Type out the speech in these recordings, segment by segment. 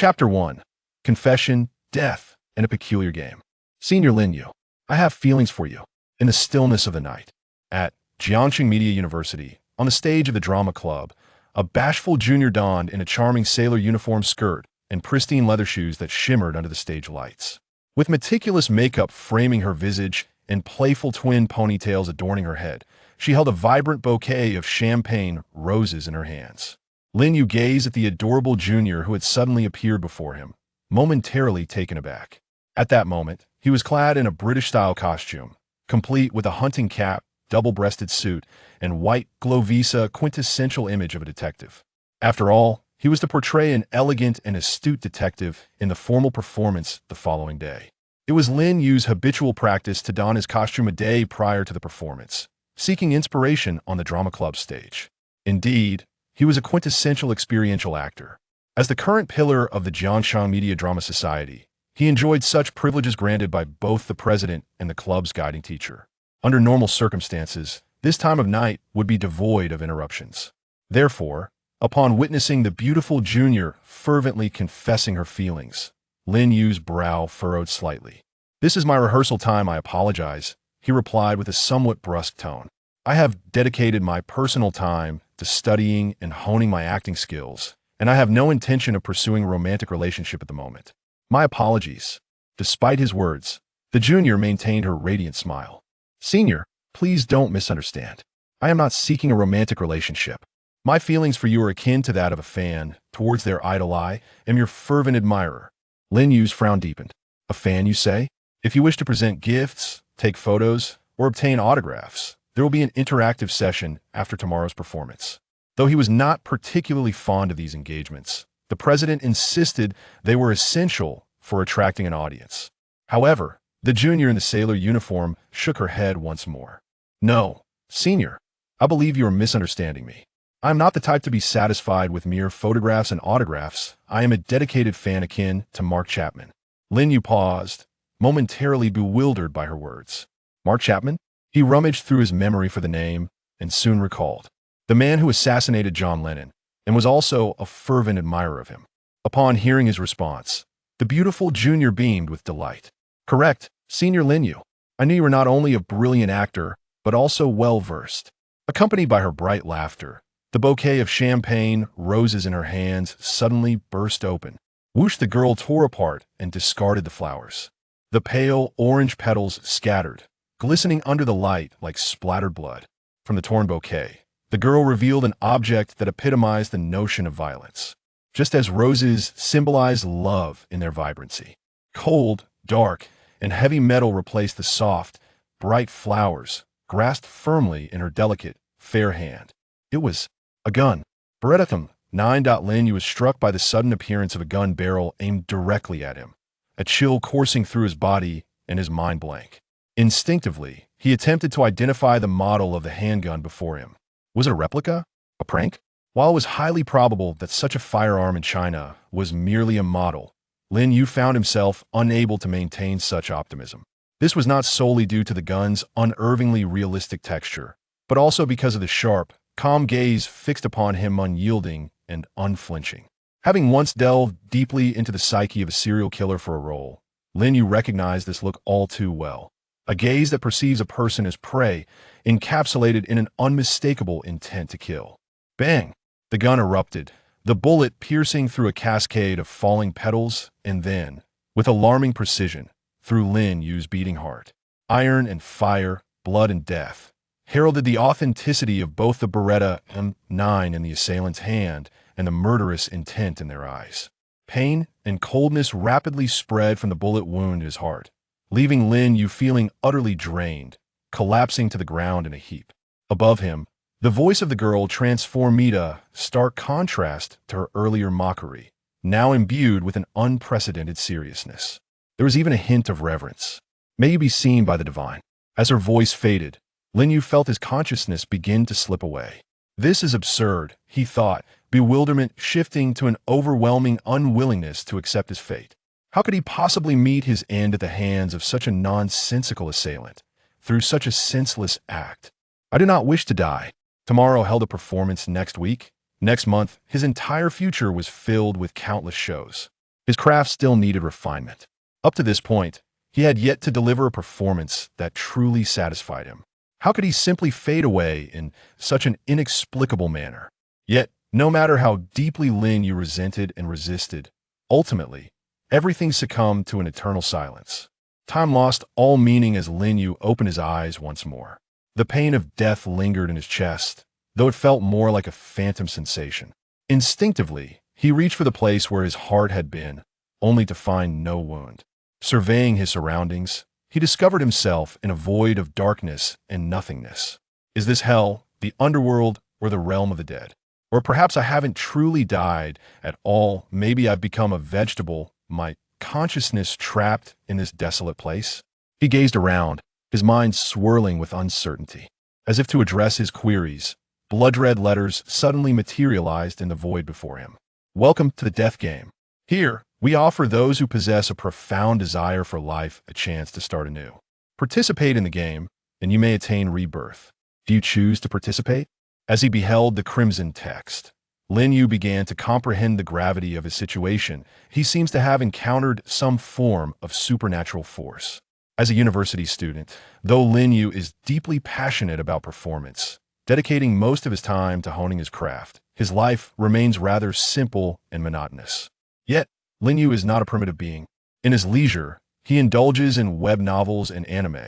Chapter 1. Confession, Death, and a Peculiar Game. Senior Lin Yu, I have feelings for you. In the stillness of the night, at Jiangxing Media University, on the stage of the drama club, a bashful junior donned in a charming sailor uniform skirt and pristine leather shoes that shimmered under the stage lights. With meticulous makeup framing her visage and playful twin ponytails adorning her head, she held a vibrant bouquet of champagne roses in her hands. Lin Yu gazed at the adorable junior who had suddenly appeared before him, momentarily taken aback. At that moment, he was clad in a British-style costume, complete with a hunting cap, double-breasted suit, and white Glovisa quintessential image of a detective. After all, he was to portray an elegant and astute detective in the formal performance the following day. It was Lin Yu's habitual practice to don his costume a day prior to the performance, seeking inspiration on the drama club stage. Indeed, he was a quintessential experiential actor. As the current pillar of the Jiangxing Media Drama Society, he enjoyed such privileges granted by both the president and the club's guiding teacher. Under normal circumstances, this time of night would be devoid of interruptions. Therefore, upon witnessing the beautiful junior fervently confessing her feelings, Lin Yu's brow furrowed slightly. "This is my rehearsal time, I apologize," he replied with a somewhat brusque tone. "I have dedicated my personal time to studying and honing my acting skills, and I have no intention of pursuing a romantic relationship at the moment. My apologies." Despite his words, the junior maintained her radiant smile. "Senior, please don't misunderstand. I am not seeking a romantic relationship. My feelings for you are akin to that of a fan towards their idol. I am your fervent admirer." Lin Yu's frown deepened. "A fan, you say? If you wish to present gifts, take photos, or obtain autographs, there will be an interactive session after tomorrow's performance." Though he was not particularly fond of these engagements, the president insisted they were essential for attracting an audience. However, the junior in the sailor uniform shook her head once more. "No, senior, I believe you are misunderstanding me. I am not the type to be satisfied with mere photographs and autographs. I am a dedicated fan akin to Mark Chapman." Lin Yu paused, momentarily bewildered by her words. Mark Chapman? He rummaged through his memory for the name and soon recalled. The man who assassinated John Lennon and was also a fervent admirer of him. Upon hearing his response, the beautiful junior beamed with delight. "Correct, Senior Lin Yu. I knew you were not only a brilliant actor, but also well-versed." Accompanied by her bright laughter, the bouquet of champagne roses in her hands suddenly burst open. Whoosh, the girl tore apart and discarded the flowers. The pale orange petals scattered, glistening under the light like splattered blood. From the torn bouquet, the girl revealed an object that epitomized the notion of violence, just as roses symbolize love in their vibrancy. Cold, dark, and heavy metal replaced the soft, bright flowers grasped firmly in her delicate, fair hand. It was a gun. Berettatham 9. Lin Yu was struck by the sudden appearance of a gun barrel aimed directly at him, a chill coursing through his body and his mind blank. Instinctively, he attempted to identify the model of the handgun before him. Was it a replica? A prank? While it was highly probable that such a firearm in China was merely a model, Lin Yu found himself unable to maintain such optimism. This was not solely due to the gun's unervingly realistic texture, but also because of the sharp, calm gaze fixed upon him, unyielding and unflinching. Having once delved deeply into the psyche of a serial killer for a role, Lin Yu recognized this look all too well. A gaze that perceives a person as prey, encapsulated in an unmistakable intent to kill. Bang! The gun erupted, the bullet piercing through a cascade of falling petals and then, with alarming precision, through Lin Yu's beating heart. Iron and fire, blood and death, heralded the authenticity of both the Beretta M9 in the assailant's hand and the murderous intent in their eyes. Pain and coldness rapidly spread from the bullet wound in his heart, leaving Lin Yu feeling utterly drained, collapsing to the ground in a heap. Above him, the voice of the girl transformed a stark contrast to her earlier mockery, now imbued with an unprecedented seriousness. There was even a hint of reverence. "May you be seen by the divine." As her voice faded, Lin Yu felt his consciousness begin to slip away. "This is absurd," he thought, bewilderment shifting to an overwhelming unwillingness to accept his fate. How could he possibly meet his end at the hands of such a nonsensical assailant, through such a senseless act? "I do not wish to die." Tomorrow held a performance next week. Next month, his entire future was filled with countless shows. His craft still needed refinement. Up to this point, he had yet to deliver a performance that truly satisfied him. How could he simply fade away in such an inexplicable manner? Yet, no matter how deeply Lin Yu resented and resisted, ultimately, everything succumbed to an eternal silence. Time lost all meaning as Lin Yu opened his eyes once more. The pain of death lingered in his chest, though it felt more like a phantom sensation. Instinctively, he reached for the place where his heart had been, only to find no wound. Surveying his surroundings, he discovered himself in a void of darkness and nothingness. Is this hell, the underworld, or the realm of the dead? Or perhaps I haven't truly died at all. Maybe I've become a vegetable, my consciousness trapped in this desolate place? He gazed around, his mind swirling with uncertainty. As if to address his queries, blood-red letters suddenly materialized in the void before him. Welcome to the death game. Here, we offer those who possess a profound desire for life a chance to start anew. Participate in the game, and you may attain rebirth. Do you choose to participate? As he beheld the crimson text, Lin Yu began to comprehend the gravity of his situation. He seems to have encountered some form of supernatural force. As a university student, though Lin Yu is deeply passionate about performance, dedicating most of his time to honing his craft, his life remains rather simple and monotonous. Yet, Lin Yu is not a primitive being. In his leisure, he indulges in web novels and anime,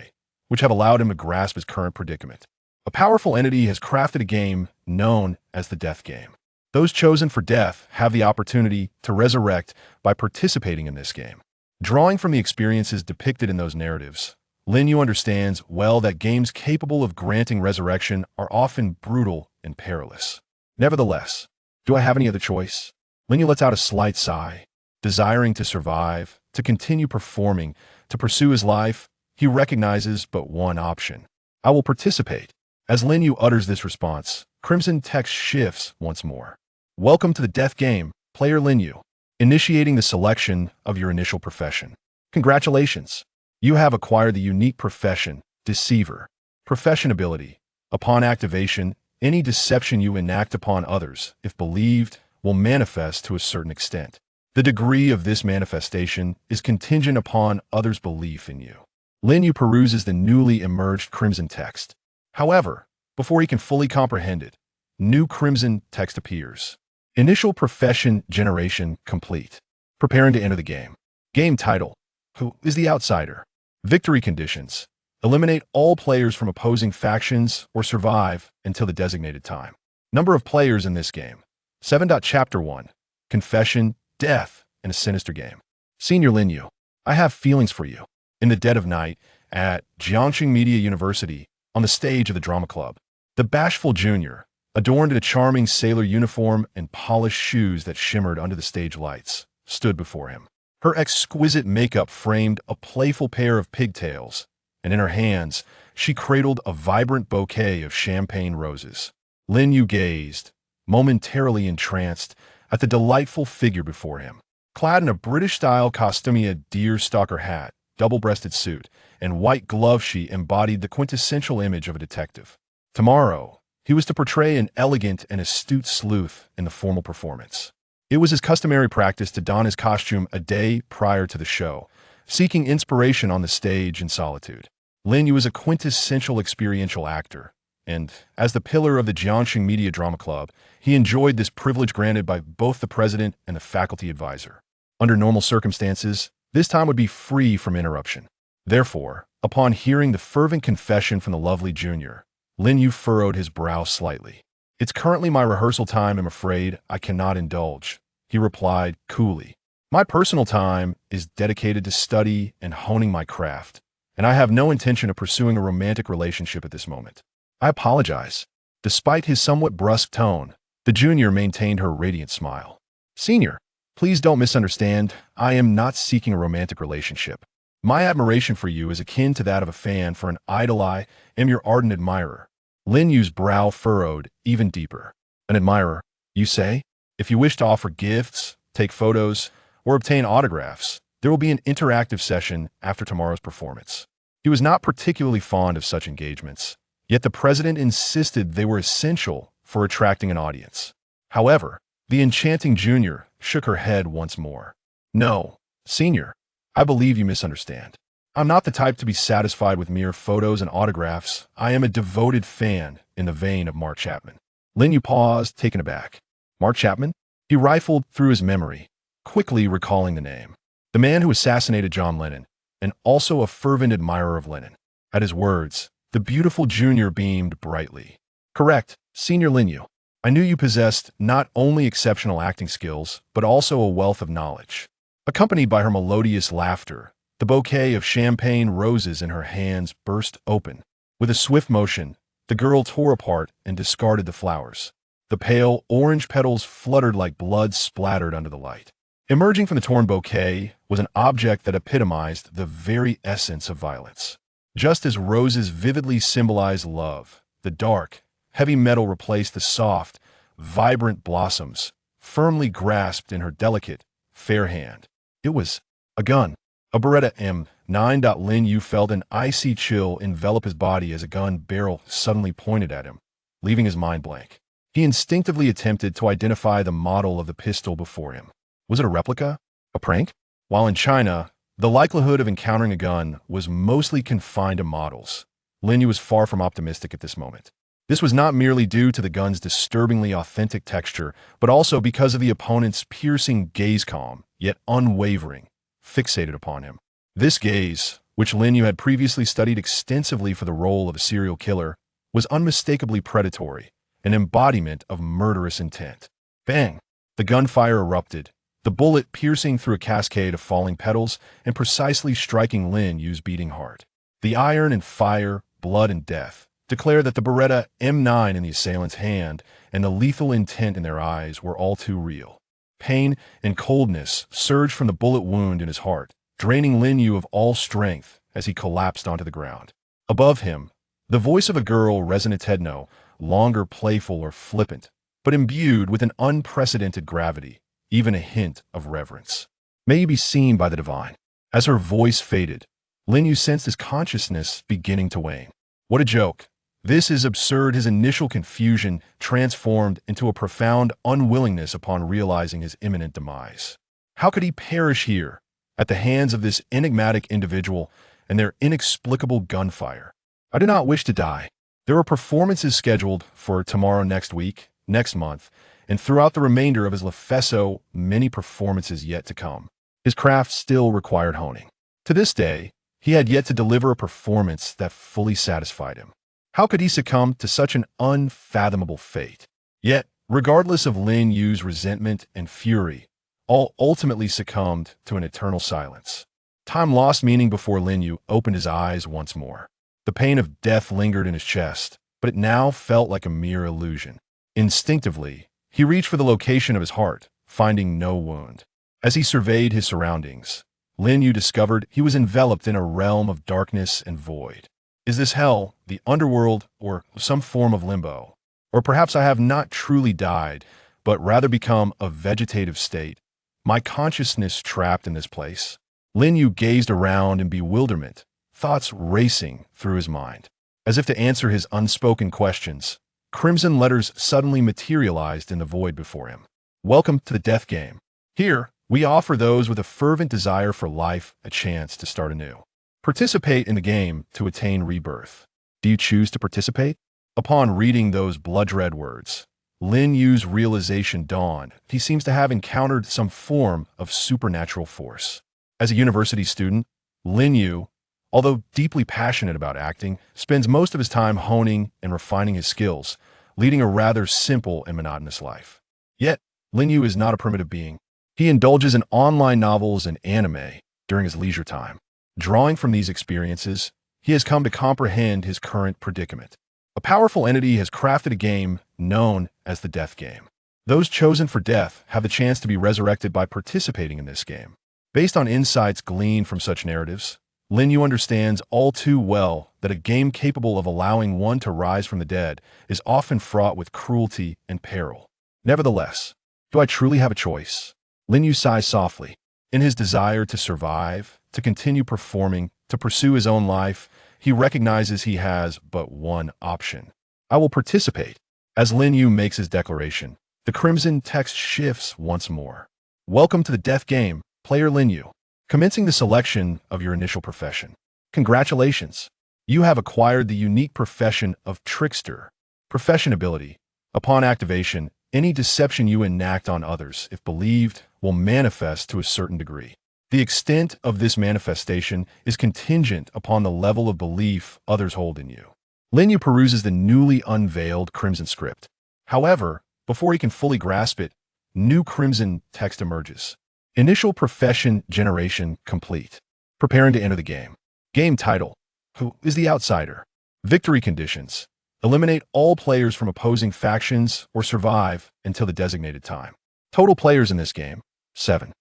which have allowed him to grasp his current predicament. A powerful entity has crafted a game known as the death game. Those chosen for death have the opportunity to resurrect by participating in this game. Drawing from the experiences depicted in those narratives, Lin Yu understands well that games capable of granting resurrection are often brutal and perilous. Nevertheless, do I have any other choice? Lin Yu lets out a slight sigh. Desiring to survive, to continue performing, to pursue his life, he recognizes but one option. I will participate. As Lin Yu utters this response, crimson text shifts once more. Welcome to the death game, player Lin Yu. Initiating the selection of your initial profession. Congratulations! You have acquired the unique profession, Deceiver. Profession ability. Upon activation, any deception you enact upon others, if believed, will manifest to a certain extent. The degree of this manifestation is contingent upon others' belief in you. Lin Yu peruses the newly emerged crimson text. However, before he can fully comprehend it, new crimson text appears. Initial profession generation complete. Preparing to enter the game. Game title. Who is the outsider? Victory conditions. Eliminate all players from opposing factions or survive until the designated time. Number of players in this game. 7. Chapter 1. Confession, death, and a sinister game. Senior Lin Yu, I have feelings for you. In the dead of night, at Jiangxing Media University, on the stage of the drama club, the bashful junior, adorned in a charming sailor uniform and polished shoes that shimmered under the stage lights, stood before him. Her exquisite makeup framed a playful pair of pigtails, and in her hands, she cradled a vibrant bouquet of champagne roses. Lin Yu gazed, momentarily entranced, at the delightful figure before him. Clad in a British-style costumia deerstalker hat, double-breasted suit, and white gloves, she embodied the quintessential image of a detective. Tomorrow, he was to portray an elegant and astute sleuth in the formal performance. It was his customary practice to don his costume a day prior to the show, seeking inspiration on the stage in solitude. Lin Yu is a quintessential experiential actor, and, as the pillar of the Jiangxing Media Drama Club, he enjoyed this privilege granted by both the president and the faculty advisor. Under normal circumstances, this time would be free from interruption. Therefore, upon hearing the fervent confession from the lovely junior, Lin Yu furrowed his brow slightly. It's currently my rehearsal time, I'm afraid I cannot indulge, he replied coolly. My personal time is dedicated to study and honing my craft, and I have no intention of pursuing a romantic relationship at this moment. I apologize. Despite his somewhat brusque tone, the junior maintained her radiant smile. Senior, please don't misunderstand. I am not seeking a romantic relationship. My admiration for you is akin to that of a fan for an idol. I am your ardent admirer. Lin Yu's brow furrowed even deeper. An admirer, you say? If you wish to offer gifts, take photos, or obtain autographs, there will be an interactive session after tomorrow's performance. He was not particularly fond of such engagements, yet the president insisted they were essential for attracting an audience. However, the enchanting junior shook her head once more. No, senior, I believe you misunderstand. I'm not the type to be satisfied with mere photos and autographs. I am a devoted fan in the vein of Mark Chapman. Lin Yu paused, taken aback. Mark Chapman? He rifled through his memory, quickly recalling the name. The man who assassinated John Lennon, and also a fervent admirer of Lennon. At his words, the beautiful junior beamed brightly. Correct, Senior Lin Yu. I knew you possessed not only exceptional acting skills, but also a wealth of knowledge. Accompanied by her melodious laughter, the bouquet of champagne roses in her hands burst open. With a swift motion, the girl tore apart and discarded the flowers. The pale, orange petals fluttered like blood splattered under the light. Emerging from the torn bouquet was an object that epitomized the very essence of violence. Just as roses vividly symbolize love, the dark, heavy metal replaced the soft, vibrant blossoms, firmly grasped in her delicate, fair hand. It was a gun. A Beretta M9. Lin Yu felt an icy chill envelop his body as a gun barrel suddenly pointed at him, leaving his mind blank. He instinctively attempted to identify the model of the pistol before him. Was it a replica? A prank? While in China, the likelihood of encountering a gun was mostly confined to models. Lin Yu was far from optimistic at this moment. This was not merely due to the gun's disturbingly authentic texture, but also because of the opponent's piercing gaze, calm, yet unwavering, fixated upon him. This gaze, which Lin Yu had previously studied extensively for the role of a serial killer, was unmistakably predatory, an embodiment of murderous intent. Bang! The gunfire erupted, the bullet piercing through a cascade of falling petals and precisely striking Lin Yu's beating heart. The iron and fire, blood and death, declare that the Beretta M9 in the assailant's hand and the lethal intent in their eyes were all too real. Pain and coldness surged from the bullet wound in his heart, draining Lin Yu of all strength as he collapsed onto the ground. Above him, the voice of a girl resonated, no longer playful or flippant, but imbued with an unprecedented gravity, even a hint of reverence. May you be seen by the divine. As her voice faded, Lin Yu sensed his consciousness beginning to wane. What a joke. This is absurd. His initial confusion transformed into a profound unwillingness upon realizing his imminent demise. How could he perish here, at the hands of this enigmatic individual and their inexplicable gunfire? I do not wish to die. There are performances scheduled for tomorrow, next week, next month, and throughout the remainder of his Lefesso, many performances yet to come. His craft still required honing. To this day, he had yet to deliver a performance that fully satisfied him. How could he succumb to such an unfathomable fate? Yet, regardless of Lin Yu's resentment and fury, all ultimately succumbed to an eternal silence. Time lost meaning before Lin Yu opened his eyes once more. The pain of death lingered in his chest, but it now felt like a mere illusion. Instinctively, he reached for the location of his heart, finding no wound. As he surveyed his surroundings, Lin Yu discovered he was enveloped in a realm of darkness and void. Is this hell, the underworld, or some form of limbo? Or perhaps I have not truly died, but rather become a vegetative state, my consciousness trapped in this place? Lin Yu gazed around in bewilderment, thoughts racing through his mind. As if to answer his unspoken questions, crimson letters suddenly materialized in the void before him. Welcome to the death game. Here, we offer those with a fervent desire for life a chance to start anew. Participate in the game to attain rebirth. Do you choose to participate? Upon reading those blood-red words, Lin Yu's realization dawned. He seems to have encountered some form of supernatural force. As a university student, Lin Yu, although deeply passionate about acting, spends most of his time honing and refining his skills, leading a rather simple and monotonous life. Yet, Lin Yu is not a primitive being. He indulges in online novels and anime during his leisure time. Drawing from these experiences, he has come to comprehend his current predicament. A powerful entity has crafted a game known as the death game. Those chosen for death have the chance to be resurrected by participating in this game. Based on insights gleaned from such narratives, Lin Yu understands all too well that a game capable of allowing one to rise from the dead is often fraught with cruelty and peril. Nevertheless, do I truly have a choice? Lin Yu sighs softly. In his desire to survive, to continue performing, to pursue his own life, he recognizes he has but one option. I will participate. As Lin Yu makes his declaration, the crimson text shifts once more. Welcome to the death game. Player Lin Yu, commencing the selection of your initial profession. Congratulations! You have acquired the unique profession of Trickster. Profession ability. Upon activation, any deception you enact on others, if believed, will manifest to a certain degree. The extent of this manifestation is contingent upon the level of belief others hold in you. Lin Yu peruses the newly unveiled Crimson script. However, before he can fully grasp it, new Crimson text emerges. Initial profession generation complete. Preparing to enter the game. Game title. Who is the outsider? Victory conditions. Eliminate all players from opposing factions or survive until the designated time. Total players in this game, 7.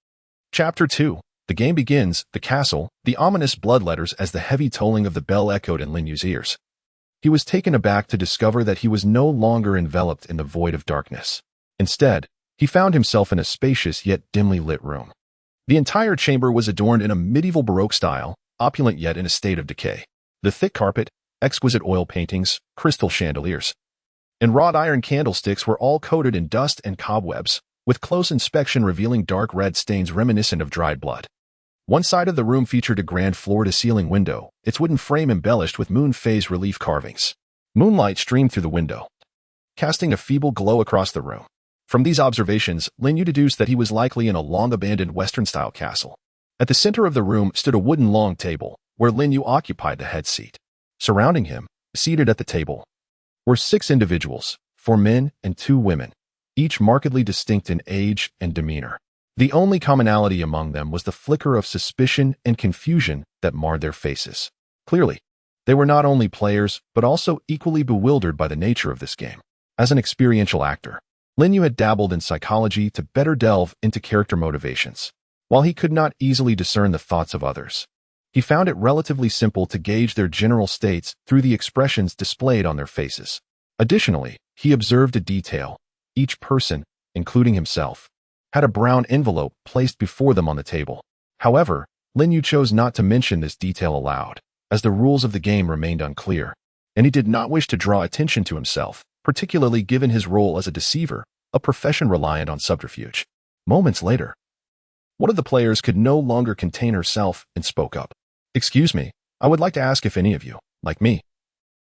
Chapter 2. The game begins, the castle, the ominous blood letters as the heavy tolling of the bell echoed in Lin Yu's ears. He was taken aback to discover that he was no longer enveloped in the void of darkness. Instead, he found himself in a spacious yet dimly lit room. The entire chamber was adorned in a medieval Baroque style, opulent yet in a state of decay. The thick carpet, exquisite oil paintings, crystal chandeliers, and wrought iron candlesticks were all coated in dust and cobwebs, with close inspection revealing dark red stains reminiscent of dried blood. One side of the room featured a grand floor-to-ceiling window, its wooden frame embellished with moon phase relief carvings. Moonlight streamed through the window, casting a feeble glow across the room. From these observations, Lin Yu deduced that he was likely in a long-abandoned Western-style castle. At the center of the room stood a wooden long table, where Lin Yu occupied the head seat. Surrounding him, seated at the table, were 6 individuals, 4 men and 2 women, each markedly distinct in age and demeanor. The only commonality among them was the flicker of suspicion and confusion that marred their faces. Clearly, they were not only players, but also equally bewildered by the nature of this game. As an experiential actor, Lin Yu had dabbled in psychology to better delve into character motivations. While he could not easily discern the thoughts of others, he found it relatively simple to gauge their general states through the expressions displayed on their faces. Additionally, he observed a detail. Each person, including himself, had a brown envelope placed before them on the table. However, Lin Yu chose not to mention this detail aloud, as the rules of the game remained unclear, and he did not wish to draw attention to himself, particularly given his role as a deceiver, a profession reliant on subterfuge. Moments later, one of the players could no longer contain herself and spoke up. "Excuse me, I would like to ask if any of you, like me,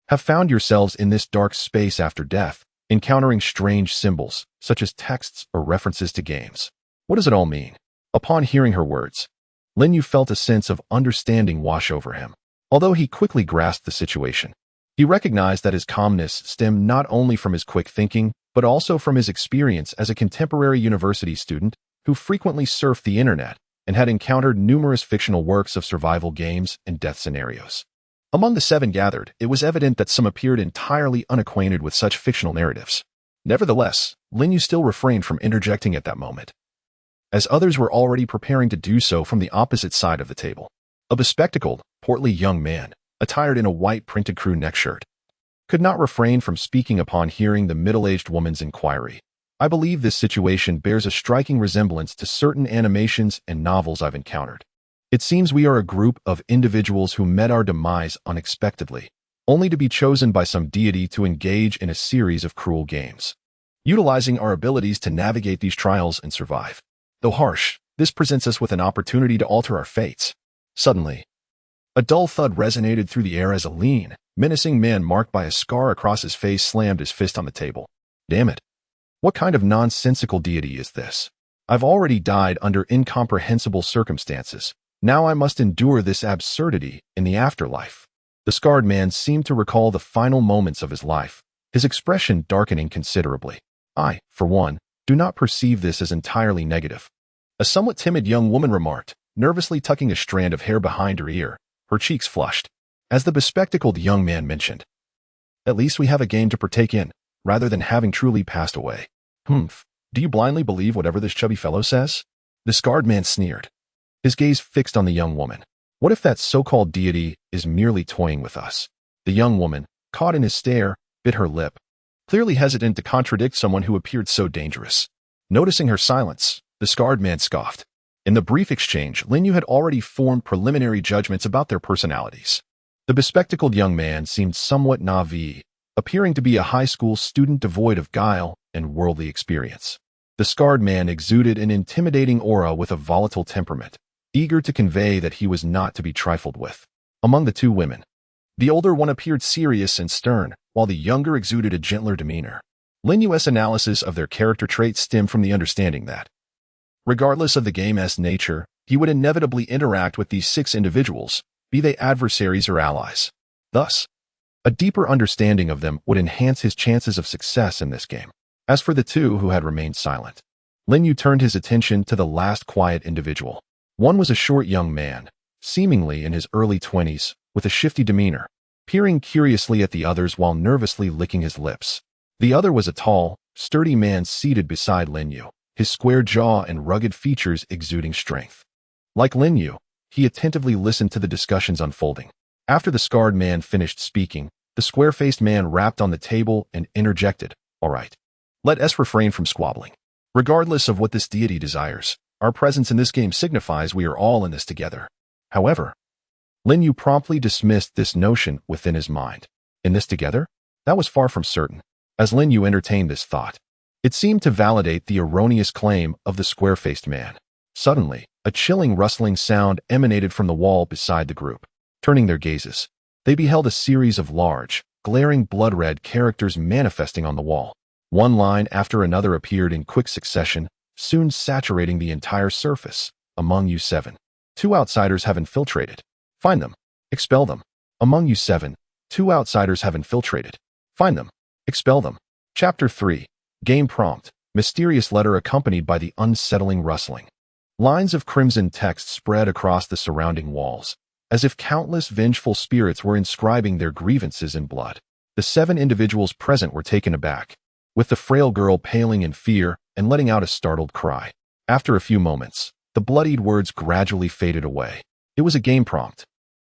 have found yourselves in this dark space after death, encountering strange symbols, such as texts or references to games. What does it all mean?" Upon hearing her words, Lin Yu felt a sense of understanding wash over him. Although he quickly grasped the situation, he recognized that his calmness stemmed not only from his quick thinking, but also from his experience as a contemporary university student who frequently surfed the internet and had encountered numerous fictional works of survival games and death scenarios. Among the 7 gathered, it was evident that some appeared entirely unacquainted with such fictional narratives. Nevertheless, Lin Yu still refrained from interjecting at that moment, as others were already preparing to do so from the opposite side of the table. A bespectacled, portly young man, attired in a white printed crew neck shirt, could not refrain from speaking upon hearing the middle-aged woman's inquiry. "I believe this situation bears a striking resemblance to certain animations and novels I've encountered. It seems we are a group of individuals who met our demise unexpectedly, only to be chosen by some deity to engage in a series of cruel games, utilizing our abilities to navigate these trials and survive. Though harsh, this presents us with an opportunity to alter our fates." Suddenly, a dull thud resonated through the air as a lean, menacing man marked by a scar across his face slammed his fist on the table. "Damn it. What kind of nonsensical deity is this? I've already died under incomprehensible circumstances. Now I must endure this absurdity in the afterlife." The scarred man seemed to recall the final moments of his life, his expression darkening considerably. "I, for one, do not perceive this as entirely negative," a somewhat timid young woman remarked, nervously tucking a strand of hair behind her ear, her cheeks flushed. As the bespectacled young man mentioned, "At least we have a game to partake in, rather than having truly passed away." "Humph, do you blindly believe whatever this chubby fellow says?" The scarred man sneered, his gaze fixed on the young woman. "What if that so-called deity is merely toying with us?" The young woman, caught in his stare, bit her lip, clearly hesitant to contradict someone who appeared so dangerous. Noticing her silence, the scarred man scoffed. In the brief exchange, Lin Yu had already formed preliminary judgments about their personalities. The bespectacled young man seemed somewhat naive, appearing to be a high school student devoid of guile and worldly experience. The scarred man exuded an intimidating aura with a volatile temperament, eager to convey that he was not to be trifled with. Among the two women, the older one appeared serious and stern, while the younger exuded a gentler demeanor. Lin Yu's analysis of their character traits stemmed from the understanding that, regardless of the game's nature, he would inevitably interact with these 6 individuals, be they adversaries or allies. Thus, a deeper understanding of them would enhance his chances of success in this game. As for the two who had remained silent, Lin Yu turned his attention to the last quiet individual. One was a short young man, seemingly in his early 20s, with a shifty demeanor, peering curiously at the others while nervously licking his lips. The other was a tall, sturdy man seated beside Lin Yu, his square jaw and rugged features exuding strength. Like Lin Yu, he attentively listened to the discussions unfolding. After the scarred man finished speaking, the square-faced man rapped on the table and interjected, "All right. Let us refrain from squabbling. Regardless of what this deity desires, our presence in this game signifies we are all in this together." However, Lin Yu promptly dismissed this notion within his mind. In this together? That was far from certain. As Lin Yu entertained this thought, it seemed to validate the erroneous claim of the square-faced man. Suddenly, a chilling rustling sound emanated from the wall beside the group. Turning their gazes, they beheld a series of large, glaring blood-red characters manifesting on the wall. One line after another appeared in quick succession, soon saturating the entire surface. Among you 7, 2 outsiders have infiltrated. Find them. Expel them. Among you 7, 2 outsiders have infiltrated. Find them. Expel them. Chapter 3. Game Prompt. Mysterious letter accompanied by the unsettling rustling. Lines of crimson text spread across the surrounding walls, as if countless vengeful spirits were inscribing their grievances in blood. The 7 individuals present were taken aback, with the frail girl paling in fear and letting out a startled cry. After a few moments, the bloodied words gradually faded away. It was a game prompt,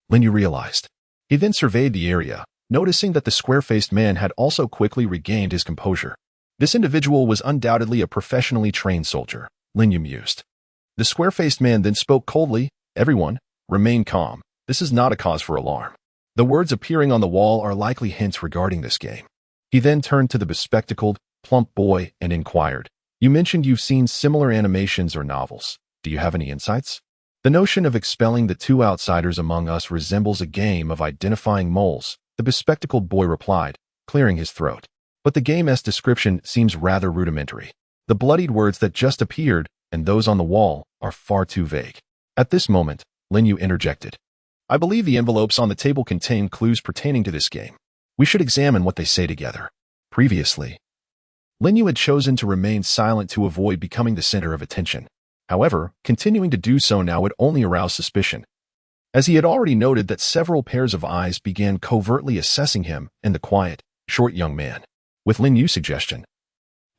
Lin Yu realized. He then surveyed the area, noticing that the square-faced man had also quickly regained his composure. This individual was undoubtedly a professionally trained soldier, Lin Yu mused. The square-faced man then spoke coldly, "Everyone, remain calm. This is not a cause for alarm. The words appearing on the wall are likely hints regarding this game." He then turned to the bespectacled, plump boy and inquired, "You mentioned you've seen similar animations or novels. Do you have any insights?" The notion of expelling the 2 outsiders among us resembles a game of identifying moles, the bespectacled boy replied, clearing his throat. But the game's description seems rather rudimentary. The bloodied words that just appeared and those on the wall are far too vague. At this moment, Lin Yu interjected, "I believe the envelopes on the table contain clues pertaining to this game. We should examine what they say together." Previously, Lin Yu had chosen to remain silent to avoid becoming the center of attention. However, continuing to do so now would only arouse suspicion, as he had already noted that several pairs of eyes began covertly assessing him and the quiet, short young man. With Lin Yu's suggestion,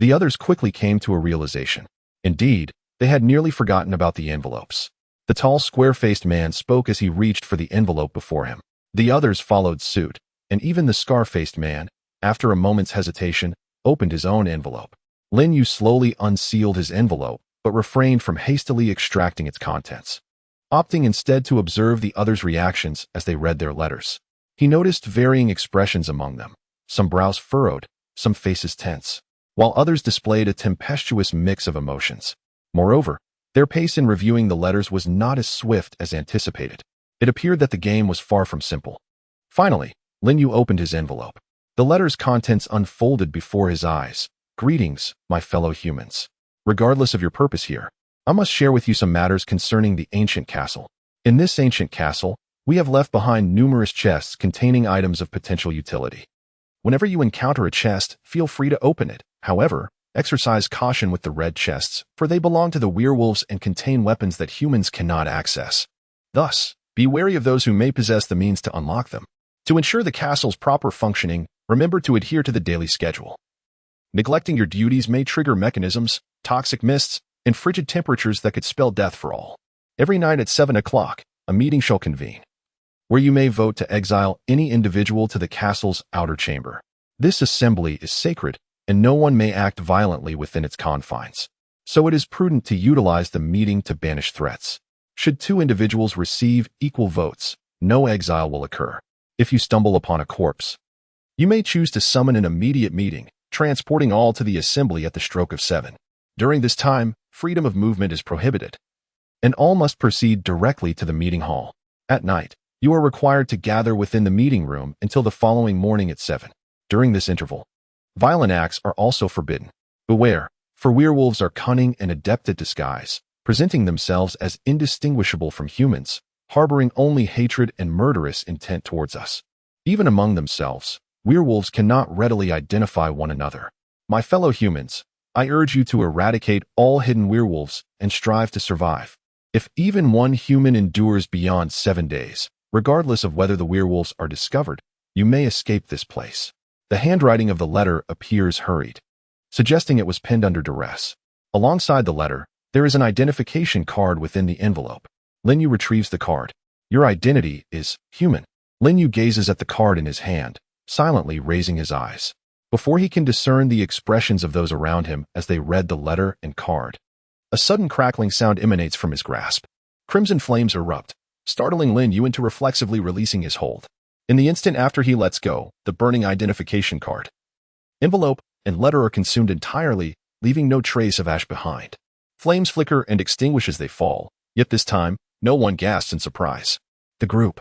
the others quickly came to a realization. Indeed, they had nearly forgotten about the envelopes. The tall, square-faced man spoke as he reached for the envelope before him. The others followed suit, and even the scar-faced man, after a moment's hesitation, opened his own envelope. Lin Yu slowly unsealed his envelope, but refrained from hastily extracting its contents, opting instead to observe the others' reactions as they read their letters. He noticed varying expressions among them, some brows furrowed, some faces tense, while others displayed a tempestuous mix of emotions. Moreover, their pace in reviewing the letters was not as swift as anticipated. It appeared that the game was far from simple. Finally, Lin Yu opened his envelope. The letter's contents unfolded before his eyes. "Greetings, my fellow humans. Regardless of your purpose here, I must share with you some matters concerning the ancient castle. In this ancient castle, we have left behind numerous chests containing items of potential utility. Whenever you encounter a chest, feel free to open it. However, exercise caution with the red chests, for they belong to the werewolves and contain weapons that humans cannot access. Thus, be wary of those who may possess the means to unlock them. To ensure the castle's proper functioning, remember to adhere to the daily schedule. Neglecting your duties may trigger mechanisms, toxic mists, and frigid temperatures that could spell death for all. Every night at 7 o'clock, a meeting shall convene, where you may vote to exile any individual to the castle's outer chamber. This assembly is sacred, and no one may act violently within its confines. So it is prudent to utilize the meeting to banish threats. Should 2 individuals receive equal votes, no exile will occur. If you stumble upon a corpse, you may choose to summon an immediate meeting, transporting all to the assembly at the stroke of 7. During this time, freedom of movement is prohibited, and all must proceed directly to the meeting hall. At night, you are required to gather within the meeting room until the following morning at 7. During this interval, violent acts are also forbidden. Beware, for werewolves are cunning and adept at disguise, presenting themselves as indistinguishable from humans, harboring only hatred and murderous intent towards us. Even among themselves, werewolves cannot readily identify one another. My fellow humans, I urge you to eradicate all hidden werewolves and strive to survive. If even one human endures beyond 7 days, regardless of whether the werewolves are discovered, you may escape this place. The handwriting of the letter appears hurried, suggesting it was penned under duress. Alongside the letter, there is an identification card within the envelope. Lin Yu retrieves the card. Your identity is human. Lin Yu gazes at the card in his hand, silently raising his eyes. Before he can discern the expressions of those around him as they read the letter and card, a sudden crackling sound emanates from his grasp. Crimson flames erupt, startling Lin Yu into reflexively releasing his hold. In the instant after he lets go, the burning identification card, envelope, and letter are consumed entirely, leaving no trace of ash behind. Flames flicker and extinguish as they fall, yet this time, no one gasps in surprise. The group,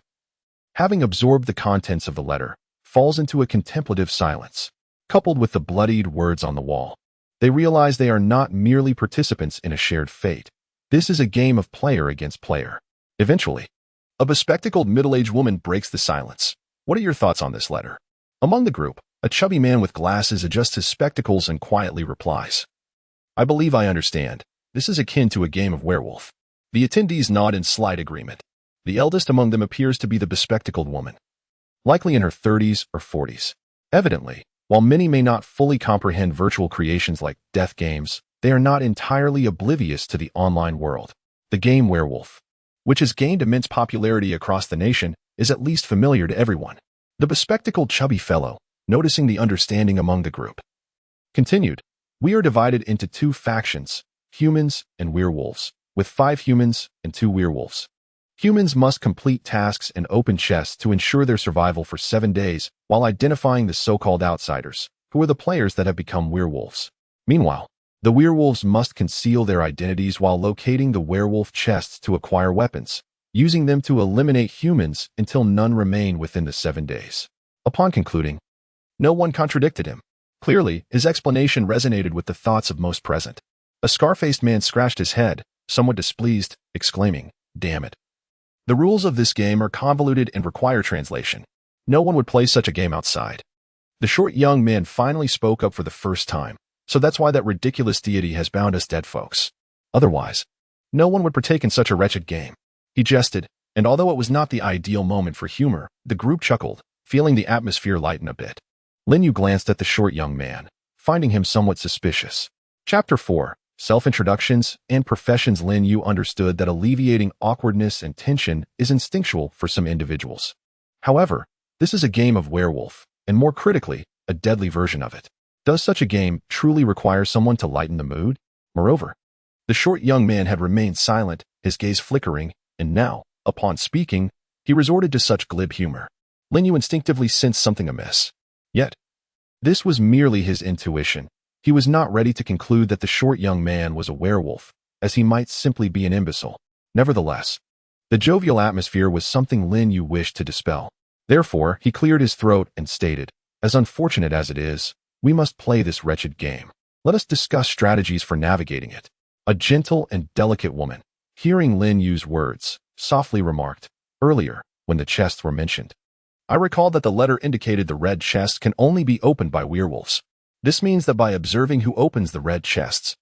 having absorbed the contents of the letter, falls into a contemplative silence. Coupled with the bloodied words on the wall, they realize they are not merely participants in a shared fate. This is a game of player against player. Eventually, a bespectacled middle-aged woman breaks the silence. What are your thoughts on this letter? Among the group, a chubby man with glasses adjusts his spectacles and quietly replies, I believe I understand. This is akin to a game of werewolf. The attendees nod in slight agreement. The eldest among them appears to be the bespectacled woman, likely in her 30s or 40s. Evidently, while many may not fully comprehend virtual creations like death games, they are not entirely oblivious to the online world. The game Werewolf, which has gained immense popularity across the nation, is at least familiar to everyone. The bespectacled chubby fellow, noticing the understanding among the group, continued, We are divided into 2 factions, humans and werewolves, with 5 humans and 2 werewolves. Humans must complete tasks and open chests to ensure their survival for 7 days while identifying the so-called outsiders, who are the players that have become werewolves. Meanwhile, the werewolves must conceal their identities while locating the werewolf chests to acquire weapons, using them to eliminate humans until none remain within the 7 days. Upon concluding, no one contradicted him. Clearly, his explanation resonated with the thoughts of most present. A scar-faced man scratched his head, somewhat displeased, exclaiming, Damn it. The rules of this game are convoluted and require translation. No one would play such a game outside. The short young man finally spoke up for the first time, so that's why that ridiculous deity has bound us dead folks. Otherwise, no one would partake in such a wretched game. He jested, and although it was not the ideal moment for humor, the group chuckled, feeling the atmosphere lighten a bit. Lin Yu glanced at the short young man, finding him somewhat suspicious. Chapter 4. Self-introductions and professions. Lin Yu understood that alleviating awkwardness and tension is instinctual for some individuals. However, this is a game of werewolf, and more critically, a deadly version of it. Does such a game truly require someone to lighten the mood? Moreover, the short young man had remained silent, his gaze flickering, and now, upon speaking, he resorted to such glib humor. Lin Yu instinctively sensed something amiss. Yet, this was merely his intuition. He was not ready to conclude that the short young man was a werewolf, as he might simply be an imbecile. Nevertheless, the jovial atmosphere was something Lin Yu wished to dispel. Therefore, he cleared his throat and stated, As unfortunate as it is, we must play this wretched game. Let us discuss strategies for navigating it. A gentle and delicate woman, hearing Lin Yu's words, softly remarked, Earlier, when the chests were mentioned, I recalled that the letter indicated the red chests can only be opened by werewolves. This means that by observing who opens the red chests,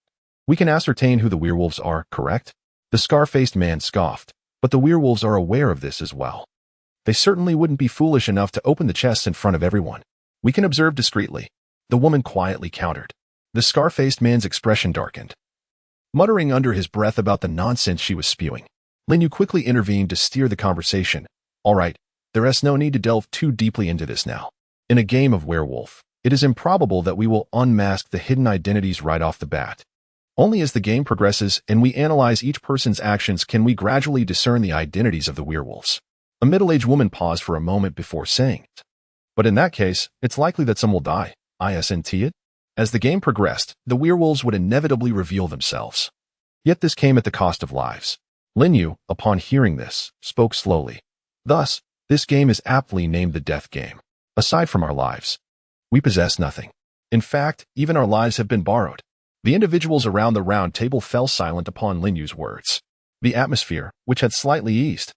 we can ascertain who the werewolves are, correct? The scar-faced man scoffed, but the werewolves are aware of this as well. They certainly wouldn't be foolish enough to open the chests in front of everyone. We can observe discreetly. The woman quietly countered. The scar-faced man's expression darkened, muttering under his breath about the nonsense she was spewing. Lin Yu quickly intervened to steer the conversation. All right, there is no need to delve too deeply into this now. In a game of werewolf, it is improbable that we will unmask the hidden identities right off the bat. Only as the game progresses and we analyze each person's actions can we gradually discern the identities of the werewolves. A middle-aged woman paused for a moment before saying it. But in that case, it's likely that some will die. Isn't it? As the game progressed, the werewolves would inevitably reveal themselves. Yet this came at the cost of lives. Lin Yu, upon hearing this, spoke slowly. Thus, this game is aptly named the death game. Aside from our lives, we possess nothing. In fact, even our lives have been borrowed. The individuals around the round table fell silent upon Lin Yu's words. The atmosphere, which had slightly eased,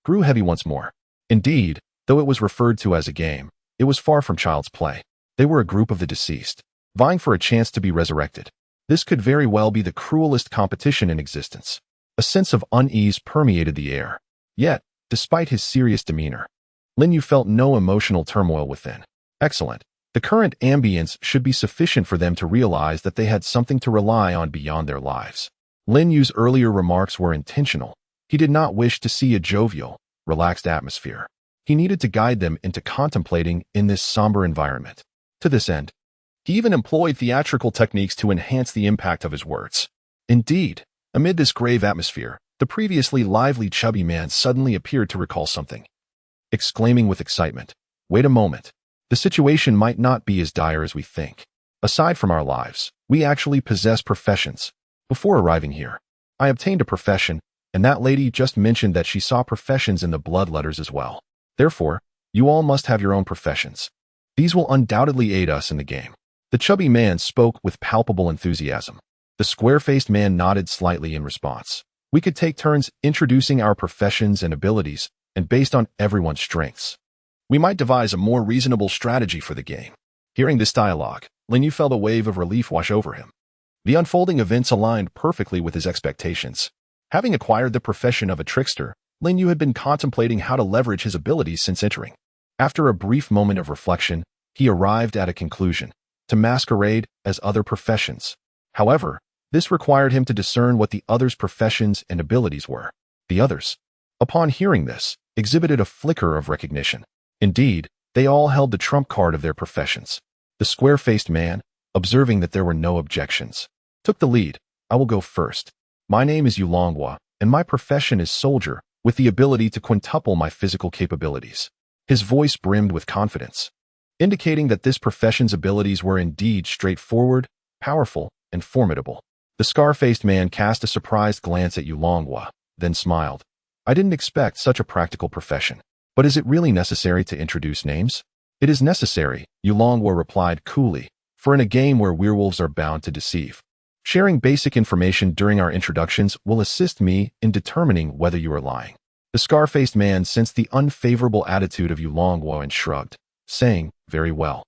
grew heavy once more. Indeed, though it was referred to as a game, it was far from child's play. They were a group of the deceased, vying for a chance to be resurrected. This could very well be the cruelest competition in existence. A sense of unease permeated the air. Yet, despite his serious demeanor, Lin Yu felt no emotional turmoil within. Excellent. The current ambience should be sufficient for them to realize that they had something to rely on beyond their lives. Lin Yu's earlier remarks were intentional. He did not wish to see a jovial, relaxed atmosphere. He needed to guide them into contemplating in this somber environment. To this end, he even employed theatrical techniques to enhance the impact of his words. Indeed, amid this grave atmosphere, the previously lively chubby man suddenly appeared to recall something. Exclaiming with excitement, "Wait a moment. The situation might not be as dire as we think. Aside from our lives, we actually possess professions. Before arriving here, I obtained a profession, and that lady just mentioned that she saw professions in the blood letters as well. Therefore, you all must have your own professions. These will undoubtedly aid us in the game." The chubby man spoke with palpable enthusiasm. The square-faced man nodded slightly in response. "We could take turns introducing our professions and abilities, and based on everyone's strengths, we might devise a more reasonable strategy for the game." Hearing this dialogue, Lin Yu felt a wave of relief wash over him. The unfolding events aligned perfectly with his expectations. Having acquired the profession of a trickster, Lin Yu had been contemplating how to leverage his abilities since entering. After a brief moment of reflection, he arrived at a conclusion: to masquerade as other professions. However, this required him to discern what the others' professions and abilities were. The others, upon hearing this, exhibited a flicker of recognition. Indeed, they all held the trump card of their professions. The square-faced man, observing that there were no objections, took the lead. "I will go first. My name is Yulongwa, and my profession is soldier, with the ability to quintuple my physical capabilities." His voice brimmed with confidence, indicating that this profession's abilities were indeed straightforward, powerful, and formidable. The scar-faced man cast a surprised glance at Yulongwa, then smiled. "I didn't expect such a practical profession. But is it really necessary to introduce names?" "It is necessary," Yulongwa replied coolly, "for in a game where werewolves are bound to deceive, sharing basic information during our introductions will assist me in determining whether you are lying." The scar-faced man sensed the unfavorable attitude of Yulongwa and shrugged, saying, "Very well.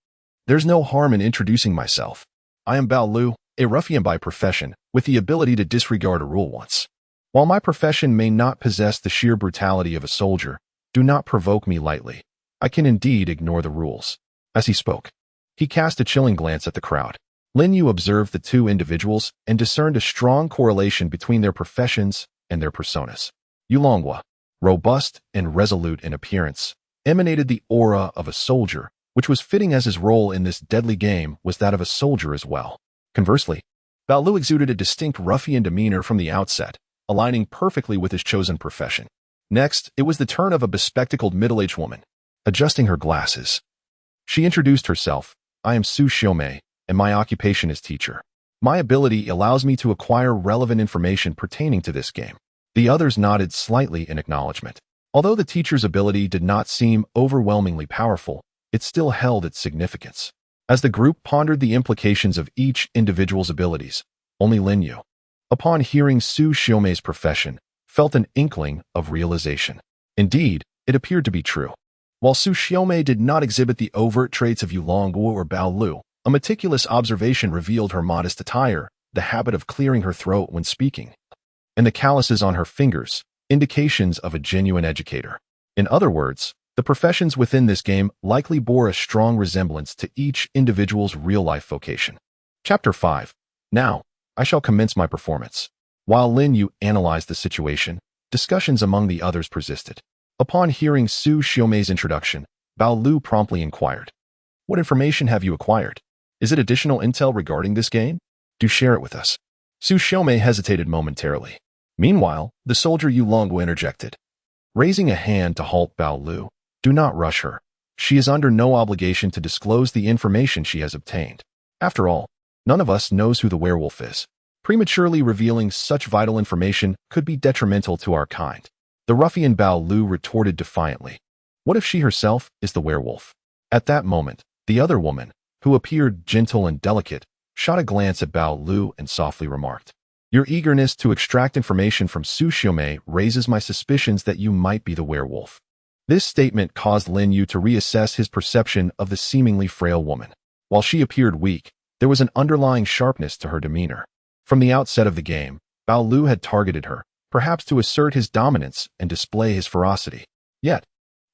There's no harm in introducing myself. I am Bao Lu, a ruffian by profession, with the ability to disregard a rule once. While my profession may not possess the sheer brutality of a soldier, do not provoke me lightly. I can indeed ignore the rules." As he spoke, he cast a chilling glance at the crowd. Lin Yu observed the two individuals and discerned a strong correlation between their professions and their personas. Yulongwa, robust and resolute in appearance, emanated the aura of a soldier, which was fitting as his role in this deadly game was that of a soldier as well. Conversely, Bao Lu exuded a distinct ruffian demeanor from the outset, aligning perfectly with his chosen profession. Next, it was the turn of a bespectacled middle-aged woman. Adjusting her glasses, she introduced herself. "I am Su Xiaomei, and my occupation is teacher. My ability allows me to acquire relevant information pertaining to this game." The others nodded slightly in acknowledgement. Although the teacher's ability did not seem overwhelmingly powerful, it still held its significance. As the group pondered the implications of each individual's abilities, only Lin Yu, upon hearing Su Xiaomei's profession, felt an inkling of realization. Indeed, it appeared to be true. While Su Xiaomei did not exhibit the overt traits of Yulongwa or Bao Lu, a meticulous observation revealed her modest attire, the habit of clearing her throat when speaking, and the calluses on her fingers, indications of a genuine educator. In other words, the professions within this game likely bore a strong resemblance to each individual's real-life vocation. Chapter 5. Now, I shall commence my performance. While Lin Yu analyzed the situation, discussions among the others persisted. Upon hearing Su Xiaomei's introduction, Bao Lu promptly inquired, "What information have you acquired? Is it additional intel regarding this game? Do share it with us." Su Xiaomei hesitated momentarily. Meanwhile, the soldier Yulongwa interjected, raising a hand to halt Bao Lu. "Do not rush her. She is under no obligation to disclose the information she has obtained. After all, none of us knows who the werewolf is. Prematurely revealing such vital information could be detrimental to our kind. The ruffian Bao Lu retorted defiantly. What if she herself is the werewolf? At that moment, the other woman, who appeared gentle and delicate, shot a glance at Bao Lu and softly remarked, "Your eagerness to extract information from Su Xiaomei raises my suspicions that you might be the werewolf." This statement caused Lin Yu to reassess his perception of the seemingly frail woman. While she appeared weak, there was an underlying sharpness to her demeanor. From the outset of the game, Bao Lu had targeted her, perhaps to assert his dominance and display his ferocity. Yet,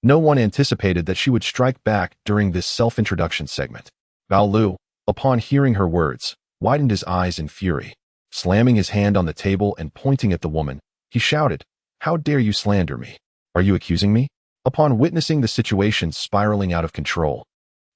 no one anticipated that she would strike back during this self-introduction segment. Bao Lu, upon hearing her words, widened his eyes in fury. Slamming his hand on the table and pointing at the woman, he shouted, "How dare you slander me? Are you accusing me?" Upon witnessing the situation spiraling out of control,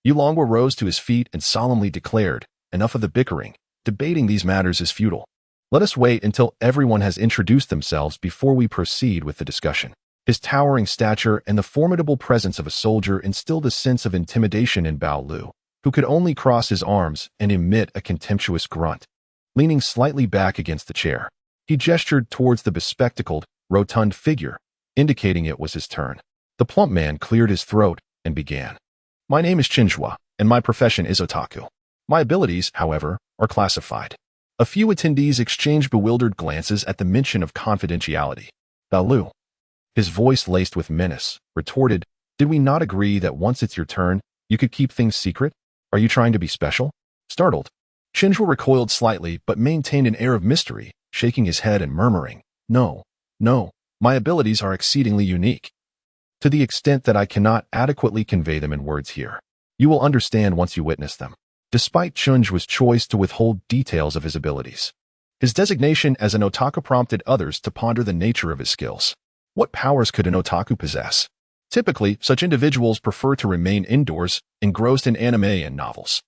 Yu Longwu rose to his feet and solemnly declared, "Enough of the bickering. Debating these matters is futile. Let us wait until everyone has introduced themselves before we proceed with the discussion." His towering stature and the formidable presence of a soldier instilled a sense of intimidation in Bao Lu, who could only cross his arms and emit a contemptuous grunt. Leaning slightly back against the chair, he gestured towards the bespectacled, rotund figure, indicating it was his turn. The plump man cleared his throat and began. "My name is Chinjua, and my profession is otaku. My abilities, however, are classified." A few attendees exchanged bewildered glances at the mention of confidentiality. Bao Lu, his voice laced with menace, retorted, "Did we not agree that once it's your turn, you could keep things secret? Are you trying to be special?" Startled, Chinjua recoiled slightly but maintained an air of mystery, shaking his head and murmuring, No, my abilities are exceedingly unique. To the extent that I cannot adequately convey them in words here. You will understand once you witness them." Despite Chinjua's choice to withhold details of his abilities, his designation as an otaku prompted others to ponder the nature of his skills. What powers could an otaku possess? Typically, such individuals prefer to remain indoors, engrossed in anime and novels.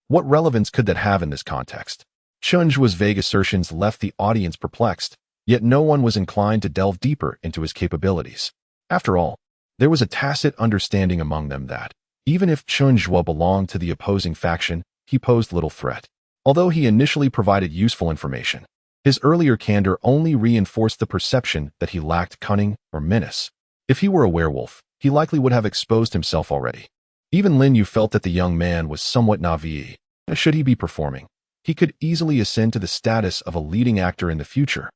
What relevance could that have in this context? Chinjua's vague assertions left the audience perplexed, yet no one was inclined to delve deeper into his capabilities. After all, there was a tacit understanding among them that, even if Chinjua belonged to the opposing faction, he posed little threat. Although he initially provided useful information, his earlier candor only reinforced the perception that he lacked cunning or menace. If he were a werewolf, he likely would have exposed himself already. Even Lin Yu felt that the young man was somewhat naive. Should he be performing, he could easily ascend to the status of a leading actor in the future.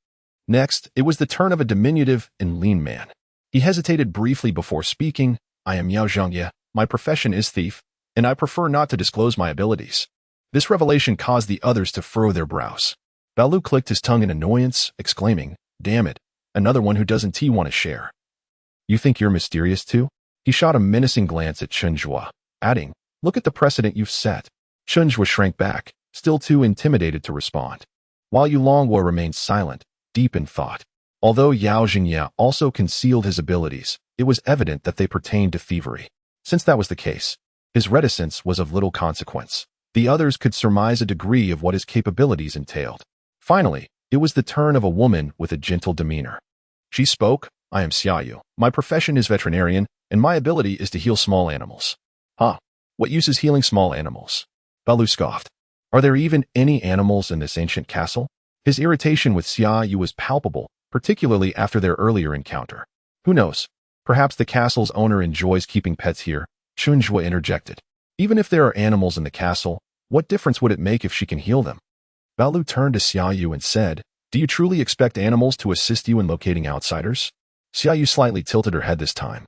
Next, it was the turn of a diminutive and lean man. He hesitated briefly before speaking. "I am Yao Zhongye. My profession is thief, and I prefer not to disclose my abilities." This revelation caused the others to furrow their brows. Bao Lu clicked his tongue in annoyance, exclaiming, "Damn it, another one who doesn't want to share. You think you're mysterious too?" He shot a menacing glance at Chinjua, adding, "Look at the precedent you've set." Chinjua shrank back, still too intimidated to respond, while Yu Longwu remained silent, deep in thought. Although Yao Jingye also concealed his abilities, it was evident that they pertained to thievery. Since that was the case, his reticence was of little consequence. The others could surmise a degree of what his capabilities entailed. Finally, it was the turn of a woman with a gentle demeanor. She spoke, "I am Xiaoyu. My profession is veterinarian, and my ability is to heal small animals." "Huh? What use is healing small animals?" Bao Lu scoffed. "Are there even any animals in this ancient castle?" His irritation with Xiaoyu was palpable, particularly after their earlier encounter. "Who knows? Perhaps the castle's owner enjoys keeping pets here," Chinjua interjected. "Even if there are animals in the castle, what difference would it make if she can heal them?" Bao Lu turned to Xiaoyu and said, "Do you truly expect animals to assist you in locating outsiders?" Xiaoyu slightly tilted her head this time,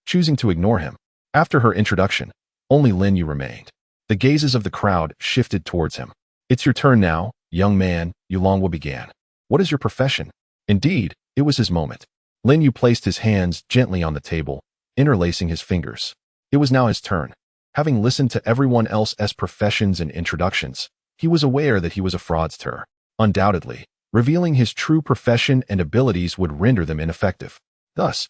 choosing to ignore him. After her introduction, only Lin Yu remained. The gazes of the crowd shifted towards him. "It's your turn now, young man," Yu Longwu began. "What is your profession?" Indeed, it was his moment. Lin Yu placed his hands gently on the table, interlacing his fingers. It was now his turn. Having listened to everyone else's professions and introductions, he was aware that he was a fraudster. Undoubtedly, revealing his true profession and abilities would render them ineffective. Thus,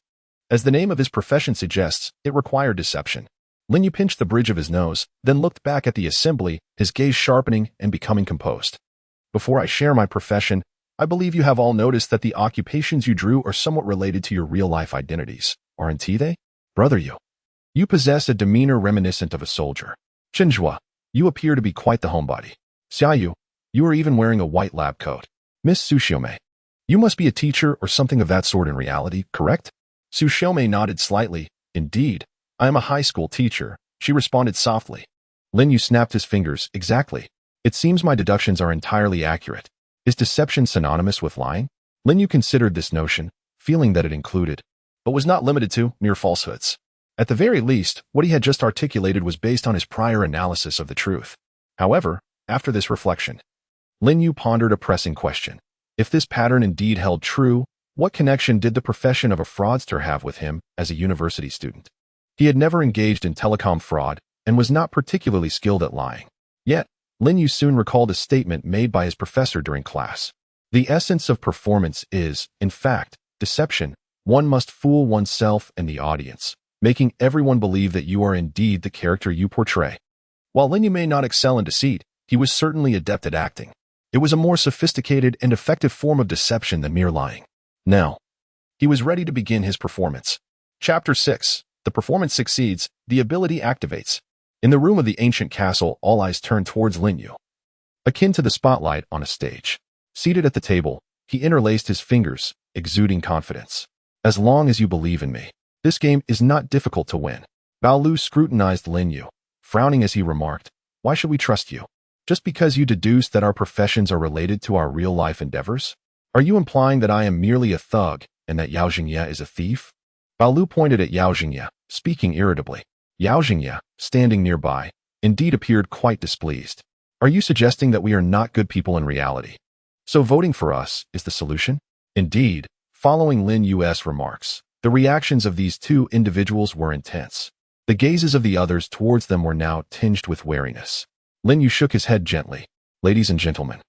as the name of his profession suggests, it required deception. Lin Yu pinched the bridge of his nose, then looked back at the assembly, his gaze sharpening and becoming composed. "Before I share my profession, I believe you have all noticed that the occupations you drew are somewhat related to your real-life identities, aren't they? Brother Yu, you possess a demeanor reminiscent of a soldier. Chinjua, You appear to be quite the homebody. Xiaoyu, you are even wearing a white lab coat. Miss Tsushiyome, you must be a teacher or something of that sort in reality, correct? Tsushiyome nodded slightly. Indeed, I am a high school teacher, she responded softly. Lin Yu snapped his fingers. Exactly. It seems my deductions are entirely accurate. Is deception synonymous with lying? Lin Yu considered this notion, feeling that it included, but was not limited to, mere falsehoods. At the very least, what he had just articulated was based on his prior analysis of the truth. However, after this reflection, Lin Yu pondered a pressing question. If this pattern indeed held true, what connection did the profession of a fraudster have with him as a university student? He had never engaged in telecom fraud and was not particularly skilled at lying. Yet, Lin Yu soon recalled a statement made by his professor during class. The essence of performance is, in fact, deception. One must fool oneself and the audience, making everyone believe that you are indeed the character you portray. While Lin Yu may not excel in deceit, he was certainly adept at acting. It was a more sophisticated and effective form of deception than mere lying. Now, he was ready to begin his performance. Chapter 6. The performance succeeds, the ability activates. In the room of the ancient castle, all eyes turned towards Lin Yu. Akin to the spotlight on a stage. Seated at the table, he interlaced his fingers, exuding confidence. As long as you believe in me, this game is not difficult to win. Bao Lu scrutinized Lin Yu, frowning as he remarked, why should we trust you? Just because you deduced that our professions are related to our real-life endeavors? Are you implying that I am merely a thug and that Yao Jingye is a thief? Bao Lu pointed at Yao Jingye, speaking irritably. Yao Jingye, standing nearby, indeed appeared quite displeased. Are you suggesting that we are not good people in reality? So voting for us is the solution? Indeed, following Lin Yu's remarks, the reactions of these two individuals were intense. The gazes of the others towards them were now tinged with wariness. Lin Yu shook his head gently. Ladies and gentlemen,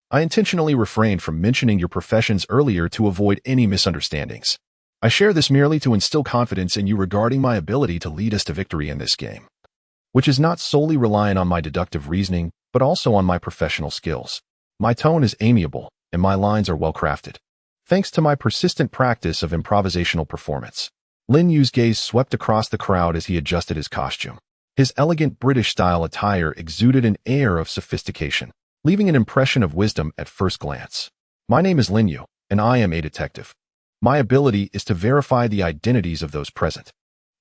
I intentionally refrained from mentioning your professions earlier to avoid any misunderstandings. I share this merely to instill confidence in you regarding my ability to lead us to victory in this game, which is not solely reliant on my deductive reasoning, but also on my professional skills. My tone is amiable, and my lines are well-crafted, thanks to my persistent practice of improvisational performance. Lin Yu's gaze swept across the crowd as he adjusted his costume. His elegant British-style attire exuded an air of sophistication, leaving an impression of wisdom at first glance. My name is Lin Yu, and I am a detective. My ability is to verify the identities of those present.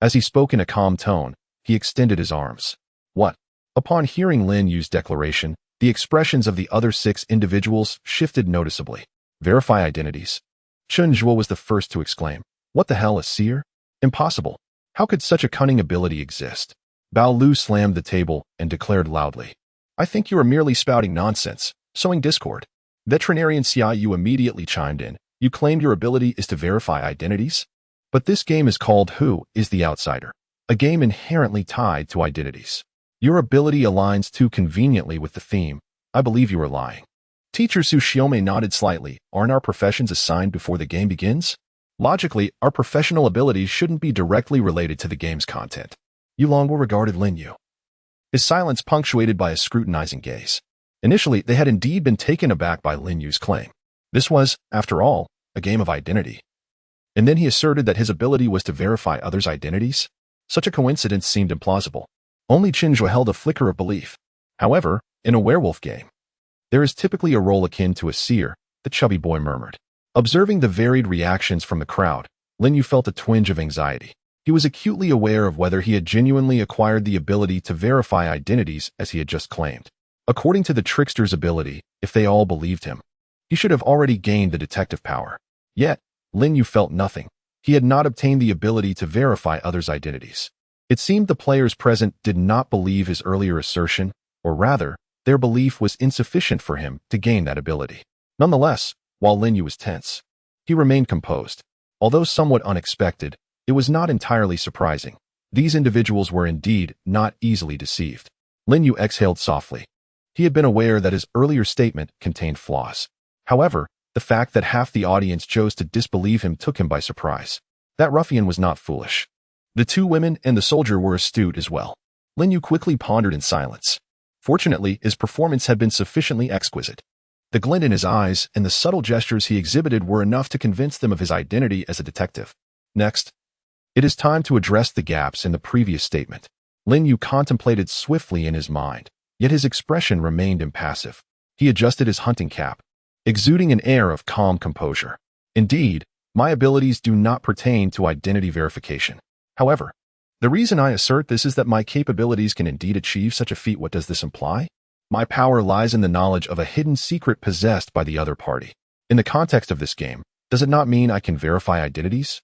As he spoke in a calm tone, he extended his arms. What? Upon hearing Lin Yu's declaration, the expressions of the other 6 individuals shifted noticeably. Verify identities. Chun Zhuo was the first to exclaim. What the hell, a seer? Impossible. How could such a cunning ability exist? Bao Lu slammed the table and declared loudly. I think you are merely spouting nonsense, sowing discord. Veterinarian Xia Yu immediately chimed in. You claimed your ability is to verify identities? But this game is called Who is the Outsider, a game inherently tied to identities. Your ability aligns too conveniently with the theme. I believe you are lying. Teacher Tsushiyome nodded slightly. Aren't our professions assigned before the game begins? Logically, our professional abilities shouldn't be directly related to the game's content. Yulongwu regarded Lin Yu, his silence punctuated by a scrutinizing gaze. Initially, they had indeed been taken aback by Lin Yu's claim. This was, after all, a game of identity. And then he asserted that his ability was to verify others' identities? Such a coincidence seemed implausible. Only Qinzhou held a flicker of belief. However, in a werewolf game, there is typically a role akin to a seer, the chubby boy murmured. Observing the varied reactions from the crowd, Lin Yu felt a twinge of anxiety. He was acutely aware of whether he had genuinely acquired the ability to verify identities as he had just claimed. According to the trickster's ability, if they all believed him, he should have already gained the detective power. Yet, Lin Yu felt nothing. He had not obtained the ability to verify others' identities. It seemed the players present did not believe his earlier assertion, or rather, their belief was insufficient for him to gain that ability. Nonetheless, while Lin Yu was tense, he remained composed. Although somewhat unexpected, it was not entirely surprising. These individuals were indeed not easily deceived. Lin Yu exhaled softly. He had been aware that his earlier statement contained flaws. However, the fact that half the audience chose to disbelieve him took him by surprise. That ruffian was not foolish. The 2 women and the soldier were astute as well. Lin Yu quickly pondered in silence. Fortunately, his performance had been sufficiently exquisite. The glint in his eyes and the subtle gestures he exhibited were enough to convince them of his identity as a detective. Next, it is time to address the gaps in the previous statement. Lin Yu contemplated swiftly in his mind. yet his expression remained impassive. He adjusted his hunting cap, exuding an air of calm composure. Indeed, my abilities do not pertain to identity verification. However, the reason I assert this is that my capabilities can indeed achieve such a feat. What does this imply? My power lies in the knowledge of a hidden secret possessed by the other party. In the context of this game, does it not mean I can verify identities?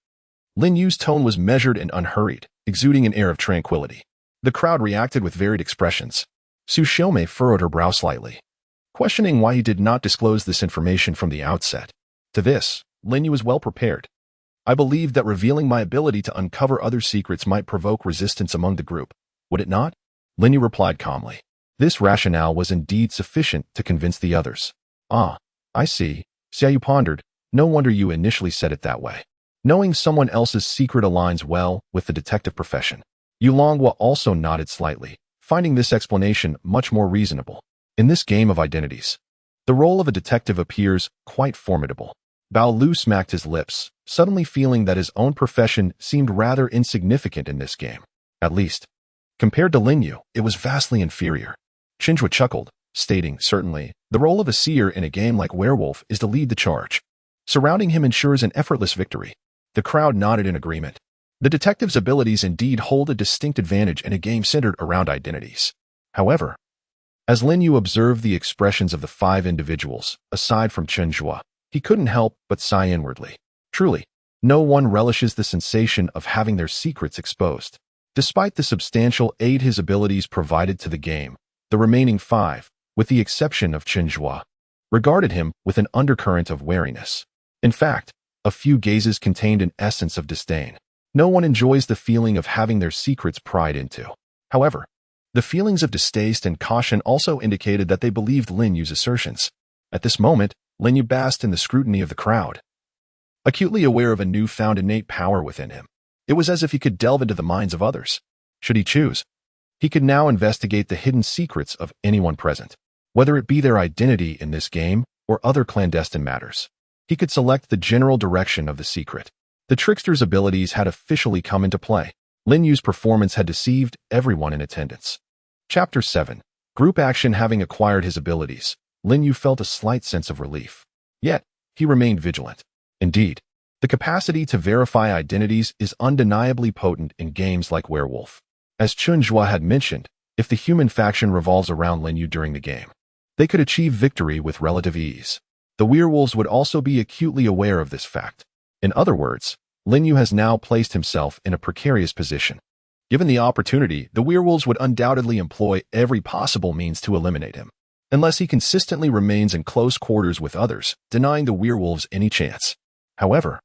Lin Yu's tone was measured and unhurried, exuding an air of tranquility. The crowd reacted with varied expressions. Su Xiaomei furrowed her brow slightly, questioning why he did not disclose this information from the outset. To this, Lin Yu was well prepared. I believed that revealing my ability to uncover other secrets might provoke resistance among the group. Would it not? Lin Yu replied calmly. This rationale was indeed sufficient to convince the others. Ah, I see. Xiaoyu pondered. No wonder you initially said it that way. Knowing someone else's secret aligns well with the detective profession. Yulonghua also nodded slightly, finding this explanation much more reasonable. In this game of identities, the role of a detective appears quite formidable. Bao Lu smacked his lips, suddenly feeling that his own profession seemed rather insignificant in this game. At least, compared to Lin Yu, it was vastly inferior. Qinzhua chuckled, stating, certainly, the role of a seer in a game like Werewolf is to lead the charge. Surrounding him ensures an effortless victory. The crowd nodded in agreement. The detective's abilities indeed hold a distinct advantage in a game centered around identities. However, as Lin Yu observed the expressions of the 5 individuals, aside from Qinzhua, he couldn't help but sigh inwardly. Truly, no one relishes the sensation of having their secrets exposed. Despite the substantial aid his abilities provided to the game, the remaining 5, with the exception of Qinzhua, regarded him with an undercurrent of wariness. In fact, a few gazes contained an essence of disdain. No one enjoys the feeling of having their secrets pried into. However, the feelings of distaste and caution also indicated that they believed Lin Yu's assertions. At this moment, Lin Yu basked in the scrutiny of the crowd, acutely aware of a newfound innate power within him. It was as if he could delve into the minds of others. Should he choose, he could now investigate the hidden secrets of anyone present, whether it be their identity in this game or other clandestine matters. He could select the general direction of the secret. The trickster's abilities had officially come into play. Lin Yu's performance had deceived everyone in attendance. Chapter 7. Group action. Having acquired his abilities, Lin Yu felt a slight sense of relief. Yet, he remained vigilant. Indeed, the capacity to verify identities is undeniably potent in games like Werewolf. As Qinzhua had mentioned, if the human faction revolves around Lin Yu during the game, they could achieve victory with relative ease. The werewolves would also be acutely aware of this fact. In other words, Lin Yu has now placed himself in a precarious position. Given the opportunity, the werewolves would undoubtedly employ every possible means to eliminate him, unless he consistently remains in close quarters with others, denying the werewolves any chance. However,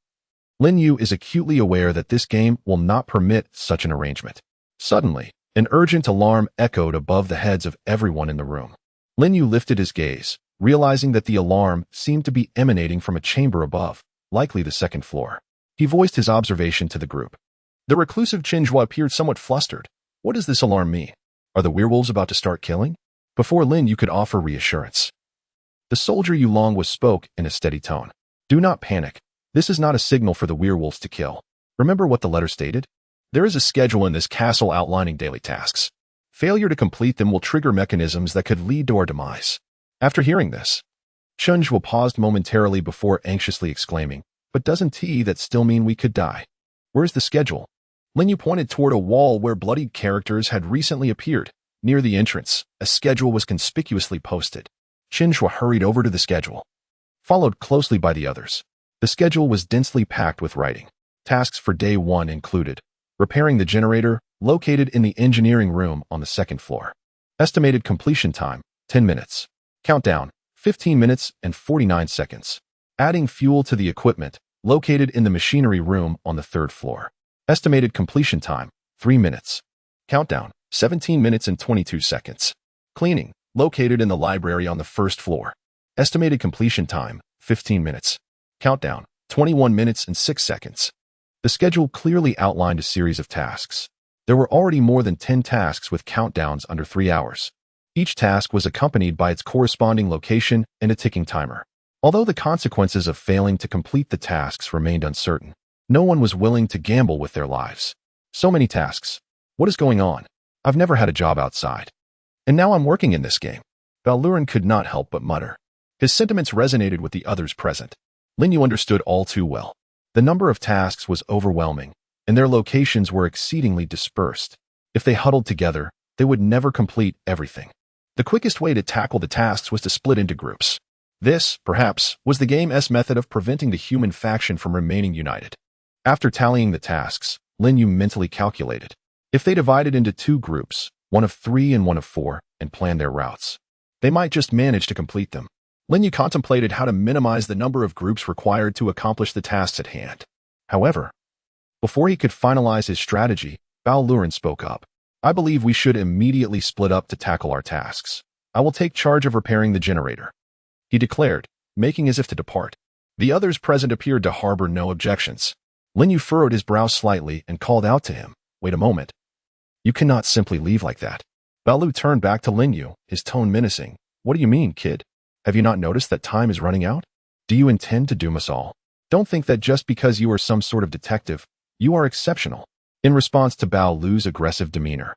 Lin Yu is acutely aware that this game will not permit such an arrangement. Suddenly, an urgent alarm echoed above the heads of everyone in the room. Lin Yu lifted his gaze, realizing that the alarm seemed to be emanating from a chamber above, likely the 2nd floor. He voiced his observation to the group. The reclusive Qinzhua appeared somewhat flustered. What does this alarm mean? Are the werewolves about to start killing? Before Lin Yu could offer reassurance, the soldier Yulonghua spoke in a steady tone. Do not panic. This is not a signal for the werewolves to kill. Remember what the letter stated? There is a schedule in this castle outlining daily tasks. Failure to complete them will trigger mechanisms that could lead to our demise. After hearing this, Qinzhua paused momentarily before anxiously exclaiming, but doesn't that still mean we could die? Where's the schedule? Lin Yu pointed toward a wall where bloodied characters had recently appeared. Near the entrance, a schedule was conspicuously posted. Qinzhua hurried over to the schedule, followed closely by the others. The schedule was densely packed with writing. Tasks for day 1 included repairing the generator, located in the engineering room on the 2nd floor. Estimated completion time, 10 minutes. Countdown, 15 minutes and 49 seconds. Adding fuel to the equipment, located in the machinery room on the 3rd floor. Estimated completion time, 3 minutes. Countdown, 17 minutes and 22 seconds. Cleaning, located in the library on the 1st floor. Estimated completion time, 15 minutes. Countdown, 21 minutes and 6 seconds. The schedule clearly outlined a series of tasks. There were already more than 10 tasks with countdowns under 3 hours. Each task was accompanied by its corresponding location and a ticking timer. Although the consequences of failing to complete the tasks remained uncertain, no one was willing to gamble with their lives. So many tasks. What is going on? I've never had a job outside. And now I'm working in this game. Balurin could not help but mutter. His sentiments resonated with the others present. Lin Yu understood all too well. The number of tasks was overwhelming, and their locations were exceedingly dispersed. If they huddled together, they would never complete everything. The quickest way to tackle the tasks was to split into groups. This, perhaps, was the game's method of preventing the human faction from remaining united. After tallying the tasks, Lin Yu mentally calculated. If they divided into 2 groups, one of 3 and one of 4, and planned their routes, they might just manage to complete them. Lin Yu contemplated how to minimize the number of groups required to accomplish the tasks at hand. However, before he could finalize his strategy, Balurin spoke up. I believe we should immediately split up to tackle our tasks. I will take charge of repairing the generator, he declared, making as if to depart. The others present appeared to harbor no objections. Lin Yu furrowed his brow slightly and called out to him, "Wait a moment. You cannot simply leave like that." Balu turned back to Lin Yu, his tone menacing. "What do you mean, kid? Have you not noticed that time is running out? Do you intend to doom us all? Don't think that just because you are some sort of detective, you are exceptional." In response to Balu's aggressive demeanor,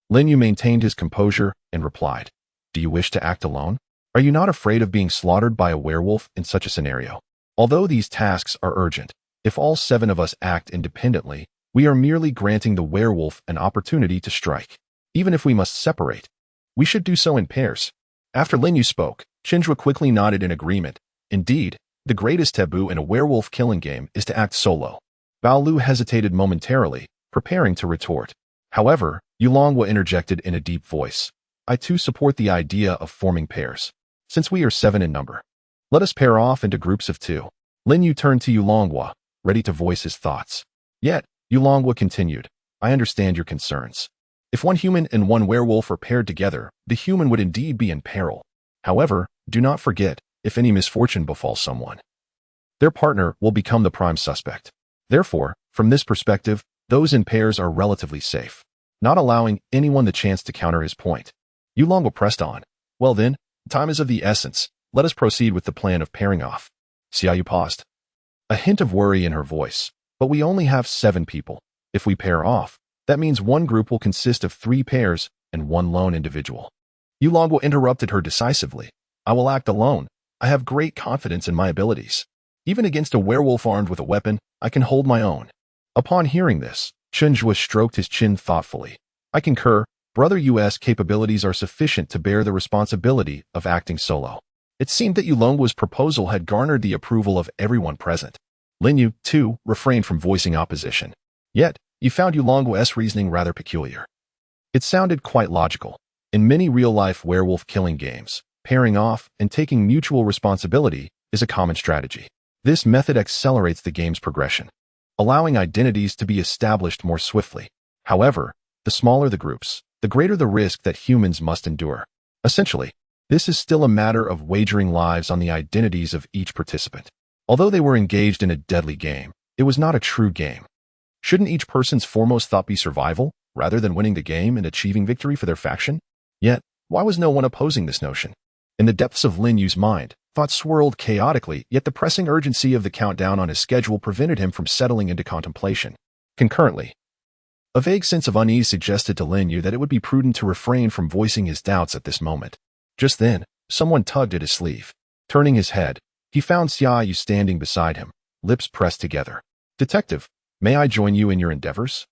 Lin Yu maintained his composure and replied, "Do you wish to act alone? Are you not afraid of being slaughtered by a werewolf in such a scenario? Although these tasks are urgent, if all 7 of us act independently, we are merely granting the werewolf an opportunity to strike. Even if we must separate, we should do so in pairs." After Lin Yu spoke, Chinjua quickly nodded in agreement. Indeed, the greatest taboo in a werewolf killing game is to act solo. Balu hesitated momentarily, preparing to retort. However, Yulongwa interjected in a deep voice. "I too support the idea of forming pairs. Since we are 7 in number, let us pair off into groups of 2. Lin Yu turned to Yulongwa, ready to voice his thoughts. Yet, Yulongwa continued, "I understand your concerns. If one human and one werewolf are paired together, the human would indeed be in peril. However, do not forget, if any misfortune befalls someone, their partner will become the prime suspect. Therefore, from this perspective, those in pairs are relatively safe," not allowing anyone the chance to counter his point. Yulongwa pressed on. "Well then, time is of the essence. Let us proceed with the plan of pairing off." Xiaoyu paused, a hint of worry in her voice. "But we only have 7 people. If we pair off, that means one group will consist of 3 pairs and 1 lone individual." Yulongwa interrupted her decisively. "I will act alone. I have great confidence in my abilities. Even against a werewolf armed with a weapon, I can hold my own." Upon hearing this, Chinjua stroked his chin thoughtfully. "I concur. Brother Yu's capabilities are sufficient to bear the responsibility of acting solo." It seemed that Yulongwa's proposal had garnered the approval of everyone present. Lin Yu, too, refrained from voicing opposition. Yet, he found Yulongwa's reasoning rather peculiar. It sounded quite logical. In many real-life werewolf killing games, pairing off and taking mutual responsibility is a common strategy. This method accelerates the game's progression, allowing identities to be established more swiftly. However, the smaller the groups, the greater the risk that humans must endure. Essentially, this is still a matter of wagering lives on the identities of each participant. Although they were engaged in a deadly game, it was not a true game. Shouldn't each person's foremost thought be survival, rather than winning the game and achieving victory for their faction? Yet, why was no one opposing this notion? In the depths of Lin Yu's mind, thoughts swirled chaotically, yet the pressing urgency of the countdown on his schedule prevented him from settling into contemplation. Concurrently, a vague sense of unease suggested to Lin Yu that it would be prudent to refrain from voicing his doubts at this moment. Just then, someone tugged at his sleeve. Turning his head, he found Xiaoyu standing beside him, lips pressed together. "Detective, may I join you in your endeavors?"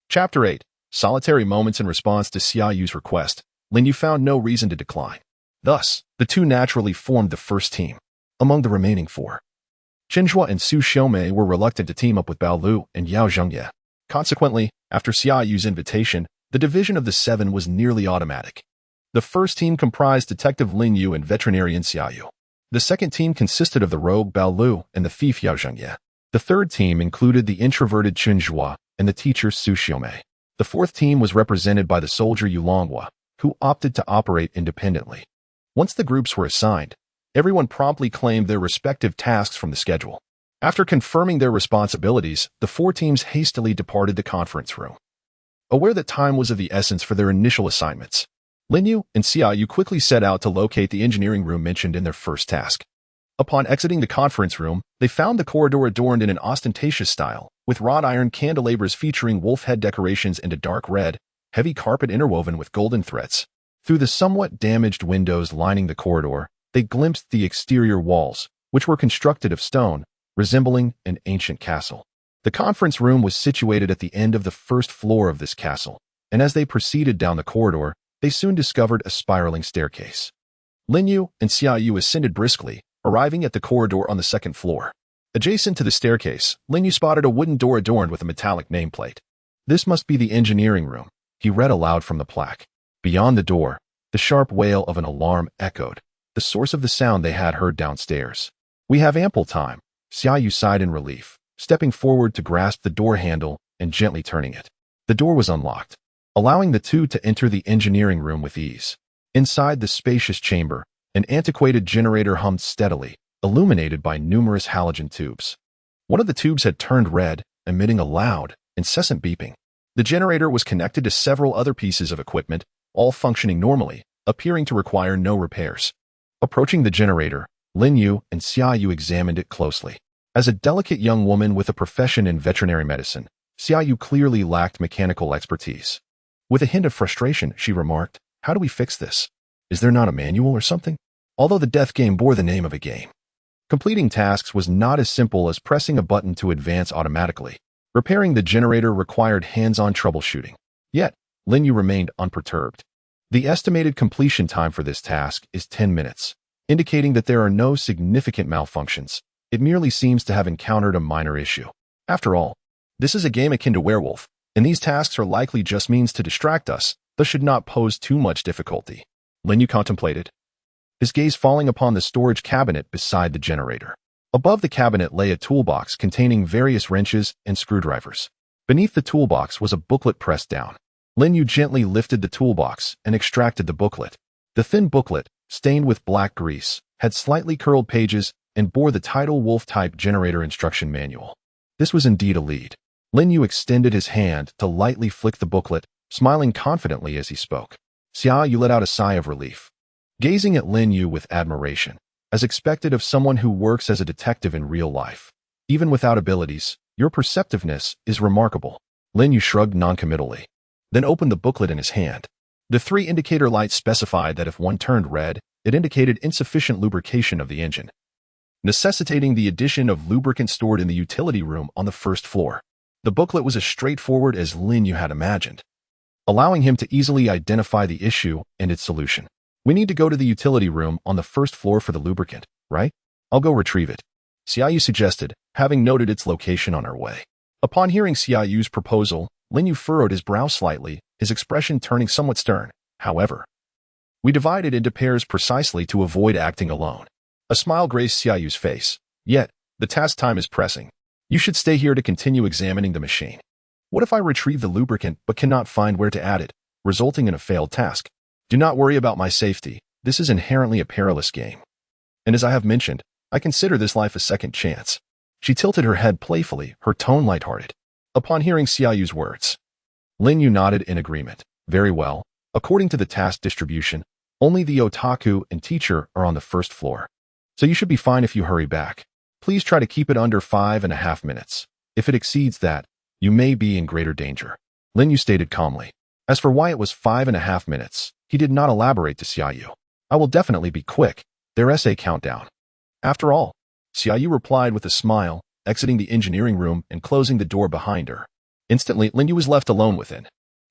Chapter 8. Solitary moments. In response to Xiaoyu's request, Lin Yu found no reason to decline. Thus, the 2 naturally formed the first team. Among the remaining 4, Chinjua and Su Xiaomei were reluctant to team up with Baolu and Yao Zhengye. Consequently, after Xiaoyu's invitation, the division of the 7 was nearly automatic. The first team comprised Detective Lin Yu and Veterinarian Xiaoyu. The second team consisted of the rogue Baolu and the thief Yao Zhengye. The third team included the introverted Chinjua and the teacher Su Xiaomei. The fourth team was represented by the soldier Yulongwa, who opted to operate independently. Once the groups were assigned, everyone promptly claimed their respective tasks from the schedule. After confirming their responsibilities, the 4 teams hastily departed the conference room. Aware that time was of the essence for their initial assignments, Lin Yu and Xiaoyu quickly set out to locate the engineering room mentioned in their first task. Upon exiting the conference room, they found the corridor adorned in an ostentatious style, with wrought iron candelabras featuring wolf head decorations and a dark red, heavy carpet interwoven with golden threads. Through the somewhat damaged windows lining the corridor, they glimpsed the exterior walls, which were constructed of stone, resembling an ancient castle. The conference room was situated at the end of the first floor of this castle, and as they proceeded down the corridor, they soon discovered a spiraling staircase. Lin Yu and Xia Yu ascended briskly, arriving at the corridor on the second floor. Adjacent to the staircase, Lin Yu spotted a wooden door adorned with a metallic nameplate. "This must be the engineering room," he read aloud from the plaque. Beyond the door, the sharp wail of an alarm echoed, the source of the sound they had heard downstairs. "We have ample time," Xia Yu sighed in relief, stepping forward to grasp the door handle and gently turning it. The door was unlocked, allowing the two to enter the engineering room with ease. Inside the spacious chamber, an antiquated generator hummed steadily, illuminated by numerous halogen tubes. One of the tubes had turned red, emitting a loud, incessant beeping. The generator was connected to several other pieces of equipment, all functioning normally, appearing to require no repairs. Approaching the generator, Lin Yu and Xia Yu examined it closely. As a delicate young woman with a profession in veterinary medicine, Xia Yu clearly lacked mechanical expertise. With a hint of frustration, she remarked, "How do we fix this? Is there not a manual or something?" Although the death game bore the name of a game, completing tasks was not as simple as pressing a button to advance automatically. Repairing the generator required hands-on troubleshooting. Yet, Lin Yu remained unperturbed. The estimated completion time for this task is 10 minutes, indicating that there are no significant malfunctions. It merely seems to have encountered a minor issue. After all, this is a game akin to Werewolf, and these tasks are likely just means to distract us, thus should not pose too much difficulty. Lin Yu contemplated, his gaze falling upon the storage cabinet beside the generator. Above the cabinet lay a toolbox containing various wrenches and screwdrivers. Beneath the toolbox was a booklet pressed down. Lin Yu gently lifted the toolbox and extracted the booklet. The thin booklet, stained with black grease, had slightly curled pages and bore the title Wolf-type generator instruction manual. This was indeed a lead. Lin Yu extended his hand to lightly flick the booklet, smiling confidently as he spoke. Xia Yu let out a sigh of relief, gazing at Lin Yu with admiration, as expected of someone who works as a detective in real life. "Even without abilities, your perceptiveness is remarkable." Lin Yu shrugged noncommittally, then opened the booklet in his hand. The 3 indicator lights specified that if one turned red, it indicated insufficient lubrication of the engine, necessitating the addition of lubricant stored in the utility room on the first floor. The booklet was as straightforward as Lin Yu had imagined, allowing him to easily identify the issue and its solution. "We need to go to the utility room on the first floor for the lubricant, right? I'll go retrieve it," Xia Yu suggested, having noted its location on her way. Upon hearing Xia Yu's proposal, Lin Yu furrowed his brow slightly, his expression turning somewhat stern. "However, we divided into pairs precisely to avoid acting alone." A smile graced Xia Yu's face. "Yet, the task time is pressing. You should stay here to continue examining the machine. What if I retrieve the lubricant but cannot find where to add it, resulting in a failed task? Do not worry about my safety. This is inherently a perilous game. And as I have mentioned, I consider this life a second chance." She tilted her head playfully, her tone lighthearted. Upon hearing Xia Yu's words, Lin Yu nodded in agreement. "Very well. According to the task distribution, only the otaku and teacher are on the first floor. So you should be fine if you hurry back. Please try to keep it under 5.5 minutes. If it exceeds that, you may be in greater danger," Lin Yu stated calmly. As for why it was 5.5 minutes, he did not elaborate to Xia Yu. "I will definitely be quick. Their essay countdown." "After all," Xia Yu replied with a smile, exiting the engineering room and closing the door behind her. Instantly, Lin Yu was left alone within.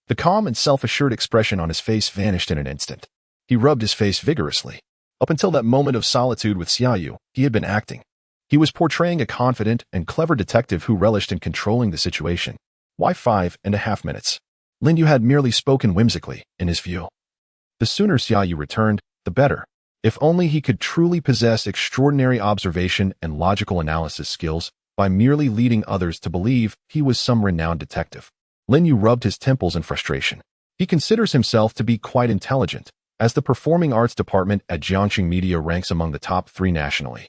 The calm and self-assured expression on his face vanished in an instant. He rubbed his face vigorously. Up until that moment of solitude with Xia Yu, he had been acting. He was portraying a confident and clever detective who relished in controlling the situation. Why 5.5 minutes? Lin Yu had merely spoken whimsically, in his view. The sooner Xia Yu returned, the better. If only he could truly possess extraordinary observation and logical analysis skills by merely leading others to believe he was some renowned detective. Lin Yu rubbed his temples in frustration. He considers himself to be quite intelligent, as the Performing Arts Department at Jiangxing Media ranks among the top 3 nationally,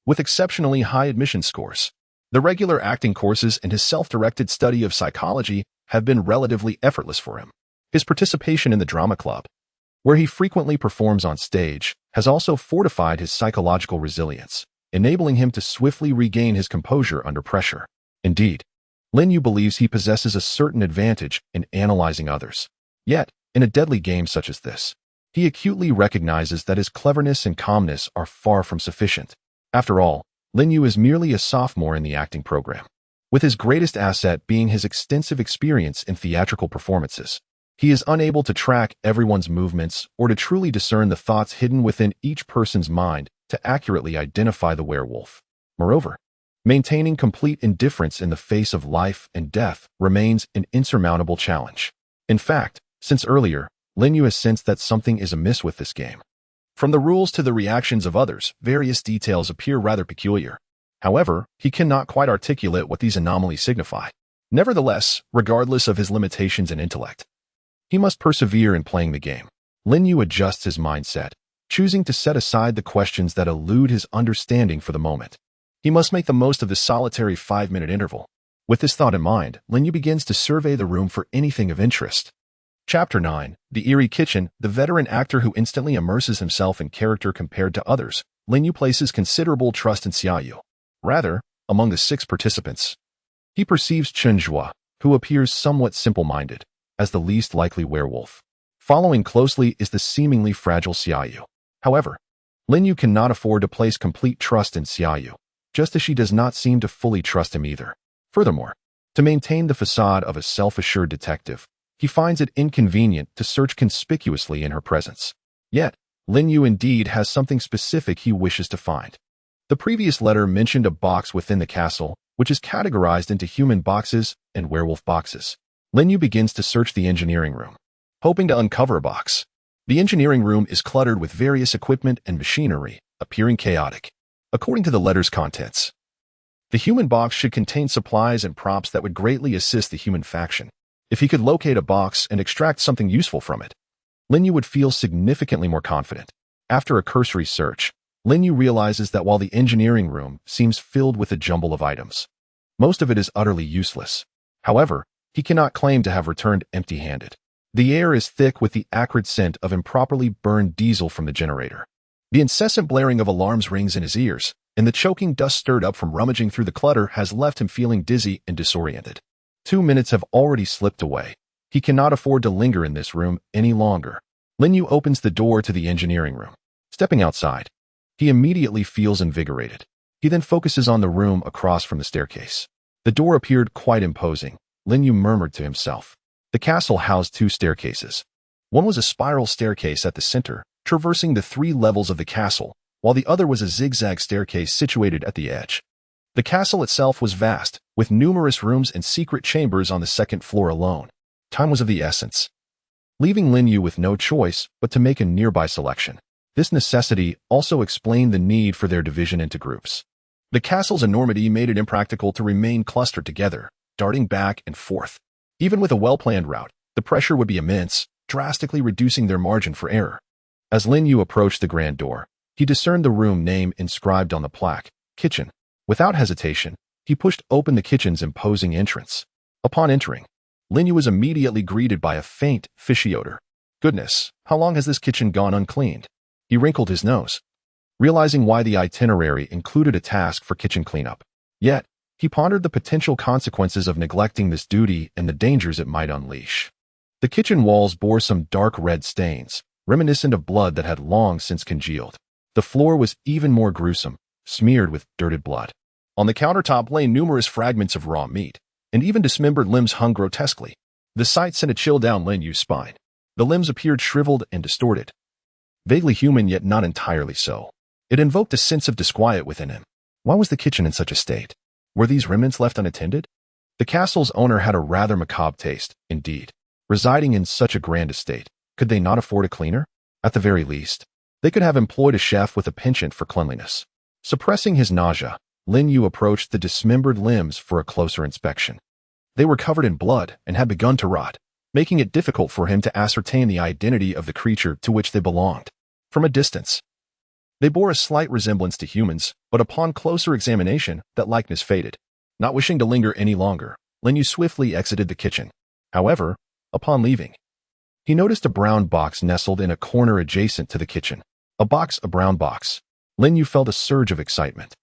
with exceptionally high admission scores. The regular acting courses and his self-directed study of psychology have been relatively effortless for him. His participation in the drama club, where he frequently performs on stage, has also fortified his psychological resilience, enabling him to swiftly regain his composure under pressure. Indeed, Lin Yu believes he possesses a certain advantage in analyzing others. Yet, in a deadly game such as this, He acutely recognizes that his cleverness and calmness are far from sufficient. After all, Lin Yu is merely a sophomore in the acting program, with his greatest asset being his extensive experience in theatrical performances. He is unable to track everyone's movements or to truly discern the thoughts hidden within each person's mind to accurately identify the werewolf. Moreover, maintaining complete indifference in the face of life and death remains an insurmountable challenge. In fact, since earlier, Lin Yu has sensed that something is amiss with this game. From the rules to the reactions of others, various details appear rather peculiar. However, he cannot quite articulate what these anomalies signify. Nevertheless, regardless of his limitations and intellect, he must persevere in playing the game. Lin Yu adjusts his mindset, choosing to set aside the questions that elude his understanding for the moment. He must make the most of the solitary 5-minute interval. With this thought in mind, Lin Yu begins to survey the room for anything of interest. Chapter 9. The Eerie Kitchen. The veteran actor who instantly immerses himself in character compared to others, Lin Yu places considerable trust in Xiaoyu. Rather, among the 6 participants, he perceives Chen Zhua, who appears somewhat simple-minded, as the least likely werewolf. Following closely is the seemingly fragile Xiaoyu. However, Lin Yu cannot afford to place complete trust in Xiaoyu, just as she does not seem to fully trust him either. Furthermore, to maintain the facade of a self-assured detective, he finds it inconvenient to search conspicuously in her presence. Yet, Lin Yu indeed has something specific he wishes to find. The previous letter mentioned a box within the castle, which is categorized into human boxes and werewolf boxes. Lin Yu begins to search the engineering room, hoping to uncover a box. The engineering room is cluttered with various equipment and machinery, appearing chaotic. According to the letter's contents, the human box should contain supplies and props that would greatly assist the human faction. If he could locate a box and extract something useful from it, Lin Yu would feel significantly more confident. After a cursory search, Lin Yu realizes that while the engineering room seems filled with a jumble of items, most of it is utterly useless. However, he cannot claim to have returned empty-handed. The air is thick with the acrid scent of improperly burned diesel from the generator. The incessant blaring of alarms rings in his ears, and the choking dust stirred up from rummaging through the clutter has left him feeling dizzy and disoriented. 2 minutes have already slipped away. He cannot afford to linger in this room any longer. Lin Yu opens the door to the engineering room. Stepping outside, he immediately feels invigorated. He then focuses on the room across from the staircase. The door appeared quite imposing. Lin Yu murmured to himself. The castle housed 2 staircases. One was a spiral staircase at the center, traversing the 3 levels of the castle, while the other was a zigzag staircase situated at the edge. The castle itself was vast, with numerous rooms and secret chambers on the 2nd floor alone. Time was of the essence, leaving Lin Yu with no choice but to make a nearby selection. This necessity also explained the need for their division into groups. The castle's enormity made it impractical to remain clustered together, darting back and forth. Even with a well-planned route, the pressure would be immense, drastically reducing their margin for error. As Lin Yu approached the grand door, he discerned the room name inscribed on the plaque, Kitchen. Without hesitation, he pushed open the kitchen's imposing entrance. Upon entering, Lin Yu was immediately greeted by a faint, fishy odor. Goodness, how long has this kitchen gone uncleaned? He wrinkled his nose, realizing why the itinerary included a task for kitchen cleanup. Yet, he pondered the potential consequences of neglecting this duty and the dangers it might unleash. The kitchen walls bore some dark red stains, reminiscent of blood that had long since congealed. The floor was even more gruesome, smeared with dirted blood. On the countertop lay numerous fragments of raw meat, and even dismembered limbs hung grotesquely. The sight sent a chill down Lin Yu's spine. The limbs appeared shriveled and distorted, vaguely human yet not entirely so. It invoked a sense of disquiet within him. Why was the kitchen in such a state? Were these remnants left unattended? The castle's owner had a rather macabre taste, indeed. Residing in such a grand estate, could they not afford a cleaner? At the very least, they could have employed a chef with a penchant for cleanliness. Suppressing his nausea, Lin Yu approached the dismembered limbs for a closer inspection. They were covered in blood and had begun to rot, making it difficult for him to ascertain the identity of the creature to which they belonged. From a distance, they bore a slight resemblance to humans, but upon closer examination, that likeness faded. Not wishing to linger any longer, Lin Yu swiftly exited the kitchen. However, upon leaving, he noticed a brown box nestled in a corner adjacent to the kitchen. A brown box. Lin Yu felt a surge of excitement.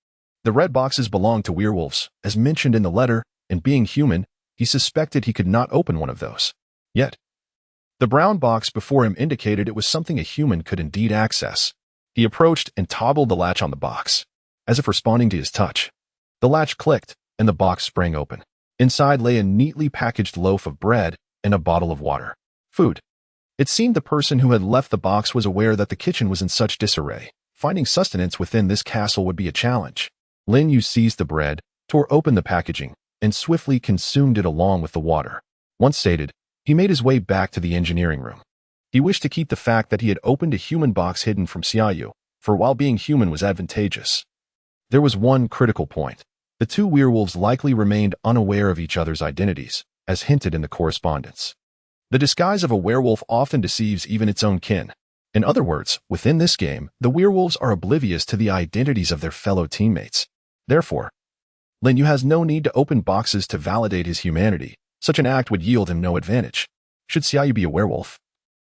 The red boxes belonged to werewolves, as mentioned in the letter, and being human, he suspected he could not open one of those. Yet, The brown box before him indicated it was something a human could indeed access. He approached and toggled the latch on the box, as if responding to his touch. The latch clicked, and the box sprang open. Inside lay a neatly packaged loaf of bread and a bottle of water. Food. It seemed the person who had left the box was aware that the kitchen was in such disarray. Finding sustenance within this castle would be a challenge. Lin Yu seized the bread, tore open the packaging, and swiftly consumed it along with the water. Once sated, he made his way back to the engineering room. He wished to keep the fact that he had opened a human box hidden from Xiaoyu, for while being human was advantageous, there was one critical point. The two werewolves likely remained unaware of each other's identities, as hinted in the correspondence. The disguise of a werewolf often deceives even its own kin. In other words, within this game, the werewolves are oblivious to the identities of their fellow teammates. Therefore, Lin Yu has no need to open boxes to validate his humanity. Such an act would yield him no advantage. Should Xiaoyu be a werewolf,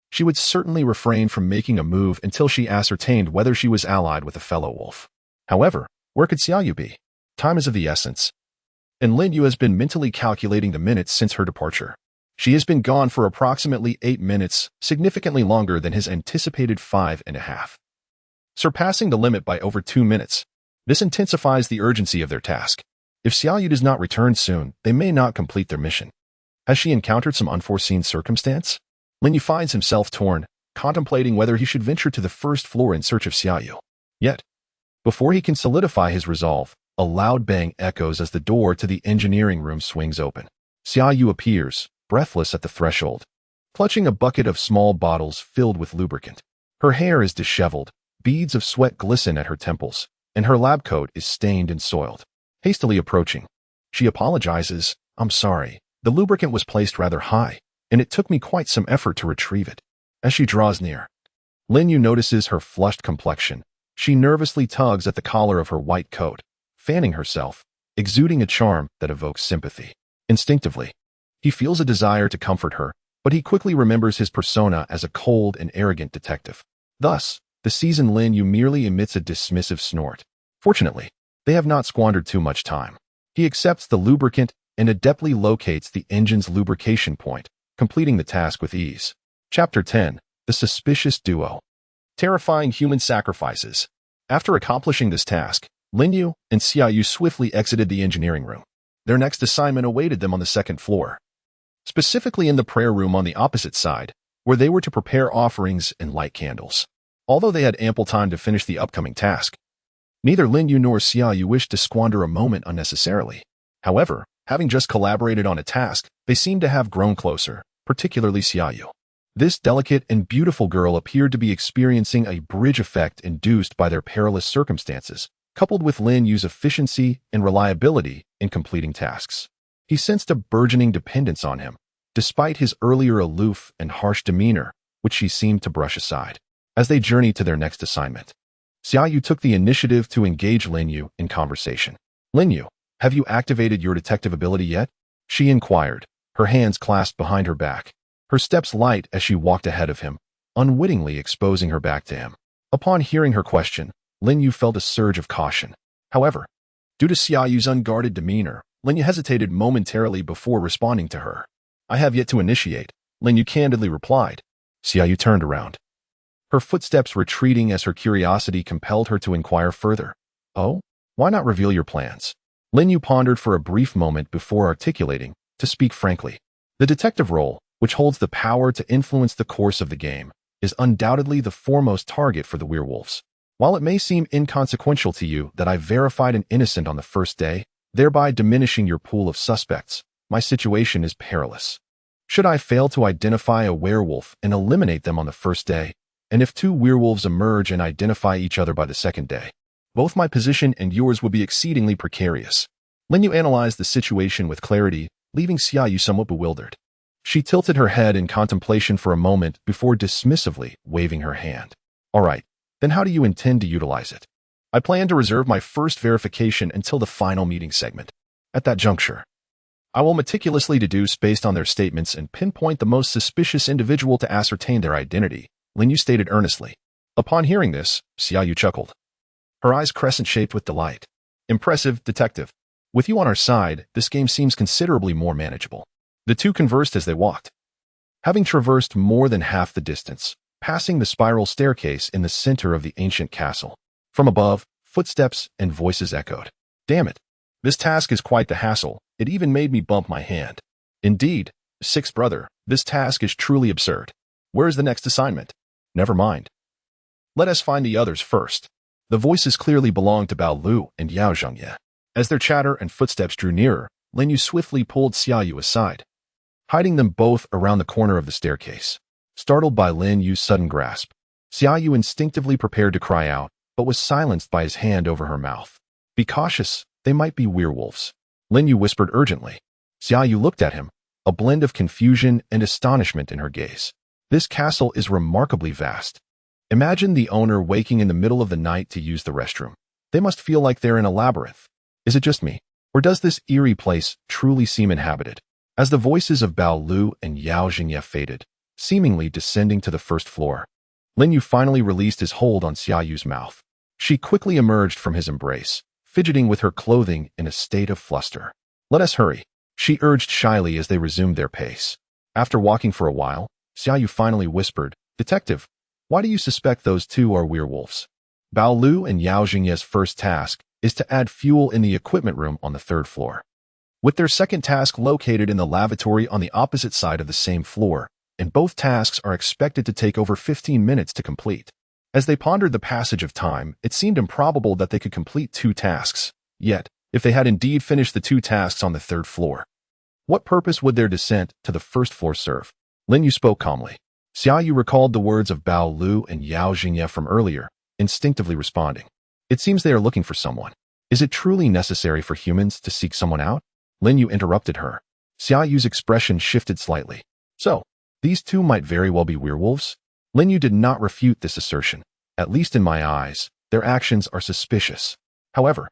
she would certainly refrain from making a move until she ascertained whether she was allied with a fellow wolf. However, where could Xiaoyu be? Time is of the essence, and Lin Yu has been mentally calculating the minutes since her departure. She has been gone for approximately 8 minutes, significantly longer than his anticipated 5.5. Surpassing the limit by over 2 minutes. This intensifies the urgency of their task. If Xiaoyu does not return soon, they may not complete their mission. Has she encountered some unforeseen circumstance? Lin Yu finds himself torn, contemplating whether he should venture to the first floor in search of Xiaoyu. Yet, before he can solidify his resolve, a loud bang echoes as the door to the engineering room swings open. Xiaoyu appears, breathless at the threshold, clutching a bucket of small bottles filled with lubricant. Her hair is disheveled, beads of sweat glisten at her temples, and her lab coat is stained and soiled. Hastily approaching, she apologizes, "I'm sorry. The lubricant was placed rather high, and it took me quite some effort to retrieve it." As she draws near, Lin Yu notices her flushed complexion. She nervously tugs at the collar of her white coat, fanning herself, exuding a charm that evokes sympathy. Instinctively, he feels a desire to comfort her, but he quickly remembers his persona as a cold and arrogant detective. Thus, the seasoned Lin Yu merely emits a dismissive snort. Fortunately, they have not squandered too much time. He accepts the lubricant and adeptly locates the engine's lubrication point, completing the task with ease. Chapter 10. The Suspicious Duo. Terrifying Human Sacrifices. After accomplishing this task, Lin Yu and Xiaoyu swiftly exited the engineering room. Their next assignment awaited them on the second floor, specifically in the prayer room on the opposite side, where they were to prepare offerings and light candles. Although they had ample time to finish the upcoming task, neither Lin Yu nor Xiaoyu wished to squander a moment unnecessarily. However, having just collaborated on a task, they seemed to have grown closer, particularly Xiaoyu. This delicate and beautiful girl appeared to be experiencing a bridge effect induced by their perilous circumstances, coupled with Lin Yu's efficiency and reliability in completing tasks. He sensed a burgeoning dependence on him, despite his earlier aloof and harsh demeanor, which she seemed to brush aside. As they journeyed to their next assignment, Xiaoyu took the initiative to engage Lin Yu in conversation. "Lin Yu, have you activated your detective ability yet?" she inquired, her hands clasped behind her back. Her steps light as she walked ahead of him, unwittingly exposing her back to him. Upon hearing her question, Lin Yu felt a surge of caution. However, due to Xiaoyu's unguarded demeanor, Lin Yu hesitated momentarily before responding to her. "I have yet to initiate," Lin Yu candidly replied. Xiaoyu turned around, her footsteps retreating as her curiosity compelled her to inquire further. "Oh, why not reveal your plans?" Lin Yu pondered for a brief moment before articulating, "To speak frankly, the detective role, which holds the power to influence the course of the game, is undoubtedly the foremost target for the werewolves. While it may seem inconsequential to you that I verified an innocent on the first day, thereby diminishing your pool of suspects, my situation is perilous. Should I fail to identify a werewolf and eliminate them on the first day, and if 2 werewolves emerge and identify each other by the second day, both my position and yours will be exceedingly precarious." Lin Yu analyzed the situation with clarity, leaving Xiaoyu somewhat bewildered. She tilted her head in contemplation for a moment before dismissively waving her hand. "All right, then how do you intend to utilize it?" "I plan to reserve my first verification until the final meeting segment. At that juncture, I will meticulously deduce based on their statements and pinpoint the most suspicious individual to ascertain their identity," Lin Yu stated earnestly. Upon hearing this, Xiaoyu chuckled, her eyes crescent-shaped with delight. "Impressive, detective. With you on our side, this game seems considerably more manageable." The two conversed as they walked, Having traversed more than half the distance, passing the spiral staircase in the center of the ancient castle. From above, footsteps and voices echoed. Damn it. This task is quite the hassle. It even made me bump my hand. Indeed, sixth brother, this task is truly absurd. Where is the next assignment? Never mind. Let us find the others first. The voices clearly belonged to Bao Lu and Yao Zhengye. As their chatter and footsteps drew nearer, Lin Yu swiftly pulled Xia Yu aside, hiding them both around the corner of the staircase. Startled by Lin Yu's sudden grasp, Xia Yu instinctively prepared to cry out, but was silenced by his hand over her mouth. Be cautious, they might be werewolves. Lin Yu whispered urgently. Xia Yu looked at him, a blend of confusion and astonishment in her gaze. This castle is remarkably vast. Imagine the owner waking in the middle of the night to use the restroom. They must feel like they're in a labyrinth. Is it just me? Or does this eerie place truly seem inhabited? As the voices of Bao Lu and Yao Zhengye faded, seemingly descending to the first floor, Lin Yu finally released his hold on Xia Yu's mouth. She quickly emerged from his embrace, fidgeting with her clothing in a state of fluster. Let us hurry, she urged shyly as they resumed their pace. After walking for a while, Xia Yu finally whispered, Detective, why do you suspect those two are werewolves? Bao Lu and Yao Zhengye's first task is to add fuel in the equipment room on the third floor. With their second task located in the lavatory on the opposite side of the same floor, and both tasks are expected to take over 15 minutes to complete. As they pondered the passage of time, it seemed improbable that they could complete two tasks. Yet, if they had indeed finished the two tasks on the third floor, what purpose would their descent to the first floor serve? Lin Yu spoke calmly. Xia Yu recalled the words of Bao Lu and Yao Zhengye from earlier, instinctively responding. It seems they are looking for someone. Is it truly necessary for humans to seek someone out? Lin Yu interrupted her. Xia Yu's expression shifted slightly. So, these two might very well be werewolves? Lin Yu did not refute this assertion. At least in my eyes, their actions are suspicious. However,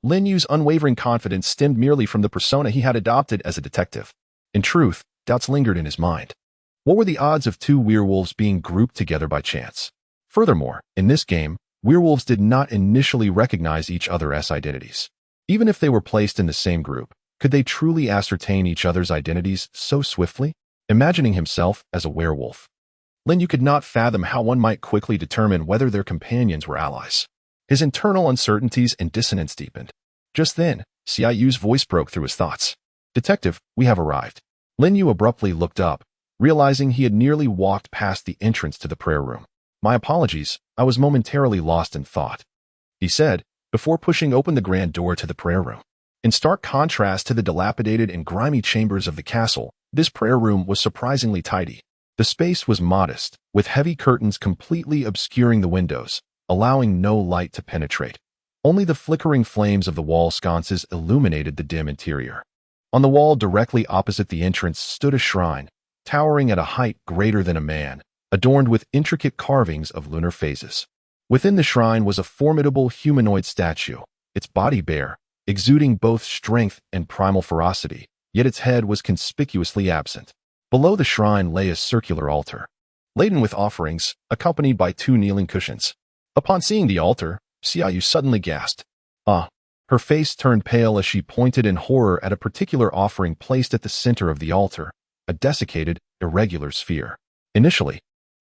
Lin Yu's unwavering confidence stemmed merely from the persona he had adopted as a detective. In truth, doubts lingered in his mind. What were the odds of two werewolves being grouped together by chance? Furthermore, in this game, werewolves did not initially recognize each other's identities. Even if they were placed in the same group, could they truly ascertain each other's identities so swiftly? Imagining himself as a werewolf, Lin Yu could not fathom how one might quickly determine whether their companions were allies. His internal uncertainties and dissonance deepened. Just then, Xia Yu's voice broke through his thoughts. Detective, we have arrived. Lin Yu abruptly looked up, realizing he had nearly walked past the entrance to the prayer room. My apologies, I was momentarily lost in thought, he said, before pushing open the grand door to the prayer room. In stark contrast to the dilapidated and grimy chambers of the castle, this prayer room was surprisingly tidy. The space was modest, with heavy curtains completely obscuring the windows, allowing no light to penetrate. Only the flickering flames of the wall sconces illuminated the dim interior. On the wall directly opposite the entrance stood a shrine, towering at a height greater than a man, adorned with intricate carvings of lunar phases. Within the shrine was a formidable humanoid statue, its body bare, exuding both strength and primal ferocity, yet its head was conspicuously absent. Below the shrine lay a circular altar, laden with offerings, accompanied by two kneeling cushions. Upon seeing the altar, Xia Yu suddenly gasped. Ah! Her face turned pale as she pointed in horror at a particular offering placed at the center of the altar, a desiccated, irregular sphere. Initially,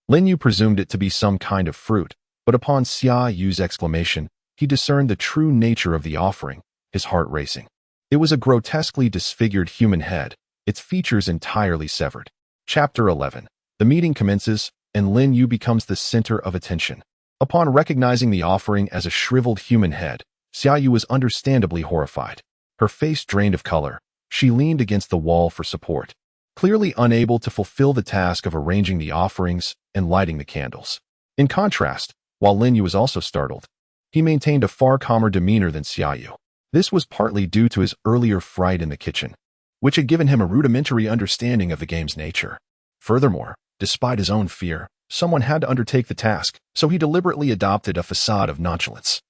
Lin Yu presumed it to be some kind of fruit, but upon Xia Yu's exclamation, he discerned the true nature of the offering, his heart racing. It was a grotesquely disfigured human head, its features entirely severed. Chapter 11. The meeting commences, and Lin Yu becomes the center of attention. Upon recognizing the offering as a shriveled human head, Xia Yu was understandably horrified. Her face drained of color, she leaned against the wall for support, clearly unable to fulfill the task of arranging the offerings and lighting the candles. In contrast, while Lin Yu was also startled, he maintained a far calmer demeanor than Xia Yu. This was partly due to his earlier fright in the kitchen, which had given him a rudimentary understanding of the game's nature. Furthermore, despite his own fear, someone had to undertake the task, so he deliberately adopted a facade of nonchalance.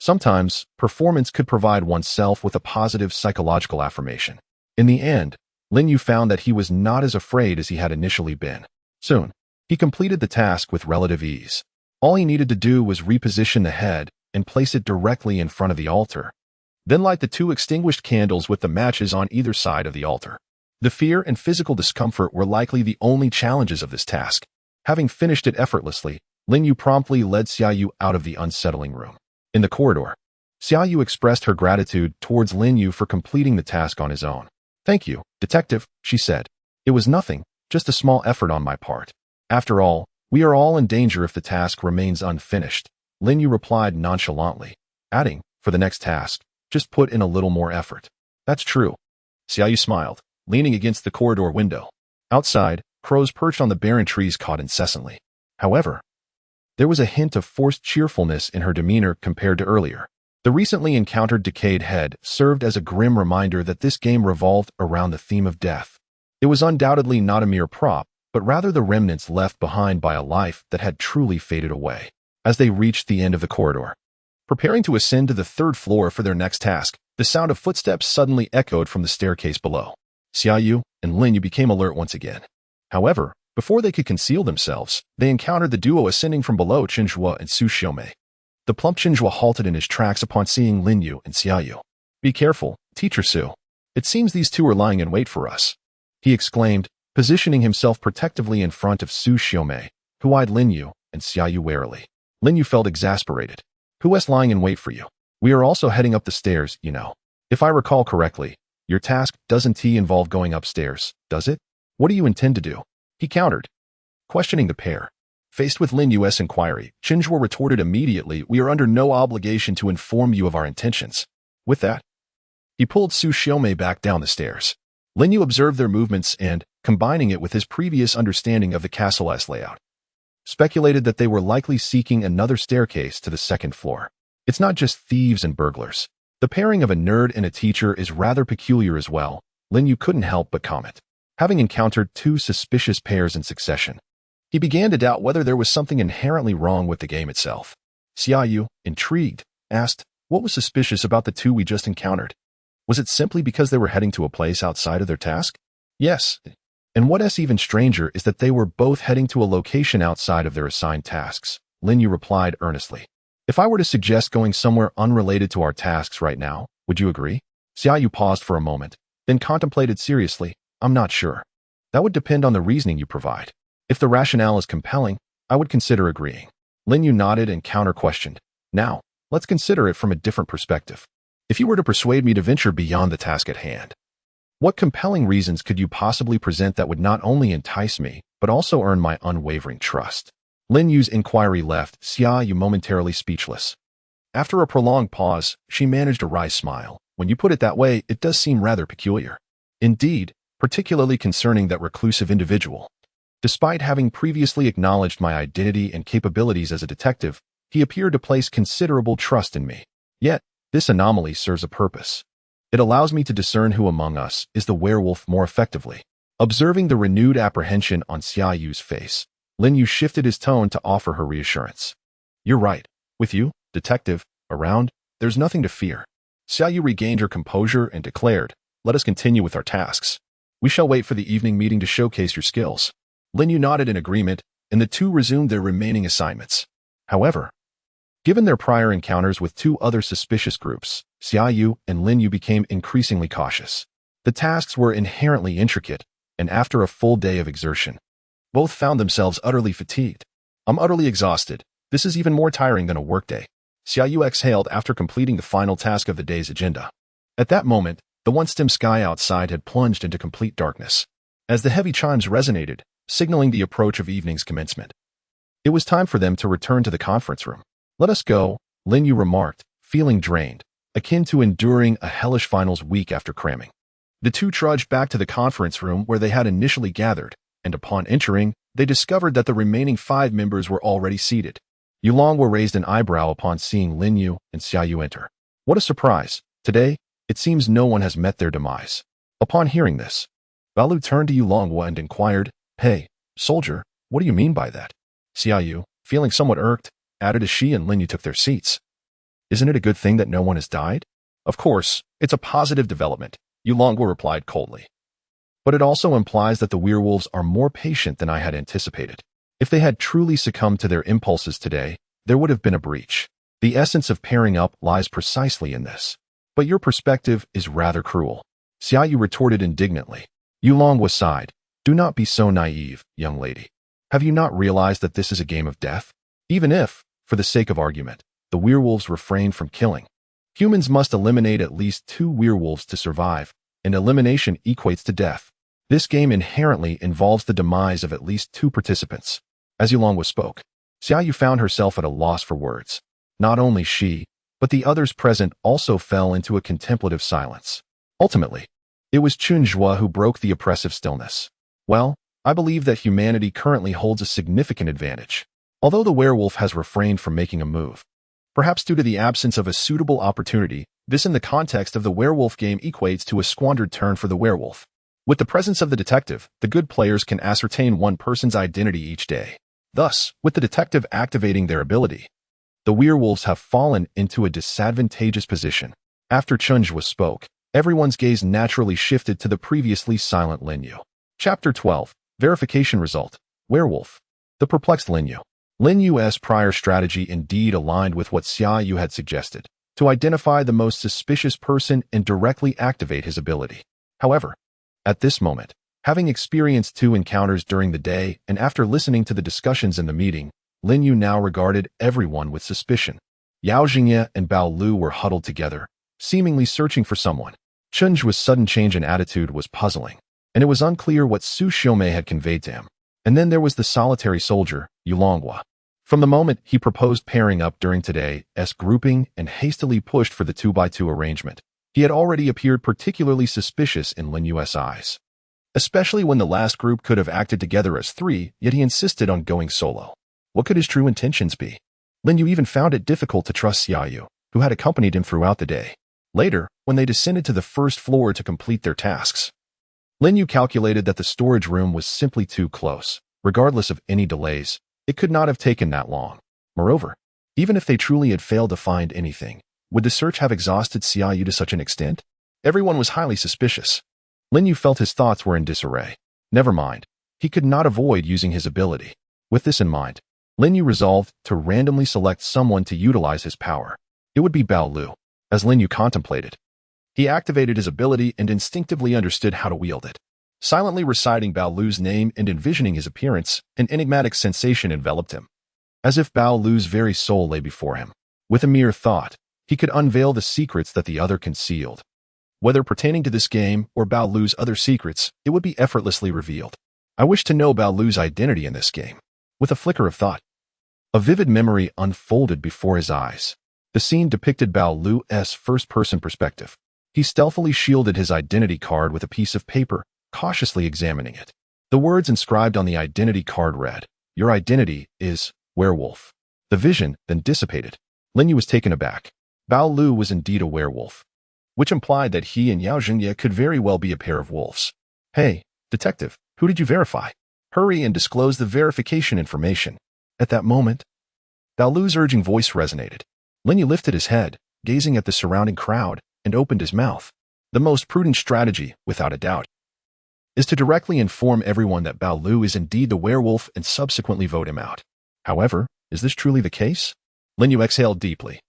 Sometimes, performance could provide oneself with a positive psychological affirmation. In the end, Lin Yu found that he was not as afraid as he had initially been. Soon, he completed the task with relative ease. All he needed to do was reposition the head and place it directly in front of the altar, then light the two extinguished candles with the matches on either side of the altar. The fear and physical discomfort were likely the only challenges of this task. Having finished it effortlessly, Lin Yu promptly led Xiaoyu out of the unsettling room. In the corridor, Xiaoyu expressed her gratitude towards Lin Yu for completing the task on his own. "Thank you, detective," she said. "It was nothing, just a small effort on my part. After all, we are all in danger if the task remains unfinished." Lin Yu replied nonchalantly, adding, "For the next task, just put in a little more effort." "That's true." Xiaoyu smiled, leaning against the corridor window. Outside, crows perched on the barren trees cawed incessantly. However, there was a hint of forced cheerfulness in her demeanor compared to earlier. The recently encountered decayed head served as a grim reminder that this game revolved around the theme of death. It was undoubtedly not a mere prop, but rather the remnants left behind by a life that had truly faded away. As they reached the end of the corridor, preparing to ascend to the third floor for their next task, the sound of footsteps suddenly echoed from the staircase below. Xiaoyu and Lin Yu became alert once again. However, before they could conceal themselves, they encountered the duo ascending from below, Qinzhua and Su Xiaomei. The plump Qinzhua halted in his tracks upon seeing Lin Yu and Xiaoyu. "Be careful, Teacher Su. It seems these two are lying in wait for us," he exclaimed, positioning himself protectively in front of Su Xiaomei, who eyed Lin Yu and Xiaoyu warily. Lin Yu felt exasperated. "Who is lying in wait for you? We are also heading up the stairs, you know. If I recall correctly, your task doesn't involve going upstairs, does it? What do you intend to do?" he countered, questioning the pair. Faced with Lin Yu's inquiry, Qinzhua retorted immediately, "We are under no obligation to inform you of our intentions." With that, he pulled Su Xiaomei back down the stairs. Lin Yu observed their movements and, combining it with his previous understanding of the castle's layout, speculated that they were likely seeking another staircase to the second floor. It's not just thieves and burglars. The pairing of a nerd and a teacher is rather peculiar as well, Lin Yu couldn't help but comment. Having encountered two suspicious pairs in succession, he began to doubt whether there was something inherently wrong with the game itself. Xiaoyu, intrigued, asked, "What was suspicious about the two we just encountered? Was it simply because they were heading to a place outside of their task?" "Yes. And what's even stranger is that they were both heading to a location outside of their assigned tasks," Lin Yu replied earnestly. "If I were to suggest going somewhere unrelated to our tasks right now, would you agree?" Xiaoyu paused for a moment, then contemplated seriously. "I'm not sure. That would depend on the reasoning you provide. If the rationale is compelling, I would consider agreeing." Lin Yu nodded and counter-questioned. "Now, let's consider it from a different perspective. If you were to persuade me to venture beyond the task at hand, what compelling reasons could you possibly present that would not only entice me, but also earn my unwavering trust?" Lin Yu's inquiry left Xiaoyu momentarily speechless. After a prolonged pause, she managed a wry smile. "When you put it that way, it does seem rather peculiar. Indeed, particularly concerning that reclusive individual. Despite having previously acknowledged my identity and capabilities as a detective, he appeared to place considerable trust in me. Yet, this anomaly serves a purpose. It allows me to discern who among us is the werewolf more effectively." Observing the renewed apprehension on Xiaoyu's face, Lin Yu shifted his tone to offer her reassurance. "You're right. With you, detective, around, there's nothing to fear." Xiaoyu regained her composure and declared, "Let us continue with our tasks. We shall wait for the evening meeting to showcase your skills." Lin Yu nodded in agreement, and the two resumed their remaining assignments. However, given their prior encounters with two other suspicious groups, Xiaoyu and Lin Yu became increasingly cautious. The tasks were inherently intricate, and after a full day of exertion, both found themselves utterly fatigued. "I'm utterly exhausted. This is even more tiring than a workday," Xiaoyu exhaled after completing the final task of the day's agenda. At that moment, the once-dim sky outside had plunged into complete darkness, as the heavy chimes resonated, signaling the approach of evening's commencement. It was time for them to return to the conference room. "Let us go," Lin Yu remarked, feeling drained, akin to enduring a hellish finals week after cramming. The two trudged back to the conference room where they had initially gathered, and upon entering, they discovered that the remaining 5 members were already seated. Yulongwu raised an eyebrow upon seeing Lin Yu and Xiaoyu enter. What a surprise! Today, it seems no one has met their demise. Upon hearing this, Balu turned to Yulongwu and inquired, "Hey, soldier, what do you mean by that?" Xiaoyu, feeling somewhat irked, added as she and Lin Yu took their seats. "Isn't it a good thing that no one has died?" "Of course, it's a positive development," Yulongwu replied coldly. "But it also implies that the werewolves are more patient than I had anticipated. If they had truly succumbed to their impulses today, there would have been a breach. The essence of pairing up lies precisely in this. But your perspective is rather cruel," Xiaoyu retorted indignantly. Yulong sighed. Do not be so naive, young lady. Have you not realized that this is a game of death? Even if, for the sake of argument, the werewolves refrain from killing, humans must eliminate at least 2 werewolves to survive, and elimination equates to death. This game inherently involves the demise of at least 2 participants. As Yulong spoke, Xiaoyu found herself at a loss for words. Not only she, but the others present also fell into a contemplative silence. Ultimately, it was Chunjua who broke the oppressive stillness. Well, I believe that humanity currently holds a significant advantage, although the werewolf has refrained from making a move. Perhaps due to the absence of a suitable opportunity, this in the context of the werewolf game equates to a squandered turn for the werewolf. With the presence of the detective, the good players can ascertain one person's identity each day. Thus, with the detective activating their ability, the werewolves have fallen into a disadvantageous position. After Chunjua spoke, everyone's gaze naturally shifted to the previously silent Lin Yu. Chapter 12. Verification Result. Werewolf. The perplexed Lin Yu. Lin Yu's prior strategy indeed aligned with what Xiaoyu had suggested, to identify the most suspicious person and directly activate his ability. However, at this moment, having experienced 2 encounters during the day and after listening to the discussions in the meeting, Lin Yu now regarded everyone with suspicion. Yao Jingye and Bao Lu were huddled together, seemingly searching for someone. Chunjua's sudden change in attitude was puzzling, and it was unclear what Su Xiaomei had conveyed to him. And then there was the solitary soldier, Yulonghua. From the moment he proposed pairing up during today's grouping and hastily pushed for the 2x2 arrangement, he had already appeared particularly suspicious in Lin Yu's eyes. Especially when the last group could have acted together as 3, yet he insisted on going solo. What could his true intentions be? Lin Yu even found it difficult to trust Xiaoyu, who had accompanied him throughout the day. Later, when they descended to the first floor to complete their tasks, Lin Yu calculated that the storage room was simply too close. Regardless of any delays, it could not have taken that long. Moreover, even if they truly had failed to find anything, would the search have exhausted Xiaoyu to such an extent? Everyone was highly suspicious. Lin Yu felt his thoughts were in disarray. Never mind. He could not avoid using his ability. With this in mind, Lin Yu resolved to randomly select someone to utilize his power. It would be Bao Lu. As Lin Yu contemplated, he activated his ability and instinctively understood how to wield it. Silently reciting Bao Lu's name and envisioning his appearance, an enigmatic sensation enveloped him. As if Bao Lu's very soul lay before him. With a mere thought, he could unveil the secrets that the other concealed. Whether pertaining to this game or Bao Lu's other secrets, it would be effortlessly revealed. I wish to know Bao Lu's identity in this game. With a flicker of thought, a vivid memory unfolded before his eyes. The scene depicted Bao Lu's first-person perspective. He stealthily shielded his identity card with a piece of paper, cautiously examining it. The words inscribed on the identity card read, "Your identity is werewolf." The vision then dissipated. Lin Yu was taken aback. Bao Lu was indeed a werewolf, which implied that he and Yao Jingye could very well be a pair of wolves. Hey, detective, who did you verify? Hurry and disclose the verification information. At that moment, Bao Lu's urging voice resonated. Lin Yu lifted his head, gazing at the surrounding crowd, and opened his mouth. The most prudent strategy, without a doubt, is to directly inform everyone that Bao Lu is indeed the werewolf and subsequently vote him out. However, is this truly the case? Lin Yu exhaled deeply,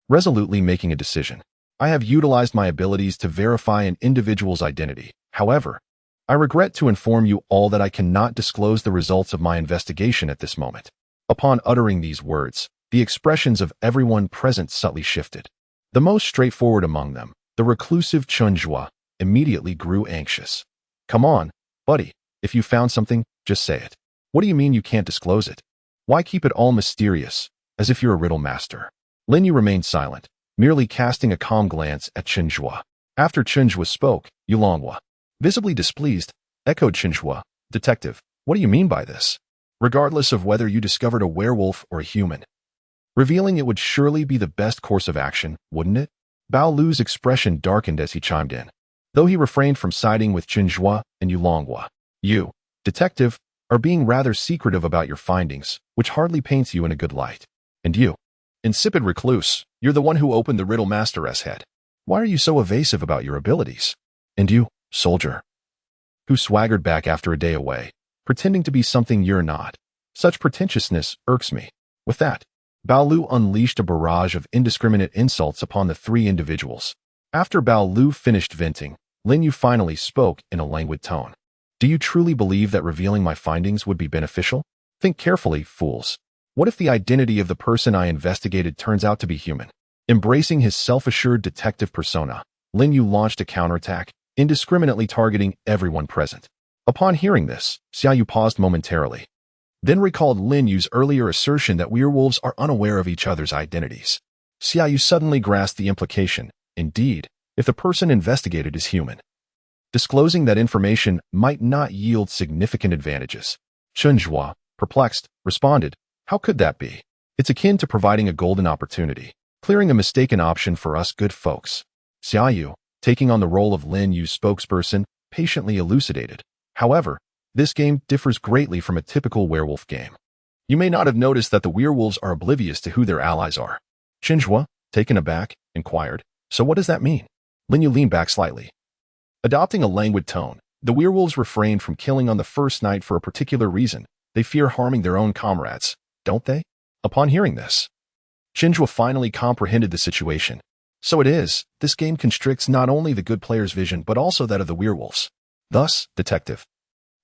resolutely making a decision. I have utilized my abilities to verify an individual's identity. However, I regret to inform you all that I cannot disclose the results of my investigation at this moment. Upon uttering these words, the expressions of everyone present subtly shifted. The most straightforward among them, the reclusive Chunjua, immediately grew anxious. Come on, buddy, if you found something, just say it. What do you mean you can't disclose it? Why keep it all mysterious, as if you're a riddle master? Lin Yu remained silent, merely casting a calm glance at Chunjua. After Chunjua spoke, Yulonghua, visibly displeased, echoed Chunjua, "Detective, what do you mean by this? Regardless of whether you discovered a werewolf or a human, revealing it would surely be the best course of action, wouldn't it?" Bao Lu's expression darkened as he chimed in, though he refrained from siding with Chunjua and Yulonghua. You, detective, are being rather secretive about your findings, which hardly paints you in a good light. And you, insipid recluse, you're the one who opened the riddle master's head. Why are you so evasive about your abilities? And you, soldier, who swaggered back after a day away, pretending to be something you're not. Such pretentiousness irks me. With that, Bao Lu unleashed a barrage of indiscriminate insults upon the 3 individuals. After Bao Lu finished venting, Lin Yu finally spoke in a languid tone. Do you truly believe that revealing my findings would be beneficial? Think carefully, fools. What if the identity of the person I investigated turns out to be human? Embracing his self-assured detective persona, Lin Yu launched a counterattack, indiscriminately targeting everyone present. Upon hearing this, Xiaoyu paused momentarily, then recalled Lin Yu's earlier assertion that werewolves are unaware of each other's identities. Xiaoyu suddenly grasped the implication. Indeed, if the person investigated is human, disclosing that information might not yield significant advantages. Chunjua, perplexed, responded, "How could that be? It's akin to providing a golden opportunity, clearing a mistaken option for us good folks." Xiaoyu, taking on the role of Lin Yu's spokesperson, patiently elucidated. However, this game differs greatly from a typical werewolf game. You may not have noticed that the werewolves are oblivious to who their allies are. Xinhua, taken aback, inquired, "So what does that mean?" Lin Yu leaned back slightly. Adopting a languid tone, the werewolves refrain from killing on the first night for a particular reason. They fear harming their own comrades, don't they? Upon hearing this, Xinhua finally comprehended the situation. So it is, this game constricts not only the good player's vision but also that of the werewolves. Thus, detective,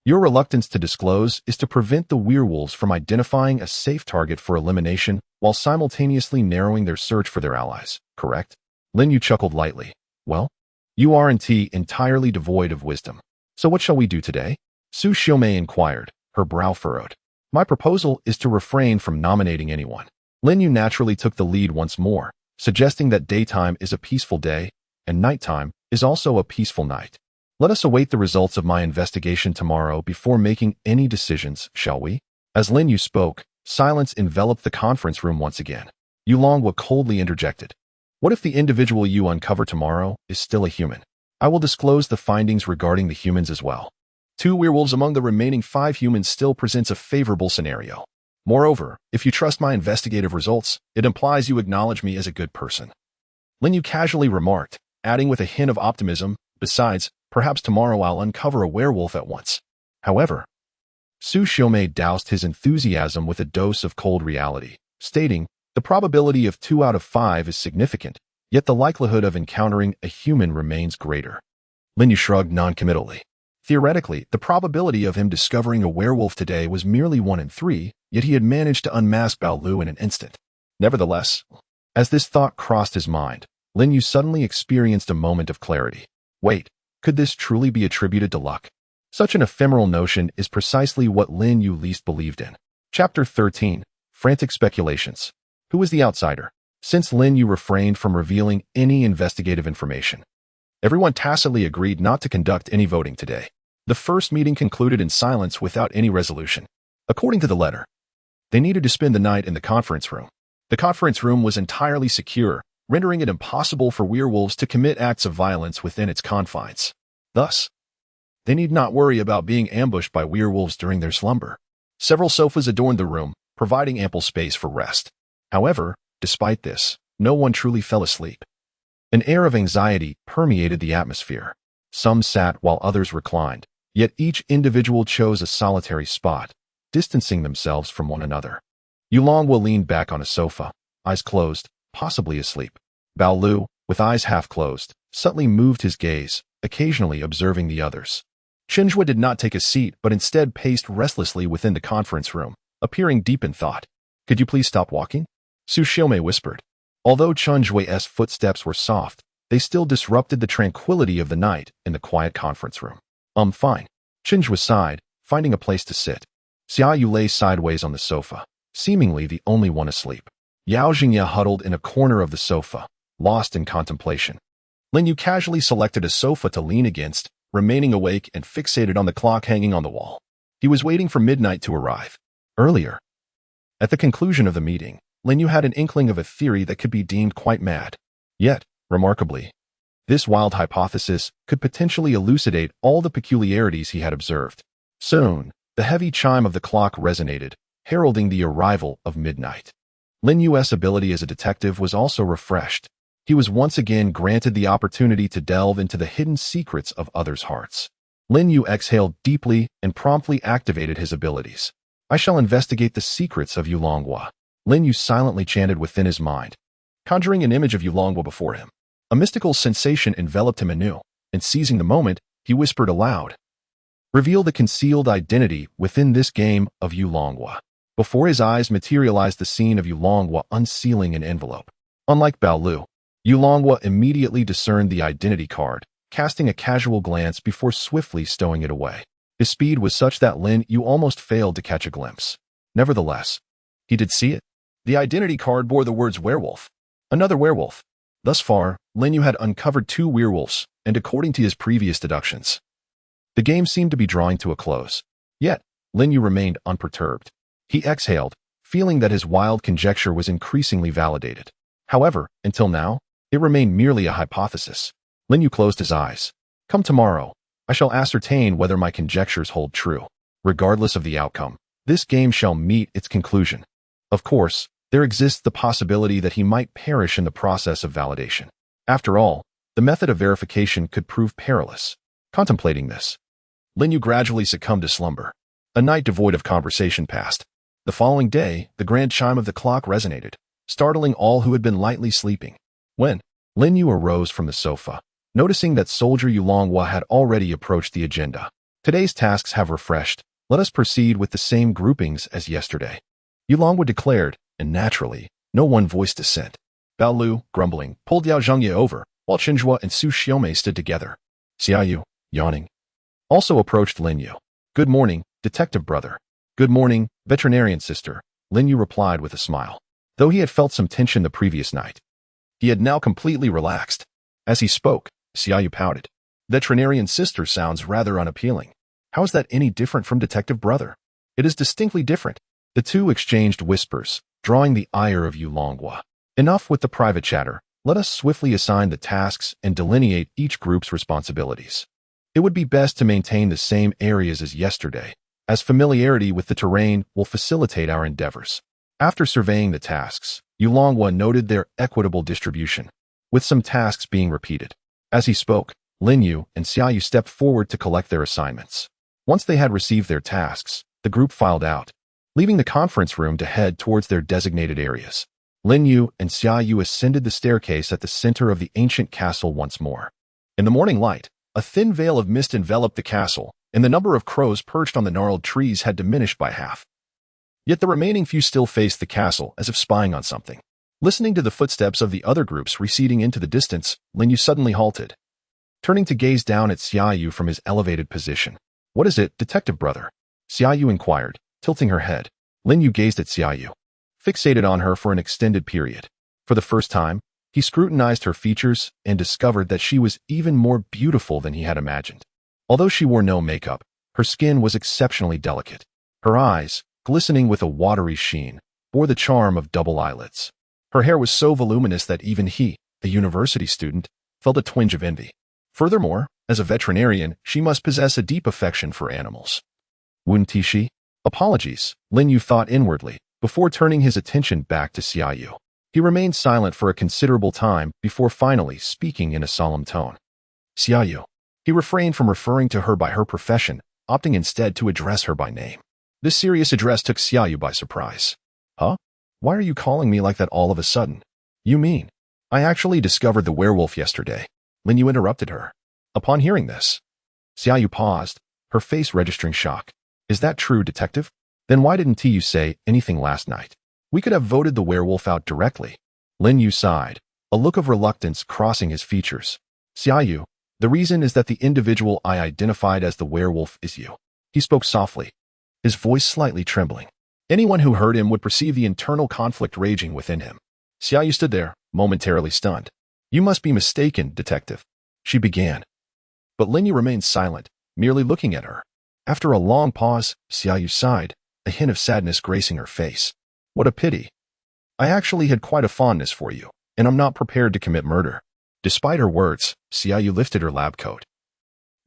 your reluctance to disclose is to prevent the werewolves from identifying a safe target for elimination while simultaneously narrowing their search for their allies, correct? Lin Yu chuckled lightly. Well, you aren't entirely devoid of wisdom. So what shall we do today? Su Xiaomei inquired, her brow furrowed. My proposal is to refrain from nominating anyone. Lin Yu naturally took the lead once more, suggesting that daytime is a peaceful day and nighttime is also a peaceful night. Let us await the results of my investigation tomorrow before making any decisions, shall we? As Lin Yu spoke, silence enveloped the conference room once again. Yulongwa coldly interjected. What if the individual you uncover tomorrow is still a human? I will disclose the findings regarding the humans as well. 2 werewolves among the remaining 5 humans still presents a favorable scenario. Moreover, if you trust my investigative results, it implies you acknowledge me as a good person. Lin Yu casually remarked, adding with a hint of optimism, besides, perhaps tomorrow I'll uncover a werewolf at once. However, Su Xiaomei doused his enthusiasm with a dose of cold reality, stating, the probability of 2 out of 5 is significant, yet the likelihood of encountering a human remains greater. Lin Yu shrugged noncommittally. Theoretically, the probability of him discovering a werewolf today was merely 1 in 3, yet he had managed to unmask Bao Lu in an instant. Nevertheless, as this thought crossed his mind, Lin Yu suddenly experienced a moment of clarity. Wait, could this truly be attributed to luck? Such an ephemeral notion is precisely what Lin Yu least believed in. Chapter 13. Frantic Speculations. Who was the outsider? Since Lin Yu refrained from revealing any investigative information, everyone tacitly agreed not to conduct any voting today. The first meeting concluded in silence without any resolution. According to the letter, they needed to spend the night in the conference room. The conference room was entirely secure, rendering it impossible for werewolves to commit acts of violence within its confines. Thus, they need not worry about being ambushed by werewolves during their slumber. Several sofas adorned the room, providing ample space for rest. However, despite this, no one truly fell asleep. An air of anxiety permeated the atmosphere. Some sat while others reclined, yet each individual chose a solitary spot, distancing themselves from one another. Yulongwa leaned back on a sofa, eyes closed, possibly asleep. Bao Lu, with eyes half closed, subtly moved his gaze, occasionally observing the others. Xinhua did not take a seat but instead paced restlessly within the conference room, appearing deep in thought. Could you please stop walking? Su Xiaomei whispered. Although Chunjue's footsteps were soft, they still disrupted the tranquility of the night in the quiet conference room. Fine. Xinhua sighed, finding a place to sit. Xiaoyu lay sideways on the sofa, seemingly the only one asleep. Yao Jingya huddled in a corner of the sofa, lost in contemplation. Lin Yu casually selected a sofa to lean against, remaining awake and fixated on the clock hanging on the wall. He was waiting for midnight to arrive. Earlier, at the conclusion of the meeting, Lin Yu had an inkling of a theory that could be deemed quite mad. Yet, remarkably, this wild hypothesis could potentially elucidate all the peculiarities he had observed. Soon, the heavy chime of the clock resonated, heralding the arrival of midnight. Lin Yu's ability as a detective was also refreshed. He was once again granted the opportunity to delve into the hidden secrets of others' hearts. Lin Yu exhaled deeply and promptly activated his abilities. I shall investigate the secrets of Yulongwa. Lin Yu silently chanted within his mind, conjuring an image of Yulongwa before him. A mystical sensation enveloped him anew, and seizing the moment, he whispered aloud, Reveal the concealed identity within this game of Yulonghua. Before his eyes materialized the scene of Yulonghua unsealing an envelope. Unlike Bao Lu, Yulonghua immediately discerned the identity card, casting a casual glance before swiftly stowing it away. His speed was such that Lin Yu almost failed to catch a glimpse. Nevertheless, he did see it. The identity card bore the words werewolf. Another werewolf. Thus far, Lin Yu had uncovered 2 werewolves, and according to his previous deductions, the game seemed to be drawing to a close. Yet, Lin Yu remained unperturbed. He exhaled, feeling that his wild conjecture was increasingly validated. However, until now, it remained merely a hypothesis. Lin Yu closed his eyes. Come tomorrow, I shall ascertain whether my conjectures hold true. Regardless of the outcome, this game shall meet its conclusion. Of course, there exists the possibility that he might perish in the process of validation. After all, the method of verification could prove perilous. Contemplating this, Lin Yu gradually succumbed to slumber. A night devoid of conversation passed. The following day, the grand chime of the clock resonated, startling all who had been lightly sleeping. When Lin Yu arose from the sofa, noticing that Soldier Yulonghua had already approached the agenda. Today's tasks have refreshed. Let us proceed with the same groupings as yesterday. Yulonghua declared, and naturally, no one voiced dissent. Bao Lu, grumbling, pulled Yao Zhengye over, while Qinzhua and Su Xiaomei stood together. Xia Yu, yawning, also approached Lin Yu. Good morning, detective brother. Good morning, veterinarian sister, Lin Yu replied with a smile. Though he had felt some tension the previous night, he had now completely relaxed. As he spoke, Xia Yu pouted. Veterinarian sister sounds rather unappealing. How is that any different from detective brother? It is distinctly different. The two exchanged whispers, drawing the ire of Yulonghua. Enough with the private chatter. Let us swiftly assign the tasks and delineate each group's responsibilities. It would be best to maintain the same areas as yesterday, as familiarity with the terrain will facilitate our endeavors. After surveying the tasks, Yulonghua noted their equitable distribution, with some tasks being repeated. As he spoke, Lin Yu and Xia Yu stepped forward to collect their assignments. Once they had received their tasks, the group filed out, leaving the conference room to head towards their designated areas. Lin Yu and Xia Yu ascended the staircase at the center of the ancient castle once more. In the morning light, a thin veil of mist enveloped the castle, and the number of crows perched on the gnarled trees had diminished by half. Yet the remaining few still faced the castle as if spying on something. Listening to the footsteps of the other groups receding into the distance, Lin Yu suddenly halted, turning to gaze down at Xia Yu from his elevated position. What is it, detective brother? Xia Yu inquired, tilting her head. Lin Yu gazed at Xia Yu, fixated on her for an extended period. For the first time, he scrutinized her features and discovered that she was even more beautiful than he had imagined. Although she wore no makeup, her skin was exceptionally delicate. Her eyes, glistening with a watery sheen, bore the charm of double eyelids. Her hair was so voluminous that even he, a university student, felt a twinge of envy. Furthermore, as a veterinarian, she must possess a deep affection for animals. Wouldn't she? Apologies, Lin Yu thought inwardly, before turning his attention back to Xia Yu. He remained silent for a considerable time before finally speaking in a solemn tone. Xia Yu. He refrained from referring to her by her profession, opting instead to address her by name. This serious address took Xia Yu by surprise. Huh? Why are you calling me like that all of a sudden? You mean? I actually discovered the werewolf yesterday. Lin Yu interrupted her. Upon hearing this, Xia Yu paused, her face registering shock. Is that true, detective? Then why didn't you say anything last night? We could have voted the werewolf out directly. Lin Yu sighed, a look of reluctance crossing his features. Xia Yu, the reason is that the individual I identified as the werewolf is you. He spoke softly, his voice slightly trembling. Anyone who heard him would perceive the internal conflict raging within him. Xia Yu stood there, momentarily stunned. You must be mistaken, detective, she began. But Lin Yu remained silent, merely looking at her. After a long pause, Xia Yu sighed, a hint of sadness gracing her face. What a pity. I actually had quite a fondness for you, and I'm not prepared to commit murder. Despite her words, Xia Yu lifted her lab coat,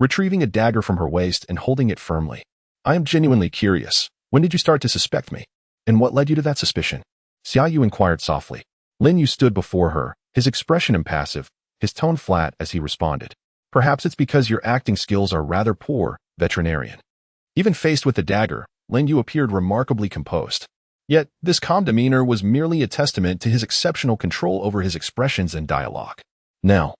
retrieving a dagger from her waist and holding it firmly. I am genuinely curious. When did you start to suspect me? And what led you to that suspicion? Xia Yu inquired softly. Lin Yu stood before her, his expression impassive, his tone flat as he responded. Perhaps it's because your acting skills are rather poor, veterinarian. Even faced with the dagger, Lin Yu appeared remarkably composed. Yet, this calm demeanor was merely a testament to his exceptional control over his expressions and dialogue. Now,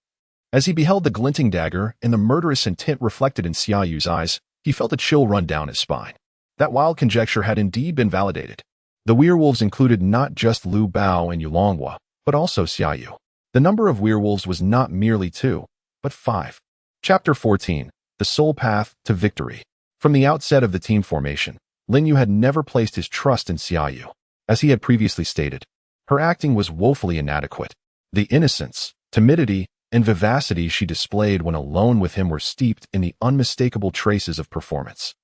as he beheld the glinting dagger and the murderous intent reflected in Xia Yu's eyes, He felt a chill run down his spine. That wild conjecture had indeed been validated. The werewolves included not just Lu Bao and Yulonghua, but also Xia Yu. The number of werewolves was not merely 2, but 5. Chapter 14. The Soul Path to Victory. From the outset of the team formation, Lin Yu had never placed his trust in Xia Yu. As he had previously stated, her acting was woefully inadequate. The innocence, timidity, and vivacity she displayed when alone with him were steeped in the unmistakable traces of performance.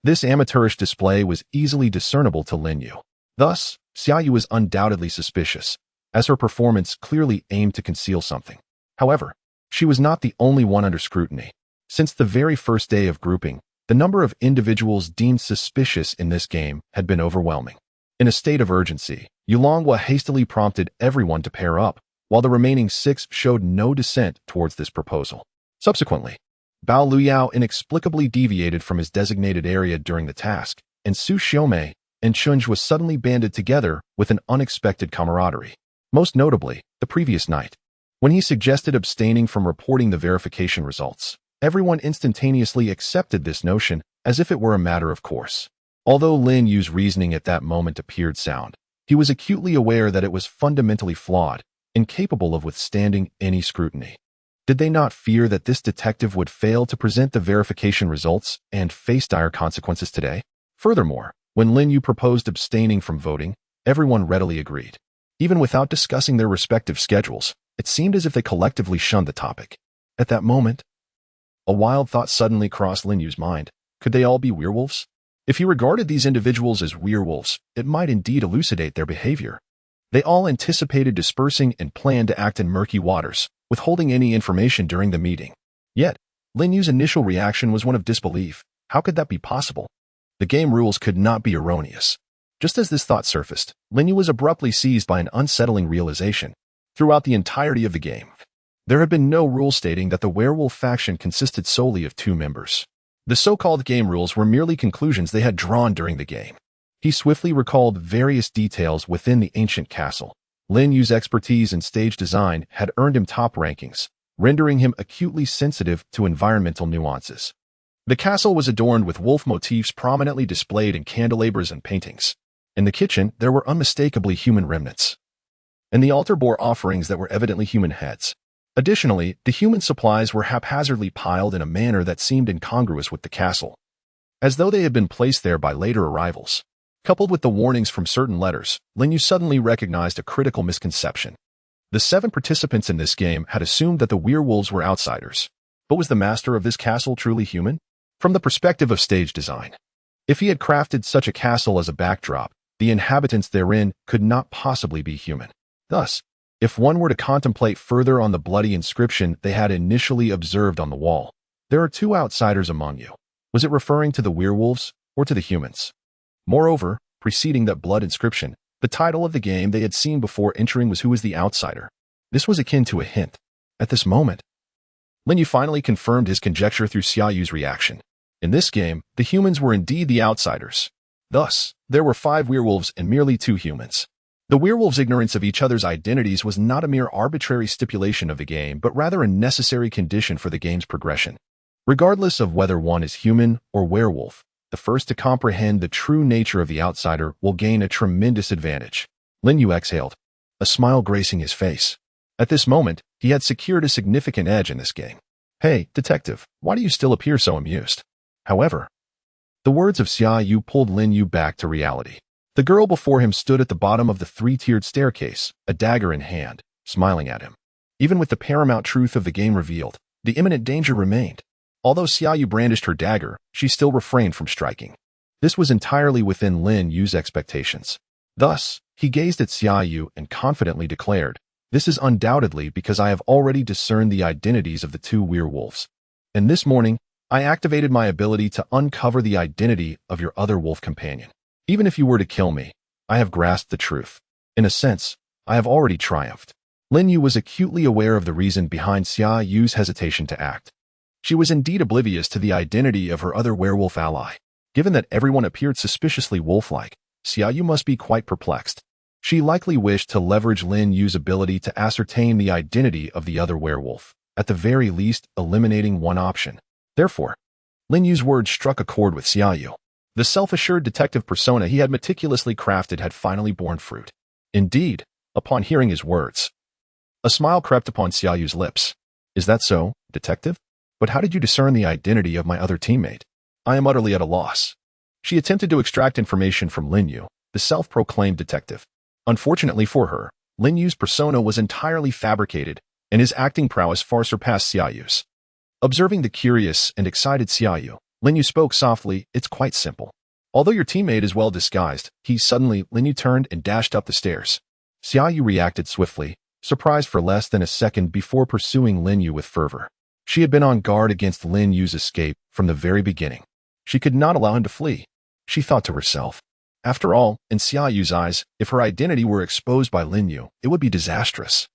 This amateurish display was easily discernible to Lin Yu. Thus, Xia Yu was undoubtedly suspicious, as her performance clearly aimed to conceal something. However, she was not the only one under scrutiny. Since the very first day of grouping, the number of individuals deemed suspicious in this game had been overwhelming. In a state of urgency, Yulonghua hastily prompted everyone to pair up, while the remaining 6 showed no dissent towards this proposal. Subsequently, Bao Luyao inexplicably deviated from his designated area during the task, and Su Xiaomei and Chunj was suddenly banded together with an unexpected camaraderie. Most notably, the previous night, when he suggested abstaining from reporting the verification results. Everyone instantaneously accepted this notion as if it were a matter of course. Although Lin Yu's reasoning at that moment appeared sound, he was acutely aware that it was fundamentally flawed, incapable of withstanding any scrutiny. Did they not fear that this detective would fail to present the verification results and face dire consequences today? Furthermore, when Lin Yu proposed abstaining from voting, everyone readily agreed. Even without discussing their respective schedules, it seemed as if they collectively shunned the topic. At that moment, a wild thought suddenly crossed Lin Yu's mind. Could they all be werewolves? If he regarded these individuals as werewolves, it might indeed elucidate their behavior. They all anticipated dispersing and planned to act in murky waters, withholding any information during the meeting. Yet, Lin Yu's initial reaction was one of disbelief. How could that be possible? The game rules could not be erroneous. Just as this thought surfaced, Lin Yu was abruptly seized by an unsettling realization. Throughout the entirety of the game, there had been no rule stating that the werewolf faction consisted solely of 2 members. The so-called game rules were merely conclusions they had drawn during the game. He swiftly recalled various details within the ancient castle. Lin Yu's expertise in stage design had earned him top rankings, rendering him acutely sensitive to environmental nuances. The castle was adorned with wolf motifs prominently displayed in candelabras and paintings. In the kitchen, there were unmistakably human remnants, and the altar bore offerings that were evidently human heads. Additionally, the human supplies were haphazardly piled in a manner that seemed incongruous with the castle, as though they had been placed there by later arrivals. Coupled with the warnings from certain letters, Lin Yu suddenly recognized a critical misconception. The 7 participants in this game had assumed that the werewolves were outsiders. But was the master of this castle truly human? From the perspective of stage design, if he had crafted such a castle as a backdrop, the inhabitants therein could not possibly be human. Thus, if one were to contemplate further on the bloody inscription they had initially observed on the wall, "There are 2 outsiders among you." Was it referring to the werewolves or to the humans? Moreover, preceding that blood inscription, the title of the game they had seen before entering was "Who is the Outsider?" This was akin to a hint. At this moment, Lin Yu finally confirmed his conjecture through Xia Yu's reaction. In this game, the humans were indeed the outsiders. Thus, there were 5 werewolves and merely 2 humans. The werewolves' ignorance of each other's identities was not a mere arbitrary stipulation of the game, but rather a necessary condition for the game's progression. Regardless of whether one is human or werewolf, the first to comprehend the true nature of the outsider will gain a tremendous advantage. Lin Yu exhaled, a smile gracing his face. At this moment, he had secured a significant edge in this game. "Hey, detective, why do you still appear so amused?" However, the words of Xia Yu pulled Lin Yu back to reality. The girl before him stood at the bottom of the 3-tiered staircase, a dagger in hand, smiling at him. Even with the paramount truth of the game revealed, the imminent danger remained. Although Xia Yu brandished her dagger, she still refrained from striking. This was entirely within Lin Yu's expectations. Thus, he gazed at Xia Yu and confidently declared, "This is undoubtedly because I have already discerned the identities of the 2 werewolves. And this morning, I activated my ability to uncover the identity of your other wolf companion. Even if you were to kill me, I have grasped the truth. In a sense, I have already triumphed." Lin Yu was acutely aware of the reason behind Xia Yu's hesitation to act. She was indeed oblivious to the identity of her other werewolf ally. Given that everyone appeared suspiciously wolf-like, Xia Yu must be quite perplexed. She likely wished to leverage Lin Yu's ability to ascertain the identity of the other werewolf, at the very least eliminating one option. Therefore, Lin Yu's words struck a chord with Xiaoyu. The self-assured detective persona he had meticulously crafted had finally borne fruit. Indeed, upon hearing his words, a smile crept upon Xiaoyu's lips. Is that so, detective? But how did you discern the identity of my other teammate? I am utterly at a loss. She attempted to extract information from Lin Yu, the self-proclaimed detective. Unfortunately for her, Lin Yu's persona was entirely fabricated, and his acting prowess far surpassed Xiaoyu's. Observing the curious and excited Xiaoyu, Lin Yu spoke softly. It's quite simple. Although your teammate is well disguised, Lin Yu turned and dashed up the stairs. Xiaoyu reacted swiftly, surprised for less than a second before pursuing Lin Yu with fervor. She had been on guard against Lin Yu's escape from the very beginning. She could not allow him to flee. She thought to herself. After all, in Xiaoyu's eyes, if her identity were exposed by Lin Yu, it would be disastrous.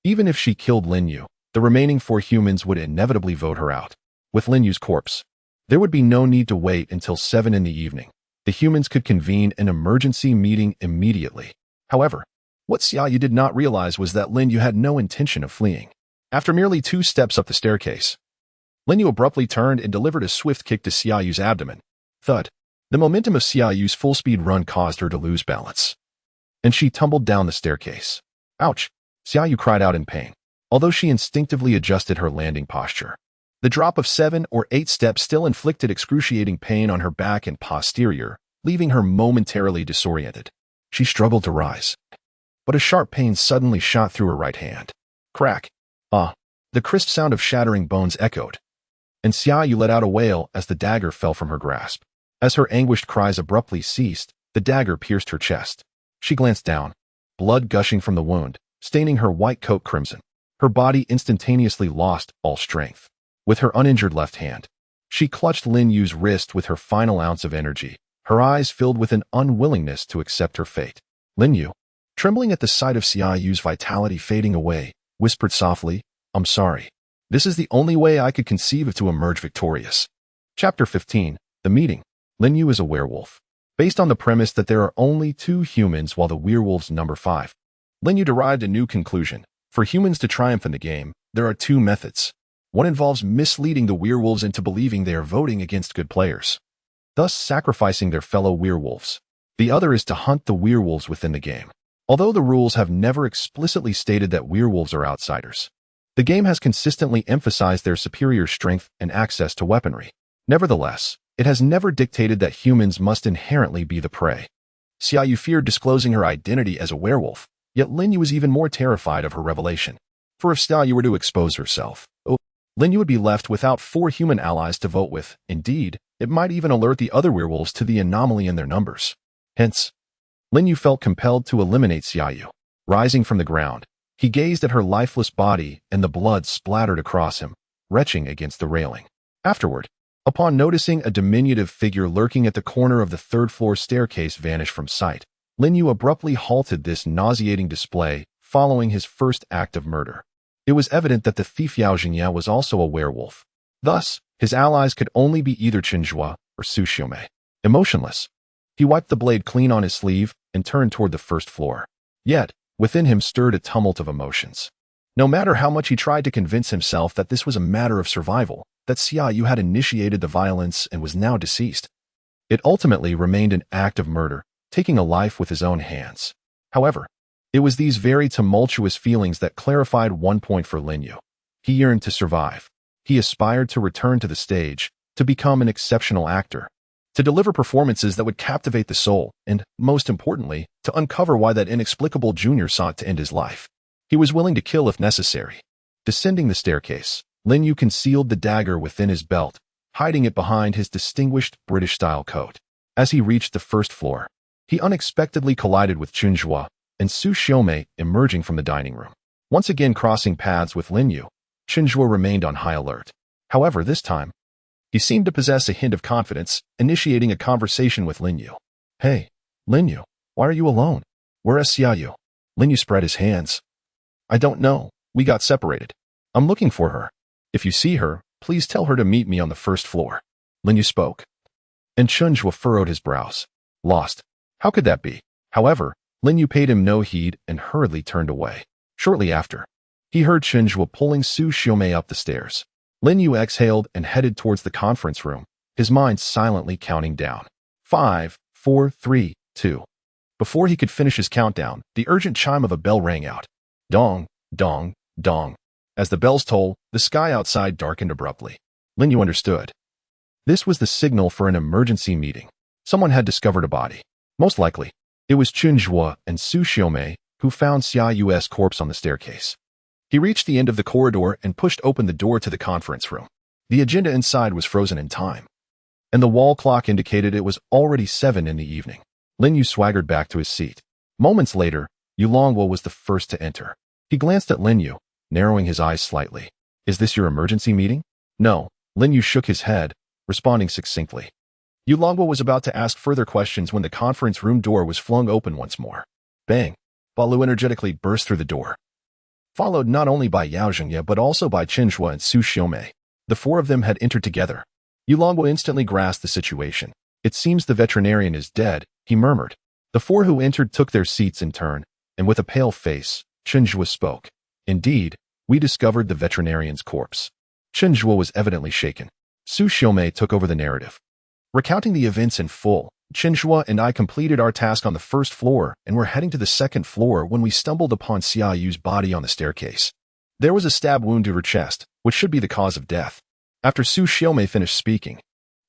Even if she killed Lin Yu, the remaining 4 humans would inevitably vote her out. With Lin Yu's corpse, there would be no need to wait until 7 in the evening. The humans could convene an emergency meeting immediately. However, what Xiaoyu did not realize was that Lin Yu had no intention of fleeing. After merely 2 steps up the staircase, Lin Yu abruptly turned and delivered a swift kick to Xiaoyu's abdomen. Thud. The momentum of Xiaoyu's full-speed run caused her to lose balance, and she tumbled down the staircase. Ouch! Xiaoyu cried out in pain, although she instinctively adjusted her landing posture. The drop of 7 or 8 steps still inflicted excruciating pain on her back and posterior, leaving her momentarily disoriented. She struggled to rise, but a sharp pain suddenly shot through her right hand. Crack! Ah! The crisp sound of shattering bones echoed, and Xiaoyu let out a wail as the dagger fell from her grasp. As her anguished cries abruptly ceased, the dagger pierced her chest. She glanced down, blood gushing from the wound, staining her white coat crimson. Her body instantaneously lost all strength. With her uninjured left hand, she clutched Lin Yu's wrist with her final ounce of energy, her eyes filled with an unwillingness to accept her fate. Lin Yu, trembling at the sight of Xiaoyu's vitality fading away, whispered softly, I'm sorry. This is the only way I could conceive of to emerge victorious. Chapter 15. The Meeting. Lin Yu is a werewolf. Based on the premise that there are only 2 humans while the werewolves number 5, Lin Yu derived a new conclusion. For humans to triumph in the game, there are 2 methods. One involves misleading the werewolves into believing they are voting against good players, thus sacrificing their fellow werewolves. The other is to hunt the werewolves within the game. Although the rules have never explicitly stated that werewolves are outsiders, the game has consistently emphasized their superior strength and access to weaponry. Nevertheless, it has never dictated that humans must inherently be the prey. Xiaoyu feared disclosing her identity as a werewolf, yet Lin Yu was even more terrified of her revelation. For if Xiaoyu were to expose herself, Lin Yu would be left without 4 human allies to vote with. Indeed, it might even alert the other werewolves to the anomaly in their numbers. Hence, Lin Yu felt compelled to eliminate Xiaoyu. Rising from the ground, he gazed at her lifeless body and the blood splattered across him, retching against the railing. Afterward, upon noticing a diminutive figure lurking at the corner of the 3rd-floor staircase vanish from sight, Lin Yu abruptly halted this nauseating display following his first act of murder. It was evident that the thief Yao Jingya was also a werewolf. Thus, his allies could only be either Qinzhua or Su Xiumei. Emotionless, he wiped the blade clean on his sleeve and turned toward the 1st floor. Yet, within him stirred a tumult of emotions. No matter how much he tried to convince himself that this was a matter of survival, that Xiaoyu had initiated the violence and was now deceased, it ultimately remained an act of murder, taking a life with his own hands. However, it was these very tumultuous feelings that clarified one point for Lin Yu. He yearned to survive. He aspired to return to the stage, to become an exceptional actor, to deliver performances that would captivate the soul, and, most importantly, to uncover why that inexplicable junior sought to end his life. He was willing to kill if necessary. Descending the staircase, Lin Yu concealed the dagger within his belt, hiding it behind his distinguished British-style coat. As he reached the 1st floor, he unexpectedly collided with Qinzhua and Su Xiumei emerging from the dining room. Once again crossing paths with Lin Yu, Qinzhua remained on high alert. However, this time, he seemed to possess a hint of confidence, initiating a conversation with Lin Yu. Hey, Lin Yu, why are you alone? Where is Xiaoyu? Lin Yu spread his hands. I don't know. We got separated. I'm looking for her. If you see her, please tell her to meet me on the 1st floor. Lin Yu spoke. And Qinzhua furrowed his brows. Lost. How could that be? However, Lin Yu paid him no heed and hurriedly turned away. Shortly after, he heard Qinzhua pulling Su Xiumei up the stairs. Lin Yu exhaled and headed towards the conference room, his mind silently counting down. 5, 4, 3, 2. Before he could finish his countdown, the urgent chime of a bell rang out. Dong, dong, dong. As the bells tolled, the sky outside darkened abruptly. Lin Yu understood. This was the signal for an emergency meeting. Someone had discovered a body. Most likely, it was Chun Zhuo and Su Xiaomei who found Xia Yu's corpse on the staircase. He reached the end of the corridor and pushed open the door to the conference room. The agenda inside was frozen in time, and the wall clock indicated it was already 7 in the evening. Lin Yu swaggered back to his seat. Moments later, Yu Longwo was the first to enter. He glanced at Lin Yu, narrowing his eyes slightly. Is this your emergency meeting? No. Lin Yu shook his head, responding succinctly. Yu Longwo was about to ask further questions when the conference room door was flung open once more. Bang! Balu energetically burst through the door, followed not only by Yao Zhengye but also by Chen Zhuo and Su Xiaomei. The four of them had entered together. Yu Longwo instantly grasped the situation. It seems the veterinarian is dead, he murmured. The four who entered took their seats in turn, and with a pale face, Chen Zhuo spoke. Indeed, we discovered the veterinarian's corpse. Chen Zhuo was evidently shaken. Su Xiaomei took over the narrative. Recounting the events in full, Chen Zhuo and I completed our task on the first floor and were heading to the second floor when we stumbled upon Xia Yu's body on the staircase. There was a stab wound to her chest, which should be the cause of death. After Su Xiaomei finished speaking,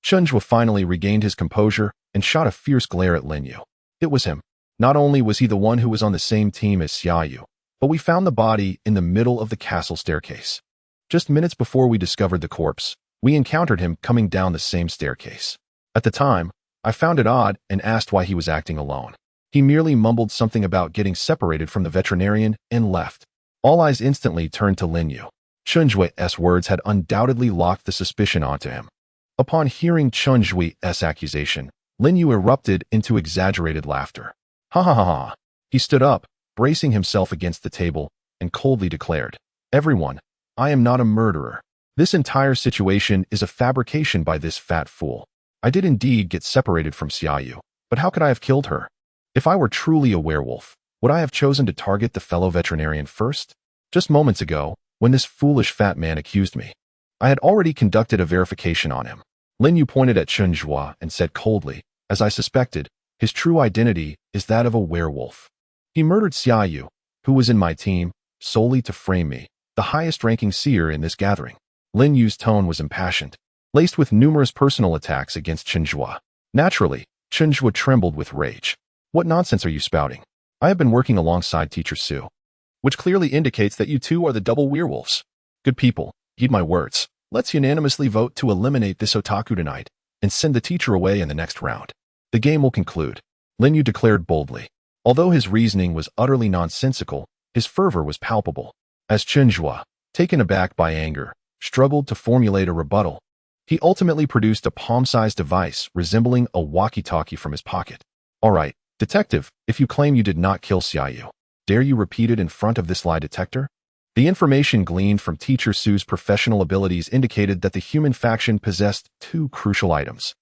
Chen Zhuo finally regained his composure and shot a fierce glare at Lin Yu. It was him. Not only was he the one who was on the same team as Xia Yu, but we found the body in the middle of the castle staircase. Just minutes before we discovered the corpse, we encountered him coming down the same staircase. At the time, I found it odd and asked why he was acting alone. He merely mumbled something about getting separated from the veterinarian and left. All eyes instantly turned to Lin Yu. Chen Zhui's words had undoubtedly locked the suspicion onto him. Upon hearing Chen Zhui's accusation, Lin Yu erupted into exaggerated laughter. Ha ha ha ha. He stood up, bracing himself against the table, and coldly declared, "Everyone, I am not a murderer. This entire situation is a fabrication by this fat fool. I did indeed get separated from Xia Yu, but how could I have killed her? If I were truly a werewolf, would I have chosen to target the fellow veterinarian first? Just moments ago, when this foolish fat man accused me, I had already conducted a verification on him." Lin Yu pointed at Chen Zhuo and said coldly, "As I suspected, his true identity is that of a werewolf. He murdered Xia Yu, who was in my team, solely to frame me, the highest-ranking seer in this gathering." Lin Yu's tone was impassioned, laced with numerous personal attacks against Chen Zhuo. Naturally, Chen Zhuo trembled with rage. "What nonsense are you spouting? I have been working alongside Teacher Su, which clearly indicates that you two are the double werewolves. Good people, heed my words. Let's unanimously vote to eliminate this otaku tonight and send the teacher away in the next round. The game will conclude," Lin Yu declared boldly. Although his reasoning was utterly nonsensical, his fervor was palpable. As Chen Zhuo, taken aback by anger, struggled to formulate a rebuttal, he ultimately produced a palm-sized device resembling a walkie-talkie from his pocket. "All right, detective, if you claim you did not kill Xia Yu, dare you repeat it in front of this lie detector?" The information gleaned from Teacher Su's professional abilities indicated that the human faction possessed two crucial items,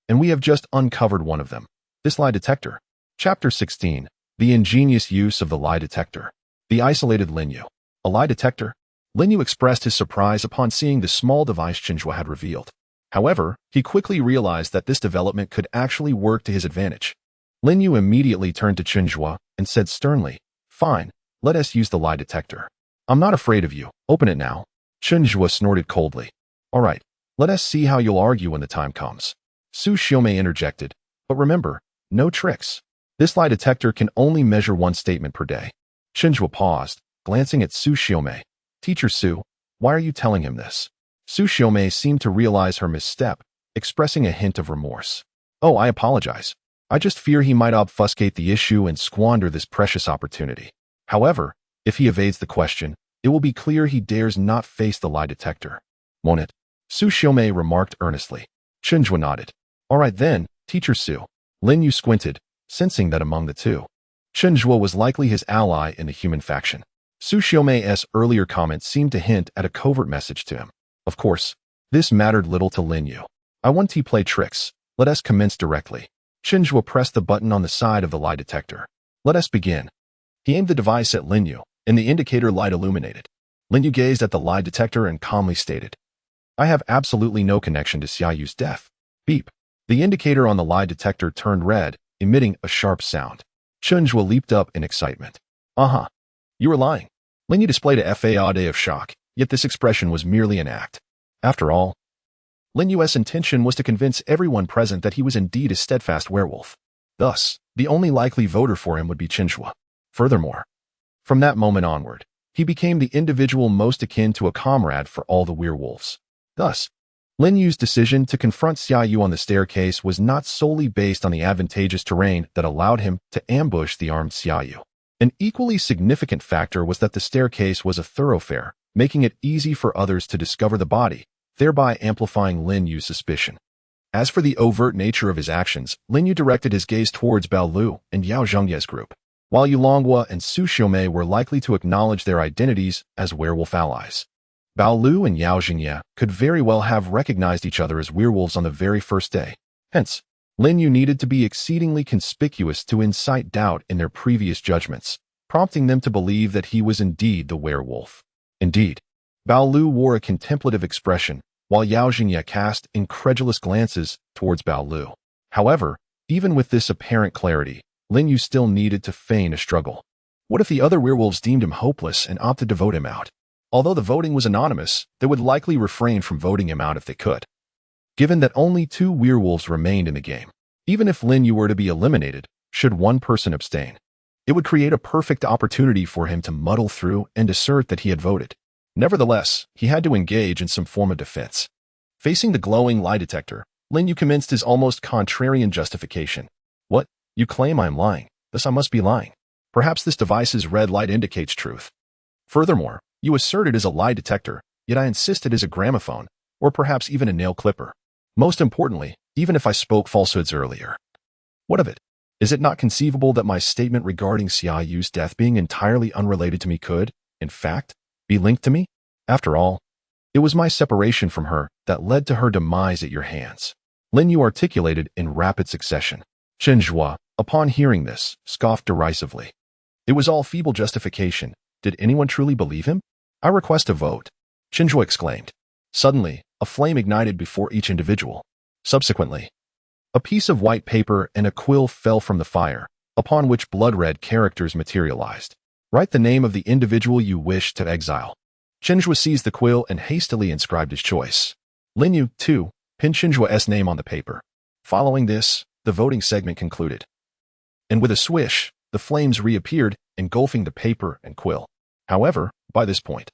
and we have just uncovered one of them, this lie detector. Chapter 16. The ingenious use of the lie detector. The isolated Lin Yu. A lie detector? Lin Yu expressed his surprise upon seeing the small device Chen Zhuo had revealed. However, he quickly realized that this development could actually work to his advantage. Lin Yu immediately turned to Chen Zhuo and said sternly, "Fine, let us use the lie detector. I'm not afraid of you. Open it now." Chen Zhuo snorted coldly. "All right, let us see how you'll argue when the time comes." Su Xiaomei interjected, "But remember, no tricks. This lie detector can only measure one statement per day." Chen Zhuo paused, glancing at Su Xiaomei. "Teacher Su, why are you telling him this?" Su Xiaomei seemed to realize her misstep, expressing a hint of remorse. "Oh, I apologize. I just fear he might obfuscate the issue and squander this precious opportunity. However, if he evades the question, it will be clear he dares not face the lie detector. Won't it?" Su Xiaomei remarked earnestly. Chen Zhuo nodded. "All right then, Teacher Su." Lin Yu squinted, sensing that among the two, Chen Zhuo was likely his ally in the human faction. Su Xiaomei's earlier comments seemed to hint at a covert message to him. Of course, this mattered little to Lin Yu. "I want to play tricks. Let us commence directly." Chen Zhuo pressed the button on the side of the lie detector. "Let us begin." He aimed the device at Lin Yu, and the indicator light illuminated. Lin Yu gazed at the lie detector and calmly stated, "I have absolutely no connection to Xia Yu's death. Beep. The indicator on the lie detector turned red, emitting a sharp sound. Chunjua leaped up in excitement. Uh-huh. You were lying. Lin Yu displayed a facade of shock, yet this expression was merely an act. After all, Lin Yu's intention was to convince everyone present that he was indeed a steadfast werewolf. Thus, the only likely voter for him would be Chunjua. Furthermore, from that moment onward, he became the individual most akin to a comrade for all the werewolves. Thus, Lin Yu's decision to confront Xia Yu on the staircase was not solely based on the advantageous terrain that allowed him to ambush the armed Xia Yu. An equally significant factor was that the staircase was a thoroughfare, making it easy for others to discover the body, thereby amplifying Lin Yu's suspicion. As for the overt nature of his actions, Lin Yu directed his gaze towards Bao Lu and Yao Zhengye's group, while Yulonghua and Su Xiaomei were likely to acknowledge their identities as werewolf allies. Bao Lu and Yao Zhengye could very well have recognized each other as werewolves on the very first day. Hence, Lin Yu needed to be exceedingly conspicuous to incite doubt in their previous judgments, prompting them to believe that he was indeed the werewolf. Indeed, Bao Lu wore a contemplative expression, while Yao Zhengye cast incredulous glances towards Bao Lu. However, even with this apparent clarity, Lin Yu still needed to feign a struggle. What if the other werewolves deemed him hopeless and opted to vote him out? Although the voting was anonymous, they would likely refrain from voting him out if they could. Given that only 2 werewolves remained in the game, even if Lin Yu were to be eliminated, should one person abstain, it would create a perfect opportunity for him to muddle through and assert that he had voted. Nevertheless, he had to engage in some form of defense. Facing the glowing lie detector, Lin Yu commenced his almost contrarian justification. What? You claim I'm lying, thus I must be lying. Perhaps this device's red light indicates truth. Furthermore, you assert it is a lie detector, yet I insist it is a gramophone, or perhaps even a nail clipper. Most importantly, even if I spoke falsehoods earlier. What of it? Is it not conceivable that my statement regarding Xia Yu's death being entirely unrelated to me could, in fact, be linked to me? After all, it was my separation from her that led to her demise at your hands. Lin Yu articulated in rapid succession. Chunjua, upon hearing this, scoffed derisively. It was all feeble justification. Did anyone truly believe him? I request a vote, Chunjua exclaimed. Suddenly, a flame ignited before each individual. Subsequently, a piece of white paper and a quill fell from the fire, upon which blood-red characters materialized. Write the name of the individual you wish to exile. Chunjua seized the quill and hastily inscribed his choice. Lin Yu, too, pinned Chunjua's name on the paper. Following this, the voting segment concluded. And with a swish, the flames reappeared, engulfing the paper and quill. However, by this point,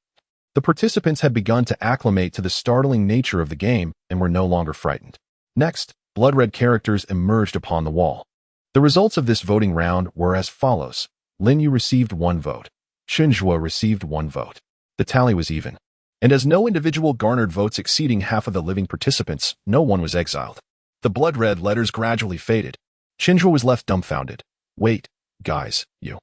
the participants had begun to acclimate to the startling nature of the game and were no longer frightened. Next, blood-red characters emerged upon the wall. The results of this voting round were as follows. Lin Yu received 1 vote. Chunjua received 1 vote. The tally was even. And as no individual garnered votes exceeding half of the living participants, no one was exiled. The blood-red letters gradually faded. Chunjua was left dumbfounded. Wait, guys, you.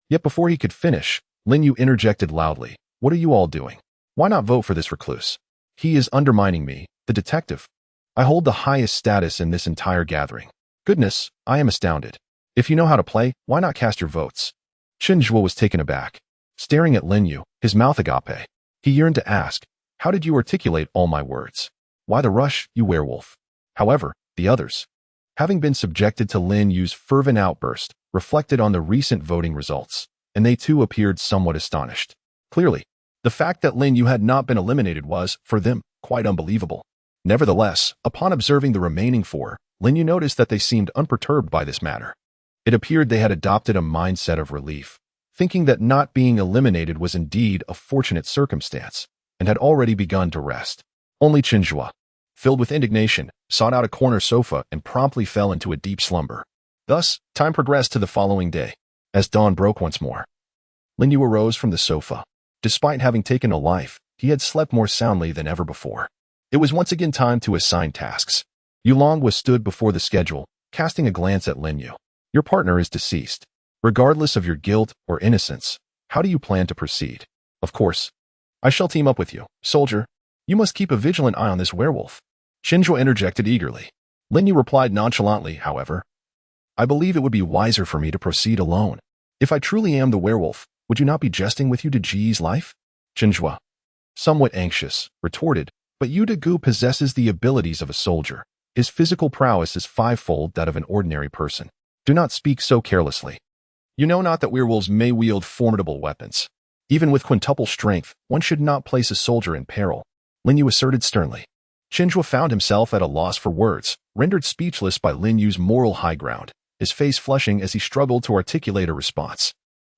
Yet before he could finish, Lin Yu interjected loudly. What are you all doing? Why not vote for this recluse? He is undermining me, the detective. I hold the highest status in this entire gathering. Goodness, I am astounded. If you know how to play, why not cast your votes? Chunjua was taken aback. Staring at Lin Yu, his mouth agape, he yearned to ask, how did you articulate all my words? Why the rush, you werewolf? However, the others, having been subjected to Lin Yu's fervent outburst, reflected on the recent voting results, and they too appeared somewhat astonished. Clearly, the fact that Lin Yu had not been eliminated was, for them, quite unbelievable. Nevertheless, upon observing the remaining 4, Lin Yu noticed that they seemed unperturbed by this matter. It appeared they had adopted a mindset of relief, thinking that not being eliminated was indeed a fortunate circumstance, and had already begun to rest. Only Chunjua, filled with indignation, sought out a corner sofa and promptly fell into a deep slumber. Thus, time progressed to the following day. As dawn broke once more, Lin Yu arose from the sofa. Despite having taken a life, he had slept more soundly than ever before. It was once again time to assign tasks. Yulonghua stood before the schedule, casting a glance at Lin Yu. Your partner is deceased. Regardless of your guilt or innocence, how do you plan to proceed? Of course, I shall team up with you. Soldier, you must keep a vigilant eye on this werewolf. Chunjua interjected eagerly. Lin Yu replied nonchalantly, however, I believe it would be wiser for me to proceed alone. If I truly am the werewolf, would you not be jesting with Yu Deji's life? Chunjua, somewhat anxious, retorted, but Yu Degu possesses the abilities of a soldier. His physical prowess is fivefold that of an ordinary person. Do not speak so carelessly. You know not that werewolves may wield formidable weapons. Even with quintuple strength, one should not place a soldier in peril, Lin Yu asserted sternly. Qinzhua found himself at a loss for words, rendered speechless by Lin Yu's moral high ground, his face flushing as he struggled to articulate a response.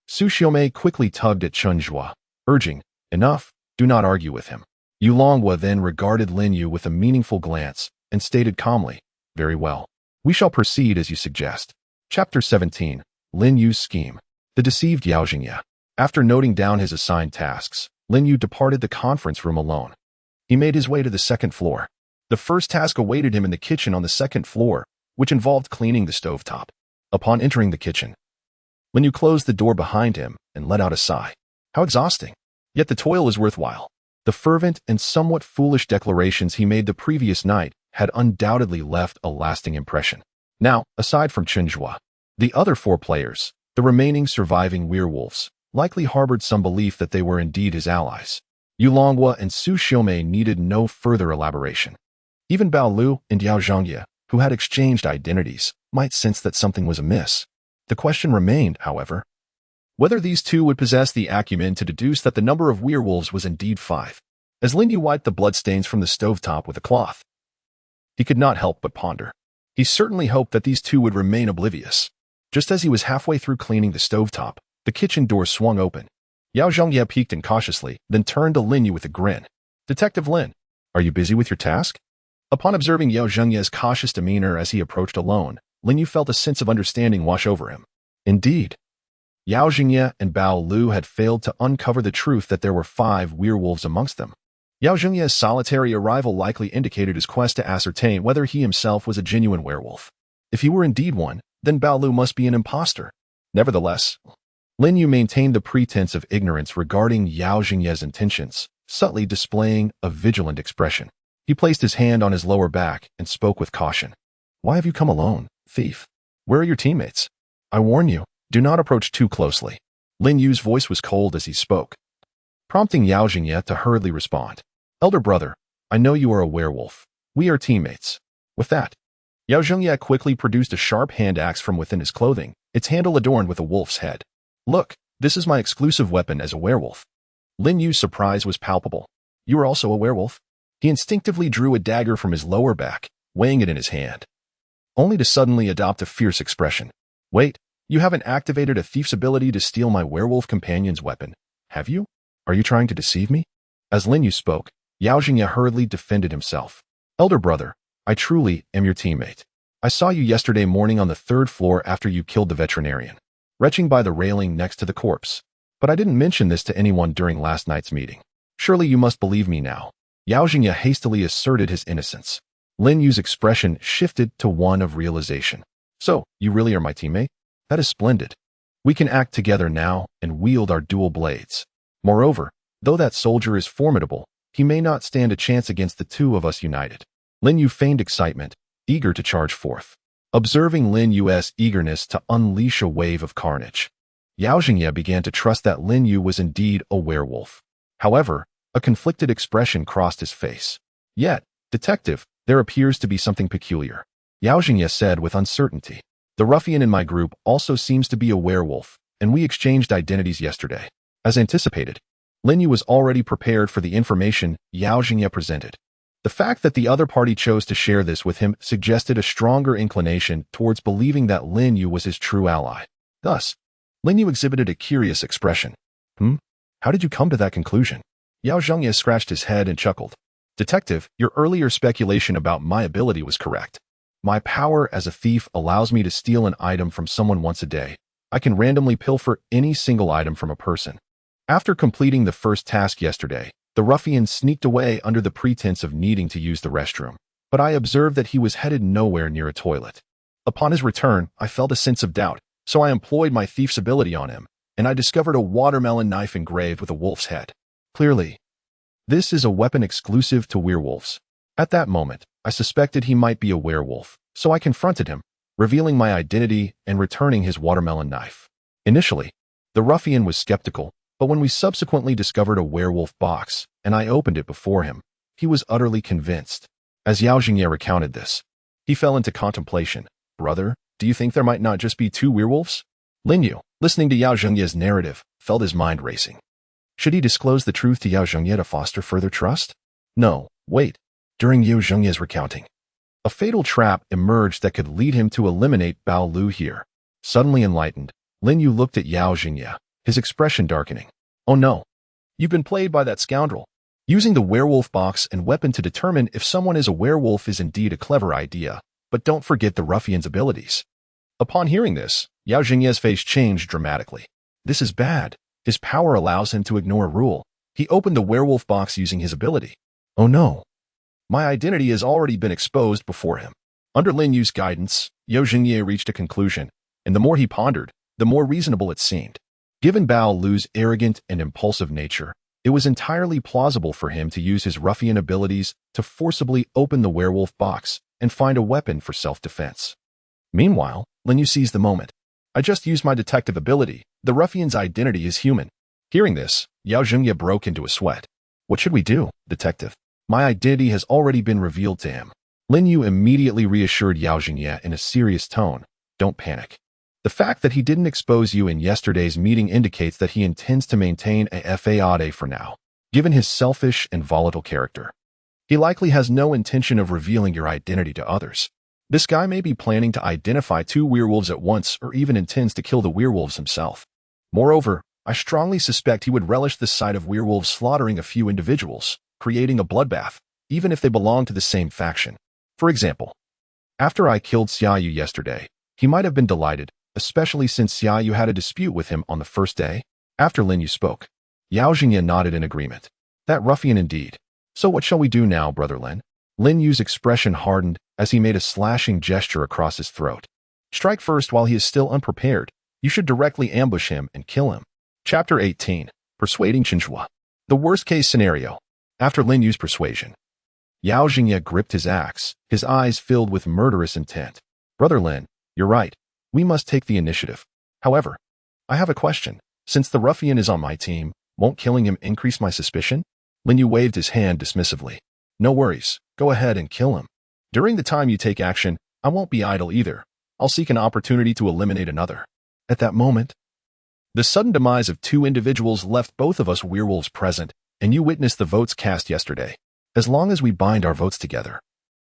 Su Xiaomei quickly tugged at Qinzhua, urging, "Enough, do not argue with him." Yu Longhua then regarded Lin Yu with a meaningful glance and stated calmly, "Very well. We shall proceed as you suggest." Chapter 17. Lin Yu's Scheme. The Deceived Yao Jingye. After noting down his assigned tasks, Lin Yu departed the conference room alone. He made his way to the second floor. The first task awaited him in the kitchen on the second floor, which involved cleaning the stovetop. Upon entering the kitchen, Lin Yu closed the door behind him and let out a sigh. How exhausting! Yet the toil is worthwhile. The fervent and somewhat foolish declarations he made the previous night had undoubtedly left a lasting impression. Now, aside from Qinzhua, the other 4 players, the remaining surviving werewolves, likely harbored some belief that they were indeed his allies. Yu Longhua and Su Xiaomei needed no further elaboration. Even Bao Lu and Yao Zhangye, who had exchanged identities, might sense that something was amiss. The question remained, however, whether these two would possess the acumen to deduce that the number of werewolves was indeed 5. As Lin Yu wiped the bloodstains from the stovetop with a cloth, he could not help but ponder. He certainly hoped that these two would remain oblivious. Just as he was halfway through cleaning the stovetop, the kitchen door swung open. Yao Zhangye peeked in cautiously, then turned to Lin Yu with a grin. "Detective Lin, are you busy with your task?" Upon observing Yao Zhangye's cautious demeanor as he approached alone, Lin Yu felt a sense of understanding wash over him. Indeed, Yao Jingye and Bao Lu had failed to uncover the truth that there were 5 werewolves amongst them. Yao Jingye's solitary arrival likely indicated his quest to ascertain whether he himself was a genuine werewolf. If he were indeed one, then Bao Lu must be an impostor. Nevertheless, Lin Yu maintained the pretense of ignorance regarding Yao Jingye's intentions, subtly displaying a vigilant expression. He placed his hand on his lower back and spoke with caution. "Why have you come alone, thief? Where are your teammates? I warn you, do not approach too closely." Lin Yu's voice was cold as he spoke, prompting Yao Jingye to hurriedly respond. "Elder brother, I know you are a werewolf. We are teammates." With that, Yao Jingye quickly produced a sharp hand axe from within his clothing, its handle adorned with a wolf's head. "Look, this is my exclusive weapon as a werewolf." Lin Yu's surprise was palpable. "You are also a werewolf?" He instinctively drew a dagger from his lower back, weighing it in his hand, only to suddenly adopt a fierce expression. "Wait, you haven't activated a thief's ability to steal my werewolf companion's weapon, have you? Are you trying to deceive me?" As Lin Yu spoke, Yao Jingye hurriedly defended himself. "Elder brother, I truly am your teammate. I saw you yesterday morning on the 3rd floor after you killed the veterinarian, retching by the railing next to the corpse. But I didn't mention this to anyone during last night's meeting. Surely you must believe me now." Yao Jingye hastily asserted his innocence. Lin Yu's expression shifted to one of realization. "So, you really are my teammate? That is splendid. We can act together now and wield our dual blades. Moreover, though that soldier is formidable, he may not stand a chance against the 2 of us united." Lin Yu feigned excitement, eager to charge forth. Observing Lin Yu's eagerness to unleash a wave of carnage, Yao Jingye began to trust that Lin Yu was indeed a werewolf. However, a conflicted expression crossed his face. "Yet, detective, there appears to be something peculiar," Yao Jingye said with uncertainty. "The ruffian in my group also seems to be a werewolf, and we exchanged identities yesterday." As anticipated, Lin Yu was already prepared for the information Yao Jingye presented. The fact that the other party chose to share this with him suggested a stronger inclination towards believing that Lin Yu was his true ally. Thus, Lin Yu exhibited a curious expression. How did you come to that conclusion?" Yao Zhangye scratched his head and chuckled. "Detective, your earlier speculation about my ability was correct. My power as a thief allows me to steal an item from someone once a day. I can randomly pilfer any single item from a person. After completing the first task yesterday, the ruffian sneaked away under the pretense of needing to use the restroom, but I observed that he was headed nowhere near a toilet. Upon his return, I felt a sense of doubt, so I employed my thief's ability on him, and I discovered a watermelon knife engraved with a wolf's head. Clearly, this is a weapon exclusive to werewolves. At that moment, I suspected he might be a werewolf, so I confronted him, revealing my identity and returning his watermelon knife. Initially, the ruffian was skeptical, but when we subsequently discovered a werewolf box, and I opened it before him, he was utterly convinced." As Yao Jingye recounted this, He fell into contemplation. Brother, do you think there might not just be two werewolves? Lin Yu, listening to Yao Zhengye's narrative, felt his mind racing. Should he disclose the truth to Yao Zhengye to foster further trust? No, wait. During Yao Zhengye's recounting, a fatal trap emerged that could lead him to eliminate Bao Lu here. Suddenly enlightened, Lin Yu looked at Yao Zhengye, his expression darkening. Oh no. You've been played by that scoundrel. Using the werewolf box and weapon to determine if someone is a werewolf is indeed a clever idea, but don't forget the ruffian's abilities. Upon hearing this, Yao Zhengye's face changed dramatically. This is bad. His power allows him to ignore a rule. He opened the werewolf box using his ability. Oh no. My identity has already been exposed before him. Under Lin Yu's guidance, Yao Zhengye reached a conclusion, and the more he pondered, the more reasonable it seemed. Given Bao Lu's arrogant and impulsive nature, it was entirely plausible for him to use his ruffian abilities to forcibly open the werewolf box and find a weapon for self-defense. Meanwhile, Lin Yu seized the moment. I just used my detective ability. The ruffian's identity is human. Hearing this, Yao Zhengye broke into a sweat. What should we do, detective? My identity has already been revealed to him. Lin Yu immediately reassured Yao Zhengye in a serious tone. Don't panic. The fact that he didn't expose you in yesterday's meeting indicates that he intends to maintain a faade for now, given his selfish and volatile character. He likely has no intention of revealing your identity to others. This guy may be planning to identify two werewolves at once or even intends to kill the werewolves himself. Moreover, I strongly suspect he would relish the sight of werewolves slaughtering a few individuals, creating a bloodbath, even if they belong to the same faction. For example, after I killed Xiaoyu yesterday, he might have been delighted, especially since Xiaoyu had a dispute with him on the first day. After Lin Yu spoke, Yao Zhengye nodded in agreement. That ruffian indeed. So what shall we do now, Brother Lin? Lin Yu's expression hardened as he made a slashing gesture across his throat. Strike first while he is still unprepared. You should directly ambush him and kill him. Chapter 18. Persuading Qinzhua. The worst-case scenario. After Lin Yu's persuasion, Yao Zhengye gripped his axe, his eyes filled with murderous intent. Brother Lin, you're right. We must take the initiative. However, I have a question. Since the ruffian is on my team, won't killing him increase my suspicion? Lin Yu waved his hand dismissively. No worries. Go ahead and kill him. During the time you take action, I won't be idle either. I'll seek an opportunity to eliminate another. At that moment, the sudden demise of two individuals left both of us werewolves present, and you witnessed the votes cast yesterday. As long as we bind our votes together,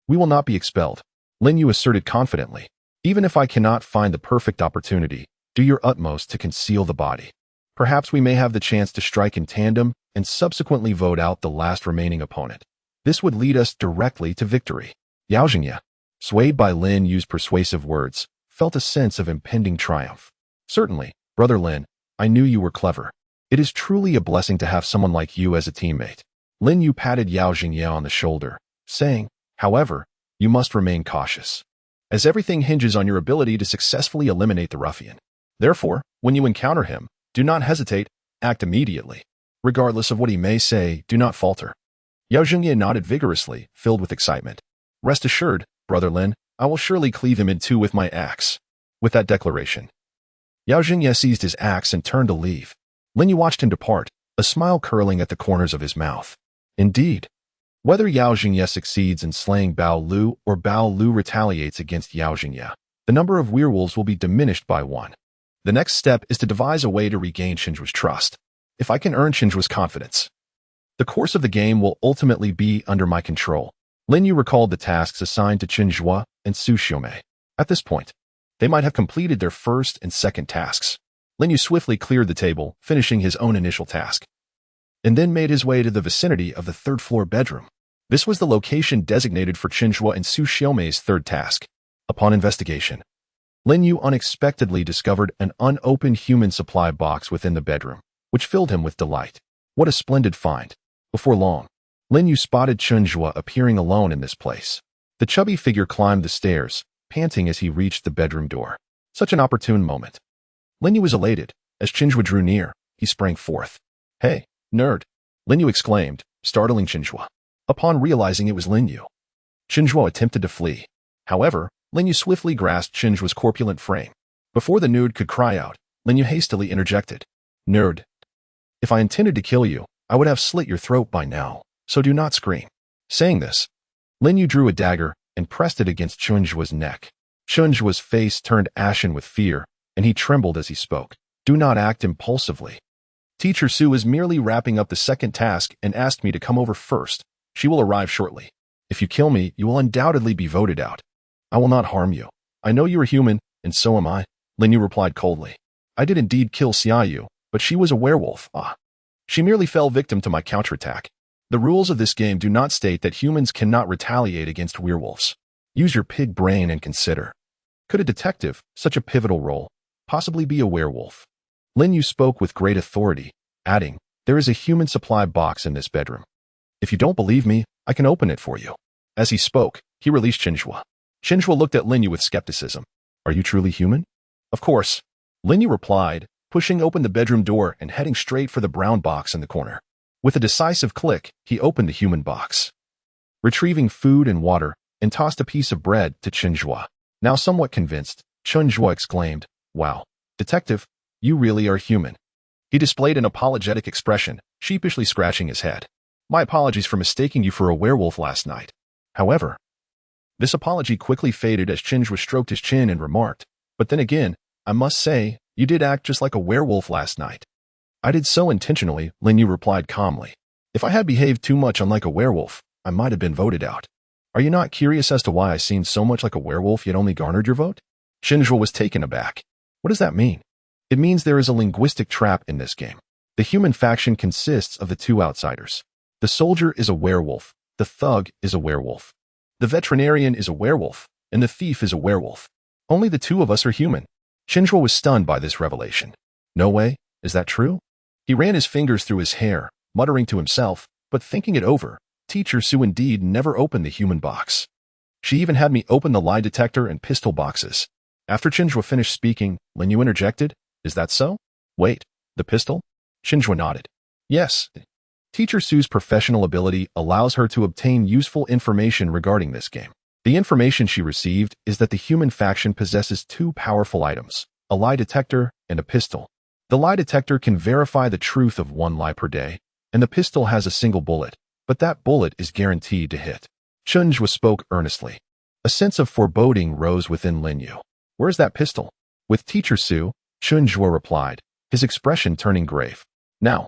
we will not be expelled, Lin Yu asserted confidently. Even if I cannot find the perfect opportunity, do your utmost to conceal the body. Perhaps we may have the chance to strike in tandem and subsequently vote out the last remaining opponent. This would lead us directly to victory. Yao Zhengye, swayed by Lin Yu's persuasive words, felt a sense of impending triumph. Certainly, Brother Lin, I knew you were clever. It is truly a blessing to have someone like you as a teammate. Lin Yu patted Yao Zhengye on the shoulder, saying, however, you must remain cautious, as everything hinges on your ability to successfully eliminate the ruffian. Therefore, when you encounter him, do not hesitate, act immediately. Regardless of what he may say, do not falter. Yao Zhengye nodded vigorously, filled with excitement. Rest assured, Brother Lin, I will surely cleave him in two with my axe. With that declaration, Yao Zhengye seized his axe and turned to leave. Lin Yu watched him depart, a smile curling at the corners of his mouth. Indeed, whether Yao Zhengye succeeds in slaying Bao Lu or Bao Lu retaliates against Yao Zhengye, the number of werewolves will be diminished by one. The next step is to devise a way to regain Qinzhua's trust. If I can earn Qinzhua's confidence, the course of the game will ultimately be under my control. Lin Yu recalled the tasks assigned to Qinzhua and Su Xiaomei. At this point, they might have completed their first and second tasks. Lin Yu swiftly cleared the table, finishing his own initial task, and then made his way to the vicinity of the third-floor bedroom. This was the location designated for Qinzhua and Su Xiaomei's third task. Upon investigation, Lin Yu unexpectedly discovered an unopened human supply box within the bedroom, which filled him with delight. What a splendid find. Before long, Lin Yu spotted Qinzhua appearing alone in this place. The chubby figure climbed the stairs, panting as he reached the bedroom door. Such an opportune moment. Lin Yu was elated. As Qinzhua drew near, he sprang forth. Hey, nerd, Lin Yu exclaimed, startling Qinzhua. Upon realizing it was Lin Yu, Qinzhua attempted to flee. However, Lin Yu swiftly grasped Qinzhua's corpulent frame. Before the nerd could cry out, Lin Yu hastily interjected. Nerd, if I intended to kill you, I would have slit your throat by now, so do not scream. Saying this, Lin Yu drew a dagger, and pressed it against Chunjua's neck. Chunjua's face turned ashen with fear, and he trembled as he spoke. Do not act impulsively. Teacher Su is merely wrapping up the second task and asked me to come over first. She will arrive shortly. If you kill me, you will undoubtedly be voted out. I will not harm you. I know you are human, and so am I, Lin Yu replied coldly. I did indeed kill Xiaoyu, but she was a werewolf. She merely fell victim to my counterattack. The rules of this game do not state that humans cannot retaliate against werewolves. Use your pig brain and consider. Could a detective, such a pivotal role, possibly be a werewolf? Lin Yu spoke with great authority, adding, there is a human supply box in this bedroom. If you don't believe me, I can open it for you. As he spoke, he released Qinzhua. Qinzhua looked at Lin Yu with skepticism. Are you truly human? Of course. Lin Yu replied, pushing open the bedroom door and heading straight for the brown box in the corner. With a decisive click, he opened the human box, retrieving food and water, and tossed a piece of bread to Qinzhua. Now somewhat convinced, Qinzhua exclaimed, Wow, detective, you really are human. He displayed an apologetic expression, sheepishly scratching his head. My apologies for mistaking you for a werewolf last night. However, this apology quickly faded as Qinzhua stroked his chin and remarked, But then again, I must say, you did act just like a werewolf last night. I did so intentionally, Lin Yu replied calmly. If I had behaved too much unlike a werewolf, I might have been voted out. Are you not curious as to why I seemed so much like a werewolf yet only garnered your vote? Qinzhua was taken aback. What does that mean? It means there is a linguistic trap in this game. The human faction consists of the two outsiders. The soldier is a werewolf, the thug is a werewolf. The veterinarian is a werewolf, and the thief is a werewolf. Only the two of us are human. Qinzhua was stunned by this revelation. No way, is that true? He ran his fingers through his hair, muttering to himself, but thinking it over, Teacher Su indeed never opened the human box. She even had me open the lie detector and pistol boxes. After Qinzhua finished speaking, Lin Yu interjected, Is that so? Wait, the pistol? Qinzhua nodded. Yes. Teacher Su's professional ability allows her to obtain useful information regarding this game. The information she received is that the human faction possesses two powerful items, a lie detector and a pistol. The lie detector can verify the truth of one lie per day, and the pistol has a single bullet, but that bullet is guaranteed to hit. Qinzhua spoke earnestly. A sense of foreboding rose within Lin Yu. Where's that pistol? With Teacher Su, Qinzhua replied, his expression turning grave. Now,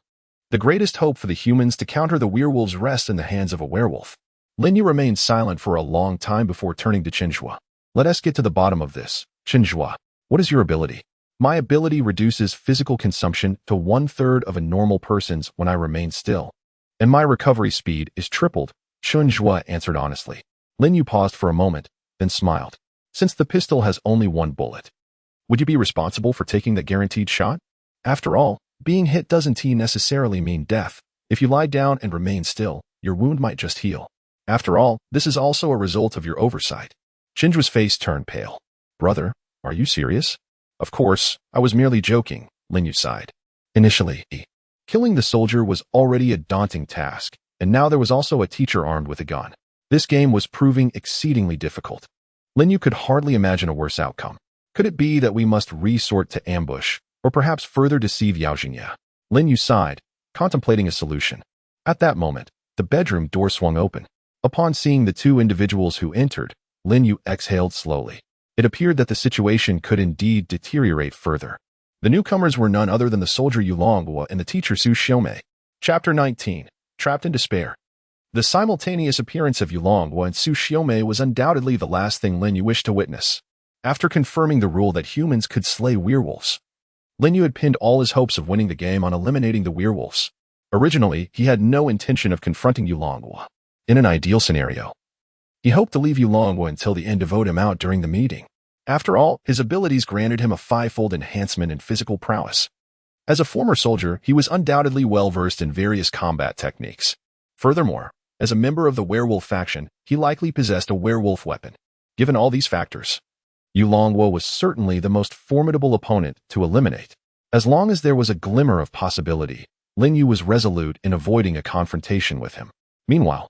the greatest hope for the humans to counter the werewolves rests in the hands of a werewolf. Lin Yu remained silent for a long time before turning to Qinzhua. Let us get to the bottom of this. Qinzhua, what is your ability? My ability reduces physical consumption to 1/3 of a normal person's when I remain still. And my recovery speed is tripled, Qinzhua answered honestly. Lin Yu paused for a moment, then smiled. Since the pistol has only one bullet, would you be responsible for taking the guaranteed shot? After all, being hit doesn't necessarily mean death. If you lie down and remain still, your wound might just heal. After all, this is also a result of your oversight. Qinzhua's face turned pale. Brother, are you serious? Of course, I was merely joking, Lin Yu sighed. Initially, killing the soldier was already a daunting task, and now there was also a teacher armed with a gun. This game was proving exceedingly difficult. Lin Yu could hardly imagine a worse outcome. Could it be that we must resort to ambush, or perhaps further deceive Yao Jingya? Lin Yu sighed, contemplating a solution. At that moment, the bedroom door swung open. Upon seeing the two individuals who entered, Lin Yu exhaled slowly. It appeared that the situation could indeed deteriorate further. The newcomers were none other than the soldier Yulongwa and the teacher Su Xiaomei. Chapter 19. Trapped in Despair. The simultaneous appearance of Yulongwa and Su Xiaomei was undoubtedly the last thing Lin Yu wished to witness. After confirming the rule that humans could slay werewolves, Lin Yu had pinned all his hopes of winning the game on eliminating the werewolves. Originally, he had no intention of confronting Yulongwa. In an ideal scenario, he hoped to leave Yulongwa until the end to vote him out during the meeting. After all, his abilities granted him a 5-fold enhancement in physical prowess. As a former soldier, he was undoubtedly well-versed in various combat techniques. Furthermore, as a member of the werewolf faction, he likely possessed a werewolf weapon. Given all these factors, Yulongwa was certainly the most formidable opponent to eliminate. As long as there was a glimmer of possibility, Lin Yu was resolute in avoiding a confrontation with him. Meanwhile,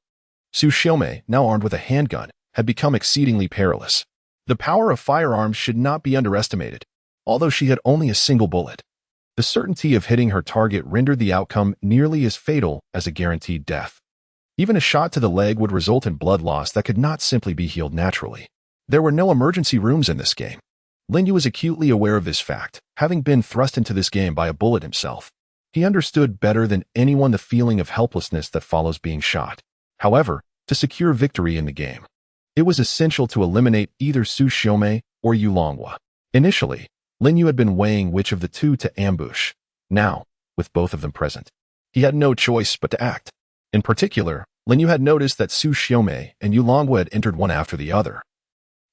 Su Xiaomei, now armed with a handgun, had become exceedingly perilous. The power of firearms should not be underestimated. Although she had only a single bullet, the certainty of hitting her target rendered the outcome nearly as fatal as a guaranteed death. Even a shot to the leg would result in blood loss that could not simply be healed naturally. There were no emergency rooms in this game. Lin Yu was acutely aware of this fact, having been thrust into this game by a bullet himself. He understood better than anyone the feeling of helplessness that follows being shot. However, to secure victory in the game, it was essential to eliminate either Su Xiaomei or Yu Longhua. Initially, Lin Yu had been weighing which of the two to ambush. Now, with both of them present, he had no choice but to act. In particular, Lin Yu had noticed that Su Xiaomei and Yu Longhua had entered one after the other,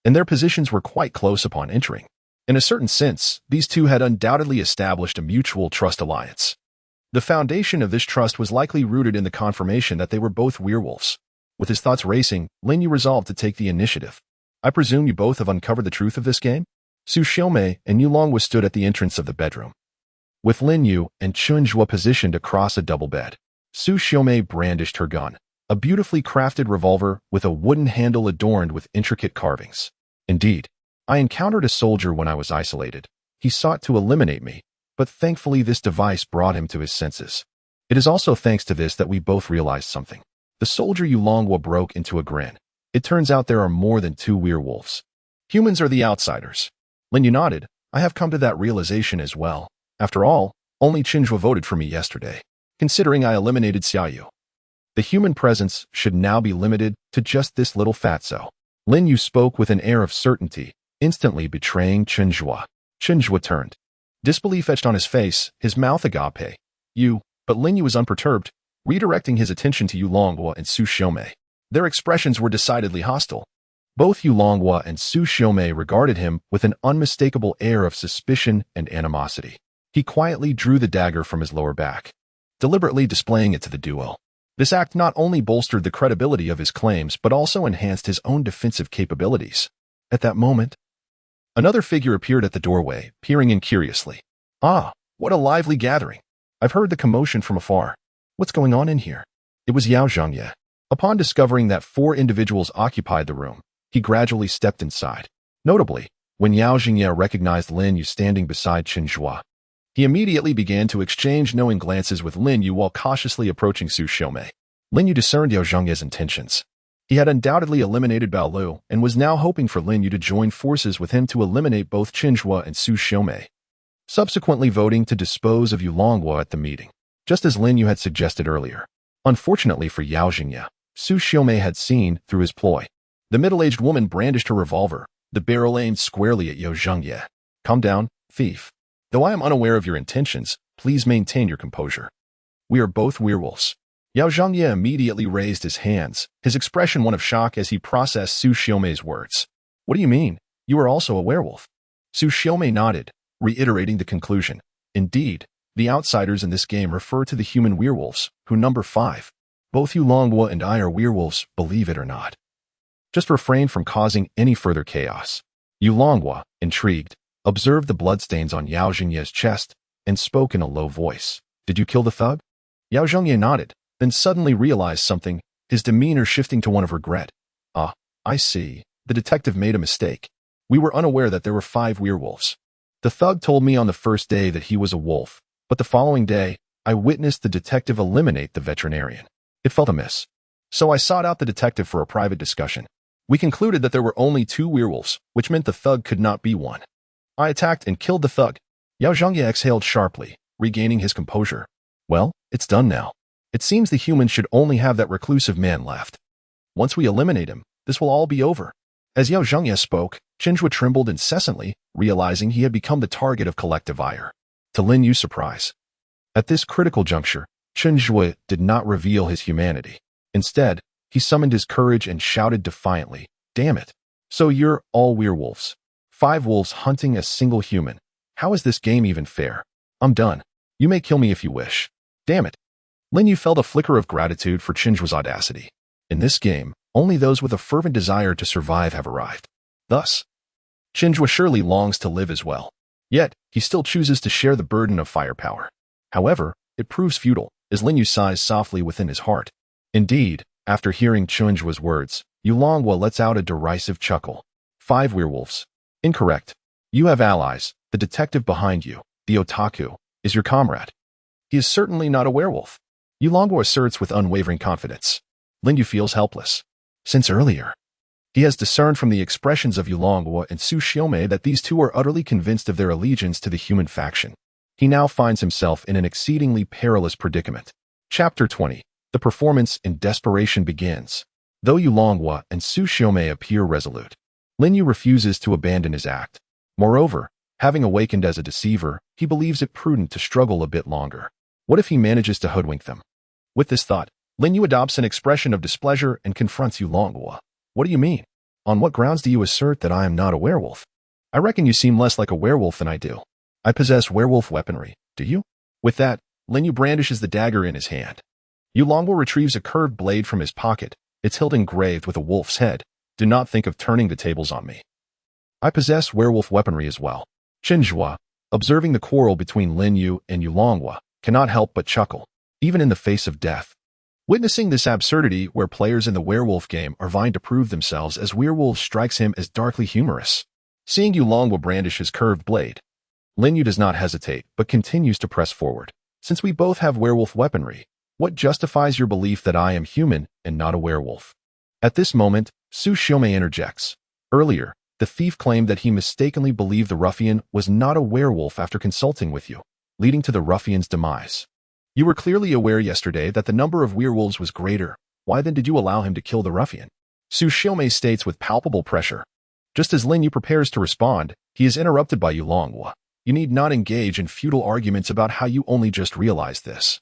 and their positions were quite close upon entering. In a certain sense, these two had undoubtedly established a mutual trust alliance. The foundation of this trust was likely rooted in the confirmation that they were both werewolves. With his thoughts racing, Lin Yu resolved to take the initiative. I presume you both have uncovered the truth of this game? Su Xiaomei and Yu Longhua stood at the entrance of the bedroom, with Lin Yu and Chun Zhuo positioned across a double bed. Su Xiaomei brandished her gun, a beautifully crafted revolver with a wooden handle adorned with intricate carvings. Indeed, I encountered a soldier when I was isolated. He sought to eliminate me, but thankfully this device brought him to his senses. It is also thanks to this that we both realized something. The soldier Yu Longhua broke into a grin. It turns out there are more than two werewolves. Humans are the outsiders. Lin Yu nodded. I have come to that realization as well. After all, only Chun Zhuo voted for me yesterday, considering I eliminated Xiaoyu. The human presence should now be limited to just this little fatso. Lin Yu spoke with an air of certainty, instantly betraying Chun Zhuo. Chun Zhuo turned. Disbelief etched on his face, his mouth agape. But Lin Yu was unperturbed, redirecting his attention to Yu Longhua and Su Xiaomei. Their expressions were decidedly hostile. Both Yu Longhua and Su Xiaomei regarded him with an unmistakable air of suspicion and animosity. He quietly drew the dagger from his lower back, deliberately displaying it to the duo. This act not only bolstered the credibility of his claims but also enhanced his own defensive capabilities. At that moment, another figure appeared at the doorway, peering in curiously. Ah, what a lively gathering. I've heard the commotion from afar. What's going on in here? It was Yao Zhangye. Upon discovering that 4 individuals occupied the room, he gradually stepped inside. Notably, when Yao Zhangye recognized Lin Yu standing beside Chun Zhuo, he immediately began to exchange knowing glances with Lin Yu while cautiously approaching Su Xiaomei. Lin Yu discerned Yao Zhangye's intentions. He had undoubtedly eliminated Bao Lu and was now hoping for Lin Yu to join forces with him to eliminate both Chun Zhuo and Su Xiaomei, subsequently voting to dispose of Yu Longhua at the meeting, just as Lin Yu had suggested earlier. Unfortunately for Yao Zhangye, Su Xiaomei had seen through his ploy. The middle-aged woman brandished her revolver, the barrel aimed squarely at Yao Zhangye. Calm down, thief. Though I am unaware of your intentions, please maintain your composure. We are both werewolves. Yao Zhangye immediately raised his hands, his expression one of shock as he processed Su Xiaomei's words. What do you mean? You are also a werewolf. Su Xiaomei nodded, reiterating the conclusion. Indeed, the outsiders in this game refer to the human werewolves, who number 5. Both Yu Longhua and I are werewolves, believe it or not. Just refrain from causing any further chaos. Yu Longhua, intrigued, observed the bloodstains on Yao Zhangye's chest and spoke in a low voice. Did you kill the thug? Yao Zhangye nodded, then suddenly realized something, his demeanor shifting to one of regret. Ah, I see. The detective made a mistake. We were unaware that there were 5 werewolves. The thug told me on the first day that he was a wolf, but the following day, I witnessed the detective eliminate the veterinarian. It felt amiss. So I sought out the detective for a private discussion. We concluded that there were only 2 werewolves, which meant the thug could not be one. I attacked and killed the thug. Yao Zhangye exhaled sharply, regaining his composure. Well, it's done now. It seems the humans should only have that reclusive man left. Once we eliminate him, this will all be over. As Yao Zhangye spoke, Chun Zhuo trembled incessantly, realizing he had become the target of collective ire. To Lin Yu's surprise, at this critical juncture, Chun Zhuo did not reveal his humanity. Instead, he summoned his courage and shouted defiantly, "Damn it! So you're all werewolves. 5 wolves hunting a single human. How is this game even fair? I'm done. You may kill me if you wish. Damn it." Lin Yu felt a flicker of gratitude for Chun Zhuo's audacity. In this game, only those with a fervent desire to survive have arrived. Thus, Chun Zhuo surely longs to live as well. Yet, he still chooses to share the burden of firepower. However, it proves futile, as Lin Yu sighs softly within his heart. Indeed, after hearing Chun Zhuo's words, Yu Longhua lets out a derisive chuckle. 5 werewolves. Incorrect. You have allies. The detective behind you, the otaku, is your comrade. He is certainly not a werewolf. Yu Longhua asserts with unwavering confidence. Lin Yu feels helpless. Since earlier, he has discerned from the expressions of Yulongwa and Su Xiaomei that these two are utterly convinced of their allegiance to the human faction. He now finds himself in an exceedingly perilous predicament. Chapter 20. The performance in desperation begins. Though Yulongwa and Su Xiaomei appear resolute, Lin Yu refuses to abandon his act. Moreover, having awakened as a deceiver, he believes it prudent to struggle a bit longer. What if he manages to hoodwink them? With this thought, Lin Yu adopts an expression of displeasure and confronts Yulongwa. What do you mean? On what grounds do you assert that I am not a werewolf? I reckon you seem less like a werewolf than I do. I possess werewolf weaponry, do you? With that, Lin Yu brandishes the dagger in his hand. Yulongwa retrieves a curved blade from his pocket, its hilt engraved with a wolf's head. Do not think of turning the tables on me. I possess werewolf weaponry as well. Chenjua, observing the quarrel between Lin Yu and Yulongwa, cannot help but chuckle, even in the face of death. Witnessing this absurdity where players in the werewolf game are vying to prove themselves as werewolves strikes him as darkly humorous. Seeing Yulongwa brandish his curved blade, Lin Yu does not hesitate but continues to press forward. Since we both have werewolf weaponry, what justifies your belief that I am human and not a werewolf? At this moment, Su Xiaomei interjects. Earlier, the thief claimed that he mistakenly believed the ruffian was not a werewolf after consulting with you, leading to the ruffian's demise. You were clearly aware yesterday that the number of werewolves was greater. Why then did you allow him to kill the ruffian? Su Xiaomei states with palpable pressure. Just as Lin Yu prepares to respond, he is interrupted by Yulongwa. You need not engage in futile arguments about how you only just realized this.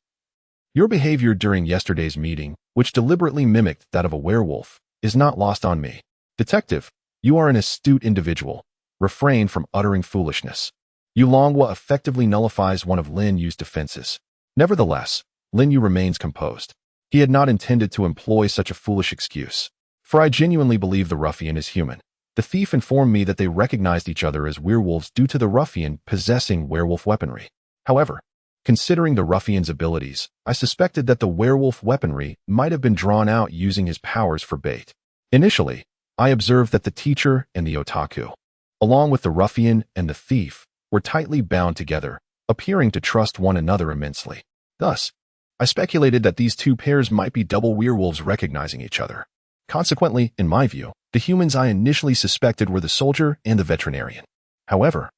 Your behavior during yesterday's meeting, which deliberately mimicked that of a werewolf, is not lost on me. Detective, you are an astute individual. Refrain from uttering foolishness. Yulongwa effectively nullifies one of Lin Yu's defenses. Nevertheless, Lin Yu remains composed. He had not intended to employ such a foolish excuse. For I genuinely believe the ruffian is human. The thief informed me that they recognized each other as werewolves due to the ruffian possessing werewolf weaponry. However, considering the ruffian's abilities, I suspected that the werewolf weaponry might have been drawn out using his powers for bait. Initially, I observed that the teacher and the otaku, along with the ruffian and the thief, were tightly bound together, appearing to trust one another immensely. Thus, I speculated that these two pairs might be double werewolves recognizing each other. Consequently, in my view, the humans I initially suspected were the soldier and the veterinarian. However,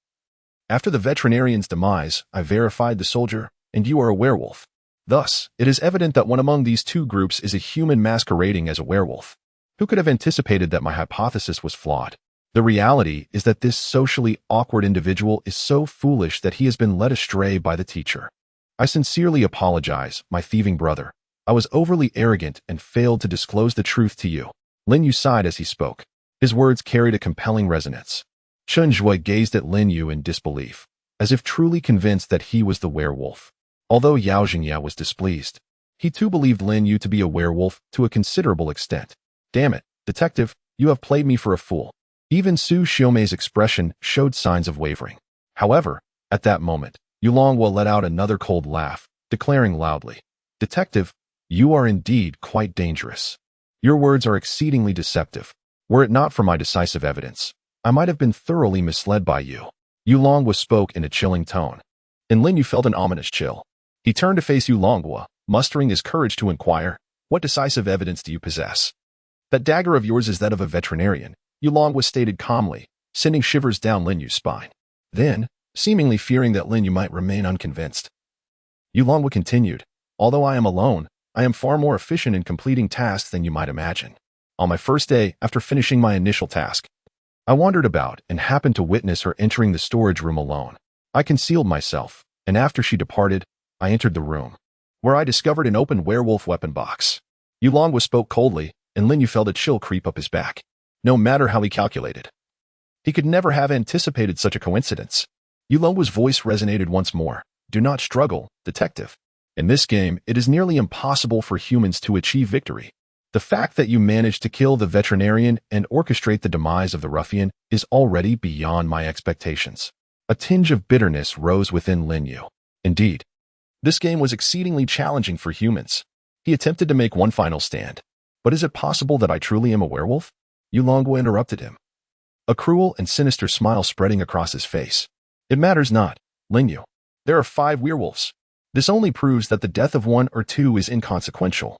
after the veterinarian's demise, I verified the soldier, and you are a werewolf. Thus, it is evident that one among these two groups is a human masquerading as a werewolf. Who could have anticipated that my hypothesis was flawed? The reality is that this socially awkward individual is so foolish that he has been led astray by the teacher. I sincerely apologize, my thieving brother. I was overly arrogant and failed to disclose the truth to you. Lin Yu sighed as he spoke. His words carried a compelling resonance. Chen Zhui gazed at Lin Yu in disbelief, as if truly convinced that he was the werewolf. Although Yao Jingya was displeased, he too believed Lin Yu to be a werewolf to a considerable extent. Damn it, detective, you have played me for a fool. Even Su Xiaomei's expression showed signs of wavering. However, at that moment, Yulongwa let out another cold laugh, declaring loudly, Detective, you are indeed quite dangerous. Your words are exceedingly deceptive. Were it not for my decisive evidence, I might have been thoroughly misled by you. Yulongwa spoke in a chilling tone, and Lin Yu felt an ominous chill. He turned to face Yulongwa, mustering his courage to inquire, What decisive evidence do you possess? That dagger of yours is that of a veterinarian, Yulongwa stated calmly, sending shivers down Lin Yu's spine. Then, seemingly fearing that Lin Yu might remain unconvinced, Yulongwa continued, Although I am alone, I am far more efficient in completing tasks than you might imagine. On my first day, after finishing my initial task, I wandered about and happened to witness her entering the storage room alone. I concealed myself, and after she departed, I entered the room, where I discovered an open werewolf weapon box. Yulongwa spoke coldly, and Lin Yu felt a chill creep up his back. No matter how he calculated, he could never have anticipated such a coincidence. Yulongwa's voice resonated once more. Do not struggle, detective. In this game, it is nearly impossible for humans to achieve victory. The fact that you managed to kill the veterinarian and orchestrate the demise of the ruffian is already beyond my expectations. A tinge of bitterness rose within Lin Yu. Indeed, this game was exceedingly challenging for humans. He attempted to make one final stand. But is it possible that I truly am a werewolf? Yulongwa interrupted him, a cruel and sinister smile spreading across his face. It matters not, Lin Yu. There are 5 werewolves. This only proves that the death of 1 or 2 is inconsequential.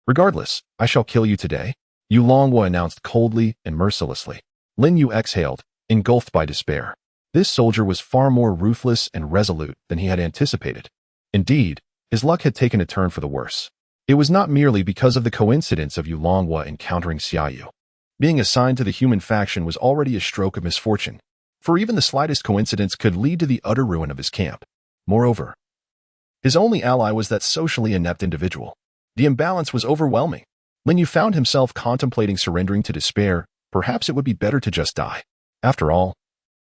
Regardless, I shall kill you today, Yu Longhua announced coldly and mercilessly. Lin Yu exhaled, engulfed by despair. This soldier was far more ruthless and resolute than he had anticipated. Indeed, his luck had taken a turn for the worse. It was not merely because of the coincidence of Yu Longhua encountering Xiaoyu. Being assigned to the human faction was already a stroke of misfortune, for even the slightest coincidence could lead to the utter ruin of his camp. Moreover, his only ally was that socially inept individual. The imbalance was overwhelming. Lin Yu found himself contemplating surrendering to despair. Perhaps it would be better to just die. After all,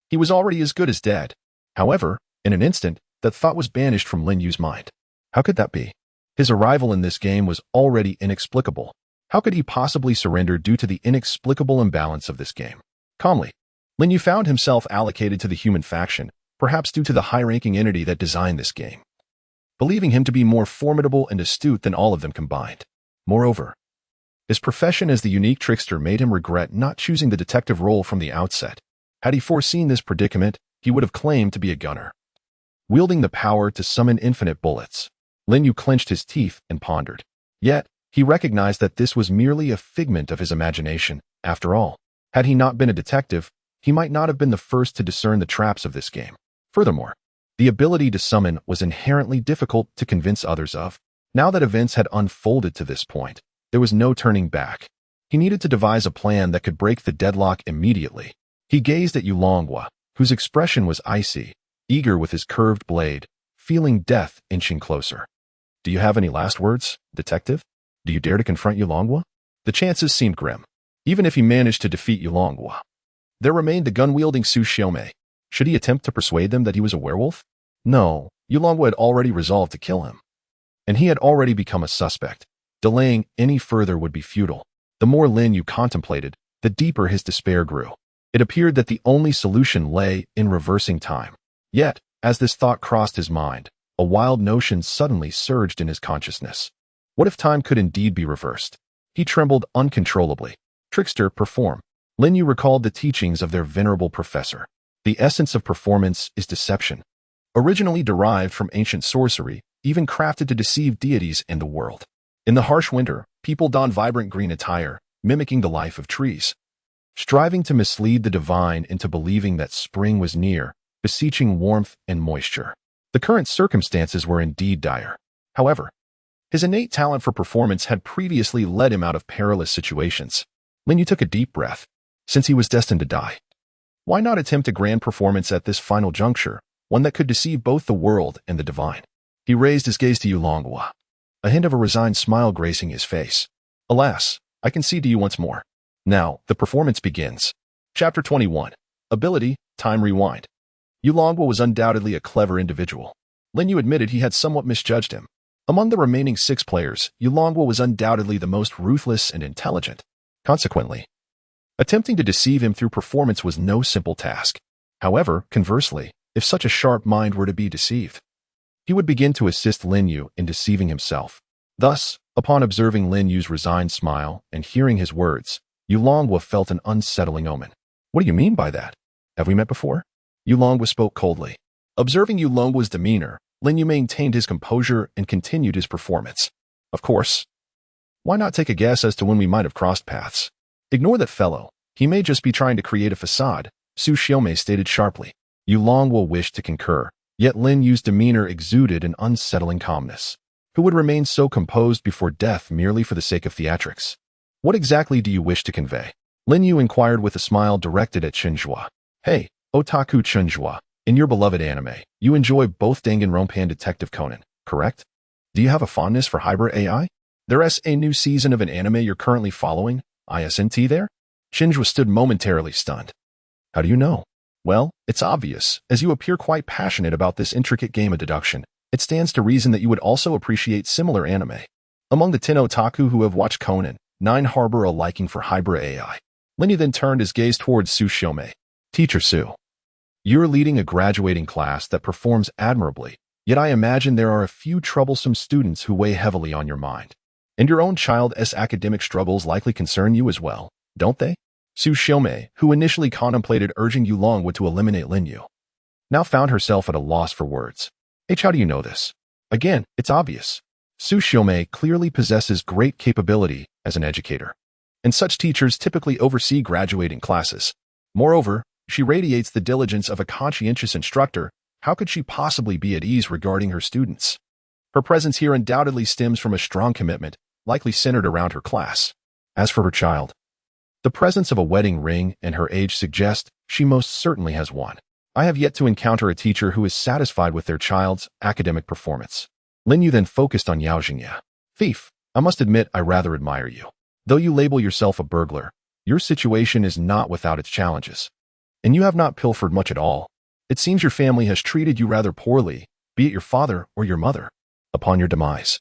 he was already as good as dead. However, in an instant, that thought was banished from Lin Yu's mind. How could that be? His arrival in this game was already inexplicable. How could he possibly surrender due to the inexplicable imbalance of this game? Calmly, Lin Yu found himself allocated to the human faction, perhaps due to the high-ranking entity that designed this game, believing him to be more formidable and astute than all of them combined. Moreover, his profession as the unique trickster made him regret not choosing the detective role from the outset. Had he foreseen this predicament, he would have claimed to be a gunner. Wielding the power to summon infinite bullets, Lin Yu clenched his teeth and pondered. Yet, he recognized that this was merely a figment of his imagination. After all, had he not been a detective, he might not have been the first to discern the traps of this game. Furthermore, the ability to summon was inherently difficult to convince others of. Now that events had unfolded to this point, there was no turning back. He needed to devise a plan that could break the deadlock immediately. He gazed at Yu Longhua, whose expression was icy, eager with his curved blade, feeling death inching closer. Do you have any last words, detective? Do you dare to confront Yu Longhua? The chances seemed grim. Even if he managed to defeat Yu Longhua, there remained the gun-wielding Su Xiaomei. Should he attempt to persuade them that he was a werewolf? No, Yu Longhua had already resolved to kill him. And he had already become a suspect. Delaying any further would be futile. The more Lin Yu contemplated, the deeper his despair grew. It appeared that the only solution lay in reversing time. Yet, as this thought crossed his mind, a wild notion suddenly surged in his consciousness. What if time could indeed be reversed? He trembled uncontrollably. Trickster, perform. Lin Yu recalled the teachings of their venerable professor. The essence of performance is deception. Originally derived from ancient sorcery, even crafted to deceive deities and the world. In the harsh winter, people don vibrant green attire, mimicking the life of trees, striving to mislead the divine into believing that spring was near, beseeching warmth and moisture. The current circumstances were indeed dire. However, his innate talent for performance had previously led him out of perilous situations. Lin Yu took a deep breath. Since he was destined to die, why not attempt a grand performance at this final juncture, one that could deceive both the world and the divine? He raised his gaze to Yu Longhua, a hint of a resigned smile gracing his face. Alas, I concede to you once more. Now, the performance begins. Chapter 21. Ability, Time Rewind. Yu Longhua was undoubtedly a clever individual. Lin Yu admitted he had somewhat misjudged him. Among the remaining 6 players, Yu Longhua was undoubtedly the most ruthless and intelligent. Consequently, attempting to deceive him through performance was no simple task. However, conversely, if such a sharp mind were to be deceived, he would begin to assist Lin Yu in deceiving himself. Thus, upon observing Lin Yu's resigned smile and hearing his words, Yu Longhua felt an unsettling omen. What do you mean by that? Have we met before? Yu Longhua spoke coldly. Observing Yu Longhua's demeanor, Lin Yu maintained his composure and continued his performance. Of course. Why not take a guess as to when we might have crossed paths? Ignore that fellow. He may just be trying to create a facade, Su Xiaomei stated sharply. Yu Longhua wished to concur, yet Lin Yu's demeanor exuded an unsettling calmness. Who would remain so composed before death merely for the sake of theatrics? What exactly do you wish to convey? Lin Yu inquired with a smile directed at Chenjua. Hey, Otaku Chenjua, in your beloved anime, you enjoy both Danganronpa and Detective Conan, correct? Do you have a fondness for hybrid AI? There's a new season of an anime you're currently following, ISNT there? Chenjua stood momentarily stunned. How do you know? Well, it's obvious, as you appear quite passionate about this intricate game of deduction. It stands to reason that you would also appreciate similar anime. Among the 10 otaku who have watched Conan, 9 harbor a liking for hybrid AI. Lin Yu then turned his gaze towards Su Xiaomei. Teacher Su, you're leading a graduating class that performs admirably, yet I imagine there are a few troublesome students who weigh heavily on your mind. And your own child's academic struggles likely concern you as well, don't they? Su Xiaomei, who initially contemplated urging Yu Longhua to eliminate Lin Yu, now found herself at a loss for words. How do you know this? Again, it's obvious. Su Xiaomei clearly possesses great capability as an educator, and such teachers typically oversee graduating classes. Moreover, she radiates the diligence of a conscientious instructor. How could she possibly be at ease regarding her students? Her presence here undoubtedly stems from a strong commitment, likely centered around her class. As for her child, the presence of a wedding ring and her age suggest she most certainly has one. I have yet to encounter a teacher who is satisfied with their child's academic performance. Lin Yu then focused on Yao Jingye. Thief, I must admit I rather admire you. Though you label yourself a burglar, your situation is not without its challenges. And you have not pilfered much at all. It seems your family has treated you rather poorly, be it your father or your mother, upon your demise.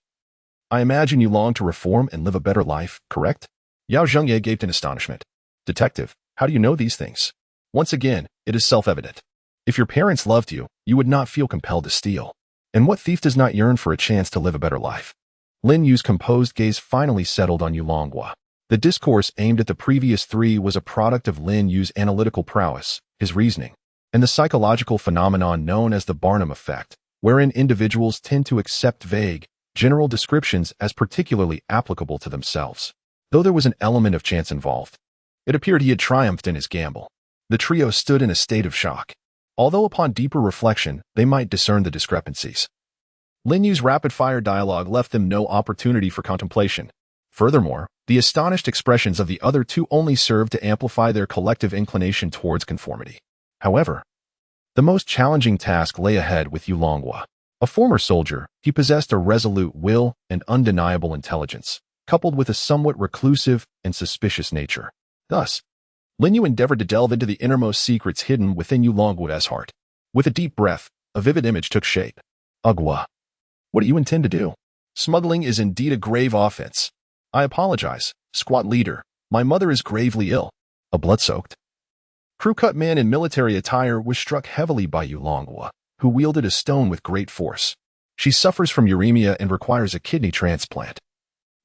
I imagine you long to reform and live a better life, correct? Yao Jingye gaped in astonishment. Detective, how do you know these things? Once again, it is self-evident. If your parents loved you, you would not feel compelled to steal. And what thief does not yearn for a chance to live a better life? Lin Yu's composed gaze finally settled on Yu Longhua. The discourse aimed at the previous three was a product of Lin Yu's analytical prowess, his reasoning, and the psychological phenomenon known as the Barnum effect, wherein individuals tend to accept vague, general descriptions as particularly applicable to themselves. Though there was an element of chance involved, it appeared he had triumphed in his gamble. The trio stood in a state of shock, although upon deeper reflection they might discern the discrepancies. Lin Yu's rapid-fire dialogue left them no opportunity for contemplation. Furthermore, the astonished expressions of the other two only served to amplify their collective inclination towards conformity. However, the most challenging task lay ahead with Yu Longhua. A former soldier, he possessed a resolute will and undeniable intelligence, coupled with a somewhat reclusive and suspicious nature. Thus, Lin Yu endeavored to delve into the innermost secrets hidden within Yu Longhua's heart. With a deep breath, a vivid image took shape. Ugwa. What do you intend to do? Smuggling is indeed a grave offense. I apologize, squad leader. My mother is gravely ill. A blood-soaked, crew-cut man in military attire was struck heavily by Yu Longhua, who wielded a stone with great force. She suffers from uremia and requires a kidney transplant,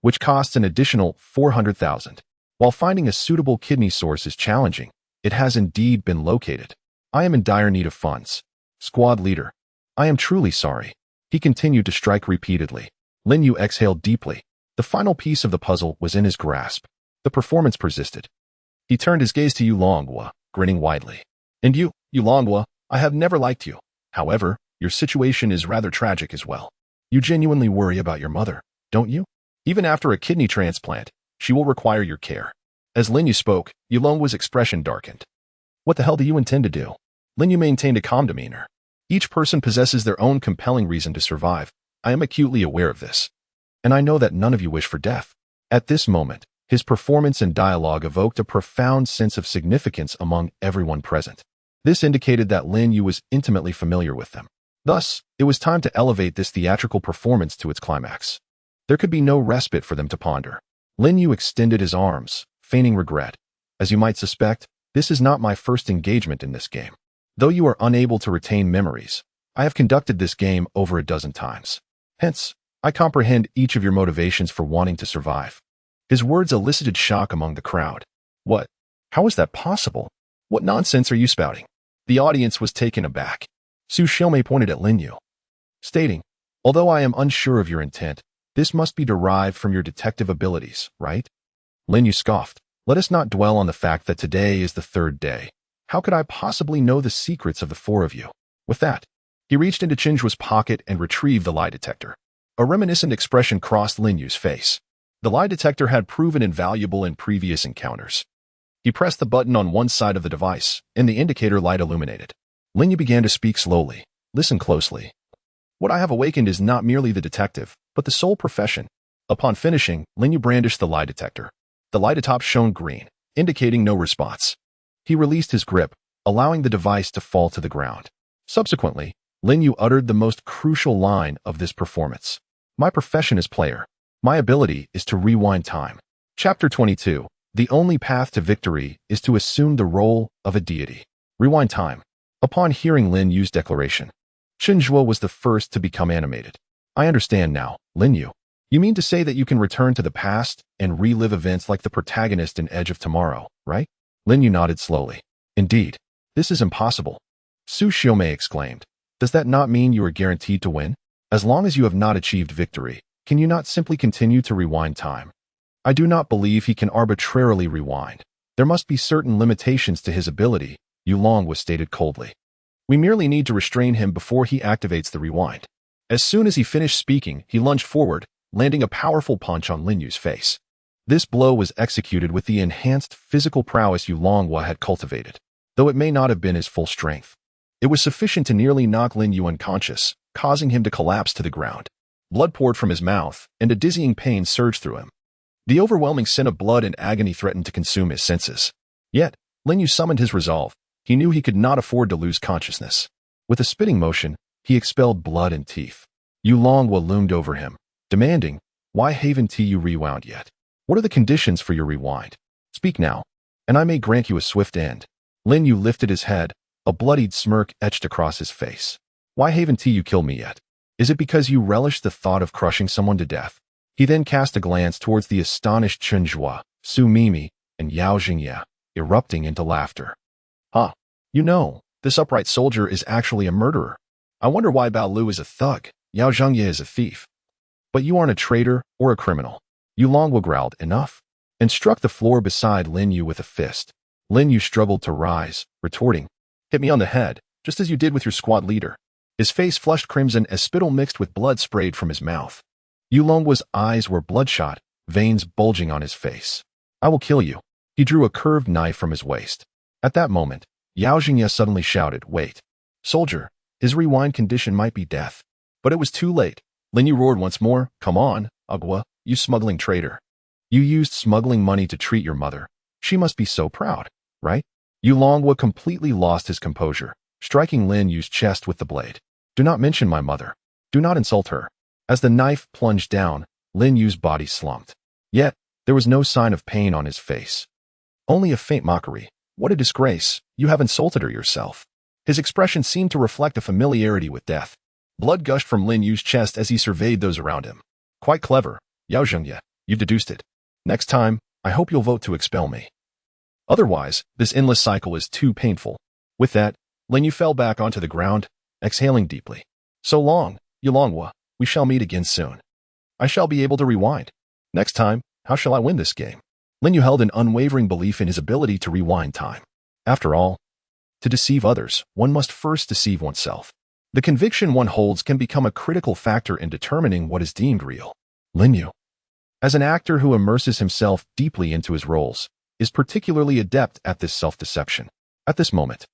which costs an additional 400,000. While finding a suitable kidney source is challenging, it has indeed been located. I am in dire need of funds. Squad leader, I am truly sorry. He continued to strike repeatedly. Lin Yu exhaled deeply. The final piece of the puzzle was in his grasp. The performance persisted. He turned his gaze to Yu Longhua, grinning widely. And you, Yu Longhua, I have never liked you. However, your situation is rather tragic as well. You genuinely worry about your mother, don't you? Even after a kidney transplant, she will require your care. As Lin Yu spoke, Yu Longhua's expression darkened. What the hell do you intend to do? Lin Yu maintained a calm demeanor. Each person possesses their own compelling reason to survive. I am acutely aware of this. And I know that none of you wish for death. At this moment, his performance and dialogue evoked a profound sense of significance among everyone present. This indicated that Lin Yu was intimately familiar with them. Thus, it was time to elevate this theatrical performance to its climax. There could be no respite for them to ponder. Lin Yu extended his arms, feigning regret. As you might suspect, this is not my first engagement in this game. Though you are unable to retain memories, I have conducted this game over a dozen times. Hence, I comprehend each of your motivations for wanting to survive. His words elicited shock among the crowd. What? How is that possible? What nonsense are you spouting? The audience was taken aback. Su Xiaomei pointed at Lin Yu, stating, although I am unsure of your intent, this must be derived from your detective abilities, right? Lin Yu scoffed. Let us not dwell on the fact that today is the third day. How could I possibly know the secrets of the four of you? With that, he reached into Chinjua's pocket and retrieved the lie detector. A reminiscent expression crossed Lin Yu's face. The lie detector had proven invaluable in previous encounters. He pressed the button on one side of the device, and the indicator light illuminated. Lin Yu began to speak slowly. Listen closely. What I have awakened is not merely the detective, but the sole profession. Upon finishing, Lin Yu brandished the lie detector. The light atop shone green, indicating no response. He released his grip, allowing the device to fall to the ground. Subsequently, Lin Yu uttered the most crucial line of this performance. My profession is player. My ability is to rewind time. Chapter 22. The only path to victory is to assume the role of a deity. Rewind time. Upon hearing Lin Yu's declaration, Chinjua was the first to become animated. I understand now, Lin Yu. You mean to say that you can return to the past and relive events like the protagonist in Edge of Tomorrow, right? Lin Yu nodded slowly. Indeed, this is impossible. Su Xiaomei exclaimed. Does that not mean you are guaranteed to win? As long as you have not achieved victory, Can you not simply continue to rewind time? I do not believe he can arbitrarily rewind. There must be certain limitations to his ability, Yulong was stated coldly. We merely need to restrain him before he activates the rewind. As soon as he finished speaking, he lunged forward, landing a powerful punch on Lin Yu's face. This blow was executed with the enhanced physical prowess Yulong had cultivated, though it may not have been his full strength. It was sufficient to nearly knock Lin Yu unconscious, causing him to collapse to the ground. Blood poured from his mouth, and a dizzying pain surged through him. The overwhelming scent of blood and agony threatened to consume his senses. Yet, Lin Yu summoned his resolve. He knew he could not afford to lose consciousness. With a spitting motion, he expelled blood and teeth. Yulong loomed over him, demanding, "Why haven't you rewound yet? What are the conditions for your rewind? Speak now, and I may grant you a swift end." Lin Yu lifted his head, a bloodied smirk etched across his face. "Why haven't you killed me yet? Is it because you relish the thought of crushing someone to death?" He then cast a glance towards the astonished Chenhua, Su Mimi, and Yao Jingye, erupting into laughter. "Huh. You know, this upright soldier is actually a murderer. I wonder why Bao Lu is a thug, Yao Jingye is a thief. But you aren't a traitor or a criminal." Yulong growled, "Enough," and struck the floor beside Lin Yu with a fist. Lin Yu struggled to rise, retorting, "Hit me on the head, just as you did with your squad leader." His face flushed crimson as spittle mixed with blood sprayed from his mouth. Yulong's eyes were bloodshot, veins bulging on his face. "I will kill you." He drew a curved knife from his waist. At that moment, Yao Jingye suddenly shouted, "Wait. Soldier, his rewind condition might be death." But it was too late. Lin Yu roared once more, "Come on, Agua, you smuggling traitor. You used smuggling money to treat your mother. She must be so proud, right?" Yulong completely lost his composure, striking Lin Yu's chest with the blade. "Do not mention my mother. Do not insult her." As the knife plunged down, Lin Yu's body slumped. Yet, there was no sign of pain on his face. Only a faint mockery. "What a disgrace. You have insulted her yourself." His expression seemed to reflect a familiarity with death. Blood gushed from Lin Yu's chest as he surveyed those around him. "Quite clever, Yao Jingye. You've deduced it. Next time, I hope you'll vote to expel me. Otherwise, this endless cycle is too painful." With that, Lin Yu fell back onto the ground, exhaling deeply. "So long, Yulong. We shall meet again soon. I shall be able to rewind. Next time, how shall I win this game?" Lin Yu held an unwavering belief in his ability to rewind time. After all, to deceive others, one must first deceive oneself. The conviction one holds can become a critical factor in determining what is deemed real. Lin Yu, as an actor who immerses himself deeply into his roles, is particularly adept at this self-deception. At this moment,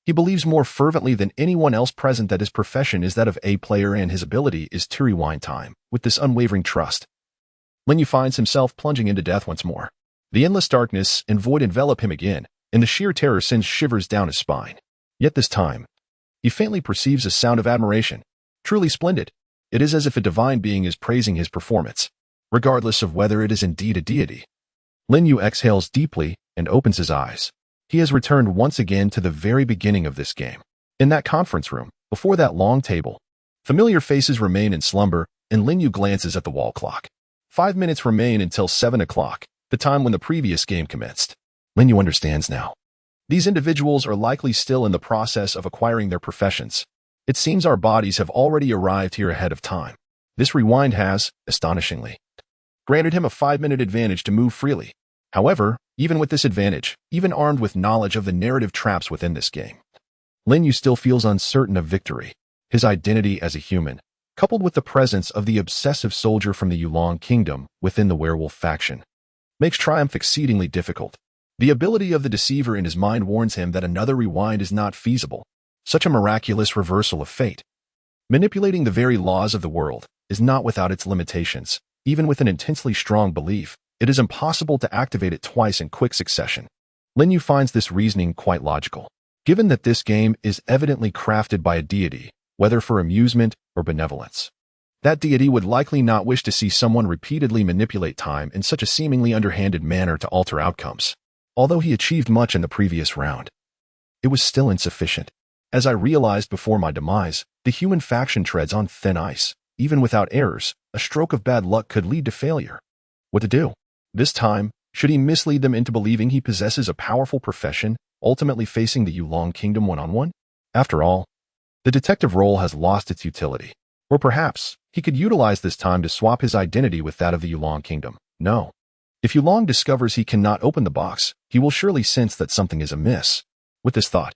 he believes more fervently than anyone else present that his profession is that of a player and his ability is to rewind time. With this unwavering trust, Lin Yu finds himself plunging into death once more. The endless darkness and void envelop him again, and the sheer terror sends shivers down his spine. Yet this time, he faintly perceives a sound of admiration. Truly splendid. It is as if a divine being is praising his performance, regardless of whether it is indeed a deity. Lin Yu exhales deeply and opens his eyes. He has returned once again to the very beginning of this game. In that conference room, before that long table, familiar faces remain in slumber, and Lin Yu glances at the wall clock. 5 minutes remain until 7 o'clock, the time when the previous game commenced. Lin Yu understands now. These individuals are likely still in the process of acquiring their professions. It seems our bodies have already arrived here ahead of time. This rewind has, astonishingly, granted him a 5-minute advantage to move freely. However, even with this advantage, even armed with knowledge of the narrative traps within this game, Lin Yu still feels uncertain of victory. His identity as a human, coupled with the presence of the obsessive soldier from the Yulong kingdom within the werewolf faction, makes triumph exceedingly difficult. The ability of the Deceiver in his mind warns him that another rewind is not feasible. Such a miraculous reversal of fate, manipulating the very laws of the world, is not without its limitations. Even with an intensely strong belief, it is impossible to activate it twice in quick succession. Lin Yu finds this reasoning quite logical. Given that this game is evidently crafted by a deity, whether for amusement or benevolence, that deity would likely not wish to see someone repeatedly manipulate time in such a seemingly underhanded manner to alter outcomes. Although he achieved much in the previous round, it was still insufficient. As I realized before my demise, the human faction treads on thin ice. Even without errors, a stroke of bad luck could lead to failure. What to do? This time, should he mislead them into believing he possesses a powerful profession, ultimately facing the Yulong kingdom one-on-one? After all, the detective role has lost its utility. Or perhaps, He could utilize this time to swap his identity with that of the Yulong Kingdom. No. If Yulong discovers he cannot open the box, he will surely sense that something is amiss. With this thought,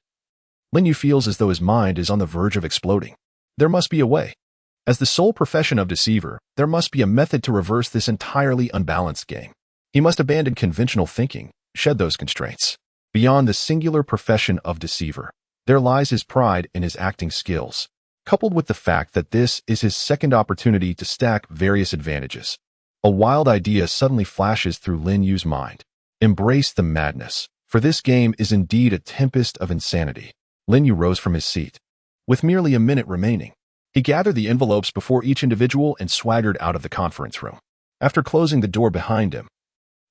Lin Yu feels as though his mind is on the verge of exploding. There must be a way. As the sole profession of Deceiver, there must be a method to reverse this entirely unbalanced game. He must abandon conventional thinking, shed those constraints. Beyond the singular profession of Deceiver, there lies his pride in his acting skills, coupled with the fact that this is his second opportunity to stack various advantages. A wild idea suddenly flashes through Lin Yu's mind. Embrace the madness, for this game is indeed a tempest of insanity. Lin Yu rose from his seat. With merely a minute remaining, he gathered the envelopes before each individual and swaggered out of the conference room. After closing the door behind him,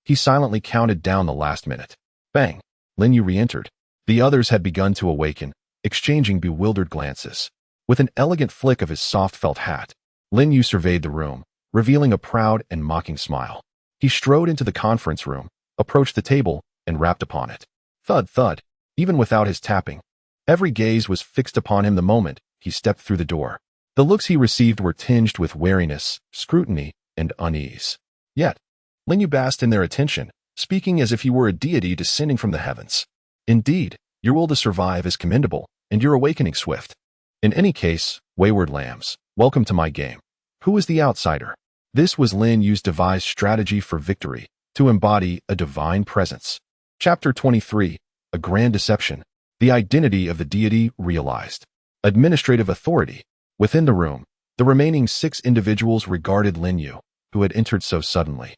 he silently counted down the last minute. Bang! Lin Yu re-entered. The others had begun to awaken, exchanging bewildered glances. With an elegant flick of his soft felt hat, Lin Yu surveyed the room, revealing a proud and mocking smile. He strode into the conference room, approached the table, and rapped upon it. Thud, thud. Even without his tapping, every gaze was fixed upon him the moment he stepped through the door. The looks he received were tinged with wariness, scrutiny, and unease. Yet, Lin Yu basked in their attention, speaking as if he were a deity descending from the heavens. Indeed, your will to survive is commendable, and your awakening swift. In any case, wayward lambs, welcome to my game. Who is the outsider? This was Lin Yu's devised strategy for victory, to embody a divine presence. Chapter 23, A Grand Deception. The identity of the deity realized. Administrative authority. Within the room, the remaining 6 individuals regarded Lin Yu, who had entered so suddenly,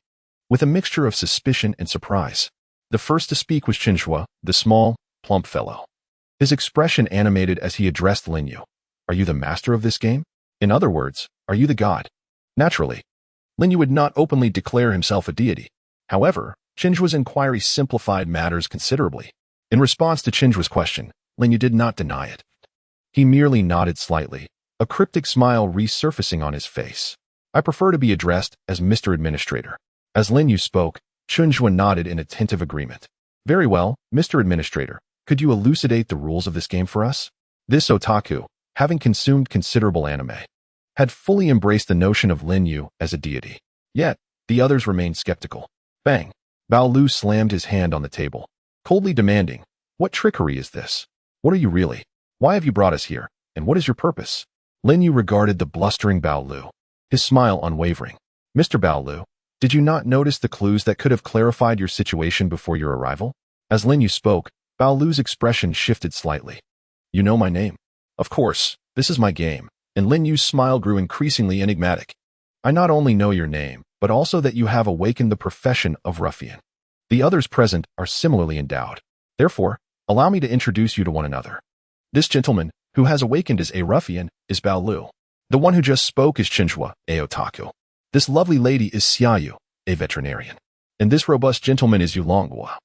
with a mixture of suspicion and surprise. The first to speak was Qinshua, the small, plump fellow. His expression animated as he addressed Lin Yu. Are you the master of this game? In other words, are you the god? Naturally, Lin Yu would not openly declare himself a deity. However, Qinshua's inquiry simplified matters considerably. In response to Qinshua's question, Lin Yu did not deny it. He merely nodded slightly, a cryptic smile resurfacing on his face. I prefer to be addressed as Mr. Administrator. As Lin Yu spoke, Qinshu nodded in attentive agreement. Very well, Mr. Administrator. Could you elucidate the rules of this game for us? This otaku, having consumed considerable anime, had fully embraced the notion of Lin Yu as a deity. Yet, the others remained skeptical. Bang! Bao Lu slammed his hand on the table, coldly demanding, what trickery is this? What are you really? Why have you brought us here, and what is your purpose? Lin Yu regarded the blustering Bao Lu, his smile unwavering. Mr. Bao Lu, did you not notice the clues that could have clarified your situation before your arrival? As Lin Yu spoke, Bao Lu's expression shifted slightly. You know my name. Of course, this is my game, and Lin Yu's smile grew increasingly enigmatic. I not only know your name, but also that you have awakened the profession of ruffian. The others present are similarly endowed. Therefore, allow me to introduce you to one another. This gentleman, who has awakened as a ruffian, is Bao Lu. The one who just spoke is Qinshua, a otaku. This lovely lady is Xiaoyu, a veterinarian. And this robust gentleman is Yulonghua,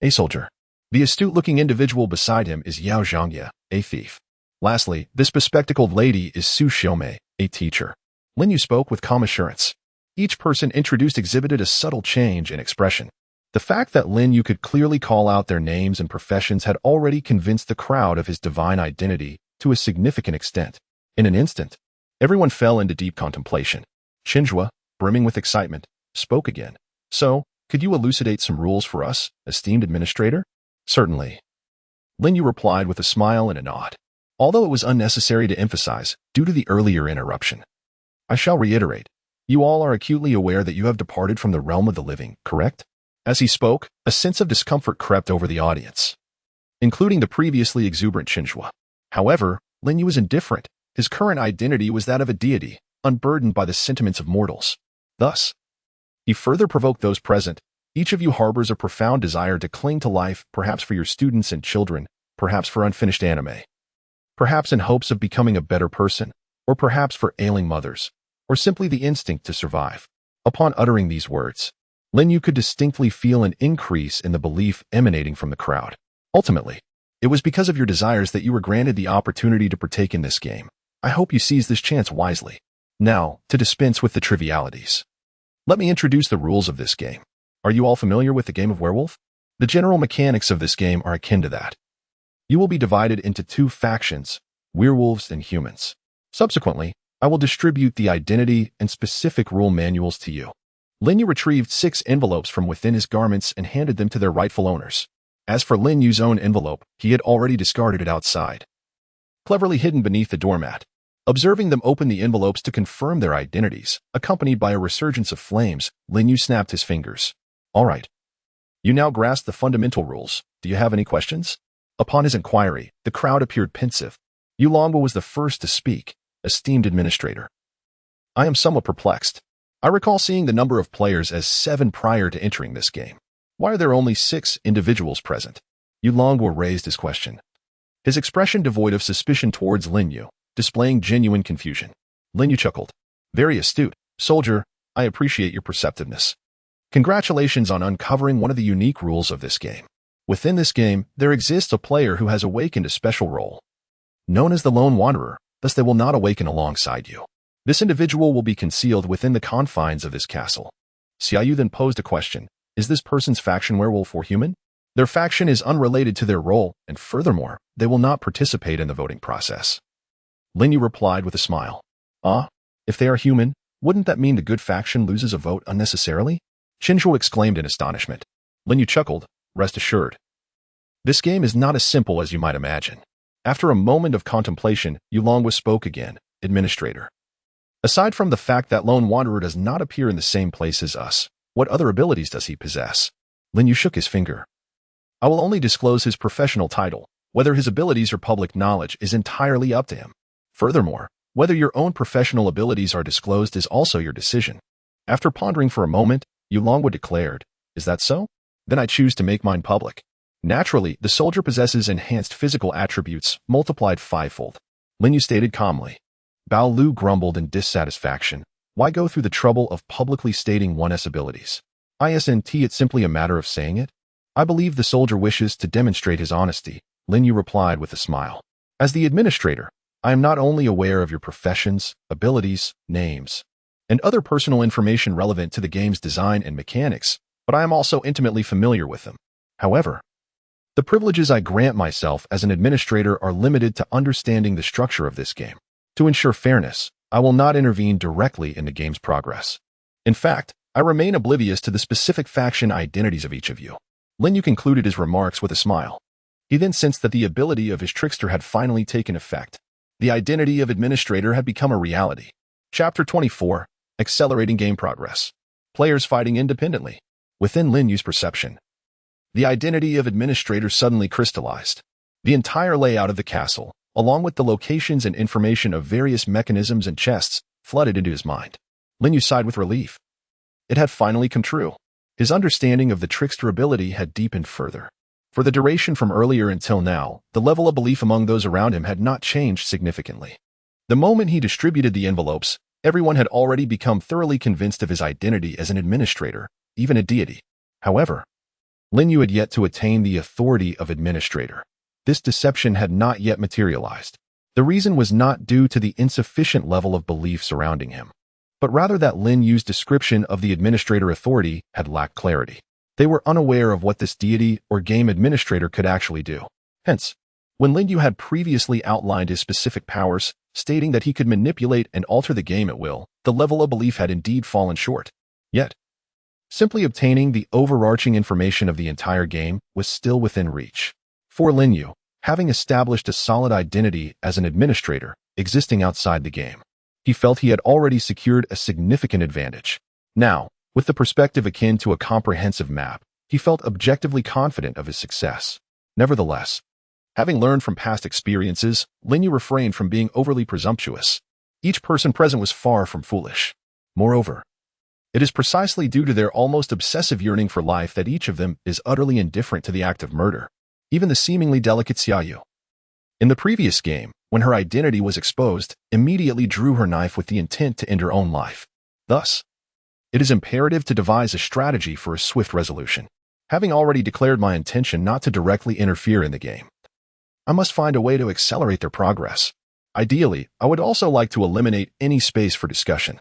a soldier. The astute-looking individual beside him is Yao Zhangye, a thief. Lastly, this bespectacled lady is Su Xiaomei, a teacher. Lin Yu spoke with calm assurance. Each person introduced exhibited a subtle change in expression. The fact that Lin Yu could clearly call out their names and professions had already convinced the crowd of his divine identity to a significant extent. In an instant, everyone fell into deep contemplation. Qinshua, brimming with excitement, spoke again. So, could you elucidate some rules for us, esteemed administrator? Certainly. Lin Yu replied with a smile and a nod, although it was unnecessary to emphasize due to the earlier interruption. I shall reiterate. You all are acutely aware that you have departed from the realm of the living, correct? As he spoke, a sense of discomfort crept over the audience, including the previously exuberant Qinshua. However, Lin Yu was indifferent. His current identity was that of a deity, unburdened by the sentiments of mortals. Thus, he further provoked those present. Each of you harbors a profound desire to cling to life, perhaps for your students and children, perhaps for unfinished anime, perhaps in hopes of becoming a better person, or perhaps for ailing mothers, or simply the instinct to survive. Upon uttering these words, Lin Yu could distinctly feel an increase in the belief emanating from the crowd. Ultimately, it was because of your desires that you were granted the opportunity to partake in this game. I hope you seize this chance wisely. Now, to dispense with the trivialities, let me introduce the rules of this game. Are you all familiar with the game of werewolf? The general mechanics of this game are akin to that. You will be divided into 2 factions, werewolves and humans. Subsequently, I will distribute the identity and specific rule manuals to you. Lin Yu retrieved 6 envelopes from within his garments and handed them to their rightful owners. As for Lin Yu's own envelope, he had already discarded it outside, cleverly hidden beneath the doormat. Observing them open the envelopes to confirm their identities, accompanied by a resurgence of flames, Lin Yu snapped his fingers. All right. You now grasp the fundamental rules. Do you have any questions? Upon his inquiry, the crowd appeared pensive. Yu Longbo was the first to speak. Esteemed administrator, I am somewhat perplexed. I recall seeing the number of players as 7 prior to entering this game. Why are there only 6 individuals present? Yu Longbo raised his question, his expression devoid of suspicion towards Lin Yu, displaying genuine confusion. Lin Yu chuckled. Very astute, soldier. I appreciate your perceptiveness. Congratulations on uncovering one of the unique rules of this game. Within this game, there exists a player who has awakened a special role, known as the Lone Wanderer. Thus they will not awaken alongside you. This individual will be concealed within the confines of this castle. Xiaoyu then posed a question. Is this person's faction werewolf or human? Their faction is unrelated to their role, and furthermore, they will not participate in the voting process. Lin Yu replied with a smile. If they are human, wouldn't that mean the good faction loses a vote unnecessarily? Qinzhuo exclaimed in astonishment. Lin Yu chuckled. Rest assured. This game is not as simple as you might imagine. After a moment of contemplation, Yu Longbo spoke again. Administrator. Aside from the fact that Lone Wanderer does not appear in the same place as us, what other abilities does he possess? Lin Yu shook his finger. I will only disclose his professional title. Whether his abilities or public knowledge is entirely up to him. Furthermore, whether your own professional abilities are disclosed is also your decision. After pondering for a moment, Yu Longbo declared, Is that so? Then I choose to make mine public. Naturally, the soldier possesses enhanced physical attributes, multiplied 5-fold. Lin Yu stated calmly. Bao Lu grumbled in dissatisfaction. Why go through the trouble of publicly stating one's abilities? Isn't it simply a matter of saying it? I believe the soldier wishes to demonstrate his honesty, Lin Yu replied with a smile. As the administrator, I am not only aware of your professions, abilities, names, and other personal information relevant to the game's design and mechanics, but I am also intimately familiar with them. However, the privileges I grant myself as an administrator are limited to understanding the structure of this game. To ensure fairness, I will not intervene directly in the game's progress. In fact, I remain oblivious to the specific faction identities of each of you. Lin Yu concluded his remarks with a smile. He then sensed that the ability of his trickster had finally taken effect. The identity of administrator had become a reality. Chapter 24, Accelerating Game Progress. Players fighting independently. Within Lin Yu's perception, the identity of administrator suddenly crystallized. The entire layout of the castle, along with the locations and information of various mechanisms and chests, flooded into his mind. Lin Yu sighed with relief. It had finally come true. His understanding of the trickster ability had deepened further. For the duration from earlier until now, the level of belief among those around him had not changed significantly. The moment he distributed the envelopes, everyone had already become thoroughly convinced of his identity as an administrator, even a deity. However, Lin Yu had yet to attain the authority of administrator. This deception had not yet materialized. The reason was not due to the insufficient level of belief surrounding him, but rather that Lin Yu's description of the administrator authority had lacked clarity. They were unaware of what this deity or game administrator could actually do. Hence, when Lin Yu had previously outlined his specific powers, stating that he could manipulate and alter the game at will, the level of belief had indeed fallen short. Yet, simply obtaining the overarching information of the entire game was still within reach. For Lin Yu, having established a solid identity as an administrator existing outside the game, he felt he had already secured a significant advantage. Now, with the perspective akin to a comprehensive map, he felt objectively confident of his success. Nevertheless, having learned from past experiences, Lin Yu refrained from being overly presumptuous. Each person present was far from foolish. Moreover, it is precisely due to their almost obsessive yearning for life that each of them is utterly indifferent to the act of murder. Even the seemingly delicate Xiaoyu, in the previous game, when her identity was exposed, immediately drew her knife with the intent to end her own life. Thus, it is imperative to devise a strategy for a swift resolution. Having already declared my intention not to directly interfere in the game, I must find a way to accelerate their progress. Ideally, I would also like to eliminate any space for discussion.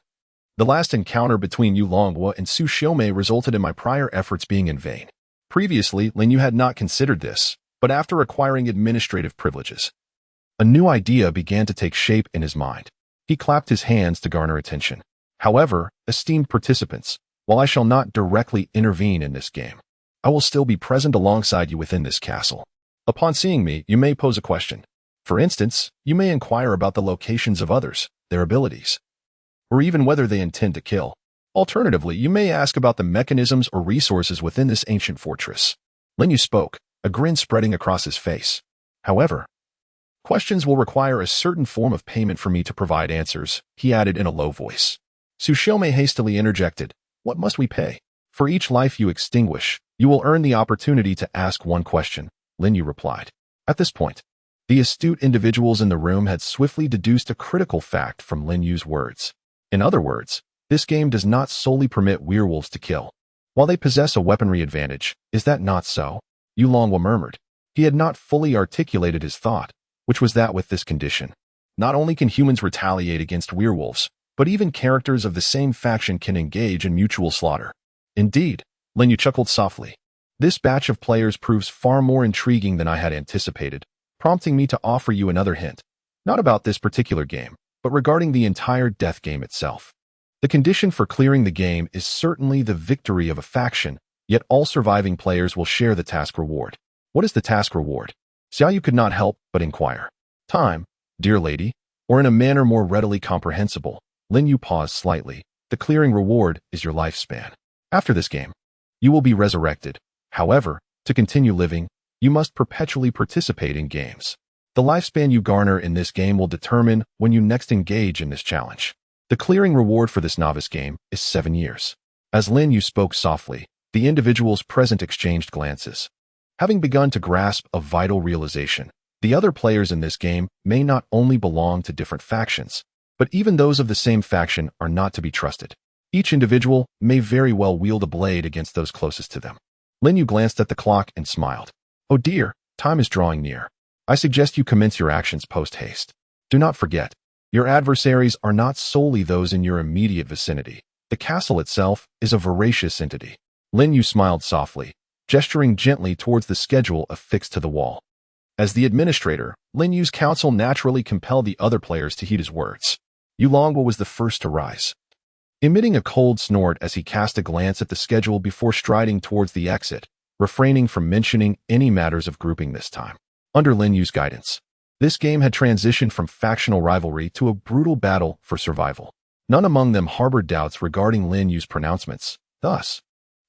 The last encounter between Yu Longbo and Su Xiaomei resulted in my prior efforts being in vain. Previously, Lin Yu had not considered this, but after acquiring administrative privileges, a new idea began to take shape in his mind. He clapped his hands to garner attention. However, esteemed participants, while I shall not directly intervene in this game, I will still be present alongside you within this castle. Upon seeing me, you may pose a question. For instance, you may inquire about the locations of others, their abilities, or even whether they intend to kill. Alternatively, you may ask about the mechanisms or resources within this ancient fortress. Lin Yu spoke, a grin spreading across his face. However, questions will require a certain form of payment for me to provide answers, he added in a low voice. Tsushome hastily interjected, what must we pay? For each life you extinguish, you will earn the opportunity to ask one question, Lin Yu replied. At this point, the astute individuals in the room had swiftly deduced a critical fact from Lin Yu's words. In other words, this game does not solely permit werewolves to kill. While they possess a weaponry advantage, is that not so? Yulongwa murmured. He had not fully articulated his thought, which was that with this condition, not only can humans retaliate against werewolves, but even characters of the same faction can engage in mutual slaughter. Indeed, Lin Yu chuckled softly. This batch of players proves far more intriguing than I had anticipated, prompting me to offer you another hint. Not about this particular game, but regarding the entire death game itself. The condition for clearing the game is certainly the victory of a faction, yet all surviving players will share the task reward. What is the task reward? Xiaoyu could not help but inquire. Time, dear lady, or in a manner more readily comprehensible, Lin Yu paused slightly. The clearing reward is your lifespan. After this game, you will be resurrected. However, to continue living, you must perpetually participate in games. The lifespan you garner in this game will determine when you next engage in this challenge. The clearing reward for this novice game is 7 years. As Lin Yu spoke softly, the individuals present exchanged glances. Having begun to grasp a vital realization, the other players in this game may not only belong to different factions, but even those of the same faction are not to be trusted. Each individual may very well wield a blade against those closest to them. Lin Yu glanced at the clock and smiled. Oh dear, time is drawing near. I suggest you commence your actions post-haste. Do not forget, your adversaries are not solely those in your immediate vicinity. The castle itself is a voracious entity. Lin Yu smiled softly, gesturing gently towards the schedule affixed to the wall. As the administrator, Lin Yu's counsel naturally compelled the other players to heed his words. Yulongwa was the first to rise, emitting a cold snort as he cast a glance at the schedule before striding towards the exit, refraining from mentioning any matters of grouping this time. Under Lin Yu's guidance, this game had transitioned from factional rivalry to a brutal battle for survival. None among them harbored doubts regarding Lin Yu's pronouncements. Thus,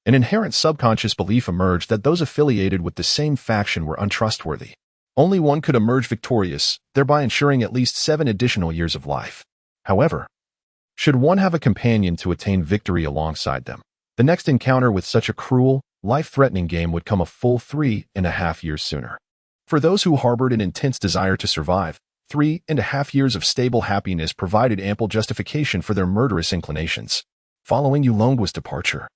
an inherent subconscious belief emerged that those affiliated with the same faction were untrustworthy. Only one could emerge victorious, thereby ensuring at least 7 additional years of life. However, should one have a companion to attain victory alongside them, the next encounter with such a cruel, life-threatening game would come a full 3.5 years sooner. For those who harbored an intense desire to survive, 3.5 years of stable happiness provided ample justification for their murderous inclinations. Following Yulongwa's departure,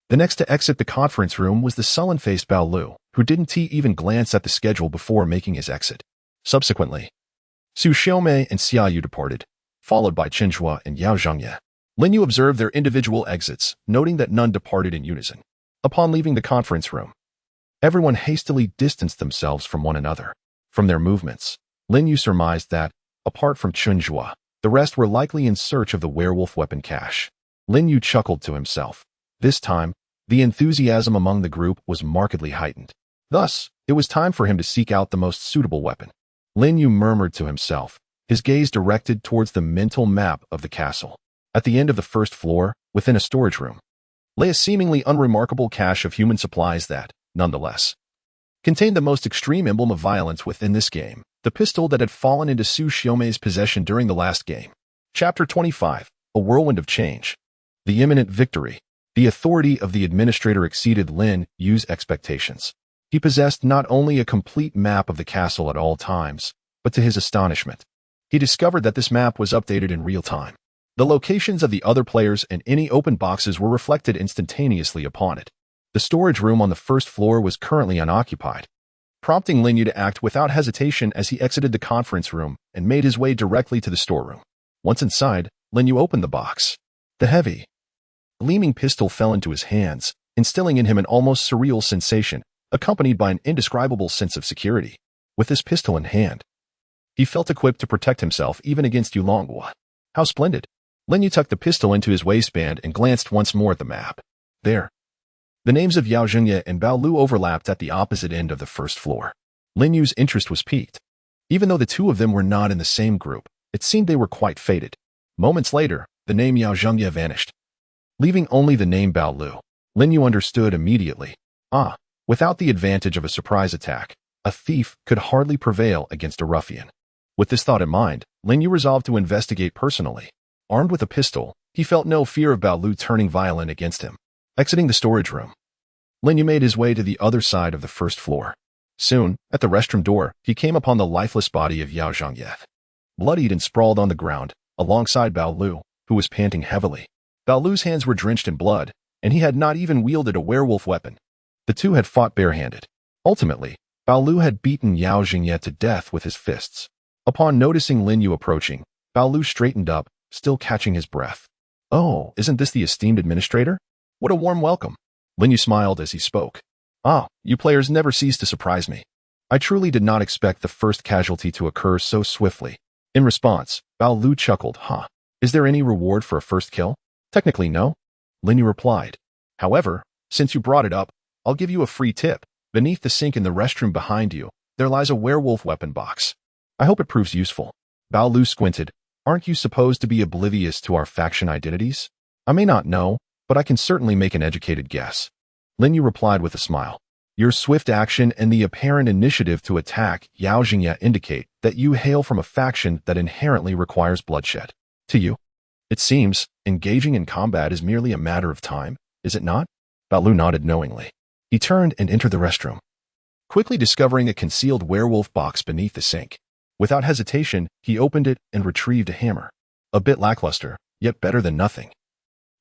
the next to exit the conference room was the sullen-faced Bao Lu, who didn't even glance at the schedule before making his exit. Subsequently, Su Xiaomei and Xiaoyu departed, followed by Chen Zhua and Yao Zhangye. Lin Yu observed their individual exits, noting that none departed in unison. Upon leaving the conference room, everyone hastily distanced themselves from one another. From their movements, Lin Yu surmised that, apart from Chen Zhua, the rest were likely in search of the werewolf weapon cache. Lin Yu chuckled to himself. This time, the enthusiasm among the group was markedly heightened. Thus, it was time for him to seek out the most suitable weapon. Lin Yu murmured to himself, his gaze directed towards the mental map of the castle. At the end of the first floor, within a storage room, lay a seemingly unremarkable cache of human supplies that, nonetheless, contained the most extreme emblem of violence within this game, the pistol that had fallen into Su Xiaomei's possession during the last game. Chapter 25, A Whirlwind of Change. The imminent victory. The authority of the administrator exceeded Lin Yu's expectations. He possessed not only a complete map of the castle at all times, but to his astonishment, he discovered that this map was updated in real time. The locations of the other players and any open boxes were reflected instantaneously upon it. The storage room on the first floor was currently unoccupied, prompting Lin Yu to act without hesitation as he exited the conference room and made his way directly to the storeroom. Once inside, Lin Yu opened the box. The heavy, gleaming pistol fell into his hands, instilling in him an almost surreal sensation, accompanied by an indescribable sense of security. With this pistol in hand, he felt equipped to protect himself even against Yulongwa. How splendid. Lin Yu tucked the pistol into his waistband and glanced once more at the map. There. The names of Yao Zhengye and Bao Lu overlapped at the opposite end of the first floor. Lin Yu's interest was piqued. Even though the two of them were not in the same group, it seemed they were quite fated. Moments later, the name Yao Zhengye vanished, leaving only the name Bao Lu. Lin Yu understood immediately. Without the advantage of a surprise attack, a thief could hardly prevail against a ruffian. With this thought in mind, Lin Yu resolved to investigate personally. Armed with a pistol, he felt no fear of Bao Lu turning violent against him. Exiting the storage room, Lin Yu made his way to the other side of the first floor. Soon, at the restroom door, he came upon the lifeless body of Yao Zhengye, bloodied and sprawled on the ground, alongside Bao Lu, who was panting heavily. Bao Lu's hands were drenched in blood, and he had not even wielded a werewolf weapon. The two had fought barehanded. Ultimately, Bao Lu had beaten Yao Zhengye to death with his fists. Upon noticing Lin Yu approaching, Bao Lu straightened up, still catching his breath. "Oh, isn't this the esteemed administrator? What a warm welcome." Lin Yu smiled as he spoke. You players never cease to surprise me. I truly did not expect the first casualty to occur so swiftly." In response, Bao Lu chuckled. Is there any reward for a first kill?" "Technically, no," Lin Yu replied. "However, since you brought it up, I'll give you a free tip. Beneath the sink in the restroom behind you, there lies a werewolf weapon box. I hope it proves useful." Bao Lu squinted. "Aren't you supposed to be oblivious to our faction identities?" "I may not know, but I can certainly make an educated guess," Lin Yu replied with a smile. "Your swift action and the apparent initiative to attack Yao Zhengye indicate that you hail from a faction that inherently requires bloodshed. To you, it seems, engaging in combat is merely a matter of time, is it not?" Bao Lu nodded knowingly. He turned and entered the restroom, quickly discovering a concealed werewolf box beneath the sink. Without hesitation, he opened it and retrieved a hammer. A bit lackluster, yet better than nothing,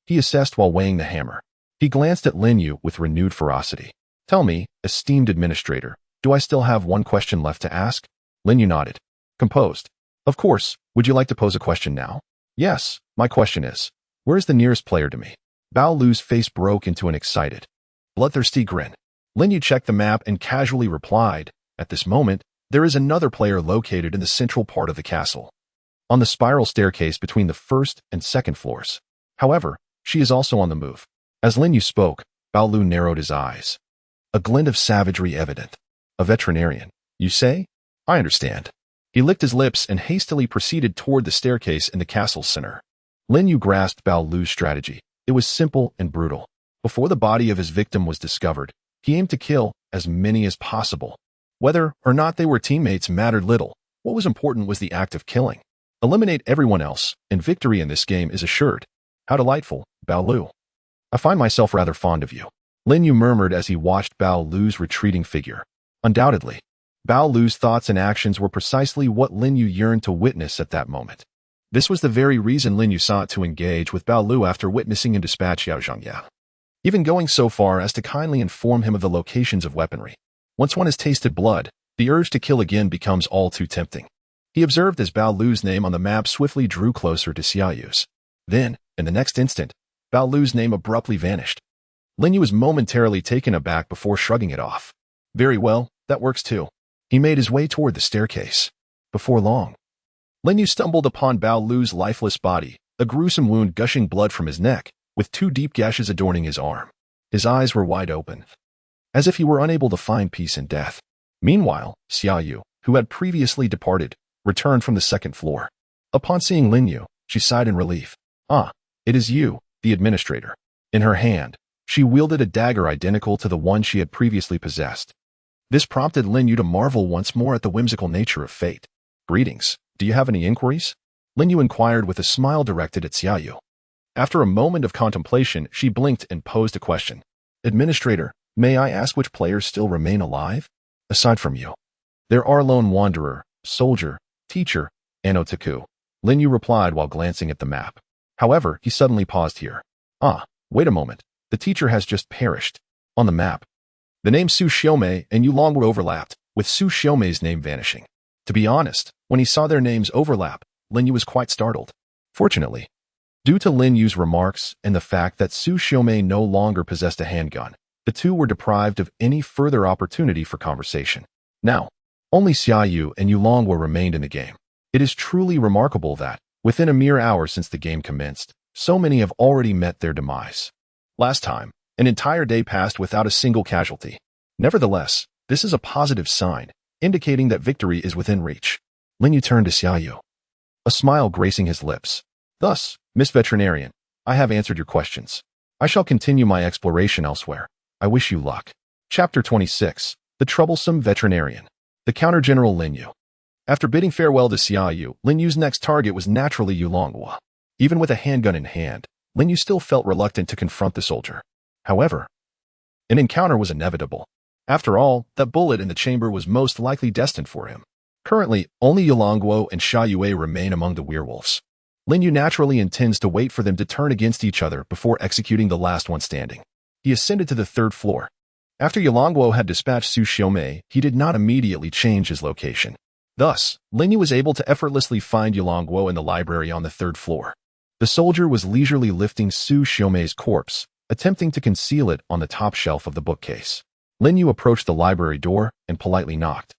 he assessed while weighing the hammer. He glanced at Lin Yu with renewed ferocity. "Tell me, esteemed administrator, do I still have one question left to ask?" Lin Yu nodded, composed. "Of course, would you like to pose a question now?" "Yes, my question is, where is the nearest player to me?" Bao Lu's face broke into an excited, bloodthirsty grin. Lin Yu checked the map and casually replied, "At this moment, there is another player located in the central part of the castle, on the spiral staircase between the first and second floors. However, she is also on the move." As Lin Yu spoke, Bao Lu narrowed his eyes, a glint of savagery evident. "A veterinarian, you say? I understand." He licked his lips and hastily proceeded toward the staircase in the castle's center. Lin Yu grasped Bao Lu's strategy. It was simple and brutal. Before the body of his victim was discovered, he aimed to kill as many as possible. Whether or not they were teammates mattered little. What was important was the act of killing. Eliminate everyone else, and victory in this game is assured. "How delightful, Bao Lu. I find myself rather fond of you," Lin Yu murmured as he watched Bao Lu's retreating figure. Undoubtedly, Bao Lu's thoughts and actions were precisely what Lin Yu yearned to witness at that moment. This was the very reason Lin Yu sought to engage with Bao Lu after witnessing him dispatch Yao Zhengye, even going so far as to kindly inform him of the locations of weaponry. Once one has tasted blood, the urge to kill again becomes all too tempting. He observed as Bao Lu's name on the map swiftly drew closer to Xia Yu's. Then, in the next instant, Bao Lu's name abruptly vanished. Lin Yu was momentarily taken aback before shrugging it off. "Very well, that works too." He made his way toward the staircase. Before long, Lin Yu stumbled upon Bao Lu's lifeless body, a gruesome wound gushing blood from his neck, with 2 deep gashes adorning his arm. His eyes were wide open, as if he were unable to find peace in death. Meanwhile, Xia Yu, who had previously departed, returned from the second floor. Upon seeing Lin Yu, she sighed in relief. It is you, the administrator." In her hand, she wielded a dagger identical to the one she had previously possessed. This prompted Lin Yu to marvel once more at the whimsical nature of fate. "Greetings, do you have any inquiries?" Lin Yu inquired with a smile directed at Xia Yu. After a moment of contemplation, she blinked and posed a question. "Administrator, may I ask which players still remain alive? Aside from you, there are lone wanderer, soldier, teacher, and otaku," Lin Yu replied while glancing at the map. However, he suddenly paused here. Wait a moment. The teacher has just perished. On the map, the name Su Xiaomei and Yu Long were overlapped, with Su Xiaomei's name vanishing. To be honest, when he saw their names overlap, Lin Yu was quite startled. Fortunately, due to Lin Yu's remarks and the fact that Su Xiaomei no longer possessed a handgun, the two were deprived of any further opportunity for conversation. Now, only Xia Yu and Yu Long were remained in the game. It is truly remarkable that, Within a mere hour since the game commenced, so many have already met their demise. Last time, an entire day passed without a single casualty. Nevertheless, this is a positive sign, indicating that victory is within reach. Lin Yu turned to Xiaoyu, a smile gracing his lips. Thus, Miss Veterinarian, I have answered your questions. I shall continue my exploration elsewhere. I wish you luck. Chapter 26. The Troublesome Veterinarian. The Counter-General Lin Yu. After bidding farewell to Xiaoyu, Lin Yu's next target was naturally Yulongwu. Even with a handgun in hand, Lin Yu still felt reluctant to confront the soldier. However, an encounter was inevitable. After all, that bullet in the chamber was most likely destined for him. Currently, only Yulongwu and Sha Yue remain among the werewolves. Lin Yu naturally intends to wait for them to turn against each other before executing the last one standing. He ascended to the third floor. After Yulongwu had dispatched Su Xiaomei, he did not immediately change his location. Thus, Lin Yu was able to effortlessly find Yulongwu in the library on the third floor. The soldier was leisurely lifting Su Xiaomei's corpse, attempting to conceal it on the top shelf of the bookcase. Lin Yu approached the library door and politely knocked,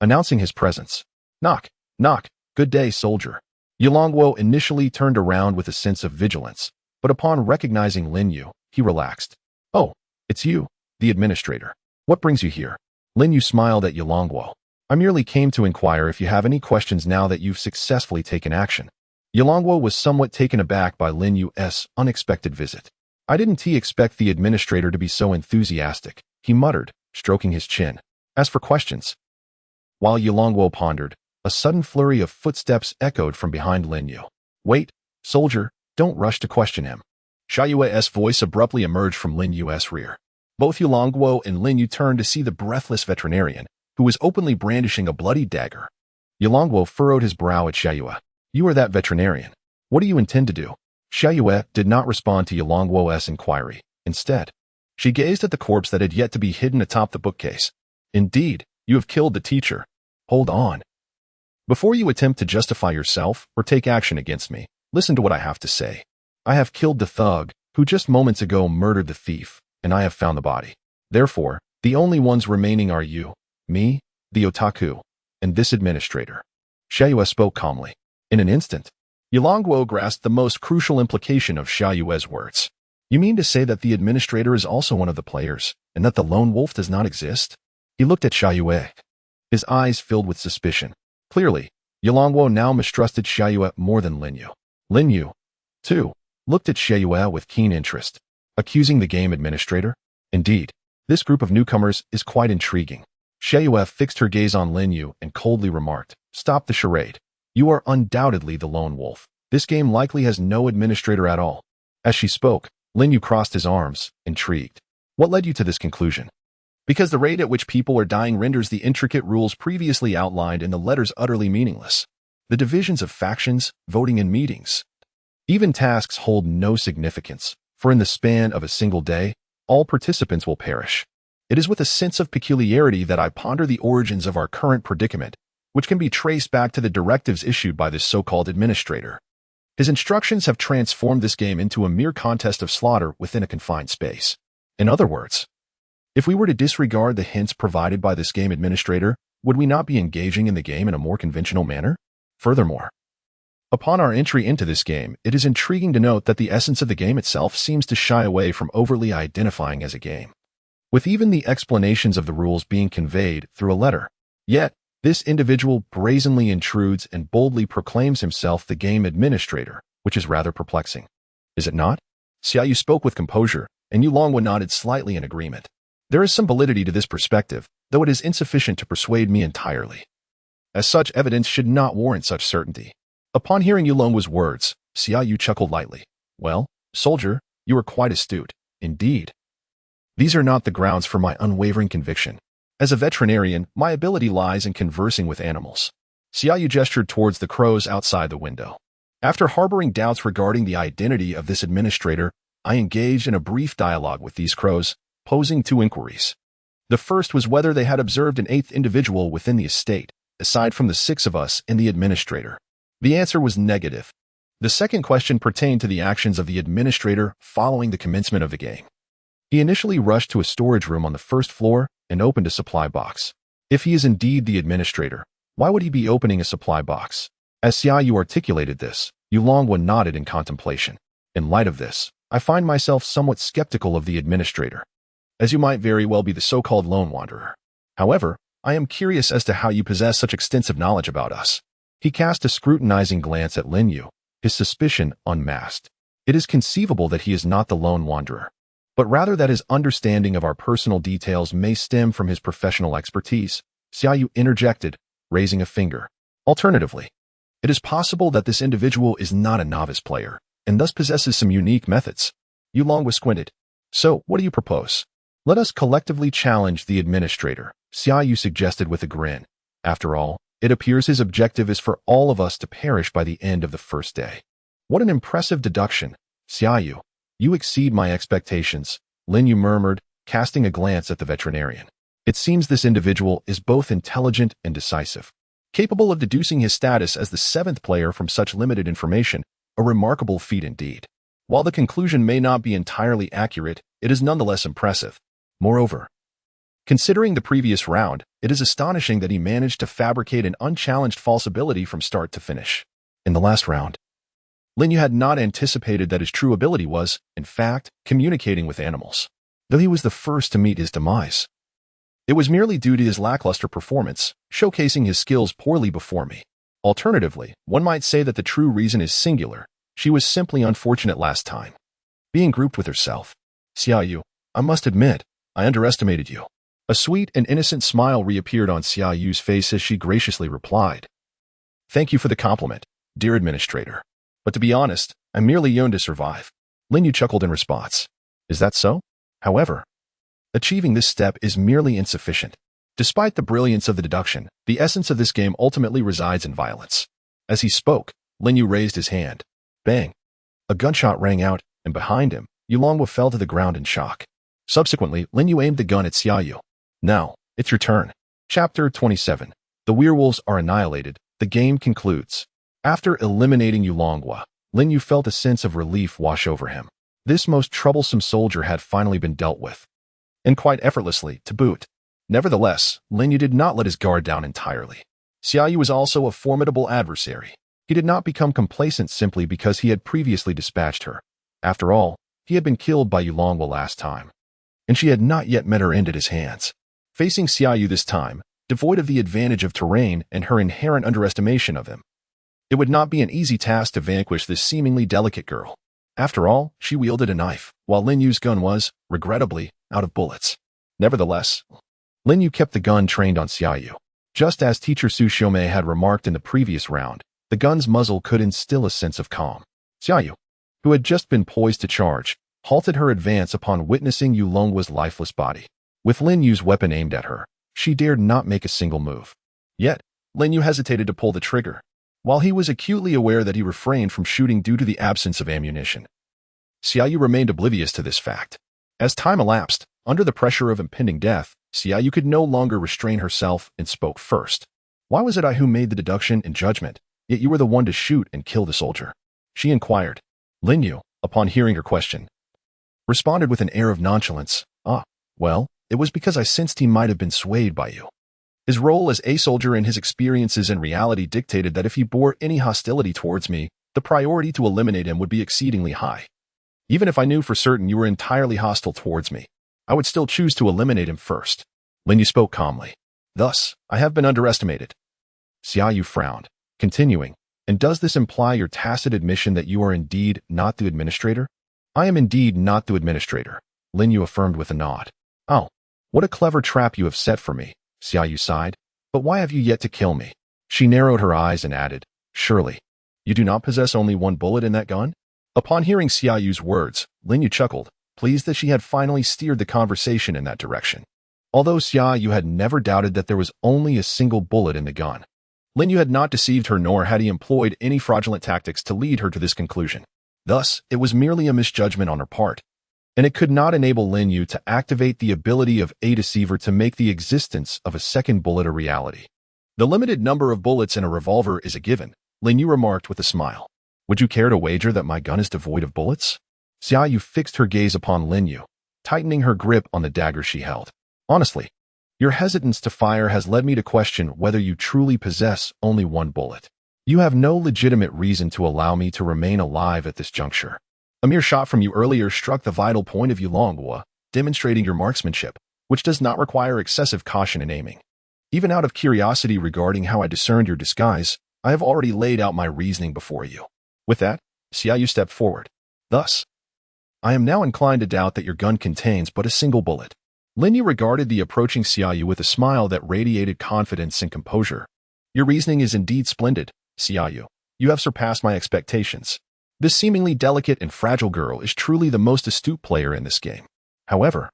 announcing his presence. Knock, knock, good day, soldier. Yulongwu initially turned around with a sense of vigilance, but upon recognizing Lin Yu, he relaxed. Oh, it's you, the administrator. What brings you here? Lin Yu smiled at Yulongwu. I merely came to inquire if you have any questions now that you've successfully taken action. Yulongwu was somewhat taken aback by Lin Yu's unexpected visit. I didn't expect the administrator to be so enthusiastic, he muttered, stroking his chin. As for questions. While Yulongwu pondered, a sudden flurry of footsteps echoed from behind Lin Yu. Wait, soldier, don't rush to question him. Sha Yue's voice abruptly emerged from Lin Yu's rear. Both Yulongwu and Lin Yu turned to see the breathless veterinarian, who was openly brandishing a bloody dagger. Yulongwu furrowed his brow at Sha Yue. You are that veterinarian. What do you intend to do? Sha Yue did not respond to Yulongwu's inquiry. Instead, she gazed at the corpse that had yet to be hidden atop the bookcase. Indeed, you have killed the teacher. Hold on. Before you attempt to justify yourself or take action against me, listen to what I have to say. I have killed the thug who just moments ago murdered the thief, and I have found the body. Therefore, the only ones remaining are you, me, the otaku, and this administrator. Sha Yue spoke calmly. In an instant, Yulongwu grasped the most crucial implication of Sha Yue's words. You mean to say that the administrator is also one of the players, and that the lone wolf does not exist? He looked at Sha Yue. His eyes filled with suspicion. Clearly, Yulongwu now mistrusted Sha Yue more than Lin Yu. Lin Yu, too, looked at Sha Yue with keen interest. Accusing the game administrator? Indeed, this group of newcomers is quite intriguing. Sha Yue fixed her gaze on Lin Yu and coldly remarked, Stop the charade. You are undoubtedly the lone wolf. This game likely has no administrator at all. As she spoke, Lin Yu crossed his arms, intrigued. What led you to this conclusion? Because the rate at which people are dying renders the intricate rules previously outlined in the letters utterly meaningless. The divisions of factions, voting and meetings. Even tasks hold no significance, for in the span of a single day, all participants will perish. It is with a sense of peculiarity that I ponder the origins of our current predicament, which can be traced back to the directives issued by this so-called administrator. His instructions have transformed this game into a mere contest of slaughter within a confined space. In other words, if we were to disregard the hints provided by this game administrator, would we not be engaging in the game in a more conventional manner? Furthermore, upon our entry into this game, it is intriguing to note that the essence of the game itself seems to shy away from overtly identifying as a game, with even the explanations of the rules being conveyed through a letter. Yet, this individual brazenly intrudes and boldly proclaims himself the game administrator, which is rather perplexing. Is it not? Xiaoyu spoke with composure, and Yulongwu nodded slightly in agreement. There is some validity to this perspective, though it is insufficient to persuade me entirely. As such, evidence should not warrant such certainty. Upon hearing Yulongwu's words, Xiaoyu chuckled lightly. Well, soldier, you are quite astute. Indeed. These are not the grounds for my unwavering conviction. As a veterinarian, my ability lies in conversing with animals. Xiaoyu gestured towards the crows outside the window. After harboring doubts regarding the identity of this administrator, I engaged in a brief dialogue with these crows, posing two inquiries. The first was whether they had observed an eighth individual within the estate, aside from the 6 of us and the administrator. The answer was negative. The second question pertained to the actions of the administrator following the commencement of the game. He initially rushed to a storage room on the first floor and opened a supply box. If he is indeed the administrator, why would he be opening a supply box? As Xiaoyu articulated this, Yulongwa nodded in contemplation. In light of this, I find myself somewhat skeptical of the administrator, as you might very well be the so-called lone wanderer. However, I am curious as to how you possess such extensive knowledge about us. He cast a scrutinizing glance at Lin Yu, his suspicion unmasked. It is conceivable that he is not the lone wanderer, but rather that his understanding of our personal details may stem from his professional expertise. Xiaoyu interjected, raising a finger. Alternatively, it is possible that this individual is not a novice player, and thus possesses some unique methods. Yulongwa squinted. So, what do you propose? Let us collectively challenge the administrator, Xiaoyu suggested with a grin. After all, it appears his objective is for all of us to perish by the end of the first day. What an impressive deduction, Xiaoyu. You exceed my expectations, Lin Yu murmured, casting a glance at the veterinarian. It seems this individual is both intelligent and decisive, capable of deducing his status as the seventh player from such limited information, a remarkable feat indeed. While the conclusion may not be entirely accurate, it is nonetheless impressive. Moreover, considering the previous round, it is astonishing that he managed to fabricate an unchallenged false ability from start to finish. In the last round, Lin Yu had not anticipated that his true ability was, in fact, communicating with animals, though he was the first to meet his demise. It was merely due to his lackluster performance, showcasing his skills poorly before me. Alternatively, one might say that the true reason is singular. She was simply unfortunate last time. Being grouped with herself. Xiaoyu, I must admit, I underestimated you. A sweet and innocent smile reappeared on Xiaoyu's face as she graciously replied. Thank you for the compliment, dear administrator. But to be honest, I merely yearn to survive. Lin Yu chuckled in response. Is that so? However, achieving this step is merely insufficient. Despite the brilliance of the deduction, the essence of this game ultimately resides in violence. As he spoke, Lin Yu raised his hand. Bang! A gunshot rang out, and behind him, Yulongwa fell to the ground in shock. Subsequently, Lin Yu aimed the gun at Xiaoyu. Now, it's your turn. Chapter 27. The werewolves are annihilated. The game concludes. After eliminating Yulongwa, Lin Yu felt a sense of relief wash over him. This most troublesome soldier had finally been dealt with, and quite effortlessly, to boot. Nevertheless, Lin Yu did not let his guard down entirely. Xiaoyu was also a formidable adversary. He did not become complacent simply because he had previously dispatched her. After all, he had been killed by Yulongwa last time, and she had not yet met her end at his hands. Facing Xiaoyu this time, devoid of the advantage of terrain and her inherent underestimation of him, it would not be an easy task to vanquish this seemingly delicate girl. After all, she wielded a knife, while Lin Yu's gun was, regrettably, out of bullets. Nevertheless, Lin Yu kept the gun trained on Xiaoyu. Just as teacher Su Xiaomei had remarked in the previous round, the gun's muzzle could instill a sense of calm. Xiaoyu, who had just been poised to charge, halted her advance upon witnessing Yulongwa's lifeless body. With Lin Yu's weapon aimed at her, she dared not make a single move. Yet, Lin Yu hesitated to pull the trigger, while he was acutely aware that he refrained from shooting due to the absence of ammunition. Xiaoyu remained oblivious to this fact. As time elapsed, under the pressure of impending death, Xiaoyu could no longer restrain herself and spoke first. Why was it I who made the deduction and judgment, yet you were the one to shoot and kill the soldier? She inquired. Lin Yu, upon hearing her question, responded with an air of nonchalance. Well, it was because I sensed he might have been swayed by you. His role as a soldier and his experiences in reality dictated that if he bore any hostility towards me, the priority to eliminate him would be exceedingly high. Even if I knew for certain you were entirely hostile towards me, I would still choose to eliminate him first. Lin Yu spoke calmly. Thus, I have been underestimated. Xiaoyu frowned, continuing, and does this imply your tacit admission that you are indeed not the administrator? I am indeed not the administrator, Lin Yu affirmed with a nod. Oh, what a clever trap you have set for me, Xiaoyu sighed. But why have you yet to kill me? She narrowed her eyes and added, surely, you do not possess only one bullet in that gun? Upon hearing Xiaoyu's words, Lin Yu chuckled, pleased that she had finally steered the conversation in that direction. Although Xiaoyu had never doubted that there was only a single bullet in the gun, Lin Yu had not deceived her nor had he employed any fraudulent tactics to lead her to this conclusion. Thus, it was merely a misjudgment on her part, and it could not enable Lin Yu to activate the ability of a Deceiver to make the existence of a second bullet a reality. The limited number of bullets in a revolver is a given, Lin Yu remarked with a smile. Would you care to wager that my gun is devoid of bullets? Xiaoyu fixed her gaze upon Lin Yu, tightening her grip on the dagger she held. Honestly, your hesitance to fire has led me to question whether you truly possess only one bullet. You have no legitimate reason to allow me to remain alive at this juncture. A mere shot from you earlier struck the vital point of Yulongwa, demonstrating your marksmanship, which does not require excessive caution in aiming. Even out of curiosity regarding how I discerned your disguise, I have already laid out my reasoning before you. With that, Xiaoyu stepped forward. Thus, I am now inclined to doubt that your gun contains but a single bullet. Lin Yu regarded the approaching Xiaoyu with a smile that radiated confidence and composure. Your reasoning is indeed splendid, Xiaoyu. You have surpassed my expectations. This seemingly delicate and fragile girl is truly the most astute player in this game. However,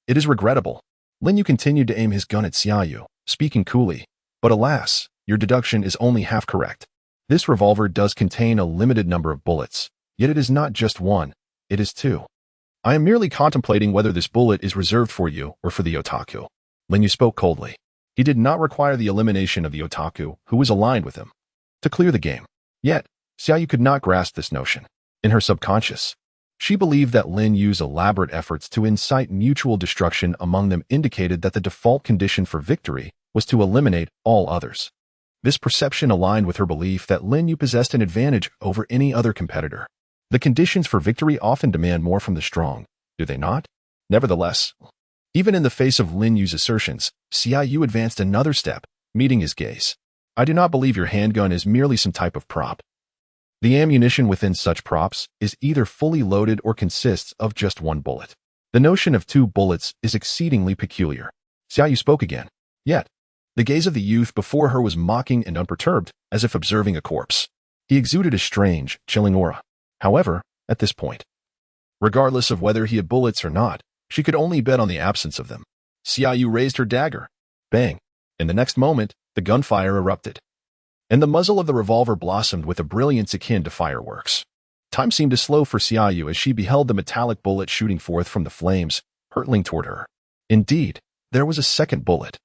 it is regrettable. Lin Yu continued to aim his gun at Xiaoyu, speaking coolly. But alas, your deduction is only half correct. This revolver does contain a limited number of bullets, yet it is not just one, it is two. I am merely contemplating whether this bullet is reserved for you or for the otaku. Lin Yu spoke coldly. He did not require the elimination of the otaku who was aligned with him to clear the game. Yet, Xiaoyu could not grasp this notion. In her subconscious, she believed that Lin Yu's elaborate efforts to incite mutual destruction among them indicated that the default condition for victory was to eliminate all others. This perception aligned with her belief that Lin Yu possessed an advantage over any other competitor. The conditions for victory often demand more from the strong, do they not? Nevertheless, even in the face of Lin Yu's assertions, Xiaoyu advanced another step, meeting his gaze. I do not believe your handgun is merely some type of prop. The ammunition within such props is either fully loaded or consists of just one bullet. The notion of two bullets is exceedingly peculiar. Xiaoyu spoke again. Yet, the gaze of the youth before her was mocking and unperturbed, as if observing a corpse. He exuded a strange, chilling aura. However, at this point, regardless of whether he had bullets or not, she could only bet on the absence of them. Xiaoyu raised her dagger. Bang! In the next moment, the gunfire erupted, and the muzzle of the revolver blossomed with a brilliance akin to fireworks. Time seemed to slow for Xiaoyu as she beheld the metallic bullet shooting forth from the flames, hurtling toward her. Indeed, there was a second bullet.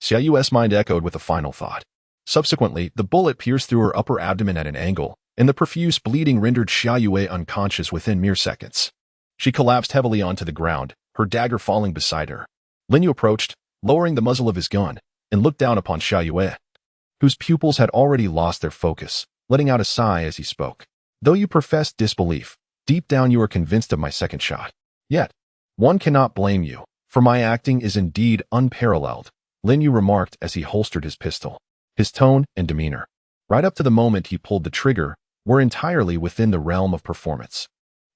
Xiaoyu's mind echoed with a final thought. Subsequently, the bullet pierced through her upper abdomen at an angle, and the profuse bleeding rendered Xiaoyu unconscious within mere seconds. She collapsed heavily onto the ground, her dagger falling beside her. Lin Yu approached, lowering the muzzle of his gun, and looked down upon Xiaoyu, whose pupils had already lost their focus, letting out a sigh as he spoke. Though you profess disbelief, deep down you are convinced of my second shot. Yet, one cannot blame you, for my acting is indeed unparalleled, Lin Yu remarked as he holstered his pistol. His tone and demeanor, right up to the moment he pulled the trigger, were entirely within the realm of performance.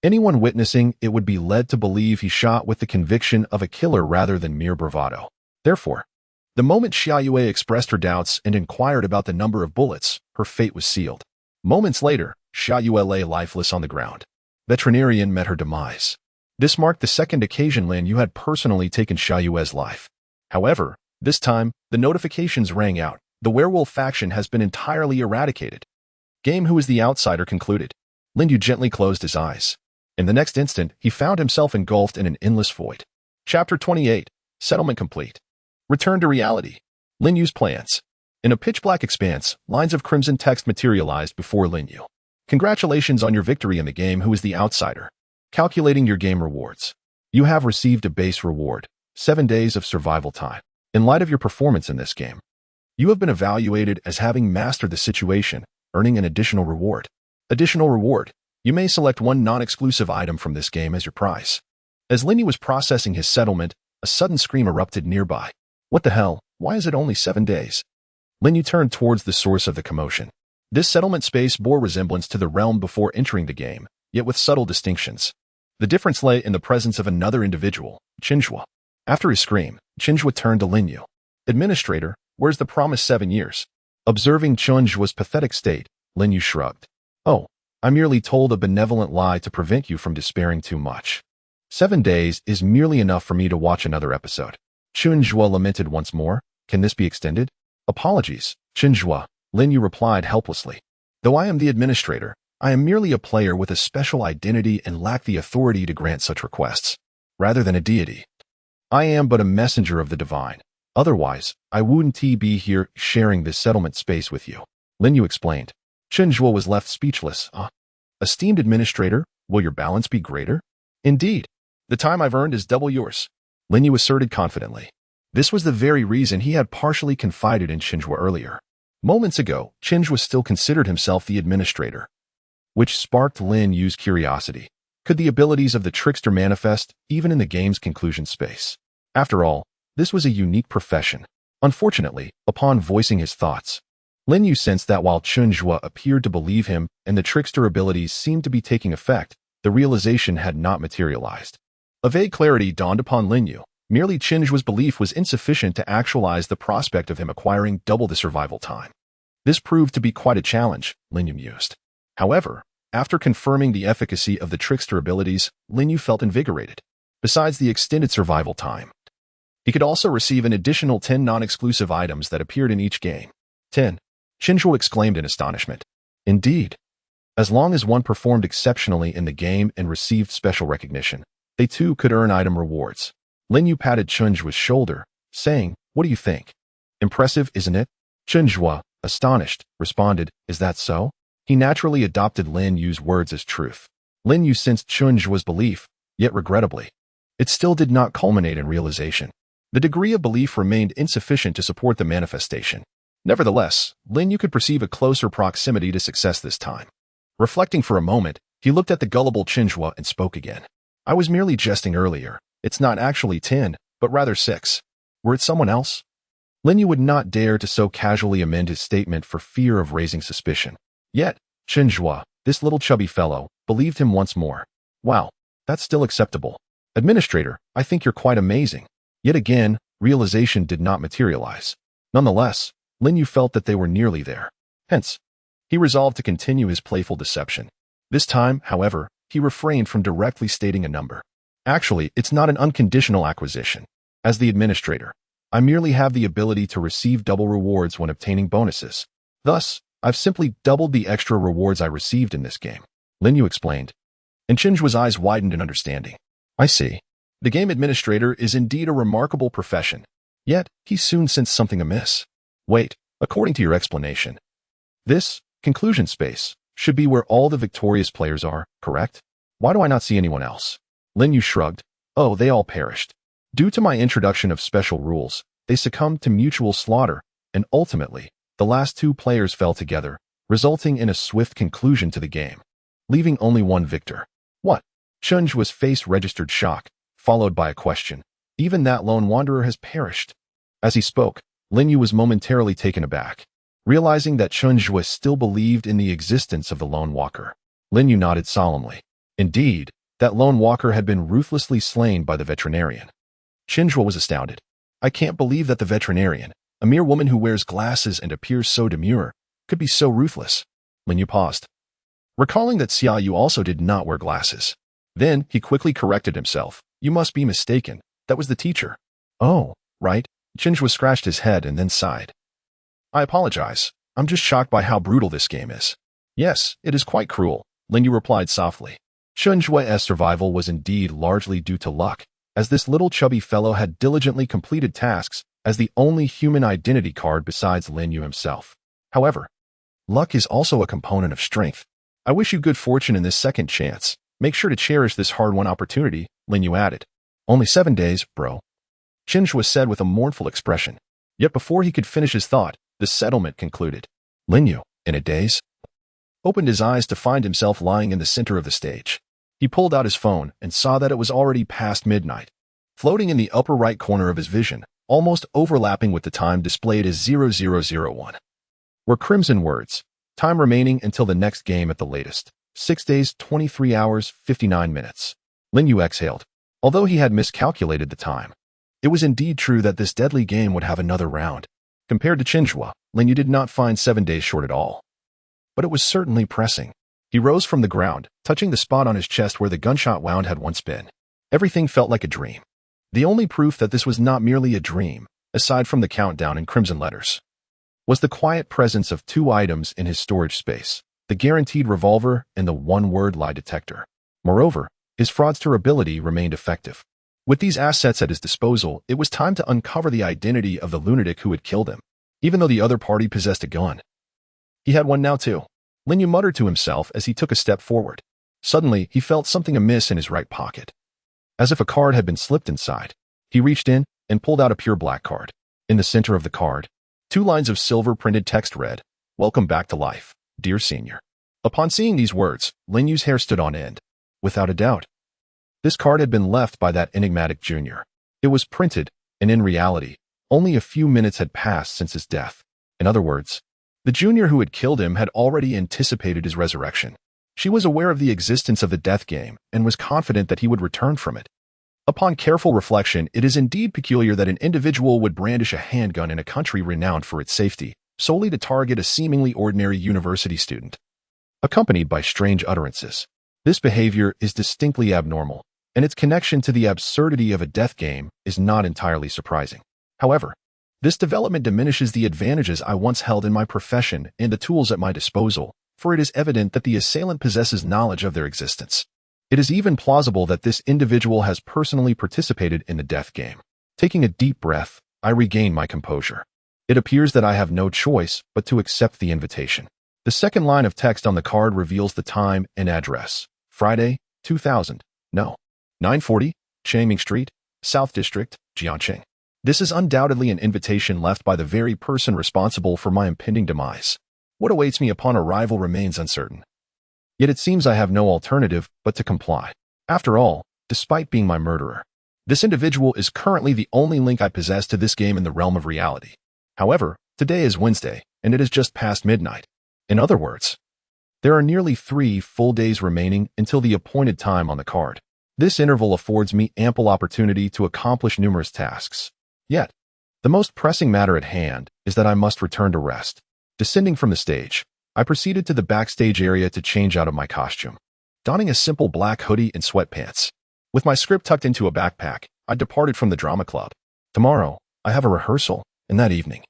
Anyone witnessing it would be led to believe he shot with the conviction of a killer rather than mere bravado. Therefore, the moment Xiaoyu expressed her doubts and inquired about the number of bullets, her fate was sealed. Moments later, Xiaoyu lay lifeless on the ground. Veterinarian met her demise. This marked the second occasion Lin Yu had personally taken Xiaoyu's life. However, this time, the notifications rang out. The werewolf faction has been entirely eradicated. Game Who is the Outsider concluded. Lin Yu gently closed his eyes. In the next instant, he found himself engulfed in an endless void. Chapter 28. Settlement complete. Return to reality. Lin Yu's plans. In a pitch-black expanse, lines of crimson text materialized before Lin Yu. Congratulations on your victory in the Game Who is the Outsider. Calculating your game rewards. You have received a base reward, 7 days of survival time. In light of your performance in this game, you have been evaluated as having mastered the situation, earning an additional reward. Additional reward. You may select one non-exclusive item from this game as your prize. As Lin Yu was processing his settlement, a sudden scream erupted nearby. What the hell? Why is it only 7 days? Lin Yu turned towards the source of the commotion. This settlement space bore resemblance to the realm before entering the game, yet with subtle distinctions. The difference lay in the presence of another individual, Chinjua. After his scream, Chinjua turned to Lin Yu. Administrator, where's the promised 7 years? Observing Chinjua's pathetic state, Lin Yu shrugged. Oh, I merely told a benevolent lie to prevent you from despairing too much. 7 days is merely enough for me to watch another episode. Chinjua lamented once more. Can this be extended? Apologies, Chinjua, Lin Yu replied helplessly. Though I am the administrator, I am merely a player with a special identity and lack the authority to grant such requests. Rather than a deity, I am but a messenger of the divine. Otherwise, I wouldn't be here sharing this settlement space with you, Lin Yu explained. Chinjua was left speechless. Esteemed administrator, will your balance be greater? Indeed. The time I've earned is double yours, Lin Yu asserted confidently. This was the very reason he had partially confided in Chinjua earlier. Moments ago, Chinjua still considered himself the administrator, which sparked Lin Yu's curiosity. Could the abilities of the trickster manifest even in the game's conclusion space? After all, this was a unique profession. Unfortunately, upon voicing his thoughts, Lin Yu sensed that while Chinjua appeared to believe him and the trickster abilities seemed to be taking effect, the realization had not materialized. A vague clarity dawned upon Lin Yu. Merely Chinjua's belief was insufficient to actualize the prospect of him acquiring double the survival time. This proved to be quite a challenge, Lin Yu mused. However, after confirming the efficacy of the trickster abilities, Lin Yu felt invigorated. Besides the extended survival time, he could also receive an additional 10 non-exclusive items that appeared in each game. 10. Chinjua exclaimed in astonishment. Indeed. As long as one performed exceptionally in the game and received special recognition, they too could earn item rewards. Lin Yu patted Chinjua's shoulder, saying, "What do you think? Impressive, isn't it?" Chinjua, astonished, responded, "Is that so?" He naturally adopted Lin Yu's words as truth. Lin Yu sensed Chinjua's belief, yet regrettably, it still did not culminate in realization. The degree of belief remained insufficient to support the manifestation. Nevertheless, Lin Yu could perceive a closer proximity to success this time. Reflecting for a moment, he looked at the gullible Chinjua and spoke again. "I was merely jesting earlier. It's not actually 10, but rather 6. Were it someone else?" Lin Yu would not dare to so casually amend his statement for fear of raising suspicion. Yet, Chinjua, this little chubby fellow, believed him once more. "Wow, that's still acceptable. Administrator, I think you're quite amazing." Yet again, realization did not materialize. Nonetheless, Lin Yu felt that they were nearly there. Hence, he resolved to continue his playful deception. This time, however, he refrained from directly stating a number. "Actually, it's not an unconditional acquisition. As the administrator, I merely have the ability to receive double rewards when obtaining bonuses. Thus, I've simply doubled the extra rewards I received in this game," Lin Yu explained. And Chinjua's eyes widened in understanding. "I see. The game administrator is indeed a remarkable profession." Yet, he soon sensed something amiss. "Wait, according to your explanation, this conclusion space should be where all the victorious players are, correct? Why do I not see anyone else?" Lin Yu shrugged. "Oh, they all perished. Due to my introduction of special rules, they succumbed to mutual slaughter, and ultimately, the last 2 players fell together, resulting in a swift conclusion to the game, leaving only one victor." "What?" Chinjua's face registered shock, followed by a question. "Even that lone wanderer has perished." As he spoke, Lin Yu was momentarily taken aback, realizing that Chinjua still believed in the existence of the lone walker. Lin Yu nodded solemnly. Indeed, that lone walker had been ruthlessly slain by the veterinarian. Chinjua was astounded. "I can't believe that the veterinarian, a mere woman who wears glasses and appears so demure, could be so ruthless." Lin Yu paused, recalling that Xia Yu also did not wear glasses. Then he quickly corrected himself. "You must be mistaken. That was the teacher." "Oh, right." Chinjua scratched his head and then sighed. "I apologize. I'm just shocked by how brutal this game is." "Yes, it is quite cruel," Lin Yu replied softly. Chinjua's survival was indeed largely due to luck, as this little chubby fellow had diligently completed tasks as the only human identity card besides Lin Yu himself. However, luck is also a component of strength. "I wish you good fortune in this second chance. Make sure to cherish this hard-won opportunity," Lin Yu added. "Only 7 days, bro," Chinjua said with a mournful expression. Yet before he could finish his thought, the settlement concluded. Lin Yu, in a daze, opened his eyes to find himself lying in the center of the stage. He pulled out his phone and saw that it was already past midnight. Floating in the upper right corner of his vision, almost overlapping with the time displayed as 0001, were crimson words. Time remaining until the next game at the latest. 6 days, 23 hours, 59 minutes. Lin Yu exhaled. Although he had miscalculated the time, it was indeed true that this deadly game would have another round. Compared to Chinjua, Lin Yu did not find 7 days short at all. But it was certainly pressing. He rose from the ground, touching the spot on his chest where the gunshot wound had once been. Everything felt like a dream. The only proof that this was not merely a dream, aside from the countdown in crimson letters, was the quiet presence of 2 items in his storage space, the guaranteed revolver and the one-word lie detector. Moreover, his fraudster ability remained effective. With these assets at his disposal, it was time to uncover the identity of the lunatic who had killed him. Even though the other party possessed a gun, he had one now too. Lin Yu muttered to himself as he took a step forward. Suddenly, he felt something amiss in his right pocket. As if a card had been slipped inside, he reached in and pulled out a pure black card. In the center of the card, Two lines of silver-printed text read, "Welcome back to life, dear senior." Upon seeing these words, Lin Yu's hair stood on end. Without a doubt, this card had been left by that enigmatic junior. It was printed, and in reality, only a few minutes had passed since his death. In other words, the junior who had killed him had already anticipated his resurrection. She was aware of the existence of the death game and was confident that he would return from it. Upon careful reflection, it is indeed peculiar that an individual would brandish a handgun in a country renowned for its safety, solely to target a seemingly ordinary university student. Accompanied by strange utterances. This behavior is distinctly abnormal, and its connection to the absurdity of a death game is not entirely surprising. However, this development diminishes the advantages I once held in my profession and the tools at my disposal, for it is evident that the assailant possesses knowledge of their existence. It is even plausible that this individual has personally participated in the death game. Taking a deep breath, I regain my composure. It appears that I have no choice but to accept the invitation. The second line of text on the card reveals the time and address. Friday, 2000. No. 940, Changming Street, South District, Jiangqing. This is undoubtedly an invitation left by the very person responsible for my impending demise. What awaits me upon arrival remains uncertain. Yet it seems I have no alternative but to comply. After all, despite being my murderer, this individual is currently the only link I possess to this game in the realm of reality. However, today is Wednesday, and it is just past midnight. In other words, there are nearly 3 full days remaining until the appointed time on the card. This interval affords me ample opportunity to accomplish numerous tasks. Yet, the most pressing matter at hand is that I must return to rest. Descending from the stage, I proceeded to the backstage area to change out of my costume. Donning a simple black hoodie and sweatpants, with my script tucked into a backpack, I departed from the drama club. Tomorrow, I have a rehearsal, and that evening,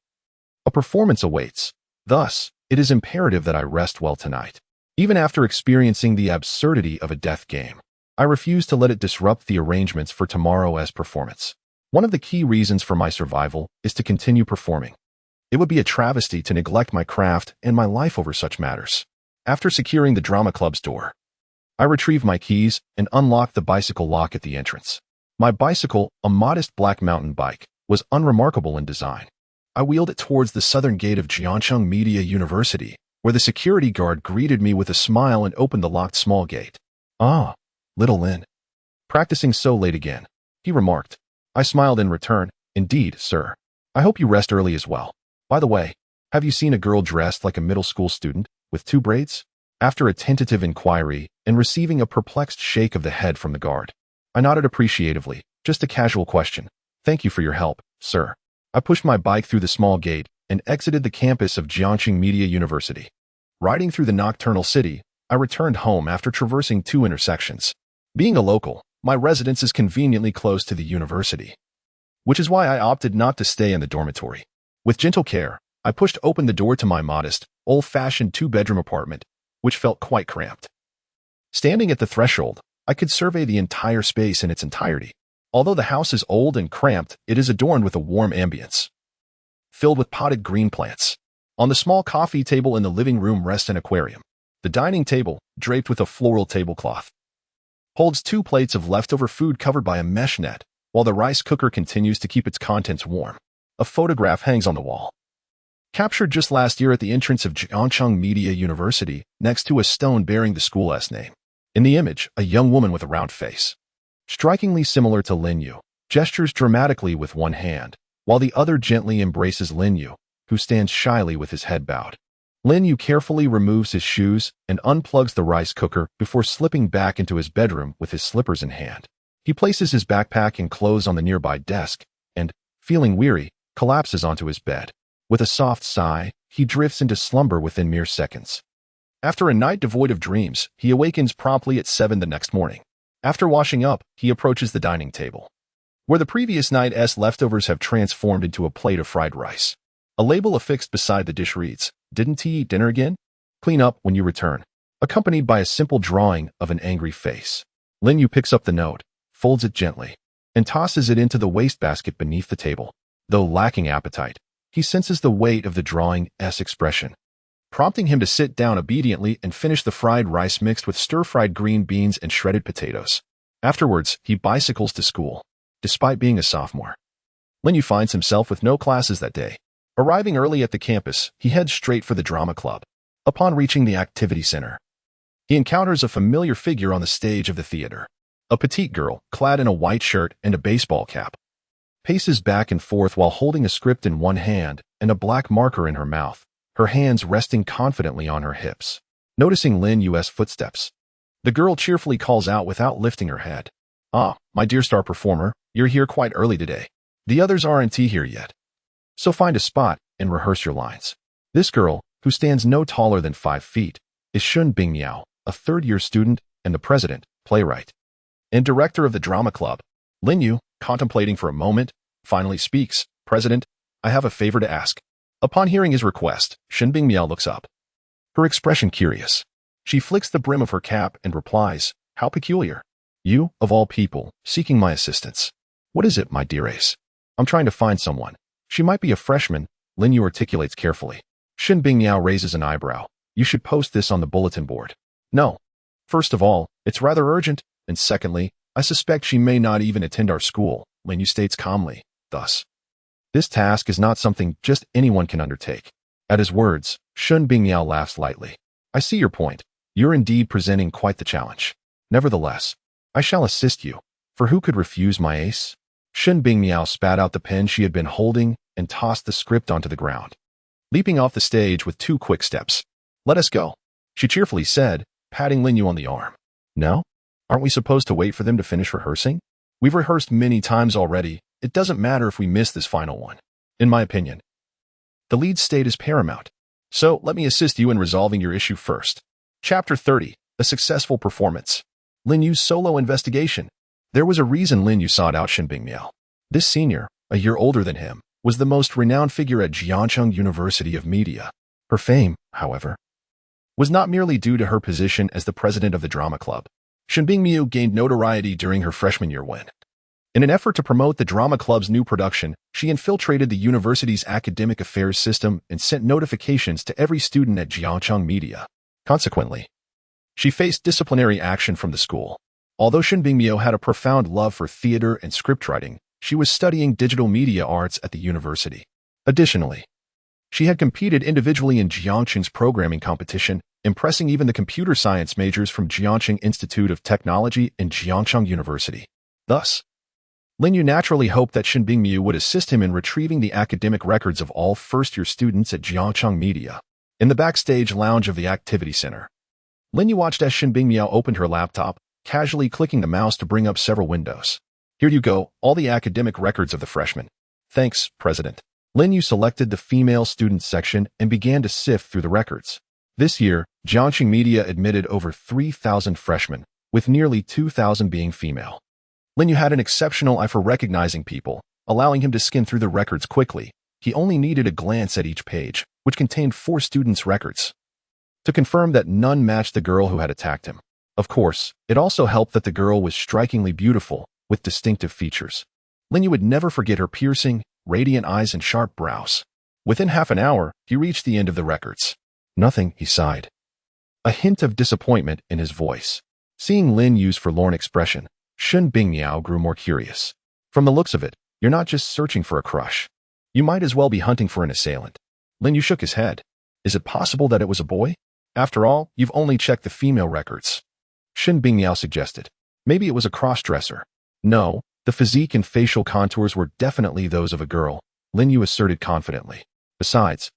a performance awaits. Thus, it is imperative that I rest well tonight. Even after experiencing the absurdity of a death game, I refuse to let it disrupt the arrangements for tomorrow's performance. One of the key reasons for my survival is to continue performing. It would be a travesty to neglect my craft and my life over such matters. After securing the drama club's door, I retrieved my keys and unlocked the bicycle lock at the entrance. My bicycle, a modest black mountain bike, was unremarkable in design. I wheeled it towards the southern gate of Jiangcheng Media University, where the security guard greeted me with a smile and opened the locked small gate. "Ah, little Lin. Practicing so late again," he remarked. I smiled in return. "Indeed, sir. I hope you rest early as well. By the way, have you seen a girl dressed like a middle school student, with 2 braids? After a tentative inquiry and receiving a perplexed shake of the head from the guard, I nodded appreciatively. "Just a casual question. Thank you for your help, sir." I pushed my bike through the small gate and exited the campus of Jiangqing Media University. Riding through the nocturnal city, I returned home after traversing 2 intersections. Being a local, my residence is conveniently close to the university, which is why I opted not to stay in the dormitory. With gentle care, I pushed open the door to my modest, old-fashioned 2-bedroom apartment, which felt quite cramped. Standing at the threshold, I could survey the entire space in its entirety. Although the house is old and cramped, it is adorned with a warm ambience, filled with potted green plants. On the small coffee table in the living room rests an aquarium. The dining table, draped with a floral tablecloth, holds 2 plates of leftover food covered by a mesh net, while the rice cooker continues to keep its contents warm. A photograph hangs on the wall, captured just last year at the entrance of Jiangcheng Media University, next to a stone bearing the school's name. In the image, a young woman with a round face, strikingly similar to Lin Yu, gestures dramatically with one hand, while the other gently embraces Lin Yu, who stands shyly with his head bowed. Lin Yu carefully removes his shoes and unplugs the rice cooker before slipping back into his bedroom with his slippers in hand. He places his backpack and clothes on the nearby desk and, feeling weary, collapses onto his bed. With a soft sigh, he drifts into slumber within mere seconds. After a night devoid of dreams, he awakens promptly at 7 the next morning. After washing up, he approaches the dining table, where the previous night's leftovers have transformed into a plate of fried rice. A label affixed beside the dish reads, "Didn't he eat dinner again? Clean up when you return," accompanied by a simple drawing of an angry face. Lin Yu picks up the note, folds it gently, and tosses it into the wastebasket beneath the table. Though lacking appetite, he senses the weight of the drawing's expression, prompting him to sit down obediently and finish the fried rice mixed with stir-fried green beans and shredded potatoes. Afterwards, he bicycles to school. Despite being a sophomore, Lin Yu finds himself with no classes that day. Arriving early at the campus, he heads straight for the drama club. Upon reaching the activity center, he encounters a familiar figure on the stage of the theater. A petite girl, clad in a white shirt and a baseball cap, paces back and forth while holding a script in one hand and a black marker in her mouth, her hands resting confidently on her hips. Noticing Lin Yu's footsteps, the girl cheerfully calls out without lifting her head. "Ah, my dear star performer, you're here quite early today. The others aren't here yet. So find a spot and rehearse your lines." This girl, who stands no taller than 5 feet, is Shun Bingmiao, a third-year student and the president, playwright, and director of the drama club. Lin Yu, contemplating for a moment, finally speaks. "President, I have a favor to ask." Upon hearing his request, Shun Bingmiao looks up, her expression curious. She flicks the brim of her cap and replies, "How peculiar. You, of all people, seeking my assistance. What is it, my dear ace?" "I'm trying to find someone. She might be a freshman," Lin Yu articulates carefully. Shun Bingmiao raises an eyebrow. "You should post this on the bulletin board." "No. First of all, it's rather urgent, and secondly, I suspect she may not even attend our school," Lin Yu states calmly. Thus, this task is not something just anyone can undertake. At his words, Shun Bingmiao laughs lightly. "I see your point. You're indeed presenting quite the challenge. Nevertheless, I shall assist you, for who could refuse my ace?" Shun Bingmiao spat out the pen she had been holding and tossed the script onto the ground, leaping off the stage with 2 quick steps. "Let us go," she cheerfully said, patting Lin Yu on the arm. "No? Aren't we supposed to wait for them to finish rehearsing? We've rehearsed many times already. It doesn't matter if we miss this final one. In my opinion, the lead state is paramount. So let me assist you in resolving your issue first." Chapter 30. A successful performance. Lin Yu's solo investigation. There was a reason Lin Yu sought out Shun Bingmiao. This senior, a year older than him, was the most renowned figure at Jiangcheng University of Media. Her fame, however, was not merely due to her position as the president of the drama club. Shun Bingmiao gained notoriety during her freshman year when, in an effort to promote the drama club's new production, she infiltrated the university's academic affairs system and sent notifications to every student at Jiangcheng Media. Consequently, she faced disciplinary action from the school. Although Shun Bingmiao had a profound love for theater and scriptwriting, she was studying digital media arts at the university. Additionally, she had competed individually in Jiangcheng's programming competition, impressing even the computer science majors from Jiangcheng Institute of Technology and Jiangcheng University. Thus, Lin Yu naturally hoped that Shun Bingmiao would assist him in retrieving the academic records of all first-year students at Jiangcheng Media. In the backstage lounge of the activity center, Lin Yu watched as Shun Bingmiao opened her laptop, casually clicking the mouse to bring up several windows. "Here you go, all the academic records of the freshmen." "Thanks, President." Lin Yu selected the female students section and began to sift through the records. This year, Jiangcheng Media admitted over 3,000 freshmen, with nearly 2,000 being female. Lin Yu had an exceptional eye for recognizing people, allowing him to skim through the records quickly. He only needed a glance at each page, which contained 4 students' records, to confirm that none matched the girl who had attacked him. Of course, it also helped that the girl was strikingly beautiful, with distinctive features. Lin Yu would never forget her piercing, radiant eyes and sharp brows. Within half an hour, he reached the end of the records. "Nothing," he sighed, a hint of disappointment in his voice. Seeing Lin Yu's forlorn expression, Shun Bingmiao grew more curious. "From the looks of it, you're not just searching for a crush. You might as well be hunting for an assailant." Lin Yu shook his head. "Is it possible that it was a boy? After all, you've only checked the female records." Shun Bingmiao suggested. "Maybe it was a cross-dresser." "No, the physique and facial contours were definitely those of a girl," Lin Yu asserted confidently. "Besides,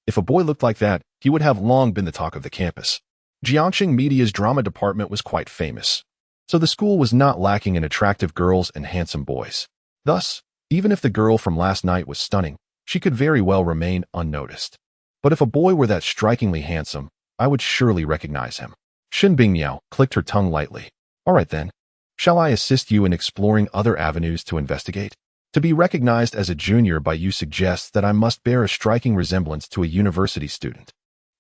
if a boy looked like that, he would have long been the talk of the campus." Jiangcheng Media's drama department was quite famous, so the school was not lacking in attractive girls and handsome boys. Thus, even if the girl from last night was stunning, she could very well remain unnoticed. But if a boy were that strikingly handsome, I would surely recognize him. Shun Bingmiao clicked her tongue lightly. "All right then. Shall I assist you in exploring other avenues to investigate? To be recognized as a junior by you suggests that I must bear a striking resemblance to a university student."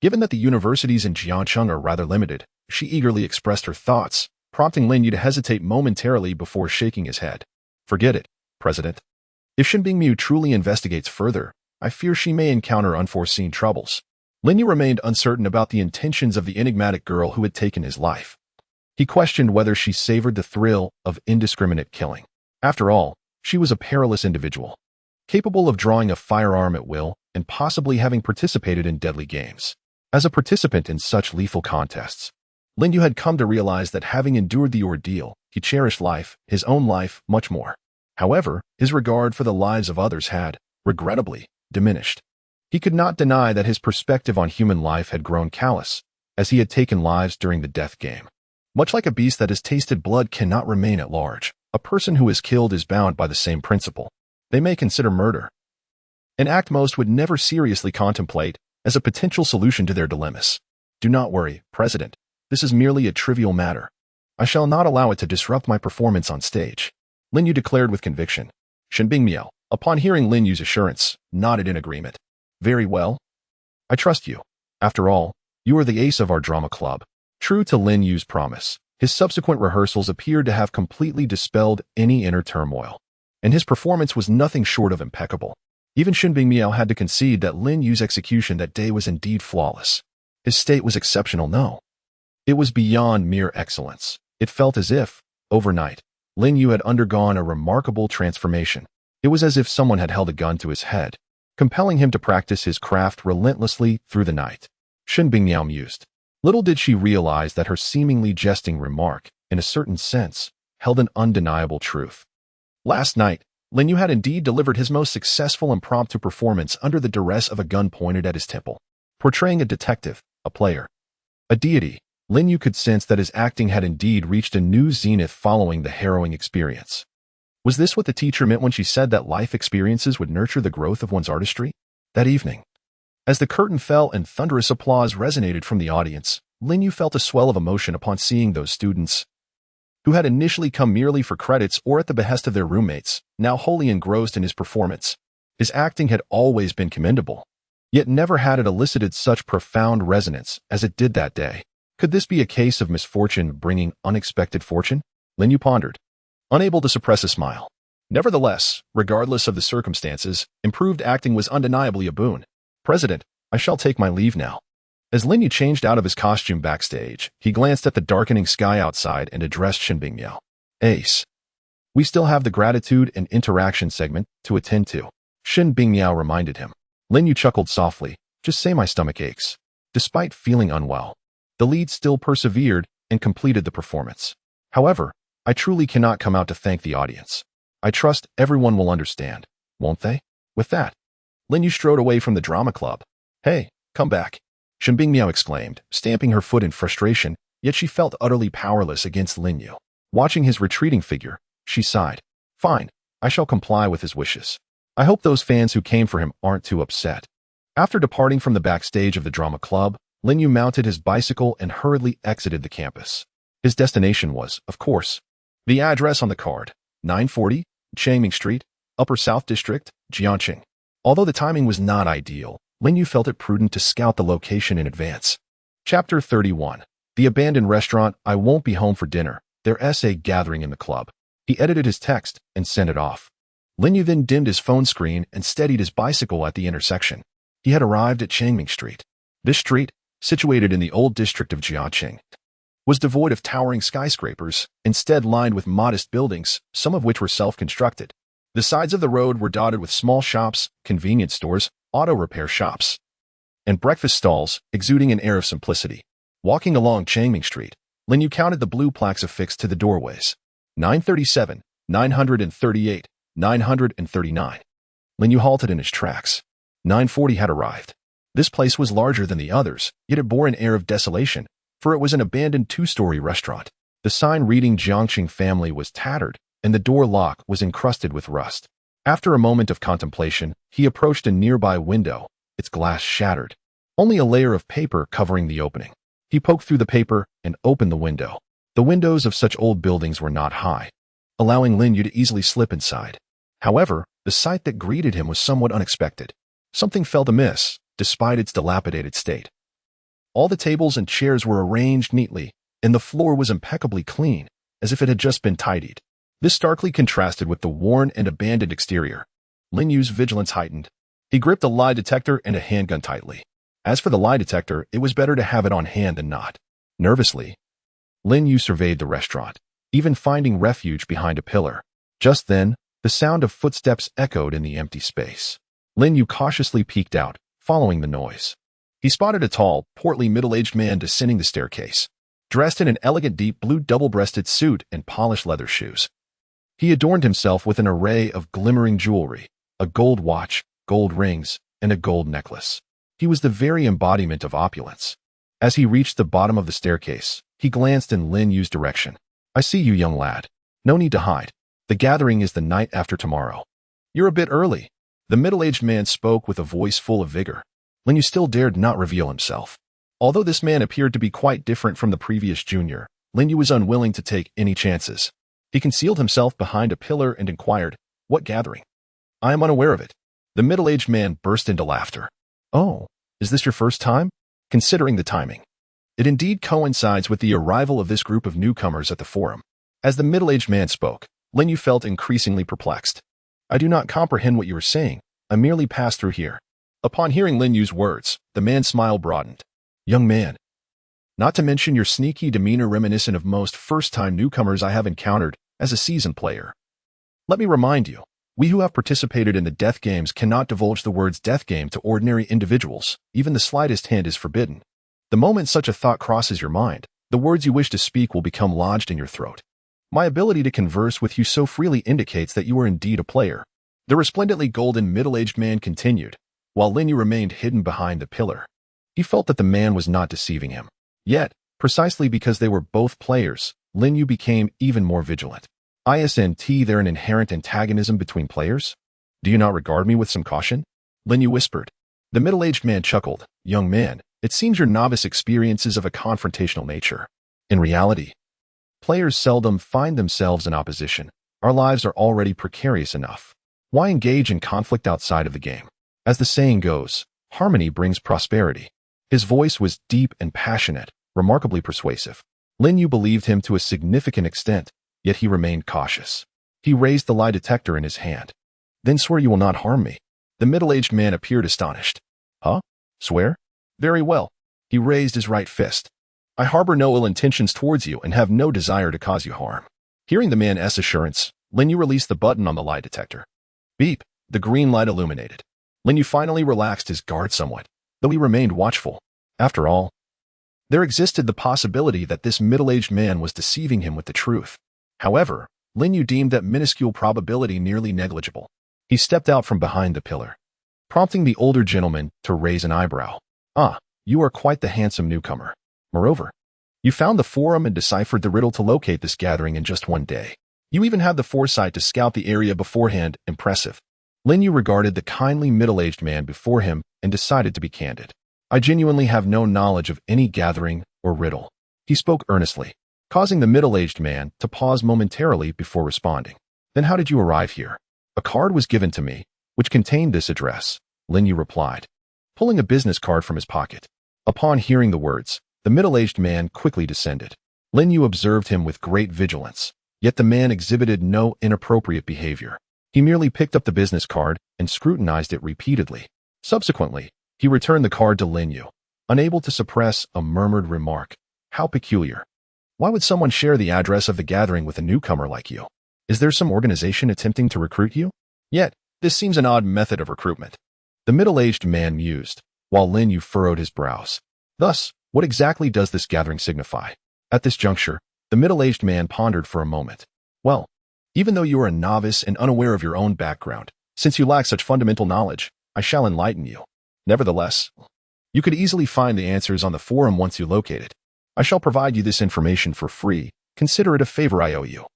Given that the universities in Jiangcheng are rather limited, she eagerly expressed her thoughts, prompting Lin Yu to hesitate momentarily before shaking his head. "Forget it, President. If Shun Bingmiao truly investigates further, I fear she may encounter unforeseen troubles." Lin Yu remained uncertain about the intentions of the enigmatic girl who had taken his life. He questioned whether she savored the thrill of indiscriminate killing. After all, she was a perilous individual, capable of drawing a firearm at will and possibly having participated in deadly games. As a participant in such lethal contests, Lin Yu had come to realize that having endured the ordeal, he cherished life, his own life, much more. However, his regard for the lives of others had, regrettably, diminished. He could not deny that his perspective on human life had grown callous, as he had taken lives during the death game. Much like a beast that has tasted blood cannot remain at large, a person who is killed is bound by the same principle. They may consider murder an act most would never seriously contemplate as a potential solution to their dilemmas. Do not worry, President. This is merely a trivial matter. I shall not allow it to disrupt my performance on stage, Lin Yu declared with conviction. Shen Bingmiao, upon hearing Lin Yu's assurance, nodded in agreement. Very well. I trust you. After all, you are the ace of our drama club. True to Lin Yu's promise, his subsequent rehearsals appeared to have completely dispelled any inner turmoil, and his performance was nothing short of impeccable. Even Shen Bingmiao had to concede that Lin Yu's execution that day was indeed flawless. His state was exceptional, no. It was beyond mere excellence. It felt as if, overnight, Lin Yu had undergone a remarkable transformation. It was as if someone had held a gun to his head, compelling him to practice his craft relentlessly through the night. Shen Bingmiao mused. Little did she realize that her seemingly jesting remark, in a certain sense, held an undeniable truth. Last night, Lin Yu had indeed delivered his most successful impromptu performance under the duress of a gun pointed at his temple. Portraying a detective, a player, a deity, Lin Yu could sense that his acting had indeed reached a new zenith following the harrowing experience. Was this what the teacher meant when she said that life experiences would nurture the growth of one's artistry? That evening, as the curtain fell and thunderous applause resonated from the audience, Lin Yu felt a swell of emotion upon seeing those students who had initially come merely for credits or at the behest of their roommates, now wholly engrossed in his performance. His acting had always been commendable, yet never had it elicited such profound resonance as it did that day. Could this be a case of misfortune bringing unexpected fortune? Lin Yu pondered, unable to suppress a smile. Nevertheless, regardless of the circumstances, improved acting was undeniably a boon. President, I shall take my leave now. As Lin Yu changed out of his costume backstage, he glanced at the darkening sky outside and addressed Shen Bingmiao. Ace. We still have the gratitude and interaction segment to attend to, Shen Bingmiao reminded him. Lin Yu chuckled softly. Just say my stomach aches. Despite feeling unwell, the lead still persevered and completed the performance. However, I truly cannot come out to thank the audience. I trust everyone will understand, won't they? With that, Lin Yu strode away from the drama club. Hey, come back, Shen Bingmiao exclaimed, stamping her foot in frustration, yet she felt utterly powerless against Lin Yu. Watching his retreating figure, she sighed. Fine, I shall comply with his wishes. I hope those fans who came for him aren't too upset. After departing from the backstage of the drama club, Lin Yu mounted his bicycle and hurriedly exited the campus. His destination was, of course, the address on the card, 940, Changming Street, Upper South District, Jiangqing. Although the timing was not ideal, Lin Yu felt it prudent to scout the location in advance. Chapter 31. The abandoned restaurant. I won't be home for dinner. Their essay gathering in the club. He edited his text and sent it off. Lin Yu then dimmed his phone screen and steadied his bicycle at the intersection. He had arrived at Changming Street. This street, situated in the old district of Jiangqing, was devoid of towering skyscrapers, instead lined with modest buildings, some of which were self-constructed. The sides of the road were dotted with small shops, convenience stores, auto repair shops, and breakfast stalls, exuding an air of simplicity. Walking along Changming Street, Lin Yu counted the blue plaques affixed to the doorways. 937, 938, 939. Lin Yu halted in his tracks. 940 had arrived. This place was larger than the others, yet it bore an air of desolation, for it was an abandoned two-story restaurant. The sign reading Jiangqing Family was tattered, and the door lock was encrusted with rust. After a moment of contemplation, he approached a nearby window, its glass shattered, only a layer of paper covering the opening. He poked through the paper and opened the window. The windows of such old buildings were not high, allowing Lin Yu to easily slip inside. However, the sight that greeted him was somewhat unexpected. Something felt amiss, despite its dilapidated state. All the tables and chairs were arranged neatly, and the floor was impeccably clean, as if it had just been tidied. This starkly contrasted with the worn and abandoned exterior. Lin Yu's vigilance heightened. He gripped a lie detector and a handgun tightly. As for the lie detector, it was better to have it on hand than not. Nervously, Lin Yu surveyed the restaurant, even finding refuge behind a pillar. Just then, the sound of footsteps echoed in the empty space. Lin Yu cautiously peeked out, following the noise. He spotted a tall, portly middle-aged man descending the staircase, dressed in an elegant deep blue double-breasted suit and polished leather shoes. He adorned himself with an array of glimmering jewelry, a gold watch, gold rings, and a gold necklace. He was the very embodiment of opulence. As he reached the bottom of the staircase, he glanced in Lin Yu's direction. "I see you, young lad. No need to hide. The gathering is the night after tomorrow." "You're a bit early." The middle-aged man spoke with a voice full of vigor. Lin Yu still dared not reveal himself. Although this man appeared to be quite different from the previous junior, Lin Yu was unwilling to take any chances. He concealed himself behind a pillar and inquired, "What gathering?" "I am unaware of it." The middle-aged man burst into laughter. "Oh, is this your first time?" "Considering the timing, it indeed coincides with the arrival of this group of newcomers at the forum." As the middle-aged man spoke, Lin Yu felt increasingly perplexed. "I do not comprehend what you are saying. I merely passed through here." Upon hearing Lin Yu's words, the man's smile broadened. "Young man, not to mention your sneaky demeanor reminiscent of most first-time newcomers I have encountered as a seasoned player. Let me remind you, we who have participated in the death games cannot divulge the words death game to ordinary individuals. Even the slightest hint is forbidden. The moment such a thought crosses your mind, the words you wish to speak will become lodged in your throat. My ability to converse with you so freely indicates that you are indeed a player." The resplendently golden middle-aged man continued, while Lin Yu remained hidden behind the pillar. He felt that the man was not deceiving him. Yet, precisely because they were both players, Lin Yu became even more vigilant. "Isn't there an inherent antagonism between players? Do you not regard me with some caution?" Lin Yu whispered. The middle-aged man chuckled. "Young man, it seems your novice experiences of a confrontational nature. In reality, players seldom find themselves in opposition. Our lives are already precarious enough. Why engage in conflict outside of the game? As the saying goes, harmony brings prosperity." His voice was deep and passionate, remarkably persuasive. Lin Yu believed him to a significant extent, yet he remained cautious. He raised the lie detector in his hand. "Then swear you will not harm me." The middle-aged man appeared astonished. "Huh? Swear? Very well." He raised his right fist. "I harbor no ill intentions towards you and have no desire to cause you harm." Hearing the man's assurance, Lin Yu released the button on the lie detector. Beep! The green light illuminated. Lin Yu finally relaxed his guard somewhat, though he remained watchful. After all, there existed the possibility that this middle-aged man was deceiving him with the truth. However, Lin Yu deemed that minuscule probability nearly negligible. He stepped out from behind the pillar, prompting the older gentleman to raise an eyebrow. "Ah, you are quite the handsome newcomer. Moreover, you found the forum and deciphered the riddle to locate this gathering in just one day. You even had the foresight to scout the area beforehand. Impressive." Lin Yu regarded the kindly middle-aged man before him and decided to be candid. "I genuinely have no knowledge of any gathering or riddle." He spoke earnestly, causing the middle-aged man to pause momentarily before responding. "Then how did you arrive here?" "A card was given to me, which contained this address," Lin Yu replied, pulling a business card from his pocket. Upon hearing the words, the middle-aged man quickly descended. Lin Yu observed him with great vigilance, yet the man exhibited no inappropriate behavior. He merely picked up the business card and scrutinized it repeatedly. Subsequently, he returned the card to Lin Yu, unable to suppress a murmured remark. "How peculiar. Why would someone share the address of the gathering with a newcomer like you? Is there some organization attempting to recruit you? Yet, this seems an odd method of recruitment." The middle-aged man mused, while Lin Yu furrowed his brows. "Thus, what exactly does this gathering signify?" At this juncture, the middle-aged man pondered for a moment. "Well, even though you are a novice and unaware of your own background, since you lack such fundamental knowledge, I shall enlighten you. Nevertheless, you could easily find the answers on the forum once you locate it. I shall provide you this information for free. Consider it a favor I owe you."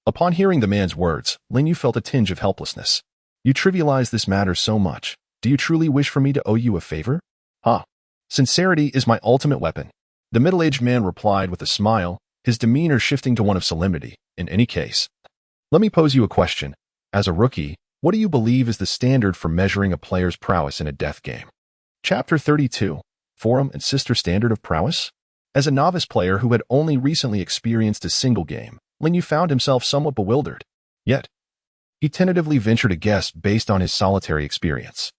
Upon hearing the man's words, Lin Yu felt a tinge of helplessness. "You trivialize this matter so much. Do you truly wish for me to owe you a favor?" "Ah, sincerity is my ultimate weapon," the middle-aged man replied with a smile, his demeanor shifting to one of solemnity. "In any case, let me pose you a question. As a rookie, what do you believe is the standard for measuring a player's prowess in a death game?" Chapter 32. Forum and Sister Standard of Prowess? As a novice player who had only recently experienced a single game, Lin Yu found himself somewhat bewildered. Yet, he tentatively ventured a guess based on his solitary experience.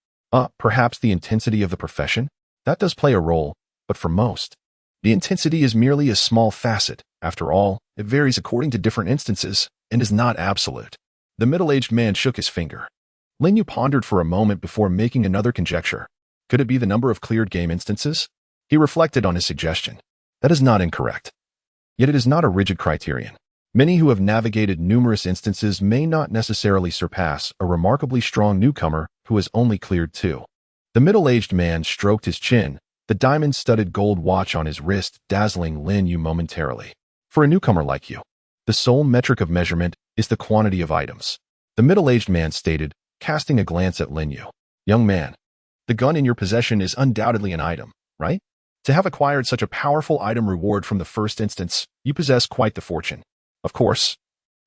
Perhaps the intensity of the profession? That does play a role, but for most, the intensity is merely a small facet. After all, it varies according to different instances and is not absolute. The middle-aged man shook his finger. Lin Yu pondered for a moment before making another conjecture. Could it be the number of cleared game instances? He reflected on his suggestion. That is not incorrect. Yet it is not a rigid criterion. Many who have navigated numerous instances may not necessarily surpass a remarkably strong newcomer who has only cleared 2. The middle-aged man stroked his chin, the diamond-studded gold watch on his wrist dazzling Lin Yu momentarily. For a newcomer like you, the sole metric of measurement is the quantity of items, the middle-aged man stated, casting a glance at Lin Yu. Young man, the gun in your possession is undoubtedly an item, right? To have acquired such a powerful item reward from the first instance, you possess quite the fortune. Of course,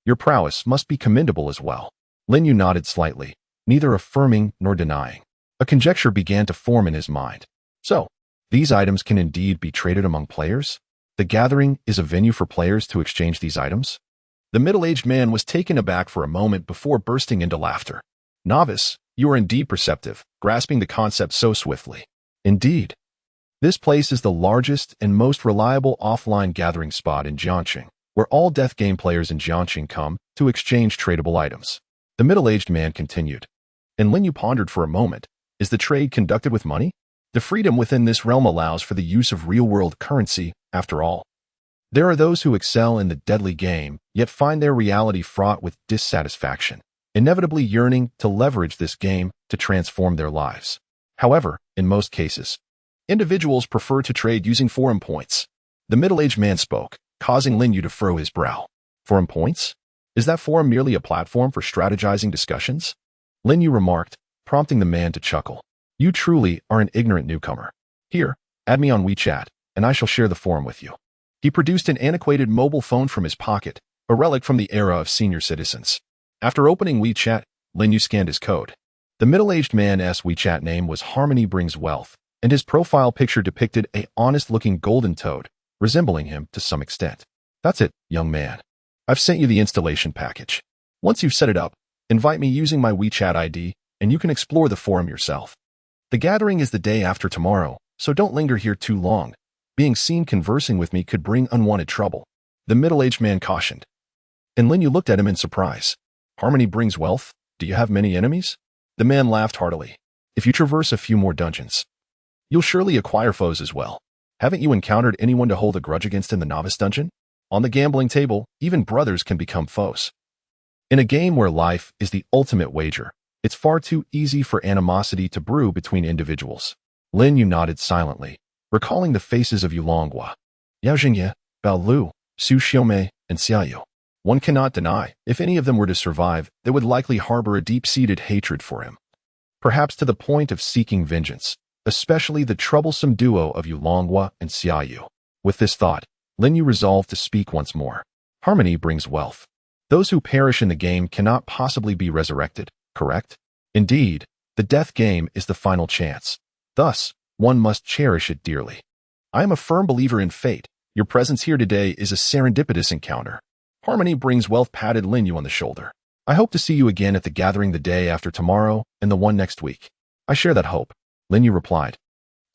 your prowess must be commendable as well. Lin Yu nodded slightly, neither affirming nor denying. A conjecture began to form in his mind. So, these items can indeed be traded among players? The gathering is a venue for players to exchange these items? The middle-aged man was taken aback for a moment before bursting into laughter. Novice, you are indeed perceptive, grasping the concept so swiftly. Indeed. This place is the largest and most reliable offline gathering spot in Jiangxing, where all death game players in Jiangxing come to exchange tradable items. The middle-aged man continued. And Lin Yu pondered for a moment, is the trade conducted with money? The freedom within this realm allows for the use of real-world currency, after all. There are those who excel in the deadly game, yet find their reality fraught with dissatisfaction, inevitably yearning to leverage this game to transform their lives. However, in most cases, individuals prefer to trade using forum points. The middle-aged man spoke, causing Lin Yu to furrow his brow. Forum points? Is that forum merely a platform for strategizing discussions? Lin Yu remarked, prompting the man to chuckle. You truly are an ignorant newcomer. Here, add me on WeChat, and I shall share the forum with you. He produced an antiquated mobile phone from his pocket, a relic from the era of senior citizens. After opening WeChat, Lin Yu scanned his code. The middle-aged man's WeChat name was Harmony Brings Wealth, and his profile picture depicted a honest-looking golden toad, resembling him to some extent. That's it, young man. I've sent you the installation package. Once you've set it up, invite me using my WeChat ID, and you can explore the forum yourself. The gathering is the day after tomorrow, so don't linger here too long. Being seen conversing with me could bring unwanted trouble. The middle-aged man cautioned. And Lin Yu looked at him in surprise. Harmony brings wealth? Do you have many enemies? The man laughed heartily. If you traverse a few more dungeons, you'll surely acquire foes as well. Haven't you encountered anyone to hold a grudge against in the novice dungeon? On the gambling table, even brothers can become foes. In a game where life is the ultimate wager, it's far too easy for animosity to brew between individuals. Lin Yu nodded silently, recalling the faces of Yulonghua, Yao Jingye, Bao Lu, Su Xiaomei, and Xiaoyu. One cannot deny, if any of them were to survive, they would likely harbor a deep-seated hatred for him. Perhaps to the point of seeking vengeance, especially the troublesome duo of Yulonghua and Xiaoyu. With this thought, Lin Yu resolved to speak once more. Harmony brings wealth. Those who perish in the game cannot possibly be resurrected, correct? Indeed, the death game is the final chance. Thus, one must cherish it dearly. I am a firm believer in fate. Your presence here today is a serendipitous encounter. Harmony brings wealth patted Lin Yu on the shoulder. I hope to see you again at the gathering the day after tomorrow and the one next week. I share that hope, Lin Yu replied,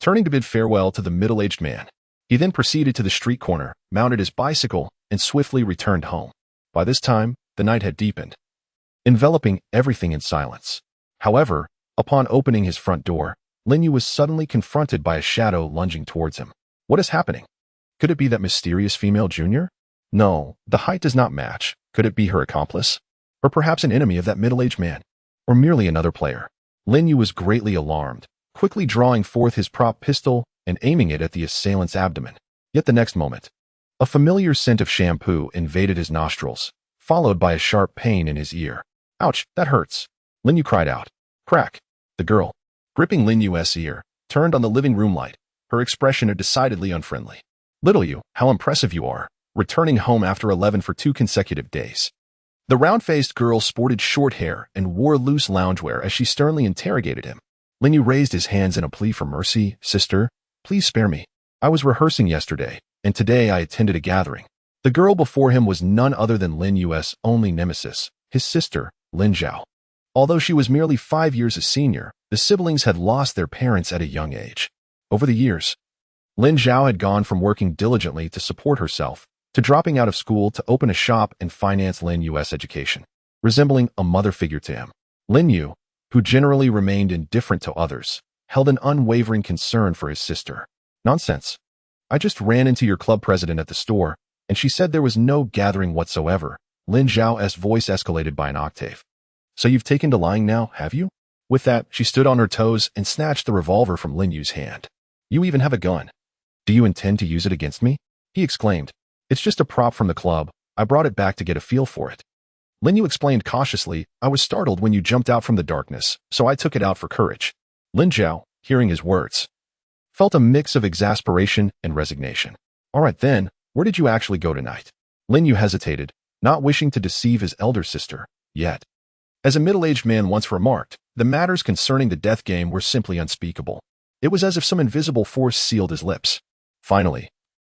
turning to bid farewell to the middle-aged man. He then proceeded to the street corner, mounted his bicycle, and swiftly returned home. By this time, the night had deepened, enveloping everything in silence. However, upon opening his front door, Lin Yu was suddenly confronted by a shadow lunging towards him. What is happening? Could it be that mysterious female junior? No, the height does not match. Could it be her accomplice? Or perhaps an enemy of that middle-aged man? Or merely another player? Lin Yu was greatly alarmed, quickly drawing forth his prop pistol and aiming it at the assailant's abdomen. Yet the next moment, a familiar scent of shampoo invaded his nostrils, followed by a sharp pain in his ear. Ouch, that hurts. Lin Yu cried out. Crack. The girl, gripping Lin Yu's ear, turned on the living room light, her expression decidedly unfriendly. Little Yu, how impressive you are, returning home after 11 for 2 consecutive days. The round-faced girl sported short hair and wore loose loungewear as she sternly interrogated him. Lin Yu raised his hands in a plea for mercy. Sister, please spare me. I was rehearsing yesterday, and today I attended a gathering. The girl before him was none other than Lin Yu's only nemesis, his sister, Lin Zhao. Although she was merely 5 years his senior, the siblings had lost their parents at a young age. Over the years, Lin Zhao had gone from working diligently to support herself to dropping out of school to open a shop and finance Lin Yu's education, resembling a mother figure to him. Lin Yu, who generally remained indifferent to others, held an unwavering concern for his sister. Nonsense. I just ran into your club president at the store, and she said there was no gathering whatsoever. Lin Zhao's voice escalated by an octave. So you've taken to lying now, have you? With that, she stood on her toes and snatched the revolver from Lin Yu's hand. You even have a gun. Do you intend to use it against me? He exclaimed. It's just a prop from the club. I brought it back to get a feel for it. Lin Yu explained cautiously, I was startled when you jumped out from the darkness, so I took it out for courage. Lin Zhao, hearing his words, felt a mix of exasperation and resignation. All right then, where did you actually go tonight? Lin Yu hesitated, not wishing to deceive his elder sister, yet. As a middle-aged man once remarked, the matters concerning the death game were simply unspeakable. It was as if some invisible force sealed his lips. Finally,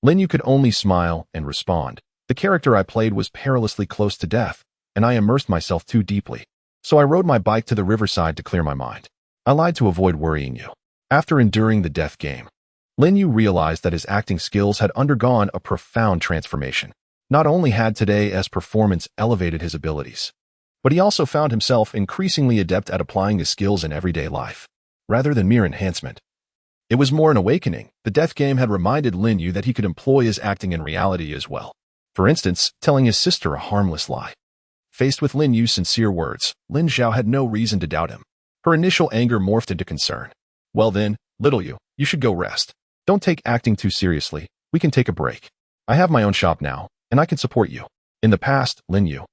Lin Yu could only smile and respond. The character I played was perilously close to death, and I immersed myself too deeply. So I rode my bike to the riverside to clear my mind. I lied to avoid worrying you. After enduring the death game, Lin Yu realized that his acting skills had undergone a profound transformation. Not only had today's performance elevated his abilities, but he also found himself increasingly adept at applying his skills in everyday life, rather than mere enhancement. It was more an awakening. The death game had reminded Lin Yu that he could employ his acting in reality as well. For instance, telling his sister a harmless lie. Faced with Lin Yu's sincere words, Lin Zhao had no reason to doubt him. Her initial anger morphed into concern. Well then, little Yu, you should go rest. Don't take acting too seriously. We can take a break. I have my own shop now, and I can support you. In the past, Lin Yu,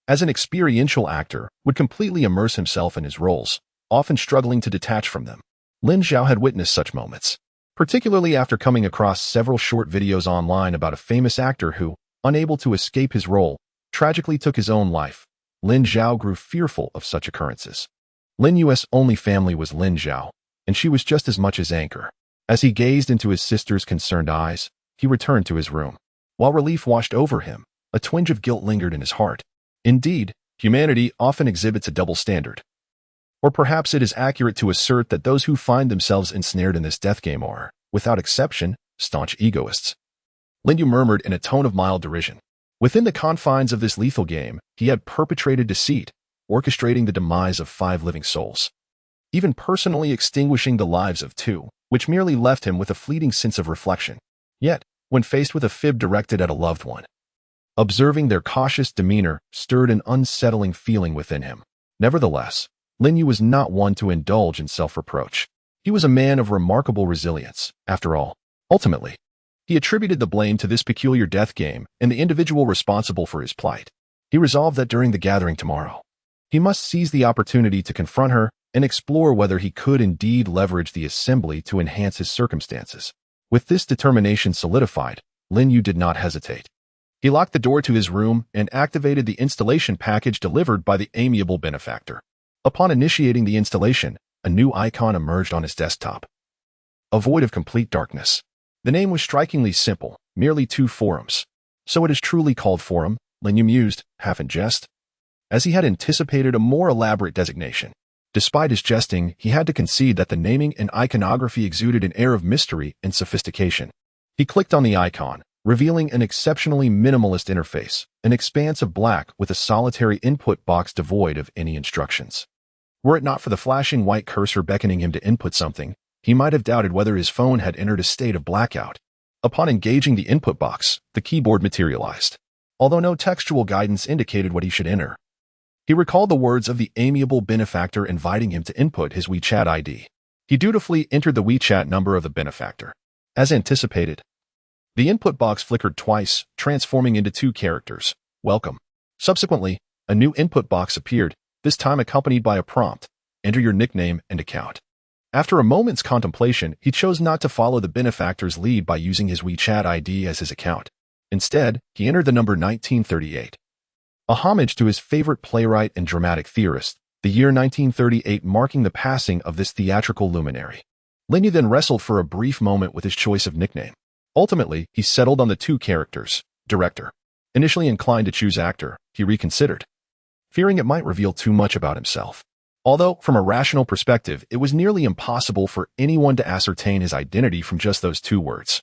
as an experiential actor, would completely immerse himself in his roles, often struggling to detach from them. Lin Zhao had witnessed such moments, particularly after coming across several short videos online about a famous actor who, unable to escape his role, tragically took his own life. Lin Zhao grew fearful of such occurrences. Lin Yu's only family was Lin Zhao, and she was just as much his anchor. As he gazed into his sister's concerned eyes, he returned to his room. While relief washed over him, a twinge of guilt lingered in his heart. Indeed, humanity often exhibits a double standard. Or perhaps it is accurate to assert that those who find themselves ensnared in this death game are, without exception, staunch egoists. Lin Yu murmured in a tone of mild derision. Within the confines of this lethal game, he had perpetrated deceit, orchestrating the demise of 5 living souls, even personally extinguishing the lives of 2, which merely left him with a fleeting sense of reflection. Yet, when faced with a fib directed at a loved one, observing their cautious demeanor stirred an unsettling feeling within him. Nevertheless, Lin Yu was not one to indulge in self-reproach. He was a man of remarkable resilience, after all. Ultimately, he attributed the blame to this peculiar death game and the individual responsible for his plight. He resolved that during the gathering tomorrow, he must seize the opportunity to confront her and explore whether he could indeed leverage the assembly to enhance his circumstances. With this determination solidified, Lin Yu did not hesitate. He locked the door to his room and activated the installation package delivered by the amiable benefactor. Upon initiating the installation, a new icon emerged on his desktop. A void of complete darkness. The name was strikingly simple, merely 2 forums. So it is truly called Forum, Lin Yu mused, half in jest, as he had anticipated a more elaborate designation. Despite his jesting, he had to concede that the naming and iconography exuded an air of mystery and sophistication. He clicked on the icon, revealing an exceptionally minimalist interface, an expanse of black with a solitary input box devoid of any instructions. Were it not for the flashing white cursor beckoning him to input something, he might have doubted whether his phone had entered a state of blackout. Upon engaging the input box, the keyboard materialized, although no textual guidance indicated what he should enter. He recalled the words of the amiable benefactor inviting him to input his WeChat ID. He dutifully entered the WeChat number of the benefactor. As anticipated, the input box flickered twice, transforming into 2 characters, welcome. Subsequently, a new input box appeared, this time accompanied by a prompt, enter your nickname and account. After a moment's contemplation, he chose not to follow the benefactor's lead by using his WeChat ID as his account. Instead, he entered the number 1938. A homage to his favorite playwright and dramatic theorist, the year 1938 marking the passing of this theatrical luminary. Lin Yu then wrestled for a brief moment with his choice of nickname. Ultimately, he settled on the 2 characters, director. Initially inclined to choose actor, he reconsidered, fearing it might reveal too much about himself. Although, from a rational perspective, it was nearly impossible for anyone to ascertain his identity from just those 2 words.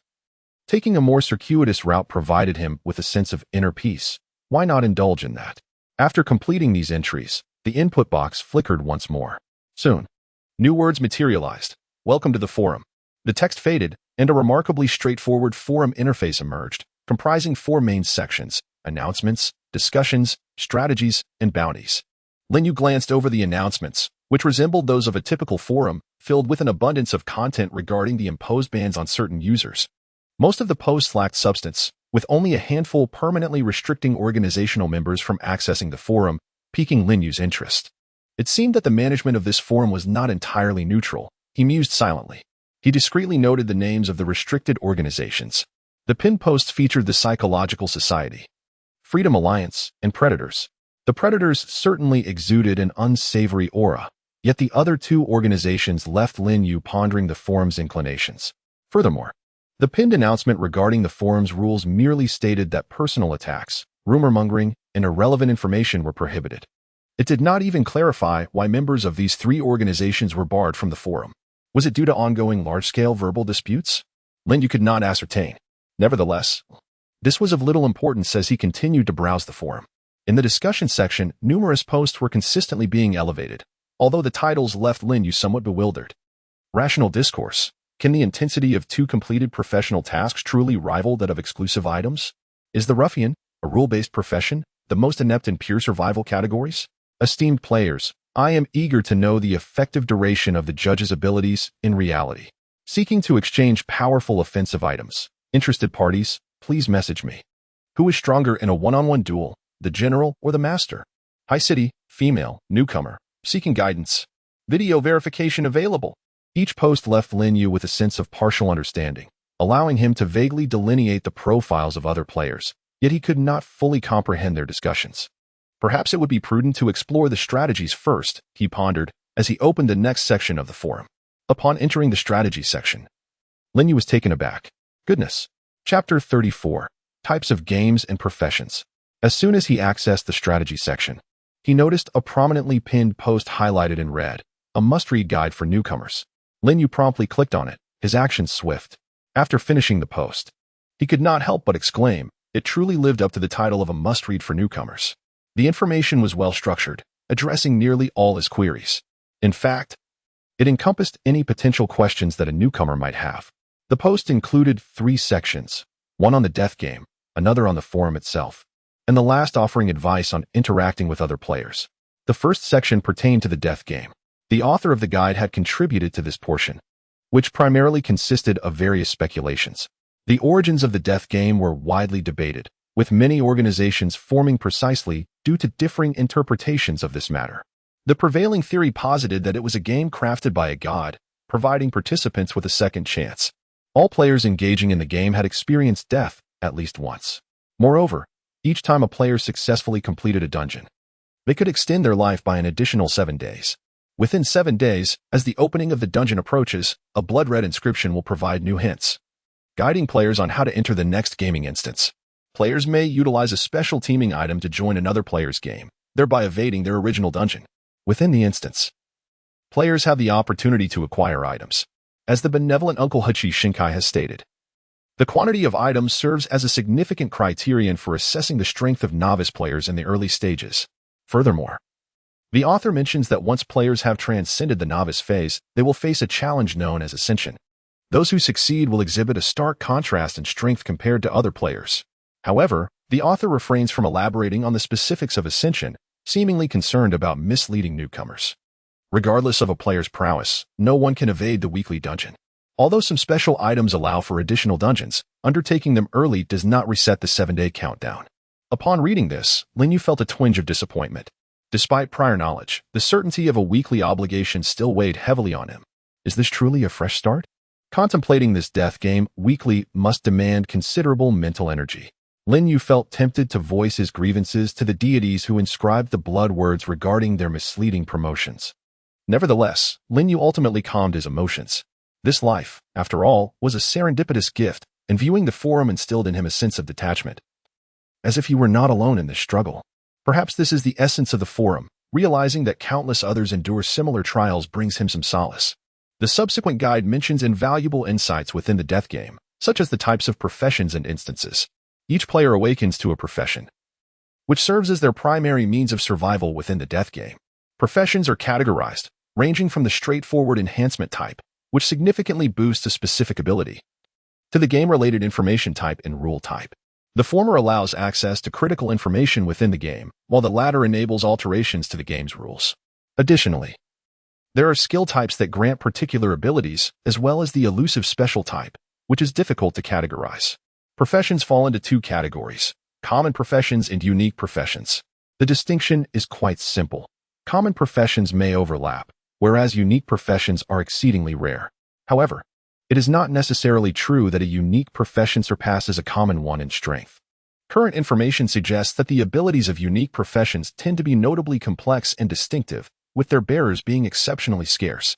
Taking a more circuitous route provided him with a sense of inner peace. Why not indulge in that? After completing these entries, the input box flickered once more. Soon, new words materialized. Welcome to the forum. The text faded, and a remarkably straightforward forum interface emerged, comprising 4 main sections: announcements, discussions, strategies, and bounties. Lin Yu glanced over the announcements, which resembled those of a typical forum, filled with an abundance of content regarding the imposed bans on certain users. Most of the posts lacked substance, with only a handful permanently restricting organizational members from accessing the forum, piquing Lin Yu's interest. It seemed that the management of this forum was not entirely neutral. He mused silently. He discreetly noted the names of the restricted organizations. The pinned posts featured the Psychological Society, Freedom Alliance, and Predators. The Predators certainly exuded an unsavory aura, yet the other 2 organizations left Lin Yu pondering the forum's inclinations. Furthermore, the pinned announcement regarding the forum's rules merely stated that personal attacks, rumor-mongering, and irrelevant information were prohibited. It did not even clarify why members of these 3 organizations were barred from the forum. Was it due to ongoing large-scale verbal disputes? Lin Yu could not ascertain. Nevertheless, this was of little importance as he continued to browse the forum. In the discussion section, numerous posts were consistently being elevated, although the titles left Lin Yu somewhat bewildered. Rational discourse. Can the intensity of 2 completed professional tasks truly rival that of exclusive items? Is the ruffian, a rule-based profession, the most inept in pure survival categories? Esteemed players, I am eager to know the effective duration of the judge's abilities in reality. Seeking to exchange powerful offensive items. Interested parties, please message me. Who is stronger in a one-on-one duel, the general or the master? High City, female, newcomer, seeking guidance. Video verification available. Each post left Lin Yu with a sense of partial understanding, allowing him to vaguely delineate the profiles of other players, yet he could not fully comprehend their discussions. Perhaps it would be prudent to explore the strategies first, he pondered, as he opened the next section of the forum. Upon entering the strategy section, Lin Yu was taken aback. Goodness. Chapter 34. Types of Games and Professions. As soon as he accessed the strategy section, he noticed a prominently pinned post highlighted in red, a must-read guide for newcomers. Lin Yu promptly clicked on it, his actions swift. After finishing the post, he could not help but exclaim, it truly lived up to the title of a must-read for newcomers. The information was well-structured, addressing nearly all his queries. In fact, it encompassed any potential questions that a newcomer might have. The post included 3 sections, one on the death game, another on the forum itself, and the last offering advice on interacting with other players. The first section pertained to the death game. The author of the guide had contributed to this portion, which primarily consisted of various speculations. The origins of the death game were widely debated, with many organizations forming precisely due to differing interpretations of this matter. The prevailing theory posited that it was a game crafted by a god, providing participants with a second chance. All players engaging in the game had experienced death at least once. Moreover, each time a player successfully completed a dungeon, they could extend their life by an additional 7 days. Within 7 days, as the opening of the dungeon approaches, a blood-red inscription will provide new hints, guiding players on how to enter the next gaming instance. Players may utilize a special teaming item to join another player's game, thereby evading their original dungeon. Within the instance, players have the opportunity to acquire items. As the benevolent Uncle Hachi Shinkai has stated, the quantity of items serves as a significant criterion for assessing the strength of novice players in the early stages. Furthermore, the author mentions that once players have transcended the novice phase, they will face a challenge known as Ascension. Those who succeed will exhibit a stark contrast in strength compared to other players. However, the author refrains from elaborating on the specifics of Ascension, seemingly concerned about misleading newcomers. Regardless of a player's prowess, no one can evade the weekly dungeon. Although some special items allow for additional dungeons, undertaking them early does not reset the 7-day countdown. Upon reading this, Lin Yu felt a twinge of disappointment. Despite prior knowledge, the certainty of a weekly obligation still weighed heavily on him. Is this truly a fresh start? Contemplating this death game weekly must demand considerable mental energy. Lin Yu felt tempted to voice his grievances to the deities who inscribed the blood words regarding their misleading promotions. Nevertheless, Lin Yu ultimately calmed his emotions. This life, after all, was a serendipitous gift, and viewing the forum instilled in him a sense of detachment. As if he were not alone in this struggle. Perhaps this is the essence of the forum, realizing that countless others endure similar trials brings him some solace. The subsequent guide mentions invaluable insights within the death game, such as the types of professions and instances. Each player awakens to a profession, which serves as their primary means of survival within the death game. Professions are categorized, ranging from the straightforward enhancement type, which significantly boosts a specific ability, to the game-related information type and rule type. The former allows access to critical information within the game, while the latter enables alterations to the game's rules. Additionally, there are skill types that grant particular abilities, as well as the elusive special type, which is difficult to categorize. Professions fall into two categories: common professions and unique professions. The distinction is quite simple. Common professions may overlap, whereas unique professions are exceedingly rare. However, it is not necessarily true that a unique profession surpasses a common one in strength. Current information suggests that the abilities of unique professions tend to be notably complex and distinctive, with their bearers being exceptionally scarce.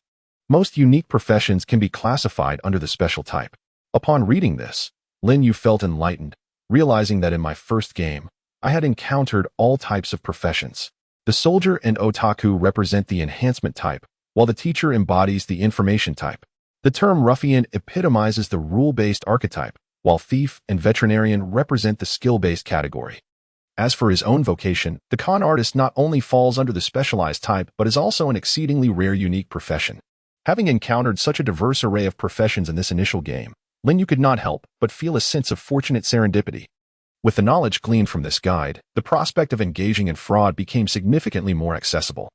Most unique professions can be classified under the special type. Upon reading this, Lin Yu felt enlightened, realizing that in my first game, I had encountered all types of professions. The soldier and otaku represent the enhancement type, while the teacher embodies the information type. The term ruffian epitomizes the rule-based archetype, while thief and veterinarian represent the skill-based category. As for his own vocation, the con artist not only falls under the specialized type but is also an exceedingly rare unique profession. Having encountered such a diverse array of professions in this initial game, Lin Yu could not help but feel a sense of fortunate serendipity. With the knowledge gleaned from this guide, the prospect of engaging in fraud became significantly more accessible.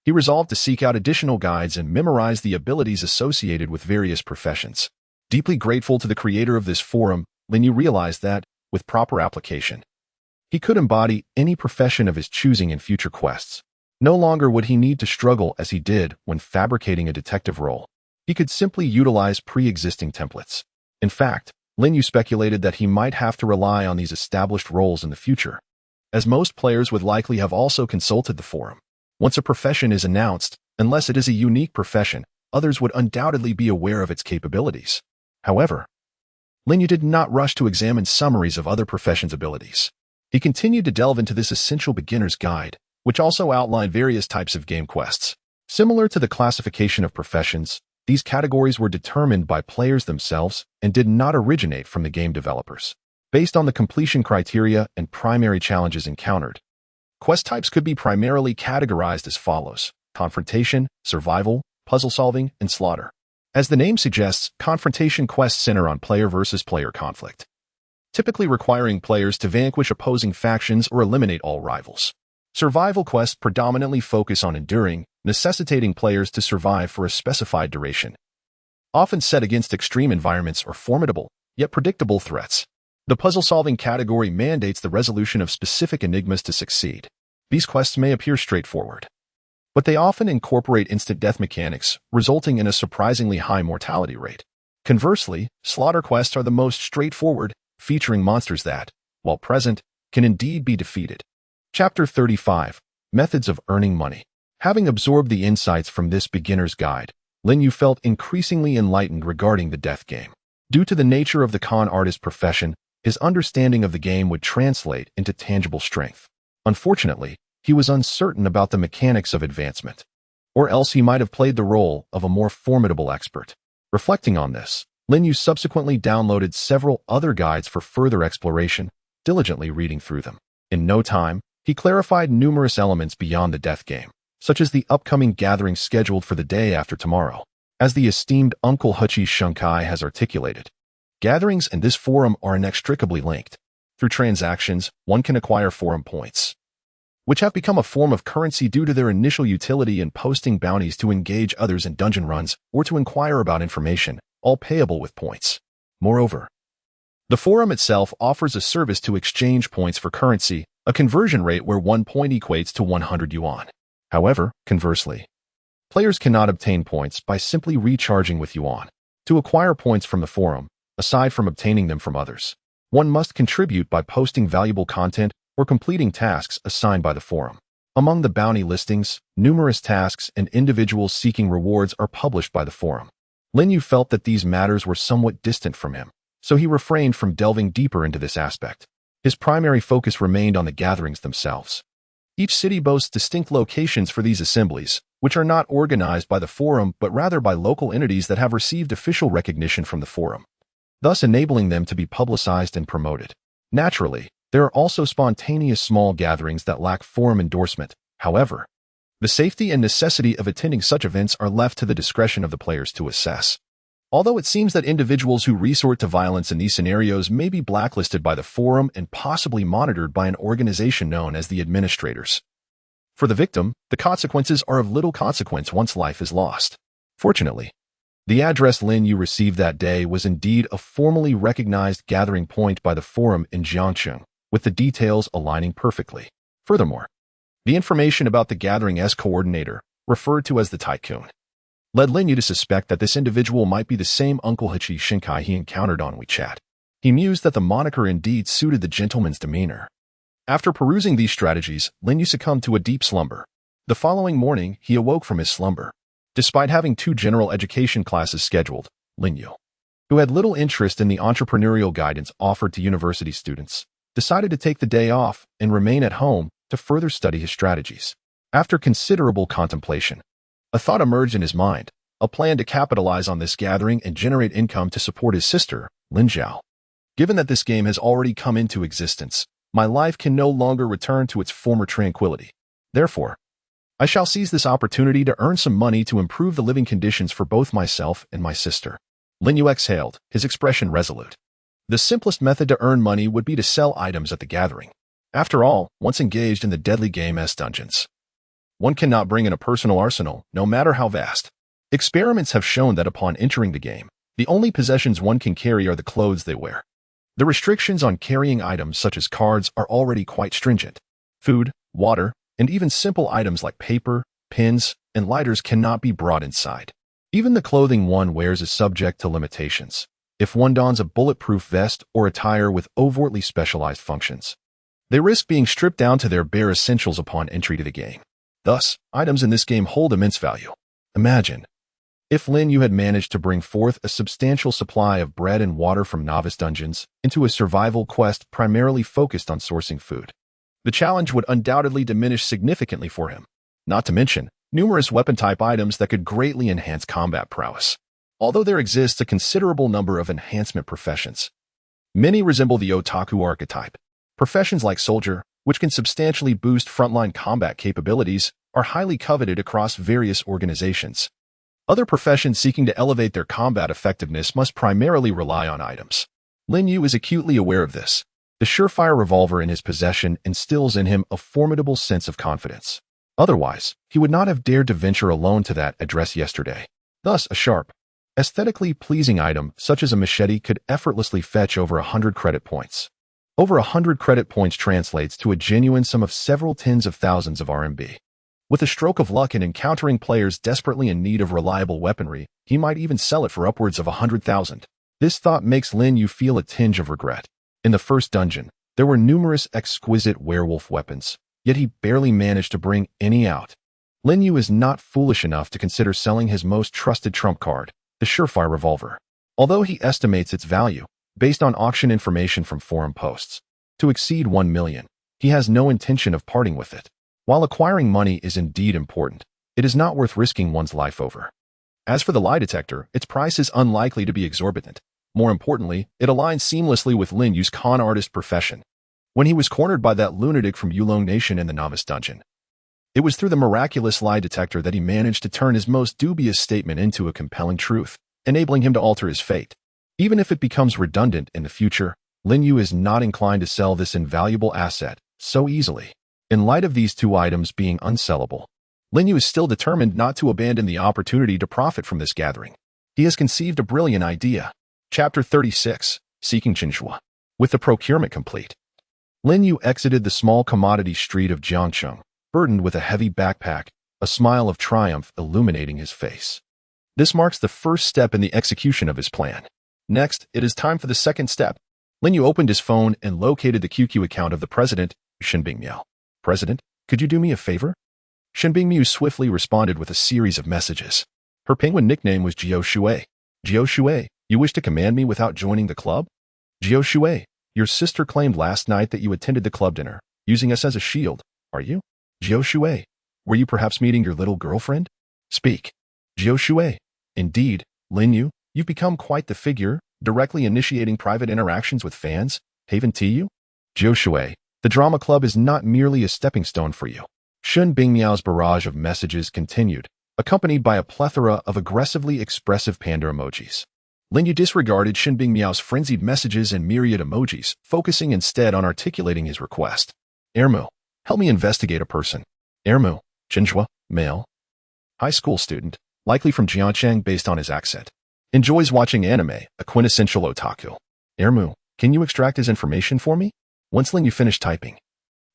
He resolved to seek out additional guides and memorize the abilities associated with various professions. Deeply grateful to the creator of this forum, Lin Yu realized that, with proper application, he could embody any profession of his choosing in future quests. No longer would he need to struggle as he did when fabricating a detective role. He could simply utilize pre-existing templates. In fact, Lin Yu speculated that he might have to rely on these established roles in the future, as most players would likely have also consulted the forum. Once a profession is announced, unless it is a unique profession, others would undoubtedly be aware of its capabilities. However, Lin Yu did not rush to examine summaries of other professions' abilities. He continued to delve into this essential beginner's guide, which also outlined various types of game quests. Similar to the classification of professions, these categories were determined by players themselves and did not originate from the game developers. Based on the completion criteria and primary challenges encountered, quest types could be primarily categorized as follows: confrontation, survival, puzzle solving, and slaughter. As the name suggests, confrontation quests center on player versus player conflict, typically requiring players to vanquish opposing factions or eliminate all rivals. Survival quests predominantly focus on enduring, necessitating players to survive for a specified duration, often set against extreme environments or formidable, yet predictable threats. The puzzle-solving category mandates the resolution of specific enigmas to succeed. These quests may appear straightforward, but they often incorporate instant death mechanics, resulting in a surprisingly high mortality rate. Conversely, slaughter quests are the most straightforward, featuring monsters that, while present, can indeed be defeated. Chapter 35: Methods of Earning Money. Having absorbed the insights from this beginner's guide, Lin Yu felt increasingly enlightened regarding the death game. Due to the nature of the con artist profession, his understanding of the game would translate into tangible strength. Unfortunately, he was uncertain about the mechanics of advancement, or else he might have played the role of a more formidable expert. Reflecting on this, Lin Yu subsequently downloaded several other guides for further exploration, diligently reading through them. In no time, he clarified numerous elements beyond the death game, such as the upcoming gathering scheduled for the day after tomorrow. As the esteemed Uncle Huchi Shunkai has articulated, gatherings and this forum are inextricably linked. Through transactions, one can acquire forum points, which have become a form of currency due to their initial utility in posting bounties to engage others in dungeon runs or to inquire about information, all payable with points. Moreover, the forum itself offers a service to exchange points for currency, a conversion rate where 1 point equates to 100 yuan. However, conversely, players cannot obtain points by simply recharging with yuan. To acquire points from the forum, aside from obtaining them from others, one must contribute by posting valuable content or completing tasks assigned by the forum. Among the bounty listings, numerous tasks and individuals seeking rewards are published by the forum. Lin Yu felt that these matters were somewhat distant from him, so he refrained from delving deeper into this aspect. His primary focus remained on the gatherings themselves. Each city boasts distinct locations for these assemblies, which are not organized by the forum but rather by local entities that have received official recognition from the forum, thus enabling them to be publicized and promoted. Naturally, there are also spontaneous small gatherings that lack forum endorsement. However, The safety and necessity of attending such events are left to the discretion of the players to assess. Although it seems that individuals who resort to violence in these scenarios may be blacklisted by the forum and possibly monitored by an organization known as the administrators. For the victim, the consequences are of little consequence once life is lost. Fortunately, the address Lin Yu received that day was indeed a formally recognized gathering point by the forum in Jiangcheng, with the details aligning perfectly. Furthermore, the information about the gathering's coordinator, referred to as the Tycoon, led Lin Yu to suspect that this individual might be the same Uncle Hachi Shinkai he encountered on WeChat. He mused that the moniker indeed suited the gentleman's demeanor. After perusing these strategies, Lin Yu succumbed to a deep slumber. The following morning, he awoke from his slumber. Despite having 2 general education classes scheduled, Lin Yu, who had little interest in the entrepreneurial guidance offered to university students, decided to take the day off and remain at home to further study his strategies. After considerable contemplation, a thought emerged in his mind, a plan to capitalize on this gathering and generate income to support his sister, Lin Zhao. Given that this game has already come into existence, my life can no longer return to its former tranquility. Therefore, I shall seize this opportunity to earn some money to improve the living conditions for both myself and my sister. Lin Yu exhaled, his expression resolute. The simplest method to earn money would be to sell items at the gathering. After all, once engaged in the deadly game as dungeons, one cannot bring in a personal arsenal, no matter how vast. Experiments have shown that upon entering the game, the only possessions one can carry are the clothes they wear. The restrictions on carrying items such as cards are already quite stringent. Food, water, and even simple items like paper, pens, and lighters cannot be brought inside. Even the clothing one wears is subject to limitations. If one dons a bulletproof vest or attire with overtly specialized functions, they risk being stripped down to their bare essentials upon entry to the game. Thus, items in this game hold immense value. Imagine if Lin Yu had managed to bring forth a substantial supply of bread and water from novice dungeons into a survival quest primarily focused on sourcing food. The challenge would undoubtedly diminish significantly for him, not to mention numerous weapon-type items that could greatly enhance combat prowess. Although there exists a considerable number of enhancement professions, many resemble the otaku archetype. Professions like soldier, which can substantially boost frontline combat capabilities, are highly coveted across various organizations. Other professions seeking to elevate their combat effectiveness must primarily rely on items. Lin Yu is acutely aware of this. The surefire revolver in his possession instills in him a formidable sense of confidence. Otherwise, he would not have dared to venture alone to that address yesterday. Thus, a sharp, aesthetically pleasing item such as a machete could effortlessly fetch over 100 credit points. Over 100 credit points translates to a genuine sum of several tens of thousands of RMB. With a stroke of luck in encountering players desperately in need of reliable weaponry, he might even sell it for upwards of 100,000. This thought makes Lin Yu feel a tinge of regret. In the first dungeon, there were numerous exquisite werewolf weapons, yet he barely managed to bring any out. Lin Yu is not foolish enough to consider selling his most trusted trump card, the surefire revolver. Although he estimates its value, based on auction information from forum posts, to exceed 1 million, he has no intention of parting with it. While acquiring money is indeed important, it is not worth risking one's life over. As for the lie detector, its price is unlikely to be exorbitant. More importantly, it aligns seamlessly with Lin Yu's con artist profession. When he was cornered by that lunatic from Yulong Nation in the novice dungeon, it was through the miraculous lie detector that he managed to turn his most dubious statement into a compelling truth, enabling him to alter his fate. Even if it becomes redundant in the future, Lin Yu is not inclined to sell this invaluable asset so easily. In light of these 2 items being unsellable, Lin Yu is still determined not to abandon the opportunity to profit from this gathering. He has conceived a brilliant idea. Chapter 36, Seeking Chinshua. With the procurement complete, Lin Yu exited the small commodity street of Jiangcheng, burdened with a heavy backpack, a smile of triumph illuminating his face. This marks the first step in the execution of his plan. Next, it is time for the second step. Lin Yu opened his phone and located the QQ account of the president, Shen Bingmiao. President, could you do me a favor? Shen Bingmiao swiftly responded with a series of messages. Her penguin nickname was Jiao Shui. Jiao Shui, you wish to command me without joining the club? Jiao Shui, your sister claimed last night that you attended the club dinner, using us as a shield. Are you? Jiao Shui, were you perhaps meeting your little girlfriend? Speak. Jiao Shui, indeed, Lin Yu, you've become quite the figure, directly initiating private interactions with fans. Haven to you? Jiao Shui, the drama club is not merely a stepping stone for you. Shun Bingmiao's barrage of messages continued, accompanied by a plethora of aggressively expressive panda emojis. Lin Yu disregarded Shun Bingmiao's frenzied messages and myriad emojis, focusing instead on articulating his request. Ermu, help me investigate a person. Ermu, Jinhua, male. High school student, likely from Jiangcheng based on his accent. Enjoys watching anime, a quintessential otaku. Ermu, can you extract his information for me? Once Lin Yu finished typing,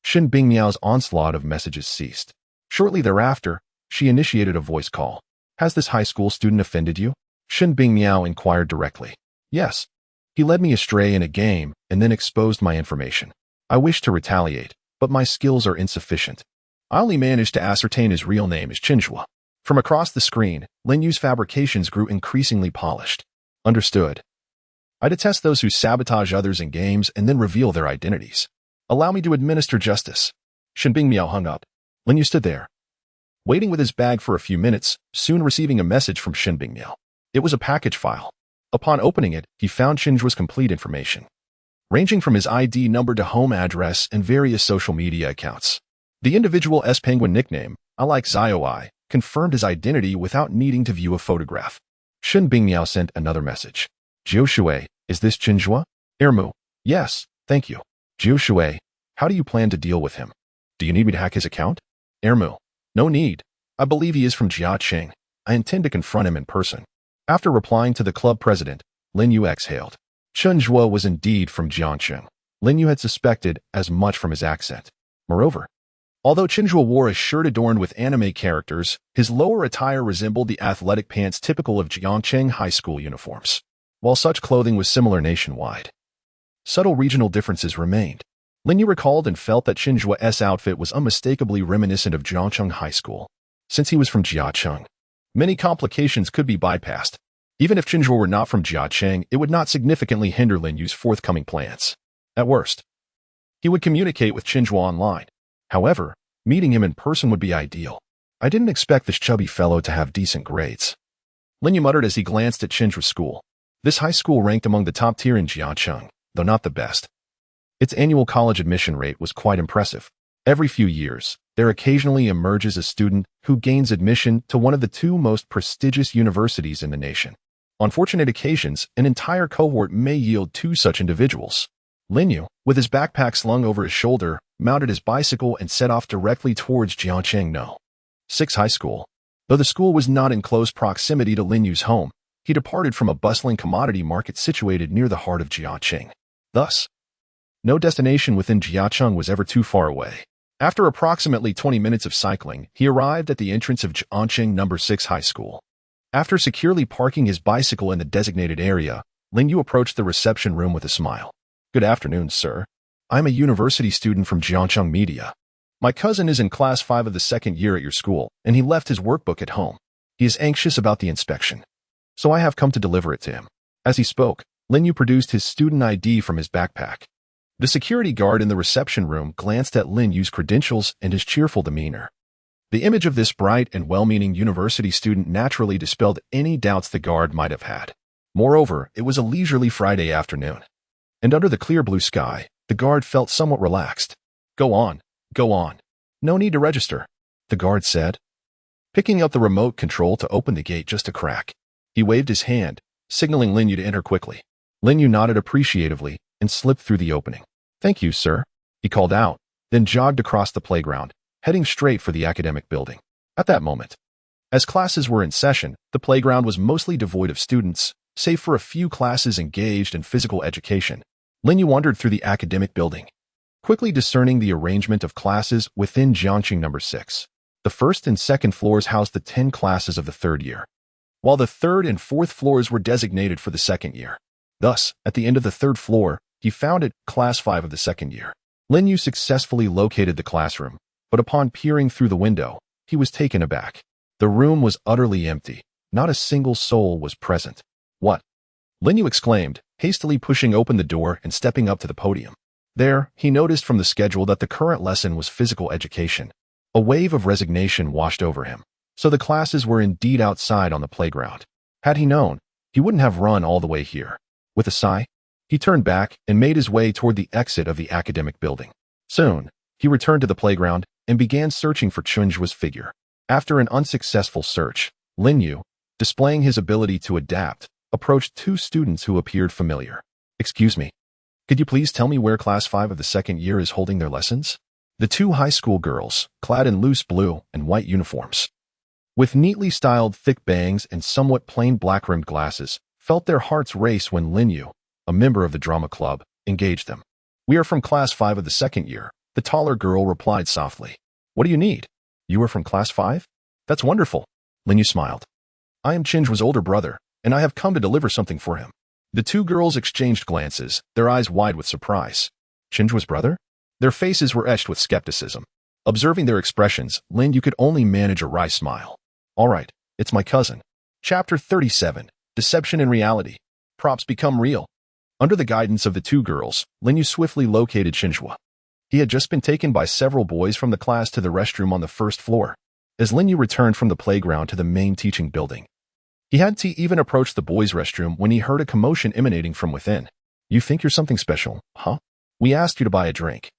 Shun Bingmiao's onslaught of messages ceased. Shortly thereafter, she initiated a voice call. Has this high school student offended you? Shun Bingmiao inquired directly. Yes. He led me astray in a game and then exposed my information. I wish to retaliate, but my skills are insufficient. I only managed to ascertain his real name is Jinhua. From across the screen, Lin Yu's fabrications grew increasingly polished. Understood. I detest those who sabotage others in games and then reveal their identities. Allow me to administer justice. Shun Bingmiao hung up. Lin Yu stood there, waiting with his bag for a few minutes, soon receiving a message from Shun Bingmiao. It was a package file. Upon opening it, he found Jinhua's complete information, ranging from his ID number to home address and various social media accounts. The individual S-Penguin nickname, I like Zioi, confirmed his identity without needing to view a photograph. Shun Bingmiao sent another message. Jiu Shui, is this Jinhua? Ermu, yes, thank you. Jiu Shui, how do you plan to deal with him? Do you need me to hack his account? Ermu, no need. I believe he is from Jiangcheng. I intend to confront him in person. After replying to the club president, Lin Yu exhaled. Jinhua was indeed from Jiangcheng. Lin Yu had suspected as much from his accent. Moreover, although Jinhua wore a shirt adorned with anime characters, his lower attire resembled the athletic pants typical of Jiangcheng high school uniforms. While such clothing was similar nationwide, subtle regional differences remained. Lin Yu recalled and felt that Jinhua's outfit was unmistakably reminiscent of Jiangcheng High School. Since he was from Jiangcheng, many complications could be bypassed. Even if Jinhua were not from Jiangcheng, it would not significantly hinder Lin Yu's forthcoming plans. At worst, he would communicate with Jinhua online. However, meeting him in person would be ideal. I didn't expect this chubby fellow to have decent grades. Lin Yu muttered as he glanced at Jinhua's school. This high school ranked among the top tier in Jiangcheng, though not the best. Its annual college admission rate was quite impressive. Every few years, there occasionally emerges a student who gains admission to one of the two most prestigious universities in the nation. On fortunate occasions, an entire cohort may yield two such individuals. Lin Yu, with his backpack slung over his shoulder, mounted his bicycle and set off directly towards Jiangcheng No. 6 High School. Though the school was not in close proximity to Lin Yu's home, he departed from a bustling commodity market situated near the heart of Jiangcheng. Thus, no destination within Jiangcheng was ever too far away. After approximately 20 minutes of cycling, he arrived at the entrance of Jiangcheng No. 6 High School. After securely parking his bicycle in the designated area, Lin Yu approached the reception room with a smile. Good afternoon, sir. I'm a university student from Jiangcheng Media. My cousin is in class 5 of the second year at your school, and he left his workbook at home. He is anxious about the inspection, so I have come to deliver it to him. As he spoke, Lin Yu produced his student ID from his backpack. The security guard in the reception room glanced at Lin Yu's credentials and his cheerful demeanor. The image of this bright and well-meaning university student naturally dispelled any doubts the guard might have had. Moreover, it was a leisurely Friday afternoon, and under the clear blue sky, the guard felt somewhat relaxed. Go on. No need to register, the guard said, picking up the remote control to open the gate just a crack. He waved his hand, signaling Lin Yu to enter quickly. Lin Yu nodded appreciatively and slipped through the opening. Thank you, sir, he called out, then jogged across the playground, heading straight for the academic building. At that moment, as classes were in session, the playground was mostly devoid of students, save for a few classes engaged in physical education. Lin Yu wandered through the academic building, quickly discerning the arrangement of classes within Jiangcheng No. 6. The first and second floors housed the 10 classes of the third year, while the third and fourth floors were designated for the second year. Thus, at the end of the third floor, he found it class 5 of the second year. Lin Yu successfully located the classroom, but upon peering through the window, he was taken aback. The room was utterly empty. Not a single soul was present. What? Lin Yu exclaimed, hastily pushing open the door and stepping up to the podium. There, he noticed from the schedule that the current lesson was physical education. A wave of resignation washed over him. So the classes were indeed outside on the playground. Had he known, he wouldn't have run all the way here. With a sigh, he turned back and made his way toward the exit of the academic building. Soon, he returned to the playground, and began searching for Chunjua's figure. After an unsuccessful search, Lin Yu, displaying his ability to adapt, approached two students who appeared familiar. "Excuse me, could you please tell me where Class 5 of the second year is holding their lessons?" The two high school girls, clad in loose blue and white uniforms, with neatly styled thick bangs and somewhat plain black-rimmed glasses, felt their hearts race when Lin Yu, a member of the drama club, engaged them. "We are from Class 5 of the second year," the taller girl replied softly. "What do you need?" "You are from Class 5? That's wonderful." Lin Yu smiled. "I am Chinjua's older brother, and I have come to deliver something for him." The two girls exchanged glances, their eyes wide with surprise. Chinjua's brother? Their faces were etched with skepticism. Observing their expressions, Lin Yu could only manage a wry smile. "All right, it's my cousin." Chapter 37, Deception and Reality. Props become real. Under the guidance of the two girls, Lin Yu swiftly located Chinjua. He had just been taken by several boys from the class to the restroom on the first floor. As Lin Yu returned from the playground to the main teaching building, he hadn't even approached the boys' restroom when he heard a commotion emanating from within. "You think you're something special, huh? We asked you to buy a drink,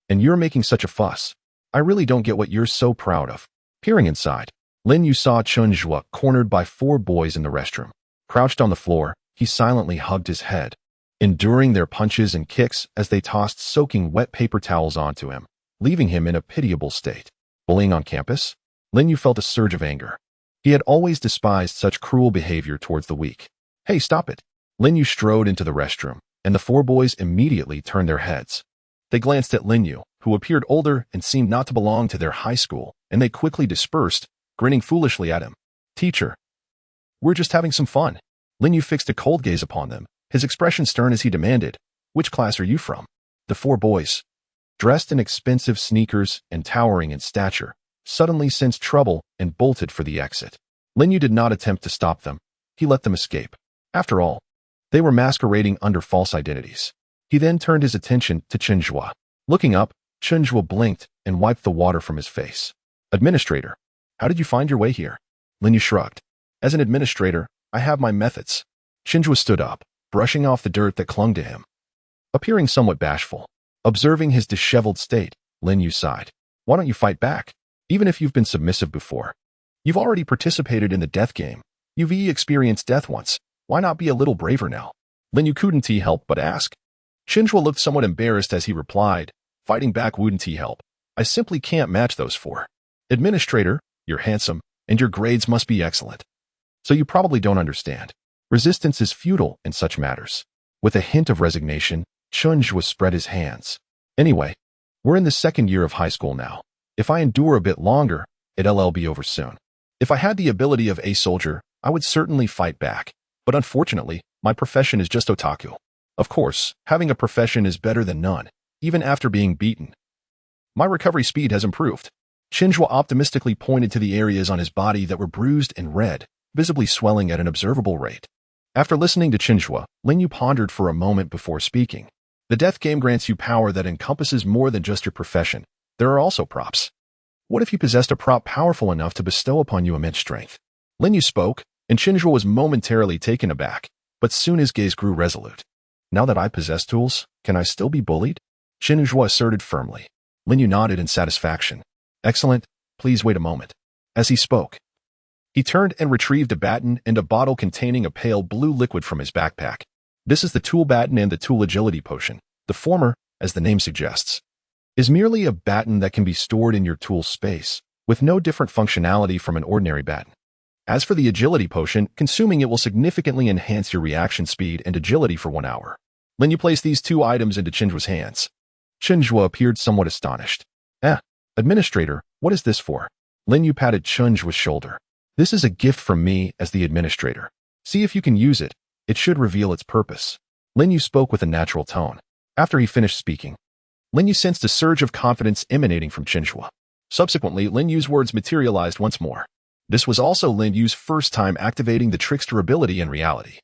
and you're making such a fuss. I really don't get what you're so proud of." Peering inside, Lin Yu saw Chunjua cornered by four boys in the restroom. Crouched on the floor, he silently hugged his head, enduring their punches and kicks as they tossed soaking wet paper towels onto him, leaving him in a pitiable state. Bullying on campus? Lin Yu felt a surge of anger. He had always despised such cruel behavior towards the weak. "Hey, stop it." Lin Yu strode into the restroom, and the four boys immediately turned their heads. They glanced at Lin Yu, who appeared older and seemed not to belong to their high school, and they quickly dispersed, grinning foolishly at him. "Teacher, we're just having some fun." Lin Yu fixed a cold gaze upon them, his expression stern as he demanded, "Which class are you from?" The four boys, dressed in expensive sneakers and towering in stature, suddenly sensed trouble and bolted for the exit. Lin Yu did not attempt to stop them. He let them escape. After all, they were masquerading under false identities. He then turned his attention to Chinjua. Looking up, Chinjua blinked and wiped the water from his face. "Administrator, how did you find your way here?" Lin Yu shrugged. "As an administrator, I have my methods." Chinjua stood up, brushing off the dirt that clung to him. Appearing somewhat bashful, observing his disheveled state, Lin Yu sighed. "Why don't you fight back? Even if you've been submissive before. You've already participated in the death game. You've experienced death once. Why not be a little braver now?" Lin Yu couldn't help but ask. Chinjua looked somewhat embarrassed as he replied, "Fighting back wouldn't help. I simply can't match those four. Administrator, you're handsome, and your grades must be excellent. So you probably don't understand. Resistance is futile in such matters." With a hint of resignation, Chinjua spread his hands. "Anyway, we're in the second year of high school now. If I endure a bit longer, it'll be over soon. If I had the ability of a soldier, I would certainly fight back. But unfortunately, my profession is just otaku. Of course, having a profession is better than none, even after being beaten. My recovery speed has improved." Chinjua optimistically pointed to the areas on his body that were bruised and red, visibly swelling at an observable rate. After listening to Chinjua, Lin Yu pondered for a moment before speaking. The death game grants you power that encompasses more than just your profession. There are also props. What if you possessed a prop powerful enough to bestow upon you immense strength? Lin Yu spoke, and Chinjua was momentarily taken aback, but soon his gaze grew resolute. "Now that I possess tools, can I still be bullied?" Chinjua asserted firmly. Lin Yu nodded in satisfaction. "Excellent. Please wait a moment." As he spoke, he turned and retrieved a baton and a bottle containing a pale blue liquid from his backpack. This is the tool baton and the tool agility potion. The former, as the name suggests, is merely a baton that can be stored in your tool space, with no different functionality from an ordinary baton. As for the agility potion, consuming it will significantly enhance your reaction speed and agility for 1 hour. Lin Yu placed these two items into Chinjua's hands. Chinjua appeared somewhat astonished. Administrator, what is this for?" Lin Yu patted Chinjua's shoulder. "This is a gift from me as the administrator. See if you can use it. It should reveal its purpose." Lin Yu spoke with a natural tone. After he finished speaking, Lin Yu sensed a surge of confidence emanating from Chinjua. Subsequently, Lin Yu's words materialized once more. This was also Lin Yu's first time activating the trickster ability in reality.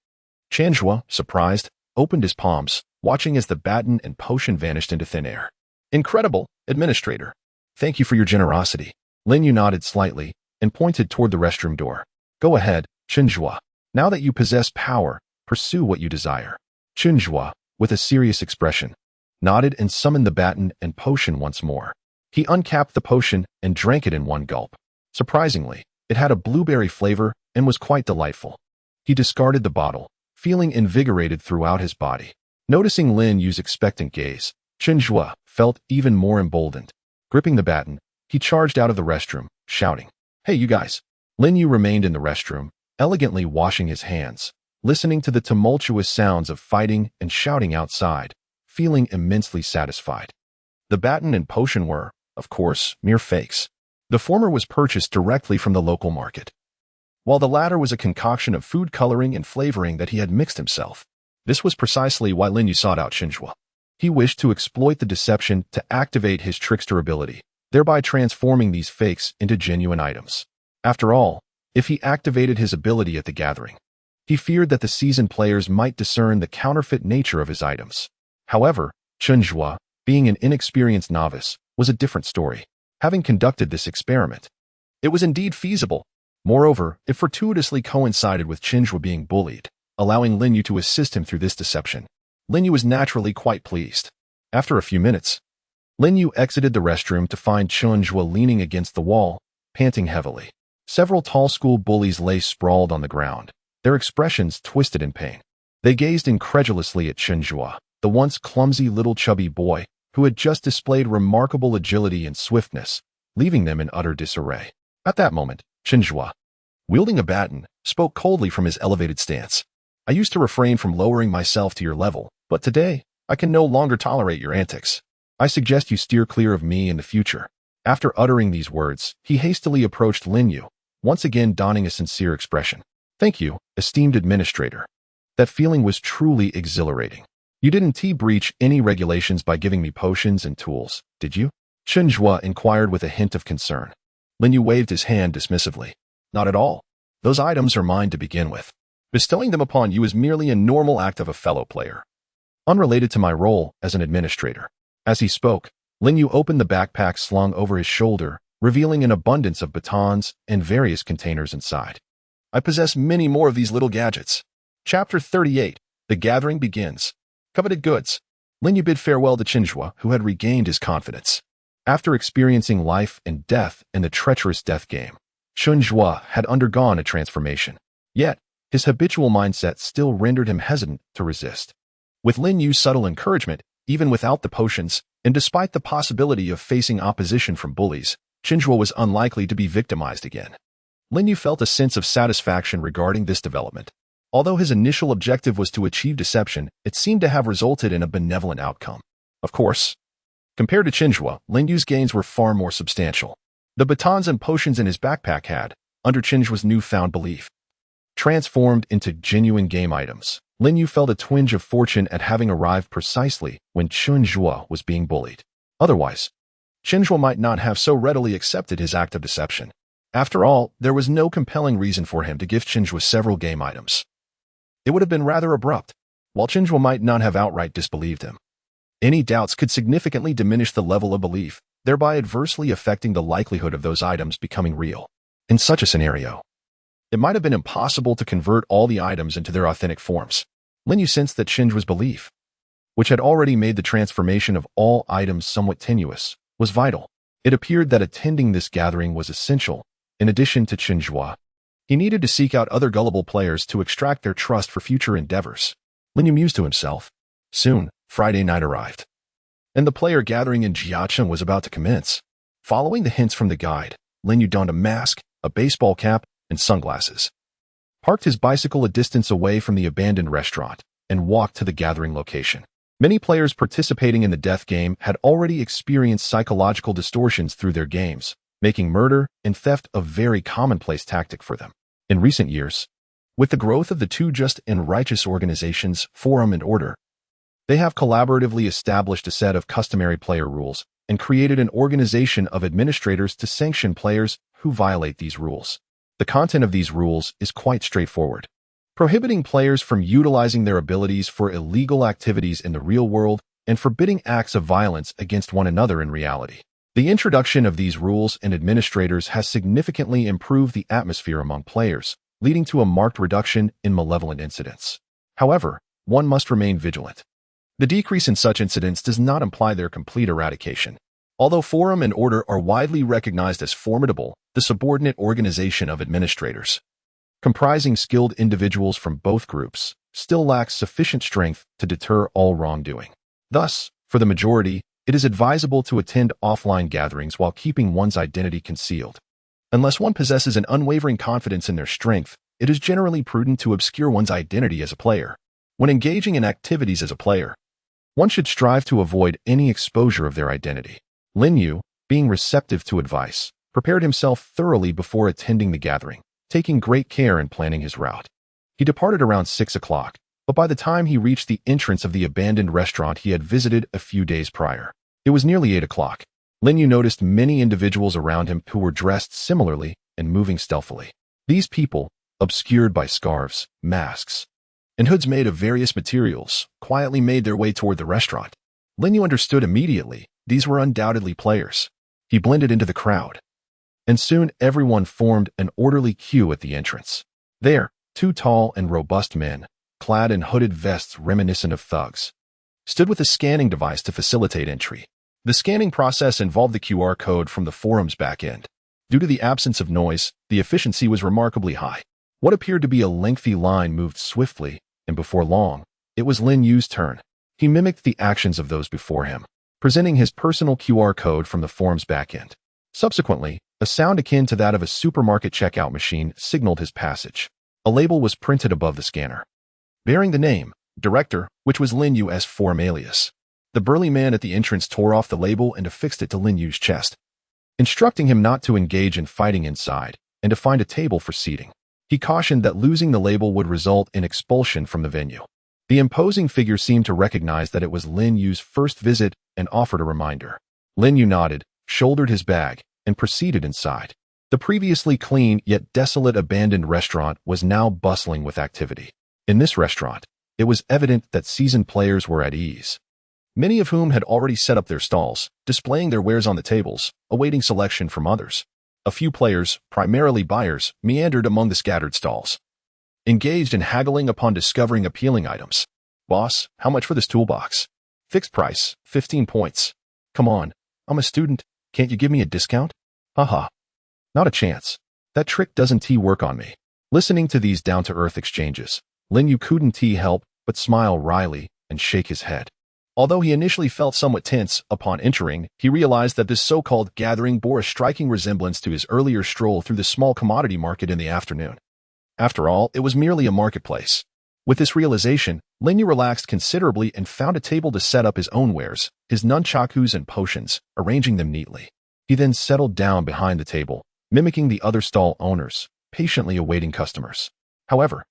Chinjua, surprised, opened his palms, watching as the baton and potion vanished into thin air. "Incredible, Administrator. Thank you for your generosity." Lin Yu nodded slightly and pointed toward the restroom door. "Go ahead, Chinjua. Now that you possess power, pursue what you desire." Chinjua, with a serious expression, nodded and summoned the baton and potion once more. He uncapped the potion and drank it in one gulp. Surprisingly, it had a blueberry flavor and was quite delightful. He discarded the bottle, feeling invigorated throughout his body. Noticing Lin Yu's expectant gaze, Chenhua felt even more emboldened. Gripping the baton, he charged out of the restroom, shouting, "Hey, you guys!" Lin Yu remained in the restroom, elegantly washing his hands, listening to the tumultuous sounds of fighting and shouting outside, feeling immensely satisfied. The baton and potion were, of course, mere fakes. The former was purchased directly from the local market, while the latter was a concoction of food coloring and flavoring that he had mixed himself. This was precisely why Lin Yu sought out Chenhua. He wished to exploit the deception to activate his trickster ability, thereby transforming these fakes into genuine items. After all, if he activated his ability at the gathering, he feared that the seasoned players might discern the counterfeit nature of his items. However, Chenhua, being an inexperienced novice, was a different story. Having conducted this experiment, it was indeed feasible. Moreover, it fortuitously coincided with Chenhua being bullied, allowing Lin Yu to assist him through this deception. Lin Yu was naturally quite pleased. After a few minutes, Lin Yu exited the restroom to find Chenhua leaning against the wall, panting heavily. Several tall school bullies lay sprawled on the ground, their expressions twisted in pain. They gazed incredulously at Chenhua, the once clumsy little chubby boy who had just displayed remarkable agility and swiftness, leaving them in utter disarray. At that moment, Chenhua, wielding a baton, spoke coldly from his elevated stance. "I used to refrain from lowering myself to your level, but today, I can no longer tolerate your antics. I suggest you steer clear of me in the future." After uttering these words, he hastily approached Lin Yu, once again donning a sincere expression. "Thank you, esteemed administrator. That feeling was truly exhilarating. You didn't breach any regulations by giving me potions and tools, did you?" Chenhua inquired with a hint of concern. Lin Yu waved his hand dismissively. "Not at all. Those items are mine to begin with. Bestowing them upon you is merely a normal act of a fellow player, unrelated to my role as an administrator." As he spoke, Lin Yu opened the backpack slung over his shoulder, revealing an abundance of batons and various containers inside. "I possess many more of these little gadgets." Chapter 38. The Gathering Begins. Coveted goods. Lin Yu bid farewell to Chenhua, who had regained his confidence. After experiencing life and death in the treacherous death game, Chenhua had undergone a transformation. Yet, his habitual mindset still rendered him hesitant to resist. With Lin Yu's subtle encouragement, even without the potions, and despite the possibility of facing opposition from bullies, Chenhua was unlikely to be victimized again. Lin Yu felt a sense of satisfaction regarding this development. Although his initial objective was to achieve deception, it seemed to have resulted in a benevolent outcome. Of course, compared to Chenhua, Lin Yu's gains were far more substantial. The batons and potions in his backpack had, under Chenhua's newfound belief, transformed into genuine game items. Lin Yu felt a twinge of fortune at having arrived precisely when Chenhua was being bullied. Otherwise, Chenhua might not have so readily accepted his act of deception. After all, there was no compelling reason for him to give Chenhua several game items. It would have been rather abrupt, while Chenhua might not have outright disbelieved him. Any doubts could significantly diminish the level of belief, thereby adversely affecting the likelihood of those items becoming real. In such a scenario, it might have been impossible to convert all the items into their authentic forms. Lin Yu sensed that Chenhua's belief, which had already made the transformation of all items somewhat tenuous, was vital. It appeared that attending this gathering was essential. In addition to Chenhua, he needed to seek out other gullible players to extract their trust for future endeavors. Lin Yu mused to himself. Soon, Friday night arrived, and the player gathering in Jiacheng was about to commence. Following the hints from the guide, Lin Yu donned a mask, a baseball cap, and sunglasses, parked his bicycle a distance away from the abandoned restaurant, and walked to the gathering location. Many players participating in the death game had already experienced psychological distortions through their games, making murder and theft a very commonplace tactic for them. In recent years, with the growth of the two just and righteous organizations, Forum and Order, they have collaboratively established a set of customary player rules and created an organization of administrators to sanction players who violate these rules. The content of these rules is quite straightforward, prohibiting players from utilizing their abilities for illegal activities in the real world and forbidding acts of violence against one another in reality. The introduction of these rules and administrators has significantly improved the atmosphere among players, leading to a marked reduction in malevolent incidents. However, one must remain vigilant. The decrease in such incidents does not imply their complete eradication. Although Forum and Order are widely recognized as formidable, the subordinate organization of administrators, comprising skilled individuals from both groups, still lacks sufficient strength to deter all wrongdoing. Thus, for the majority, it is advisable to attend offline gatherings while keeping one's identity concealed. Unless one possesses an unwavering confidence in their strength, it is generally prudent to obscure one's identity as a player. When engaging in activities as a player, one should strive to avoid any exposure of their identity. Lin Yu, being receptive to advice, prepared himself thoroughly before attending the gathering, taking great care in planning his route. He departed around 6 o'clock, but by the time he reached the entrance of the abandoned restaurant he had visited a few days prior, it was nearly 8 o'clock. Lin Yu noticed many individuals around him who were dressed similarly and moving stealthily. These people, obscured by scarves, masks, and hoods made of various materials, quietly made their way toward the restaurant. Lin Yu understood immediately these were undoubtedly players. He blended into the crowd, and soon everyone formed an orderly queue at the entrance. There, two tall and robust men, clad in hooded vests reminiscent of thugs, stood with a scanning device to facilitate entry. The scanning process involved the QR code from the forum's back end. Due to the absence of noise, the efficiency was remarkably high. What appeared to be a lengthy line moved swiftly, and before long, it was Lin Yu's turn. He mimicked the actions of those before him, presenting his personal QR code from the forum's back end. Subsequently, a sound akin to that of a supermarket checkout machine signaled his passage. A label was printed above the scanner, bearing the name, Director, which was Lin Yu's forum alias. The burly man at the entrance tore off the label and affixed it to Lin Yu's chest, instructing him not to engage in fighting inside and to find a table for seating. He cautioned that losing the label would result in expulsion from the venue. The imposing figure seemed to recognize that it was Lin Yu's first visit and offered a reminder. Lin Yu nodded, shouldered his bag, and proceeded inside. The previously clean yet desolate abandoned restaurant was now bustling with activity. In this restaurant, it was evident that seasoned players were at ease, many of whom had already set up their stalls, displaying their wares on the tables, awaiting selection from others. A few players, primarily buyers, meandered among the scattered stalls, engaged in haggling upon discovering appealing items. "Boss, how much for this toolbox?" "Fixed price, 15 points. "Come on, I'm a student. Can't you give me a discount?" "Haha. Not a chance. That trick doesn't work on me." Listening to these down-to-earth exchanges, Lin Yu couldn't help but smile wryly and shake his head. Although he initially felt somewhat tense upon entering, he realized that this so-called gathering bore a striking resemblance to his earlier stroll through the small commodity market in the afternoon. After all, it was merely a marketplace. With this realization, Lin Yu relaxed considerably and found a table to set up his own wares, his nunchakus and potions, arranging them neatly. He then settled down behind the table, mimicking the other stall owners, patiently awaiting customers. However,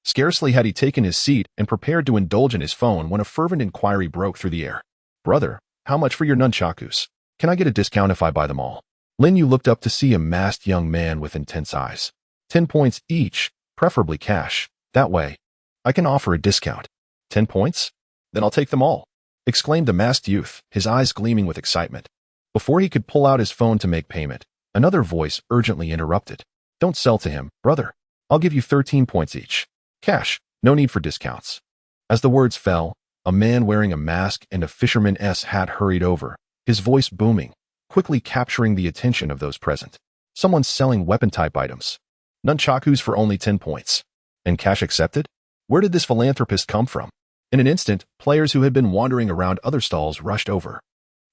scarcely had he taken his seat and prepared to indulge in his phone when a fervent inquiry broke through the air. "Brother, how much for your nunchakus? Can I get a discount if I buy them all?" Lin Yu looked up to see a masked young man with intense eyes. 10 points each, preferably cash. That way, I can offer a discount. 10 points? Then I'll take them all, exclaimed the masked youth, his eyes gleaming with excitement. Before he could pull out his phone to make payment, another voice urgently interrupted. "Don't sell to him, brother. I'll give you 13 points each. Cash, no need for discounts." As the words fell, a man wearing a mask and a fisherman's hat hurried over, his voice booming, quickly capturing the attention of those present. "Someone's selling weapon-type items. Nunchakus for only 10 points. And cash accepted? Where did this philanthropist come from?" In an instant, players who had been wandering around other stalls rushed over.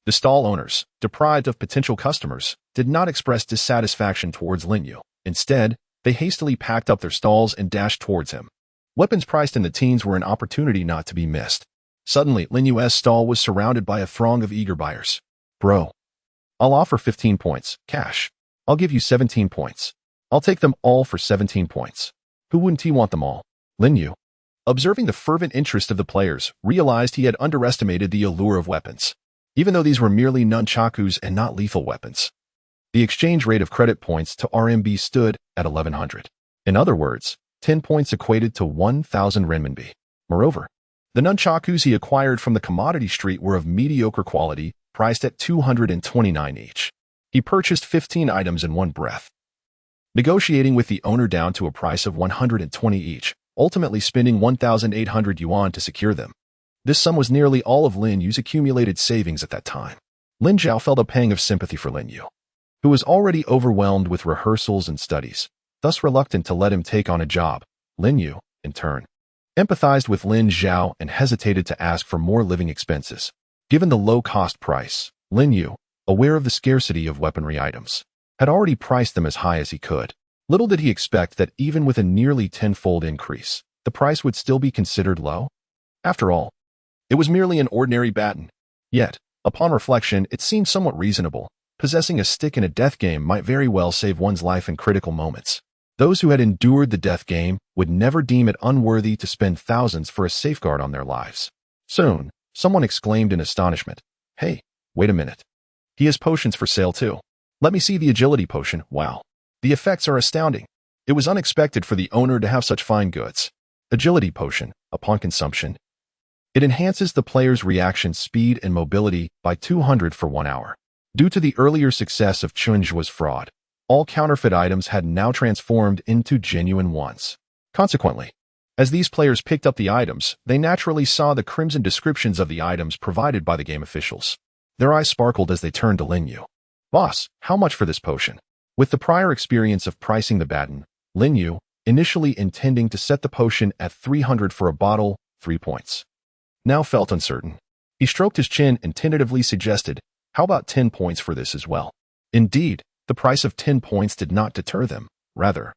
The stall owners, deprived of potential customers, did not express dissatisfaction towards Lin Yu. Instead, they hastily packed up their stalls and dashed towards him. Weapons priced in the teens were an opportunity not to be missed. Suddenly, Lin Yu's stall was surrounded by a throng of eager buyers. "Bro, I'll offer 15 points, cash. I'll give you 17 points. I'll take them all for 17 points. Who wouldn't want them all?" Lin Yu, observing the fervent interest of the players, realized he had underestimated the allure of weapons. Even though these were merely nunchakus and not lethal weapons, the exchange rate of credit points to RMB stood at 1100. In other words, 10 points equated to 1,000 renminbi. Moreover, the nunchakus he acquired from the commodity street were of mediocre quality, priced at 229 each. He purchased 15 items in one breath, negotiating with the owner down to a price of 120 each, ultimately spending 1,800 yuan to secure them. This sum was nearly all of Lin Yu's accumulated savings at that time. Lin Zhao felt a pang of sympathy for Lin Yu, who was already overwhelmed with rehearsals and studies, thus reluctant to let him take on a job. Lin Yu, in turn, empathized with Lin Zhao and hesitated to ask for more living expenses. Given the low-cost price, Lin Yu, aware of the scarcity of weaponry items, had already priced them as high as he could. Little did he expect that even with a nearly tenfold increase, the price would still be considered low. After all, it was merely an ordinary baton. Yet, upon reflection, it seemed somewhat reasonable. Possessing a stick in a death game might very well save one's life in critical moments. Those who had endured the death game would never deem it unworthy to spend thousands for a safeguard on their lives. Soon, someone exclaimed in astonishment, "Hey, wait a minute. He has potions for sale too. Let me see the agility potion. Wow. The effects are astounding." It was unexpected for the owner to have such fine goods. Agility potion, upon consumption, it enhances the player's reaction speed and mobility by 200 for 1 hour. Due to the earlier success of Chunjua's fraud, all counterfeit items had now transformed into genuine ones. Consequently, as these players picked up the items, they naturally saw the crimson descriptions of the items provided by the game officials. Their eyes sparkled as they turned to Lin Yu. "Boss, how much for this potion?" With the prior experience of pricing the baton, Lin Yu, initially intending to set the potion at 300 for a bottle, 3 points, now felt uncertain. He stroked his chin and tentatively suggested, "How about 10 points for this as well?" Indeed, the price of 10 points did not deter them. Rather,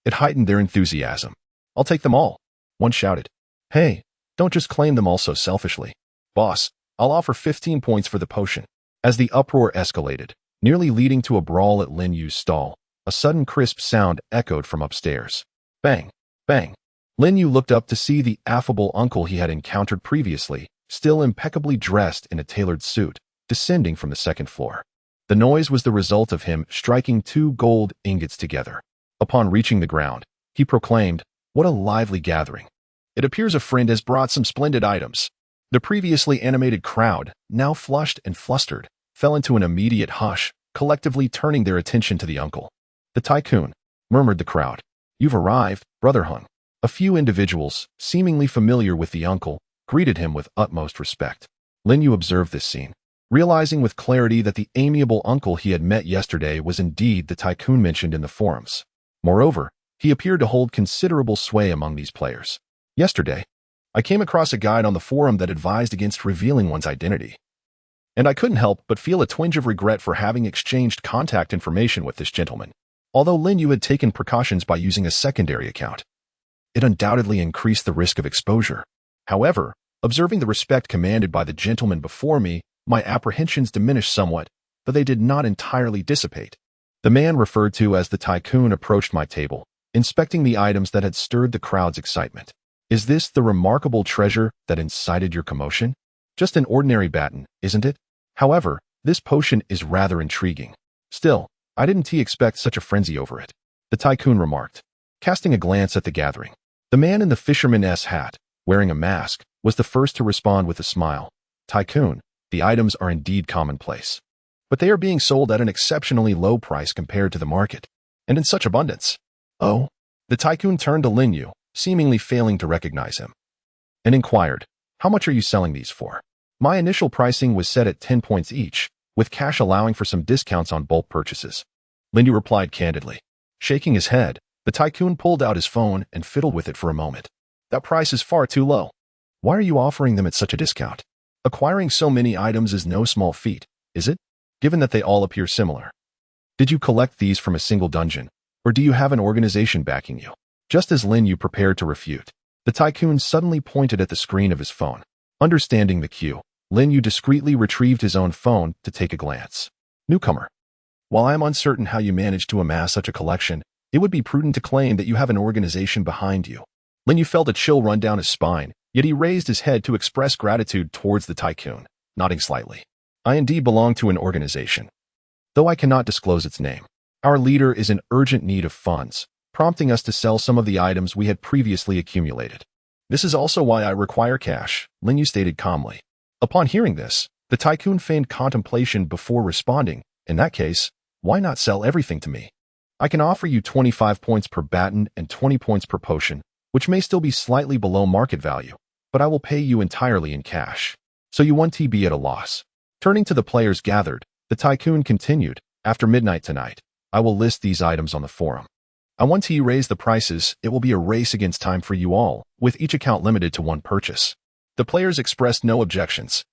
it heightened their enthusiasm. "I'll take them all," one shouted. "Hey, don't just claim them all so selfishly. Boss, I'll offer 15 points for the potion." As the uproar escalated, nearly leading to a brawl at Lin Yu's stall, a sudden crisp sound echoed from upstairs. Bang! Bang! Lin Yu looked up to see the affable uncle he had encountered previously, still impeccably dressed in a tailored suit, descending from the second floor. The noise was the result of him striking 2 gold ingots together. Upon reaching the ground, he proclaimed, "What a lively gathering. It appears a friend has brought some splendid items." The previously animated crowd, now flushed and flustered, fell into an immediate hush, collectively turning their attention to the uncle. "The tycoon," murmured the crowd. "You've arrived, Brother Hung." A few individuals, seemingly familiar with the uncle, greeted him with utmost respect. Lin Yu observed this scene, realizing with clarity that the amiable uncle he had met yesterday was indeed the tycoon mentioned in the forums. Moreover, he appeared to hold considerable sway among these players. "Yesterday, I came across a guide on the forum that advised against revealing one's identity, and I couldn't help but feel a twinge of regret for having exchanged contact information with this gentleman." Although Lin Yu had taken precautions by using a secondary account, it undoubtedly increased the risk of exposure. However, observing the respect commanded by the gentleman before me, my apprehensions diminished somewhat, but they did not entirely dissipate. The man referred to as the tycoon approached my table, inspecting the items that had stirred the crowd's excitement. "Is this the remarkable treasure that incited your commotion? Just an ordinary baton, isn't it? However, this potion is rather intriguing. Still, I didn't expect such a frenzy over it," the tycoon remarked, casting a glance at the gathering. The man in the fisherman's hat, wearing a mask, was the first to respond with a smile. "Tycoon, the items are indeed commonplace, but they are being sold at an exceptionally low price compared to the market, and in such abundance." "Oh?" The tycoon turned to Lin Yu, seemingly failing to recognize him, and inquired, "How much are you selling these for?" "My initial pricing was set at 10 points each, with cash allowing for some discounts on bulk purchases," Lin Yu replied candidly. Shaking his head, the tycoon pulled out his phone and fiddled with it for a moment. "That price is far too low. Why are you offering them at such a discount? Acquiring so many items is no small feat, is it? Given that they all appear similar. Did you collect these from a single dungeon, or do you have an organization backing you?" Just as Lin Yu prepared to refute, the tycoon suddenly pointed at the screen of his phone. Understanding the cue, Lin Yu discreetly retrieved his own phone to take a glance. "Newcomer, while I am uncertain how you managed to amass such a collection, it would be prudent to claim that you have an organization behind you." Lin Yu felt a chill run down his spine, yet he raised his head to express gratitude towards the tycoon, nodding slightly. "I indeed belong to an organization, though I cannot disclose its name. Our leader is in urgent need of funds, prompting us to sell some of the items we had previously accumulated. This is also why I require cash," Lin Yu stated calmly. Upon hearing this, the tycoon feigned contemplation before responding. "In that case, why not sell everything to me? I can offer you 25 points per baton and 20 points per potion, which may still be slightly below market value, but I will pay you entirely in cash. So you won't be at a loss." Turning to the players gathered, the tycoon continued, "After midnight tonight, I will list these items on the forum. Once you raise the prices, it will be a race against time for you all, with each account limited to one purchase." The players expressed no objections.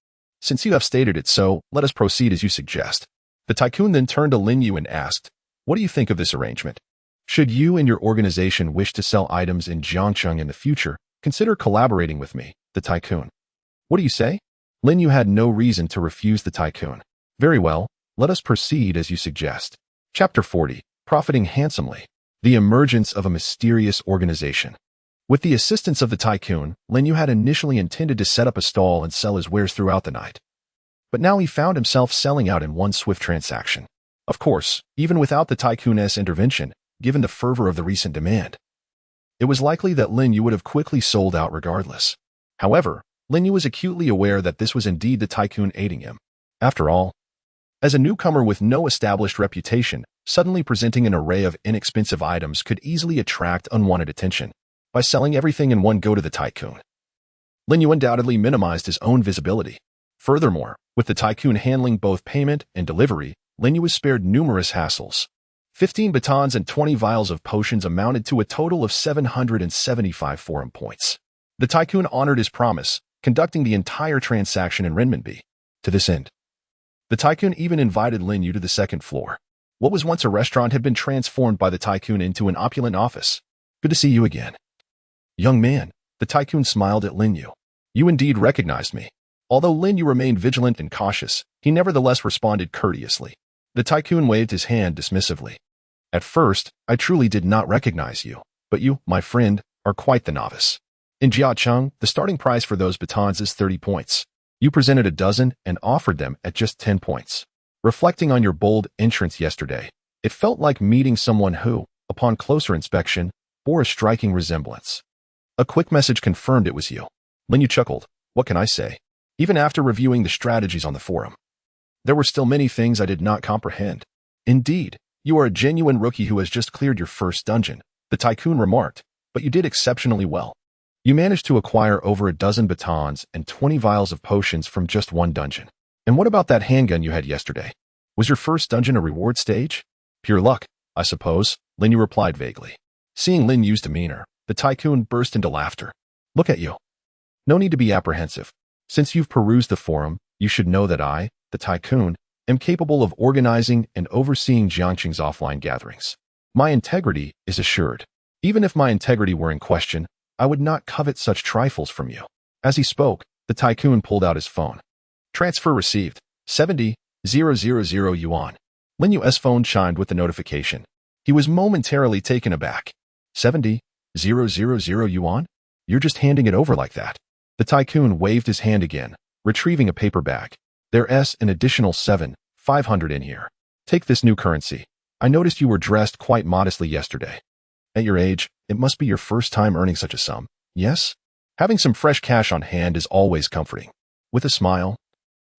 "Since you have stated it so, let us proceed as you suggest." The tycoon then turned to Lin Yu and asked, "What do you think of this arrangement? Should you and your organization wish to sell items in Jiangcheng in the future, consider collaborating with me, the tycoon. What do you say?" Lin Yu had no reason to refuse the tycoon. "Very well, let us proceed as you suggest." Chapter 40. Profiting Handsomely. The emergence of a mysterious organization. With the assistance of the tycoon, Lin Yu had initially intended to set up a stall and sell his wares throughout the night. But now he found himself selling out in one swift transaction. Of course, even without the tycoon's intervention, given the fervor of the recent demand, it was likely that Lin Yu would have quickly sold out regardless. However, Lin Yu was acutely aware that this was indeed the tycoon aiding him. After all, as a newcomer with no established reputation, suddenly presenting an array of inexpensive items could easily attract unwanted attention. By selling everything in one go to the tycoon, Lin Yu undoubtedly minimized his own visibility. Furthermore, with the tycoon handling both payment and delivery, Lin Yu was spared numerous hassles. 15 batons and 20 vials of potions amounted to a total of 775 forum points. The tycoon honored his promise, conducting the entire transaction in renminbi. To this end, the tycoon even invited Lin Yu to the second floor. What was once a restaurant had been transformed by the tycoon into an opulent office. "Good to see you again, young man." The tycoon smiled at Lin Yu. "You indeed recognized me." Although Lin Yu remained vigilant and cautious, he nevertheless responded courteously. The tycoon waved his hand dismissively. "At first, I truly did not recognize you, but you, my friend, are quite the novice. In Jiacheng, the starting price for those batons is 30 points. You presented a dozen and offered them at just 10 points. Reflecting on your bold entrance yesterday, it felt like meeting someone who, upon closer inspection, bore a striking resemblance." A quick message confirmed it was you. Lin Yu chuckled. "What can I say? Even after reviewing the strategies on the forum, there were still many things I did not comprehend." "Indeed, you are a genuine rookie who has just cleared your first dungeon," the tycoon remarked, "but you did exceptionally well. You managed to acquire over a dozen batons and 20 vials of potions from just one dungeon. And what about that handgun you had yesterday? Was your first dungeon a reward stage?" "Pure luck, I suppose," Lin Yu replied vaguely. Seeing Lin Yu's demeanor, the tycoon burst into laughter. "Look at you. No need to be apprehensive. Since you've perused the forum, you should know that I, the tycoon, am capable of organizing and overseeing Jiangcheng's offline gatherings. My integrity is assured. Even if my integrity were in question, I would not covet such trifles from you." As he spoke, the tycoon pulled out his phone. "Transfer received. 70,000 yuan. Lin Yu's phone chimed with the notification. He was momentarily taken aback. 70,000 yuan? You're just handing it over like that?" The tycoon waved his hand again, retrieving a paper bag. "There's an additional 7,500 in here. Take this new currency. I noticed you were dressed quite modestly yesterday. At your age, it must be your first time earning such a sum, yes? Having some fresh cash on hand is always comforting." With a smile,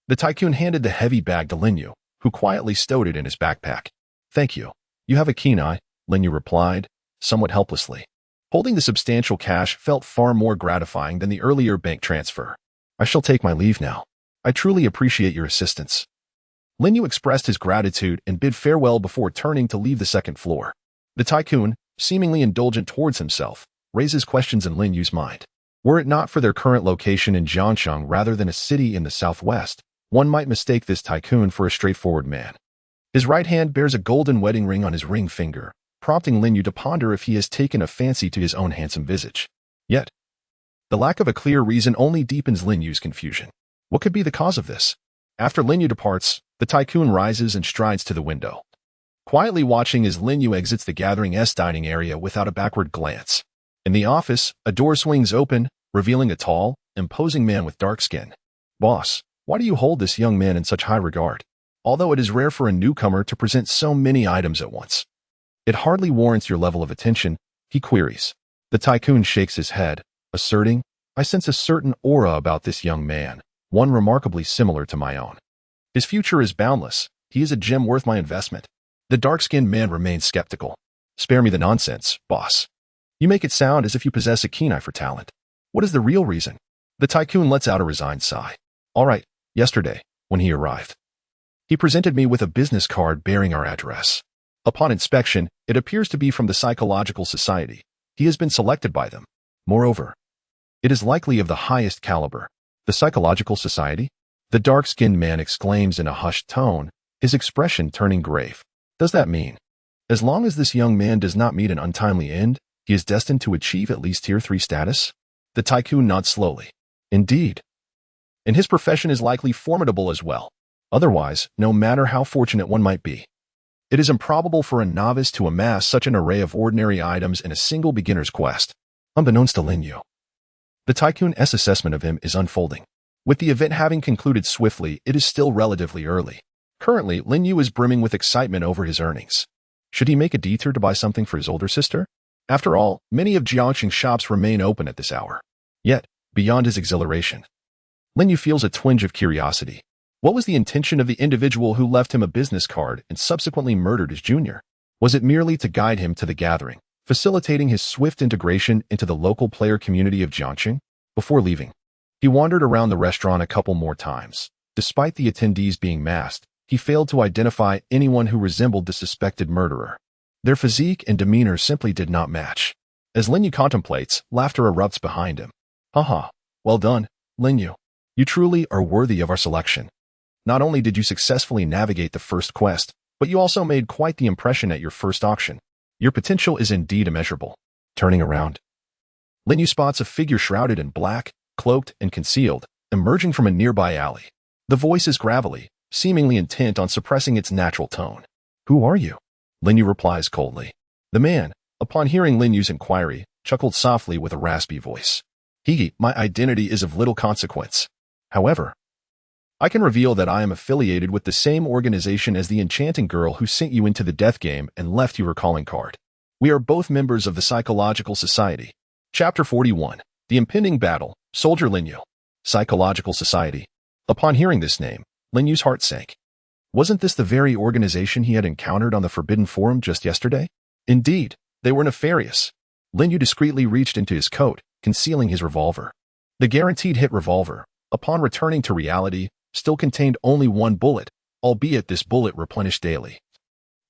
the tycoon handed the heavy bag to Lin Yu, who quietly stowed it in his backpack. "Thank you. You have a keen eye," Lin Yu replied, somewhat helplessly. Holding the substantial cash felt far more gratifying than the earlier bank transfer. "I shall take my leave now. I truly appreciate your assistance." Lin Yu expressed his gratitude and bid farewell before turning to leave the second floor. The tycoon, seemingly indulgent towards himself, raises questions in Lin Yu's mind. Were it not for their current location in Jiangcheng rather than a city in the southwest, one might mistake this tycoon for a straightforward man. His right hand bears a golden wedding ring on his ring finger, prompting Lin Yu to ponder if he has taken a fancy to his own handsome visage. Yet, the lack of a clear reason only deepens Lin Yu's confusion. What could be the cause of this? After Lin Yu departs, the tycoon rises and strides to the window, quietly watching as Lin Yu exits the gathering's dining area without a backward glance. In the office, a door swings open, revealing a tall, imposing man with dark skin. "Boss, why do you hold this young man in such high regard? Although it is rare for a newcomer to present so many items at once, it hardly warrants your level of attention," he queries. The tycoon shakes his head, asserting, "I sense a certain aura about this young man, one remarkably similar to my own. His future is boundless. He is a gem worth my investment." The dark-skinned man remains skeptical. "Spare me the nonsense, boss. You make it sound as if you possess a keen eye for talent. What is the real reason?" The tycoon lets out a resigned sigh. "All right, yesterday, when he arrived. He presented me with a business card bearing our address. Upon inspection, it appears to be from the Psychological Society. He has been selected by them. Moreover, it is likely of the highest caliber. The Psychological Society? The dark-skinned man exclaims in a hushed tone, his expression turning grave. Does that mean, as long as this young man does not meet an untimely end, he is destined to achieve at least Tier 3 status? The tycoon nods slowly. Indeed. And his profession is likely formidable as well. Otherwise, no matter how fortunate one might be, it is improbable for a novice to amass such an array of ordinary items in a single beginner's quest. Unbeknownst to Lin Yu, the tycoon's assessment of him is unfolding. With the event having concluded swiftly, it is still relatively early. Currently, Lin Yu is brimming with excitement over his earnings. Should he make a detour to buy something for his older sister? After all, many of Jiangxing's shops remain open at this hour. Yet, beyond his exhilaration, Lin Yu feels a twinge of curiosity. What was the intention of the individual who left him a business card and subsequently murdered his junior? Was it merely to guide him to the gathering, facilitating his swift integration into the local player community of Jiangxing? Before leaving, he wandered around the restaurant a couple more times. Despite the attendees being masked, he failed to identify anyone who resembled the suspected murderer. Their physique and demeanor simply did not match. As Lin Yu contemplates, laughter erupts behind him. Haha, well done, Lin Yu. You truly are worthy of our selection. Not only did you successfully navigate the first quest, but you also made quite the impression at your first auction. Your potential is indeed immeasurable. Turning around, Lin Yu spots a figure shrouded in black, cloaked and concealed, emerging from a nearby alley. The voice is gravelly, seemingly intent on suppressing its natural tone. Who are you? Lin Yu replies coldly. The man, upon hearing Lin Yu's inquiry, chuckled softly with a raspy voice. My identity is of little consequence. However, I can reveal that I am affiliated with the same organization as the enchanting girl who sent you into the death game and left you her calling card. We are both members of the Psychological Society. Chapter 41. The Impending Battle. Soldier Lin Yu. Psychological Society. Upon hearing this name, Lin Yu's heart sank. Wasn't this the very organization he had encountered on the Forbidden Forum just yesterday? Indeed, they were nefarious. Lin Yu discreetly reached into his coat, concealing his revolver. The guaranteed hit revolver, upon returning to reality, still contained only one bullet, albeit this bullet replenished daily.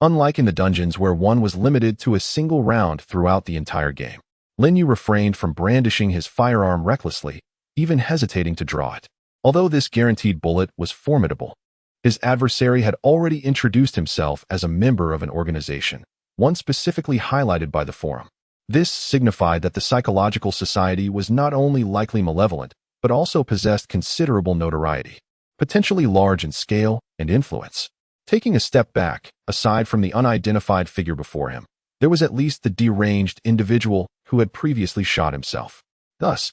Unlike in the dungeons where one was limited to a single round throughout the entire game, Lin Yu refrained from brandishing his firearm recklessly, even hesitating to draw it. Although this guaranteed bullet was formidable, his adversary had already introduced himself as a member of an organization, one specifically highlighted by the forum. This signified that the Psychological Society was not only likely malevolent, but also possessed considerable notoriety, potentially large in scale and influence. Taking a step back, aside from the unidentified figure before him, there was at least the deranged individual who had previously shot himself. Thus,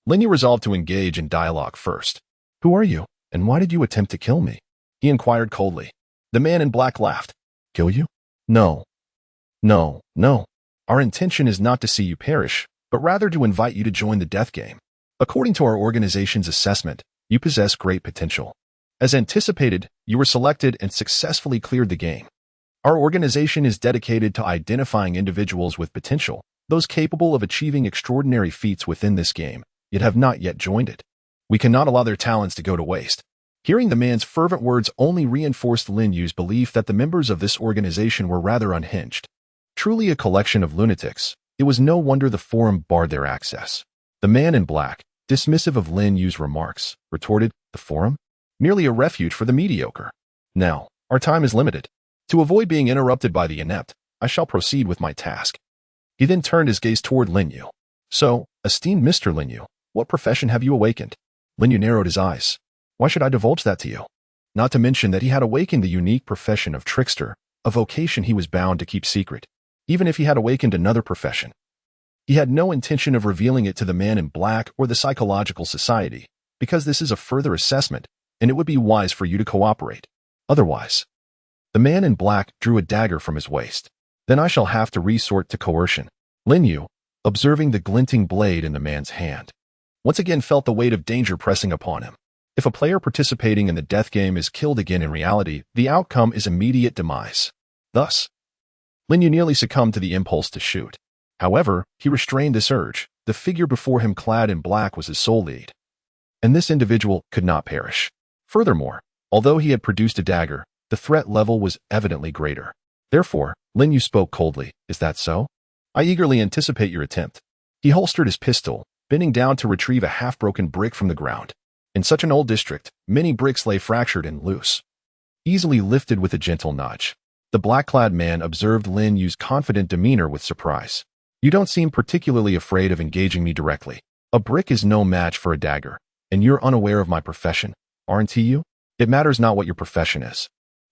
Lin Yu resolved to engage in dialogue first. Who are you, and why did you attempt to kill me? He inquired coldly. The man in black laughed. Kill you? No. No. Our intention is not to see you perish, but rather to invite you to join the death game. According to our organization's assessment, you possess great potential. As anticipated, you were selected and successfully cleared the game. Our organization is dedicated to identifying individuals with potential, those capable of achieving extraordinary feats within this game, yet have not yet joined it. We cannot allow their talents to go to waste. Hearing the man's fervent words only reinforced Lin Yu's belief that the members of this organization were rather unhinged. Truly a collection of lunatics, it was no wonder the forum barred their access. The man in black, dismissive of Lin Yu's remarks, retorted, the forum? Merely a refuge for the mediocre. Now, our time is limited. To avoid being interrupted by the inept, I shall proceed with my task. He then turned his gaze toward Lin Yu. So, esteemed Mr. Lin Yu, what profession have you awakened? Lin Yu narrowed his eyes. Why should I divulge that to you? Not to mention that he had awakened the unique profession of trickster, a vocation he was bound to keep secret, even if he had awakened another profession. He had no intention of revealing it to the man in black or the Psychological Society, because this is a further assessment, and it would be wise for you to cooperate. Otherwise, the man in black drew a dagger from his waist. Then I shall have to resort to coercion. Lin Yu, observing the glinting blade in the man's hand, once again felt the weight of danger pressing upon him. If a player participating in the death game is killed again in reality, the outcome is immediate demise. Thus, Lin Yu nearly succumbed to the impulse to shoot. However, he restrained this urge. The figure before him clad in black was his sole lead, and this individual could not perish. Furthermore, Although he had produced a dagger, the threat level was evidently greater. Therefore, Lin Yu spoke coldly. Is that so? I eagerly anticipate your attempt. He holstered his pistol, bending down to retrieve a half-broken brick from the ground. In such an old district, many bricks lay fractured and loose. Easily lifted with a gentle nudge. The black-clad man observed Lin Yu's confident demeanor with surprise. You don't seem particularly afraid of engaging me directly. A brick is no match for a dagger, and you're unaware of my profession, aren't you? It matters not what your profession is.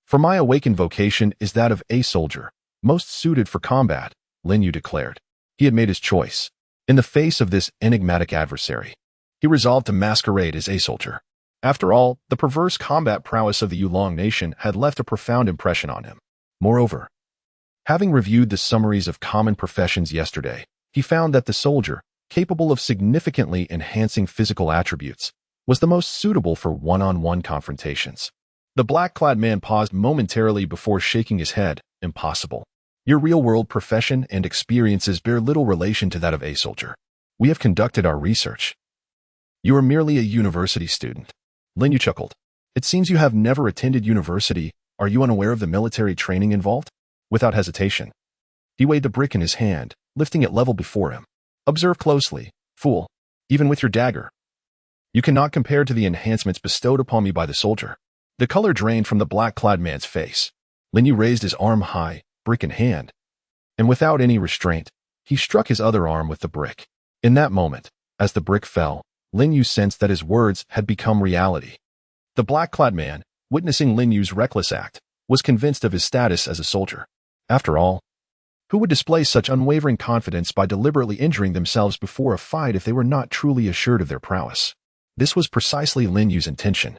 For my awakened vocation is that of a soldier, most suited for combat, Lin Yu declared. He had made his choice. In the face of this enigmatic adversary, he resolved to masquerade as a soldier. After all, the perverse combat prowess of the Yulong nation had left a profound impression on him. Moreover, having reviewed the summaries of common professions yesterday, he found that the soldier, capable of significantly enhancing physical attributes, was the most suitable for one-on-one confrontations. The black-clad man paused momentarily before shaking his head. Impossible. Your real-world profession and experiences bear little relation to that of a soldier. We have conducted our research. You are merely a university student. Lin Yu chuckled. It seems you have never attended university. Are you unaware of the military training involved? Without hesitation, he weighed the brick in his hand, lifting it level before him. Observe closely, fool. Even with your dagger, you cannot compare to the enhancements bestowed upon me by the soldier. The color drained from the black-clad man's face. Lin Yu raised his arm high, brick in hand, and without any restraint, he struck his other arm with the brick. In that moment, as the brick fell, Lin Yu sensed that his words had become reality. The black-clad man, witnessing Lin Yu's reckless act, was convinced of his status as a soldier. After all, who would display such unwavering confidence by deliberately injuring themselves before a fight if they were not truly assured of their prowess? This was precisely Lin Yu's intention.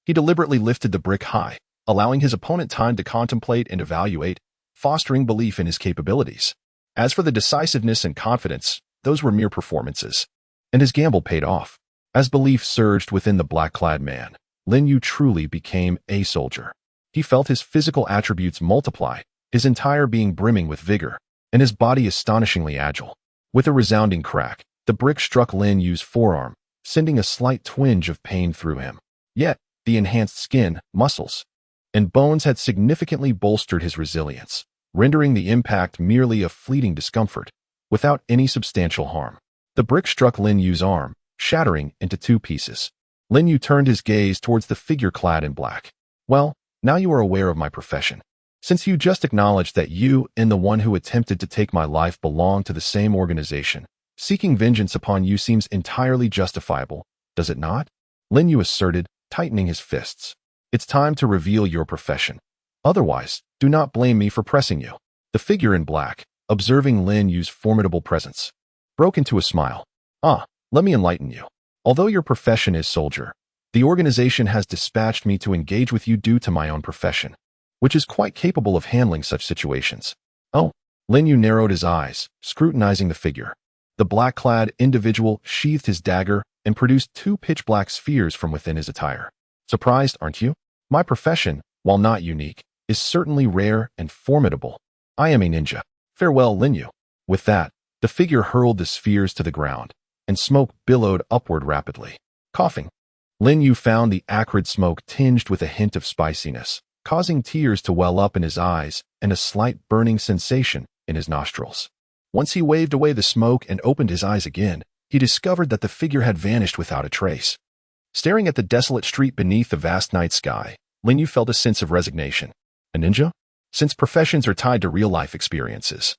He deliberately lifted the brick high, allowing his opponent time to contemplate and evaluate, fostering belief in his capabilities. As for the decisiveness and confidence, those were mere performances. And his gamble paid off. As belief surged within the black-clad man, Lin Yu truly became a soldier. He felt his physical attributes multiply, his entire being brimming with vigor, and his body astonishingly agile. With a resounding crack, the brick struck Lin Yu's forearm, sending a slight twinge of pain through him. Yet, the enhanced skin, muscles, and bones had significantly bolstered his resilience, rendering the impact merely a fleeting discomfort, without any substantial harm. The brick struck Lin Yu's arm, shattering into two pieces. Lin Yu turned his gaze towards the figure clad in black. Well, now you are aware of my profession. Since you just acknowledged that you and the one who attempted to take my life belong to the same organization, seeking vengeance upon you seems entirely justifiable, does it not? Lin Yu asserted, tightening his fists. It's time to reveal your profession. Otherwise, do not blame me for pressing you. The figure in black, observing Lin Yu's formidable presence, broke into a smile. Let me enlighten you. Although your profession is soldier, the organization has dispatched me to engage with you due to my own profession, which is quite capable of handling such situations. Oh, Lin Yu narrowed his eyes, scrutinizing the figure. The black-clad individual sheathed his dagger and produced two pitch-black spheres from within his attire. Surprised, aren't you? My profession, while not unique, is certainly rare and formidable. I am a ninja. Farewell, Lin Yu. With that, the figure hurled the spheres to the ground, and smoke billowed upward rapidly. Coughing, Lin Yu found the acrid smoke tinged with a hint of spiciness, causing tears to well up in his eyes and a slight burning sensation in his nostrils. Once he waved away the smoke and opened his eyes again, he discovered that the figure had vanished without a trace. Staring at the desolate street beneath the vast night sky, Lin Yu felt a sense of resignation. A ninja? Since professions are tied to real-life experiences,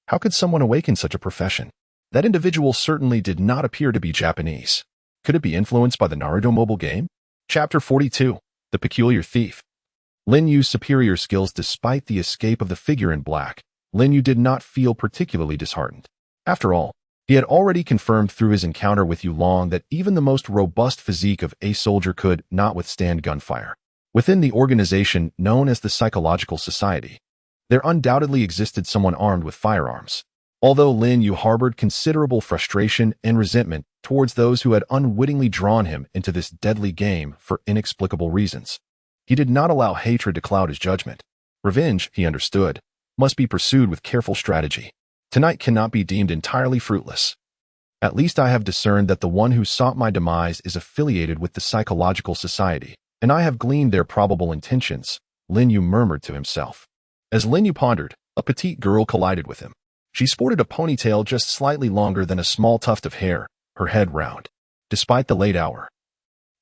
how could someone awaken such a profession? That individual certainly did not appear to be Japanese. Could it be influenced by the Naruto mobile game? Chapter 42. The Peculiar Thief. Lin Yu's superior skills. Despite the escape of the figure in black, Lin Yu did not feel particularly disheartened. After all, he had already confirmed through his encounter with Yulong that even the most robust physique of a soldier could not withstand gunfire. Within the organization known as the Psychological Society, there undoubtedly existed someone armed with firearms. Although Lin Yu harbored considerable frustration and resentment towards those who had unwittingly drawn him into this deadly game for inexplicable reasons, he did not allow hatred to cloud his judgment. Revenge, he understood, must be pursued with careful strategy. Tonight cannot be deemed entirely fruitless. At least I have discerned that the one who sought my demise is affiliated with the Psychological Society, and I have gleaned their probable intentions, Lin Yu murmured to himself. As Lin Yu pondered, a petite girl collided with him. She sported a ponytail just slightly longer than a small tuft of hair, her head round. Despite the late hour,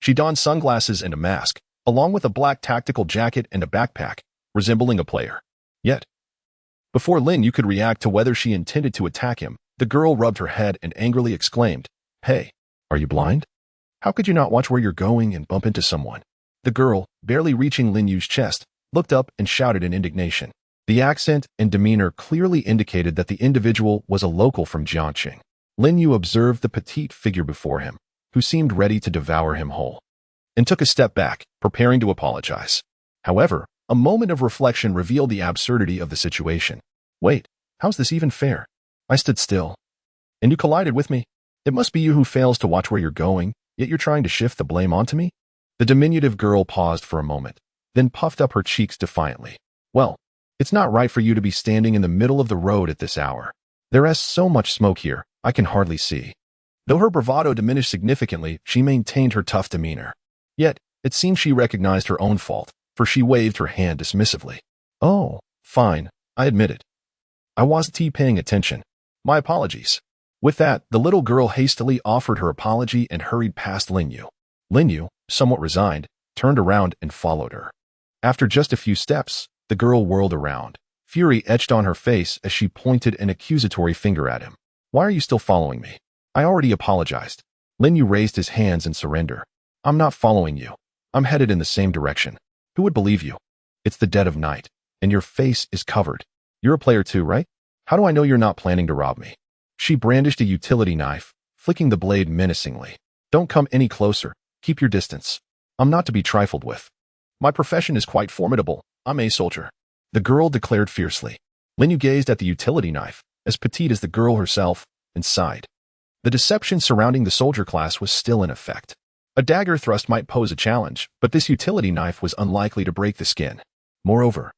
she donned sunglasses and a mask, along with a black tactical jacket and a backpack, resembling a player. Yet, before Lin Yu could react to whether she intended to attack him, the girl rubbed her head and angrily exclaimed, "Hey, are you blind? How could you not watch where you're going and bump into someone?" The girl, barely reaching Lin Yu's chest, looked up and shouted in indignation. The accent and demeanor clearly indicated that the individual was a local from Jiangxing. Lin Yu observed the petite figure before him, who seemed ready to devour him whole, and took a step back, preparing to apologize. However, a moment of reflection revealed the absurdity of the situation. Wait, how's this even fair? I stood still, and you collided with me. It must be you who fails to watch where you're going, yet you're trying to shift the blame onto me? The diminutive girl paused for a moment, then puffed up her cheeks defiantly. Well, it's not right for you to be standing in the middle of the road at this hour. There is so much smoke here, I can hardly see. Though her bravado diminished significantly, she maintained her tough demeanor. Yet, it seemed she recognized her own fault, for she waved her hand dismissively. Oh, fine, I admit it. I wasn't paying attention. My apologies. With that, the little girl hastily offered her apology and hurried past Lin Yu. Lin Yu, somewhat resigned, turned around and followed her. After just a few steps, the girl whirled around. Fury etched on her face as she pointed an accusatory finger at him. Why are you still following me? I already apologized. Lin Yu raised his hands in surrender. I'm not following you. I'm headed in the same direction. Who would believe you? It's the dead of night, and your face is covered. You're a player too, right? How do I know you're not planning to rob me? She brandished a utility knife, flicking the blade menacingly. Don't come any closer. Keep your distance. I'm not to be trifled with. My profession is quite formidable. I'm a soldier. The girl declared fiercely. Lin Yu gazed at the utility knife, as petite as the girl herself, and sighed. The deception surrounding the soldier class was still in effect. A dagger thrust might pose a challenge, but this utility knife was unlikely to break the skin. Moreover,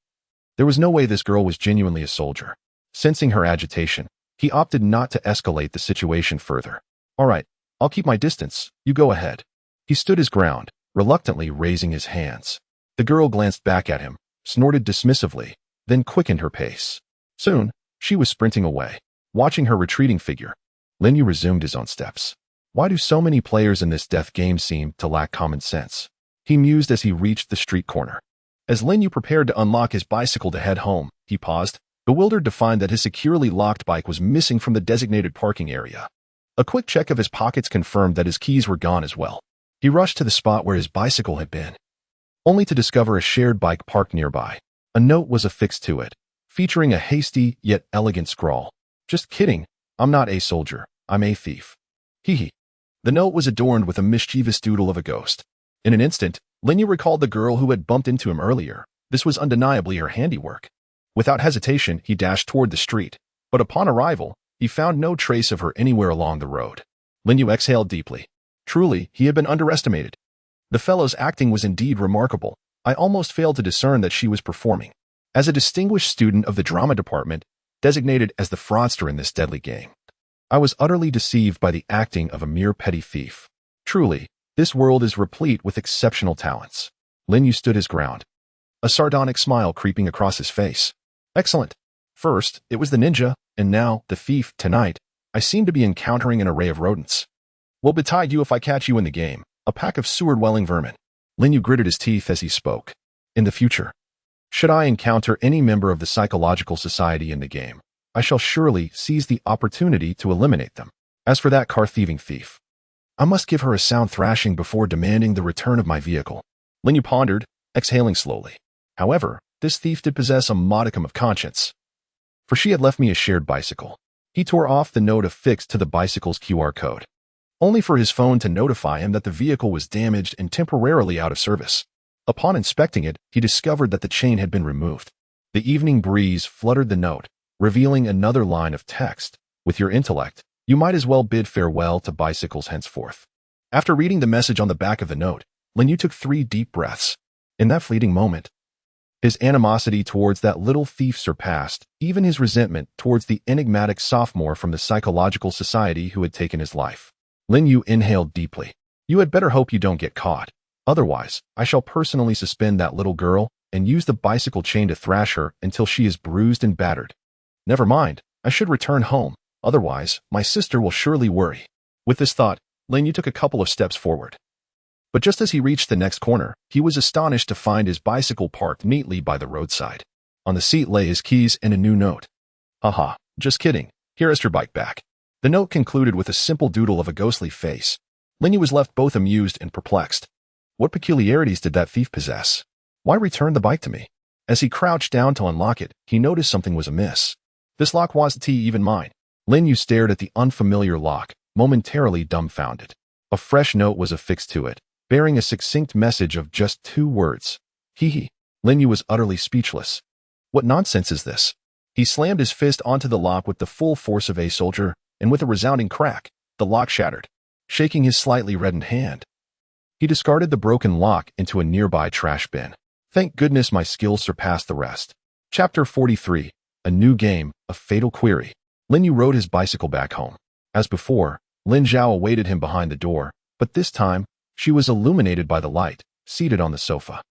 there was no way this girl was genuinely a soldier. Sensing her agitation, he opted not to escalate the situation further. All right, I'll keep my distance. You go ahead. He stood his ground, reluctantly raising his hands. The girl glanced back at him, snorted dismissively, then quickened her pace. Soon, she was sprinting away. Watching her retreating figure, Lin Yu resumed his own steps. Why do so many players in this death game seem to lack common sense? He mused as he reached the street corner. As Lin Yu prepared to unlock his bicycle to head home, he paused, bewildered to find that his securely locked bike was missing from the designated parking area. A quick check of his pockets confirmed that his keys were gone as well. He rushed to the spot where his bicycle had been, only to discover a shared bike parked nearby. A note was affixed to it, featuring a hasty yet elegant scrawl. Just kidding, I'm not a soldier, I'm a thief. Hee hee. The note was adorned with a mischievous doodle of a ghost. In an instant, Lin Yu recalled the girl who had bumped into him earlier. This was undeniably her handiwork. Without hesitation, he dashed toward the street, but upon arrival, he found no trace of her anywhere along the road. Lin Yu exhaled deeply. Truly, he had been underestimated. The fellow's acting was indeed remarkable. I almost failed to discern that she was performing. As a distinguished student of the drama department, designated as the fraudster in this deadly game, I was utterly deceived by the acting of a mere petty thief. Truly, this world is replete with exceptional talents. Lin Yu stood his ground, a sardonic smile creeping across his face. Excellent. First, it was the ninja, and now, the thief. Tonight, I seem to be encountering an array of rodents. Will betide you if I catch you in the game, a pack of sewer-dwelling vermin. Lin Yu gritted his teeth as he spoke. In the future, should I encounter any member of the psychological society in the game, I shall surely seize the opportunity to eliminate them. As for that car-thieving thief, I must give her a sound thrashing before demanding the return of my vehicle. Lin Yu pondered, exhaling slowly. However, this thief did possess a modicum of conscience, for she had left me a shared bicycle. He tore off the note affixed to the bicycle's QR code, only for his phone to notify him that the vehicle was damaged and temporarily out of service. Upon inspecting it, he discovered that the chain had been removed. The evening breeze fluttered the note, revealing another line of text. With your intellect, you might as well bid farewell to bicycles henceforth. After reading the message on the back of the note, Lin Yu took 3 deep breaths. In that fleeting moment, his animosity towards that little thief surpassed even his resentment towards the enigmatic sophomore from the psychological society who had taken his life. Lin Yu inhaled deeply. You had better hope you don't get caught. Otherwise, I shall personally suspend that little girl and use the bicycle chain to thrash her until she is bruised and battered. Never mind, I should return home. Otherwise, my sister will surely worry. With this thought, Lin Yu took a couple of steps forward. But just as he reached the next corner, he was astonished to find his bicycle parked neatly by the roadside. On the seat lay his keys and a new note. Haha, just kidding. Here is your bike back. The note concluded with a simple doodle of a ghostly face. Lin Yu was left both amused and perplexed. What peculiarities did that thief possess? Why return the bike to me? As he crouched down to unlock it, he noticed something was amiss. This lock wasn't even mine. Lin Yu stared at the unfamiliar lock, momentarily dumbfounded. A fresh note was affixed to it, bearing a succinct message of just 2 words. Hee. Lin Yu was utterly speechless. What nonsense is this? He slammed his fist onto the lock with the full force of a soldier, and with a resounding crack, the lock shattered, shaking his slightly reddened hand. He discarded the broken lock into a nearby trash bin. Thank goodness my skills surpassed the rest. Chapter 43. A new game, a fatal query. Lin Yu rode his bicycle back home. As before, Lin Zhao awaited him behind the door, but this time, she was illuminated by the light, seated on the sofa.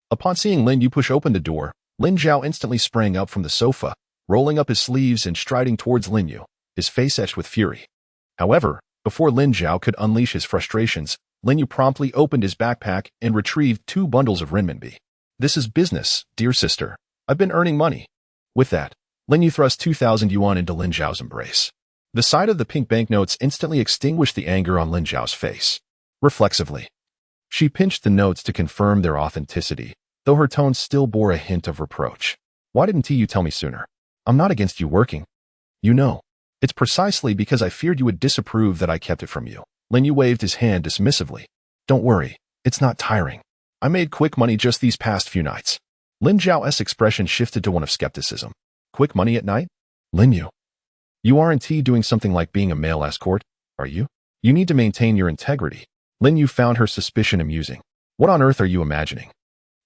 Upon seeing Lin Yu push open the door, Lin Zhao instantly sprang up from the sofa, rolling up his sleeves and striding towards Lin Yu, his face etched with fury. However, before Lin Zhao could unleash his frustrations, Lin Yu promptly opened his backpack and retrieved 2 bundles of renminbi. This is business, dear sister. I've been earning money. With that, Lin Yu thrust 2,000 yuan into Lin Zhao's embrace. The sight of the pink banknotes instantly extinguished the anger on Lin Zhao's face. Reflexively, she pinched the notes to confirm their authenticity, though her tone still bore a hint of reproach. Why didn't you tell me sooner? I'm not against you working. You know, it's precisely because I feared you would disapprove that I kept it from you. Lin Yu waved his hand dismissively. Don't worry, it's not tiring. I made quick money just these past few nights. Lin Zhao's expression shifted to one of skepticism. Quick money at night? Lin Yu, you aren't doing something like being a male escort, are you? You need to maintain your integrity. Lin Yu found her suspicion amusing. What on earth are you imagining?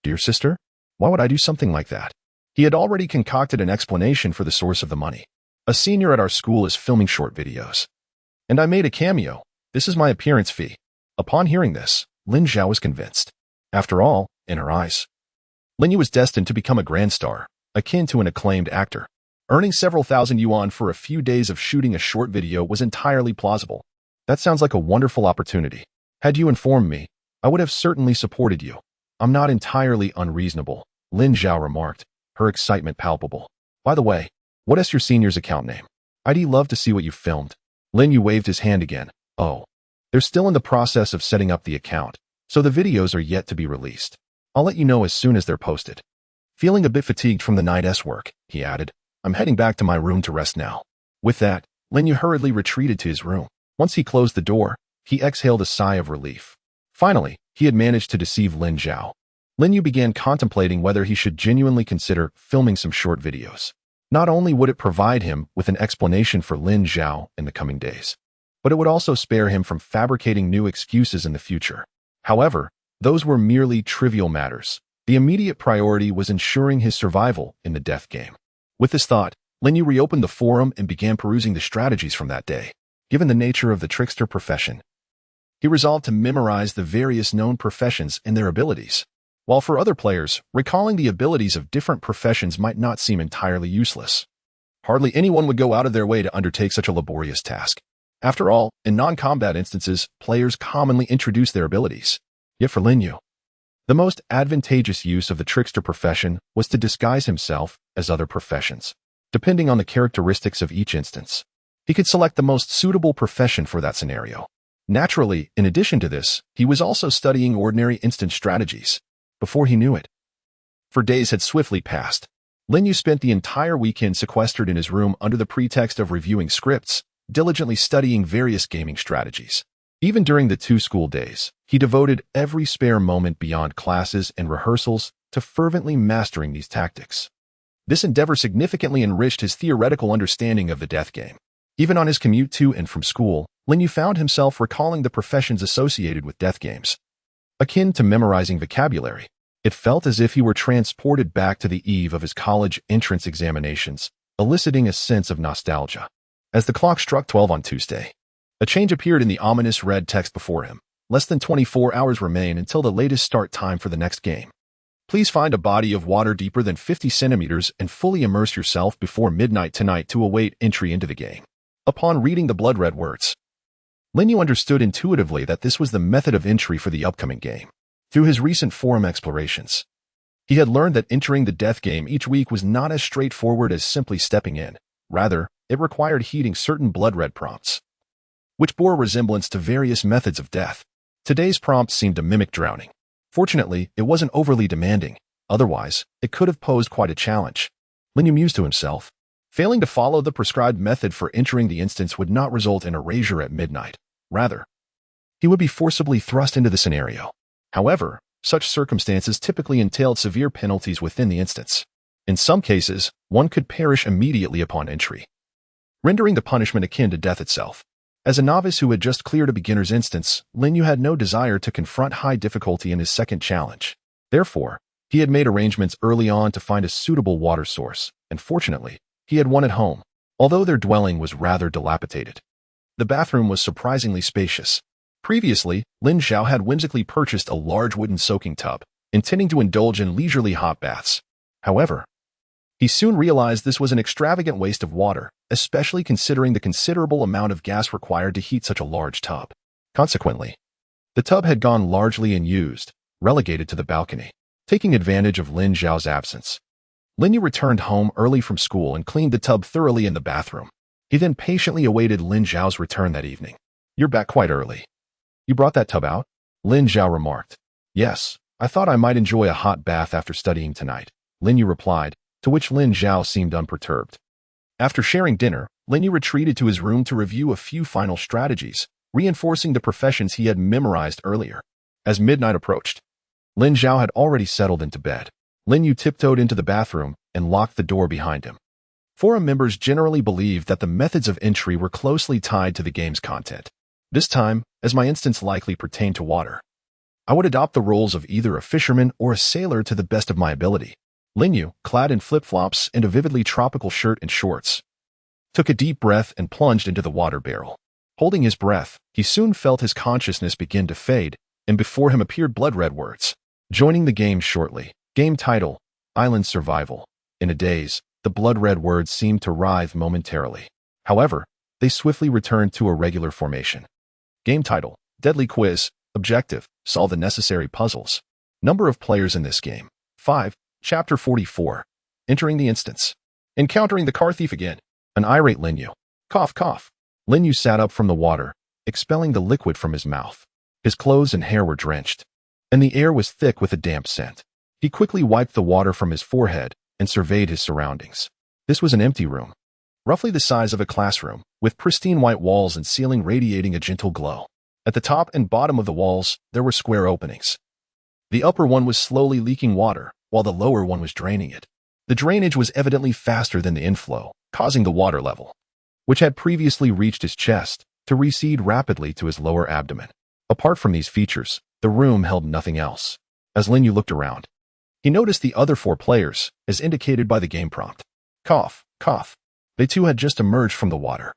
Dear sister, why would I do something like that? He had already concocted an explanation for the source of the money. A senior at our school is filming short videos. And I made a cameo. This is my appearance fee. Upon hearing this, Lin Zhao was convinced. After all, in her eyes, Lin Yu was destined to become a grand star, akin to an acclaimed actor. Earning several thousand yuan for a few days of shooting a short video was entirely plausible. That sounds like a wonderful opportunity. Had you informed me, I would have certainly supported you. I'm not entirely unreasonable, Lin Zhao remarked, her excitement palpable. By the way, what is your senior's account name? I'd love to see what you filmed. Lin Yu waved his hand again. Oh, they're still in the process of setting up the account, so the videos are yet to be released. I'll let you know as soon as they're posted. Feeling a bit fatigued from the night's work, he added, I'm heading back to my room to rest now. With that, Lin Yu hurriedly retreated to his room. Once he closed the door, he exhaled a sigh of relief. Finally, he had managed to deceive Lin Zhao. Lin Yu began contemplating whether he should genuinely consider filming some short videos. Not only would it provide him with an explanation for Lin Zhao in the coming days, but it would also spare him from fabricating new excuses in the future. However, those were merely trivial matters. The immediate priority was ensuring his survival in the death game. With this thought, Lin Yu reopened the forum and began perusing the strategies from that day. Given the nature of the trickster profession, he resolved to memorize the various known professions and their abilities. While for other players, recalling the abilities of different professions might not seem entirely useless. Hardly anyone would go out of their way to undertake such a laborious task. After all, in non-combat instances, players commonly introduce their abilities. Yet for Lin Yu, the most advantageous use of the trickster profession was to disguise himself as other professions. Depending on the characteristics of each instance, he could select the most suitable profession for that scenario. Naturally, in addition to this, he was also studying ordinary instant strategies. Before he knew it, for days had swiftly passed. Lin Yu spent the entire weekend sequestered in his room under the pretext of reviewing scripts, diligently studying various gaming strategies. Even during the 2 school days, he devoted every spare moment beyond classes and rehearsals to fervently mastering these tactics. This endeavor significantly enriched his theoretical understanding of the death game. Even on his commute to and from school, Lin Yu found himself recalling the professions associated with death games. Akin to memorizing vocabulary, it felt as if he were transported back to the eve of his college entrance examinations, eliciting a sense of nostalgia. As the clock struck 12 on Tuesday, a change appeared in the ominous red text before him. Less than 24 hours remain until the latest start time for the next game. Please find a body of water deeper than 50 centimeters and fully immerse yourself before midnight tonight to await entry into the game. Upon reading the blood-red words, Lin Yu understood intuitively that this was the method of entry for the upcoming game. Through his recent forum explorations, he had learned that entering the death game each week was not as straightforward as simply stepping in. Rather, it required heeding certain blood-red prompts, which bore resemblance to various methods of death. Today's prompt seemed to mimic drowning. Fortunately, it wasn't overly demanding. Otherwise, it could have posed quite a challenge. Lin Yu mused to himself. Failing to follow the prescribed method for entering the instance would not result in erasure at midnight. Rather, he would be forcibly thrust into the scenario. However, such circumstances typically entailed severe penalties within the instance. In some cases, one could perish immediately upon entry, rendering the punishment akin to death itself. As a novice who had just cleared a beginner's instance, Lin Yu had no desire to confront high difficulty in his second challenge. Therefore, he had made arrangements early on to find a suitable water source, and fortunately, he had one at home, although their dwelling was rather dilapidated. The bathroom was surprisingly spacious. Previously, Lin Xiao had whimsically purchased a large wooden soaking tub, intending to indulge in leisurely hot baths. However, he soon realized this was an extravagant waste of water, especially considering the considerable amount of gas required to heat such a large tub. Consequently, the tub had gone largely unused, relegated to the balcony. Taking advantage of Lin Xiao's absence, Lin Yu returned home early from school and cleaned the tub thoroughly in the bathroom. He then patiently awaited Lin Xiao's return that evening. "You're back quite early. You brought that tub out?" Lin Xiao remarked. "Yes, I thought I might enjoy a hot bath after studying tonight," Lin Yu replied, to which Lin Xiao seemed unperturbed. After sharing dinner, Lin Yu retreated to his room to review a few final strategies, reinforcing the professions he had memorized earlier. As midnight approached, Lin Xiao had already settled into bed. Lin Yu tiptoed into the bathroom and locked the door behind him. Forum members generally believed that the methods of entry were closely tied to the game's content. This time, as my instance likely pertained to water, I would adopt the roles of either a fisherman or a sailor to the best of my ability. Lin Yu, clad in flip-flops and a vividly tropical shirt and shorts, took a deep breath and plunged into the water barrel. Holding his breath, he soon felt his consciousness begin to fade, and before him appeared blood-red words. Joining the game shortly. Game title, Island Survival. In a daze, the blood-red words seemed to writhe momentarily. However, they swiftly returned to a regular formation. Game title, Deadly Quiz. Objective, solve the necessary puzzles. Number of players in this game, 5. Chapter 44. Entering the instance. Encountering the car thief again. An irate Lin Yu. Cough, cough. Lin Yu sat up from the water, expelling the liquid from his mouth. His clothes and hair were drenched, and the air was thick with a damp scent. He quickly wiped the water from his forehead and surveyed his surroundings. This was an empty room, roughly the size of a classroom, with pristine white walls and ceiling radiating a gentle glow. At the top and bottom of the walls, there were square openings. The upper one was slowly leaking water, while the lower one was draining it. The drainage was evidently faster than the inflow, causing the water level, which had previously reached his chest, to recede rapidly to his lower abdomen. Apart from these features, the room held nothing else. As Lin Yu looked around, he noticed the other 4 players, as indicated by the game prompt. Cough, cough. They too had just emerged from the water,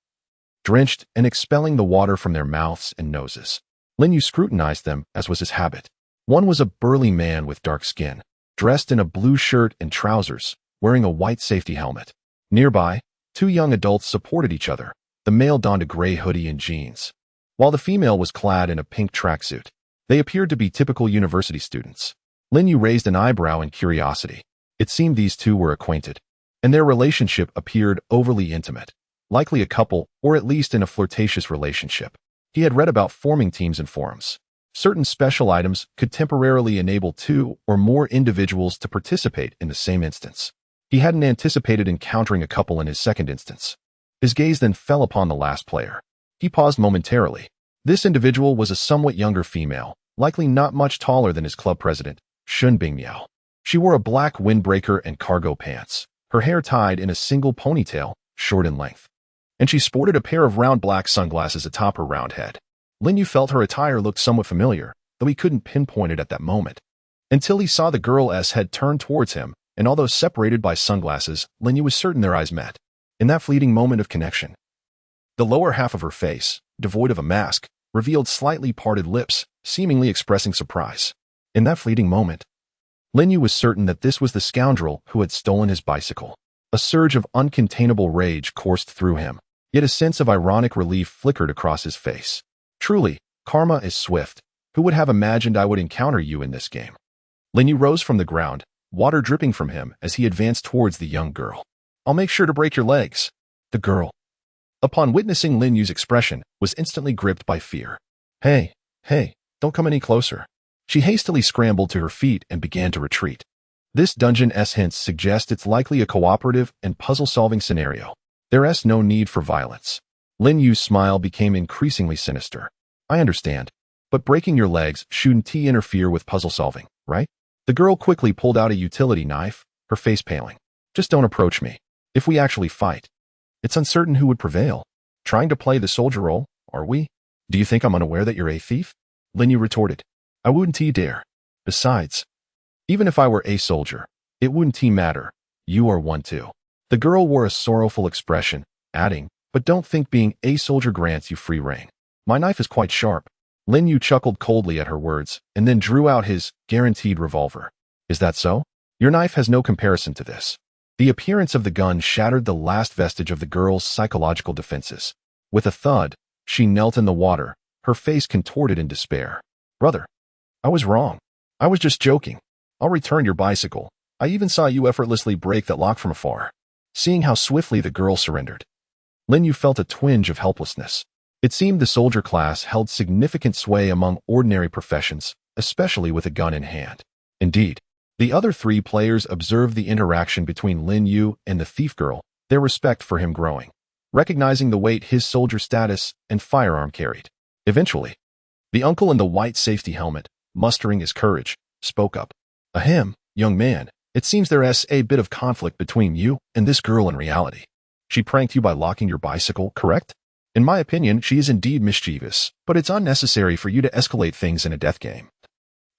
drenched and expelling the water from their mouths and noses. Lin Yu scrutinized them, as was his habit. One was a burly man with dark skin, dressed in a blue shirt and trousers, wearing a white safety helmet. Nearby, 2 young adults supported each other. The male donned a gray hoodie and jeans, while the female was clad in a pink tracksuit. They appeared to be typical university students. Lin Yu raised an eyebrow in curiosity. It seemed these 2 were acquainted, and their relationship appeared overly intimate, likely a couple, or at least in a flirtatious relationship. He had read about forming teams in forums. Certain special items could temporarily enable 2 or more individuals to participate in the same instance. He hadn't anticipated encountering a couple in his second instance. His gaze then fell upon the last player. He paused momentarily. This individual was a somewhat younger female, likely not much taller than his club president, Shun Bingmiao. She wore a black windbreaker and cargo pants, her hair tied in a single ponytail, short in length, and she sported a pair of round black sunglasses atop her round head. Lin Yu felt her attire looked somewhat familiar, though he couldn't pinpoint it at that moment, until he saw the girl's head turn towards him, and although separated by sunglasses, Lin Yu was certain their eyes met. In that fleeting moment of connection, the lower half of her face, devoid of a mask, revealed slightly parted lips, seemingly expressing surprise. In that fleeting moment, Lin Yu was certain that this was the scoundrel who had stolen his bicycle. A surge of uncontainable rage coursed through him, yet a sense of ironic relief flickered across his face. Truly, karma is swift. Who would have imagined I would encounter you in this game? Lin Yu rose from the ground, water dripping from him as he advanced towards the young girl. I'll make sure to break your legs. The girl, upon witnessing Lin Yu's expression, was instantly gripped by fear. Hey, don't come any closer. She hastily scrambled to her feet and began to retreat. This dungeon's hints suggest it's likely a cooperative and puzzle-solving scenario. There's no need for violence. Lin Yu's smile became increasingly sinister. I understand, but breaking your legs shouldn't interfere with puzzle-solving, right? The girl quickly pulled out a utility knife, her face paling. Just don't approach me. If we actually fight, it's uncertain who would prevail. Trying to play the soldier role, are we? Do you think I'm unaware that you're a thief? Lin Yu retorted. I wouldn't dare. Besides, even if I were a soldier, it wouldn't matter. You are one too. The girl wore a sorrowful expression, adding, but don't think being a soldier grants you free rein. My knife is quite sharp. Lin Yu chuckled coldly at her words, and then drew out his guaranteed revolver. Is that so? Your knife has no comparison to this. The appearance of the gun shattered the last vestige of the girl's psychological defenses. With a thud, she knelt in the water, her face contorted in despair. Brother, I was wrong. I was just joking. I'll return your bicycle. I even saw you effortlessly break that lock from afar. Seeing how swiftly the girl surrendered, Lin Yu felt a twinge of helplessness. It seemed the soldier class held significant sway among ordinary professions, especially with a gun in hand. Indeed, the other three players observed the interaction between Lin Yu and the thief girl, their respect for him growing, recognizing the weight his soldier status and firearm carried. Eventually, the uncle in the white safety helmet, mustering his courage, spoke up. Ahem, young man, it seems there's a bit of conflict between you and this girl in reality. She pranked you by locking your bicycle, correct? In my opinion, she is indeed mischievous, but it's unnecessary for you to escalate things in a death game.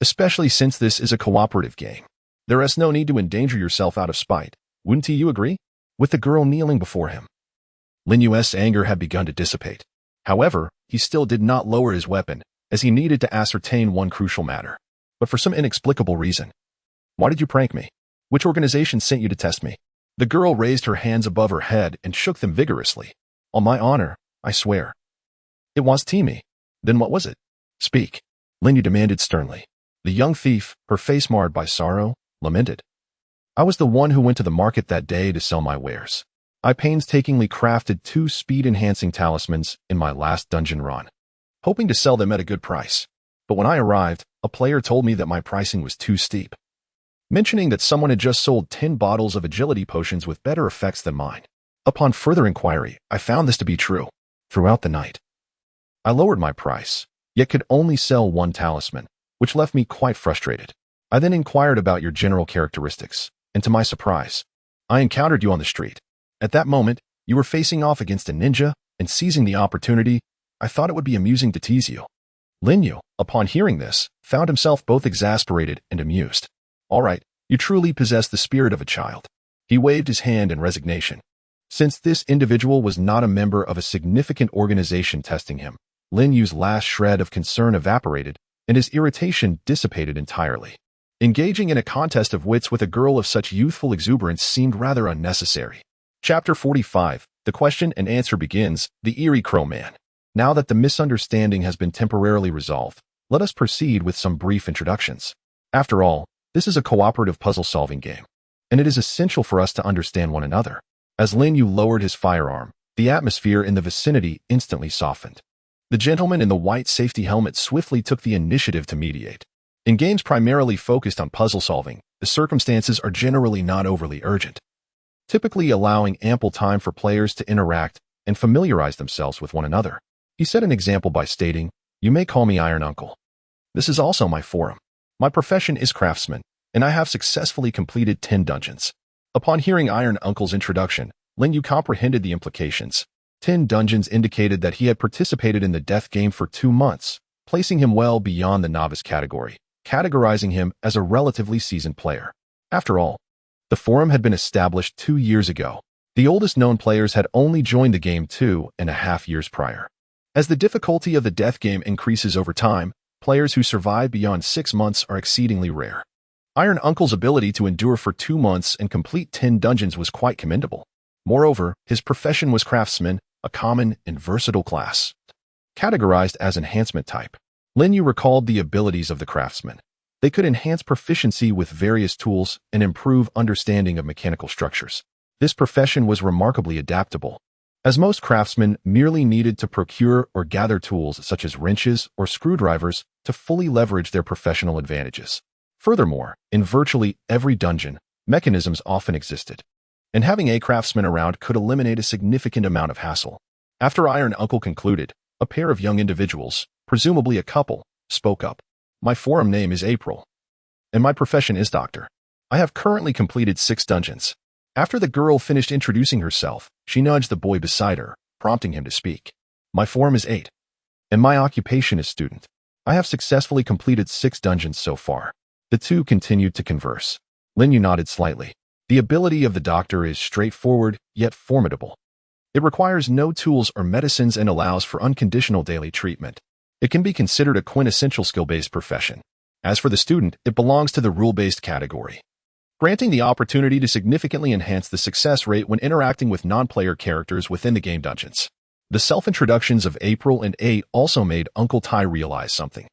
Especially since this is a cooperative game. There's no need to endanger yourself out of spite. Wouldn't you agree? With the girl kneeling before him, Lin Yu's anger had begun to dissipate. However, he still did not lower his weapon, as he needed to ascertain one crucial matter. But for some inexplicable reason. Why did you prank me? Which organization sent you to test me? The girl raised her hands above her head and shook them vigorously. On my honor, I swear. It was Timmy. Then what was it? Speak. Lin Yu demanded sternly. The young thief, her face marred by sorrow, lamented. I was the one who went to the market that day to sell my wares. I painstakingly crafted 2 speed-enhancing talismans in my last dungeon run, hoping to sell them at a good price. But when I arrived, a player told me that my pricing was too steep, mentioning that someone had just sold 10 bottles of agility potions with better effects than mine. Upon further inquiry, I found this to be true. Throughout the night, I lowered my price, yet could only sell 1 talisman, which left me quite frustrated. I then inquired about your general characteristics, and to my surprise, I encountered you on the street. At that moment, you were facing off against a ninja, and seizing the opportunity, I thought it would be amusing to tease you. Lin Yu, upon hearing this, found himself both exasperated and amused. All right, you truly possess the spirit of a child. He waved his hand in resignation. Since this individual was not a member of a significant organization testing him, Lin Yu's last shred of concern evaporated, and his irritation dissipated entirely. Engaging in a contest of wits with a girl of such youthful exuberance seemed rather unnecessary. Chapter 45, The Question and Answer begins, The Eerie Crowman. Now that the misunderstanding has been temporarily resolved, let us proceed with some brief introductions. After all, this is a cooperative puzzle-solving game, and it is essential for us to understand one another. As Lin Yu lowered his firearm, the atmosphere in the vicinity instantly softened. The gentleman in the white safety helmet swiftly took the initiative to mediate. In games primarily focused on puzzle solving, the circumstances are generally not overly urgent, typically allowing ample time for players to interact and familiarize themselves with one another. He set an example by stating, "You may call me Iron Uncle. This is also my forum. My profession is craftsman, and I have successfully completed 10 dungeons." Upon hearing Iron Uncle's introduction, Lin Yu comprehended the implications. 10 dungeons indicated that he had participated in the death game for 2 months, placing him well beyond the novice category, categorizing him as a relatively seasoned player. After all, the forum had been established 2 years ago. The oldest known players had only joined the game 2.5 years prior. As the difficulty of the death game increases over time, Players who survive beyond 6 months are exceedingly rare. Iron Uncle's ability to endure for 2 months and complete 10 dungeons was quite commendable. Moreover, his profession was craftsman, a common and versatile class, categorized as enhancement type. Lin Yu recalled the abilities of the craftsmen. They could enhance proficiency with various tools and improve understanding of mechanical structures. This profession was remarkably adaptable, as most craftsmen merely needed to procure or gather tools such as wrenches or screwdrivers to fully leverage their professional advantages. Furthermore, in virtually every dungeon, mechanisms often existed, and having a craftsman around could eliminate a significant amount of hassle. After Iron Uncle concluded, a pair of young individuals, presumably a couple, spoke up. My forum name is April, and my profession is doctor. I have currently completed 6 dungeons. After the girl finished introducing herself, she nudged the boy beside her, prompting him to speak. My forum is 8, and my occupation is student. I have successfully completed 6 dungeons so far. The two continued to converse. Lin Yu nodded slightly. The ability of the doctor is straightforward, yet formidable. It requires no tools or medicines and allows for unconditional daily treatment. It can be considered a quintessential skill-based profession. As for the student, it belongs to the rule-based category, granting the opportunity to significantly enhance the success rate when interacting with non-player characters within the game dungeons. The self-introductions of April and 8 also made Uncle Tai realize something.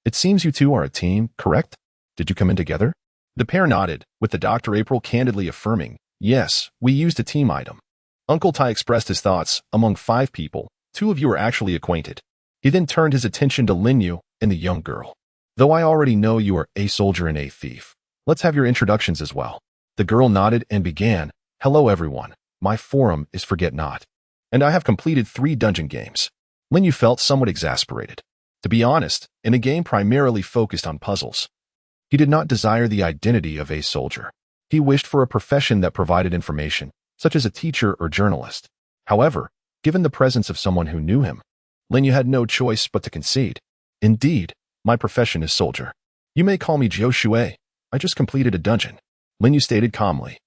It seems you two are a team, correct? Did you come in together? The pair nodded, with the Dr. April candidly affirming, yes, we used a team item. Uncle Tai expressed his thoughts. Among 5 people, 2 of you are actually acquainted. He then turned his attention to Lin Yu and the young girl. Though I already know you are a soldier and a thief, let's have your introductions as well. The girl nodded and began, hello everyone, my forum is Forget Not, and I have completed 3 dungeon games. Lin Yu felt somewhat exasperated. To be honest, in a game primarily focused on puzzles, he did not desire the identity of a soldier. He wished for a profession that provided information, such as a teacher or journalist. However, given the presence of someone who knew him, Lin Yu had no choice but to concede. Indeed, my profession is soldier. You may call me Jiu Shui. I just completed a dungeon, Lin Yu stated calmly.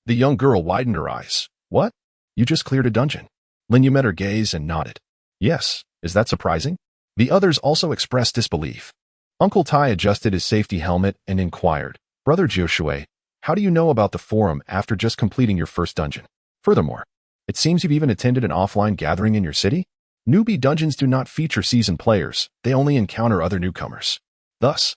The young girl widened her eyes. What? You just cleared a dungeon? Lin Yu met her gaze and nodded. Yes, is that surprising? The others also expressed disbelief. Uncle Tai adjusted his safety helmet and inquired, Brother Jiu Shui, how do you know about the forum after just completing your first dungeon? Furthermore, it seems you've even attended an offline gathering in your city? Newbie dungeons do not feature seasoned players, they only encounter other newcomers. Thus,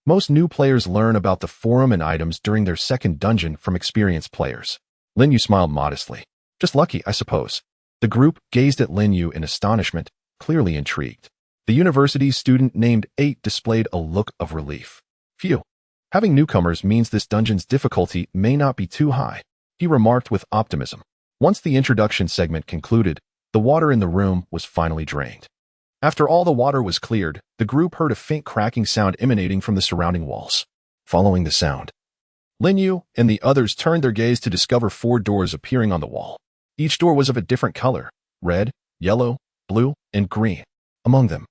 most new players learn about the forum and items during their second dungeon from experienced players. Lin Yu smiled modestly. Just lucky, I suppose. The group gazed at Lin Yu in astonishment, clearly intrigued. The university's student named 8 displayed a look of relief. Phew. Having newcomers means this dungeon's difficulty may not be too high, he remarked with optimism. Once the introduction segment concluded, the water in the room was finally drained. After all the water was cleared, the group heard a faint cracking sound emanating from the surrounding walls. Following the sound, Lin Yu and the others turned their gaze to discover 4 doors appearing on the wall. Each door was of a different color, red, yellow, blue, and green. Among them,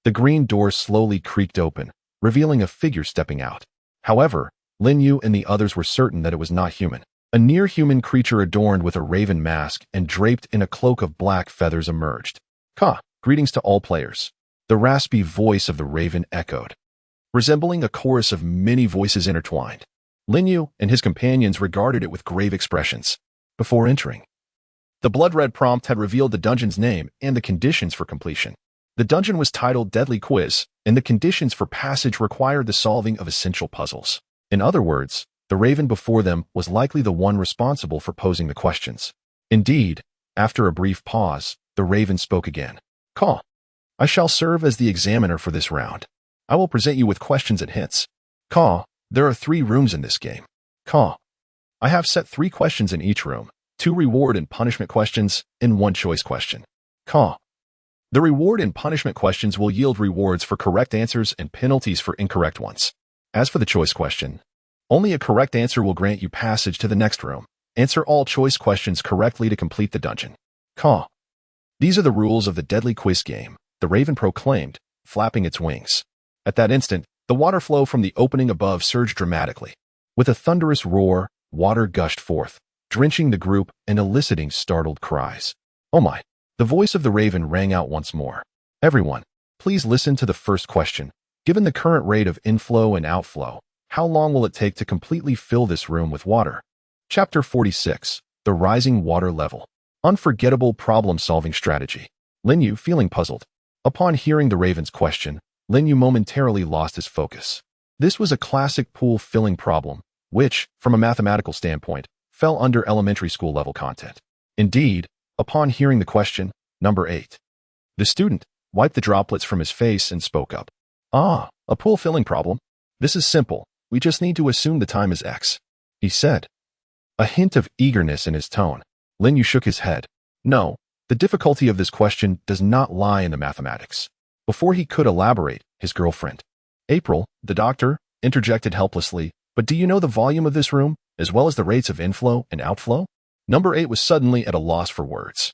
the green door slowly creaked open, revealing a figure stepping out. However, Lin Yu and the others were certain that it was not human. A near-human creature adorned with a raven mask and draped in a cloak of black feathers emerged. Greetings to all players. The raspy voice of the raven echoed, resembling a chorus of many voices intertwined. Lin Yu and his companions regarded it with grave expressions. Before entering, the blood-red prompt had revealed the dungeon's name and the conditions for completion. The dungeon was titled Deadly Quiz, and the conditions for passage required the solving of essential puzzles. In other words, the raven before them was likely the one responsible for posing the questions. Indeed, after a brief pause, the raven spoke again. I shall serve as the examiner for this round. I will present you with questions and hints. There are 3 rooms in this game. I have set 3 questions in each room, 2 reward and punishment questions, and 1 choice question. The reward and punishment questions will yield rewards for correct answers and penalties for incorrect ones. As for the choice question, only a correct answer will grant you passage to the next room. Answer all choice questions correctly to complete the dungeon. These are the rules of the Deadly Quiz game, the raven proclaimed, flapping its wings. At that instant, the water flow from the opening above surged dramatically. With a thunderous roar, water gushed forth, drenching the group and eliciting startled cries. Oh my! The voice of the raven rang out once more. Everyone, Please listen to the first question. Given the current rate of inflow and outflow, how long will it take to completely fill this room with water? Chapter 46. The Rising Water Level. Unforgettable problem-solving strategy. Lin Yu, feeling puzzled. Upon hearing the Raven's question, Lin Yu momentarily lost his focus. This was a classic pool-filling problem, which, from a mathematical standpoint, fell under elementary school level content. Indeed, upon hearing the question, number 8, the student wiped the droplets from his face and spoke up. Ah, a pool-filling problem? This is simple. We just need to assume the time is X, he said. A hint of eagerness in his tone. Lin Yu shook his head. No, the difficulty of this question does not lie in the mathematics. Before he could elaborate, his girlfriend, April, the doctor, interjected helplessly, but do you know the volume of this room, as well as the rates of inflow and outflow? Number 8 was suddenly at a loss for words.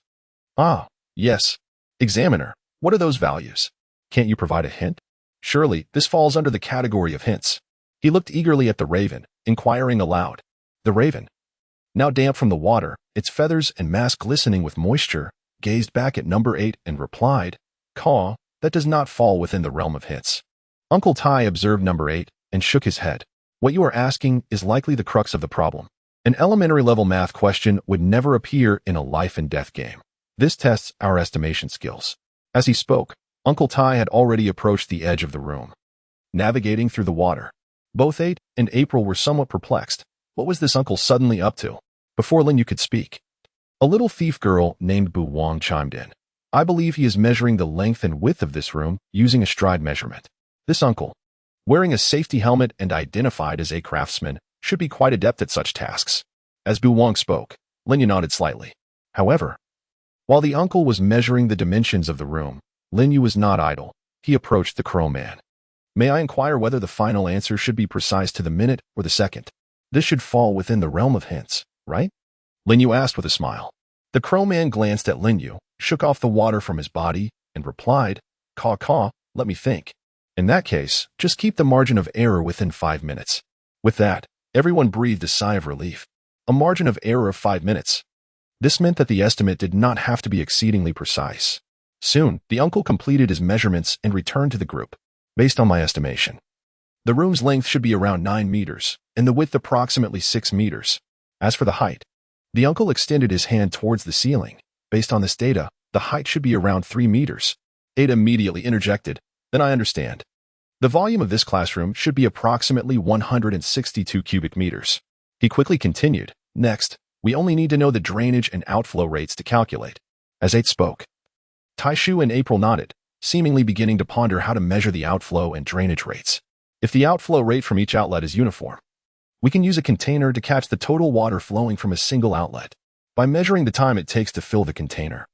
Ah, yes. Examiner, what are those values? Can't you provide a hint? Surely, this falls under the category of hints. He looked eagerly at the raven, inquiring aloud. The raven, now damp from the water, its feathers and mask glistening with moisture, gazed back at number 8 and replied, Caw, that does not fall within the realm of hints. Uncle Tai observed number 8 and shook his head. What you are asking is likely the crux of the problem. An elementary-level math question would never appear in a life-and-death game. This tests our estimation skills. As he spoke, Uncle Tai had already approached the edge of the room, navigating through the water. Both 8 and April were somewhat perplexed. What was this uncle suddenly up to? Before Lin Yu could speak, a little thief girl named Bu Wang chimed in. I believe he is measuring the length and width of this room using a stride measurement. This uncle, wearing a safety helmet and identified as a craftsman, should be quite adept at such tasks. As Bu Wang spoke, Lin Yu nodded slightly. However, while the uncle was measuring the dimensions of the room, Lin Yu was not idle. He approached the crow man. May I inquire whether the final answer should be precise to the minute or the second? This should fall within the realm of hints, right? Lin Yu asked with a smile. The crow man glanced at Lin Yu, shook off the water from his body, and replied, Caw caw, let me think. In that case, just keep the margin of error within 5 minutes. With that, everyone breathed a sigh of relief. A margin of error of 5 minutes. This meant that the estimate did not have to be exceedingly precise. Soon, the uncle completed his measurements and returned to the group. Based on my estimation, the room's length should be around 9 meters, and the width approximately 6 meters. As for the height, the uncle extended his hand towards the ceiling. Based on this data, the height should be around 3 meters. Ada immediately interjected, Then I understand. The volume of this classroom should be approximately 162 cubic meters. He quickly continued, Next, we only need to know the drainage and outflow rates to calculate. As 8 spoke, Taishu and April nodded, seemingly beginning to ponder how to measure the outflow and drainage rates. If the outflow rate from each outlet is uniform, we can use a container to catch the total water flowing from a single outlet. By measuring the time it takes to fill the container,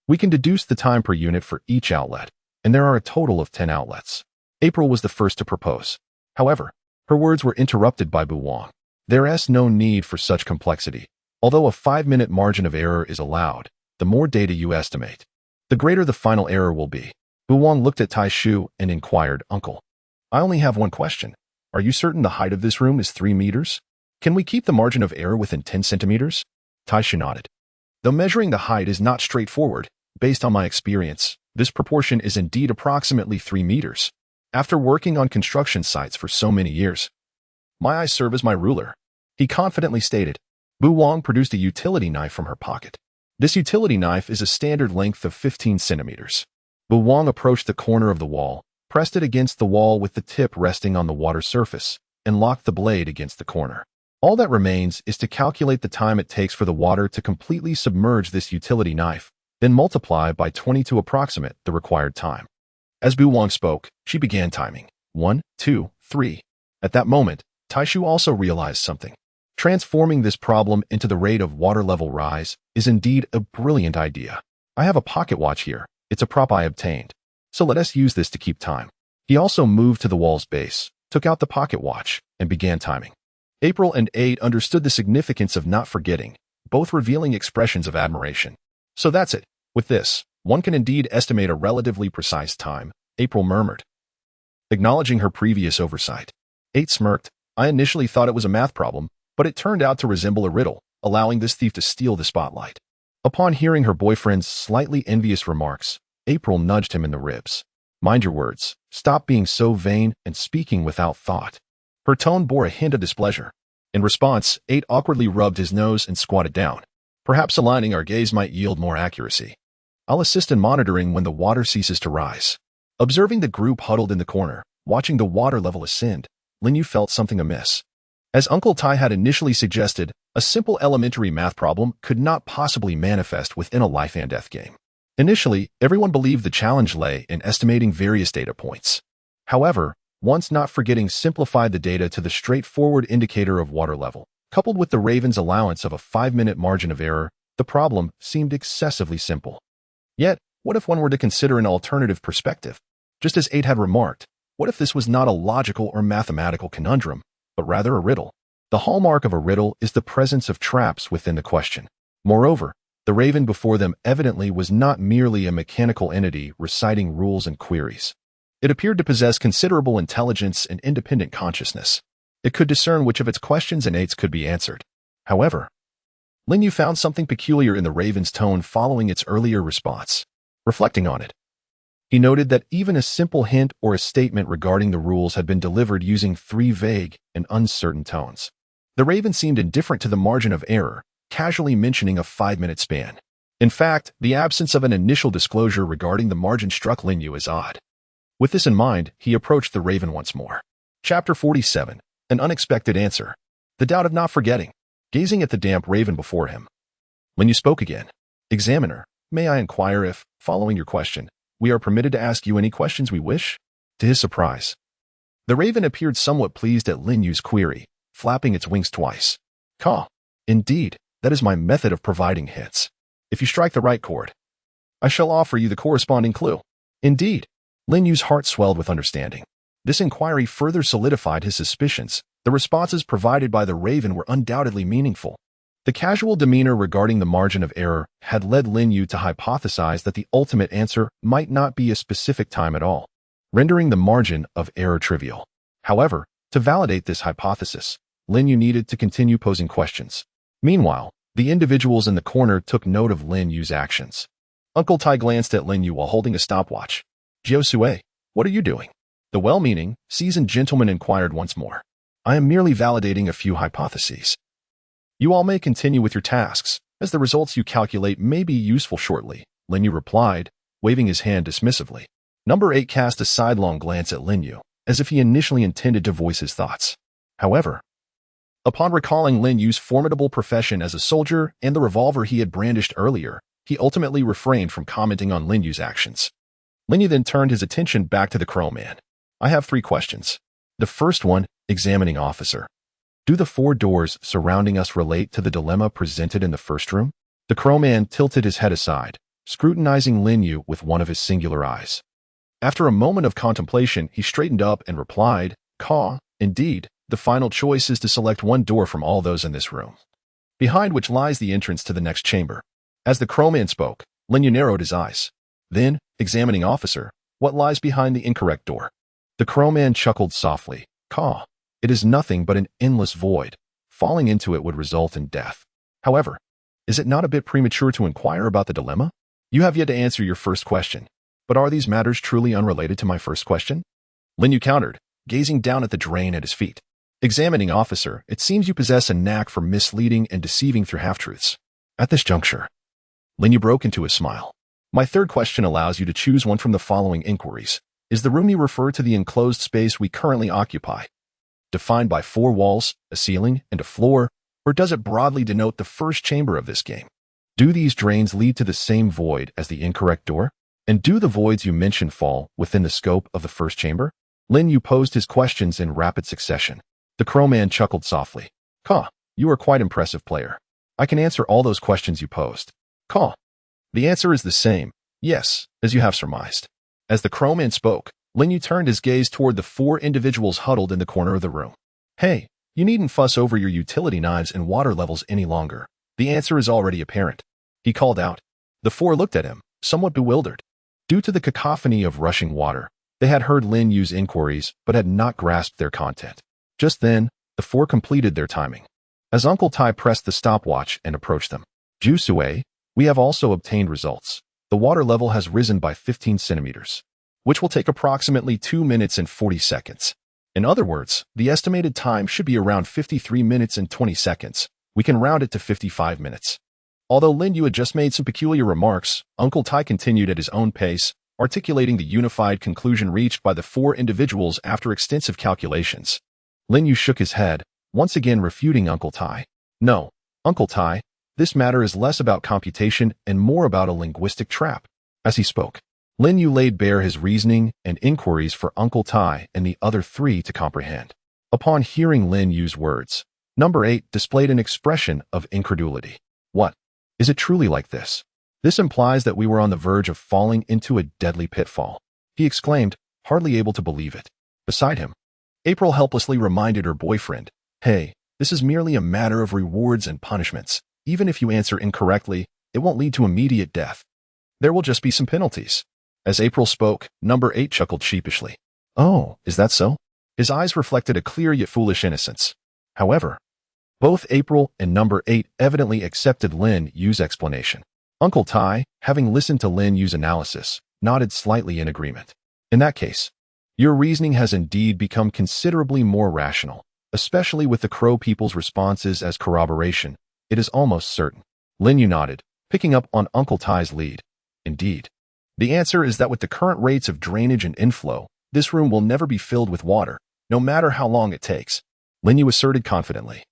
we can deduce the time per unit for each outlet, and there are a total of 10 outlets. April was the first to propose. However, her words were interrupted by Bu Wang. There is no need for such complexity. Although a 5-minute margin of error is allowed, the more data you estimate, the greater the final error will be. Bu Wang looked at Taishu and inquired, Uncle, I only have one question. Are you certain the height of this room is 3 meters? Can we keep the margin of error within 10 centimeters? Taishu nodded. Though measuring the height is not straightforward, based on my experience, this proportion is indeed approximately 3 meters. After working on construction sites for so many years, my eyes serve as my ruler, he confidently stated. Bu Wang produced a utility knife from her pocket. This utility knife is a standard length of 15 centimeters. Bu Wang approached the corner of the wall, pressed it against the wall with the tip resting on the water surface, and locked the blade against the corner. All that remains is to calculate the time it takes for the water to completely submerge this utility knife, then multiply by 20 to approximate the required time. As Bu Wang spoke, she began timing. 1, 2, 3. At that moment, Taishu also realized something. Transforming this problem into the rate of water level rise is indeed a brilliant idea. I have a pocket watch here. It's a prop I obtained. So let us use this to keep time. He also moved to the wall's base, took out the pocket watch, and began timing. April and 8 understood the significance of not forgetting, both revealing expressions of admiration. So that's it. With this, one can indeed estimate a relatively precise time, April murmured, acknowledging her previous oversight. 8 smirked. I initially thought it was a math problem, but it turned out to resemble a riddle, allowing this thief to steal the spotlight. Upon hearing her boyfriend's slightly envious remarks, April nudged him in the ribs. Mind your words. Stop being so vain and speaking without thought. Her tone bore a hint of displeasure. In response, 8 awkwardly rubbed his nose and squatted down. Perhaps aligning our gaze might yield more accuracy. I'll assist in monitoring when the water ceases to rise. Observing the group huddled in the corner, watching the water level ascend, Lin Yu felt something amiss. As Uncle Tai had initially suggested, a simple elementary math problem could not possibly manifest within a life-and-death game. Initially, everyone believed the challenge lay in estimating various data points. However, once not forgetting simplified the data to the straightforward indicator of water level, coupled with the Raven's allowance of a 5-minute margin of error, the problem seemed excessively simple. Yet, what if one were to consider an alternative perspective? Just as 8 had remarked, what if this was not a logical or mathematical conundrum, but rather a riddle? The hallmark of a riddle is the presence of traps within the question. Moreover, the Raven before them evidently was not merely a mechanical entity reciting rules and queries. It appeared to possess considerable intelligence and independent consciousness. It could discern which of its questions and 8's could be answered. However, Lin Yu found something peculiar in the Raven's tone following its earlier response. Reflecting on it, he noted that even a simple hint or a statement regarding the rules had been delivered using 3 vague and uncertain tones. The Raven seemed indifferent to the margin of error, casually mentioning a 5-minute span. In fact, the absence of an initial disclosure regarding the margin struck Lin Yu as odd. With this in mind, he approached the Raven once more. Chapter 47. An Unexpected Answer. The Doubt of Not Forgetting. Gazing at the damp Raven before him, Lin Yu spoke again. Examiner, may I inquire if, following your question, we are permitted to ask you any questions we wish? To his surprise, the Raven appeared somewhat pleased at Lin Yu's query, flapping its wings twice. Caw. Indeed, that is my method of providing hints. If you strike the right chord, I shall offer you the corresponding clue. Indeed. Lin Yu's heart swelled with understanding. This inquiry further solidified his suspicions. The responses provided by the Raven were undoubtedly meaningful. The casual demeanor regarding the margin of error had led Lin Yu to hypothesize that the ultimate answer might not be a specific time at all, rendering the margin of error trivial. However, to validate this hypothesis, Lin Yu needed to continue posing questions. Meanwhile, the individuals in the corner took note of Lin Yu's actions. Uncle Tai glanced at Lin Yu while holding a stopwatch. Jiao Sui, what are you doing? The well-meaning, seasoned gentleman inquired once more. I am merely validating a few hypotheses. You all may continue with your tasks, as the results you calculate may be useful shortly, Lin Yu replied, waving his hand dismissively. Number 8 cast a sidelong glance at Lin Yu, as if he initially intended to voice his thoughts. However, upon recalling Lin Yu's formidable profession as a soldier and the revolver he had brandished earlier, he ultimately refrained from commenting on Lin Yu's actions. Lin Yu then turned his attention back to the Crow Man. I have 3 questions. The first one, examining officer. Do the 4 doors surrounding us relate to the dilemma presented in the first room? The Crow Man tilted his head aside, scrutinizing Lin Yu with one of his singular eyes. After a moment of contemplation, he straightened up and replied, Caw, indeed, the final choice is to select 1 door from all those in this room, behind which lies the entrance to the next chamber. As the Crow Man spoke, Lin Yu narrowed his eyes. Then, examining officer, what lies behind the incorrect door? The Crow Man chuckled softly. Caw, it is nothing but an endless void. Falling into it would result in death. However, is it not a bit premature to inquire about the dilemma? You have yet to answer your first question. But are these matters truly unrelated to my first question? Lin Yu countered, gazing down at the drain at his feet. Examining officer, it seems you possess a knack for misleading and deceiving through half-truths. At this juncture, Lin Yu broke into a smile. My third question allows you to choose one from the following inquiries. Is the room you refer to the enclosed space we currently occupy, defined by 4 walls, a ceiling, and a floor, or does it broadly denote the first chamber of this game? Do these drains lead to the same void as the incorrect door? And do the voids you mentioned fall within the scope of the first chamber? Lin Yu posed his questions in rapid succession. The Crow Man chuckled softly. Caw, you are quite impressive player. I can answer all those questions you posed. Caw. The answer is the same, yes, as you have surmised. As the Crow Man spoke, Lin Yu turned his gaze toward the 4 individuals huddled in the corner of the room. Hey, you needn't fuss over your utility knives and water levels any longer. The answer is already apparent. He called out. The 4 looked at him, somewhat bewildered. Due to the cacophony of rushing water, they had heard Lin Yu's inquiries but had not grasped their content. Just then, the 4 completed their timing. As Uncle Tai pressed the stopwatch and approached them. Jiao Sui, we have also obtained results. The water level has risen by 15 centimeters. which will take approximately 2 minutes and 40 seconds. In other words, the estimated time should be around 53 minutes and 20 seconds. We can round it to 55 minutes. Although Lin Yu had just made some peculiar remarks, Uncle Tai continued at his own pace, articulating the unified conclusion reached by the four individuals after extensive calculations. Lin Yu shook his head, once again refuting Uncle Tai. No, Uncle Tai, this matter is less about computation and more about a linguistic trap. As he spoke, Lin Yu laid bare his reasoning and inquiries for Uncle Tai and the other three to comprehend. Upon hearing Lin Yu's words, number 8 displayed an expression of incredulity. What? Is it truly like this? This implies that we were on the verge of falling into a deadly pitfall. He exclaimed, hardly able to believe it. Beside him, April helplessly reminded her boyfriend, hey, this is merely a matter of rewards and punishments. Even if you answer incorrectly, it won't lead to immediate death. There will just be some penalties. As April spoke, number 8 chuckled sheepishly. Oh, is that so? His eyes reflected a clear yet foolish innocence. However, both April and number 8 evidently accepted Lin Yu's explanation. Uncle Tai, having listened to Lin Yu's analysis, nodded slightly in agreement. In that case, your reasoning has indeed become considerably more rational, especially with the Crow people's responses as corroboration. It is almost certain. Lin Yu nodded, picking up on Uncle Tai's lead. Indeed. The answer is that with the current rates of drainage and inflow, this room will never be filled with water, no matter how long it takes, Lin Yu asserted confidently.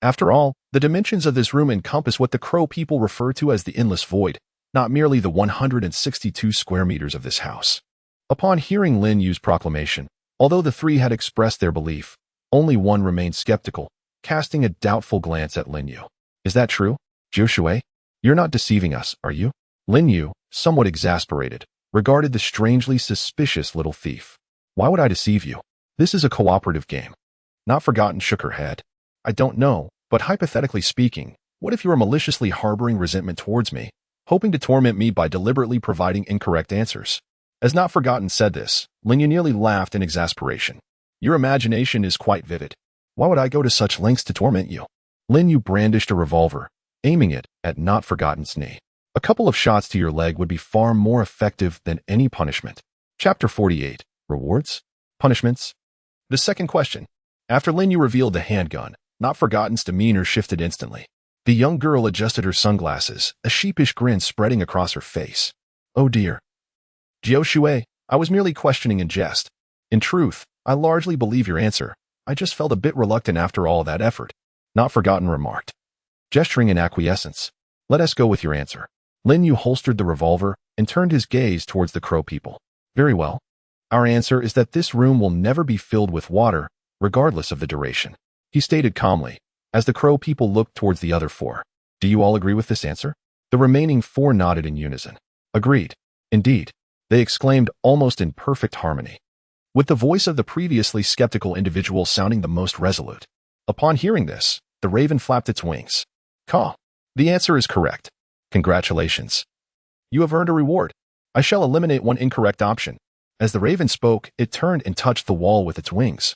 After all, the dimensions of this room encompass what the Crow people refer to as the endless void, not merely the 162 square meters of this house. Upon hearing Lin Yu's proclamation, although the three had expressed their belief, only one remained skeptical, casting a doubtful glance at Lin Yu. Is that true, Jiu Shui? You're not deceiving us, are you? Lin Yu, somewhat exasperated, regarded the strangely suspicious little thief. Why would I deceive you? This is a cooperative game. Not Forgotten shook her head. I don't know, but hypothetically speaking, what if you are maliciously harboring resentment towards me, hoping to torment me by deliberately providing incorrect answers? As Not Forgotten said this, Lin Yu nearly laughed in exasperation. Your imagination is quite vivid. Why would I go to such lengths to torment you? Lin Yu brandished a revolver, aiming it at Not Forgotten's knee. A couple of shots to your leg would be far more effective than any punishment. Chapter 48. Rewards? Punishments? The second question. After Lin Yu revealed the handgun, Not Forgotten's demeanor shifted instantly. The young girl adjusted her sunglasses, a sheepish grin spreading across her face. Oh dear. Jiu Shui, I was merely questioning in jest. In truth, I largely believe your answer. I just felt a bit reluctant after all that effort. Not Forgotten remarked, gesturing in acquiescence. Let us go with your answer. Lin Yu holstered the revolver and turned his gaze towards the Crow people. Very well. Our answer is that this room will never be filled with water, regardless of the duration, he stated calmly, as the Crow people looked towards the other four. Do you all agree with this answer? The remaining four nodded in unison. Agreed. Indeed, they exclaimed almost in perfect harmony, with the voice of the previously skeptical individual sounding the most resolute. Upon hearing this, the raven flapped its wings. Caw. The answer is correct. Congratulations. You have earned a reward. I shall eliminate one incorrect option. As the raven spoke, it turned and touched the wall with its wings,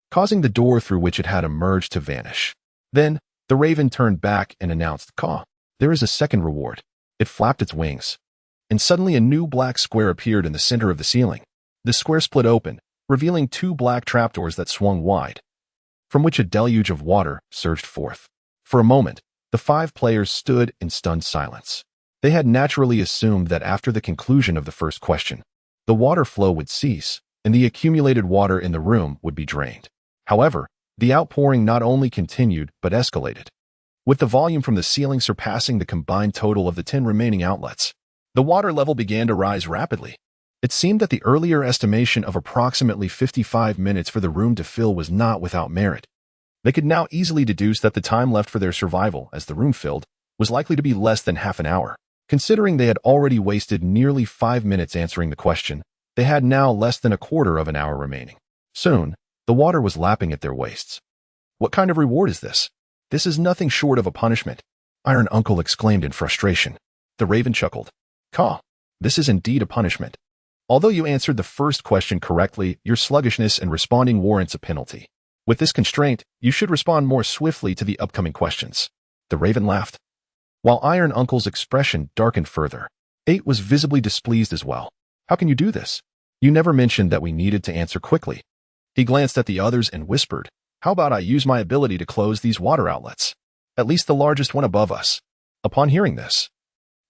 causing the door through which it had emerged to vanish. Then, the raven turned back and announced, Caw. There is a second reward. It flapped its wings, and suddenly a new black square appeared in the center of the ceiling. The square split open, revealing two black trapdoors that swung wide, from which a deluge of water surged forth. For a moment, the five players stood in stunned silence. They had naturally assumed that after the conclusion of the first question, the water flow would cease, and the accumulated water in the room would be drained. However, the outpouring not only continued but escalated, with the volume from the ceiling surpassing the combined total of the 10 remaining outlets. The water level began to rise rapidly. It seemed that the earlier estimation of approximately 55 minutes for the room to fill was not without merit. They could now easily deduce that the time left for their survival as the room filled was likely to be less than half an hour. Considering they had already wasted nearly 5 minutes answering the question, they had now less than a quarter of an hour remaining. Soon, the water was lapping at their waists. What kind of reward is this? This is nothing short of a punishment, Iron Uncle exclaimed in frustration. The raven chuckled. Caw. This is indeed a punishment. Although you answered the first question correctly, your sluggishness in responding warrants a penalty. With this constraint, you should respond more swiftly to the upcoming questions. The raven laughed, while Iron Uncle's expression darkened further. 8 was visibly displeased as well. How can you do this? You never mentioned that we needed to answer quickly. He glanced at the others and whispered, how about I use my ability to close these water outlets? At least the largest one above us. Upon hearing this,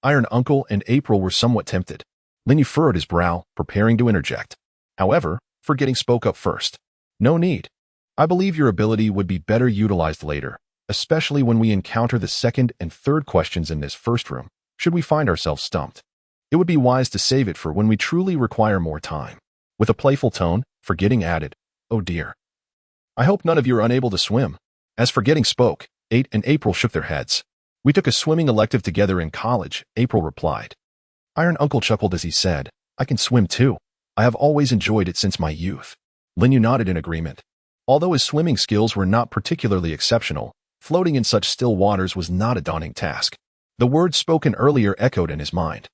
Iron Uncle and April were somewhat tempted. Lin Yu furrowed his brow, preparing to interject. However, Forgetting spoke up first. No need. I believe your ability would be better utilized later, especially when we encounter the second and third questions in this first room, should we find ourselves stumped. It would be wise to save it for when we truly require more time. With a playful tone, Forgetting added, oh dear. I hope none of you are unable to swim. As Forgetting spoke, 8 and April shook their heads. We took a swimming elective together in college, April replied. Iron Uncle chuckled as he said, I can swim too. I have always enjoyed it since my youth. Lin Yu nodded in agreement. Although his swimming skills were not particularly exceptional, floating in such still waters was not a daunting task. The words spoken earlier echoed in his mind.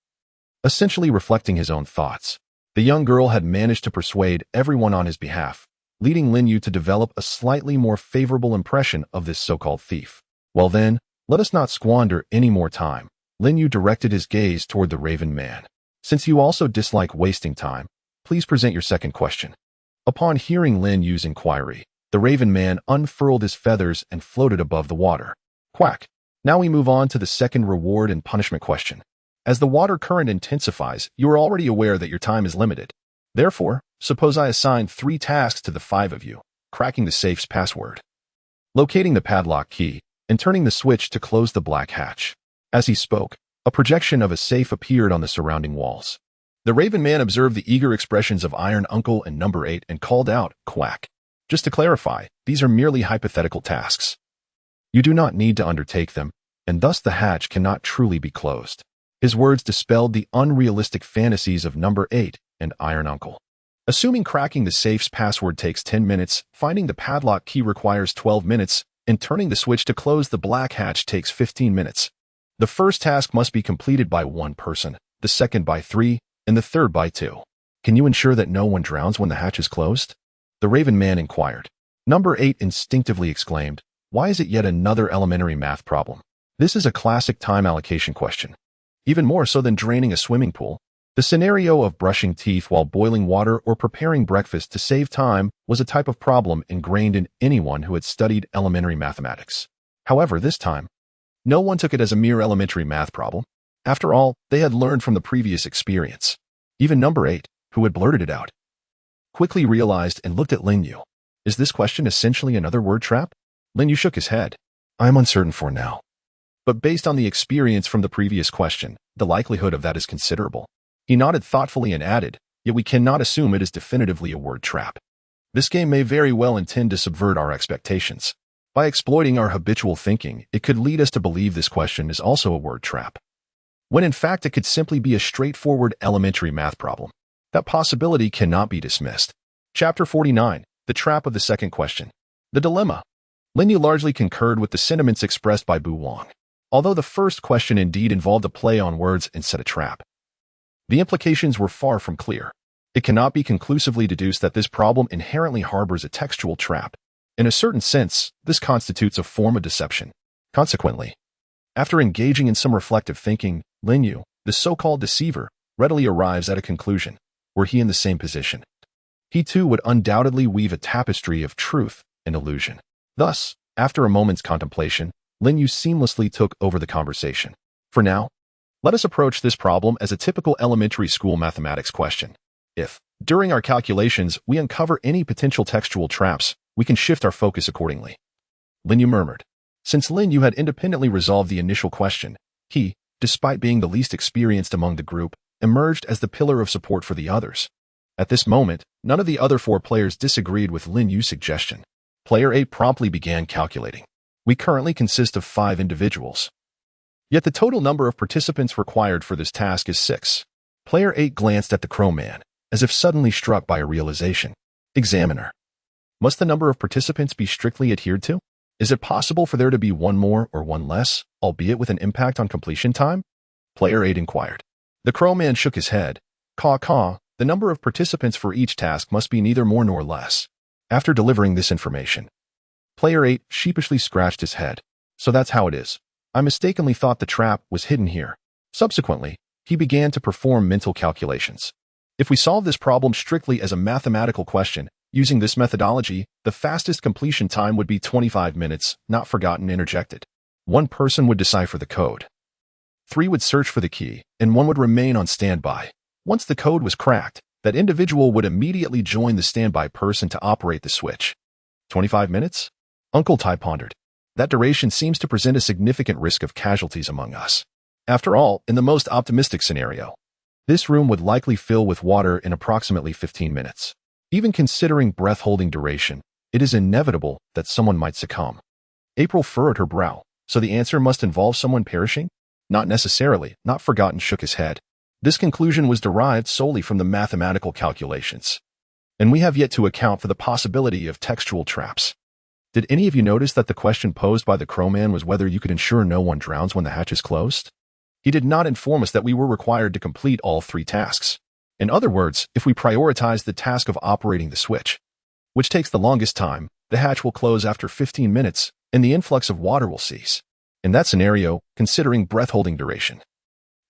Essentially reflecting his own thoughts, the young girl had managed to persuade everyone on his behalf, leading Lin Yu to develop a slightly more favorable impression of this so-called thief. Well then, let us not squander any more time. Lin Yu directed his gaze toward the Raven Man. Since you also dislike wasting time, please present your second question. Upon hearing Lin Yu's inquiry, the Raven Man unfurled his feathers and floated above the water. Quack. Now we move on to the second reward and punishment question. As the water current intensifies, you are already aware that your time is limited. Therefore, suppose I assign 3 tasks to the 5 of you, cracking the safe's password, locating the padlock key, and turning the switch to close the black hatch. As he spoke, a projection of a safe appeared on the surrounding walls. The Raven Man observed the eager expressions of Iron Uncle and Number 8 and called out, quack. Just to clarify, these are merely hypothetical tasks. You do not need to undertake them, and thus the hatch cannot truly be closed. His words dispelled the unrealistic fantasies of Number 8 and Iron Uncle. Assuming cracking the safe's password takes 10 minutes, finding the padlock key requires 12 minutes, and turning the switch to close the black hatch takes 15 minutes. The first task must be completed by 1 person, the second by 3, and the third by 2. Can you ensure that no one drowns when the hatch is closed? The Raven Man inquired. Number 8 instinctively exclaimed, why is it yet another elementary math problem? This is a classic time allocation question. Even more so than draining a swimming pool, the scenario of brushing teeth while boiling water or preparing breakfast to save time was a type of problem ingrained in anyone who had studied elementary mathematics. However, this time, no one took it as a mere elementary math problem. After all, they had learned from the previous experience. Even Number 8, who had blurted it out, quickly realized and looked at Lin Yu. Is this question essentially another word trap? Lin Yu shook his head. I am uncertain for now. But based on the experience from the previous question, the likelihood of that is considerable. He nodded thoughtfully and added, yet we cannot assume it is definitively a word trap. This game may very well intend to subvert our expectations. By exploiting our habitual thinking, it could lead us to believe this question is also a word trap, when in fact it could simply be a straightforward elementary math problem. That possibility cannot be dismissed. Chapter 49, The Trap of the Second Question. The Dilemma. Lin Yu largely concurred with the sentiments expressed by Bu Wang. Although the first question indeed involved a play on words and set a trap, the implications were far from clear. It cannot be conclusively deduced that this problem inherently harbors a textual trap. In a certain sense, this constitutes a form of deception. Consequently, after engaging in some reflective thinking, Lin Yu, the so-called deceiver, readily arrives at a conclusion. Were he in the same position, he too would undoubtedly weave a tapestry of truth and illusion. Thus, after a moment's contemplation, Lin Yu seamlessly took over the conversation. For now, let us approach this problem as a typical elementary school mathematics question. If, during our calculations, we uncover any potential textual traps, we can shift our focus accordingly. Lin Yu murmured. Since Lin Yu had independently resolved the initial question, he, despite being the least experienced among the group, emerged as the pillar of support for the others. At this moment, none of the other 4 players disagreed with Lin Yu's suggestion. Player 8 promptly began calculating. We currently consist of 5 individuals. Yet the total number of participants required for this task is 6. Player 8 glanced at the Crow Man, as if suddenly struck by a realization. Examiner. Must the number of participants be strictly adhered to? Is it possible for there to be 1 more or 1 less, albeit with an impact on completion time? Player 8 inquired. The Crow Man shook his head. Caw, the number of participants for each task must be neither more nor less. After delivering this information, Player 8 sheepishly scratched his head. So that's how it is. I mistakenly thought the trap was hidden here. Subsequently, he began to perform mental calculations. If we solve this problem strictly as a mathematical question, using this methodology, the fastest completion time would be 25 minutes, not forgotten interjected. One person would decipher the code. 3 would search for the key, and 1 would remain on standby. Once the code was cracked, that individual would immediately join the standby person to operate the switch. 25 minutes? Uncle Tai pondered. That duration seems to present a significant risk of casualties among us. After all, in the most optimistic scenario, this room would likely fill with water in approximately 15 minutes. Even considering breath-holding duration, it is inevitable that someone might succumb. April furrowed her brow. So the answer must involve someone perishing? Not necessarily. Not forgotten shook his head. This conclusion was derived solely from the mathematical calculations. And we have yet to account for the possibility of textual traps. Did any of you notice that the question posed by the crowman was whether you could ensure no one drowns when the hatch is closed? He did not inform us that we were required to complete all 3 tasks. In other words, if we prioritize the task of operating the switch, which takes the longest time, the hatch will close after 15 minutes, and the influx of water will cease. In that scenario, considering breath-holding duration,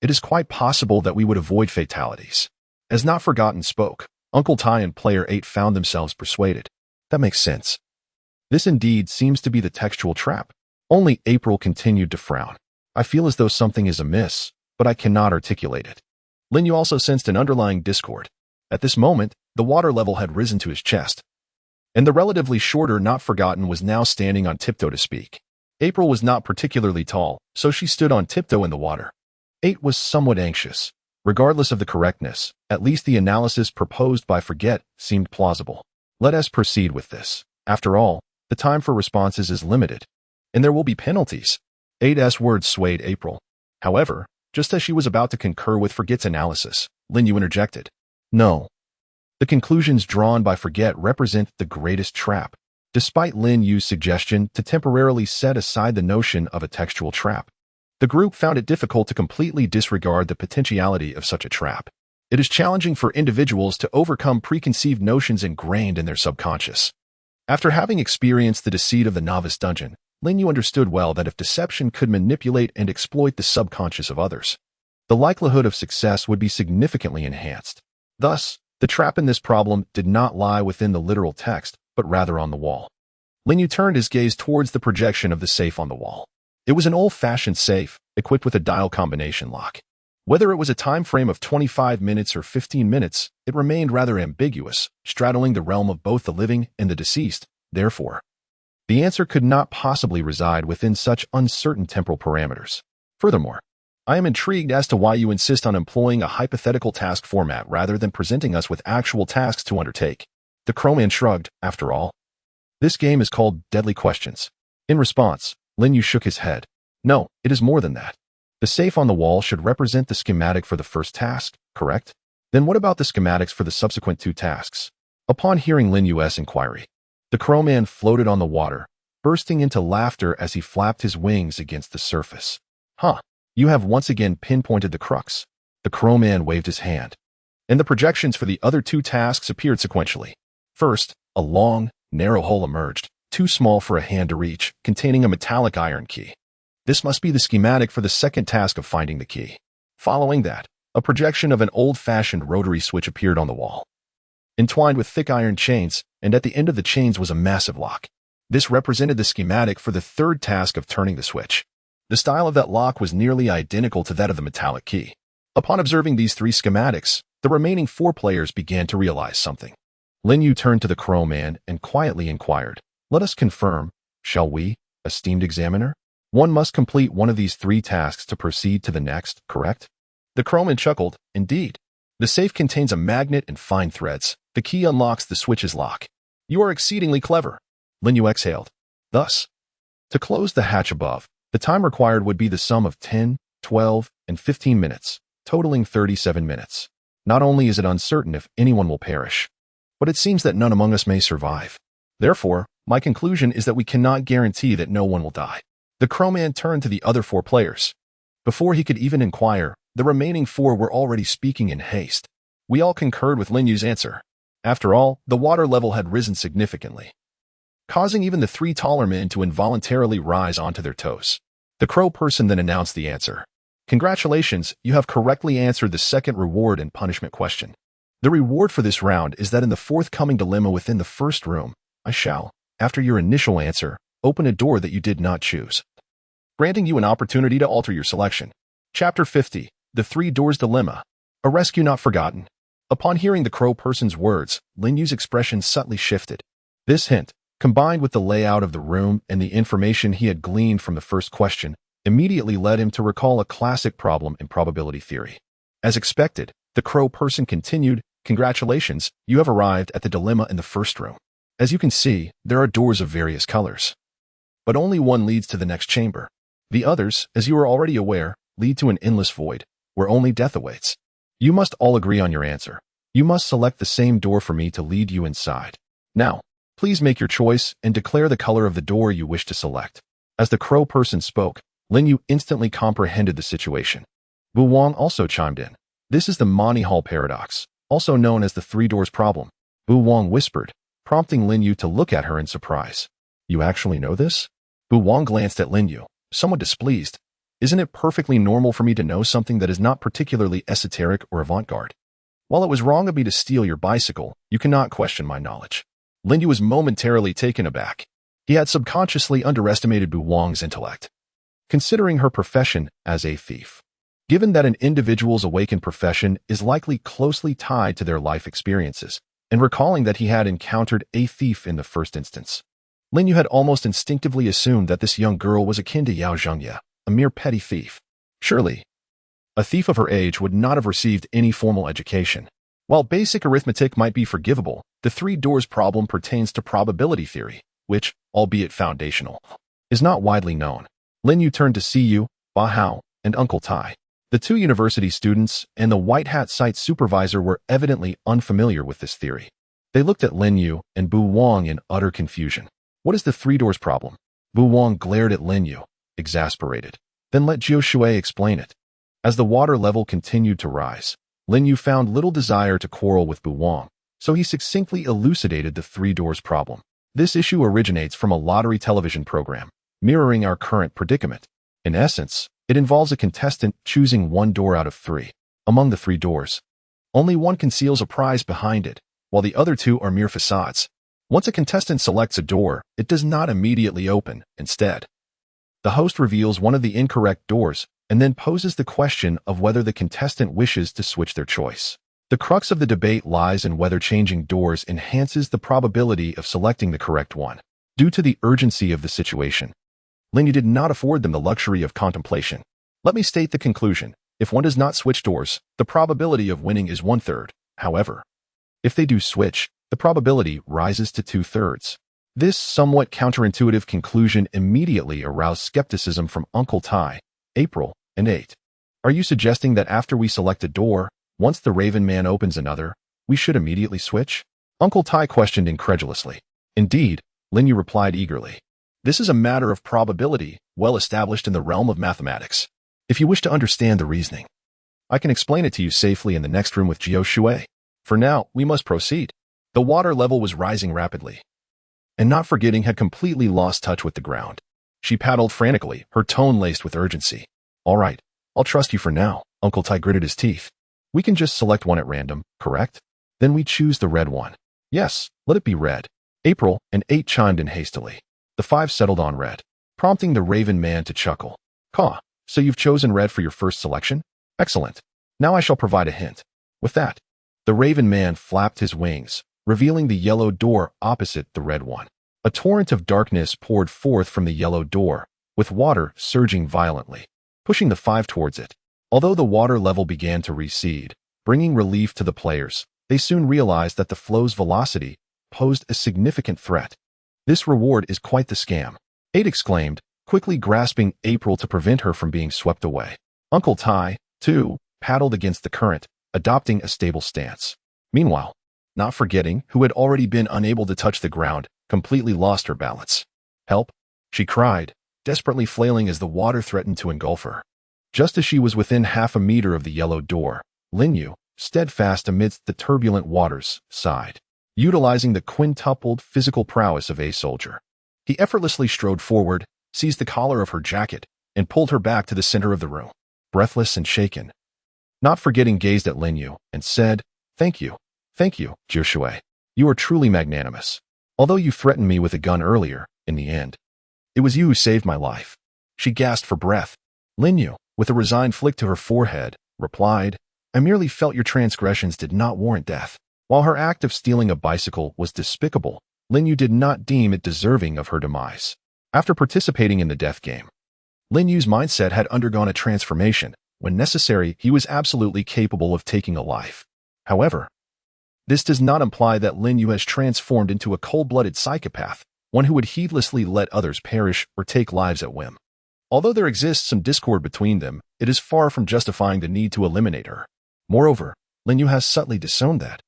it is quite possible that we would avoid fatalities. As Not Forgotten spoke, Uncle Tai and Player 8 found themselves persuaded. That makes sense. This indeed seems to be the textual trap. Only April continued to frown. I feel as though something is amiss, but I cannot articulate it. Lin Yu also sensed an underlying discord. At this moment, the water level had risen to his chest, and the relatively shorter Not Forgotten was now standing on tiptoe to speak. April was not particularly tall, so she stood on tiptoe in the water. 8 was somewhat anxious. Regardless of the correctness, at least the analysis proposed by Forget seemed plausible. Let us proceed with this. After all, the time for responses is limited, and there will be penalties. 8's words swayed April. However, just as she was about to concur with Forget's analysis, Lin Yu interjected. No. The conclusions drawn by Forget represent the greatest trap. Despite Lin Yu's suggestion to temporarily set aside the notion of a textual trap, the group found it difficult to completely disregard the potentiality of such a trap. It is challenging for individuals to overcome preconceived notions ingrained in their subconscious. After having experienced the deceit of the novice dungeon, Lin Yu understood well that if deception could manipulate and exploit the subconscious of others, the likelihood of success would be significantly enhanced. Thus, the trap in this problem did not lie within the literal text, but rather on the wall. Lin Yu turned his gaze towards the projection of the safe on the wall. It was an old-fashioned safe, equipped with a dial combination lock. Whether it was a time frame of 25 minutes or 15 minutes, it remained rather ambiguous, straddling the realm of both the living and the deceased. Therefore, the answer could not possibly reside within such uncertain temporal parameters. Furthermore, I am intrigued as to why you insist on employing a hypothetical task format rather than presenting us with actual tasks to undertake. The crowman shrugged. After all, this game is called Deadly Questions. In response, Lin Yu shook his head. No, it is more than that. The safe on the wall should represent the schematic for the first task, correct? Then what about the schematics for the subsequent 2 tasks? Upon hearing Lin Yu's inquiry, the crowman floated on the water, bursting into laughter as he flapped his wings against the surface. Huh, you have once again pinpointed the crux. The crowman waved his hand, and the projections for the other 2 tasks appeared sequentially. First, a long, narrow hole emerged, too small for a hand to reach, containing a metallic iron key. This must be the schematic for the second task of finding the key. Following that, a projection of an old-fashioned rotary switch appeared on the wall, entwined with thick iron chains, and at the end of the chains was a massive lock. This represented the schematic for the third task of turning the switch. The style of that lock was nearly identical to that of the metallic key. Upon observing these 3 schematics, the remaining 4 players began to realize something. Lin Yu turned to the crowman and quietly inquired, "Let us confirm, shall we, esteemed examiner? One must complete one of these 3 tasks to proceed to the next, correct?" The crowman chuckled. Indeed. The safe contains a magnet and fine threads. The key unlocks the switch's lock. You are exceedingly clever. Lin Yu exhaled. Thus, to close the hatch above, the time required would be the sum of 10, 12, and 15 minutes, totaling 37 minutes. Not only is it uncertain if anyone will perish, but it seems that none among us may survive. Therefore, my conclusion is that we cannot guarantee that no one will die. The crowman turned to the other 4 players. Before he could even inquire, the remaining 4 were already speaking in haste. We all concurred with Lin Yu's answer. After all, the water level had risen significantly, causing even the 3 taller men to involuntarily rise onto their toes. The crow person then announced the answer. Congratulations, you have correctly answered the second reward and punishment question. The reward for this round is that in the forthcoming dilemma within the first room, I shall, after your initial answer, open a door that you did not choose, granting you an opportunity to alter your selection. Chapter 50, The Three Doors Dilemma, A Rescue Not Forgotten. Upon hearing the crow person's words, Lin Yu's expression subtly shifted. This hint, combined with the layout of the room and the information he had gleaned from the first question, immediately led him to recall a classic problem in probability theory. As expected, the crow person continued, "Congratulations, you have arrived at the dilemma in the first room. As you can see, there are doors of various colors. But only one leads to the next chamber. The others, as you are already aware, lead to an endless void, where only death awaits. You must all agree on your answer. You must select the same door for me to lead you inside. Now, please make your choice and declare the color of the door you wish to select." As the crow person spoke, Lin Yu instantly comprehended the situation. Wu Wang also chimed in. "This is the Monty Hall paradox, also known as the three doors problem," Wu Wang whispered, prompting Lin Yu to look at her in surprise. "You actually know this?" Wu Wang glanced at Lin Yu, somewhat displeased. "Isn't it perfectly normal for me to know something that is not particularly esoteric or avant-garde? While it was wrong of me to steal your bicycle, you cannot question my knowledge." Lin Yu was momentarily taken aback. He had subconsciously underestimated Wu Wang's intellect. Considering her profession as a thief, given that an individual's awakened profession is likely closely tied to their life experiences, and recalling that he had encountered a thief in the first instance, Lin Yu had almost instinctively assumed that this young girl was akin to Yao Zhengye, a mere petty thief. Surely, a thief of her age would not have received any formal education. While basic arithmetic might be forgivable, the three doors problem pertains to probability theory, which, albeit foundational, is not widely known. Lin Yu turned to Siyu, Ba Hao, and Uncle Tai. The two university students and the white hat site supervisor were evidently unfamiliar with this theory. They looked at Lin Yu and Bu Wang in utter confusion. "What is the three doors problem?" Bu Wang glared at Lin Yu, exasperated, then let Jiu Shui explain it. As the water level continued to rise, Lin Yu found little desire to quarrel with Bu Wang, so he succinctly elucidated the three doors problem. This issue originates from a lottery television program, mirroring our current predicament. In essence, it involves a contestant choosing one door out of three. Among the three doors, only one conceals a prize behind it, while the other two are mere facades. Once a contestant selects a door, it does not immediately open. Instead, the host reveals one of the incorrect doors and then poses the question of whether the contestant wishes to switch their choice. The crux of the debate lies in whether changing doors enhances the probability of selecting the correct one. Due to the urgency of the situation, Lin Yu did not afford them the luxury of contemplation. "Let me state the conclusion. If one does not switch doors, the probability of winning is 1/3. However, if they do switch, the probability rises to 2/3. This somewhat counterintuitive conclusion immediately aroused skepticism from Uncle Tai, April, and 8. "Are you suggesting that after we select a door, once the Raven Man opens another, we should immediately switch?" Uncle Tai questioned incredulously. "Indeed," Lin Yu replied eagerly. "This is a matter of probability, well established in the realm of mathematics. If you wish to understand the reasoning, I can explain it to you safely in the next room with Jiu Shui. For now, we must proceed." The water level was rising rapidly, and not forgetting had completely lost touch with the ground. She paddled frantically, her tone laced with urgency. "All right, I'll trust you for now," Uncle Tai gritted his teeth. "We can just select one at random, correct? Then we choose the red one." "Yes, let it be red." April and 8 chimed in hastily. The 5 settled on red, prompting the Raven Man to chuckle. "Caw, so you've chosen red for your first selection? Excellent. Now I shall provide a hint." With that, the Raven Man flapped his wings, revealing the yellow door opposite the red one. A torrent of darkness poured forth from the yellow door, with water surging violently, pushing the 5 towards it. Although the water level began to recede, bringing relief to the players, they soon realized that the flow's velocity posed a significant threat. "This reward is quite the scam," 8 exclaimed, quickly grasping April to prevent her from being swept away. Uncle Tai, too, paddled against the current, adopting a stable stance. Meanwhile, not forgetting, who had already been unable to touch the ground, completely lost her balance. "Help!" she cried, desperately flailing as the water threatened to engulf her. Just as she was within half a meter of the yellow door, Lin Yu, steadfast amidst the turbulent waters, sighed. Utilizing the quintupled physical prowess of a soldier, he effortlessly strode forward, seized the collar of her jacket, and pulled her back to the center of the room. Breathless and shaken, not forgetting gazed at Lin Yu and said, "Thank you, Thank you, Jiushui. You are truly magnanimous. Although you threatened me with a gun earlier, in the end, it was you who saved my life. She gasped for breath. Lin Yu, with a resigned flick to her forehead, replied, I merely felt your transgressions did not warrant death. While her act of stealing a bicycle was despicable, Lin Yu did not deem it deserving of her demise. After participating in the death game, Lin Yu's mindset had undergone a transformation. When necessary, he was absolutely capable of taking a life. However, this does not imply that Lin Yu has transformed into a cold-blooded psychopath, one who would heedlessly let others perish or take lives at whim. Although there exists some discord between them, it is far from justifying the need to eliminate her. Moreover, Lin Yu has subtly disowned that.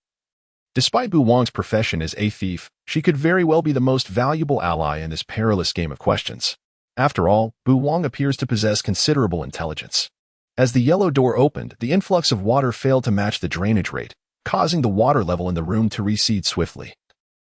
Despite Bu Wang's profession as a thief, she could very well be the most valuable ally in this perilous game of questions. After all, Bu Wang appears to possess considerable intelligence. As the yellow door opened, the influx of water failed to match the drainage rate, causing the water level in the room to recede swiftly,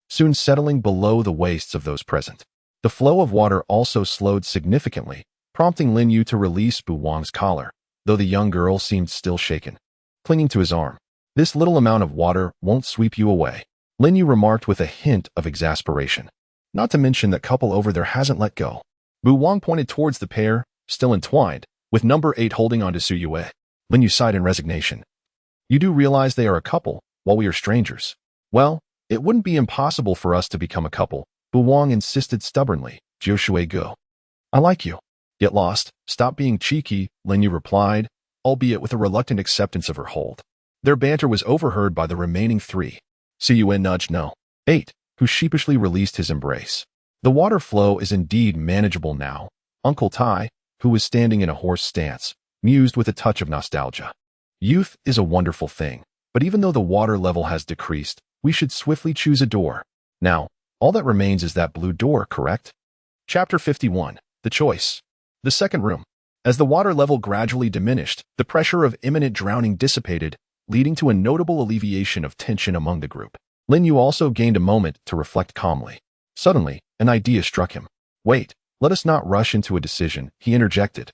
soon settling below the waists of those present. The flow of water also slowed significantly, prompting Lin Yu to release Bu Wang's collar, though the young girl seemed still shaken, clinging to his arm. This little amount of water won't sweep you away, Lin Yu remarked with a hint of exasperation. Not to mention that couple over there hasn't let go. Bu Wang pointed towards the pair, still entwined, with number 8 holding on to Su Yue. Lin Yu sighed in resignation. You do realize they are a couple, while we are strangers. Well, it wouldn't be impossible for us to become a couple, Bu Wang insisted stubbornly. Jiushui go. I like you. Get lost, stop being cheeky, Lin Yu replied, albeit with a reluctant acceptance of her hold. Their banter was overheard by the remaining 3. Su Yue nudged no. 8, who sheepishly released his embrace. The water flow is indeed manageable now, Uncle Tai, who was standing in a horse stance, mused with a touch of nostalgia. Youth is a wonderful thing, but even though the water level has decreased, we should swiftly choose a door. Now, all that remains is that blue door, correct? Chapter 51. The Choice. The second room. As the water level gradually diminished, the pressure of imminent drowning dissipated, leading to a notable alleviation of tension among the group. Lin Yu also gained a moment to reflect calmly. Suddenly, an idea struck him. Wait. Let us not rush into a decision, he interjected,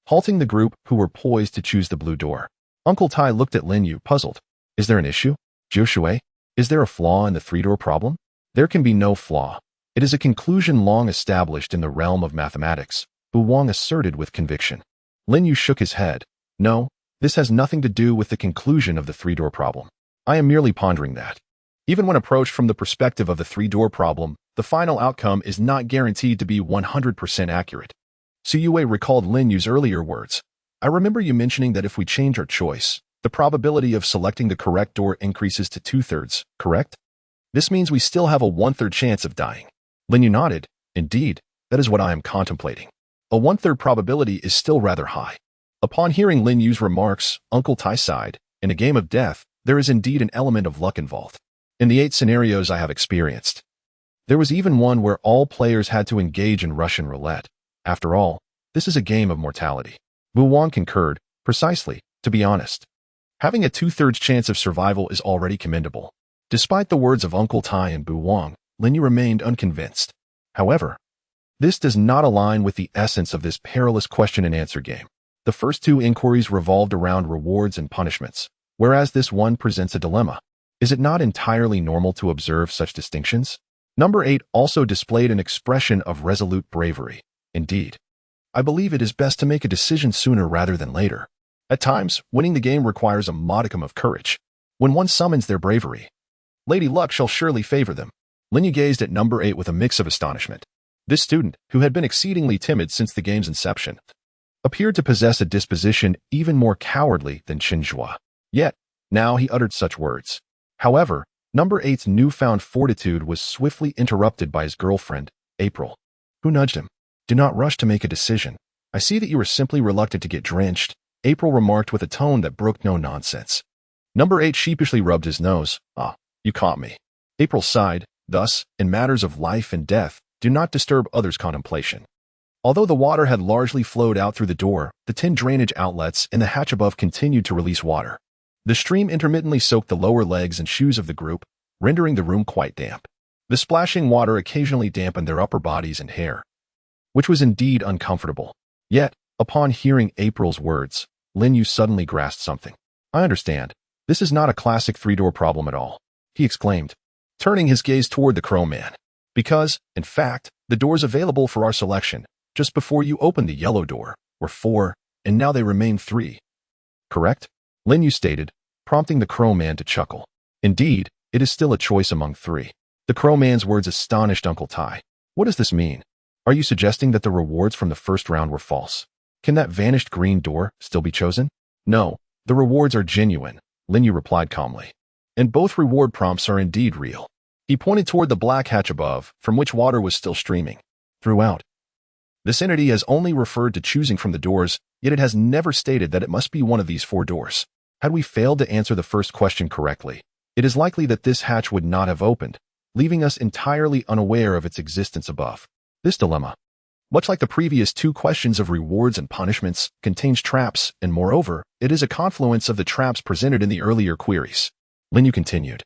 halting the group who were poised to choose the blue door. Uncle Tai looked at Lin Yu, puzzled. Is there an issue? Jiushui, is there a flaw in the 3-door problem? There can be no flaw. It is a conclusion long established in the realm of mathematics, Bu Wang asserted with conviction. Lin Yu shook his head. No, this has nothing to do with the conclusion of the 3-door problem. I am merely pondering that. Even when approached from the perspective of the 3-door problem, the final outcome is not guaranteed to be 100% accurate. Su Yue recalled Lin Yu's earlier words. I remember you mentioning that if we change our choice, the probability of selecting the correct door increases to 2/3, correct? This means we still have a 1/3 chance of dying. Lin Yu nodded. Indeed, that is what I am contemplating. A 1/3 probability is still rather high. Upon hearing Lin Yu's remarks, Uncle Tai sighed. In a game of death, there is indeed an element of luck involved. In the 8 scenarios I have experienced, there was even one where all players had to engage in Russian roulette. After all, this is a game of mortality. Bu Wang concurred, precisely, to be honest. Having a 2/3 chance of survival is already commendable. Despite the words of Uncle Tai and Bu Wang, Lin Yu remained unconvinced. However, this does not align with the essence of this perilous question-and-answer game. The first 2 inquiries revolved around rewards and punishments, whereas this one presents a dilemma. Is it not entirely normal to observe such distinctions? Number 8 also displayed an expression of resolute bravery. Indeed, I believe it is best to make a decision sooner rather than later. At times, winning the game requires a modicum of courage. When one summons their bravery, Lady Luck shall surely favor them. Lin Yu gazed at number 8 with a mix of astonishment. This student, who had been exceedingly timid since the game's inception, appeared to possess a disposition even more cowardly than Qinzhua. Yet, now he uttered such words. However, number 8's newfound fortitude was swiftly interrupted by his girlfriend, April, who nudged him. Do not rush to make a decision. I see that you are simply reluctant to get drenched, April remarked with a tone that brooked no nonsense. Number 8 sheepishly rubbed his nose. Ah, you caught me. April sighed. Thus, in matters of life and death, do not disturb others' contemplation. Although the water had largely flowed out through the door, the tin drainage outlets in the hatch above continued to release water. The stream intermittently soaked the lower legs and shoes of the group, rendering the room quite damp. The splashing water occasionally dampened their upper bodies and hair, which was indeed uncomfortable. Yet, upon hearing April's words, Lin Yu suddenly grasped something. I understand. This is not a classic 3-door problem at all. he exclaimed, turning his gaze toward the Crow Man. Because, in fact, the doors available for our selection, just before you opened the yellow door, were 4, and now they remain 3. Correct? Lin Yu stated, prompting the Crow Man to chuckle. Indeed, it is still a choice among 3. The Crow Man's words astonished Uncle Tai. What does this mean? Are you suggesting that the rewards from the first round were false? Can that vanished green door still be chosen? No, the rewards are genuine, Lin Yu replied calmly. And both reward prompts are indeed real. He pointed toward the black hatch above, from which water was still streaming. Throughout, this entity has only referred to choosing from the doors, yet it has never stated that it must be one of these 4 doors. Had we failed to answer the first question correctly, it is likely that this hatch would not have opened, leaving us entirely unaware of its existence above. This dilemma, much like the previous 2 questions of rewards and punishments, contains traps, and moreover, it is a confluence of the traps presented in the earlier queries. Lin Yu continued,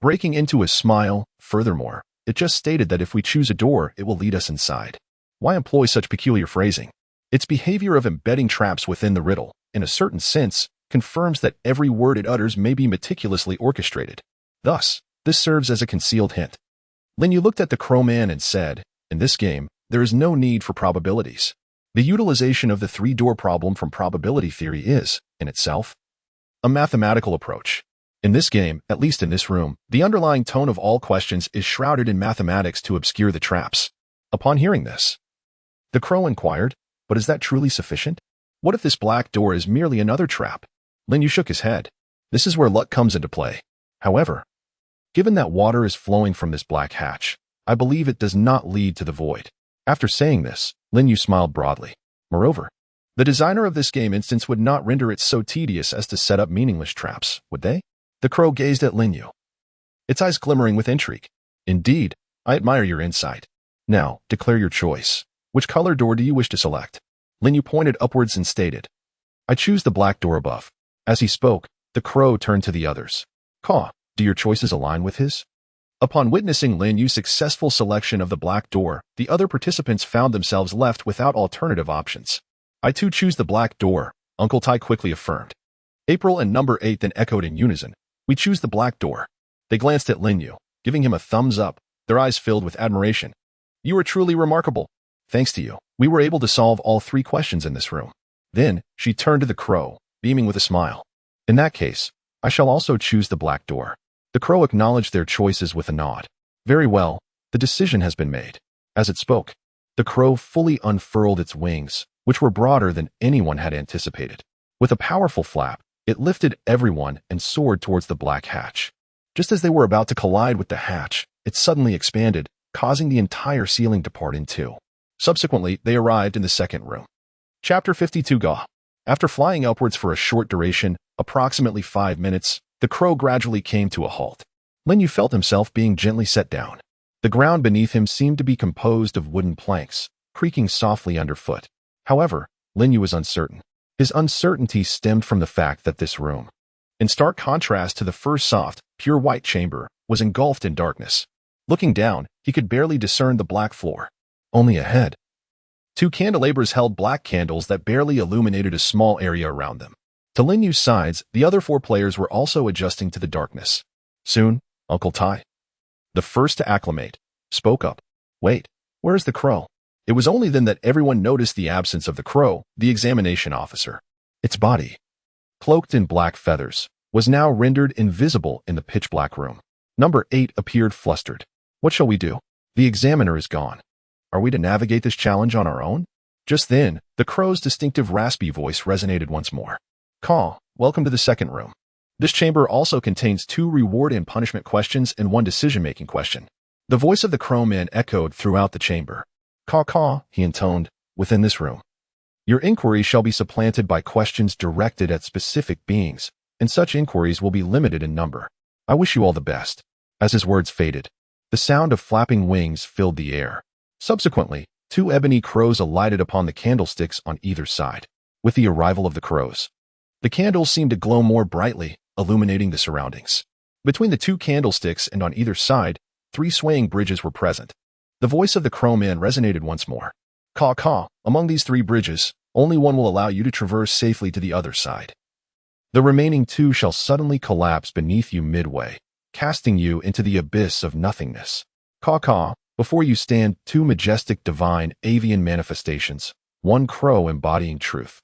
breaking into a smile. Furthermore, it just stated that if we choose a door, it will lead us inside. Why employ such peculiar phrasing? Its behavior of embedding traps within the riddle, in a certain sense, confirms that every word it utters may be meticulously orchestrated. Thus, this serves as a concealed hint. Lin Yu looked at the Crow Man and said, in this game, there is no need for probabilities. The utilization of the 3-door problem from probability theory is, in itself, a mathematical approach. In this game, at least in this room, the underlying tone of all questions is shrouded in mathematics to obscure the traps. Upon hearing this, the Crow inquired, but is that truly sufficient? What if this black door is merely another trap? Lin Yu shook his head. This is where luck comes into play. However, given that water is flowing from this black hatch, I believe it does not lead to the void. After saying this, Lin Yu smiled broadly. Moreover, the designer of this game instance would not render it so tedious as to set up meaningless traps, would they? The Crow gazed at Lin Yu, its eyes glimmering with intrigue. Indeed, I admire your insight. Now, declare your choice. Which color door do you wish to select? Lin Yu pointed upwards and stated, I choose the black door above. As he spoke, the Crow turned to the others. Caw, do your choices align with his? Upon witnessing Lin Yu's successful selection of the black door, the other participants found themselves left without alternative options. I too choose the black door, Uncle Tai quickly affirmed. April and number 8 then echoed in unison. We choose the black door. They glanced at Lin Yu, giving him a thumbs up, their eyes filled with admiration. You are truly remarkable. Thanks to you, we were able to solve all 3 questions in this room. Then, she turned to the Crow, beaming with a smile. In that case, I shall also choose the black door. The Crow acknowledged their choices with a nod. Very well, the decision has been made. As it spoke, the Crow fully unfurled its wings, which were broader than anyone had anticipated. With a powerful flap, it lifted everyone and soared towards the black hatch. Just as they were about to collide with the hatch, it suddenly expanded, causing the entire ceiling to part in 2. Subsequently, they arrived in the second room. Chapter 52 Ga. After flying upwards for a short duration, approximately 5 minutes, the Crow gradually came to a halt. Lin Yu felt himself being gently set down. The ground beneath him seemed to be composed of wooden planks, creaking softly underfoot. However, Lin Yu was uncertain. His uncertainty stemmed from the fact that this room, in stark contrast to the first soft, pure white chamber, was engulfed in darkness. Looking down, he could barely discern the black floor. Only ahead, 2 candelabras held black candles that barely illuminated a small area around them. To Lin Yu's sides, the other 4 players were also adjusting to the darkness. Soon, Uncle Tai, the first to acclimate, spoke up. Wait, where is the Crow? It was only then that everyone noticed the absence of the Crow, the examination officer. Its body, cloaked in black feathers, was now rendered invisible in the pitch-black room. Number 8 appeared flustered. What shall we do? The examiner is gone. Are we to navigate this challenge on our own? Just then, the Crow's distinctive raspy voice resonated once more. Caw, welcome to the second room. This chamber also contains 2 reward and punishment questions and 1 decision-making question. The voice of the Crow Man echoed throughout the chamber. Caw caw, he intoned, within this room. Your inquiries shall be supplanted by questions directed at specific beings, and such inquiries will be limited in number. I wish you all the best. As his words faded, the sound of flapping wings filled the air. Subsequently, 2 ebony crows alighted upon the candlesticks on either side. With the arrival of the crows, the candles seemed to glow more brightly, illuminating the surroundings. Between the 2 candlesticks and on either side, 3 swaying bridges were present. The voice of the Crow Man resonated once more. Caw caw, among these 3 bridges, only one will allow you to traverse safely to the other side. The remaining 2 shall suddenly collapse beneath you midway. casting you into the abyss of nothingness. Caw-caw, before you stand two majestic divine avian manifestations, one crow embodying truth,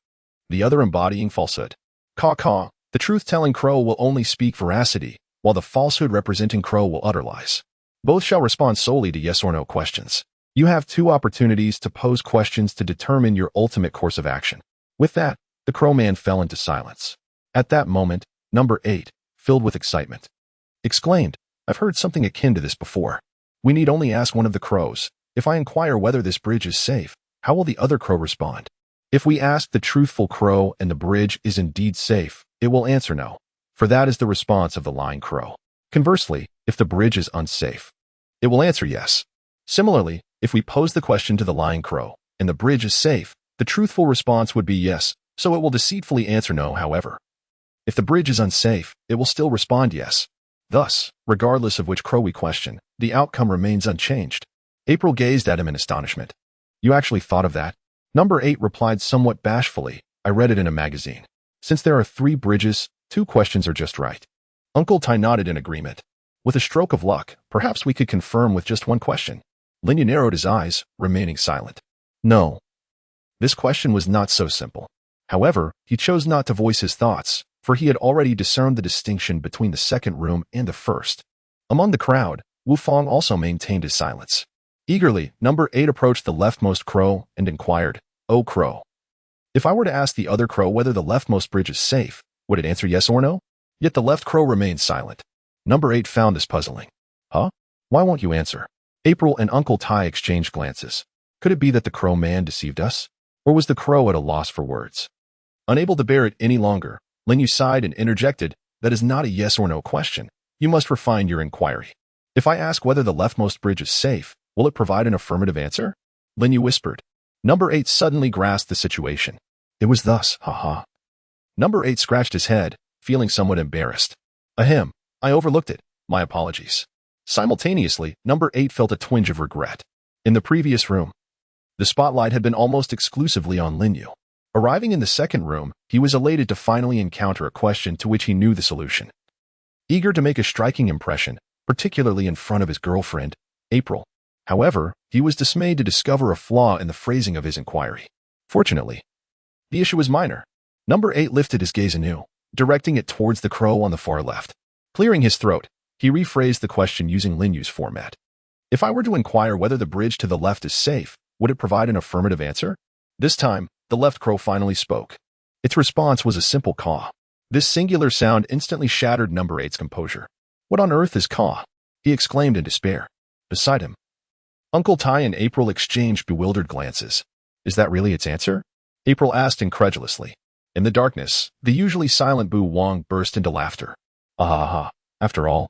the other embodying falsehood. Caw-caw, the truth-telling crow will only speak veracity, while the falsehood representing crow will utter lies. Both shall respond solely to yes or no questions. You have two opportunities to pose questions to determine your ultimate course of action. With that, the crow man fell into silence. At that moment, number 8, filled with excitement, exclaimed, "I've heard something akin to this before. We need only ask one of the crows. If I inquire whether this bridge is safe, how will the other crow respond? If we ask the truthful crow and the bridge is indeed safe, it will answer no, for that is the response of the lying crow. Conversely, if the bridge is unsafe, it will answer yes. Similarly, if we pose the question to the lying crow and the bridge is safe, the truthful response would be yes, so it will deceitfully answer no, however. If the bridge is unsafe, it will still respond yes. Thus, regardless of which crow we question, the outcome remains unchanged." April gazed at him in astonishment. "You actually thought of that?" Number 8 replied somewhat bashfully, "I read it in a magazine. Since there are 3 bridges, 2 questions are just right." Uncle Tai nodded in agreement. "With a stroke of luck, perhaps we could confirm with just one question." Lin Yu narrowed his eyes, remaining silent. No. This question was not so simple. However, he chose not to voice his thoughts, for he had already discerned the distinction between the second room and the first. Among the crowd, Wu Fang also maintained his silence. Eagerly, number 8 approached the leftmost crow and inquired, "Oh crow, if I were to ask the other crow whether the leftmost bridge is safe, would it answer yes or no?" Yet the left crow remained silent. Number 8 found this puzzling. "Huh? Why won't you answer?" April and Uncle Tai exchanged glances. Could it be that the crow man deceived us? Or was the crow at a loss for words? Unable to bear it any longer, Lin Yu sighed and interjected, "That is not a yes or no question. You must refine your inquiry. If I ask whether the leftmost bridge is safe, will it provide an affirmative answer?" Lin Yu whispered. Number 8 suddenly grasped the situation. It was thus, haha. Number 8 scratched his head, feeling somewhat embarrassed. Ahem, I overlooked it. My apologies. Simultaneously, number 8 felt a twinge of regret. In the previous room, the spotlight had been almost exclusively on Lin Yu. Arriving in the second room, he was elated to finally encounter a question to which he knew the solution. Eager to make a striking impression, particularly in front of his girlfriend, April. However, he was dismayed to discover a flaw in the phrasing of his inquiry. Fortunately, the issue was minor. Number 8 lifted his gaze anew, directing it towards the crow on the far left. Clearing his throat, he rephrased the question using Lin Yu's format. If I were to inquire whether the bridge to the left is safe, would it provide an affirmative answer? This time, the left crow finally spoke. Its response was a simple caw. This singular sound instantly shattered number 8's composure. What on earth is caw? He exclaimed in despair. Beside him, Uncle Tai and April exchanged bewildered glances. Is that really its answer? April asked incredulously. In the darkness, the usually silent Bu Wang burst into laughter. Ah, after all,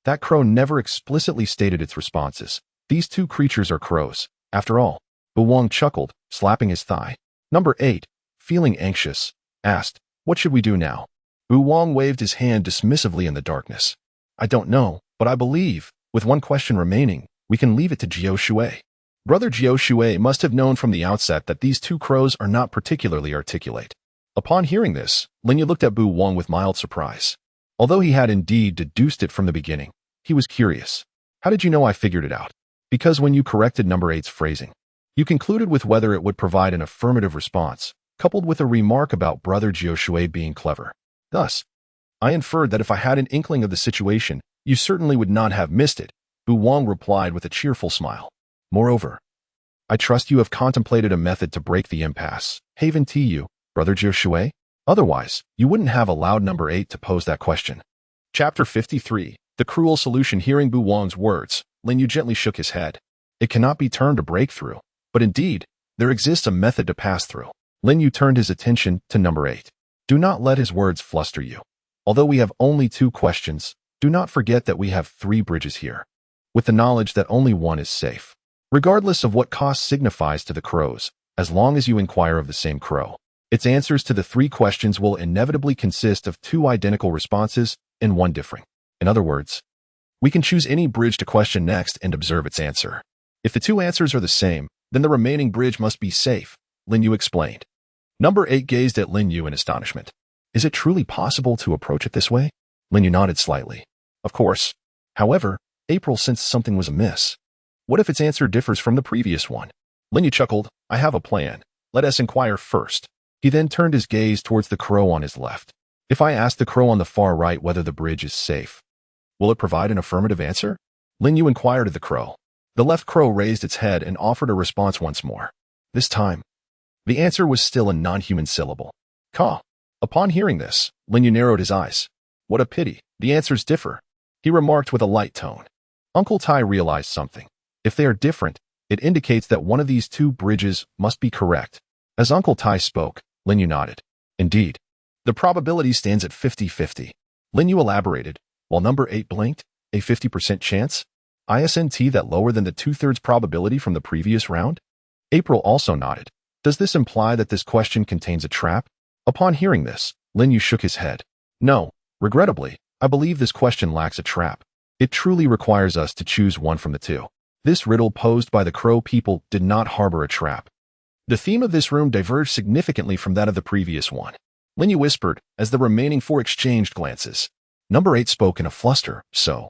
that crow never explicitly stated its responses. These two creatures are crows. After all, Bu Wang chuckled, slapping his thigh. Number 8, feeling anxious, asked, What should we do now? Bu Wang waved his hand dismissively in the darkness. I don't know, but I believe, with one question remaining, we can leave it to Jiao Shui. Brother Jiao Shui must have known from the outset that these two crows are not particularly articulate. Upon hearing this, Lin Yu looked at Bu Wang with mild surprise. Although he had indeed deduced it from the beginning, he was curious. How did you know I figured it out? Because when you corrected number 8's phrasing, you concluded with whether it would provide an affirmative response, coupled with a remark about Brother Jiao Shui being clever. Thus, I inferred that if I had an inkling of the situation, you certainly would not have missed it, Bu Wang replied with a cheerful smile. Moreover, I trust you have contemplated a method to break the impasse. Haven't you, Brother Jiao Shui? Otherwise, you wouldn't have allowed number 8 to pose that question. Chapter 53, The Cruel Solution. Hearing Bu Wang's words, Lin Yu gently shook his head. It cannot be termed a breakthrough, but indeed, there exists a method to pass through. Lin Yu turned his attention to number 8. Do not let his words fluster you. Although we have only 2 questions, do not forget that we have 3 bridges here, with the knowledge that only one is safe. Regardless of what cost signifies to the crows, as long as you inquire of the same crow, its answers to the 3 questions will inevitably consist of 2 identical responses and 1 differing. In other words, we can choose any bridge to question next and observe its answer. If the 2 answers are the same, then the remaining bridge must be safe, Lin Yu explained. Number 8 gazed at Lin Yu in astonishment. Is it truly possible to approach it this way? Lin Yu nodded slightly. Of course. However, April sensed something was amiss. What if its answer differs from the previous one? Lin Yu chuckled. I have a plan. Let us inquire first. He then turned his gaze towards the crow on his left. If I ask the crow on the far right whether the bridge is safe, will it provide an affirmative answer? Lin Yu inquired of the crow. The left crow raised its head and offered a response once more. This time, the answer was still a non-human syllable. Caw. Upon hearing this, Lin Yu narrowed his eyes. What a pity. The answers differ, he remarked with a light tone. Uncle Tai realized something. If they are different, it indicates that one of these two bridges must be correct. As Uncle Tai spoke, Lin Yu nodded. Indeed. The probability stands at 50-50. Lin Yu elaborated. While number 8 blinked, a 50% chance? Isn't that lower than the 2/3 probability from the previous round? April also nodded. Does this imply that this question contains a trap? Upon hearing this, Lin Yu shook his head. No, regrettably, I believe this question lacks a trap. It truly requires us to choose one from the two. This riddle posed by the crow people did not harbor a trap. The theme of this room diverged significantly from that of the previous one. Lin Yu whispered, as the remaining 4 exchanged glances. Number 8 spoke in a fluster, so.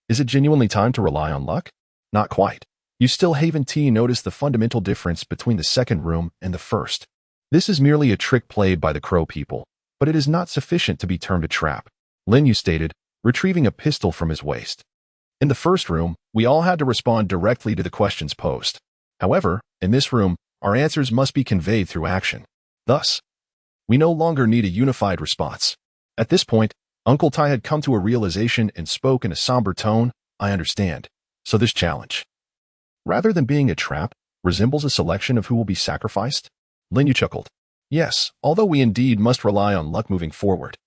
Is it genuinely time to rely on luck? Not quite. You still haven't noticed the fundamental difference between the second room and the first. This is merely a trick played by the crow people, but it is not sufficient to be termed a trap, Lin Yu stated, retrieving a pistol from his waist. In the first room, we all had to respond directly to the questions posed. However, in this room, our answers must be conveyed through action. Thus, we no longer need a unified response. At this point, Uncle Tai had come to a realization and spoke in a somber tone. I understand. So this challenge, rather than being a trap, resembles a selection of who will be sacrificed? Lin Yu chuckled. Yes, although we indeed must rely on luck moving forward.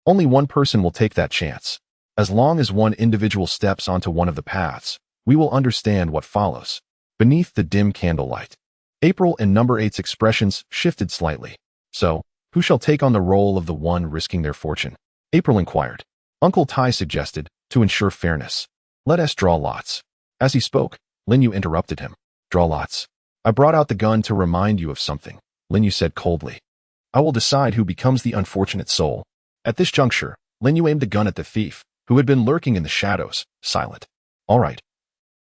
Only one person will take that chance. As long as one individual steps onto one of the paths, we will understand what follows. Beneath the dim candlelight, April and number 8's expressions shifted slightly. So, who shall take on the role of the one risking their fortune? April inquired. Uncle Tai suggested, to ensure fairness. Let us draw lots. As he spoke, Lin Yu interrupted him. Draw lots. I brought out the gun to remind you of something, Lin Yu said coldly. I will decide who becomes the unfortunate soul. At this juncture, Lin Yu aimed the gun at the thief, who had been lurking in the shadows, silent. All right.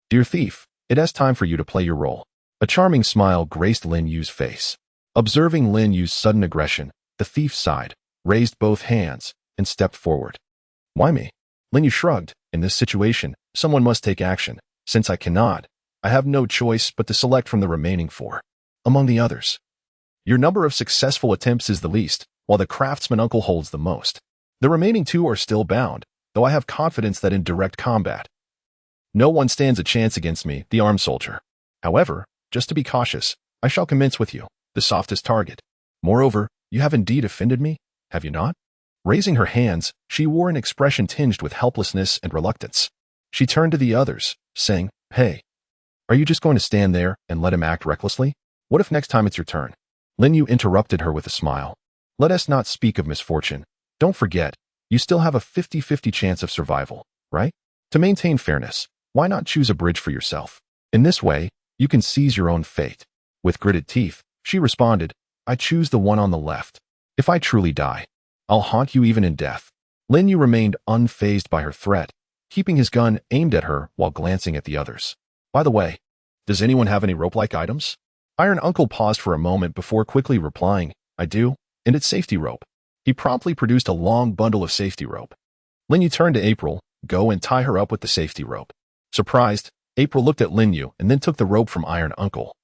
Dear thief, it is time for you to play your role. A charming smile graced Lin Yu's face. Observing Lin Yu's sudden aggression, the thief sighed, raised both hands, and stepped forward. Why me? Lin Yu shrugged. In this situation, someone must take action. Since I cannot, I have no choice but to select from the remaining 4. Among the others, your number of successful attempts is the least, while the craftsman uncle holds the most. The remaining 2 are still bound, though I have confidence that in direct combat, no one stands a chance against me, the armed soldier. However, just to be cautious, I shall commence with you, the softest target. Moreover, you have indeed offended me, have you not? Raising her hands, she wore an expression tinged with helplessness and reluctance. She turned to the others, saying, Hey, are you just going to stand there and let him act recklessly? What if next time it's your turn? Lin Yu interrupted her with a smile. Let us not speak of misfortune. Don't forget, you still have a 50-50 chance of survival, right? To maintain fairness, why not choose a bridge for yourself? In this way, you can seize your own fate. With gritted teeth, she responded, I choose the one on the left. If I truly die, I'll haunt you even in death. Lin Yu remained unfazed by her threat, keeping his gun aimed at her while glancing at the others. By the way, does anyone have any rope-like items? Iron Uncle paused for a moment before quickly replying, I do, and it's safety rope. He promptly produced a long bundle of safety rope. Lin Yu turned to April, go and tie her up with the safety rope. Surprised, April looked at Lin Yu and then took the rope from Iron Uncle,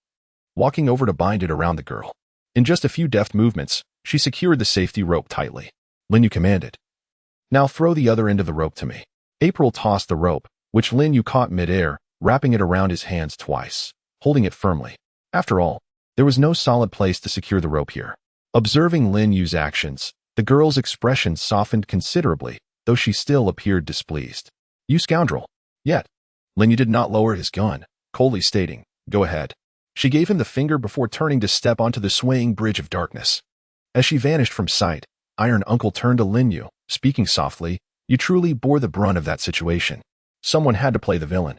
walking over to bind it around the girl. In just a few deft movements, she secured the safety rope tightly. Lin Yu commanded, Now throw the other end of the rope to me. April tossed the rope, which Lin Yu caught midair, wrapping it around his hands twice, holding it firmly. After all, there was no solid place to secure the rope here. Observing Lin Yu's actions, the girl's expression softened considerably, though she still appeared displeased. You scoundrel. Yet, Lin Yu did not lower his gun, coldly stating, Go ahead. She gave him the finger before turning to step onto the swaying bridge of darkness. As she vanished from sight, Iron Uncle turned to Lin Yu, speaking softly, You truly bore the brunt of that situation. Someone had to play the villain.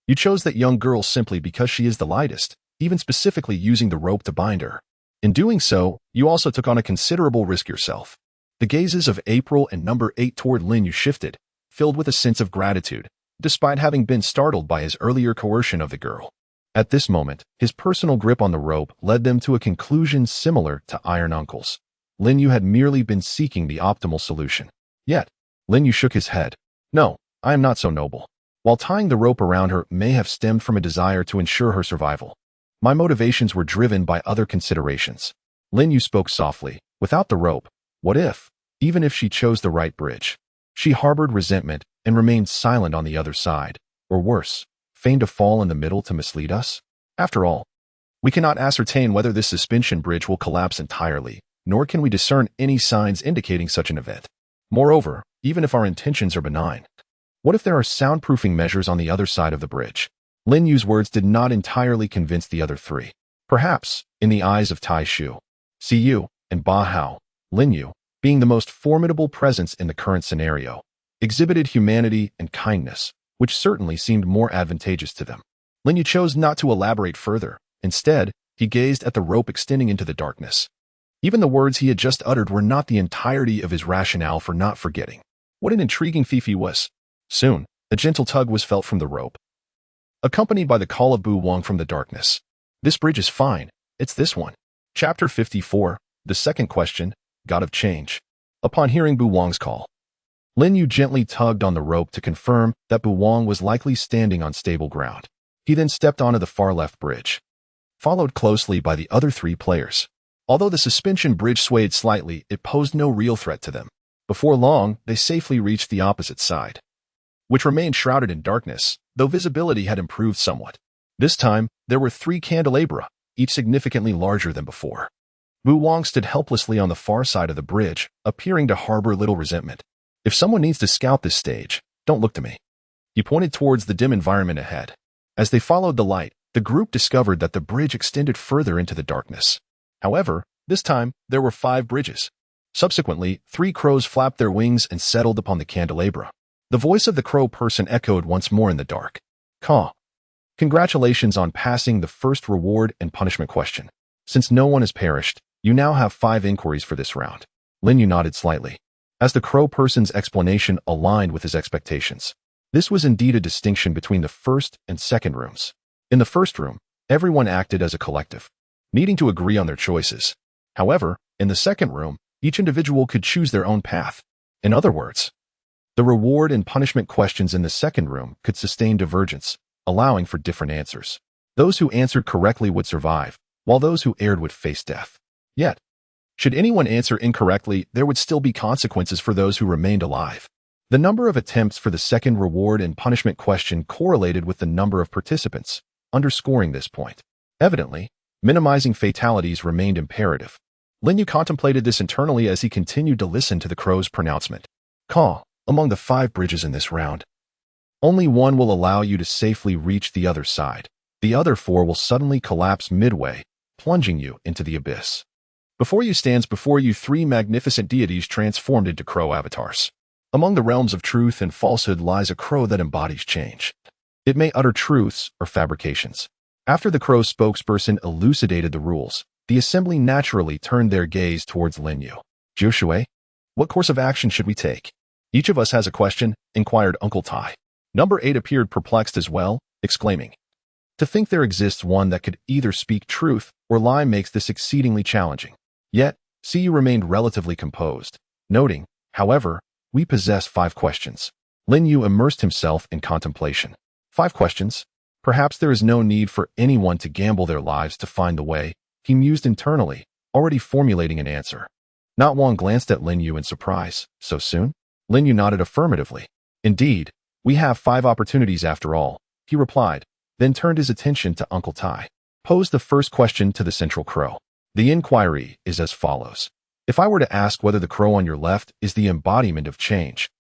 You chose that young girl simply because she is the lightest, even specifically using the rope to bind her. In doing so, you also took on a considerable risk yourself. The gazes of April and number 8 toward Lin Yu shifted, filled with a sense of gratitude, despite having been startled by his earlier coercion of the girl. At this moment, his personal grip on the rope led them to a conclusion similar to Iron Uncle's. Lin Yu had merely been seeking the optimal solution. Yet, Lin Yu shook his head. No, I am not so noble. While tying the rope around her may have stemmed from a desire to ensure her survival, my motivations were driven by other considerations. Lin Yu spoke softly. Without the rope, what if, even if she chose the right bridge, she harbored resentment and remained silent on the other side, or worse, feigned a fall in the middle to mislead us? After all, we cannot ascertain whether this suspension bridge will collapse entirely, nor can we discern any signs indicating such an event. Moreover, even if our intentions are benign, what if there are soundproofing measures on the other side of the bridge? Lin Yu's words did not entirely convince the other three. Perhaps, in the eyes of Tai Shu, Si Yu, and Ba Hao, Lin Yu, being the most formidable presence in the current scenario, exhibited humanity and kindness, which certainly seemed more advantageous to them. Lin Yu chose not to elaborate further. Instead, he gazed at the rope extending into the darkness. Even the words he had just uttered were not the entirety of his rationale for not forgetting. What an intriguing thief he was. Soon, a gentle tug was felt from the rope, accompanied by the call of Bu Wang from the darkness. This bridge is fine. It's this one. Chapter 54, The Second Question, God of Change. Upon hearing Bu Wang's call, Lin Yu gently tugged on the rope to confirm that Bu Wang was likely standing on stable ground. He then stepped onto the far left bridge, followed closely by the other three players. Although the suspension bridge swayed slightly, it posed no real threat to them. Before long, they safely reached the opposite side, which remained shrouded in darkness, though visibility had improved somewhat. This time, there were 3 candelabra, each significantly larger than before. Bu Wang stood helplessly on the far side of the bridge, appearing to harbor little resentment. If someone needs to scout this stage, don't look to me. He pointed towards the dim environment ahead. As they followed the light, the group discovered that the bridge extended further into the darkness. However, this time, there were 5 bridges. Subsequently, 3 crows flapped their wings and settled upon the candelabra. The voice of the crow person echoed once more in the dark. Caw. Congratulations on passing the first reward and punishment question. Since no one has perished, you now have 5 inquiries for this round. Lin Yu nodded slightly, as the crow person's explanation aligned with his expectations. This was indeed a distinction between the first and second rooms. In the first room, everyone acted as a collective, needing to agree on their choices. However, in the second room, each individual could choose their own path. In other words, the reward and punishment questions in the second room could sustain divergence, allowing for different answers. Those who answered correctly would survive, while those who erred would face death. Yet, should anyone answer incorrectly, there would still be consequences for those who remained alive. The number of attempts for the second reward and punishment question correlated with the number of participants, underscoring this point. Evidently, minimizing fatalities remained imperative. Lin Yu contemplated this internally as he continued to listen to the crow's pronouncement. Caw. Among the 5 bridges in this round, only one will allow you to safely reach the other side. The other 4 will suddenly collapse midway, plunging you into the abyss. Before you stands 3 magnificent deities transformed into crow avatars. Among the realms of truth and falsehood lies a crow that embodies change. It may utter truths or fabrications. After the crow spokesperson elucidated the rules, the assembly naturally turned their gaze towards Lin Yu. Jiushui, what course of action should we take? Each of us has a question, inquired Uncle Tai. Number 8 appeared perplexed as well, exclaiming, to think there exists one that could either speak truth or lie makes this exceedingly challenging. Yet, Si Yu remained relatively composed, noting, however, we possess 5 questions. Lin Yu immersed himself in contemplation. 5 questions? Perhaps there is no need for anyone to gamble their lives to find the way, he mused internally, already formulating an answer. Not Wang glanced at Lin Yu in surprise. So soon? Lin Yu nodded affirmatively. Indeed, we have 5 opportunities after all, he replied, then turned his attention to Uncle Tai. Posed the first question to the central crow. The inquiry is as follows. If I were to ask whether the crow on your left is the embodiment of change,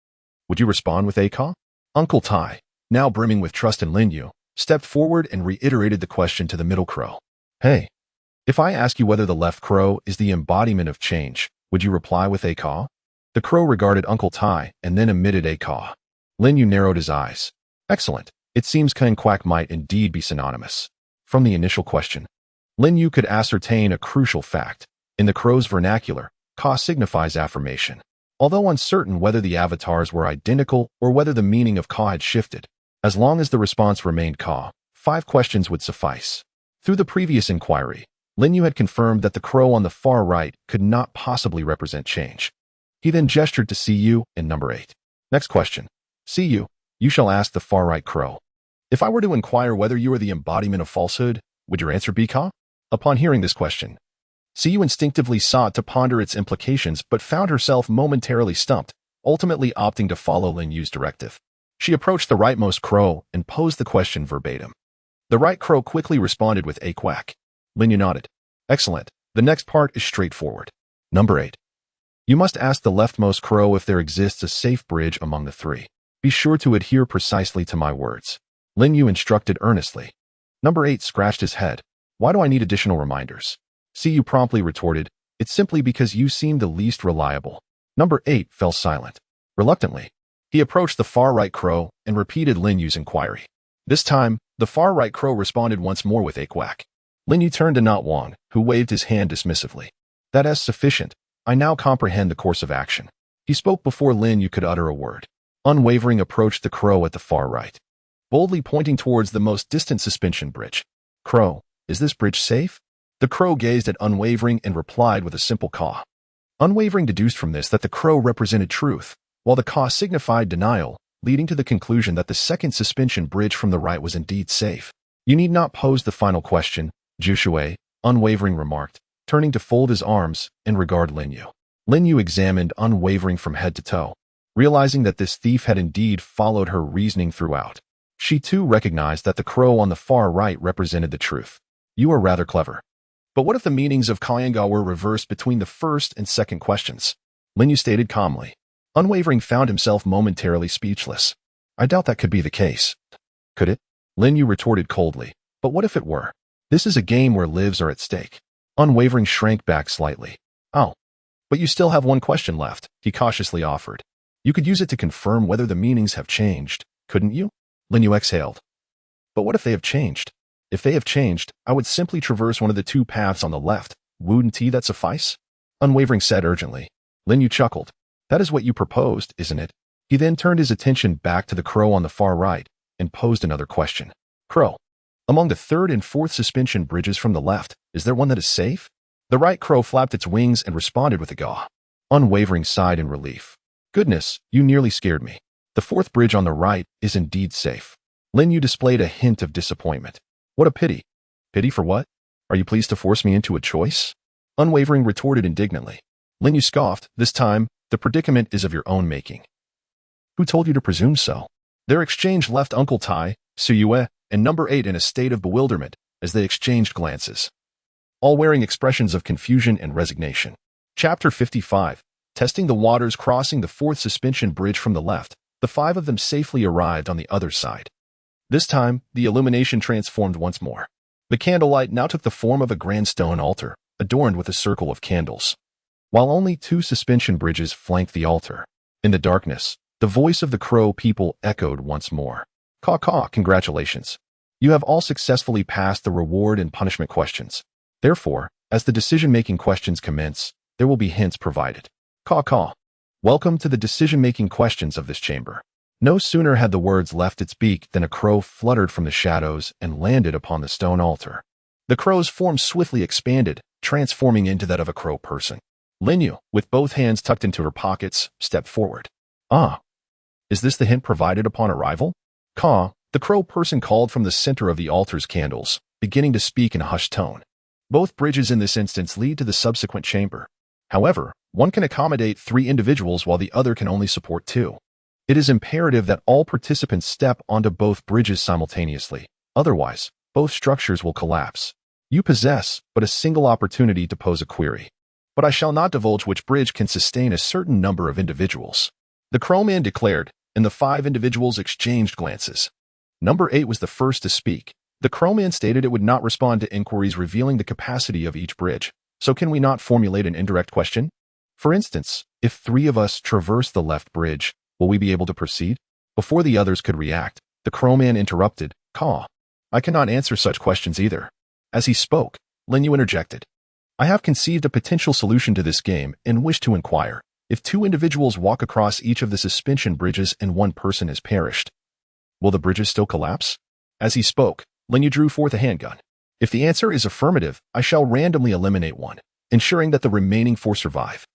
would you respond with a caw? Uncle Tai, now brimming with trust in Lin Yu, stepped forward and reiterated the question to the middle crow. Hey, if I ask you whether the left crow is the embodiment of change, would you reply with a caw? The crow regarded Uncle Tai and then emitted a caw. Lin Yu narrowed his eyes. Excellent. It seems King Quack might indeed be synonymous. From the initial question, Lin Yu could ascertain a crucial fact. In the crow's vernacular, caw signifies affirmation. Although uncertain whether the avatars were identical or whether the meaning of Ka had shifted, as long as the response remained Ka, 5 questions would suffice. Through the previous inquiry, Lin Yu had confirmed that the crow on the far right could not possibly represent change. He then gestured to See You in number 8. Next question. See You, you shall ask the far right crow. If I were to inquire whether you are the embodiment of falsehood, would your answer be Ka? Upon hearing this question, See You instinctively sought to ponder its implications but found herself momentarily stumped, ultimately opting to follow Lin Yu's directive. She approached the rightmost crow and posed the question verbatim. The right crow quickly responded with a quack. Lin Yu nodded. Excellent. The next part is straightforward. Number 8. You must ask the leftmost crow if there exists a safe bridge among the 3. Be sure to adhere precisely to my words. Lin Yu instructed earnestly. Number 8 scratched his head. Why do I need additional reminders? See You promptly retorted. It's simply because you seem the least reliable. Number 8 fell silent. Reluctantly, he approached the far right crow and repeated Lin Yu's inquiry. This time, the far right crow responded once more with a quack. Lin Yu turned to Not Wang, who waved his hand dismissively. That is sufficient. I now comprehend the course of action. He spoke before Lin Yu could utter a word. Unwavering approached the crow at the far right, boldly pointing towards the most distant suspension bridge. Crow, is this bridge safe? The crow gazed at Unwavering and replied with a simple caw. Unwavering deduced from this that the crow represented truth, while the caw signified denial, leading to the conclusion that the second suspension bridge from the right was indeed safe. You need not pose the final question, Jushui, Unwavering remarked, turning to fold his arms and regard Lin Yu. Lin Yu examined Unwavering from head to toe, realizing that this thief had indeed followed her reasoning throughout. She too recognized that the crow on the far right represented the truth. You are rather clever. But what if the meanings of Kayanga were reversed between the first and second questions? Lin Yu stated calmly. Unwavering found himself momentarily speechless. I doubt that could be the case. Could it? Lin Yu retorted coldly. But what if it were? This is a game where lives are at stake. Unwavering shrank back slightly. Oh. But you still have one question left, he cautiously offered. You could use it to confirm whether the meanings have changed, couldn't you? Lin Yu exhaled. But what if they have changed? If they have changed, I would simply traverse one of the 2 paths on the left. Wouldn't that suffice? Unwavering said urgently. Lin Yu chuckled. That is what you proposed, isn't it? He then turned his attention back to the crow on the far right and posed another question. Crow, among the 3rd and 4th suspension bridges from the left, is there one that is safe? The right crow flapped its wings and responded with a gaw. Unwavering sighed in relief. Goodness, you nearly scared me. The 4th bridge on the right is indeed safe. Lin Yu displayed a hint of disappointment. What a pity. Pity for what? Are you pleased to force me into a choice? Unwavering retorted indignantly. Lin Yu scoffed. This time, the predicament is of your own making. Who told you to presume so? Their exchange left Uncle Tai, Suyue, and number 8 in a state of bewilderment as they exchanged glances, all wearing expressions of confusion and resignation. Chapter 55. Testing the waters. Crossing the 4th suspension bridge from the left, the 5 of them safely arrived on the other side. This time, the illumination transformed once more. The candlelight now took the form of a grand stone altar, adorned with a circle of candles. While only 2 suspension bridges flanked the altar, in the darkness, the voice of the crow people echoed once more. Caw, congratulations. You have all successfully passed the reward and punishment questions. Therefore, as the decision-making questions commence, there will be hints provided. Caw. Welcome to the decision-making questions of this chamber. No sooner had the words left its beak than a crow fluttered from the shadows and landed upon the stone altar. The crow's form swiftly expanded, transforming into that of a crow person. Lin Yu, with both hands tucked into her pockets, stepped forward. Ah. Is this the hint provided upon arrival? Caw, the crow person called from the center of the altar's candles, beginning to speak in a hushed tone. Both bridges in this instance lead to the subsequent chamber. However, one can accommodate 3 individuals while the other can only support 2. It is imperative that all participants step onto both bridges simultaneously. Otherwise, both structures will collapse. You possess but a single opportunity to pose a query. But I shall not divulge which bridge can sustain a certain number of individuals. The crowman declared, and the 5 individuals exchanged glances. Number 8 was the first to speak. The crowman stated it would not respond to inquiries revealing the capacity of each bridge. So can we not formulate an indirect question? For instance, if 3 of us traverse the left bridge, will we be able to proceed? Before the others could react, the crowman interrupted. Caw. I cannot answer such questions either. As he spoke, Lin Yu interjected. I have conceived a potential solution to this game and wish to inquire. If two individuals walk across each of the suspension bridges and one person has perished, will the bridges still collapse? As he spoke, Lin Yu drew forth a handgun. If the answer is affirmative, I shall randomly eliminate one, ensuring that the remaining four survive.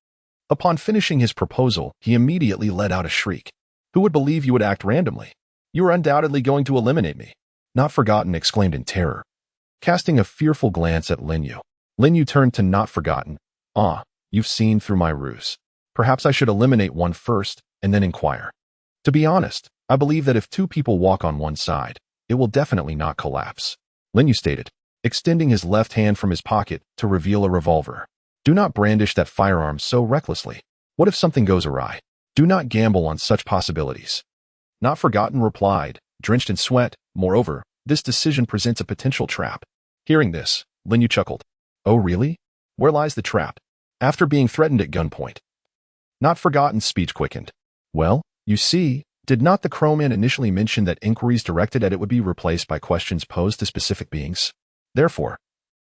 Upon finishing his proposal, he immediately let out a shriek. Who would believe you would act randomly? You are undoubtedly going to eliminate me. Not Forgotten exclaimed in terror. Casting a fearful glance at Lin Yu turned to Not Forgotten. Ah, you've seen through my ruse. Perhaps I should eliminate one first, and then inquire. To be honest, I believe that if two people walk on one side, it will definitely not collapse. Lin Yu stated, extending his left hand from his pocket to reveal a revolver. Do not brandish that firearm so recklessly. What if something goes awry? Do not gamble on such possibilities. Not Forgotten replied, drenched in sweat. Moreover, this decision presents a potential trap. Hearing this, Lin Yu chuckled. Oh really? Where lies the trap? After being threatened at gunpoint. Not Forgotten's speech quickened. Well, you see, did not the Crowman initially mention that inquiries directed at it would be replaced by questions posed to specific beings? Therefore,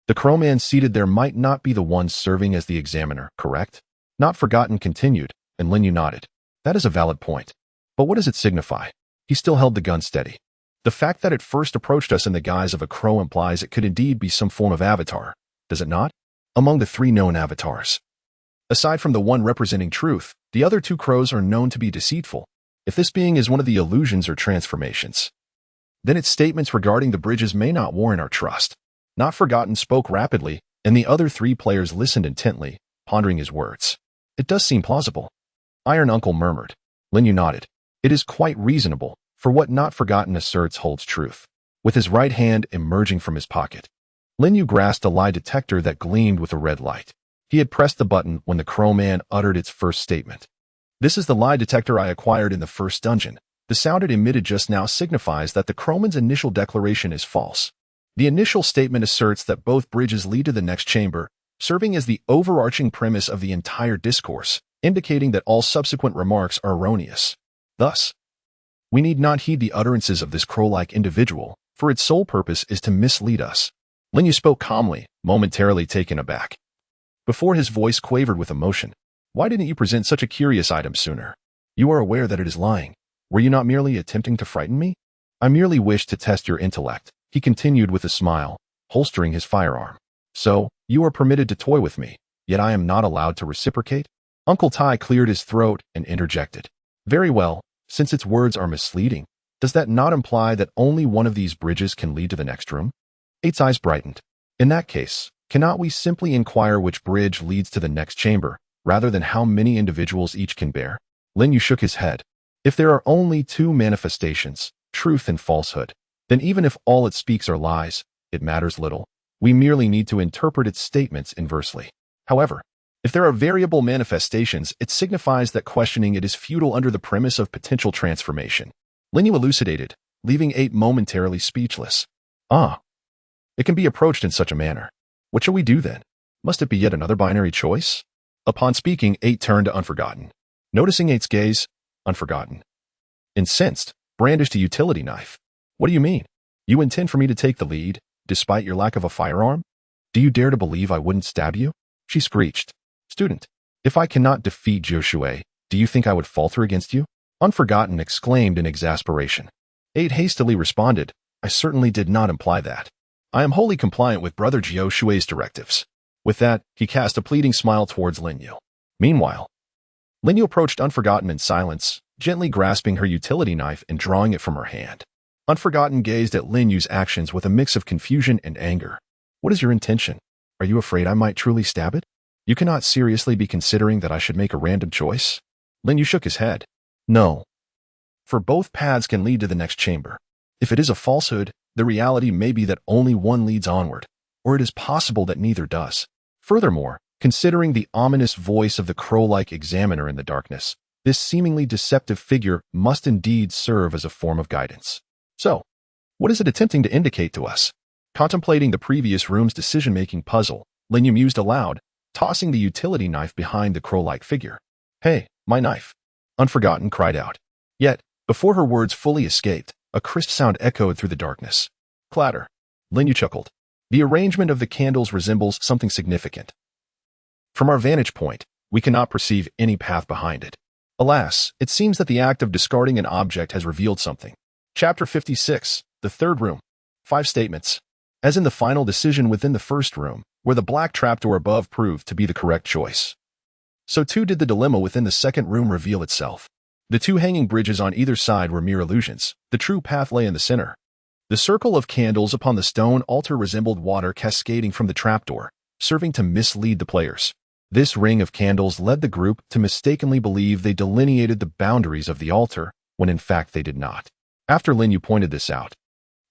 the Crowman seated there might not be the one serving as the examiner, correct? Not Forgotten continued, and Lin Yu nodded. That is a valid point. But what does it signify? He still held the gun steady. The fact that it first approached us in the guise of a crow implies it could indeed be some form of avatar, does it not? Among the three known avatars, aside from the one representing truth, the other two crows are known to be deceitful. If this being is one of the illusions or transformations, then its statements regarding the bridges may not warrant our trust. Not Forgotten spoke rapidly, and the other three players listened intently, pondering his words. It does seem plausible. Iron Uncle murmured. Lin Yu nodded. It is quite reasonable, for what Not Forgotten asserts holds truth. With his right hand emerging from his pocket, Lin Yu grasped a lie detector that gleamed with a red light. He had pressed the button when the Crowman uttered its first statement. This is the lie detector I acquired in the first dungeon. The sound it emitted just now signifies that the Crowman's initial declaration is false. The initial statement asserts that both bridges lead to the next chamber, serving as the overarching premise of the entire discourse, indicating that all subsequent remarks are erroneous. Thus, we need not heed the utterances of this crow-like individual, for its sole purpose is to mislead us. Lin Yu spoke calmly, momentarily taken aback. Before his voice quavered with emotion. Why didn't you present such a curious item sooner? You are aware that it is lying. Were you not merely attempting to frighten me? I merely wished to test your intellect, he continued with a smile, holstering his firearm. So, you are permitted to toy with me, yet I am not allowed to reciprocate? Uncle Tai cleared his throat and interjected. Very well, since its words are misleading, does that not imply that only one of these bridges can lead to the next room? Eight's eyes brightened. In that case, cannot we simply inquire which bridge leads to the next chamber, rather than how many individuals each can bear? Lin Yu shook his head. If there are only two manifestations, truth and falsehood, then even if all it speaks are lies, it matters little. We merely need to interpret its statements inversely. However, if there are variable manifestations, it signifies that questioning it is futile under the premise of potential transformation. Lin Yu elucidated, leaving Eight momentarily speechless. Ah, it can be approached in such a manner. What shall we do then? Must it be yet another binary choice? Upon speaking, Eight turned to Unforgotten. Noticing Eight's gaze, Unforgotten, incensed, brandished a utility knife. What do you mean? You intend for me to take the lead, despite your lack of a firearm? Do you dare to believe I wouldn't stab you? She screeched. Student, if I cannot defeat Joshua, do you think I would falter against you? Unforgotten exclaimed in exasperation. Eight hastily responded, I certainly did not imply that. I am wholly compliant with Brother Joshua's directives. With that, he cast a pleading smile towards Lin Yu. Meanwhile, Lin Yu approached Unforgotten in silence, gently grasping her utility knife and drawing it from her hand. Unforgotten gazed at Lin Yu's actions with a mix of confusion and anger. What is your intention? Are you afraid I might truly stab it? You cannot seriously be considering that I should make a random choice? Lin Yu shook his head. No. For both paths can lead to the next chamber. If it is a falsehood, the reality may be that only one leads onward, or it is possible that neither does. Furthermore, considering the ominous voice of the crow-like examiner in the darkness, this seemingly deceptive figure must indeed serve as a form of guidance. So, what is it attempting to indicate to us? Contemplating the previous room's decision-making puzzle, Lin Yu mused aloud, tossing the utility knife behind the crow-like figure. Hey, my knife! Unforgotten cried out. Yet, before her words fully escaped, a crisp sound echoed through the darkness. Clatter. Lin Yu chuckled. The arrangement of the candles resembles something significant. From our vantage point, We cannot perceive any path behind it. Alas, it seems that the act of discarding an object has revealed something. Chapter 56, The Third Room. 5 statements. As in the final decision within the first room, where the black trapdoor above proved to be the correct choice, so too did the dilemma within the second room reveal itself. The 2 hanging bridges on either side were mere illusions. The true path lay in the center. The circle of candles upon the stone altar resembled water cascading from the trapdoor, serving to mislead the players. This ring of candles led the group to mistakenly believe they delineated the boundaries of the altar, when in fact they did not. After Lin Yu pointed this out,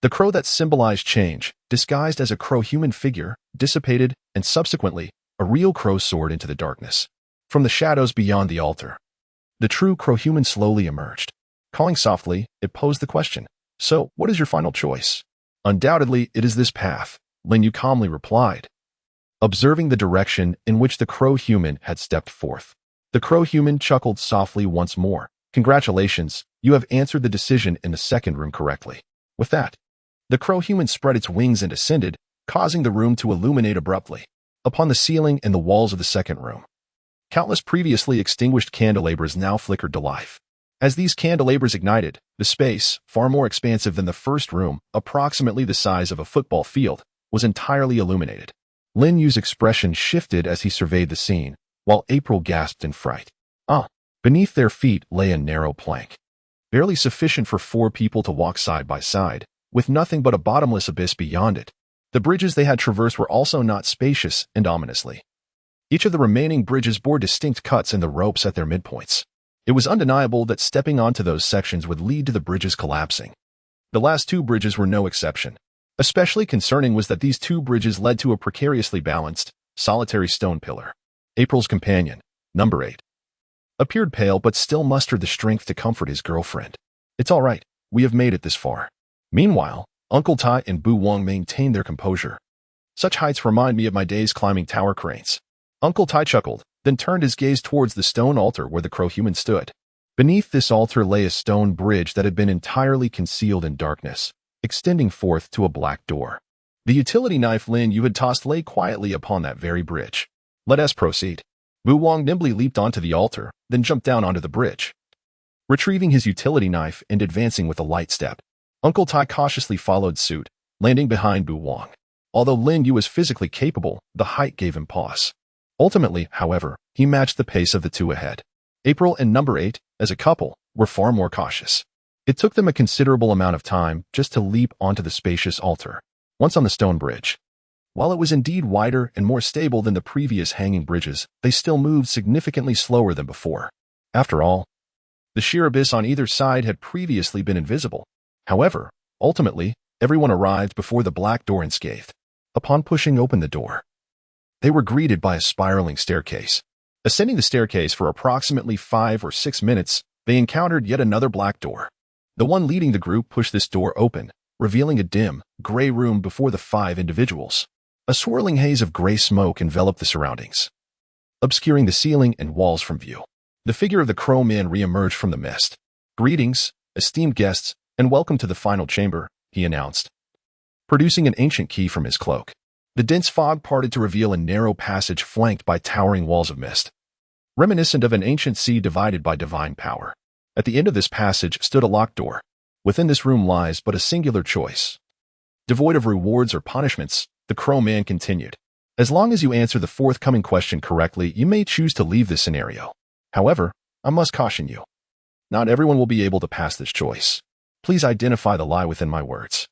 the crow that symbolized change, disguised as a crow-human figure, dissipated, and subsequently, a real crow soared into the darkness. From the shadows beyond the altar, the true crow-human slowly emerged. Calling softly, it posed the question, "So, what is your final choice?" "Undoubtedly, it is this path," Lin Yu calmly replied, observing the direction in which the crow-human had stepped forth. The crow-human chuckled softly once more. "Congratulations, you have answered the decision in the second room correctly." With that, the crow-human spread its wings and ascended, causing the room to illuminate abruptly. Upon the ceiling and the walls of the second room, countless previously extinguished candelabras now flickered to life. As these candelabras ignited, the space, far more expansive than the first room, approximately the size of a football field, was entirely illuminated. Lin Yu's expression shifted as he surveyed the scene, while April gasped in fright. Beneath their feet lay a narrow plank, barely sufficient for 4 people to walk side by side, with nothing but a bottomless abyss beyond it. The bridges they had traversed were also not spacious and ominously. Each of the remaining bridges bore distinct cuts in the ropes at their midpoints. It was undeniable that stepping onto those sections would lead to the bridges collapsing. The last 2 bridges were no exception. Especially concerning was that these 2 bridges led to a precariously balanced, solitary stone pillar. April's companion, number 8, appeared pale but still mustered the strength to comfort his girlfriend. "It's all right, we have made it this far." Meanwhile, Uncle Tai and Bu Wang maintained their composure. "Such heights remind me of my days climbing tower cranes." Uncle Tai chuckled, then turned his gaze towards the stone altar where the crow-human stood. Beneath this altar lay a stone bridge that had been entirely concealed in darkness, extending forth to a black door. The utility knife Lin Yu had tossed lay quietly upon that very bridge. "Let us proceed." Bu Wang nimbly leaped onto the altar, then jumped down onto the bridge, retrieving his utility knife and advancing with a light step. Uncle Tai cautiously followed suit, landing behind Bu Wang. Although Lin Yu was physically capable, the height gave him pause. Ultimately, however, he matched the pace of the 2 ahead. April and number 8, as a couple, were far more cautious. It took them a considerable amount of time just to leap onto the spacious altar. Once on the stone bridge, while it was indeed wider and more stable than the previous hanging bridges, they still moved significantly slower than before. After all, the sheer abyss on either side had previously been invisible. However, ultimately, everyone arrived before the black door unscathed. Upon pushing open the door, they were greeted by a spiraling staircase. Ascending the staircase for approximately 5 or 6 minutes, they encountered yet another black door. The one leading the group pushed this door open, revealing a dim, gray room before the 5 individuals. A swirling haze of gray smoke enveloped the surroundings, obscuring the ceiling and walls from view. The figure of the crow man re-emerged from the mist. "Greetings, esteemed guests, and welcome to the final chamber," he announced, producing an ancient key from his cloak. The dense fog parted to reveal a narrow passage flanked by towering walls of mist, reminiscent of an ancient sea divided by divine power. At the end of this passage stood a locked door. Within this room lies but a singular choice. Devoid of rewards or punishments, the crow man continued. As long as you answer the forthcoming question correctly, you may choose to leave this scenario. However, I must caution you. Not everyone will be able to pass this choice. Please identify the lie within my words.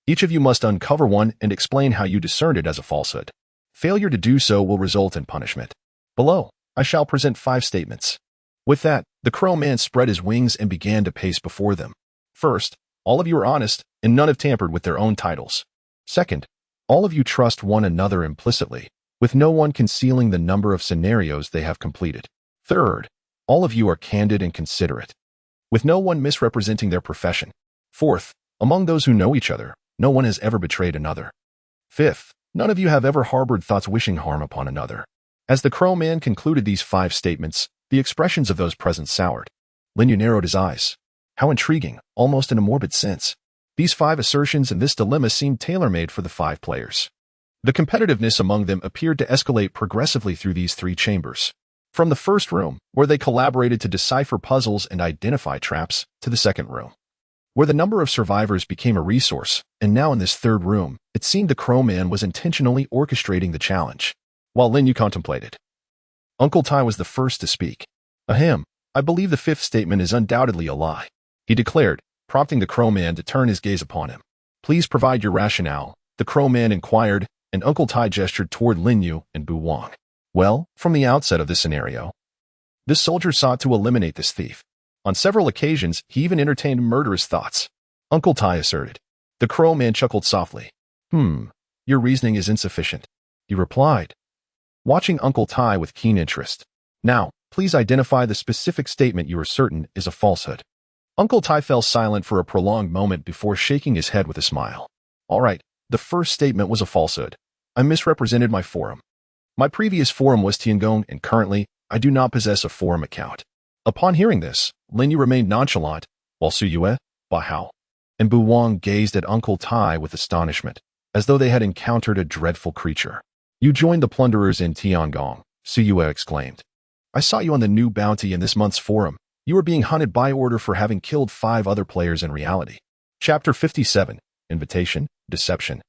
Each of you must uncover one and explain how you discerned it as a falsehood. Failure to do so will result in punishment. Below, I shall present 5 statements. With that, the crow man spread his wings and began to pace before them. First, all of you are honest, and none have tampered with their own titles. Second, all of you trust one another implicitly, with no one concealing the number of scenarios they have completed. Third, all of you are candid and considerate, with no one misrepresenting their profession. Fourth, among those who know each other, no one has ever betrayed another. Fifth, none of you have ever harbored thoughts wishing harm upon another. As the crow man concluded these 5 statements, the expressions of those present soured. Lin Yu narrowed his eyes. How intriguing, almost in a morbid sense. These 5 assertions and this dilemma seemed tailor-made for the 5 players. The competitiveness among them appeared to escalate progressively through these 3 chambers. From the first room, where they collaborated to decipher puzzles and identify traps, to the second room, where the number of survivors became a resource, and now in this third room, it seemed the Crow Man was intentionally orchestrating the challenge. While Lin Yu contemplated, Uncle Tai was the first to speak. Ahem, I believe the fifth statement is undoubtedly a lie, he declared, prompting the Crow Man to turn his gaze upon him. Please provide your rationale, the Crow Man inquired, and Uncle Tai gestured toward Lin Yu and Bu Wang. Well, from the outset of this scenario, this soldier sought to eliminate this thief. On several occasions, he even entertained murderous thoughts, Uncle Tai asserted. The Crow Man chuckled softly. Your reasoning is insufficient, he replied, watching Uncle Tai with keen interest. Now, please identify the specific statement you are certain is a falsehood. Uncle Tai fell silent for a prolonged moment before shaking his head with a smile. All right, the first statement was a falsehood. I misrepresented my forum. My previous forum was Tiangong, and currently, I do not possess a forum account. Upon hearing this, Lin Yu remained nonchalant, while Su Yue, Ba Hao, and Bu Wang gazed at Uncle Tai with astonishment, as though they had encountered a dreadful creature. You joined the plunderers in Tiangong, Su Yue exclaimed. I saw you on the new bounty in this month's forum. You are being hunted by order for having killed 5 other players in reality. Chapter 57, Invitation, Deception.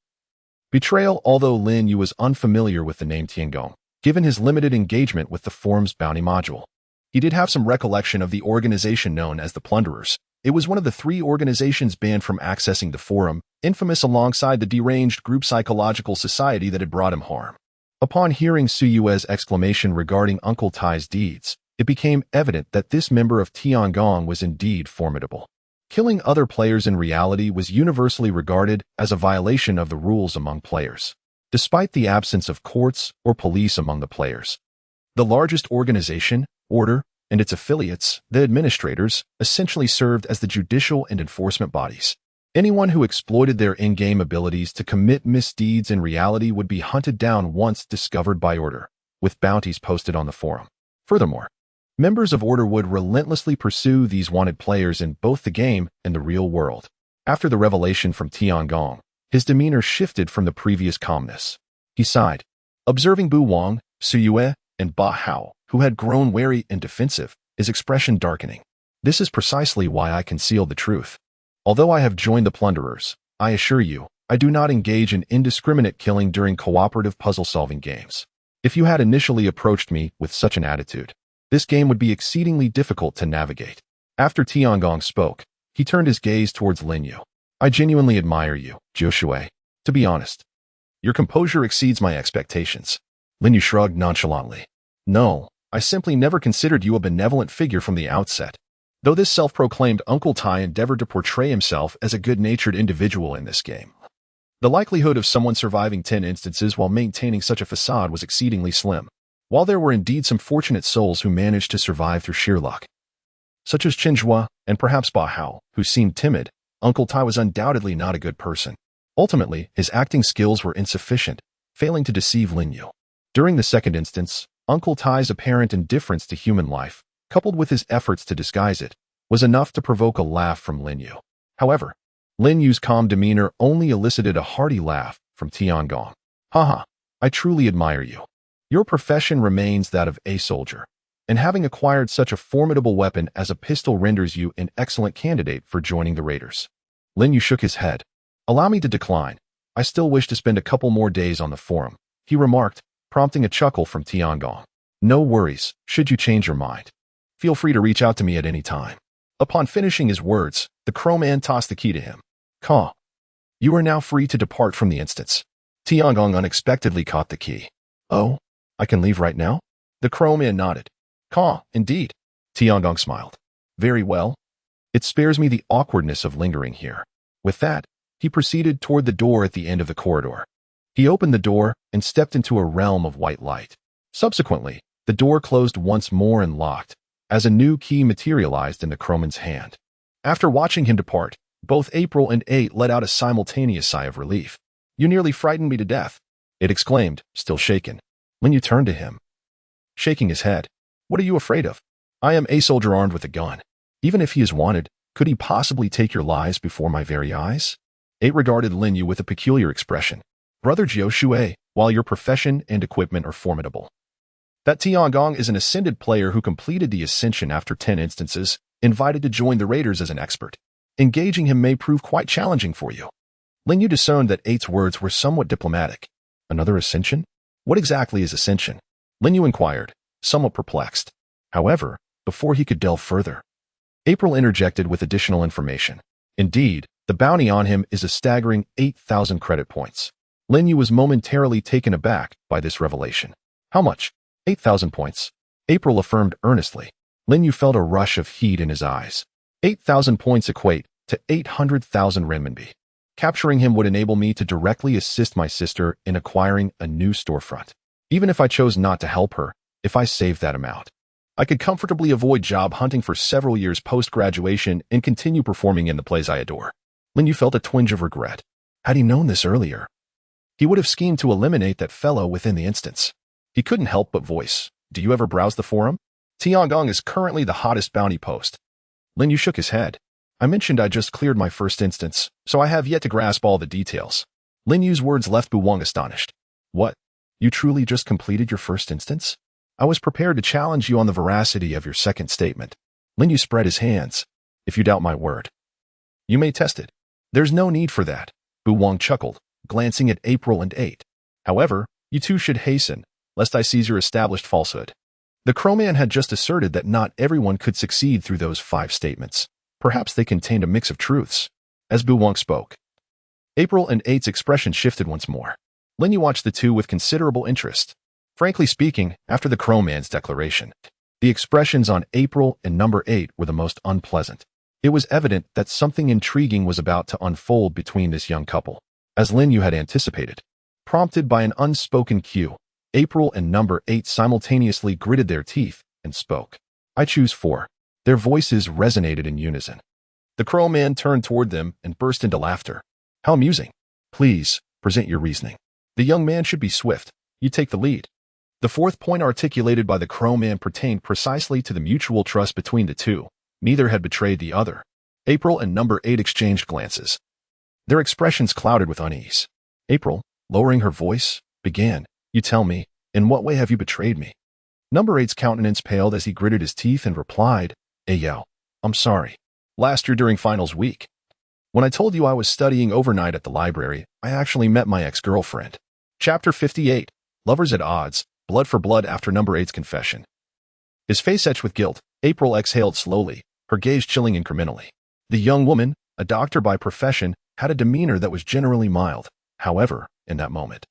Betrayal. Although Lin Yu was unfamiliar with the name Tiangong, given his limited engagement with the forum's bounty module, he did have some recollection of the organization known as the Plunderers. It was one of the 3 organizations banned from accessing the forum, infamous alongside the deranged group psychological society that had brought him harm. Upon hearing Su Yue's exclamation regarding Uncle Tai's deeds, it became evident that this member of Tiangong was indeed formidable. Killing other players in reality was universally regarded as a violation of the rules among players, despite the absence of courts or police among the players. The largest organization, Order, and its affiliates, the administrators, essentially served as the judicial and enforcement bodies. Anyone who exploited their in-game abilities to commit misdeeds in reality would be hunted down once discovered by Order, with bounties posted on the forum. Furthermore, members of Order would relentlessly pursue these wanted players in both the game and the real world. After the revelation from Tiangong, his demeanor shifted from the previous calmness. He sighed, observing Bu Wang, Su Yue, and Ba Hao, who had grown wary and defensive, his expression darkening. This is precisely why I concealed the truth. Although I have joined the Plunderers, I assure you, I do not engage in indiscriminate killing during cooperative puzzle-solving games. If you had initially approached me with such an attitude, this game would be exceedingly difficult to navigate. After Tiangong spoke, he turned his gaze towards Lin Yu. I genuinely admire you, Joshua. To be honest, your composure exceeds my expectations. Lin Yu shrugged nonchalantly. No, I simply never considered you a benevolent figure from the outset. Though this self-proclaimed Uncle Tai endeavored to portray himself as a good-natured individual in this game, the likelihood of someone surviving 10 instances while maintaining such a facade was exceedingly slim. While there were indeed some fortunate souls who managed to survive through sheer luck, such as Chinjua and perhaps Ba Hao, who seemed timid, Uncle Tai was undoubtedly not a good person. Ultimately, his acting skills were insufficient, failing to deceive Lin Yu. During the second instance, Uncle Tai's apparent indifference to human life, coupled with his efforts to disguise it, was enough to provoke a laugh from Lin Yu. However, Lin Yu's calm demeanor only elicited a hearty laugh from Tiangong. Haha, I truly admire you. Your profession remains that of a soldier, and having acquired such a formidable weapon as a pistol renders you an excellent candidate for joining the raiders. Lin Yu shook his head. Allow me to decline. I still wish to spend a couple more days on the forum, he remarked, prompting a chuckle from Tiangong. No worries, should you change your mind. Feel free to reach out to me at any time. Upon finishing his words, the Crow Man tossed the key to him. Caw. You are now free to depart from the instance. Tiangong unexpectedly caught the key. Oh, I can leave right now? The Crow Man nodded. Caw, indeed. Tiangong smiled. Very well. It spares me the awkwardness of lingering here. With that, he proceeded toward the door at the end of the corridor. He opened the door and stepped into a realm of white light. Subsequently, the door closed once more and locked, as a new key materialized in the Crowman's hand. After watching him depart, both April and 8 let out a simultaneous sigh of relief. You nearly frightened me to death, it exclaimed, still shaken. Lin Yu turned to him, shaking his head. What are you afraid of? I am a soldier armed with a gun. Even if he is wanted, could he possibly take your lives before my very eyes? 8 regarded Lin Yu with a peculiar expression. Brother Jiu Shui, while your profession and equipment are formidable, That Tiangong is an ascended player who completed the ascension after 10 instances, invited to join the raiders as an expert. Engaging him may prove quite challenging for you. Lin Yu discerned that 8's words were somewhat diplomatic. Another ascension? What exactly is ascension? Lin Yu inquired, somewhat perplexed. However, before he could delve further, April interjected with additional information. Indeed, the bounty on him is a staggering 8,000 credit points. Lin Yu was momentarily taken aback by this revelation. How much? 8,000 points. April affirmed earnestly. Lin Yu felt a rush of heat in his eyes. 8,000 points equate to 800,000 renminbi. Capturing him would enable me to directly assist my sister in acquiring a new storefront. Even if I chose not to help her, if I saved that amount, I could comfortably avoid job hunting for several years post-graduation and continue performing in the plays I adore. Lin Yu felt a twinge of regret. Had he known this earlier, he would have schemed to eliminate that fellow within the instance. He couldn't help but voice, "Do you ever browse the forum? Tiangong is currently the hottest bounty post." Lin Yu shook his head. I mentioned I just cleared my first instance, so I have yet to grasp all the details. Lin Yu's words left Bu Wang astonished. What? You truly just completed your first instance? I was prepared to challenge you on the veracity of your second statement. Lin Yu spread his hands. If you doubt my word, you may test it. There's no need for that. Bu Wang chuckled, glancing at April and 8. However, you two should hasten, lest I seize your established falsehood. The Crowman had just asserted that not everyone could succeed through those 5 statements. Perhaps they contained a mix of truths. As Bu Wang spoke, April and 8's expression shifted once more. Lin Yu watched the two with considerable interest. Frankly speaking, after the Crowman's declaration, the expressions on April and number 8 were the most unpleasant. It was evident that something intriguing was about to unfold between this young couple, as Lin Yu had anticipated. Prompted by an unspoken cue, April and number 8 simultaneously gritted their teeth and spoke. I choose 4. Their voices resonated in unison. The Crowman turned toward them and burst into laughter. How amusing. Please, present your reasoning. The young man should be swift. You take the lead. The 4th point articulated by the Crowman pertained precisely to the mutual trust between the two. Neither had betrayed the other. April and number 8 exchanged glances. Their expressions clouded with unease. April, lowering her voice, began, You tell me, in what way have you betrayed me? Number 8's countenance paled as he gritted his teeth and replied, Yao, I'm sorry. Last year during finals week, when I told you I was studying overnight at the library, I actually met my ex-girlfriend. Chapter 58, Lovers at Odds, Blood for Blood after number 8's confession. His face etched with guilt, April exhaled slowly, her gaze chilling incrementally. The young woman, a doctor by profession, had a demeanor that was generally mild. However, in that moment,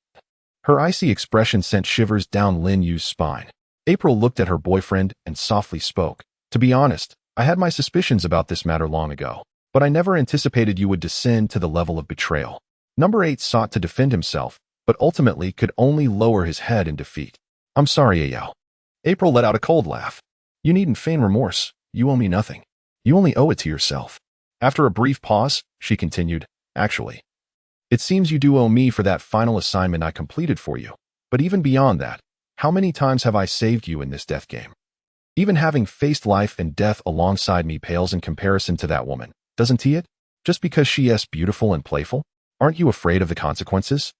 her icy expression sent shivers down Lin Yu's spine. April looked at her boyfriend and softly spoke. To be honest, I had my suspicions about this matter long ago, but I never anticipated you would descend to the level of betrayal. Number 8 sought to defend himself, but ultimately could only lower his head in defeat. I'm sorry, Yao. April let out a cold laugh. You needn't feign remorse. You owe me nothing. You only owe it to yourself. After a brief pause, she continued, Actually, it seems you do owe me for that final assignment I completed for you. But even beyond that, how many times have I saved you in this death game? Even having faced life and death alongside me pales in comparison to that woman, doesn't he it? Just because she is beautiful and playful? Aren't you afraid of the consequences?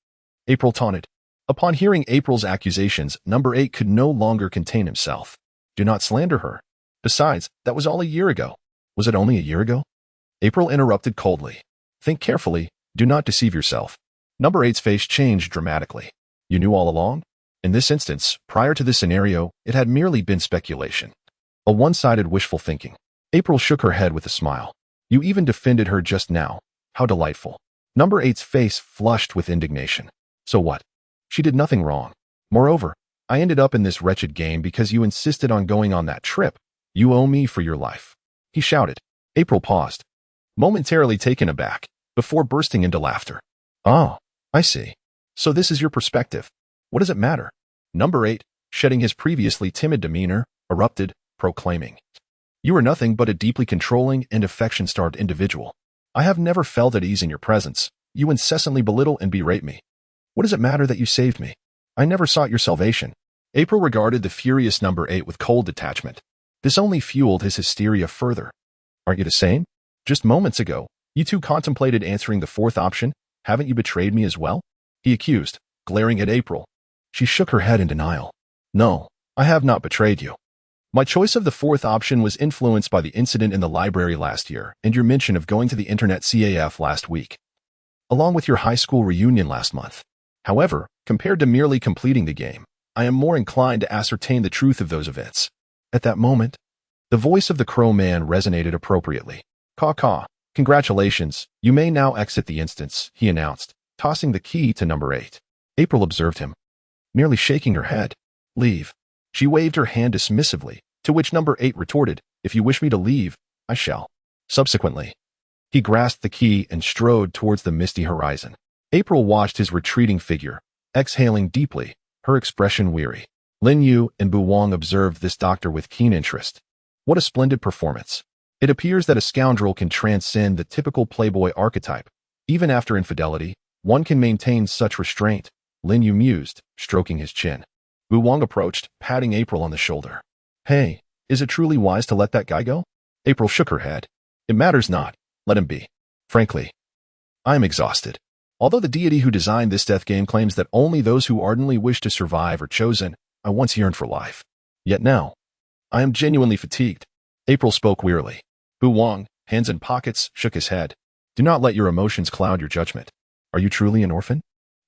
April taunted. Upon hearing April's accusations, number 8 could no longer contain himself. Do not slander her. Besides, that was all a year ago. Was it only a year ago? April interrupted coldly. Think carefully. Do not deceive yourself. Number 8's face changed dramatically. You knew all along? In this instance, prior to this scenario, it had merely been speculation. A one-sided wishful thinking. April shook her head with a smile. You even defended her just now. How delightful. Number 8's face flushed with indignation. So what? She did nothing wrong. Moreover, I ended up in this wretched game because you insisted on going on that trip. You owe me for your life. He shouted. April paused, momentarily taken aback, before bursting into laughter. Oh, I see. So this is your perspective. What does it matter? Number 8, shedding his previously timid demeanor, erupted, proclaiming. You are nothing but a deeply controlling and affection-starved individual. I have never felt at ease in your presence. You incessantly belittle and berate me. What does it matter that you saved me? I never sought your salvation. April regarded the furious number 8 with cold detachment. This only fueled his hysteria further. Aren't you the same? Just moments ago, you two contemplated answering the 4th option. Haven't you betrayed me as well? He accused, glaring at April. She shook her head in denial. No, I have not betrayed you. My choice of the fourth option was influenced by the incident in the library last year and your mention of going to the internet CAF last week, along with your high school reunion last month. However, compared to merely completing the game, I am more inclined to ascertain the truth of those events. At that moment, the voice of the Crow Man resonated appropriately. Caw. Congratulations, you may now exit the instance, he announced, tossing the key to number 8. April observed him, merely shaking her head. Leave. She waved her hand dismissively, to which number 8 retorted, if you wish me to leave, I shall. Subsequently, he grasped the key and strode towards the misty horizon. April watched his retreating figure, exhaling deeply, her expression weary. Lin Yu and Bu Wang observed this doctor with keen interest. What a splendid performance. It appears that a scoundrel can transcend the typical playboy archetype. Even after infidelity, one can maintain such restraint, Lin Yu mused, stroking his chin. Bu Wang approached, patting April on the shoulder. Hey, is it truly wise to let that guy go? April shook her head. It matters not. Let him be. Frankly, I am exhausted. Although the deity who designed this death game claims that only those who ardently wish to survive are chosen, I once yearned for life. Yet now, I am genuinely fatigued. April spoke wearily. Bu Wang, hands in pockets, shook his head. Do not let your emotions cloud your judgment. Are you truly an orphan?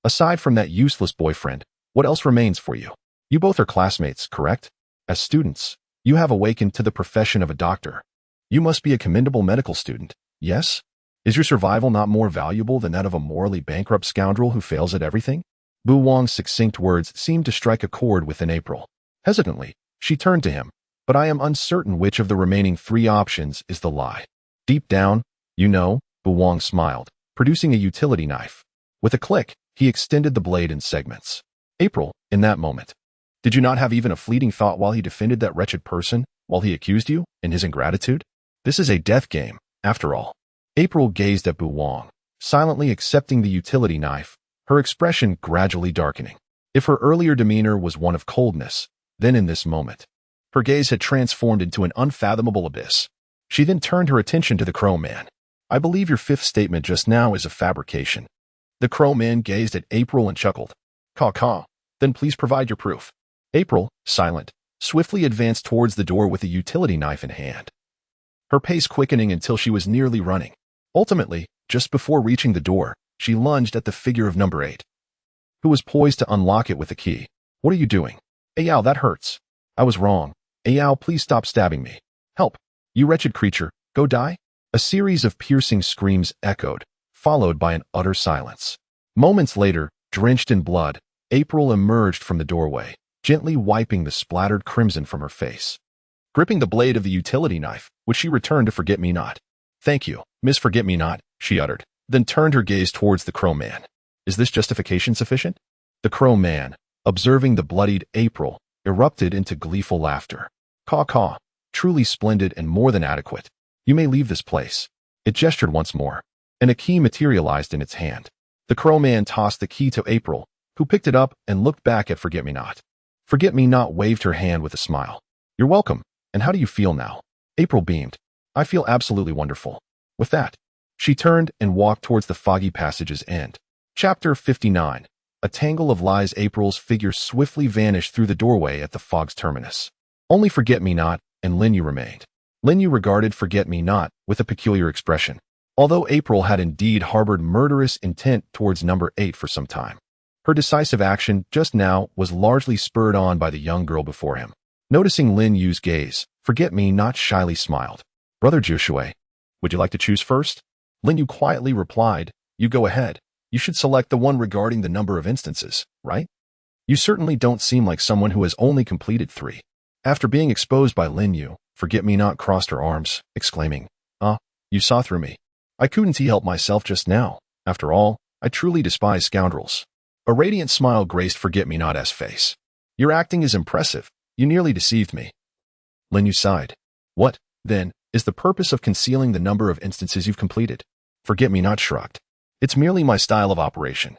Aside from that useless boyfriend, what else remains for you? You both are classmates, correct? As students, you have awakened to the profession of a doctor. You must be a commendable medical student, yes? Is your survival not more valuable than that of a morally bankrupt scoundrel who fails at everything? Bu Wang's succinct words seemed to strike a chord within April. Hesitantly, she turned to him, but I am uncertain which of the remaining 3 options is the lie. Deep down, you know, Bu Wang smiled, producing a utility knife. With a click, he extended the blade in segments. April, in that moment, did you not have even a fleeting thought while he defended that wretched person, while he accused you, in his ingratitude? This is a death game, after all. April gazed at Bu Wang, silently accepting the utility knife, her expression gradually darkening. If her earlier demeanor was one of coldness, then in this moment, her gaze had transformed into an unfathomable abyss. She then turned her attention to the Crow Man. I believe your 5th statement just now is a fabrication. The Crow Man gazed at April and chuckled. Caw. Then please provide your proof. April, silent, swiftly advanced towards the door with a utility knife in hand, her pace quickening until she was nearly running. Ultimately, just before reaching the door, she lunged at the figure of number 8, who was poised to unlock it with a key. What are you doing? Ayao, that hurts. I was wrong. Ayao, please stop stabbing me. Help. You wretched creature, go die? A series of piercing screams echoed, followed by an utter silence. Moments later, drenched in blood, April emerged from the doorway, gently wiping the splattered crimson from her face. Gripping the blade of the utility knife, which she returned to Forget-Me-Not. Thank you, Miss Forget-Me-Not, she uttered, then turned her gaze towards the Crow Man. Is this justification sufficient? The Crow Man, observing the bloodied April, erupted into gleeful laughter. Caw. Truly splendid and more than adequate. You may leave this place. It gestured once more, and a key materialized in its hand. The Crow Man tossed the key to April, who picked it up and looked back at Forget-Me-Not. Forget-Me-Not waved her hand with a smile. You're welcome. And how do you feel now? April beamed. I feel absolutely wonderful. With that, she turned and walked towards the foggy passage's end. Chapter 59. A tangle of lies. April's figure swiftly vanished through the doorway at the fog's terminus. Only Forget-Me-Not and Lin Yu remained. Lin Yu regarded Forget-Me-Not with a peculiar expression, although April had indeed harbored murderous intent towards number 8 for some time. Her decisive action just now was largely spurred on by the young girl before him. Noticing Lin Yu's gaze, Forget-Me-Not shyly smiled. Brother Joshua, would you like to choose first? Lin Yu quietly replied, you go ahead. You should select the one regarding the number of instances, right? You certainly don't seem like someone who has only completed 3. After being exposed by Lin Yu, Forget-Me-Not crossed her arms, exclaiming, you saw through me. I couldn't help myself just now. After all, I truly despise scoundrels. A radiant smile graced Forget-Me-Not's face. Your acting is impressive. You nearly deceived me. Lin Yu sighed. What, then, is the purpose of concealing the number of instances you've completed? Forget-Me-Not shrugged. It's merely my style of operation.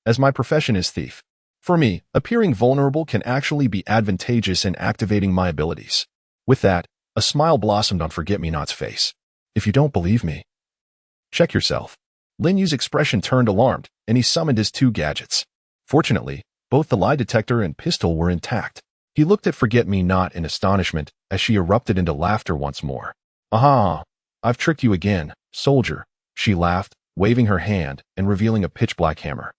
As my profession is thief, for me, appearing vulnerable can actually be advantageous in activating my abilities. With that, a smile blossomed on Forget-Me-Not's face. If you don't believe me, check yourself. Lin Yu's expression turned alarmed, and he summoned his 2 gadgets. Fortunately, both the lie detector and pistol were intact. He looked at Forget-Me-Not in astonishment as she erupted into laughter once more. Aha! I've tricked you again, soldier, she laughed, waving her hand and revealing a pitch-black hammer.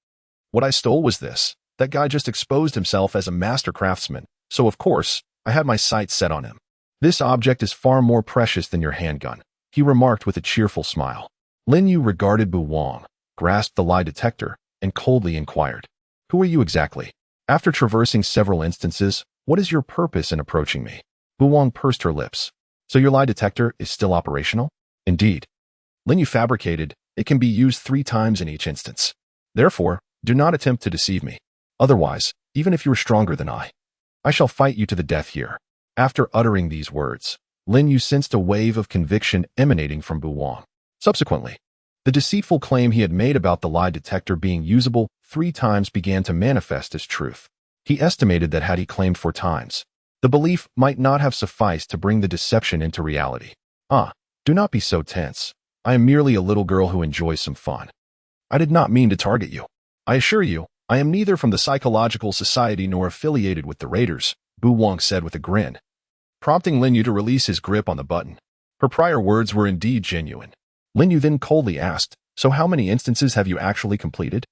What I stole was this. That guy just exposed himself as a master craftsman, so of course, I had my sights set on him. This object is far more precious than your handgun, he remarked with a cheerful smile. Lin Yu regarded Bu Wang, grasped the lie detector, and coldly inquired, "Who are you exactly? After traversing several instances, what is your purpose in approaching me?" Bu Wang pursed her lips. "So your lie detector is still operational?" "Indeed." Lin Yu fabricated, "It can be used 3 times in each instance. Therefore, do not attempt to deceive me. Otherwise, even if you are stronger than I shall fight you to the death here." After uttering these words, Lin Yu sensed a wave of conviction emanating from Bu Wang. Subsequently, the deceitful claim he had made about the lie detector being usable 3 times began to manifest as truth. He estimated that had he claimed 4 times, the belief might not have sufficed to bring the deception into reality. Do not be so tense. I am merely a little girl who enjoys some fun. I did not mean to target you. I assure you, I am neither from the Psychological Society nor affiliated with the Raiders, Bu Wang said with a grin, prompting Lin Yu to release his grip on the button. Her prior words were indeed genuine. Lin Yu then coldly asked, "So how many instances have you actually completed?"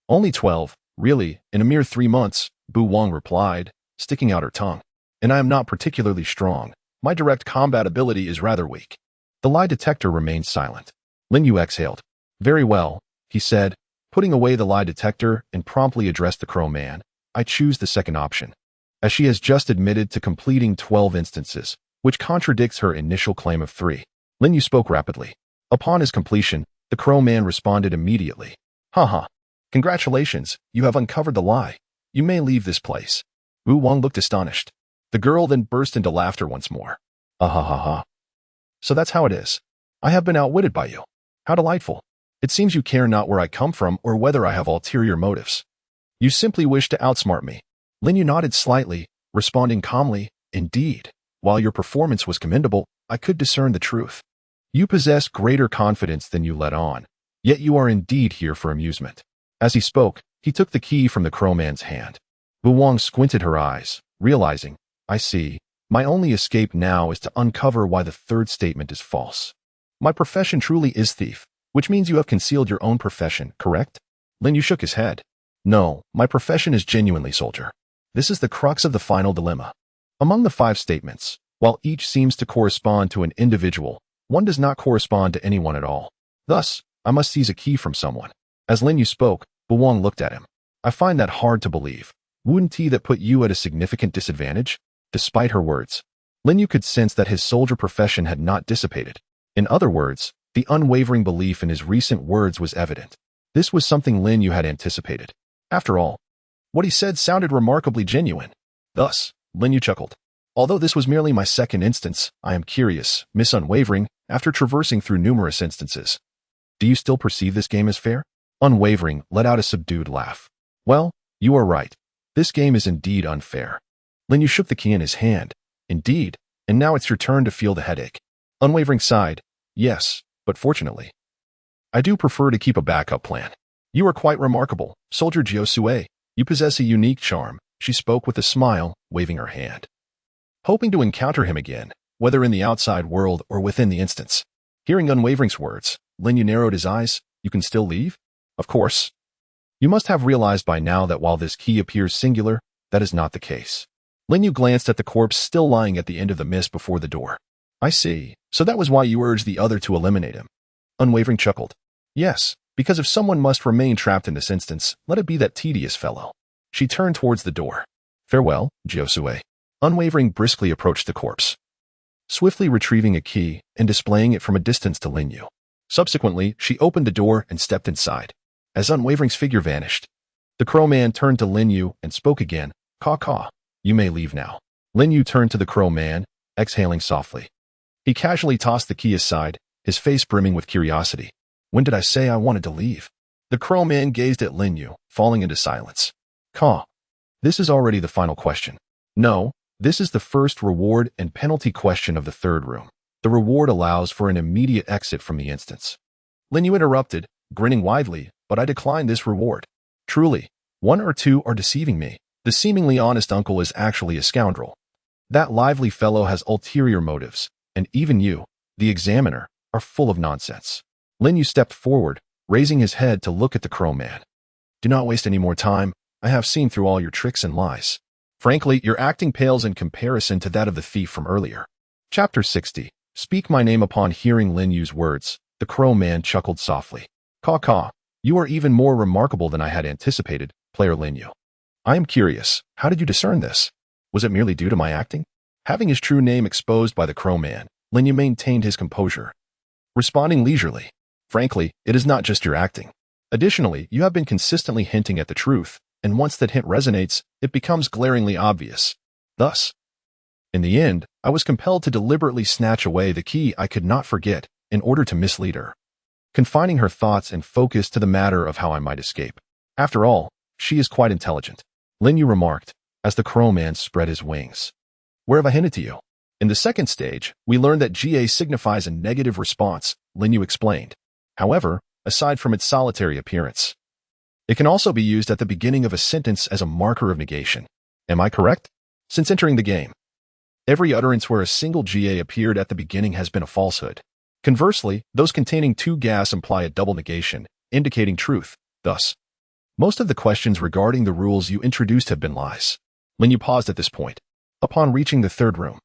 "Only 12, really, in a mere 3 months, Bu Wang replied, sticking out her tongue. "And I am not particularly strong. My direct combat ability is rather weak." The lie detector remained silent. Lin Yu exhaled. "Very well," he said, putting away the lie detector and promptly addressed the Crow Man. "I choose the second option, as she has just admitted to completing 12 instances, which contradicts her initial claim of 3. Lin Yu spoke rapidly. Upon his completion, the Crow Man responded immediately. "Haha. Congratulations, you have uncovered the lie. You may leave this place." Bu Wang looked astonished. The girl then burst into laughter once more. "Ha. So that's how it is. I have been outwitted by you. How delightful. It seems you care not where I come from or whether I have ulterior motives. You simply wish to outsmart me." Lin Yu nodded slightly, responding calmly, "Indeed, while your performance was commendable, I could discern the truth. You possess greater confidence than you let on, yet you are indeed here for amusement." As he spoke, he took the key from the Crow Man's hand. Bu Wang squinted her eyes, realizing, "I see. My only escape now is to uncover why the third statement is false. My profession truly is thief, which means you have concealed your own profession, correct?" Lin Yu shook his head. "No, my profession is genuinely soldier. This is the crux of the final dilemma. Among the 5 statements, while each seems to correspond to an individual, one does not correspond to anyone at all. Thus, I must seize a key from someone." As Lin Yu spoke, Bu Wang looked at him. "I find that hard to believe. Wouldn't he that put you at a significant disadvantage?" Despite her words, Lin Yu could sense that his soldier profession had not dissipated. In other words, the unwavering belief in his recent words was evident. This was something Lin Yu had anticipated. After all, what he said sounded remarkably genuine. Thus, Lin Yu chuckled. "Although this was merely my second instance, I am curious, Miss Unwavering, after traversing through numerous instances. Do you still perceive this game as fair?" Unwavering let out a subdued laugh. "Well, you are right. This game is indeed unfair." Lin Yu shook the key in his hand. "Indeed, and now it's your turn to feel the headache." Unwavering sighed. "Yes, but fortunately, I do prefer to keep a backup plan." "You are quite remarkable, Soldier Jiosue. You possess a unique charm," she spoke with a smile, waving her hand. Hoping to encounter him again, whether in the outside world or within the instance. Hearing Unwavering's words, Lin Yu narrowed his eyes. "You can still leave?" "Of course. You must have realized by now that while this key appears singular, that is not the case." Lin Yu glanced at the corpse still lying at the end of the mist before the door. "I see. So that was why you urged the other to eliminate him." Unwavering chuckled. "Yes, because if someone must remain trapped in this instance, let it be that tedious fellow." She turned towards the door. "Farewell, Jiosue." Unwavering briskly approached the corpse, swiftly retrieving a key and displaying it from a distance to Lin Yu. Subsequently, she opened the door and stepped inside. As Unwavering's figure vanished, the Crow Man turned to Lin Yu and spoke again. "Caw. You may leave now." Lin Yu turned to the Crow Man, exhaling softly. He casually tossed the key aside, his face brimming with curiosity. "When did I say I wanted to leave?" The Crow Man gazed at Lin Yu, falling into silence. "Caw. This is already the final question." "No, this is the first reward and penalty question of the third room. The reward allows for an immediate exit from the instance." Lin Yu interrupted, grinning widely, "But I decline this reward. Truly, 1 or 2 are deceiving me. The seemingly honest uncle is actually a scoundrel. That lively fellow has ulterior motives, and even you, the examiner, are full of nonsense. Lin Yu stepped forward, raising his head to look at the Crow Man. Do not waste any more time. I have seen through all your tricks and lies. Frankly, your acting pales in comparison to that of the thief from earlier. Chapter 60. Speak my name. Upon hearing Lin Yu's words, the Crow Man chuckled softly. Caw. You are even more remarkable than I had anticipated, player Lin Yu. I am curious, how did you discern this? Was it merely due to my acting? Having his true name exposed by the Crow Man, Lin Yu maintained his composure, responding leisurely. Frankly, it is not just your acting. Additionally, you have been consistently hinting at the truth, and once that hint resonates, it becomes glaringly obvious. Thus, in the end, I was compelled to deliberately snatch away the key I could not forget in order to mislead her, confining her thoughts and focus to the matter of how I might escape. After all, she is quite intelligent, Lin Yu remarked, as the Crow Man spread his wings. Where have I hinted to you? In the second stage, we learned that GA signifies a negative response, Lin Yu explained. However, aside from its solitary appearance, it can also be used at the beginning of a sentence as a marker of negation. Am I correct? Since entering the game, every utterance where a single GA appeared at the beginning has been a falsehood. Conversely, those containing two gas imply a double negation, indicating truth. Thus, most of the questions regarding the rules you introduced have been lies. Lin Yu paused at this point. Upon reaching the third room,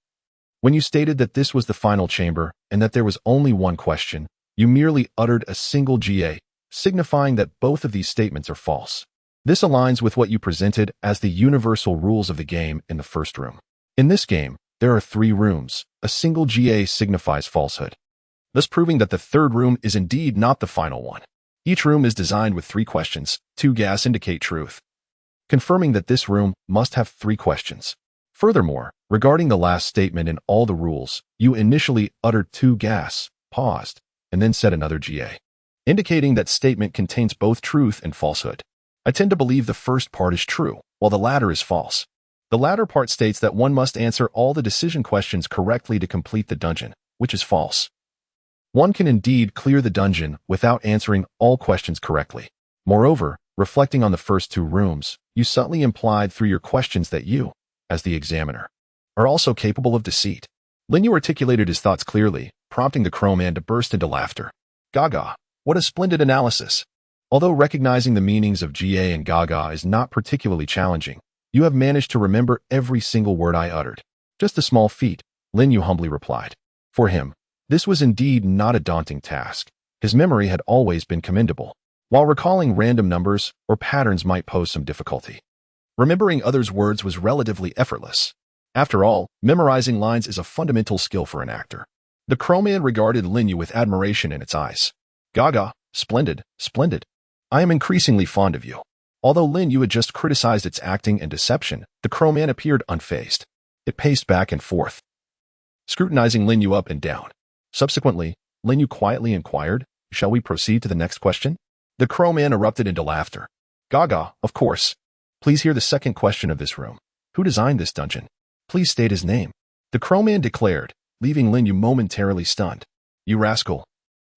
when you stated that this was the final chamber and that there was only one question, you merely uttered a single GA, signifying that both of these statements are false. This aligns with what you presented as the universal rules of the game in the first room. In this game, there are 3 rooms. A single GA signifies falsehood, thus proving that the third room is indeed not the final one. Each room is designed with 3 questions. 2 gas indicate truth, confirming that this room must have 3 questions. Furthermore, regarding the last statement in all the rules, you initially uttered 2 gas, paused, and then said another GA, indicating that statement contains both truth and falsehood. I tend to believe the first part is true, while the latter is false. The latter part states that one must answer all the decision questions correctly to complete the dungeon, which is false. One can indeed clear the dungeon without answering all questions correctly. Moreover, reflecting on the first 2 rooms, you subtly implied through your questions that you, as the examiner, are also capable of deceit. Lin Yu articulated his thoughts clearly, prompting the Crow Man to burst into laughter. Gaga, what a splendid analysis! Although recognizing the meanings of GA and Gaga is not particularly challenging, you have managed to remember every single word I uttered. Just a small feat, Lin Yu humbly replied. For him, this was indeed not a daunting task. His memory had always been commendable, while recalling random numbers or patterns might pose some difficulty. Remembering others' words was relatively effortless. After all, memorizing lines is a fundamental skill for an actor. The Crow Man regarded Lin Yu with admiration in its eyes. Gaga, splendid. I am increasingly fond of you. Although Lin Yu had just criticized its acting and deception, the Crow Man appeared unfazed. It paced back and forth, scrutinizing Lin Yu up and down. Subsequently, Lin Yu quietly inquired, "Shall we proceed to the next question?" The Crow Man erupted into laughter. Gaga, of course. Please hear the second question of this room. Who designed this dungeon? Please state his name. The Crow Man declared, leaving Lin Yu momentarily stunned. You rascal.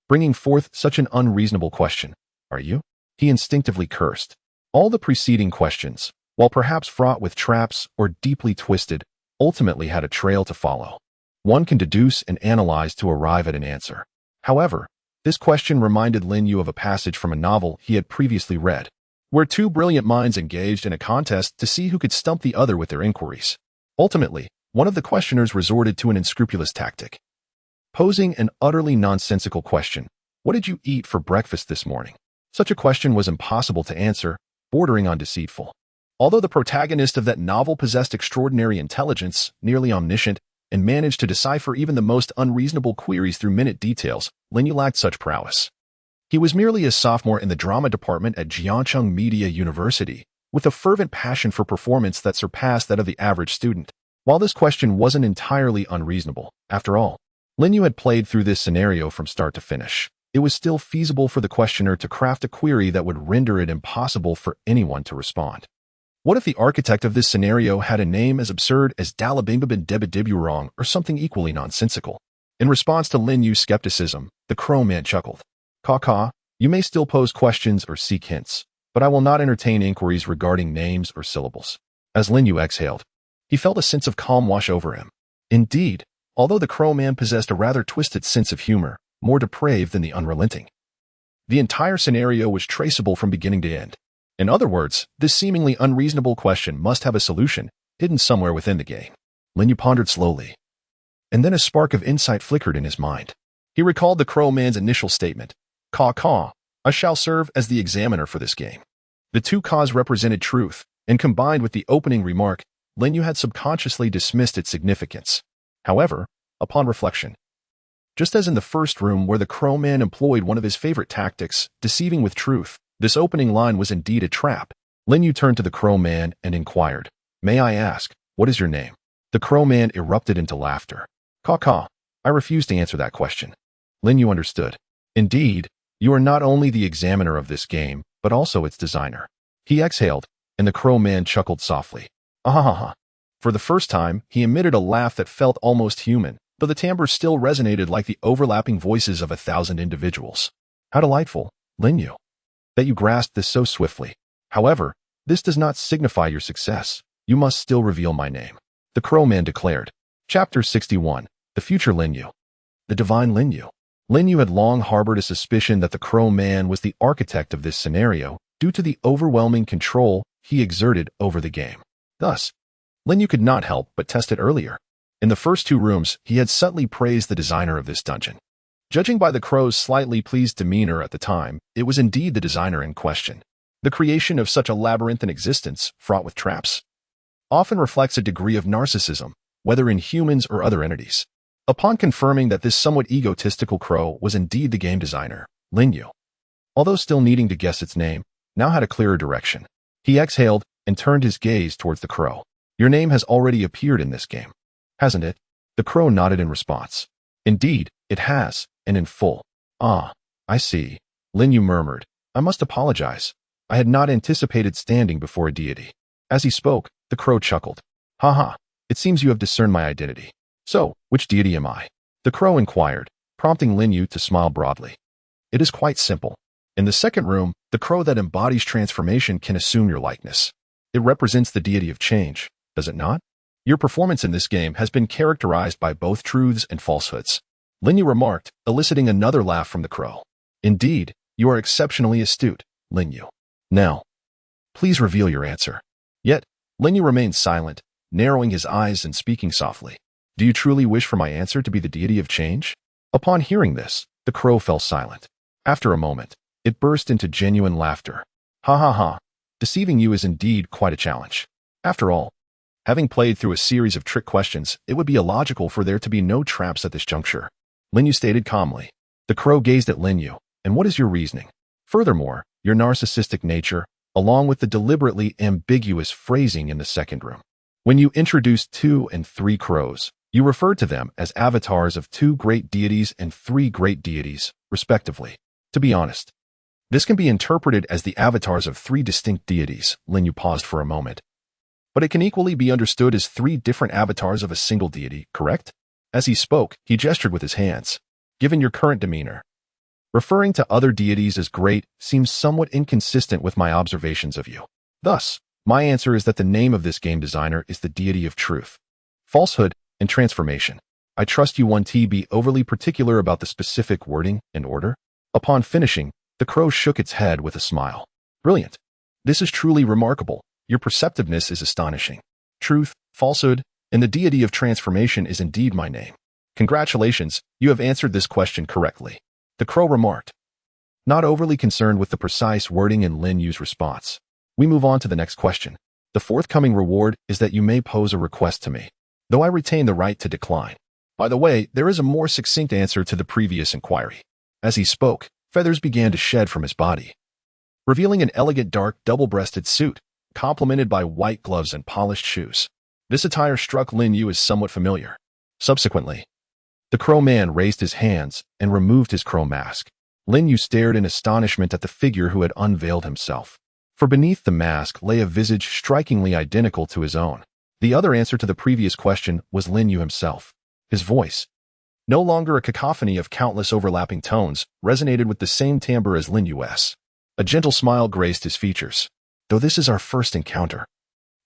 Bringing forth such an unreasonable question. Are you? He instinctively cursed. All the preceding questions, while perhaps fraught with traps or deeply twisted, ultimately had a trail to follow. One can deduce and analyze to arrive at an answer. However, this question reminded Lin Yu of a passage from a novel he had previously read, where 2 brilliant minds engaged in a contest to see who could stump the other with their inquiries. Ultimately, one of the questioners resorted to an unscrupulous tactic, posing an utterly nonsensical question. What did you eat for breakfast this morning? Such a question was impossible to answer, bordering on deceitful. Although the protagonist of that novel possessed extraordinary intelligence, nearly omniscient, and managed to decipher even the most unreasonable queries through minute details, Lin Yu lacked such prowess. He was merely a sophomore in the drama department at Jiangcheng Media University, with a fervent passion for performance that surpassed that of the average student. While this question wasn't entirely unreasonable, after all, Lin Yu had played through this scenario from start to finish. It was still feasible for the questioner to craft a query that would render it impossible for anyone to respond. What if the architect of this scenario had a name as absurd as Dalabingabin Debidiburong or something equally nonsensical? In response to Lin Yu's skepticism, the Crow Man chuckled. Caw, you may still pose questions or seek hints, but I will not entertain inquiries regarding names or syllables. As Lin Yu exhaled, he felt a sense of calm wash over him. Indeed, although the Crow Man possessed a rather twisted sense of humor, more depraved than the unrelenting. The entire scenario was traceable from beginning to end. In other words, this seemingly unreasonable question must have a solution, hidden somewhere within the game. Lin Yu pondered slowly. And then a spark of insight flickered in his mind. He recalled the Crow Man's initial statement, "Caw caw, I shall serve as the examiner for this game." The two caws represented truth, and combined with the opening remark, Lin Yu had subconsciously dismissed its significance. However, upon reflection, just as in the first room where the Crow Man employed one of his favorite tactics, deceiving with truth, this opening line was indeed a trap. Lin Yu turned to the Crow Man and inquired, "May I ask, what is your name?" The Crow Man erupted into laughter. "Caw caw, I refuse to answer that question." Lin Yu understood. Indeed, you are not only the examiner of this game, but also its designer. He exhaled, and the Crow Man chuckled softly. "Ah-ha-ha." For the first time, he emitted a laugh that felt almost human, though the timbre still resonated like the overlapping voices of 1,000 individuals. "How delightful, Lin Yu, that you grasped this so swiftly. However, this does not signify your success. You must still reveal my name," the Crow Man declared. Chapter 61. The Future Lin Yu. The Divine Lin Yu. Lin Yu had long harbored a suspicion that the Crow Man was the architect of this scenario due to the overwhelming control he exerted over the game. Thus, Lin Yu could not help but test it earlier. In the first two rooms, he had subtly praised the designer of this dungeon. Judging by the Crow's slightly pleased demeanor at the time, it was indeed the designer in question. The creation of such a labyrinthine existence, fraught with traps, often reflects a degree of narcissism, whether in humans or other entities. Upon confirming that this somewhat egotistical Crow was indeed the game designer, Lin Yu, although still needing to guess its name, now had a clearer direction. He exhaled and turned his gaze towards the Crow. "Your name has already appeared in this game, hasn't it?" The Crow nodded in response. "Indeed, it has, and in full." "Ah, I see," Lin Yu murmured. "I must apologize. I had not anticipated standing before a deity." As he spoke, the Crow chuckled. "Ha ha, it seems you have discerned my identity. So, which deity am I?" The Crow inquired, prompting Lin Yu to smile broadly. "It is quite simple. In the second room, the Crow that embodies transformation can assume your likeness. It represents the deity of change, does it not? Your performance in this game has been characterized by both truths and falsehoods," Lin Yu remarked, eliciting another laugh from the Crow. "Indeed, you are exceptionally astute, Lin Yu. Now, please reveal your answer." Yet, Lin Yu remained silent, narrowing his eyes and speaking softly. "Do you truly wish for my answer to be the deity of change?" Upon hearing this, the Crow fell silent. After a moment, it burst into genuine laughter. "Ha ha ha, deceiving you is indeed quite a challenge. After all, having played through a series of trick questions, it would be illogical for there to be no traps at this juncture," Lin Yu stated calmly. The Crow gazed at Lin Yu. "And what is your reasoning?" "Furthermore, your narcissistic nature, along with the deliberately ambiguous phrasing in the second room. When you introduced 2 and 3 crows, you referred to them as avatars of 2 great deities and 3 great deities, respectively. To be honest, this can be interpreted as the avatars of 3 distinct deities." Lin Yu paused for a moment. "But it can equally be understood as 3 different avatars of a single deity, correct?" As he spoke, he gestured with his hands. "Given your current demeanor, referring to other deities as great seems somewhat inconsistent with my observations of you. Thus, my answer is that the name of this game designer is the deity of truth, falsehood, and transformation. I trust you won't be overly particular about the specific wording and order." Upon finishing, the Crow shook its head with a smile. "Brilliant. This is truly remarkable. Your perceptiveness is astonishing. Truth, falsehood, and the deity of transformation is indeed my name. Congratulations, you have answered this question correctly," the Crow remarked, not overly concerned with the precise wording in Lin Yu's response. "We move on to the next question. The forthcoming reward is that you may pose a request to me, though I retain the right to decline. By the way, there is a more succinct answer to the previous inquiry." As he spoke, feathers began to shed from his body, revealing an elegant dark double-breasted suit, complemented by white gloves and polished shoes. This attire struck Lin Yu as somewhat familiar. Subsequently, the Crow Man raised his hands and removed his crow mask. Lin Yu stared in astonishment at the figure who had unveiled himself. For beneath the mask lay a visage strikingly identical to his own. The other answer to the previous question was Lin Yu himself. His voice, no longer a cacophony of countless overlapping tones, resonated with the same timbre as Lin Yu's. A gentle smile graced his features. "Though this is our first encounter,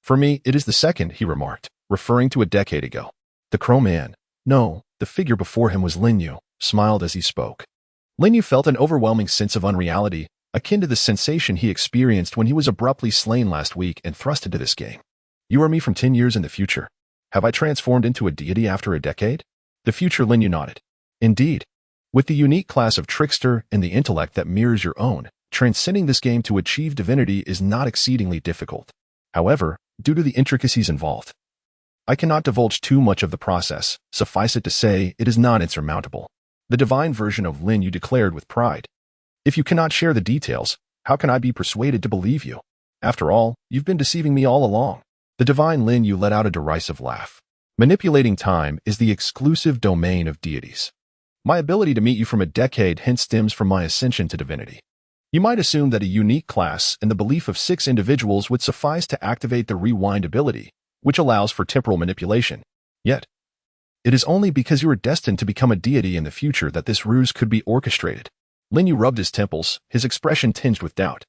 For me, it is the second, he remarked, referring to a decade ago. The Crow Man, no, the figure before him was Lin Yu, smiled as he spoke. Lin Yu felt an overwhelming sense of unreality, akin to the sensation he experienced when he was abruptly slain last week and thrust into this game. You are me from 10 years in the future. Have I transformed into a deity after a decade? The future Lin Yu nodded. Indeed. With the unique class of trickster and the intellect that mirrors your own, transcending this game to achieve divinity is not exceedingly difficult. However, due to the intricacies involved, I cannot divulge too much of the process. Suffice it to say, it is not insurmountable. The divine version of Lin Yu declared with pride. If you cannot share the details, how can I be persuaded to believe you? After all, you've been deceiving me all along. The divine Lin Yu let out a derisive laugh. Manipulating time is the exclusive domain of deities. My ability to meet you from a decade hence stems from my ascension to divinity. You might assume that a unique class and the belief of 6 individuals would suffice to activate the rewind ability, which allows for temporal manipulation. Yet, it is only because you are destined to become a deity in the future that this ruse could be orchestrated. Lin Yu rubbed his temples, his expression tinged with doubt.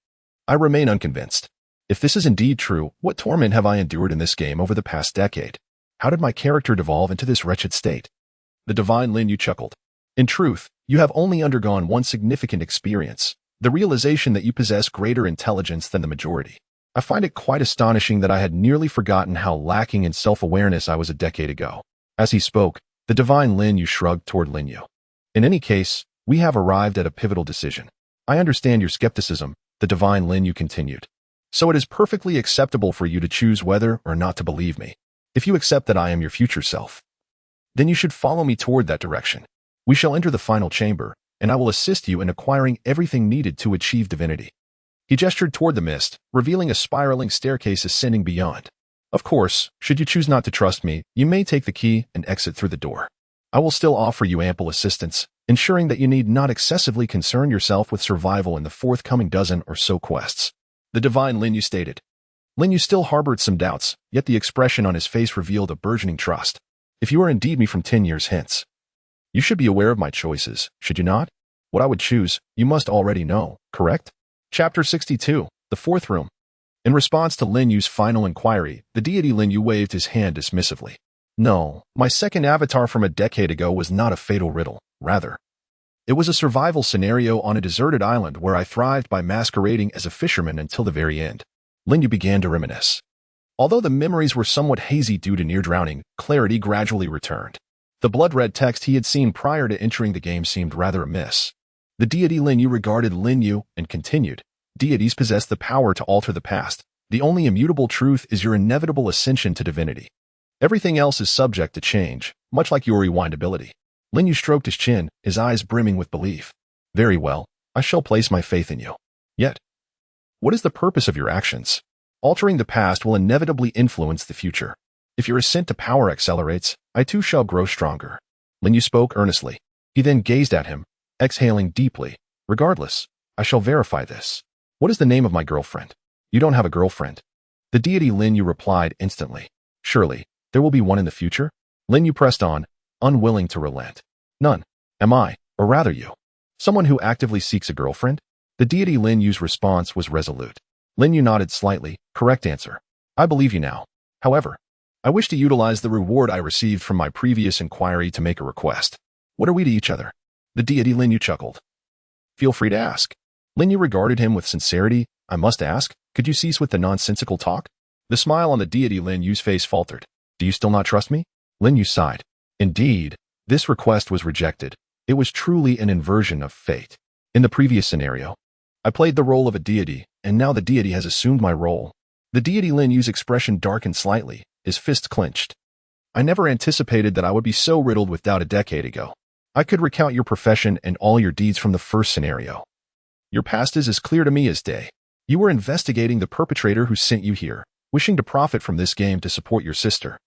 I remain unconvinced. If this is indeed true, what torment have I endured in this game over the past decade? How did my character devolve into this wretched state? The divine Lin Yu chuckled. In truth, you have only undergone one significant experience, the realization that you possess greater intelligence than the majority. I find it quite astonishing that I had nearly forgotten how lacking in self-awareness I was a decade ago. As he spoke, the divine Lin Yu shrugged toward Lin Yu. In any case, we have arrived at a pivotal decision. I understand your skepticism, the divine Lin Yu continued. So it is perfectly acceptable for you to choose whether or not to believe me. If you accept that I am your future self, then you should follow me toward that direction. We shall enter the final chamber, and I will assist you in acquiring everything needed to achieve divinity. He gestured toward the mist, revealing a spiraling staircase ascending beyond. Of course, should you choose not to trust me, you may take the key and exit through the door. I will still offer you ample assistance, ensuring that you need not excessively concern yourself with survival in the forthcoming dozen or so quests. The divine Lin Yu stated. Lin Yu still harbored some doubts, yet the expression on his face revealed a burgeoning trust. If you are indeed me from 10 years hence, you should be aware of my choices, should you not? What I would choose, you must already know, correct? Chapter 62, The Fourth Room. In response to Lin Yu's final inquiry, the deity Lin Yu waved his hand dismissively. No, my second avatar from a decade ago was not a fatal riddle, rather. It was a survival scenario on a deserted island where I thrived by masquerading as a fisherman until the very end. Lin Yu began to reminisce. Although the memories were somewhat hazy due to near drowning, clarity gradually returned. The blood-red text he had seen prior to entering the game seemed rather amiss. The deity Lin Yu regarded Lin Yu and continued, deities possess the power to alter the past. The only immutable truth is your inevitable ascension to divinity. Everything else is subject to change, much like your rewind ability. Lin Yu stroked his chin, his eyes brimming with belief. Very well, I shall place my faith in you. Yet, what is the purpose of your actions? Altering the past will inevitably influence the future. If your ascent to power accelerates, I too shall grow stronger. Lin Yu spoke earnestly. He then gazed at him, exhaling deeply. Regardless, I shall verify this. What is the name of my girlfriend? You don't have a girlfriend. The deity Lin Yu replied instantly. Surely, there will be one in the future? Lin Yu pressed on, unwilling to relent. None. Am I, or rather you, someone who actively seeks a girlfriend? The deity Lin Yu's response was resolute. Lin Yu nodded slightly. Correct answer. I believe you now. However, I wish to utilize the reward I received from my previous inquiry to make a request. What are we to each other? The deity Lin Yu chuckled. Feel free to ask. Lin Yu regarded him with sincerity. I must ask, could you cease with the nonsensical talk? The smile on the deity Lin Yu's face faltered. Do you still not trust me? Lin Yu sighed. Indeed, this request was rejected. It was truly an inversion of fate. In the previous scenario, I played the role of a deity, and now the deity has assumed my role. The deity Lin Yu's expression darkened slightly, his fist clenched. I never anticipated that I would be so riddled with doubt a decade ago. I could recount your profession and all your deeds from the first scenario. Your past is as clear to me as day. You were investigating the perpetrator who sent you here, wishing to profit from this game to support your sister.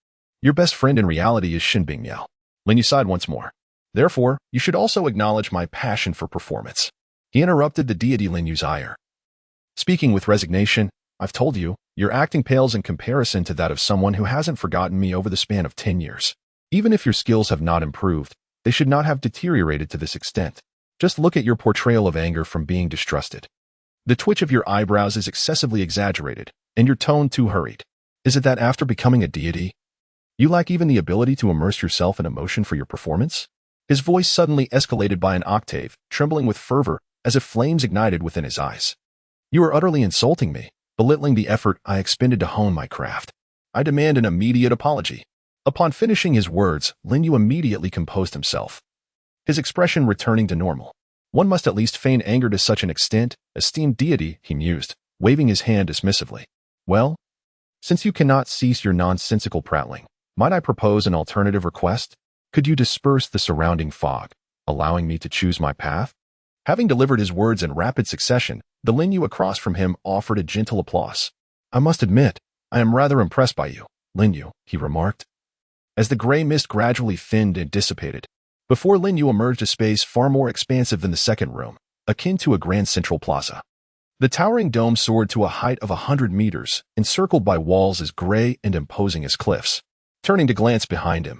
Your best friend in reality is Shinbing Miao. Lin Yu sighed once more. Therefore, you should also acknowledge my passion for performance. He interrupted the deity Lin Yu's ire. Speaking with resignation, I've told you, your acting pales in comparison to that of someone who hasn't forgotten me over the span of 10 years. Even if your skills have not improved, they should not have deteriorated to this extent. Just look at your portrayal of anger from being distrusted. The twitch of your eyebrows is excessively exaggerated, and your tone too hurried. Is it that after becoming a deity, you lack even the ability to immerse yourself in emotion for your performance? His voice suddenly escalated by an octave, trembling with fervor as if flames ignited within his eyes. You are utterly insulting me, belittling the effort I expended to hone my craft. I demand an immediate apology. Upon finishing his words, Lin Yu immediately composed himself, his expression returning to normal. One must at least feign anger to such an extent, esteemed deity, he mused, waving his hand dismissively. Well, since you cannot cease your nonsensical prattling, might I propose an alternative request? Could you disperse the surrounding fog, allowing me to choose my path? Having delivered his words in rapid succession, the Lin Yu across from him offered a gentle applause. I must admit, I am rather impressed by you, Lin Yu, he remarked. As the gray mist gradually thinned and dissipated, before Lin Yu emerged a space far more expansive than the second room, akin to a grand central plaza. The towering dome soared to a height of 100 meters, encircled by walls as gray and imposing as cliffs. Turning to glance behind him,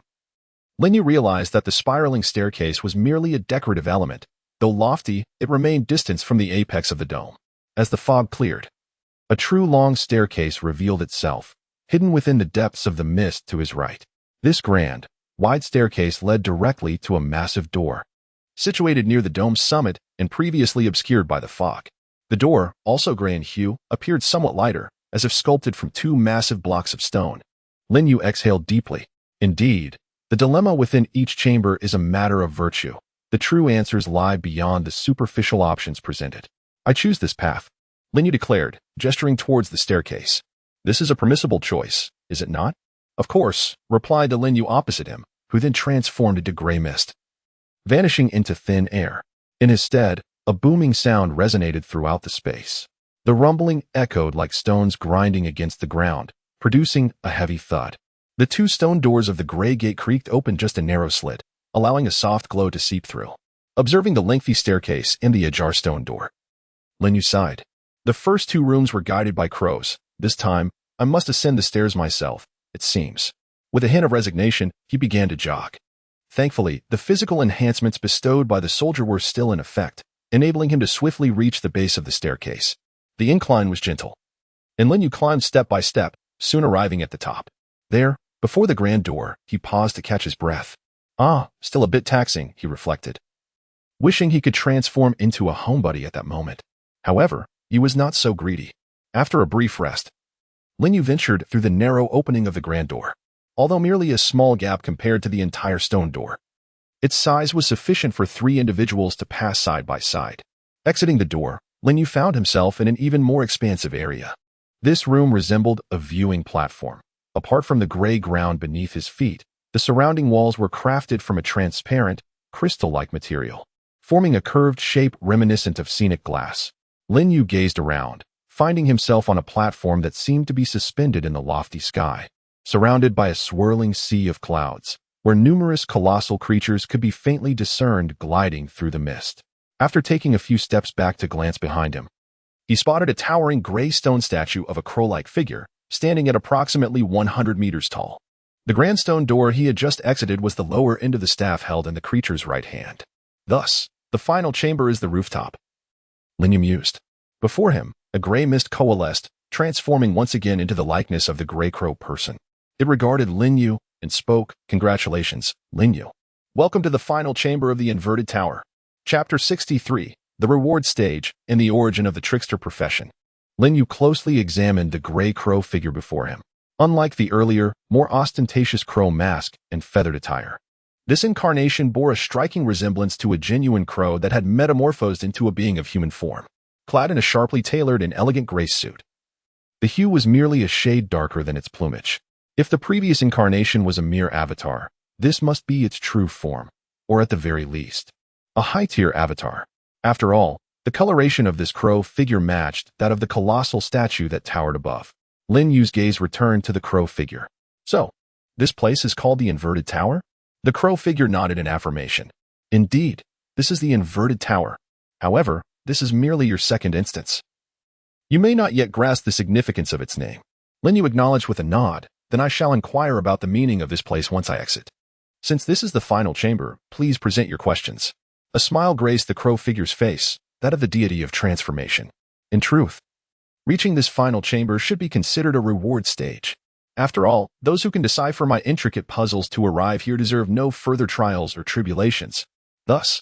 Lin Yu realized that the spiraling staircase was merely a decorative element. Though lofty, it remained distant from the apex of the dome. As the fog cleared, a true long staircase revealed itself, hidden within the depths of the mist to his right. This grand, wide staircase led directly to a massive door, situated near the dome's summit and previously obscured by the fog. The door, also gray in hue, appeared somewhat lighter, as if sculpted from two massive blocks of stone. Lin Yu exhaled deeply. Indeed, the dilemma within each chamber is a matter of virtue. The true answers lie beyond the superficial options presented. I choose this path, Lin Yu declared, gesturing towards the staircase. This is a permissible choice, is it not? Of course, replied the Lin Yu opposite him, who then transformed into gray mist, vanishing into thin air. In his stead, a booming sound resonated throughout the space. The rumbling echoed like stones grinding against the ground, producing a heavy thud. The two stone doors of the gray gate creaked open just a narrow slit, allowing a soft glow to seep through. Observing the lengthy staircase and the ajar stone door, Lin Yu sighed. The first two rooms were guided by crows. This time, I must ascend the stairs myself, it seems. With a hint of resignation, he began to jog. Thankfully, the physical enhancements bestowed by the soldier were still in effect, enabling him to swiftly reach the base of the staircase. The incline was gentle, and Lin Yu climbed step by step, soon arriving at the top. There, before the grand door, he paused to catch his breath. Still a bit taxing, he reflected, wishing he could transform into a homebody at that moment. However, he was not so greedy. After a brief rest, Lin Yu ventured through the narrow opening of the grand door. Although merely a small gap compared to the entire stone door, its size was sufficient for 3 individuals to pass side by side. Exiting the door, Lin Yu found himself in an even more expansive area. This room resembled a viewing platform. Apart from the gray ground beneath his feet, the surrounding walls were crafted from a transparent, crystal-like material, forming a curved shape reminiscent of scenic glass. Lin Yu gazed around, finding himself on a platform that seemed to be suspended in the lofty sky, surrounded by a swirling sea of clouds, where numerous colossal creatures could be faintly discerned gliding through the mist. After taking a few steps back to glance behind him, he spotted a towering gray stone statue of a crow-like figure, standing at approximately 100 meters tall. The grand stone door he had just exited was the lower end of the staff held in the creature's right hand. Thus, the final chamber is the rooftop, Lin Yu mused. Before him, a gray mist coalesced, transforming once again into the likeness of the gray crow person. It regarded Lin Yu and spoke, "Congratulations, Lin Yu. Welcome to the final chamber of the inverted tower." Chapter 63, The Reward Stage and the Origin of the Trickster Profession. Lin Yu closely examined the gray crow figure before him. Unlike the earlier, more ostentatious crow mask and feathered attire, this incarnation bore a striking resemblance to a genuine crow that had metamorphosed into a being of human form, clad in a sharply tailored and elegant gray suit. The hue was merely a shade darker than its plumage. If the previous incarnation was a mere avatar, this must be its true form, or at the very least, a high-tier avatar. After all, the coloration of this crow figure matched that of the colossal statue that towered above. Lin Yu's gaze returned to the crow figure. So, this place is called the Inverted Tower? The crow figure nodded in affirmation. Indeed, this is the Inverted Tower. However, this is merely your second instance. You may not yet grasp the significance of its name. Lin Yu acknowledged with a nod. Then I shall inquire about the meaning of this place once I exit. Since this is the final chamber, please present your questions. A smile graced the crow figure's face, that of the deity of transformation. In truth, reaching this final chamber should be considered a reward stage. After all, those who can decipher my intricate puzzles to arrive here deserve no further trials or tribulations. Thus,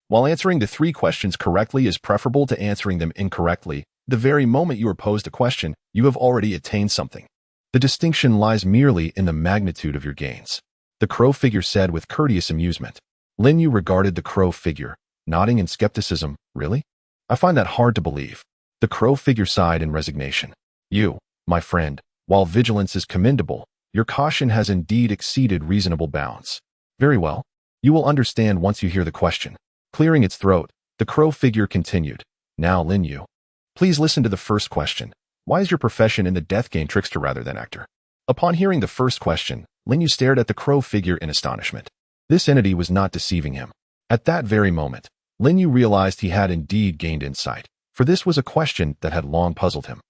while answering the 3 questions correctly is preferable to answering them incorrectly, the very moment you are posed a question, you have already attained something. The distinction lies merely in the magnitude of your gains. The crow figure said with courteous amusement. Lin Yu regarded the crow figure, nodding in skepticism. Really? I find that hard to believe. The crow figure sighed in resignation. You, my friend, while vigilance is commendable, your caution has indeed exceeded reasonable bounds. Very well. You will understand once you hear the question. Clearing its throat, the crow figure continued. Now, Lin Yu, please listen to the first question. Why is your profession in the death game trickster rather than actor? Upon hearing the first question, Lin Yu stared at the crow figure in astonishment. This entity was not deceiving him. At that very moment, Lin Yu realized he had indeed gained insight, for this was a question that had long puzzled him.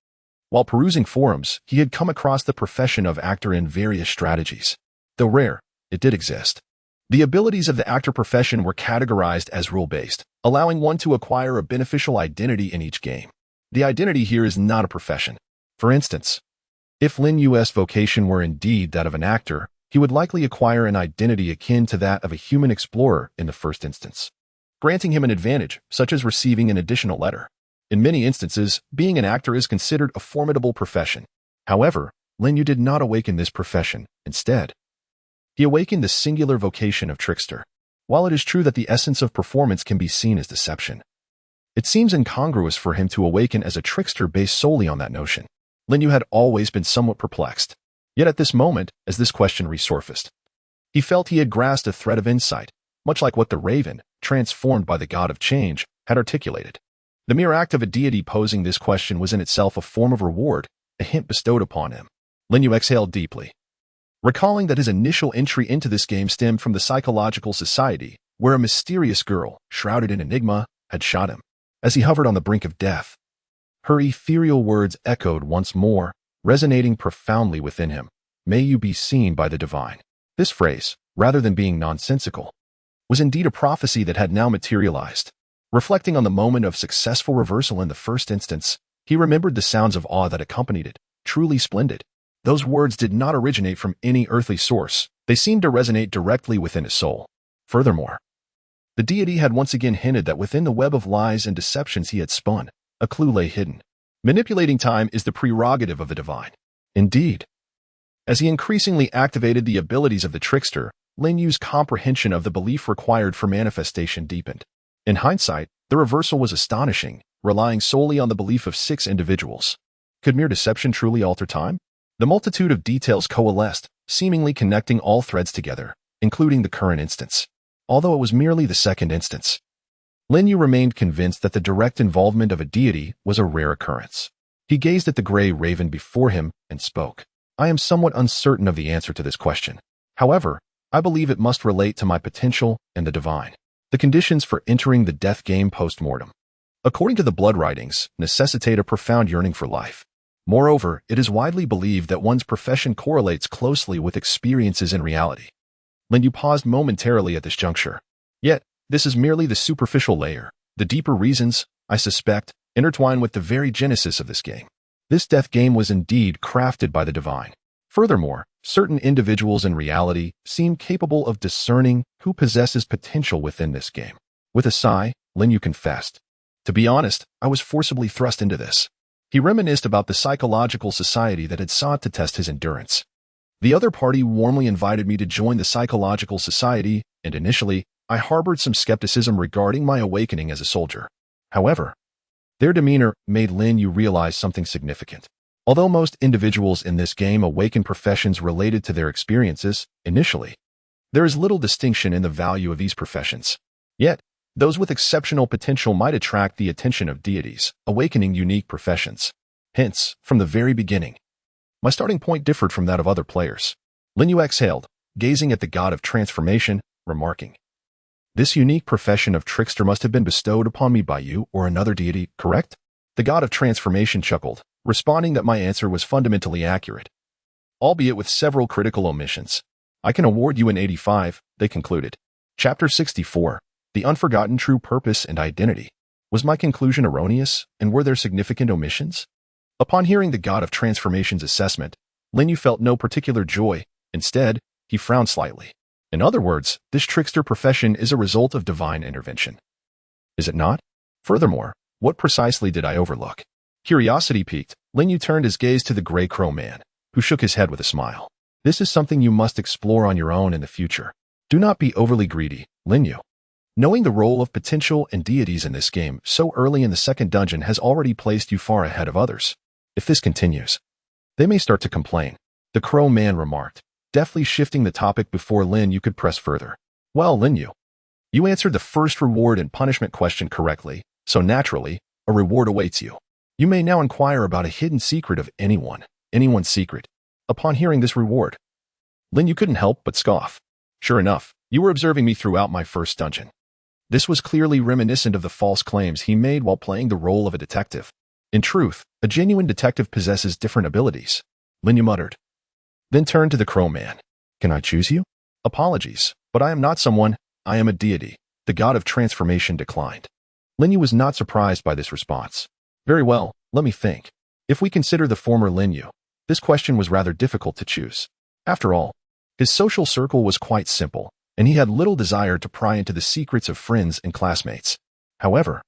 While perusing forums, he had come across the profession of actor in various strategies. Though rare, it did exist. The abilities of the actor profession were categorized as rule-based, allowing one to acquire a beneficial identity in each game. The identity here is not a profession. For instance, if Lin Yu's vocation were indeed that of an actor, he would likely acquire an identity akin to that of a human explorer in the first instance, granting him an advantage, such as receiving an additional letter. In many instances, being an actor is considered a formidable profession. However, Lin Yu did not awaken this profession. Instead, he awakened the singular vocation of trickster. While it is true that the essence of performance can be seen as deception, it seems incongruous for him to awaken as a trickster based solely on that notion. Lin Yu had always been somewhat perplexed. Yet at this moment, as this question resurfaced, he felt he had grasped a thread of insight, much like what the raven, transformed by the god of change, had articulated. The mere act of a deity posing this question was in itself a form of reward, a hint bestowed upon him. Lin Yu exhaled deeply, recalling that his initial entry into this game stemmed from the psychological society, where a mysterious girl, shrouded in enigma, had shot him. As he hovered on the brink of death, her ethereal words echoed once more, resonating profoundly within him. May you be seen by the divine. This phrase, rather than being nonsensical, was indeed a prophecy that had now materialized. Reflecting on the moment of successful reversal in the first instance, he remembered the sounds of awe that accompanied it. Truly splendid. Those words did not originate from any earthly source. They seemed to resonate directly within his soul. Furthermore, the deity had once again hinted that within the web of lies and deceptions he had spun, a clue lay hidden. Manipulating time is the prerogative of the divine. Indeed. As he increasingly activated the abilities of the trickster, Lin Yu's comprehension of the belief required for manifestation deepened. In hindsight, the reversal was astonishing, relying solely on the belief of 6 individuals. Could mere deception truly alter time? The multitude of details coalesced, seemingly connecting all threads together, including the current instance. Although it was merely the second instance, Lin Yu remained convinced that the direct involvement of a deity was a rare occurrence. He gazed at the gray raven before him and spoke. I am somewhat uncertain of the answer to this question. However, I believe it must relate to my potential and the divine. The conditions for entering the death game post-mortem, according to the blood writings, necessitate a profound yearning for life. Moreover, it is widely believed that one's profession correlates closely with experiences in reality. Lin Yu paused momentarily at this juncture. Yet, this is merely the superficial layer. The deeper reasons, I suspect, intertwine with the very genesis of this game. This death game was indeed crafted by the divine. Furthermore, certain individuals in reality seem capable of discerning who possesses potential within this game. With a sigh, Lin Yu confessed. To be honest, I was forcibly thrust into this. He reminisced about the psychological society that had sought to test his endurance. The other party warmly invited me to join the psychological society, and initially, I harbored some skepticism regarding my awakening as a soldier. However, their demeanor made Lin Yu realize something significant. Although most individuals in this game awaken professions related to their experiences, initially, there is little distinction in the value of these professions. Yet, those with exceptional potential might attract the attention of deities, awakening unique professions. Hence, from the very beginning, my starting point differed from that of other players. Lin Yu exhaled, gazing at the god of transformation, remarking, this unique profession of trickster must have been bestowed upon me by you or another deity, correct? The god of transformation chuckled, responding that my answer was fundamentally accurate, albeit with several critical omissions. I can award you an 85, they concluded. Chapter 64, The Unforgotten True Purpose and Identity. Was my conclusion erroneous, and were there significant omissions? Upon hearing the god of transformation's assessment, Lin Yu felt no particular joy. Instead, he frowned slightly. In other words, this trickster profession is a result of divine intervention. Is it not? Furthermore, what precisely did I overlook? Curiosity piqued, Lin Yu turned his gaze to the gray crow man, who shook his head with a smile. This is something you must explore on your own in the future. Do not be overly greedy, Lin Yu. Knowing the role of potential and deities in this game so early in the second dungeon has already placed you far ahead of others. If this continues, they may start to complain, the crow man remarked, deftly shifting the topic before Lin Yu could press further. Well, Lin Yu, you answered the first reward and punishment question correctly, so naturally, a reward awaits you. You may now inquire about a hidden secret of anyone's secret. Upon hearing this reward, Lin Yu couldn't help but scoff. Sure enough, you were observing me throughout my first dungeon. This was clearly reminiscent of the false claims he made while playing the role of a detective. In truth, a genuine detective possesses different abilities, Lin Yu muttered. Then turned to the crow man. Can I choose you? Apologies, but I am not someone, I am a deity. The god of transformation declined. Lin Yu was not surprised by this response. Very well, let me think. If we consider the former Lin Yu, this question was rather difficult to choose. After all, his social circle was quite simple, and he had little desire to pry into the secrets of friends and classmates. However,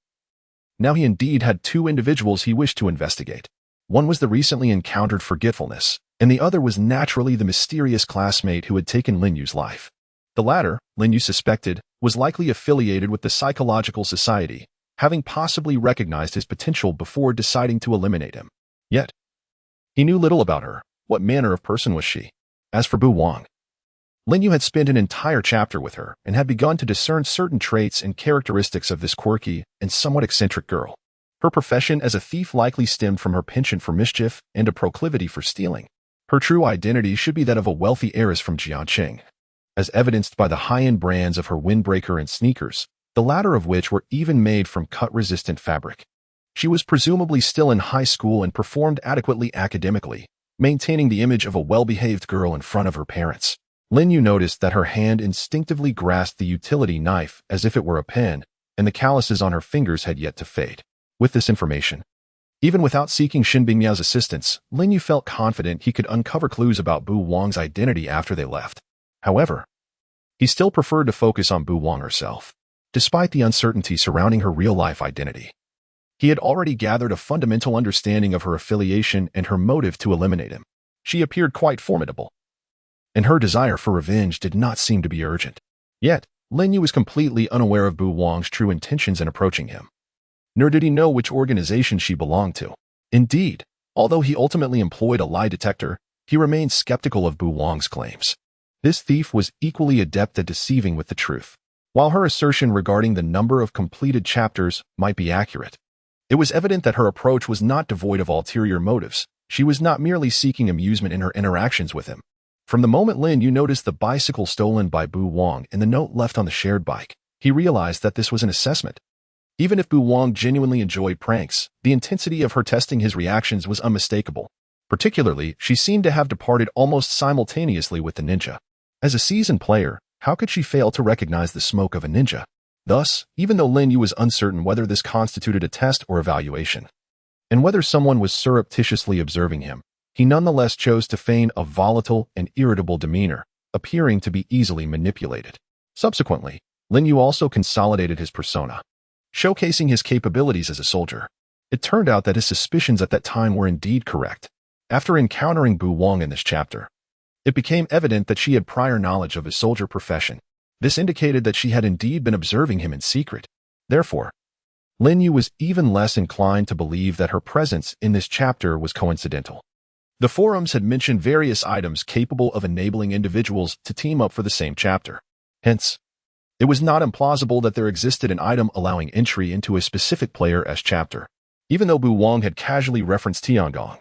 now he indeed had two individuals he wished to investigate. One was the recently encountered forgetfulness, and the other was naturally the mysterious classmate who had taken Lin Yu's life. The latter, Lin Yu suspected, was likely affiliated with the Psychological Society, having possibly recognized his potential before deciding to eliminate him. Yet, he knew little about her. What manner of person was she? As for Bu Wang, Lin Yu had spent an entire chapter with her and had begun to discern certain traits and characteristics of this quirky and somewhat eccentric girl. Her profession as a thief likely stemmed from her penchant for mischief and a proclivity for stealing. Her true identity should be that of a wealthy heiress from Jiangqing, as evidenced by the high-end brands of her windbreaker and sneakers, the latter of which were even made from cut-resistant fabric. She was presumably still in high school and performed adequately academically, maintaining the image of a well-behaved girl in front of her parents. Lin Yu noticed that her hand instinctively grasped the utility knife as if it were a pen, and the calluses on her fingers had yet to fade. With this information, even without seeking Xin Bingmiao's assistance, Lin Yu felt confident he could uncover clues about Bu Wang's identity after they left. However, he still preferred to focus on Bu Wang herself. Despite the uncertainty surrounding her real-life identity, he had already gathered a fundamental understanding of her affiliation and her motive to eliminate him. She appeared quite formidable, and her desire for revenge did not seem to be urgent. Yet, Lin Yu was completely unaware of Bu Wang's true intentions in approaching him. Nor did he know which organization she belonged to. Indeed, although he ultimately employed a lie detector, he remained skeptical of Bu Wang's claims. This thief was equally adept at deceiving with the truth. While her assertion regarding the number of completed chapters might be accurate, it was evident that her approach was not devoid of ulterior motives. She was not merely seeking amusement in her interactions with him. From the moment Lin Yu noticed the bicycle stolen by Bu Wang and the note left on the shared bike, he realized that this was an assessment. Even if Bu Wang genuinely enjoyed pranks, the intensity of her testing his reactions was unmistakable. Particularly, she seemed to have departed almost simultaneously with the ninja. As a seasoned player, how could she fail to recognize the smoke of a ninja? Thus, even though Lin Yu was uncertain whether this constituted a test or evaluation, and whether someone was surreptitiously observing him, he nonetheless chose to feign a volatile and irritable demeanor, appearing to be easily manipulated. Subsequently, Lin Yu also consolidated his persona, showcasing his capabilities as a soldier. It turned out that his suspicions at that time were indeed correct. After encountering Bu Wang in this chapter, it became evident that she had prior knowledge of his soldier profession. This indicated that she had indeed been observing him in secret. Therefore, Lin Yu was even less inclined to believe that her presence in this chapter was coincidental. The forums had mentioned various items capable of enabling individuals to team up for the same chapter. Hence, it was not implausible that there existed an item allowing entry into a specific player as chapter. Even though Bu Wang had casually referenced Tiangong,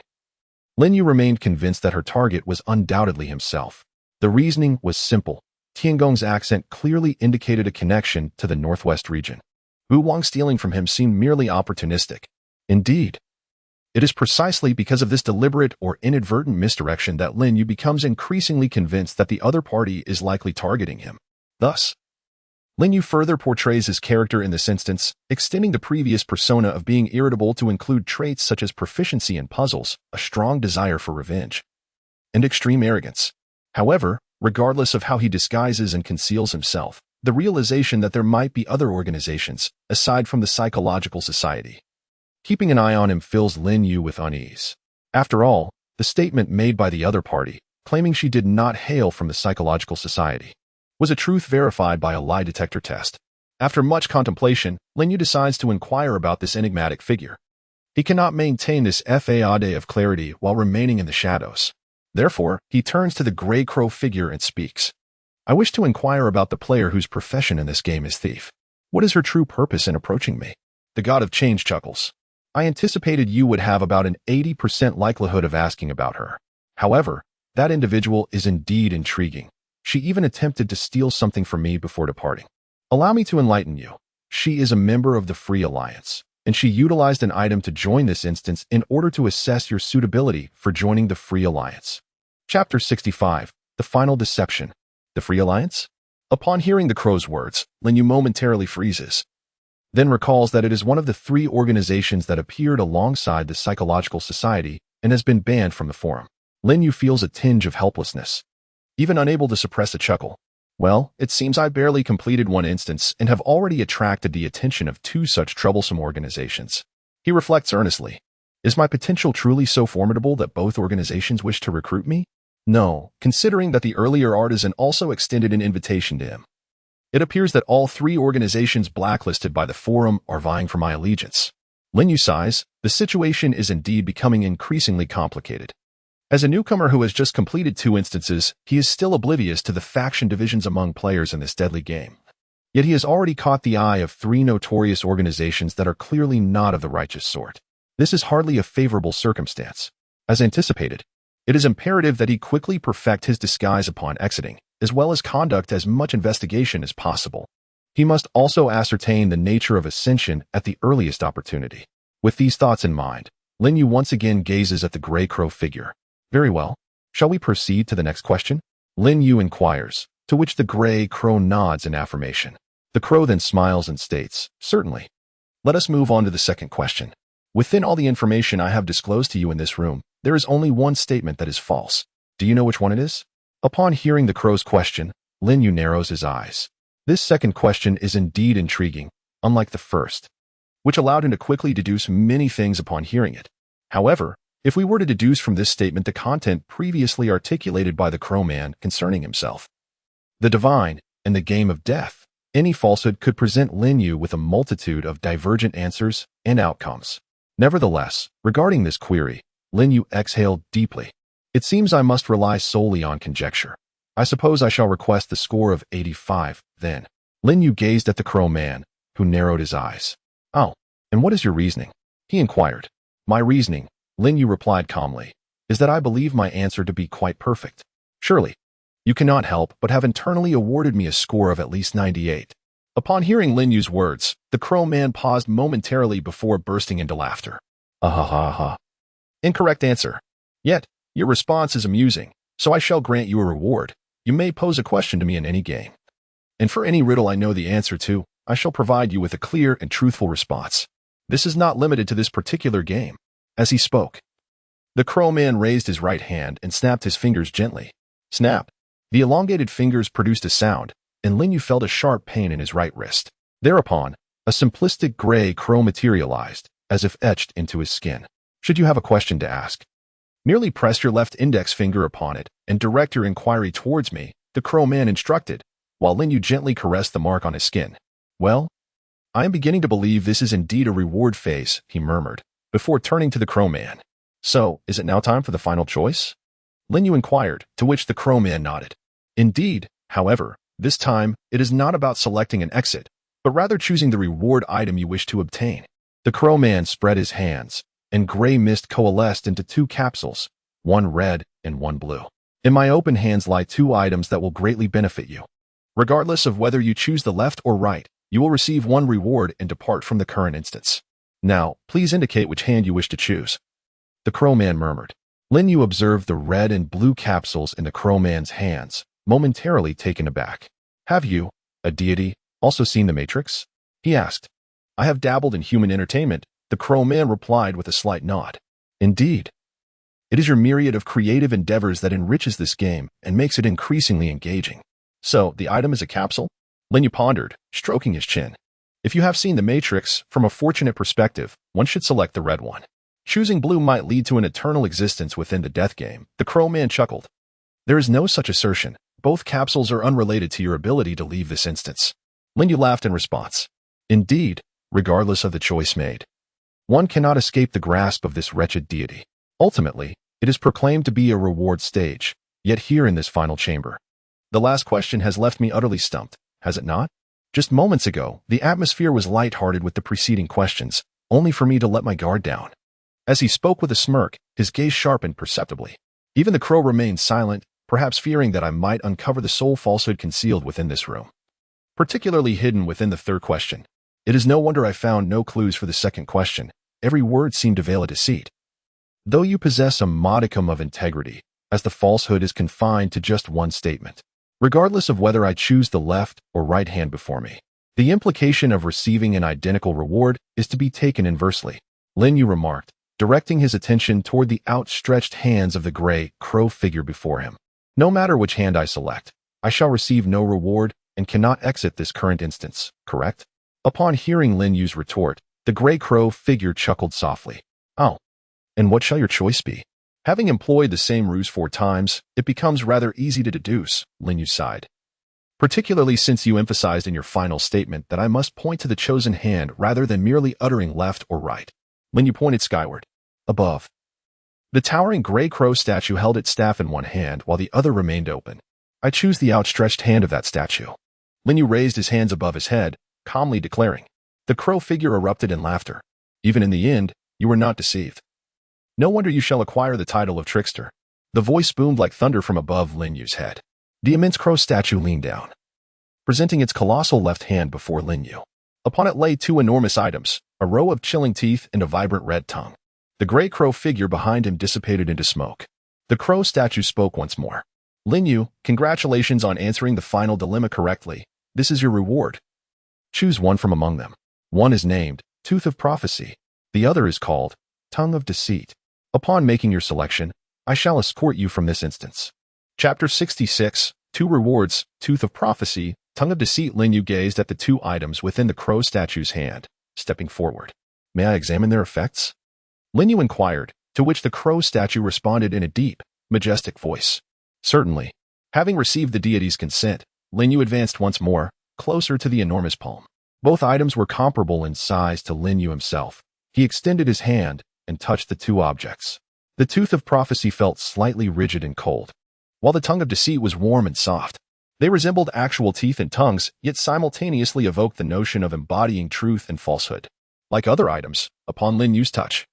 Lin Yu remained convinced that her target was undoubtedly himself. The reasoning was simple. Tiangong's accent clearly indicated a connection to the northwest region. Bu Wang stealing from him seemed merely opportunistic. Indeed, it is precisely because of this deliberate or inadvertent misdirection that Lin Yu becomes increasingly convinced that the other party is likely targeting him. Thus, Lin Yu further portrays his character in this instance, extending the previous persona of being irritable to include traits such as proficiency in puzzles, a strong desire for revenge, and extreme arrogance. However, regardless of how he disguises and conceals himself, the realization that there might be other organizations, aside from the Psychological Society, keeping an eye on him fills Lin Yu with unease. After all, the statement made by the other party, claiming she did not hail from the Psychological Society, was a truth verified by a lie detector test. After much contemplation, Lin Yu decides to inquire about this enigmatic figure. He cannot maintain this facade of clarity while remaining in the shadows. Therefore, he turns to the gray crow figure and speaks. I wish to inquire about the player whose profession in this game is thief. What is her true purpose in approaching me? The god of change chuckles. I anticipated you would have about an 80% likelihood of asking about her. However, that individual is indeed intriguing. She even attempted to steal something from me before departing. Allow me to enlighten you. She is a member of the Free Alliance, and she utilized an item to join this instance in order to assess your suitability for joining the Free Alliance. Chapter 65, The Final Deception. The Free Alliance? Upon hearing the crow's words, Lin Yu momentarily freezes, then recalls that it is one of the 3 organizations that appeared alongside the Psychological Society and has been banned from the forum. Lin Yu feels a tinge of helplessness, even unable to suppress a chuckle. Well, it seems I barely completed one instance and have already attracted the attention of 2 such troublesome organizations. He reflects earnestly. Is my potential truly so formidable that both organizations wish to recruit me? No, considering that the earlier artisan also extended an invitation to him. It appears that all 3 organizations blacklisted by the forum are vying for my allegiance. Lin Yu sighs. The situation is indeed becoming increasingly complicated. As a newcomer who has just completed 2 instances, he is still oblivious to the faction divisions among players in this deadly game. Yet he has already caught the eye of 3 notorious organizations that are clearly not of the righteous sort. This is hardly a favorable circumstance. As anticipated, it is imperative that he quickly perfect his disguise upon exiting, as well as conduct as much investigation as possible. He must also ascertain the nature of ascension at the earliest opportunity. With these thoughts in mind, Lin Yu once again gazes at the gray crow figure. Very well. Shall we proceed to the next question? Lin Yu inquires, to which the gray crow nods in affirmation. The crow then smiles and states, certainly. Let us move on to the second question. Within all the information I have disclosed to you in this room, there is only one statement that is false. Do you know which one it is? Upon hearing the crow's question, Lin Yu narrows his eyes. This second question is indeed intriguing, unlike the first, which allowed him to quickly deduce many things upon hearing it. However, if we were to deduce from this statement the content previously articulated by the crow man concerning himself, the divine, and the game of death, any falsehood could present Lin Yu with a multitude of divergent answers and outcomes. Nevertheless, regarding this query, Lin Yu exhaled deeply. It seems I must rely solely on conjecture. I suppose I shall request the score of 85, then. Lin Yu gazed at the crow man, who narrowed his eyes. Oh, and what is your reasoning? He inquired. My reasoning, Lin Yu replied calmly, is that I believe my answer to be quite perfect. Surely, you cannot help but have internally awarded me a score of at least 98. Upon hearing Lin Yu's words, the crow man paused momentarily before bursting into laughter. Ha. Incorrect answer. Yet, your response is amusing, so I shall grant you a reward. You may pose a question to me in any game. And for any riddle I know the answer to, I shall provide you with a clear and truthful response. This is not limited to this particular game. As he spoke, the crow man raised his right hand and snapped his fingers gently. Snap. The elongated fingers produced a sound, and Lin Yu felt a sharp pain in his right wrist. Thereupon, a simplistic gray crow materialized, as if etched into his skin. Should you have a question to ask, merely press your left index finger upon it and direct your inquiry towards me, the crow man instructed, while Lin Yu gently caressed the mark on his skin. Well, I am beginning to believe this is indeed a reward phase, he murmured, before turning to the crow man. So, is it now time for the final choice? Lin Yu inquired, to which the crow man nodded. Indeed, however, this time, it is not about selecting an exit, but rather choosing the reward item you wish to obtain. The crow man spread his hands, and gray mist coalesced into 2 capsules, one red and one blue. In my open hands lie 2 items that will greatly benefit you. Regardless of whether you choose the left or right, you will receive 1 reward and depart from the current instance. Now, please indicate which hand you wish to choose. The crow man murmured. Lin Yu observed the red and blue capsules in the crow man's hands, momentarily taken aback. Have you, a deity, also seen the Matrix? He asked. I have dabbled in human entertainment, the crow man replied with a slight nod. Indeed. It is your myriad of creative endeavors that enriches this game and makes it increasingly engaging. So, the item is a capsule? Lin Yu pondered, stroking his chin. If you have seen The Matrix, from a fortunate perspective, one should select the red one. Choosing blue might lead to an eternal existence within the death game, the Crow Man chuckled. There is no such assertion. Both capsules are unrelated to your ability to leave this instance. Lin Yu laughed in response. Indeed, regardless of the choice made, one cannot escape the grasp of this wretched deity. Ultimately, it is proclaimed to be a reward stage, yet here in this final chamber. The last question has left me utterly stumped, has it not? Just moments ago, the atmosphere was light-hearted with the preceding questions, only for me to let my guard down. As he spoke with a smirk, his gaze sharpened perceptibly. Even the crow remained silent, perhaps fearing that I might uncover the sole falsehood concealed within this room. Particularly hidden within the third question. It is no wonder I found no clues for the second question. Every word seemed to veil a deceit. Though you possess a modicum of integrity, as the falsehood is confined to just one statement. Regardless of whether I choose the left or right hand before me, the implication of receiving an identical reward is to be taken inversely, Lin Yu remarked, directing his attention toward the outstretched hands of the gray crow figure before him. No matter which hand I select, I shall receive no reward and cannot exit this current instance, correct? Upon hearing Lin Yu's retort, the gray crow figure chuckled softly. Oh, and what shall your choice be? Having employed the same ruse 4 times, it becomes rather easy to deduce, Lin Yu sighed. Particularly since you emphasized in your final statement that I must point to the chosen hand rather than merely uttering left or right. Lin Yu pointed skyward. Above. The towering gray crow statue held its staff in one hand while the other remained open. I choose the outstretched hand of that statue. Lin Yu raised his hands above his head, calmly declaring. The crow figure erupted in laughter. Even in the end, you were not deceived. No wonder you shall acquire the title of trickster. The voice boomed like thunder from above Lin Yu's head. The immense crow statue leaned down, presenting its colossal left hand before Lin Yu. Upon it lay 2 enormous items, a row of chilling teeth and a vibrant red tongue. The gray crow figure behind him dissipated into smoke. The crow statue spoke once more. Lin Yu, congratulations on answering the final dilemma correctly. This is your reward. Choose one from among them. One is named Tooth of Prophecy. The other is called Tongue of Deceit. Upon making your selection, I shall escort you from this instance. Chapter 66, 2 Rewards, Tooth of Prophecy, Tongue of Deceit. Lin Yu gazed at the 2 items within the crow statue's hand, stepping forward. May I examine their effects? Lin Yu inquired, to which the crow statue responded in a deep, majestic voice. Certainly. Having received the deity's consent, Lin Yu advanced once more, closer to the enormous palm. Both items were comparable in size to Lin Yu himself. He extended his hand and touched the 2 objects. The Tooth of Prophecy felt slightly rigid and cold, while the Tongue of Deceit was warm and soft. They resembled actual teeth and tongues, yet simultaneously evoked the notion of embodying truth and falsehood. Like other items, upon Lin Yu's touch,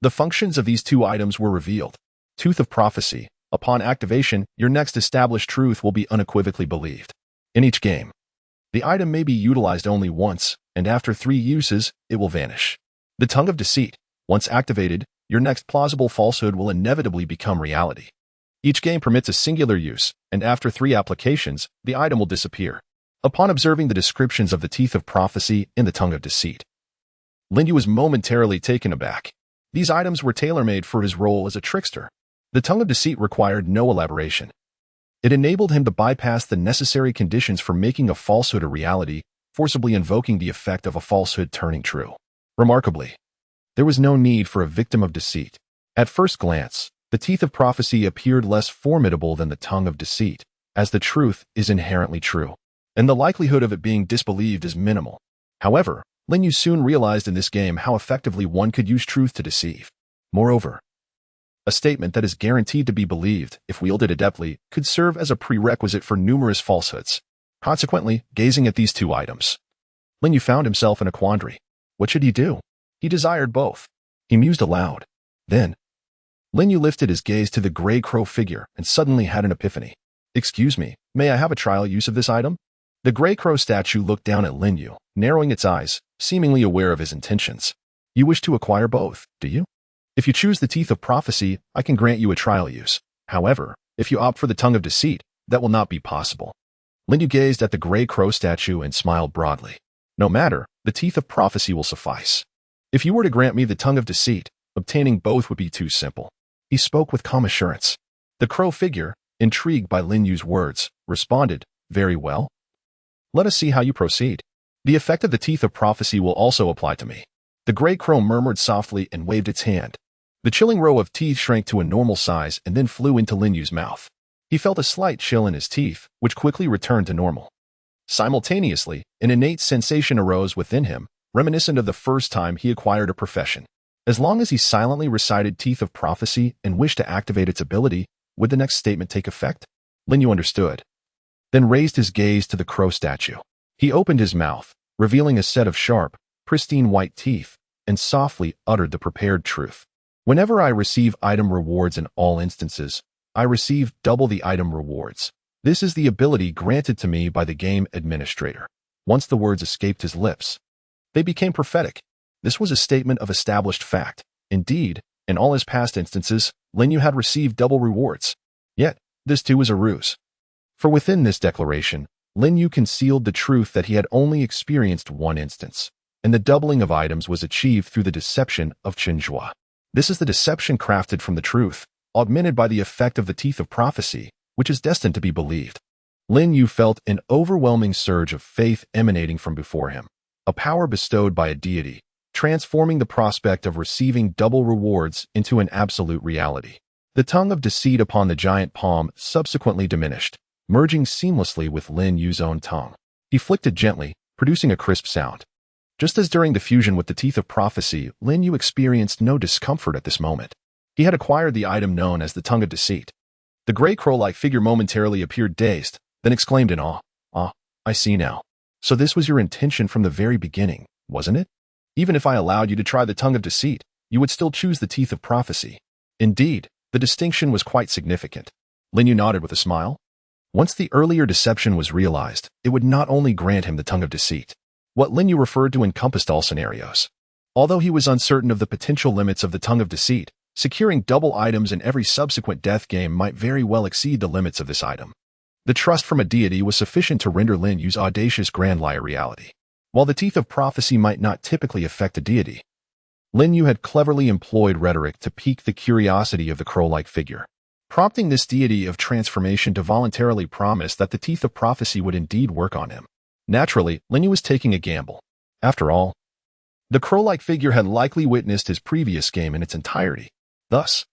the functions of these 2 items were revealed. Tooth of Prophecy. Upon activation, your next established truth will be unequivocally believed. In each game, the item may be utilized only once, and after 3 uses, it will vanish. The Tongue of Deceit. Once activated, your next plausible falsehood will inevitably become reality. Each game permits a singular use, and after 3 applications, the item will disappear. Upon observing the descriptions of the Teeth of Prophecy and the Tongue of Deceit, Lin Yu was momentarily taken aback. These items were tailor-made for his role as a trickster. The Tongue of Deceit required no elaboration. It enabled him to bypass the necessary conditions for making a falsehood a reality, forcibly invoking the effect of a falsehood turning true. Remarkably, there was no need for a victim of deceit. At first glance, the Teeth of Prophecy appeared less formidable than the Tongue of Deceit, as the truth is inherently true, and the likelihood of it being disbelieved is minimal. However, Lin Yu soon realized in this game how effectively one could use truth to deceive. Moreover, a statement that is guaranteed to be believed, if wielded adeptly, could serve as a prerequisite for numerous falsehoods. Consequently, gazing at these 2 items, Lin Yu found himself in a quandary. What should he do? He desired both. He mused aloud. Then, Lin Yu lifted his gaze to the gray crow figure and suddenly had an epiphany. Excuse me, may I have a trial use of this item? The gray crow statue looked down at Lin Yu, narrowing its eyes, seemingly aware of his intentions. You wish to acquire both, do you? If you choose the Teeth of Prophecy, I can grant you a trial use. However, if you opt for the Tongue of Deceit, that will not be possible. Lin Yu gazed at the gray crow statue and smiled broadly. No matter, the Teeth of Prophecy will suffice. If you were to grant me the Tongue of Deceit, obtaining both would be too simple. He spoke with calm assurance. The crow figure, intrigued by Lin Yu's words, responded, "Very well. Let us see how you proceed. The effect of the teeth of prophecy will also apply to me." The gray crow murmured softly and waved its hand. The chilling row of teeth shrank to a normal size and then flew into Lin Yu's mouth. He felt a slight chill in his teeth, which quickly returned to normal. Simultaneously, an innate sensation arose within him, reminiscent of the first time he acquired a profession. As long as he silently recited Teeth of Prophecy and wished to activate its ability, would the next statement take effect? Lin Yu understood, then raised his gaze to the crow statue. He opened his mouth, revealing a set of sharp, pristine white teeth, and softly uttered the prepared truth. "Whenever I receive item rewards in all instances, I receive double the item rewards. This is the ability granted to me by the game administrator." Once the words escaped his lips, they became prophetic. This was a statement of established fact. Indeed, in all his past instances, Lin Yu had received double rewards. Yet, this too was a ruse. For within this declaration, Lin Yu concealed the truth that he had only experienced one instance, and the doubling of items was achieved through the deception of Chenjua. This is the deception crafted from the truth, augmented by the effect of the Teeth of Prophecy, which is destined to be believed. Lin Yu felt an overwhelming surge of faith emanating from before him, a power bestowed by a deity, transforming the prospect of receiving double rewards into an absolute reality. The tongue of deceit upon the giant palm subsequently diminished, merging seamlessly with Lin Yu's own tongue. He flicked it gently, producing a crisp sound. Just as during the fusion with the Teeth of Prophecy, Lin Yu experienced no discomfort at this moment. He had acquired the item known as the Tongue of Deceit. The gray crow-like figure momentarily appeared dazed, then exclaimed in awe, "Ah, I see now. So this was your intention from the very beginning, wasn't it? Even if I allowed you to try the Tongue of Deceit, you would still choose the Teeth of Prophecy." Indeed, the distinction was quite significant. Lin Yu nodded with a smile. Once the earlier deception was realized, it would not only grant him the Tongue of Deceit. What Lin Yu referred to encompassed all scenarios. Although he was uncertain of the potential limits of the Tongue of Deceit, securing double items in every subsequent death game might very well exceed the limits of this item. The trust from a deity was sufficient to render Lin Yu's audacious grand lie a reality. While the Teeth of Prophecy might not typically affect a deity, Lin Yu had cleverly employed rhetoric to pique the curiosity of the crow-like figure, prompting this deity of transformation to voluntarily promise that the Teeth of Prophecy would indeed work on him. Naturally, Lin Yu was taking a gamble. After all, the crow-like figure had likely witnessed his previous game in its entirety. Thus,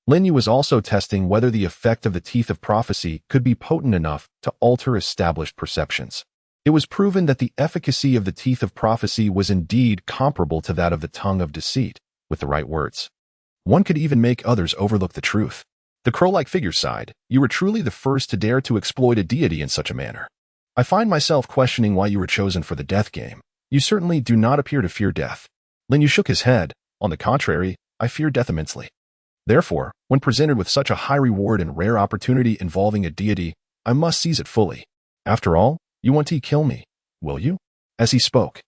Lin Yu was also testing whether the effect of the Teeth of Prophecy could be potent enough to alter established perceptions. It was proven that the efficacy of the Teeth of Prophecy was indeed comparable to that of the Tongue of Deceit, with the right words. One could even make others overlook the truth. The crow-like figure sighed, "You were truly the first to dare to exploit a deity in such a manner. I find myself questioning why you were chosen for the death game. You certainly do not appear to fear death." Lin Yu shook his head. "On the contrary, I fear death immensely. Therefore, when presented with such a high reward and rare opportunity involving a deity, I must seize it fully. After all, you want to kill me, will you?" As he spoke,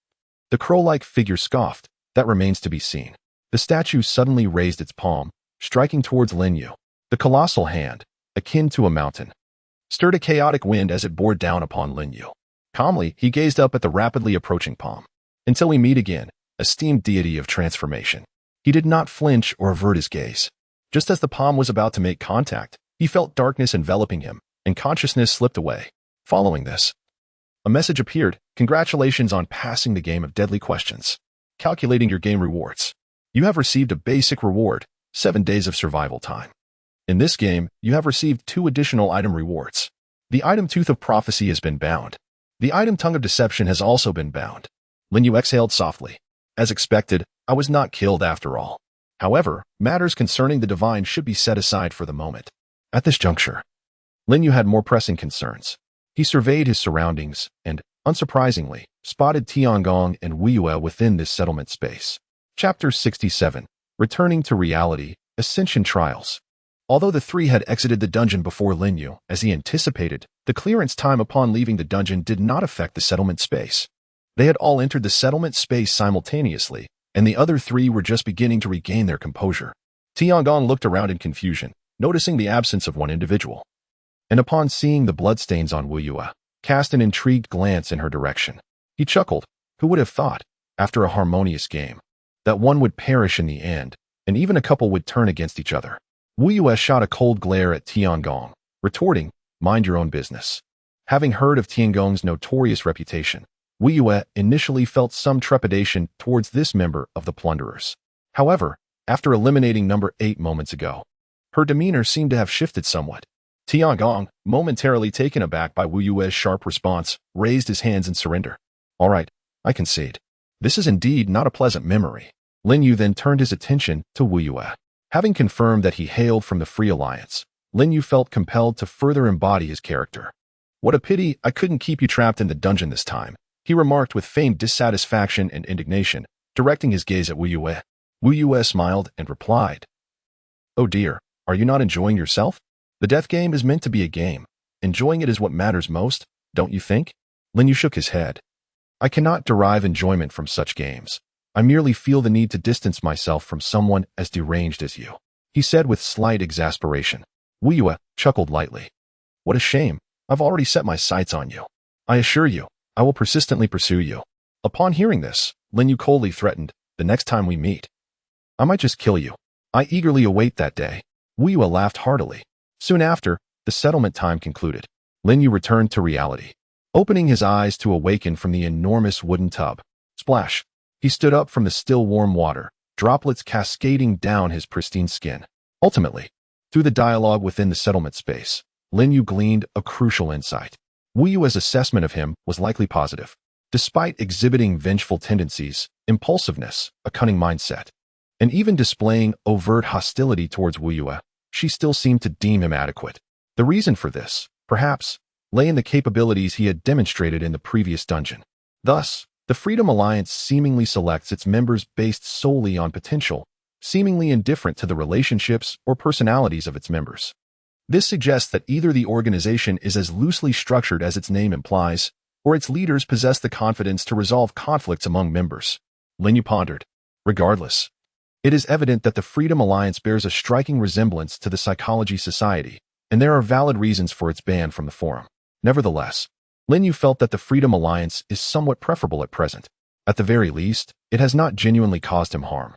the crow-like figure scoffed. "That remains to be seen." The statue suddenly raised its palm, striking towards Lin Yu. The colossal hand, akin to a mountain, stirred a chaotic wind as it bore down upon Lin Yu. Calmly, he gazed up at the rapidly approaching palm. "Until we meet again, esteemed deity of transformation." He did not flinch or avert his gaze. Just as the palm was about to make contact, he felt darkness enveloping him, and consciousness slipped away. Following this, a message appeared: "Congratulations on passing the game of deadly questions. Calculating your game rewards. You have received a basic reward, 7 days of survival time. In this game, you have received 2 additional item rewards. The item Tooth of Prophecy has been bound. The item Tongue of Deception has also been bound." Lin Yu exhaled softly. "As expected, I was not killed after all. However, matters concerning the divine should be set aside for the moment." At this juncture, Lin Yu had more pressing concerns. He surveyed his surroundings and, unsurprisingly, spotted Tiangong and Weiyue within this settlement space. Chapter 67. Returning to Reality, Ascension Trials. Although the three had exited the dungeon before Lin Yu, as he anticipated, the clearance time upon leaving the dungeon did not affect the settlement space. They had all entered the settlement space simultaneously, and the other 3 were just beginning to regain their composure. Tiangong looked around in confusion, noticing the absence of one individual, and upon seeing the bloodstains on Weiyue, cast an intrigued glance in her direction. He chuckled. Who would have thought, after a harmonious game, that one would perish in the end, and even a couple would turn against each other? Wu Yue shot a cold glare at Tiangong, retorting, "Mind your own business." Having heard of Tiangong's notorious reputation, Wu Yue initially felt some trepidation towards this member of the plunderers. However, after eliminating number 8 moments ago, her demeanor seemed to have shifted somewhat. Tiangong, momentarily taken aback by Wu Yue's sharp response, raised his hands in surrender. "All right, I concede. This is indeed not a pleasant memory." Lin Yu then turned his attention to Wu Yue. Having confirmed that he hailed from the Free Alliance, Lin Yu felt compelled to further embody his character. "What a pity I couldn't keep you trapped in the dungeon this time," he remarked with feigned dissatisfaction and indignation, directing his gaze at Wu Yue. Wu Yue smiled and replied, "Oh dear, are you not enjoying yourself? The death game is meant to be a game. Enjoying it is what matters most, don't you think?" Lin Yu shook his head. "I cannot derive enjoyment from such games. I merely feel the need to distance myself from someone as deranged as you," he said with slight exasperation. Wu Yue chuckled lightly. "What a shame. I've already set my sights on you. I assure you, I will persistently pursue you." Upon hearing this, Lin Yu coldly threatened, "The next time we meet, I might just kill you." "I eagerly await that day." Wu Yue laughed heartily. Soon after, the settlement time concluded. Lin Yu returned to reality, opening his eyes to awaken from the enormous wooden tub. Splash! He stood up from the still warm water, droplets cascading down his pristine skin. Ultimately, through the dialogue within the settlement space, Lin Yu gleaned a crucial insight. Wu Yue's assessment of him was likely positive. Despite exhibiting vengeful tendencies, impulsiveness, a cunning mindset, and even displaying overt hostility towards Wu Yue, she still seemed to deem him adequate. The reason for this, perhaps, lay in the capabilities he had demonstrated in the previous dungeon. Thus, the Freedom Alliance seemingly selects its members based solely on potential, seemingly indifferent to the relationships or personalities of its members. This suggests that either the organization is as loosely structured as its name implies, or its leaders possess the confidence to resolve conflicts among members. Lin Yu pondered. Regardless, it is evident that the Freedom Alliance bears a striking resemblance to the Psychology Society, and there are valid reasons for its ban from the forum. Nevertheless, Lin Yu felt that the Freedom Alliance is somewhat preferable at present. At the very least, it has not genuinely caused him harm.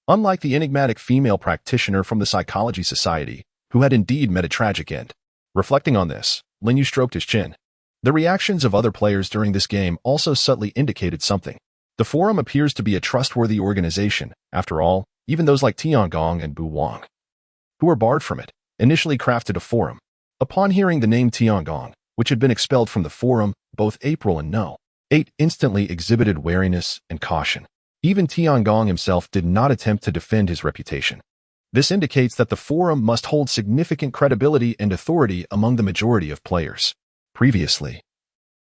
Unlike the enigmatic female practitioner from the Psychology Society, who had indeed met a tragic end. Reflecting on this, Lin Yu stroked his chin. The reactions of other players during this game also subtly indicated something. The forum appears to be a trustworthy organization, after all, even those like Tiangong and Bu Wang, who were barred from it, initially crafted a forum. Upon hearing the name Tiangong, which had been expelled from the forum, both April and No. 8 instantly exhibited wariness and caution. Even Tiangong himself did not attempt to defend his reputation. This indicates that the forum must hold significant credibility and authority among the majority of players. Previously,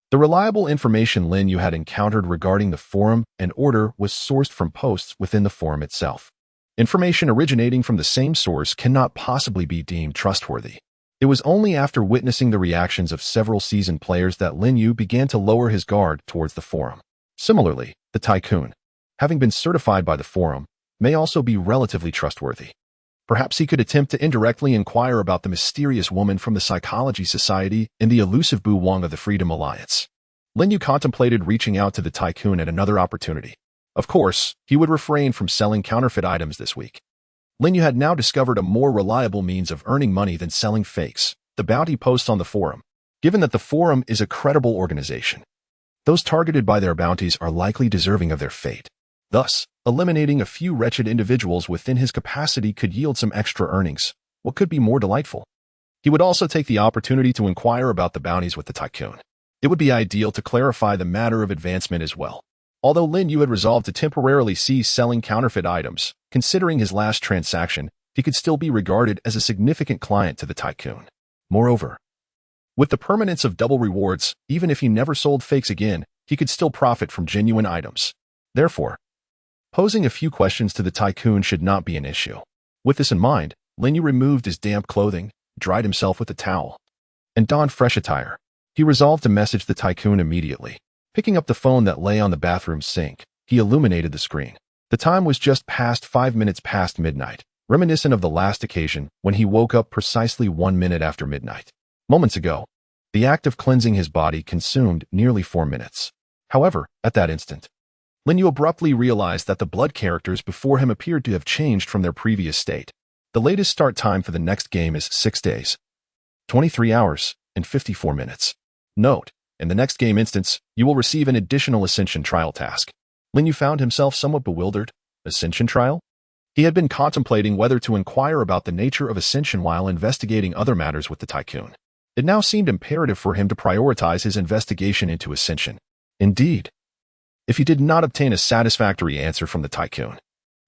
the reliable information Lin Yu had encountered regarding the forum and order was sourced from posts within the forum itself. Information originating from the same source cannot possibly be deemed trustworthy. It was only after witnessing the reactions of several seasoned players that Lin Yu began to lower his guard towards the forum. Similarly, the Tycoon, having been certified by the forum, may also be relatively trustworthy. Perhaps he could attempt to indirectly inquire about the mysterious woman from the Psychology Society and the elusive Bu Wang of the Freedom Alliance. Lin Yu contemplated reaching out to the Tycoon at another opportunity. Of course, he would refrain from selling counterfeit items this week. Lin Yu had now discovered a more reliable means of earning money than selling fakes, the bounty posts on the forum. Given that the forum is a credible organization, those targeted by their bounties are likely deserving of their fate. Thus, eliminating a few wretched individuals within his capacity could yield some extra earnings. What could be more delightful? He would also take the opportunity to inquire about the bounties with the Tycoon. It would be ideal to clarify the matter of advancement as well. Although Lin Yu had resolved to temporarily cease selling counterfeit items, considering his last transaction, he could still be regarded as a significant client to the Tycoon. Moreover, with the permanence of double rewards, even if he never sold fakes again, he could still profit from genuine items. Therefore, posing a few questions to the Tycoon should not be an issue. With this in mind, Lin Yu removed his damp clothing, dried himself with a towel, and donned fresh attire. He resolved to message the Tycoon immediately. Picking up the phone that lay on the bathroom sink, he illuminated the screen. The time was just past 5 minutes past midnight, reminiscent of the last occasion when he woke up precisely 1 minute after midnight. Moments ago, the act of cleansing his body consumed nearly 4 minutes. However, at that instant, Lin Yu abruptly realized that the blood characters before him appeared to have changed from their previous state. The latest start time for the next game is 6 days, 23 hours, and 54 minutes. Note, in the next game instance, you will receive an additional Ascension trial task. Lin Yu found himself somewhat bewildered. Ascension trial? He had been contemplating whether to inquire about the nature of Ascension while investigating other matters with the Tycoon. It now seemed imperative for him to prioritize his investigation into Ascension. Indeed, if he did not obtain a satisfactory answer from the Tycoon,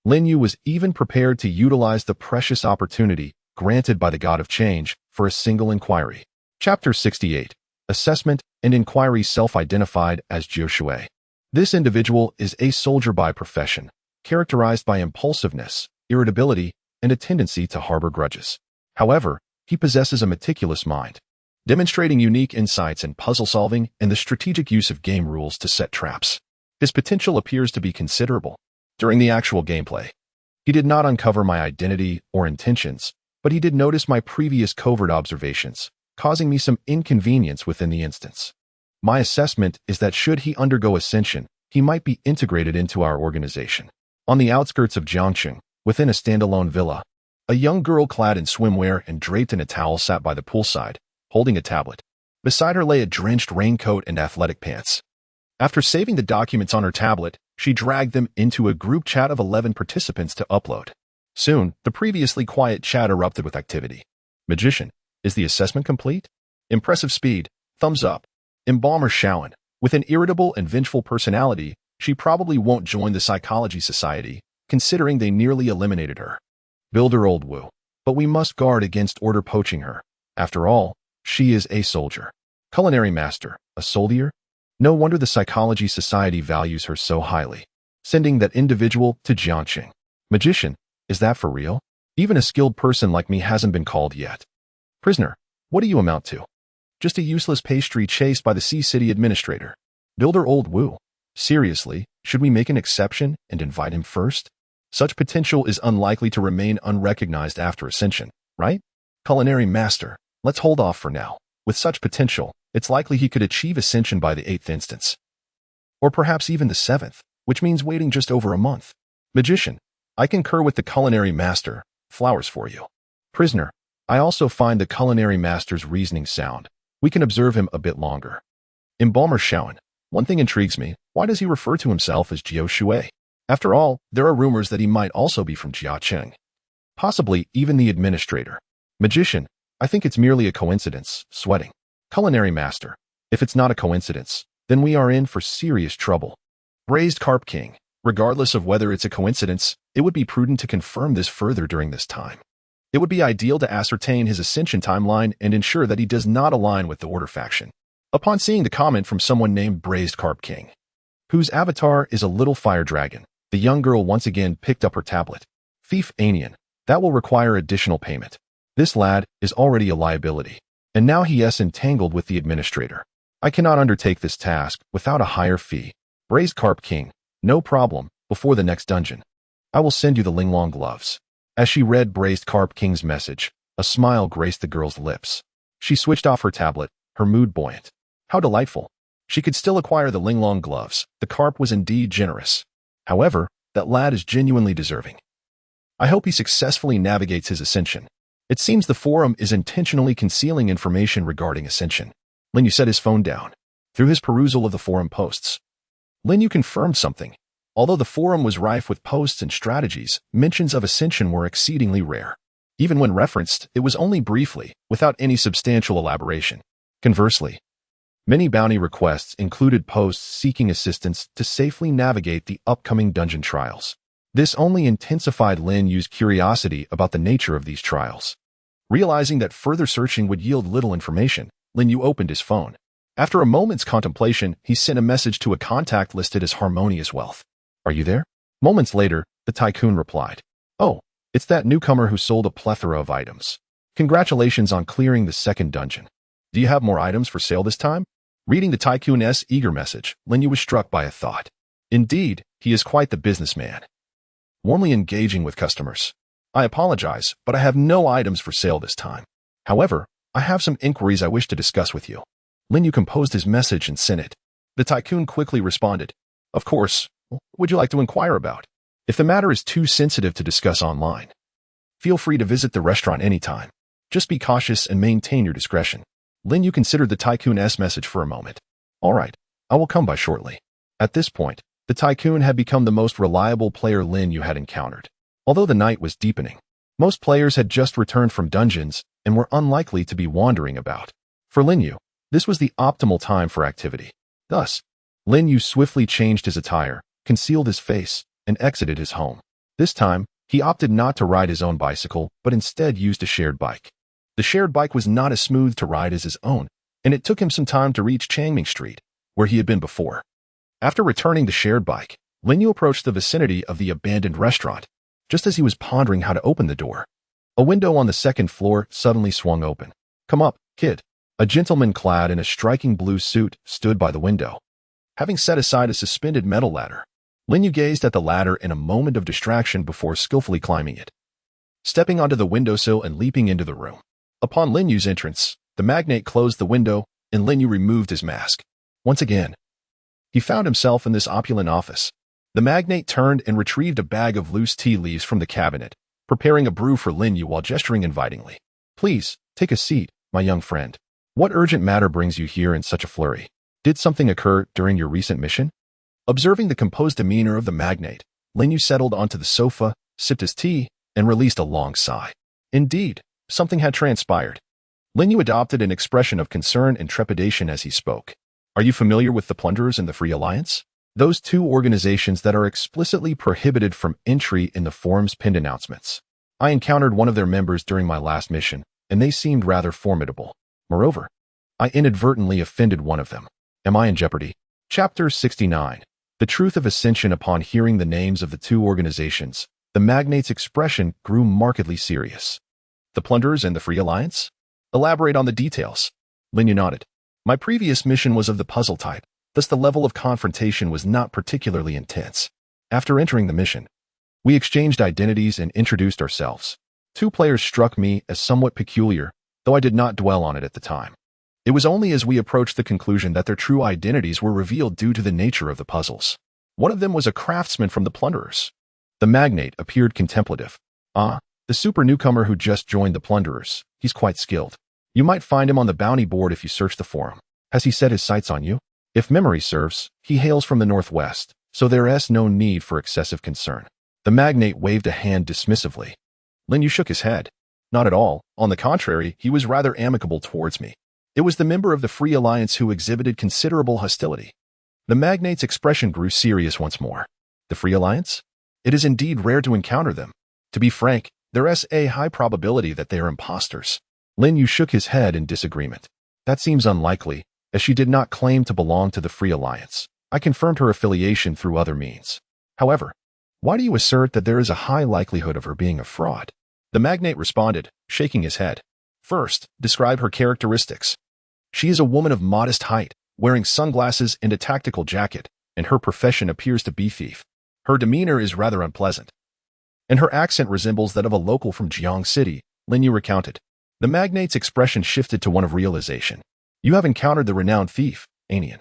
Lin Yu was even prepared to utilize the precious opportunity granted by the God of Change for a single inquiry. Chapter 68. Assessment and Inquiry. Self-identified as Jiao Shui. This individual is a soldier by profession, characterized by impulsiveness, irritability, and a tendency to harbor grudges. However, he possesses a meticulous mind, demonstrating unique insights in puzzle solving and the strategic use of game rules to set traps. His potential appears to be considerable. During the actual gameplay, he did not uncover my identity or intentions, but he did notice my previous covert observations, causing me some inconvenience within the instance. My assessment is that should he undergo Ascension, he might be integrated into our organization. On the outskirts of Jiangcheng, within a standalone villa, a young girl clad in swimwear and draped in a towel sat by the poolside, holding a tablet. Beside her lay a drenched raincoat and athletic pants. After saving the documents on her tablet, she dragged them into a group chat of 11 participants to upload. Soon, the previously quiet chat erupted with activity. Magician, is the assessment complete? Impressive speed, thumbs up. Embalmer Shaoan, with an irritable and vengeful personality, she probably won't join the Psychology Society, considering they nearly eliminated her. Builder Old Wu, but we must guard against order poaching her. After all, she is a soldier. Culinary Master, a soldier? No wonder the Psychology Society values her so highly, sending that individual to Jiangcheng. Magician, is that for real? Even a skilled person like me hasn't been called yet. Prisoner, what do you amount to? Just a useless pastry chased by the Sea City Administrator. Builder Old Wu, seriously, should we make an exception and invite him first? Such potential is unlikely to remain unrecognized after Ascension, right? Culinary Master, let's hold off for now. With such potential, it's likely he could achieve Ascension by the 8th instance. Or perhaps even the 7th, which means waiting just over a month. Magician, I concur with the Culinary Master. Flowers for you. Prisoner, I also find the Culinary Master's reasoning sound. We can observe him a bit longer. Embalmer Shaoan, one thing intrigues me. Why does he refer to himself as Jiao Shui? After all, there are rumors that he might also be from Jiacheng. Possibly even the Administrator. Magician, I think it's merely a coincidence. Sweating. Culinary Master, if it's not a coincidence, then we are in for serious trouble. Braised Carp King, regardless of whether it's a coincidence, it would be prudent to confirm this further during this time. It would be ideal to ascertain his Ascension timeline and ensure that he does not align with the Order faction. Upon seeing the comment from someone named Braised Carp King, whose avatar is a little fire dragon, the young girl once again picked up her tablet. Thief Anian, that will require additional payment. This lad is already a liability, and now he is entangled with the Administrator. I cannot undertake this task without a higher fee. Braised Carp King, no problem, before the next dungeon. I will send you the Linglong gloves. As she read Braised Carp King's message, a smile graced the girl's lips. She switched off her tablet, her mood buoyant. How delightful. She could still acquire the Linglong gloves. The carp was indeed generous. However, that lad is genuinely deserving. I hope he successfully navigates his Ascension. It seems the forum is intentionally concealing information regarding Ascension. Lin Yu set his phone down. Through his perusal of the forum posts, Lin Yu confirmed something. Although the forum was rife with posts and strategies, mentions of Ascension were exceedingly rare. Even when referenced, it was only briefly, without any substantial elaboration. Conversely, many bounty requests included posts seeking assistance to safely navigate the upcoming dungeon trials. This only intensified Lin Yu's curiosity about the nature of these trials. Realizing that further searching would yield little information, Lin Yu opened his phone. After a moment's contemplation, he sent a message to a contact listed as Harmonious Wealth. Are you there? Moments later, the Tycoon replied. Oh, it's that newcomer who sold a plethora of items. Congratulations on clearing the second dungeon. Do you have more items for sale this time? Reading the Tycoon's eager message, Lin Yu was struck by a thought. Indeed, he is quite the businessman. Warmly engaging with customers. I apologize, but I have no items for sale this time. However, I have some inquiries I wish to discuss with you. Lin Yu composed his message and sent it. The Tycoon quickly responded. Of course, what would you like to inquire about? If the matter is too sensitive to discuss online, Feel free to visit the restaurant anytime. Just be cautious and maintain your discretion. Lin Yu considered the tycoon's message for a moment. All right, I will come by shortly. At this point, the tycoon had become the most reliable player Lin Yu had encountered. Although the night was deepening, most players had just returned from dungeons and were unlikely to be wandering about. For Lin Yu, this was the optimal time for activity. Thus, Lin Yu swiftly changed his attire, concealed his face, and exited his home. This time, he opted not to ride his own bicycle, but instead used a shared bike. The shared bike was not as smooth to ride as his own, and it took him some time to reach Changming Street, where he had been before. After returning the shared bike, Lin Yu approached the vicinity of the abandoned restaurant. Just as he was pondering how to open the door, a window on the second floor suddenly swung open. "Come up, kid." A gentleman clad in a striking blue suit stood by the window. Having set aside a suspended metal ladder, Lin Yu gazed at the ladder in a moment of distraction before skillfully climbing it, stepping onto the windowsill and leaping into the room. Upon Lin Yu's entrance, the magnate closed the window and Lin Yu removed his mask. Once again, he found himself in this opulent office. The magnate turned and retrieved a bag of loose tea leaves from the cabinet, preparing a brew for Lin Yu while gesturing invitingly. "Please, take a seat, my young friend. What urgent matter brings you here in such a flurry? Did something occur during your recent mission?" Observing the composed demeanor of the magnate, Lin Yu settled onto the sofa, sipped his tea, and released a long sigh. Indeed, something had transpired. Lin Yu adopted an expression of concern and trepidation as he spoke. "Are you familiar with the Plunderers and the Free Alliance? Those two organizations that are explicitly prohibited from entry in the forum's pinned announcements. I encountered one of their members during my last mission, and they seemed rather formidable. Moreover, I inadvertently offended one of them. Am I in jeopardy?" Chapter 69. The Truth of Ascension. Upon hearing the names of the two organizations, the magnate's expression grew markedly serious. "The Plunderers and the Free Alliance? Elaborate on the details." Lin Yu nodded. "My previous mission was of the puzzle type, thus the level of confrontation was not particularly intense. After entering the mission, we exchanged identities and introduced ourselves. Two players struck me as somewhat peculiar, though I did not dwell on it at the time. It was only as we approached the conclusion that their true identities were revealed due to the nature of the puzzles. One of them was a craftsman from the Plunderers." The magnate appeared contemplative. "Ah, the super newcomer who just joined the Plunderers. He's quite skilled. You might find him on the bounty board if you search the forum. Has he set his sights on you? If memory serves, he hails from the northwest, so there is no need for excessive concern." The magnate waved a hand dismissively. Lin Yu shook his head. "Not at all. On the contrary, he was rather amicable towards me. It was the member of the Free Alliance who exhibited considerable hostility." The magnate's expression grew serious once more. "The Free Alliance? It is indeed rare to encounter them. To be frank, there is a high probability that they are imposters." Lin Yu shook his head in disagreement. "That seems unlikely, as she did not claim to belong to the Free Alliance. I confirmed her affiliation through other means. However, why do you assert that there is a high likelihood of her being a fraud?" The magnate responded, shaking his head. "First, describe her characteristics. She is a woman of modest height, wearing sunglasses and a tactical jacket, and her profession appears to be thief. Her demeanor is rather unpleasant, and her accent resembles that of a local from Jiang City," Lin Yu recounted. The magnate's expression shifted to one of realization. "You have encountered the renowned thief, Anian."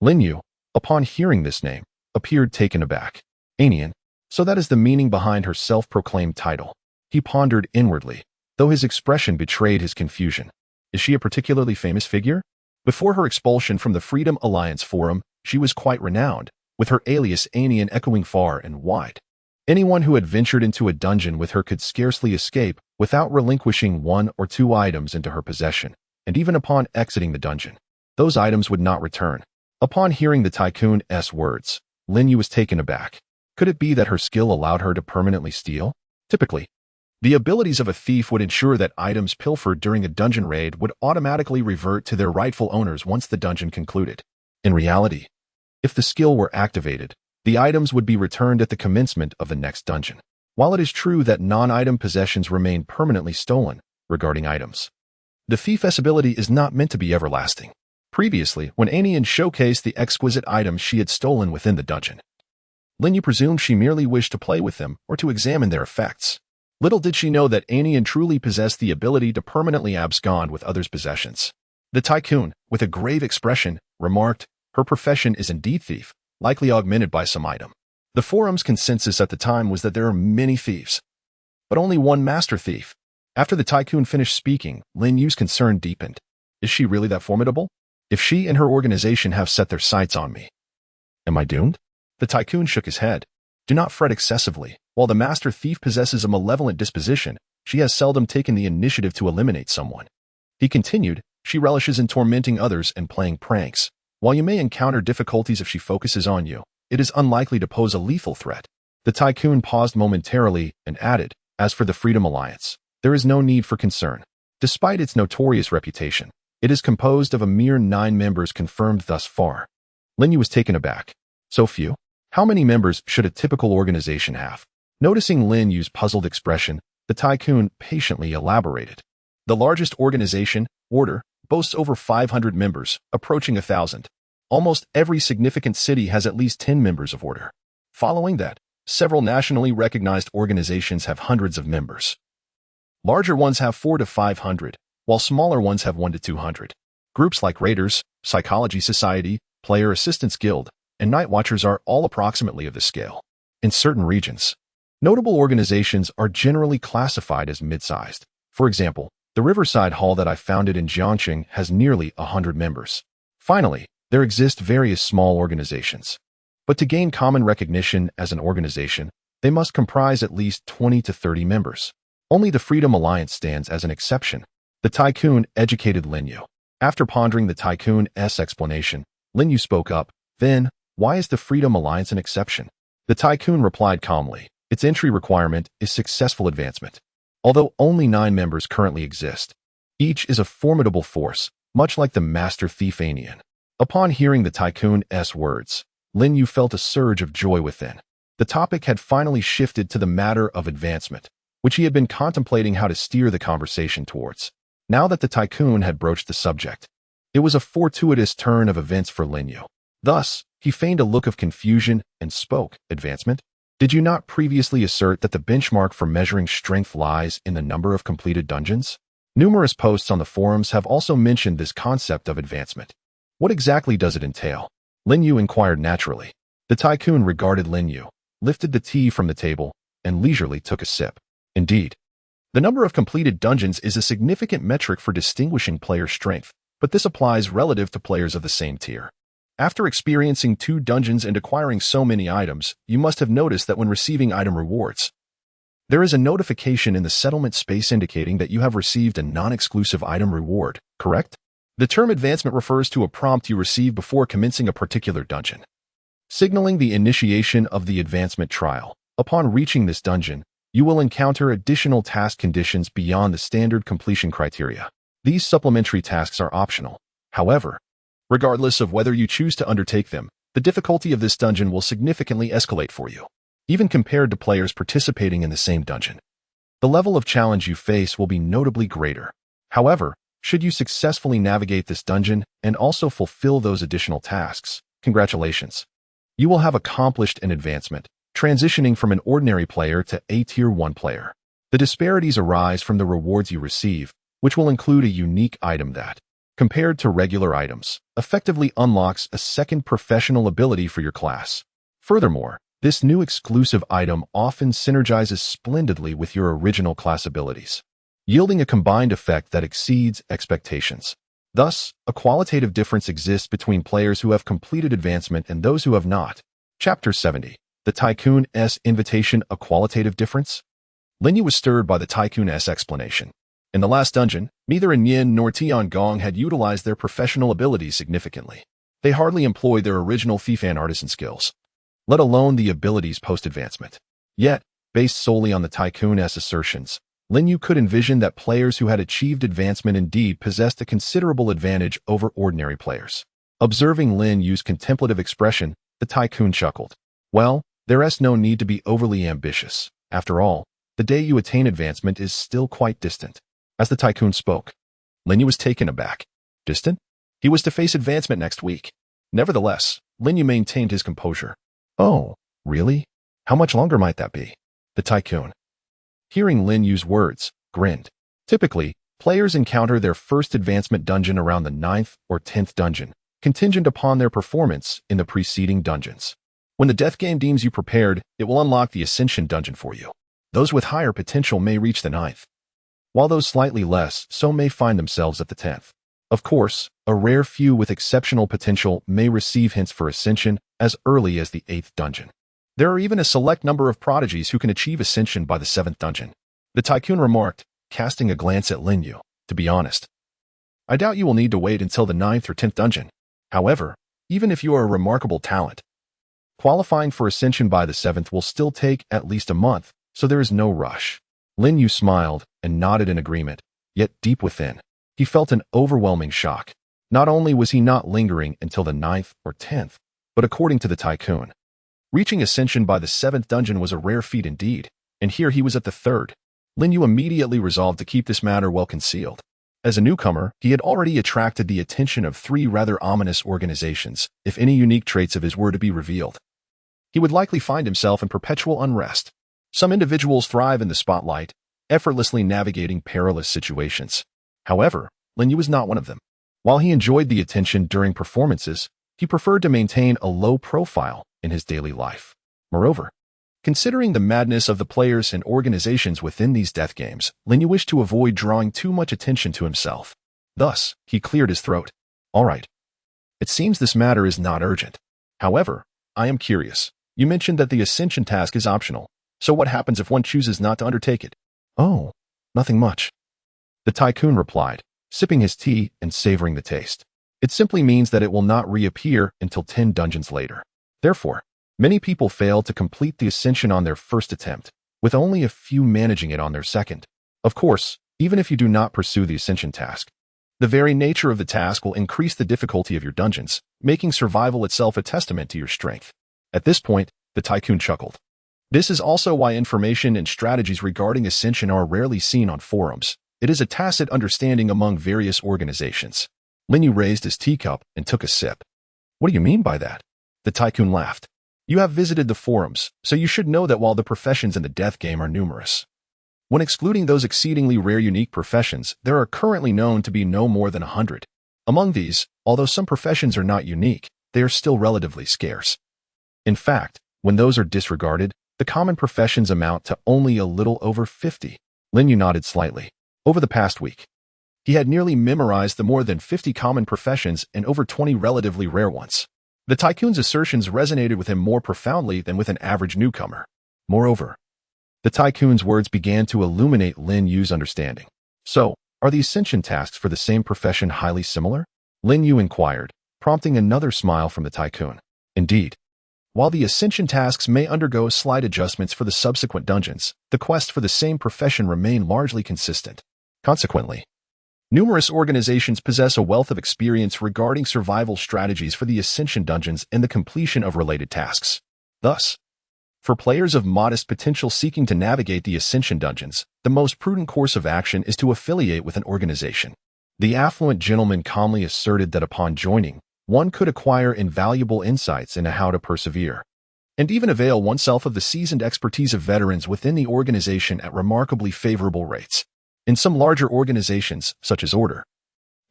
Lin Yu, upon hearing this name, appeared taken aback. Anian, so that is the meaning behind her self-proclaimed title. He pondered inwardly, though his expression betrayed his confusion. Is she a particularly famous figure? Before her expulsion from the Freedom Alliance Forum, she was quite renowned, with her alias Anian echoing far and wide. Anyone who had ventured into a dungeon with her could scarcely escape without relinquishing one or two items into her possession, and even upon exiting the dungeon, those items would not return. Upon hearing the tycoon's words, Lin Yu was taken aback. Could it be that her skill allowed her to permanently steal? Typically, the abilities of a thief would ensure that items pilfered during a dungeon raid would automatically revert to their rightful owners once the dungeon concluded. In reality, if the skill were activated, the items would be returned at the commencement of the next dungeon. While it is true that non-item possessions remain permanently stolen regarding items, the thief's ability is not meant to be everlasting. Previously, when Anian showcased the exquisite items she had stolen within the dungeon, Lin Yu presumed she merely wished to play with them or to examine their effects. Little did she know that Anian truly possessed the ability to permanently abscond with others' possessions. The tycoon, with a grave expression, remarked, "Her profession is indeed thief, likely augmented by some item." The forum's consensus at the time was that there are many thieves. but only one master thief. After the tycoon finished speaking, Lin Yu's concern deepened. Is she really that formidable? If she and her organization have set their sights on me, am I doomed? The tycoon shook his head. Do not fret excessively. While the master thief possesses a malevolent disposition, she has seldom taken the initiative to eliminate someone. He continued, she relishes in tormenting others and playing pranks. While you may encounter difficulties if she focuses on you, it is unlikely to pose a lethal threat. The tycoon paused momentarily and added, as for the Freedom Alliance, there is no need for concern. Despite its notorious reputation, it is composed of a mere 9 members confirmed thus far. Lin Yu was taken aback. So few? How many members should a typical organization have? Noticing Lin Yu's puzzled expression, the tycoon patiently elaborated. The largest organization, Order, boasts over 500 members, approaching 1,000. Almost every significant city has at least 10 members of Order. Following that, several nationally recognized organizations have hundreds of members. Larger ones have 400 to 500, while smaller ones have 100 to 200. Groups like Raiders, Psychology Society, Player Assistance Guild, and Night Watchers are all approximately of this scale. In certain regions, notable organizations are generally classified as mid-sized. For example, the Riverside Hall that I founded in Jiangxing has nearly 100 members. Finally, there exist various small organizations. But to gain common recognition as an organization, they must comprise at least 20 to 30 members. Only the Freedom Alliance stands as an exception. The tycoon educated Lin Yu. After pondering the tycoon's explanation, Lin Yu spoke up. Then, why is the Freedom Alliance an exception? The tycoon replied calmly. Its entry requirement is successful advancement. Although only 9 members currently exist, each is a formidable force, much like the Master Thief Anian. Upon hearing the tycoon's words, Lin Yu felt a surge of joy within. The topic had finally shifted to the matter of advancement, which he had been contemplating how to steer the conversation towards. Now that the tycoon had broached the subject, it was a fortuitous turn of events for Lin Yu. Thus, he feigned a look of confusion and spoke. Advancement? Did you not previously assert that the benchmark for measuring strength lies in the number of completed dungeons? Numerous posts on the forums have also mentioned this concept of advancement. What exactly does it entail? Lin Yu inquired naturally. The tycoon regarded Lin Yu, lifted the tea from the table, and leisurely took a sip. Indeed, the number of completed dungeons is a significant metric for distinguishing player strength, but this applies relative to players of the same tier. After experiencing 2 dungeons and acquiring so many items, you must have noticed that when receiving item rewards, there is a notification in the settlement space indicating that you have received a non-exclusive item reward, correct? The term advancement refers to a prompt you receive before commencing a particular dungeon, signaling the initiation of the advancement trial. Upon reaching this dungeon, you will encounter additional task conditions beyond the standard completion criteria. These supplementary tasks are optional. However, regardless of whether you choose to undertake them, the difficulty of this dungeon will significantly escalate for you, even compared to players participating in the same dungeon. The level of challenge you face will be notably greater. However, should you successfully navigate this dungeon and also fulfill those additional tasks, congratulations. You will have accomplished an advancement, transitioning from an ordinary player to a Tier 1 player. The disparities arise from the rewards you receive, which will include a unique item that, compared to regular items, effectively unlocks a second professional ability for your class. Furthermore, this new exclusive item often synergizes splendidly with your original class abilities, yielding a combined effect that exceeds expectations. Thus, a qualitative difference exists between players who have completed advancement and those who have not. Chapter 70. The Tycoon's Invitation, a qualitative difference? Lin Yu was stirred by the Tycoon's explanation. In the last dungeon, neither Yin nor Tiangong had utilized their professional abilities significantly. They hardly employed their original thief and artisan skills, let alone the abilities post-advancement. Yet, based solely on the Tycoon's assertions, Lin Yu could envision that players who had achieved advancement indeed possessed a considerable advantage over ordinary players. Observing Lin Yu's contemplative expression, the Tycoon chuckled. Well, there's no need to be overly ambitious. After all, the day you attain advancement is still quite distant. As the Tycoon spoke, Lin Yu was taken aback. Distant? He was to face advancement next week. Nevertheless, Lin Yu maintained his composure. Oh, really? How much longer might that be? The Tycoon, hearing Lin Yu's words, grinned. Typically, players encounter their first advancement dungeon around the 9th or 10th dungeon, contingent upon their performance in the preceding dungeons. When the death game deems you prepared, it will unlock the Ascension dungeon for you. Those with higher potential may reach the 9th, while those slightly less so may find themselves at the 10th. Of course, a rare few with exceptional potential may receive hints for ascension as early as the 8th dungeon. There are even a select number of prodigies who can achieve ascension by the 7th dungeon. The tycoon remarked, casting a glance at Lin Yu. To be honest, I doubt you will need to wait until the 9th or 10th dungeon. However, even if you are a remarkable talent, qualifying for ascension by the 7th will still take at least a month, so there is no rush. Lin Yu smiled and nodded in agreement, yet deep within, he felt an overwhelming shock. Not only was he not lingering until the 9th or 10th, but according to the tycoon, reaching ascension by the 7th dungeon was a rare feat indeed, and here he was at the 3rd. Lin Yu immediately resolved to keep this matter well concealed. As a newcomer, he had already attracted the attention of 3 rather ominous organizations. If any unique traits of his were to be revealed, he would likely find himself in perpetual unrest. Some individuals thrive in the spotlight, effortlessly navigating perilous situations. However, Lin Yu was not one of them. While he enjoyed the attention during performances, he preferred to maintain a low profile in his daily life. Moreover, considering the madness of the players and organizations within these death games, Lin Yu wished to avoid drawing too much attention to himself. Thus, he cleared his throat. All right. It seems this matter is not urgent. However, I am curious. You mentioned that the ascension task is optional. So what happens if one chooses not to undertake it? Oh, nothing much. The tycoon replied, sipping his tea and savoring the taste. It simply means that it will not reappear until 10 dungeons later. Therefore, many people fail to complete the ascension on their first attempt, with only a few managing it on their second. Of course, even if you do not pursue the ascension task, the very nature of the task will increase the difficulty of your dungeons, making survival itself a testament to your strength. At this point, the tycoon chuckled. This is also why information and strategies regarding ascension are rarely seen on forums. It is a tacit understanding among various organizations. Lin Yu raised his teacup and took a sip. What do you mean by that? The tycoon laughed. You have visited the forums, so you should know that while the professions in the death game are numerous, when excluding those exceedingly rare unique professions, there are currently known to be no more than 100. Among these, although some professions are not unique, they are still relatively scarce. In fact, when those are disregarded, the common professions amount to only a little over 50. Lin Yu nodded slightly. Over the past week, he had nearly memorized the more than 50 common professions and over 20 relatively rare ones. The tycoon's assertions resonated with him more profoundly than with an average newcomer. Moreover, the tycoon's words began to illuminate Lin Yu's understanding. So, are the ascension tasks for the same profession highly similar? Lin Yu inquired, prompting another smile from the tycoon. Indeed. While the ascension tasks may undergo slight adjustments for the subsequent dungeons, the quests for the same profession remain largely consistent. Consequently, numerous organizations possess a wealth of experience regarding survival strategies for the ascension dungeons and the completion of related tasks. Thus, for players of modest potential seeking to navigate the ascension dungeons, the most prudent course of action is to affiliate with an organization. The affluent gentleman calmly asserted that upon joining, one could acquire invaluable insights into how to persevere, and even avail oneself of the seasoned expertise of veterans within the organization at remarkably favorable rates. In some larger organizations, such as Order,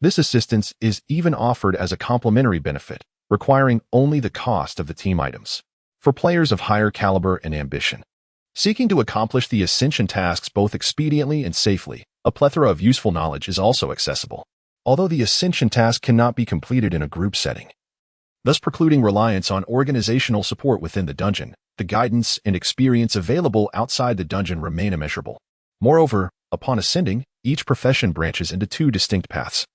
this assistance is even offered as a complimentary benefit, requiring only the cost of the team items. For players of higher caliber and ambition, seeking to accomplish the ascension tasks both expediently and safely, a plethora of useful knowledge is also accessible. Although the ascension task cannot be completed in a group setting, thus precluding reliance on organizational support within the dungeon, the guidance and experience available outside the dungeon remain immeasurable. Moreover, upon ascending, each profession branches into 2 distinct paths,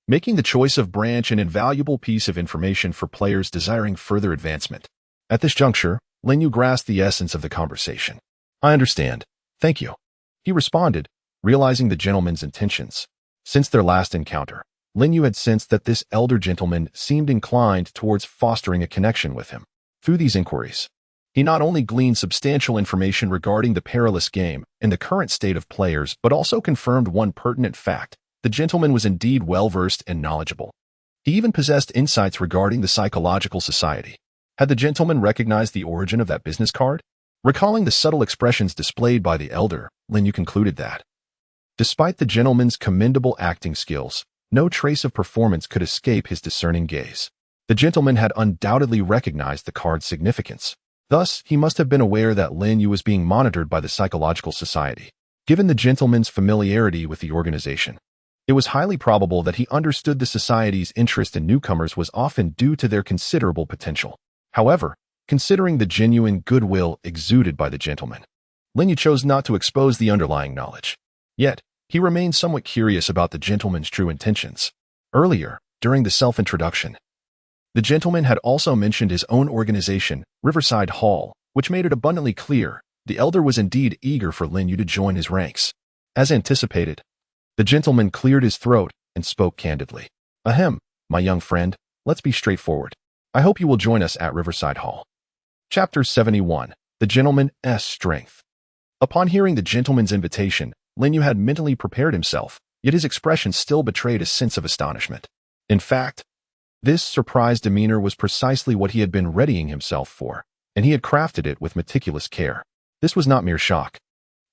making the choice of branch an invaluable piece of information for players desiring further advancement. At this juncture, Lin Yu grasped the essence of the conversation. I understand. Thank you. He responded, realizing the gentleman's intentions. Since their last encounter, Lin Yu had sensed that this elder gentleman seemed inclined towards fostering a connection with him. Through these inquiries, he not only gleaned substantial information regarding the perilous game and the current state of players, but also confirmed one pertinent fact. The gentleman was indeed well-versed and knowledgeable. He even possessed insights regarding the psychological society. Had the gentleman recognized the origin of that business card? Recalling the subtle expressions displayed by the elder, Lin Yu concluded that, despite the gentleman's commendable acting skills, no trace of performance could escape his discerning gaze. The gentleman had undoubtedly recognized the card's significance. Thus, he must have been aware that Lin Yu was being monitored by the Psychological Society. Given the gentleman's familiarity with the organization, it was highly probable that he understood the society's interest in newcomers was often due to their considerable potential. However, considering the genuine goodwill exuded by the gentleman, Lin Yu chose not to expose the underlying knowledge. Yet, he remained somewhat curious about the gentleman's true intentions. Earlier, during the self-introduction, the gentleman had also mentioned his own organization, Riverside Hall, which made it abundantly clear the elder was indeed eager for Lin Yu to join his ranks. As anticipated, the gentleman cleared his throat and spoke candidly. Ahem, my young friend, let's be straightforward. I hope you will join us at Riverside Hall. Chapter 71. The Gentleman's Strength. Upon hearing the gentleman's invitation, Lin Yu had mentally prepared himself, yet his expression still betrayed a sense of astonishment. In fact, this surprised demeanor was precisely what he had been readying himself for, and he had crafted it with meticulous care. This was not mere shock,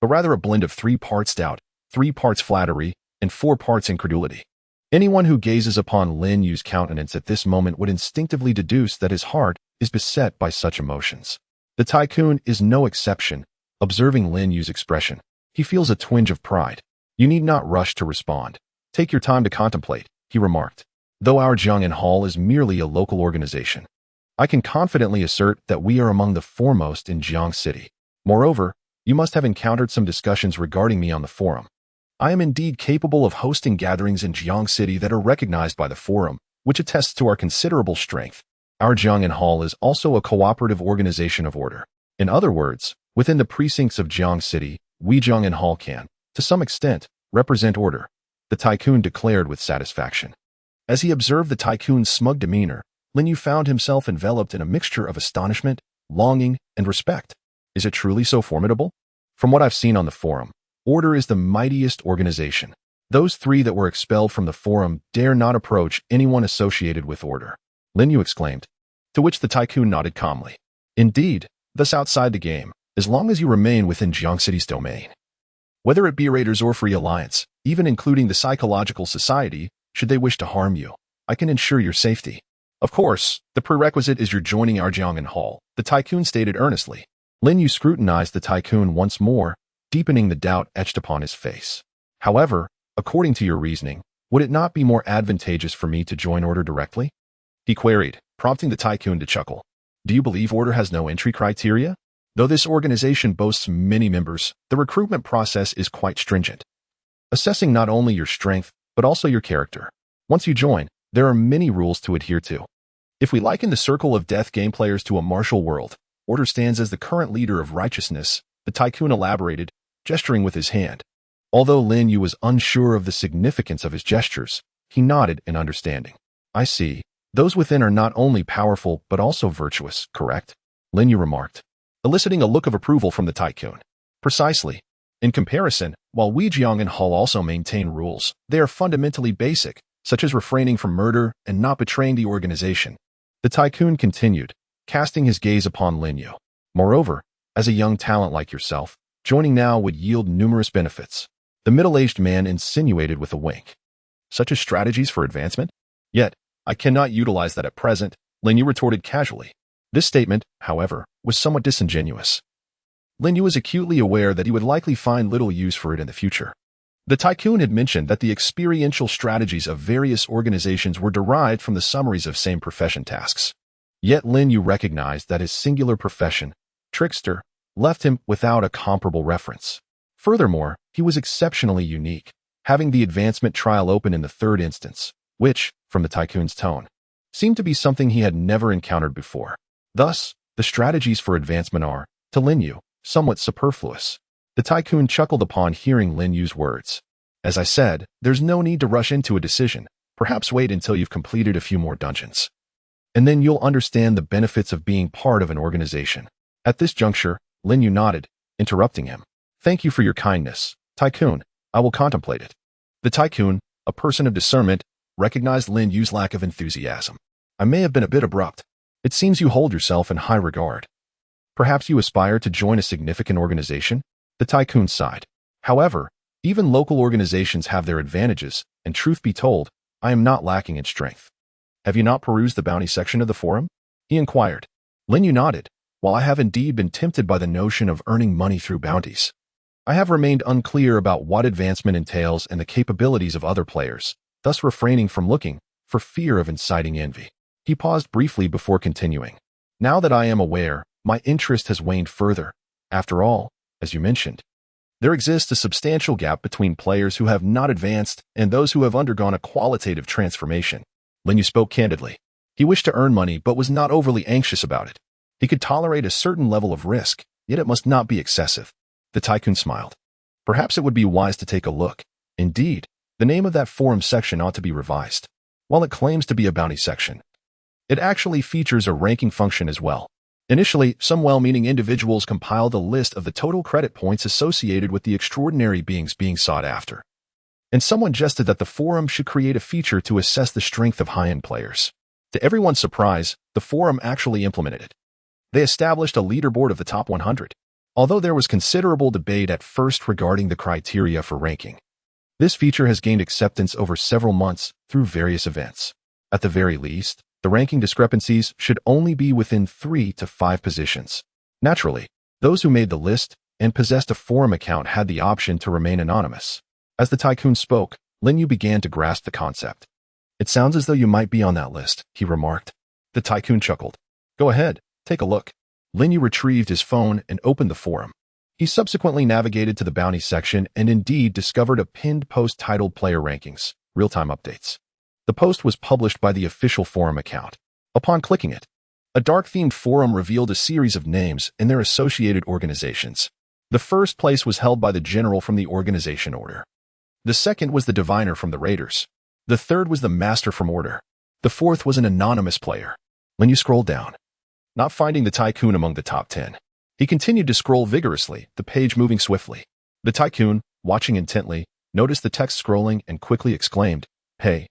but rather a blend of 3 parts doubt, 3 parts flattery, and 4 parts incredulity. Anyone who gazes upon Lin Yu's countenance at this moment would instinctively deduce that his heart is beset by such emotions. The tycoon is no exception. Observing Lin Yu's expression, he feels a twinge of pride. You need not rush to respond. Take your time to contemplate, he remarked. Though our Jiang'an Hall is merely a local organization, I can confidently assert that we are among the foremost in Jiang City. Moreover, you must have encountered some discussions regarding me on the forum. I am indeed capable of hosting gatherings in Jiang City that are recognized by the forum, which attests to our considerable strength. Our Jiang'an Hall is also a cooperative organization of order. In other words, within the precincts of Jiang City, we Jiang'an Hall can, to some extent, represent order, the tycoon declared with satisfaction. As he observed the tycoon's smug demeanor, Lin Yu found himself enveloped in a mixture of astonishment, longing, and respect. Is it truly so formidable? From what I've seen on the forum, order is the mightiest organization. Those 3 that were expelled from the forum dare not approach anyone associated with order, Lin Yu exclaimed, to which the tycoon nodded calmly. Indeed, thus outside the game, as long as you remain within Jiang City's domain. Whether it be raiders or free alliance, even including the Psychological Society, should they wish to harm you, I can ensure your safety. Of course, the prerequisite is your joining our Jiang'an Hall, the tycoon stated earnestly. Lin Yu scrutinized the tycoon once more, deepening the doubt etched upon his face. However, according to your reasoning, would it not be more advantageous for me to join order directly? He queried, prompting the tycoon to chuckle. Do you believe order has no entry criteria? Though this organization boasts many members, the recruitment process is quite stringent, assessing not only your strength, but also your character. Once you join, there are many rules to adhere to. If we liken the Circle of Death game players to a martial world, order stands as the current leader of righteousness, the tycoon elaborated, gesturing with his hand. Although Lin Yu was unsure of the significance of his gestures, he nodded in understanding. I see. Those within are not only powerful, but also virtuous, correct? Lin Yu remarked, eliciting a look of approval from the tycoon. Precisely. In comparison, while we Jiang'an Hall also maintain rules, they are fundamentally basic, such as refraining from murder and not betraying the organization. The tycoon continued, casting his gaze upon Lin Yu. Moreover, as a young talent like yourself, joining now would yield numerous benefits. The middle-aged man insinuated with a wink. Such as strategies for advancement? Yet, I cannot utilize that at present, Lin Yu retorted casually. This statement, however, was somewhat disingenuous. Lin Yu was acutely aware that he would likely find little use for it in the future. The tycoon had mentioned that the experiential strategies of various organizations were derived from the summaries of same profession tasks. Yet Lin Yu recognized that his singular profession, trickster, left him without a comparable reference. Furthermore, he was exceptionally unique, having the advancement trial open in the 3rd instance, which, from the tycoon's tone, seemed to be something he had never encountered before. Thus, the strategies for advancement are, to Lin Yu, somewhat superfluous. The tycoon chuckled upon hearing Lin Yu's words. As I said, there's no need to rush into a decision. Perhaps wait until you've completed a few more dungeons. And then you'll understand the benefits of being part of an organization. At this juncture, Lin Yu nodded, interrupting him. Thank you for your kindness, tycoon. I will contemplate it. The tycoon, a person of discernment, recognized Lin Yu's lack of enthusiasm. I may have been a bit abrupt. It seems you hold yourself in high regard. Perhaps you aspire to join a significant organization? The tycoon sighed. However, even local organizations have their advantages, and truth be told, I am not lacking in strength. Have you not perused the bounty section of the forum? He inquired. Lin Yu nodded, while I have indeed been tempted by the notion of earning money through bounties, I have remained unclear about what advancement entails and the capabilities of other players, thus refraining from looking for fear of inciting envy. He paused briefly before continuing. Now that I am aware, my interest has waned further. After all, as you mentioned, there exists a substantial gap between players who have not advanced and those who have undergone a qualitative transformation. Lin Yu spoke candidly. He wished to earn money but was not overly anxious about it. He could tolerate a certain level of risk, yet it must not be excessive. The tycoon smiled. Perhaps it would be wise to take a look. Indeed, the name of that forum section ought to be revised. While it claims to be a bounty section, it actually features a ranking function as well. Initially, some well-meaning individuals compiled a list of the total credit points associated with the extraordinary beings being sought after. And someone suggested that the forum should create a feature to assess the strength of high-end players. To everyone's surprise, the forum actually implemented it. They established a leaderboard of the top 100. Although there was considerable debate at first regarding the criteria for ranking, this feature has gained acceptance over several months through various events. At the very least, the ranking discrepancies should only be within 3 to 5 positions. Naturally, those who made the list and possessed a forum account had the option to remain anonymous. As the tycoon spoke, Lin Yu began to grasp the concept. It sounds as though you might be on that list, he remarked. The tycoon chuckled. Go ahead, take a look. Lin Yu retrieved his phone and opened the forum. He subsequently navigated to the bounty section and indeed discovered a pinned post titled Player Rankings, Real-Time Updates. The post was published by the official forum account. Upon clicking it, a dark-themed forum revealed a series of names and their associated organizations. The first place was held by the general from the organization Order. The second was the diviner from the Raiders. The third was the master from Order. The fourth was an anonymous player. When you scrolled down, not finding the tycoon among the top 10, he continued to scroll vigorously, the page moving swiftly. The tycoon, watching intently, noticed the text scrolling and quickly exclaimed, Hey,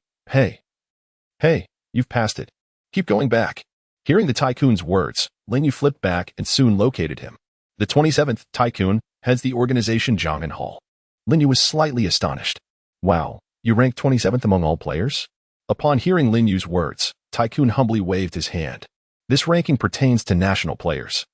you've passed it. Keep going back. Hearing the tycoon's words, Lin Yu flipped back and soon located him. The 27th tycoon heads the organization Jiangnan Hall. Lin Yu was slightly astonished. Wow, you ranked 27th among all players? Upon hearing Lin Yu's words, Tycoon humbly waved his hand. This ranking pertains to national players,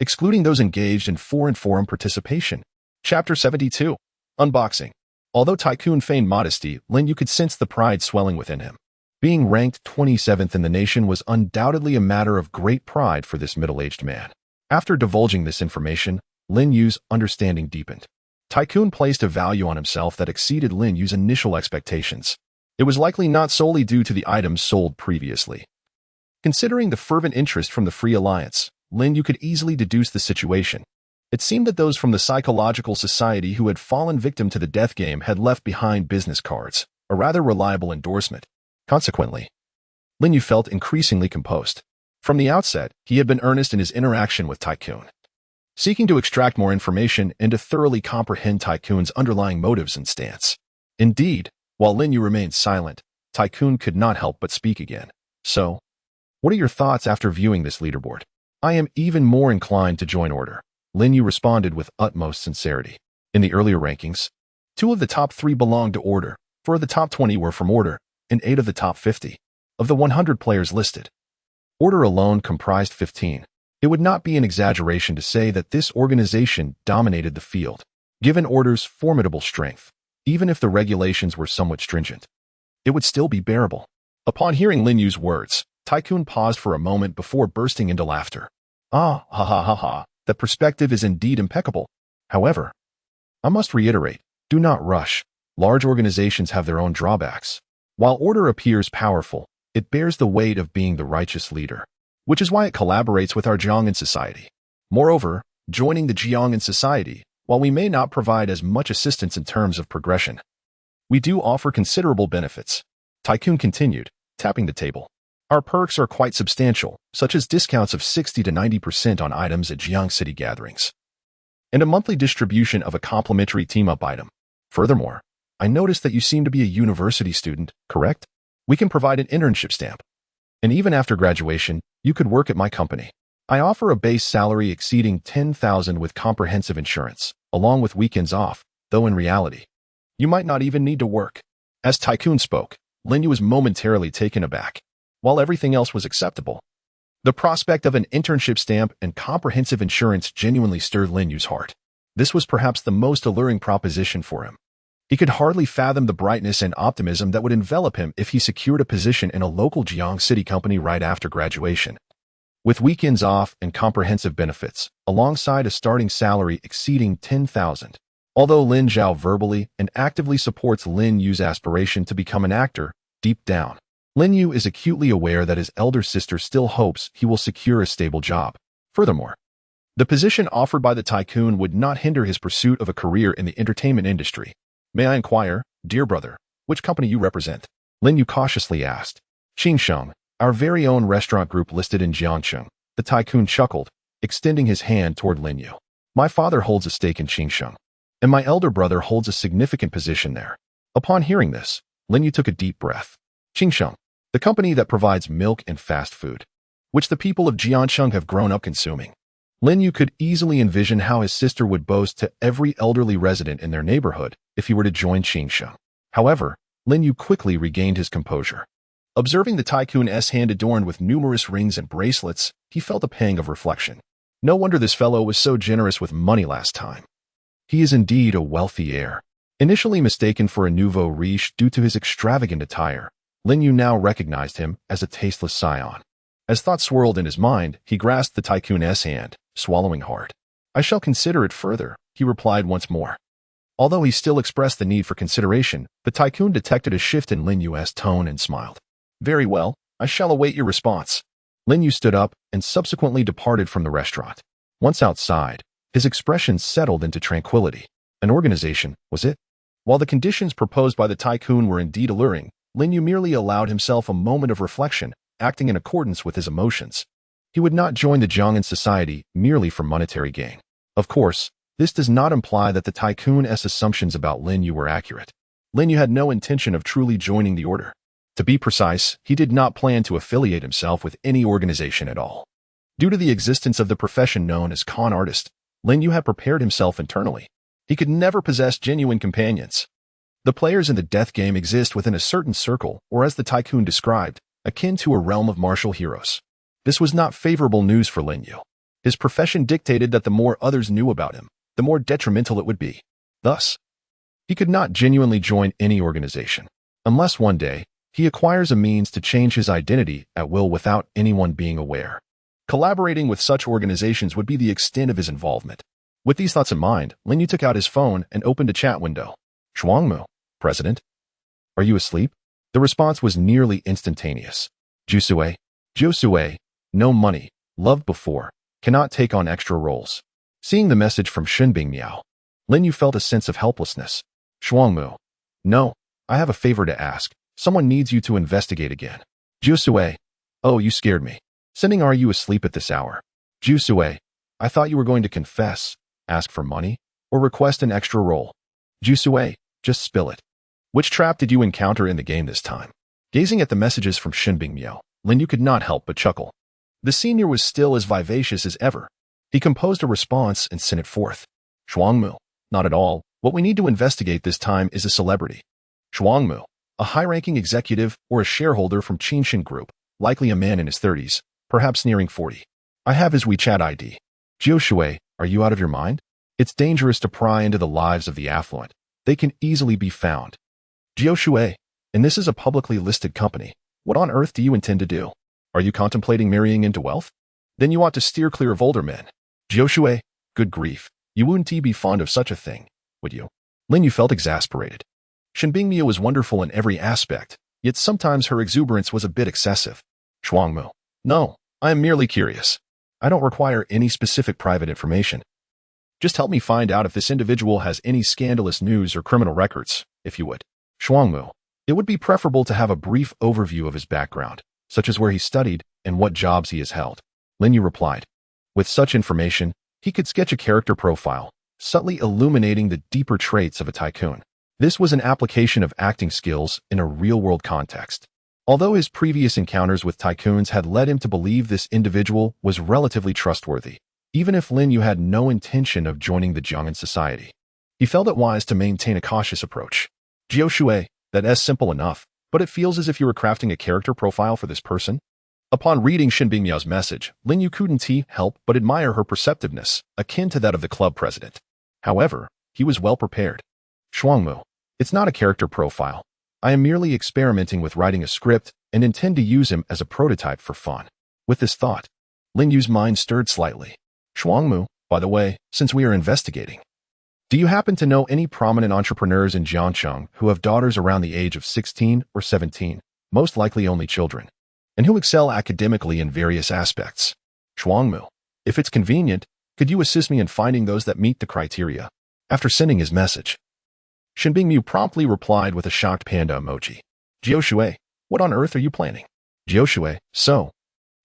excluding those engaged in foreign forum participation. Chapter 72. Unboxing. Although Tycoon feigned modesty, Lin Yu could sense the pride swelling within him. Being ranked 27th in the nation was undoubtedly a matter of great pride for this middle-aged man. After divulging this information, Lin Yu's understanding deepened. Tycoon placed a value on himself that exceeded Lin Yu's initial expectations. It was likely not solely due to the items sold previously. Considering the fervent interest from the Free Alliance, Lin Yu could easily deduce the situation. It seemed that those from the Psychological Society who had fallen victim to the death game had left behind business cards, a rather reliable endorsement. Consequently, Lin Yu felt increasingly composed. From the outset, he had been earnest in his interaction with Tycoon, seeking to extract more information and to thoroughly comprehend Tycoon's underlying motives and stance. Indeed, while Lin Yu remained silent, Tycoon could not help but speak again. So, what are your thoughts after viewing this leaderboard? I am even more inclined to join Order. Lin Yu responded with utmost sincerity. In the earlier rankings, 2 of the top 3 belonged to Order, 4 of the top 20 were from Order, and 8 of the top 50 of the 100 players listed. Order alone comprised 15. It would not be an exaggeration to say that this organization dominated the field. Given Order's formidable strength, even if the regulations were somewhat stringent, it would still be bearable. Upon hearing Lin Yu's words, Tycoon paused for a moment before bursting into laughter. Ah, ha ha ha ha, that perspective is indeed impeccable. However, I must reiterate, do not rush. Large organizations have their own drawbacks. While Order appears powerful, it bears the weight of being the righteous leader, which is why it collaborates with our Jiangnan Society. Moreover, joining the Jiangnan Society, while we may not provide as much assistance in terms of progression, we do offer considerable benefits. Tycoon continued, tapping the table. Our perks are quite substantial, such as discounts of 60 to 90% on items at Jiang City gatherings, and a monthly distribution of a complimentary team-up item. Furthermore, I noticed that you seem to be a university student, correct? We can provide an internship stamp. And even after graduation, you could work at my company. I offer a base salary exceeding 10,000 with comprehensive insurance, along with weekends off, though in reality, you might not even need to work. As Tycoon spoke, Lin Yu was momentarily taken aback. While everything else was acceptable, The prospect of an internship stamp and comprehensive insurance genuinely stirred Lin Yu's heart. This was perhaps the most alluring proposition for him. He could hardly fathom the brightness and optimism that would envelop him if he secured a position in a local Jiang City company right after graduation. With weekends off and comprehensive benefits, alongside a starting salary exceeding 10,000. Although Lin Zhao verbally and actively supports Lin Yu's aspiration to become an actor, deep down, Lin Yu is acutely aware that his elder sister still hopes he will secure a stable job. Furthermore, the position offered by the tycoon would not hinder his pursuit of a career in the entertainment industry. May I inquire, dear brother, which company you represent? Lin Yu cautiously asked. Xingsheng, our very own restaurant group listed in Jiangcheng. The tycoon chuckled, extending his hand toward Lin Yu. My father holds a stake in Xingsheng, and my elder brother holds a significant position there. Upon hearing this, Lin Yu took a deep breath. Xingsheng, the company that provides milk and fast food, which the people of Jiangcheng have grown up consuming. Lin Yu could easily envision how his sister would boast to every elderly resident in their neighborhood if he were to join Xingsheng. However, Lin Yu quickly regained his composure. Observing the tycoon's hand adorned with numerous rings and bracelets, he felt a pang of reflection. No wonder this fellow was so generous with money last time. He is indeed a wealthy heir. Initially mistaken for a nouveau riche due to his extravagant attire, Lin Yu now recognized him as a tasteless scion. As thoughts swirled in his mind, he grasped the tycoon's hand, swallowing hard. I shall consider it further, he replied once more. Although he still expressed the need for consideration, the tycoon detected a shift in Lin Yu's tone and smiled. Very well, I shall await your response. Lin Yu stood up and subsequently departed from the restaurant. Once outside, his expression settled into tranquility. An organization, was it? While the conditions proposed by the tycoon were indeed alluring, Lin Yu merely allowed himself a moment of reflection, acting in accordance with his emotions. He would not join the Jiang'an society merely for monetary gain. Of course, this does not imply that the tycoon's assumptions about Lin Yu were accurate. Lin Yu had no intention of truly joining the order. To be precise, he did not plan to affiliate himself with any organization at all. Due to the existence of the profession known as con artist, Lin Yu had prepared himself internally. He could never possess genuine companions. The players in the death game exist within a certain circle, or as the tycoon described, akin to a realm of martial heroes. This was not favorable news for Lin Yu. His profession dictated that the more others knew about him, the more detrimental it would be. Thus, he could not genuinely join any organization, unless one day he acquires a means to change his identity at will without anyone being aware. Collaborating with such organizations would be the extent of his involvement. With these thoughts in mind, Lin Yu took out his phone and opened a chat window. Shuangmu, President. Are you asleep? The response was nearly instantaneous. Josue, no money, loved before, cannot take on extra roles. Seeing the message from Shenbing Miao, Lin Yu felt a sense of helplessness. Shuangmu. No, I have a favor to ask. Someone needs you to investigate again. Josue. Oh, you scared me. Sending are you asleep at this hour? Josue. I thought you were going to confess, ask for money, or request an extra role. Josue, just spill it. Which trap did you encounter in the game this time? Gazing at the messages from Shenbing Miao, Lin Yu could not help but chuckle. The senior was still as vivacious as ever. He composed a response and sent it forth. Shuangmu, not at all. What we need to investigate this time is a celebrity. Shuangmu, a high-ranking executive or a shareholder from Qingshan Group, likely a man in his 30s, perhaps nearing 40. I have his WeChat ID. Josue, are you out of your mind? It's dangerous to pry into the lives of the affluent. They can easily be found. Josue, and this is a publicly listed company. What on earth do you intend to do? Are you contemplating marrying into wealth? Then you ought to steer clear of older men. Josue, good grief. You wouldn't be fond of such a thing, would you? Lin Yu felt exasperated. Shenbing Miao was wonderful in every aspect, yet sometimes her exuberance was a bit excessive. Shuangmu. No, I am merely curious. I don't require any specific private information. Just help me find out if this individual has any scandalous news or criminal records, if you would. Shuangmu. It would be preferable to have a brief overview of his background, such as where he studied and what jobs he has held. Lin Yu replied. With such information, he could sketch a character profile, subtly illuminating the deeper traits of a tycoon. This was an application of acting skills in a real-world context. Although his previous encounters with tycoons had led him to believe this individual was relatively trustworthy, even if Lin Yu had no intention of joining the Jiang'an society, he felt it wise to maintain a cautious approach. Josue, that's simple enough, but it feels as if you were crafting a character profile for this person. Upon reading Shin Bingmiao's message, Lin Yu couldn't help but admire her perceptiveness, akin to that of the club president. However, he was well prepared. Shuangmu. It's not a character profile. I am merely experimenting with writing a script and intend to use him as a prototype for fun. With this thought, Lin Yu's mind stirred slightly. Shuangmu, by the way, since we are investigating, do you happen to know any prominent entrepreneurs in Jiangcheng who have daughters around the age of 16 or 17, most likely only children, and who excel academically in various aspects? Shuangmu, if it's convenient, could you assist me in finding those that meet the criteria? After sending his message, Shin Bingmiu promptly replied with a shocked panda emoji. Jiao, what on earth are you planning? Jiao, so,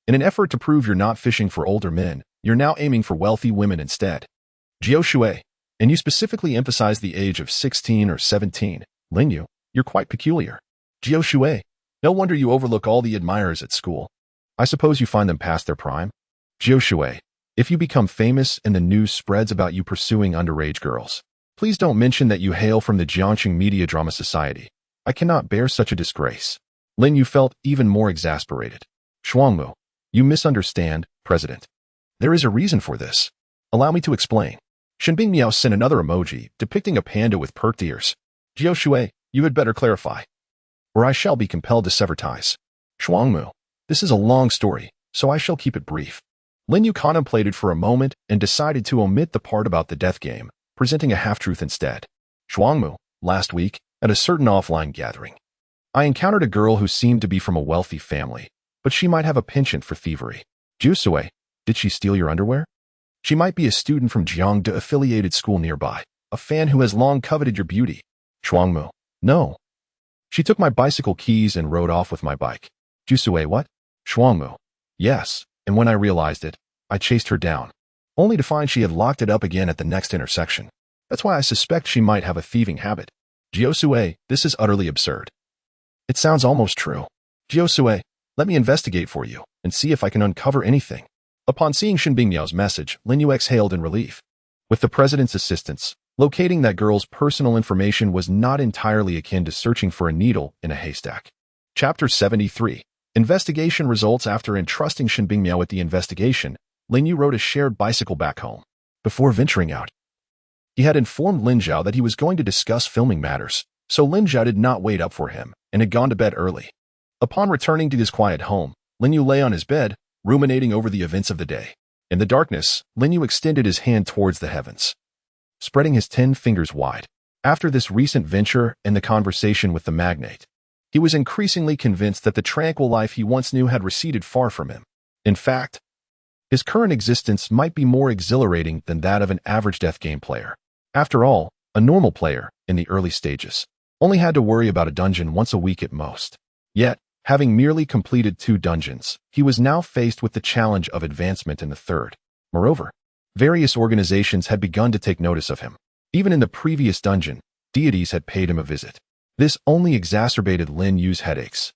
in an effort to prove you're not fishing for older men, you're now aiming for wealthy women instead. Jiao, and you specifically emphasize the age of 16 or 17. Lin Yu, you're quite peculiar. Jiao, no wonder you overlook all the admirers at school. I suppose you find them past their prime? Jiao, if you become famous and the news spreads about you pursuing underage girls, please don't mention that you hail from the Jiangcheng Media Drama Society. I cannot bear such a disgrace. Lin Yu felt even more exasperated. Shuangmu, you misunderstand, President. There is a reason for this. Allow me to explain. Shin Bingmiao sent another emoji depicting a panda with perked ears. Jiao, you had better clarify, or I shall be compelled to sever ties. Shuangmu, this is a long story, so I shall keep it brief. Lin Yu contemplated for a moment and decided to omit the part about the death game, presenting a half-truth instead. Shuangmu, last week, at a certain offline gathering, I encountered a girl who seemed to be from a wealthy family, but she might have a penchant for thievery. Jiao, did she steal your underwear? She might be a student from Jiangde affiliated school nearby, a fan who has long coveted your beauty. Shuangmu, no. She took my bicycle keys and rode off with my bike. Jiao, what? Shuangmu, yes, and when I realized it, I chased her down, only to find she had locked it up again at the next intersection. That's why I suspect she might have a thieving habit. Jiao, this is utterly absurd. It sounds almost true. Jiao, let me investigate for you and see if I can uncover anything. Upon seeing Shin Bingmiao's message, Lin Yu exhaled in relief. With the president's assistance, locating that girl's personal information was not entirely akin to searching for a needle in a haystack. Chapter 73. Investigation results. After entrusting Shin Bingmiao with the investigation, Lin Yu rode a shared bicycle back home. Before venturing out, he had informed Lin Zhao that he was going to discuss filming matters, so Lin Zhao did not wait up for him and had gone to bed early. Upon returning to his quiet home, Lin Yu lay on his bed, ruminating over the events of the day. In the darkness, Lin Yu extended his hand towards the heavens, spreading his 10 fingers wide. After this recent venture and the conversation with the magnate, he was increasingly convinced that the tranquil life he once knew had receded far from him. In fact, his current existence might be more exhilarating than that of an average death game player. After all, a normal player, in the early stages, only had to worry about a dungeon once a week at most. Yet, having merely completed 2 dungeons, he was now faced with the challenge of advancement in the 3rd. Moreover, various organizations had begun to take notice of him. Even in the previous dungeon, deities had paid him a visit. This only exacerbated Lin Yu's headaches.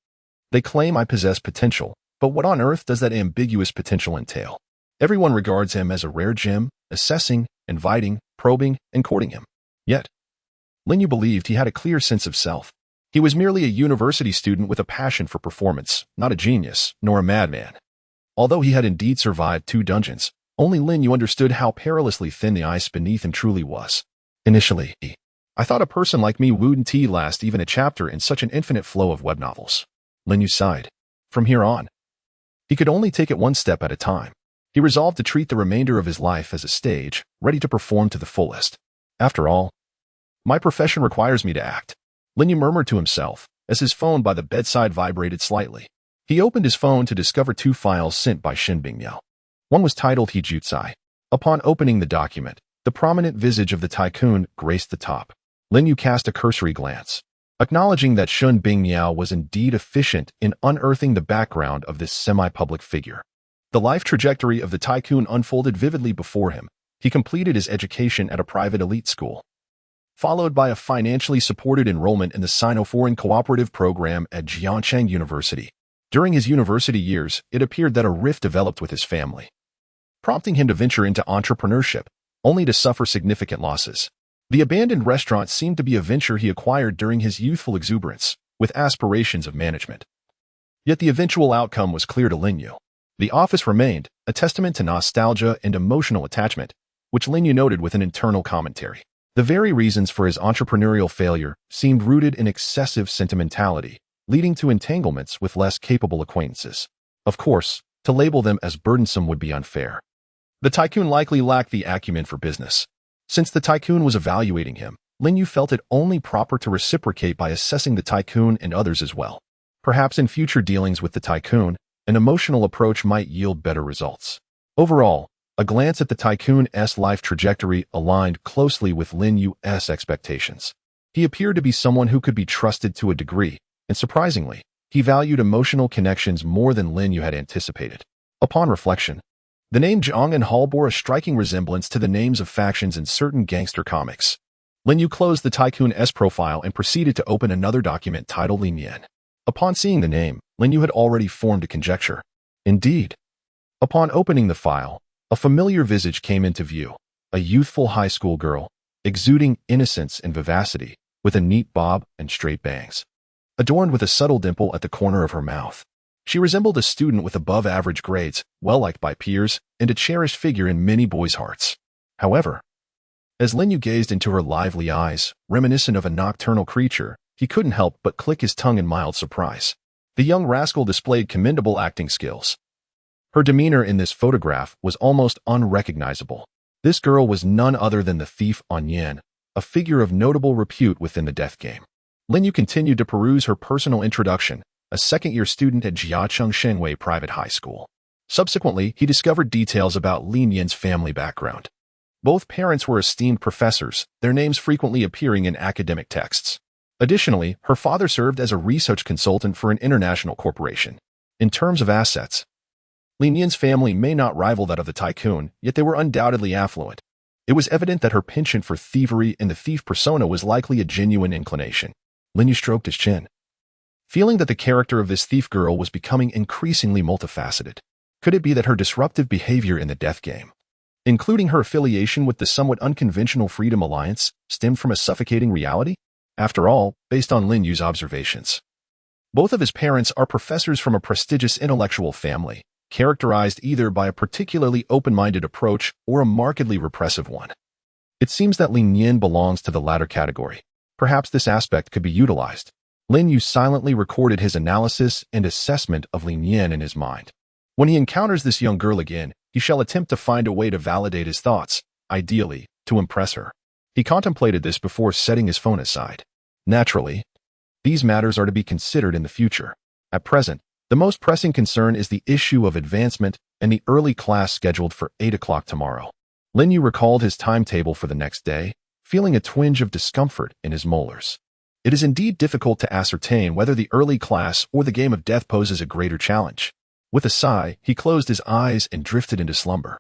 They claim I possess potential, but what on earth does that ambiguous potential entail? Everyone regards him as a rare gem, assessing, inviting, probing, and courting him. Yet, Lin Yu believed he had a clear sense of self. He was merely a university student with a passion for performance, not a genius, nor a madman. Although he had indeed survived 2 dungeons, only Lin Yu understood how perilously thin the ice beneath him truly was. Initially, I thought a person like me wouldn't last even a chapter in such an infinite flow of web novels. Lin Yu sighed. From here on, he could only take it one step at a time. He resolved to treat the remainder of his life as a stage, ready to perform to the fullest. After all, my profession requires me to act. Lin Yu murmured to himself, as his phone by the bedside vibrated slightly. He opened his phone to discover 2 files sent by Shin Bingmiao. One was titled Hijutsai. Upon opening the document, the prominent visage of the tycoon graced the top. Lin Yu cast a cursory glance, acknowledging that Shin Bingmiao was indeed efficient in unearthing the background of this semi-public figure. The life trajectory of the tycoon unfolded vividly before him. He completed his education at a private elite school, followed by a financially supported enrollment in the Sino-Foreign Cooperative Program at Jiangcheng University. During his university years, it appeared that a rift developed with his family, prompting him to venture into entrepreneurship, only to suffer significant losses. The abandoned restaurant seemed to be a venture he acquired during his youthful exuberance, with aspirations of management. Yet the eventual outcome was clear to Lin Yu. The office remained a testament to nostalgia and emotional attachment, which Lin Yu noted with an internal commentary. The very reasons for his entrepreneurial failure seemed rooted in excessive sentimentality, leading to entanglements with less capable acquaintances. Of course, to label them as burdensome would be unfair. The tycoon likely lacked the acumen for business. Since the tycoon was evaluating him, Lin Yu felt it only proper to reciprocate by assessing the tycoon and others as well. Perhaps in future dealings with the tycoon, an emotional approach might yield better results. Overall, a glance at the tycoon's life trajectory aligned closely with Lin Yu's expectations. He appeared to be someone who could be trusted to a degree, and surprisingly, he valued emotional connections more than Lin Yu had anticipated. Upon reflection, the name Zhang and Hall bore a striking resemblance to the names of factions in certain gangster comics. Lin Yu closed the tycoon's profile and proceeded to open another document titled Lin Yan. Upon seeing the name, Lin Yu had already formed a conjecture. Indeed, upon opening the file, a familiar visage came into view, a youthful high school girl, exuding innocence and vivacity, with a neat bob and straight bangs, adorned with a subtle dimple at the corner of her mouth. She resembled a student with above-average grades, well-liked by peers, and a cherished figure in many boys' hearts. However, as Lin Yu gazed into her lively eyes, reminiscent of a nocturnal creature, he couldn't help but click his tongue in mild surprise. The young rascal displayed commendable acting skills. Her demeanor in this photograph was almost unrecognizable. This girl was none other than the thief On Yan, a figure of notable repute within the death game. Lin Yu continued to peruse her personal introduction, a second-year student at Jiacheng Shenwei Private High School. Subsequently, he discovered details about Lin Yan's family background. Both parents were esteemed professors, their names frequently appearing in academic texts. Additionally, her father served as a research consultant for an international corporation. In terms of assets, Lin Yan's family may not rival that of the tycoon, yet they were undoubtedly affluent. It was evident that her penchant for thievery and the thief persona was likely a genuine inclination. Lin Yu stroked his chin, feeling that the character of this thief girl was becoming increasingly multifaceted. Could it be that her disruptive behavior in the death game, including her affiliation with the somewhat unconventional Freedom Alliance, stemmed from a suffocating reality? After all, based on Lin Yu's observations, both of his parents are professors from a prestigious intellectual family, characterized either by a particularly open-minded approach or a markedly repressive one. It seems that Lin Yan belongs to the latter category. Perhaps this aspect could be utilized. Lin Yu silently recorded his analysis and assessment of Lin Yan in his mind. When he encounters this young girl again, he shall attempt to find a way to validate his thoughts, ideally, to impress her. He contemplated this before setting his phone aside. Naturally, these matters are to be considered in the future. At present, the most pressing concern is the issue of advancement and the early class scheduled for 8 o'clock tomorrow. Lin Yu recalled his timetable for the next day, feeling a twinge of discomfort in his molars. It is indeed difficult to ascertain whether the early class or the game of death poses a greater challenge. With a sigh, he closed his eyes and drifted into slumber.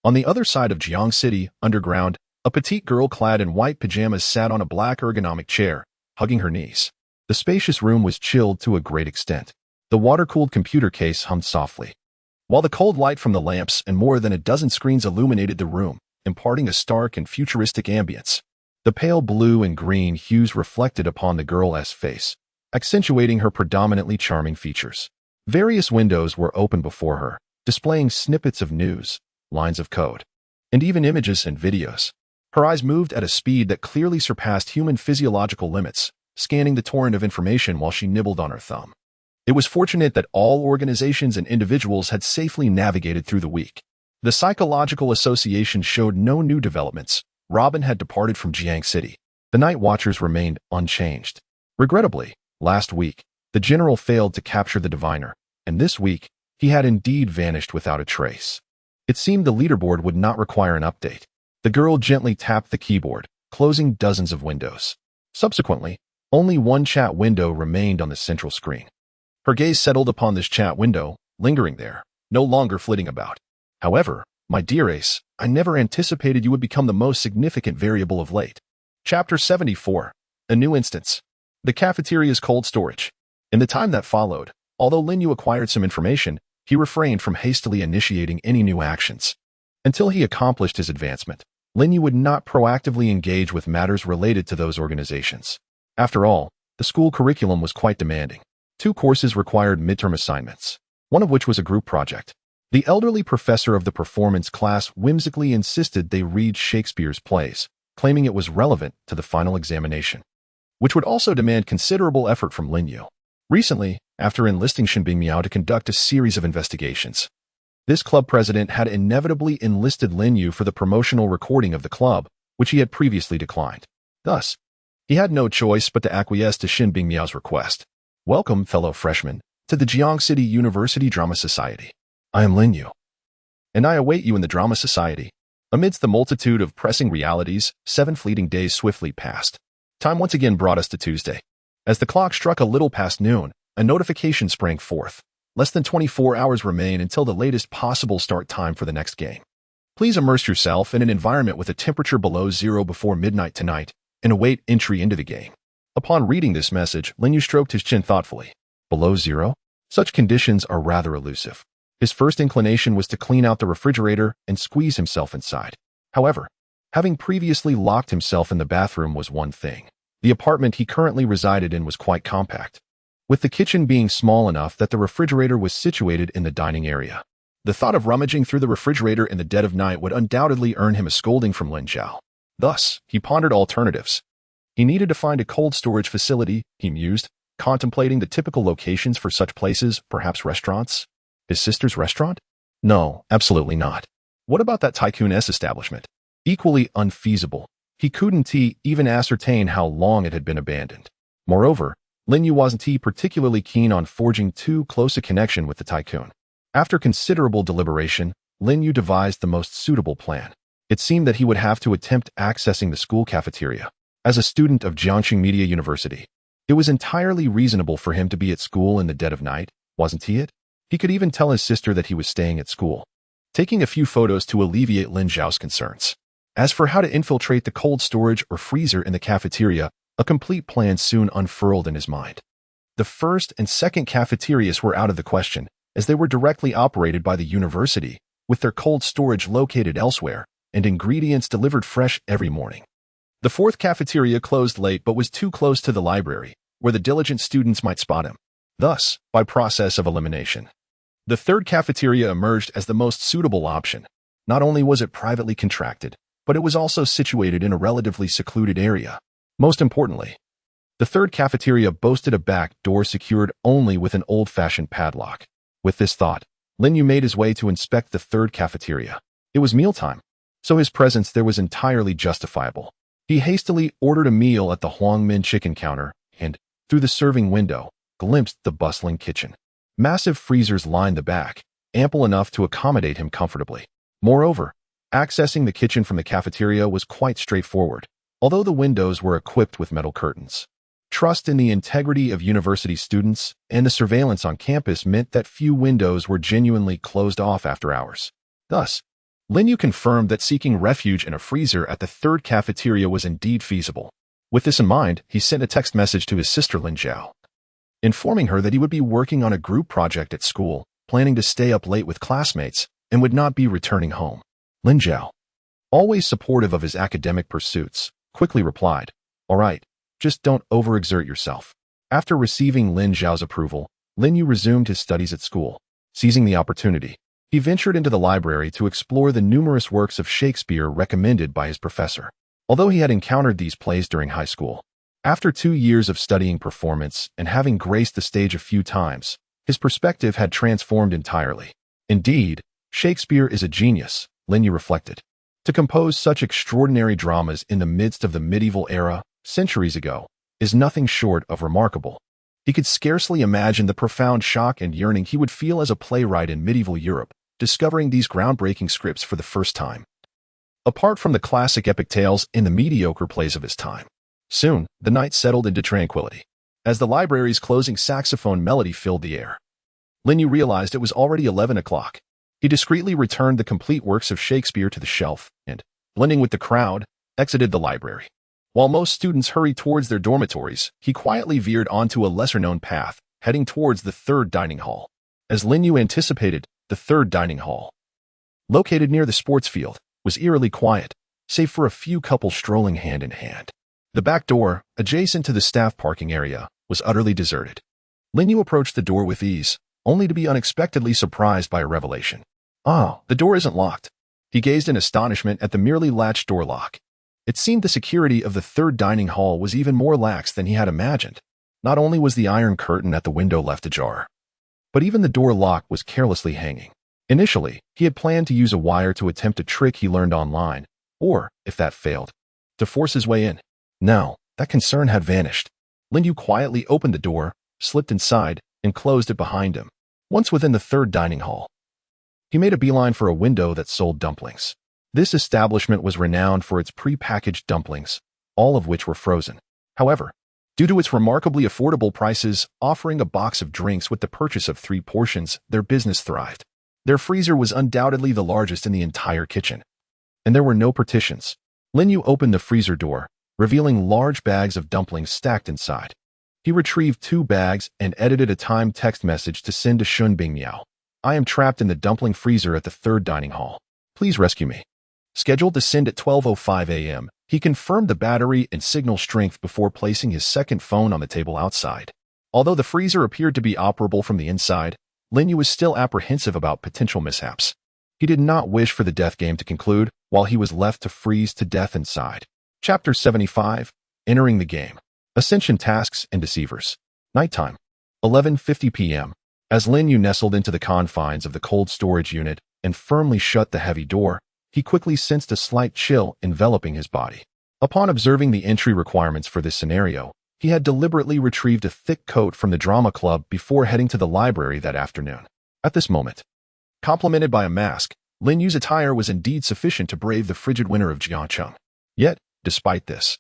On the other side of Jiang City, underground, a petite girl clad in white pajamas sat on a black ergonomic chair, hugging her knees. The spacious room was chilled to a great extent. The water-cooled computer case hummed softly, while the cold light from the lamps and more than a dozen screens illuminated the room, imparting a stark and futuristic ambience. The pale blue and green hues reflected upon the girl's face, accentuating her predominantly charming features. Various windows were open before her, displaying snippets of news, lines of code, and even images and videos. Her eyes moved at a speed that clearly surpassed human physiological limits, scanning the torrent of information while she nibbled on her thumb. It was fortunate that all organizations and individuals had safely navigated through the week. The Psychological Association showed no new developments. Robin had departed from Jiang City. The night watchers remained unchanged. Regrettably, last week, the general failed to capture the diviner, and this week, he had indeed vanished without a trace. It seemed the leaderboard would not require an update. The girl gently tapped the keyboard, closing dozens of windows. Subsequently, only one chat window remained on the central screen. Her gaze settled upon this chat window, lingering there, no longer flitting about. However, my dear Ace, I never anticipated you would become the most significant variable of late. Chapter 74. A New Instance. The cafeteria's cold storage. In the time that followed, although Lin Yu acquired some information, he refrained from hastily initiating any new actions. Until he accomplished his advancement, Lin Yu would not proactively engage with matters related to those organizations. After all, the school curriculum was quite demanding. Two courses required midterm assignments, one of which was a group project. The elderly professor of the performance class whimsically insisted they read Shakespeare's plays, claiming it was relevant to the final examination, which would also demand considerable effort from Lin Yu. Recently, after enlisting Shin Bingmiao to conduct a series of investigations, this club president had inevitably enlisted Lin Yu for the promotional recording of the club, which he had previously declined. Thus, he had no choice but to acquiesce to Shin Bingmiao's request. Welcome, fellow freshmen, to the Jiang City University Drama Society. I am Lin Yu, and I await you in the Drama Society. Amidst the multitude of pressing realities, 7 fleeting days swiftly passed. Time once again brought us to Tuesday. As the clock struck a little past noon, a notification sprang forth. Less than 24 hours remain until the latest possible start time for the next game. Please immerse yourself in an environment with a temperature below zero before midnight tonight and await entry into the game. Upon reading this message, Lin Yu stroked his chin thoughtfully. Below zero? Such conditions are rather elusive. His first inclination was to clean out the refrigerator and squeeze himself inside. However, having previously locked himself in the bathroom was one thing. The apartment he currently resided in was quite compact, with the kitchen being small enough that the refrigerator was situated in the dining area. The thought of rummaging through the refrigerator in the dead of night would undoubtedly earn him a scolding from Lin Zhao. Thus, he pondered alternatives. He needed to find a cold storage facility, he mused, contemplating the typical locations for such places, perhaps restaurants. His sister's restaurant? No, absolutely not. What about that Tycoon S establishment? Equally unfeasible. He couldn't even ascertain how long it had been abandoned. Moreover, Lin Yu wasn't particularly keen on forging too close a connection with the Tycoon. After considerable deliberation, Lin Yu devised the most suitable plan. It seemed that he would have to attempt accessing the school cafeteria. As a student of Jiangxing Media University, it was entirely reasonable for him to be at school in the dead of night, wasn't he? He could even tell his sister that he was staying at school, taking a few photos to alleviate Lin Zhao's concerns. As for how to infiltrate the cold storage or freezer in the cafeteria, a complete plan soon unfurled in his mind. The first and second cafeterias were out of the question, as they were directly operated by the university, with their cold storage located elsewhere and ingredients delivered fresh every morning. The fourth cafeteria closed late but was too close to the library, where the diligent students might spot him. Thus, by process of elimination, the third cafeteria emerged as the most suitable option. Not only was it privately contracted, but it was also situated in a relatively secluded area. Most importantly, the third cafeteria boasted a back door secured only with an old-fashioned padlock. With this thought, Lin Yu made his way to inspect the third cafeteria. It was mealtime, so his presence there was entirely justifiable. He hastily ordered a meal at the Huangmin chicken counter and, through the serving window, glimpsed the bustling kitchen. Massive freezers lined the back, ample enough to accommodate him comfortably. Moreover, accessing the kitchen from the cafeteria was quite straightforward, although the windows were equipped with metal curtains. Trust in the integrity of university students and the surveillance on campus meant that few windows were genuinely closed off after hours. Thus, Lin Yu confirmed that seeking refuge in a freezer at the third cafeteria was indeed feasible. With this in mind, he sent a text message to his sister Lin Zhao, informing her that he would be working on a group project at school, planning to stay up late with classmates, and would not be returning home. Lin Zhao, always supportive of his academic pursuits, quickly replied, "All right, just don't overexert yourself." After receiving Lin Zhao's approval, Lin Yu resumed his studies at school. Seizing the opportunity, he ventured into the library to explore the numerous works of Shakespeare recommended by his professor. Although he had encountered these plays during high school, after 2 years of studying performance and having graced the stage a few times, his perspective had transformed entirely. Indeed, Shakespeare is a genius, Lin Yu reflected. To compose such extraordinary dramas in the midst of the medieval era, centuries ago, is nothing short of remarkable. He could scarcely imagine the profound shock and yearning he would feel as a playwright in medieval Europe, discovering these groundbreaking scripts for the first time. Apart from the classic epic tales and the mediocre plays of his time, soon, the night settled into tranquility. As the library's closing saxophone melody filled the air, Lin Yu realized it was already 11 o'clock. He discreetly returned the complete works of Shakespeare to the shelf and, blending with the crowd, exited the library. While most students hurried towards their dormitories, he quietly veered onto a lesser-known path, heading towards the third dining hall. As Lin Yu anticipated, the third dining hall, located near the sports field, was eerily quiet, save for a few couples strolling hand in hand. The back door, adjacent to the staff parking area, was utterly deserted. Lin Yu approached the door with ease, only to be unexpectedly surprised by a revelation. Ah, the door isn't locked. He gazed in astonishment at the merely latched door lock. It seemed the security of the third dining hall was even more lax than he had imagined. Not only was the iron curtain at the window left ajar, but even the door lock was carelessly hanging. Initially, he had planned to use a wire to attempt a trick he learned online, or, if that failed, to force his way in. Now, that concern had vanished. Lin Yu quietly opened the door, slipped inside, and closed it behind him. Once within the third dining hall, he made a beeline for a window that sold dumplings. This establishment was renowned for its pre-packaged dumplings, all of which were frozen. However, due to its remarkably affordable prices, offering a box of drinks with the purchase of 3 portions, their business thrived. Their freezer was undoubtedly the largest in the entire kitchen, and there were no partitions. Lin Yu opened the freezer door, revealing large bags of dumplings stacked inside. He retrieved 2 bags and edited a timed text message to send to Shun Bingmiao. I am trapped in the dumpling freezer at the third dining hall. Please rescue me. Scheduled to send at 12:05 a.m., he confirmed the battery and signal strength before placing his second phone on the table outside. Although the freezer appeared to be operable from the inside, Lin Yu was still apprehensive about potential mishaps. He did not wish for the death game to conclude while he was left to freeze to death inside. Chapter 75. Entering the game. Ascension Tasks and Deceivers. Nighttime. 11:50 p.m. As Lin Yu nestled into the confines of the cold storage unit and firmly shut the heavy door, he quickly sensed a slight chill enveloping his body. Upon observing the entry requirements for this scenario, he had deliberately retrieved a thick coat from the drama club before heading to the library that afternoon. At this moment, complemented by a mask, Lin Yu's attire was indeed sufficient to brave the frigid winter of Jiangcheng. Yet, despite this,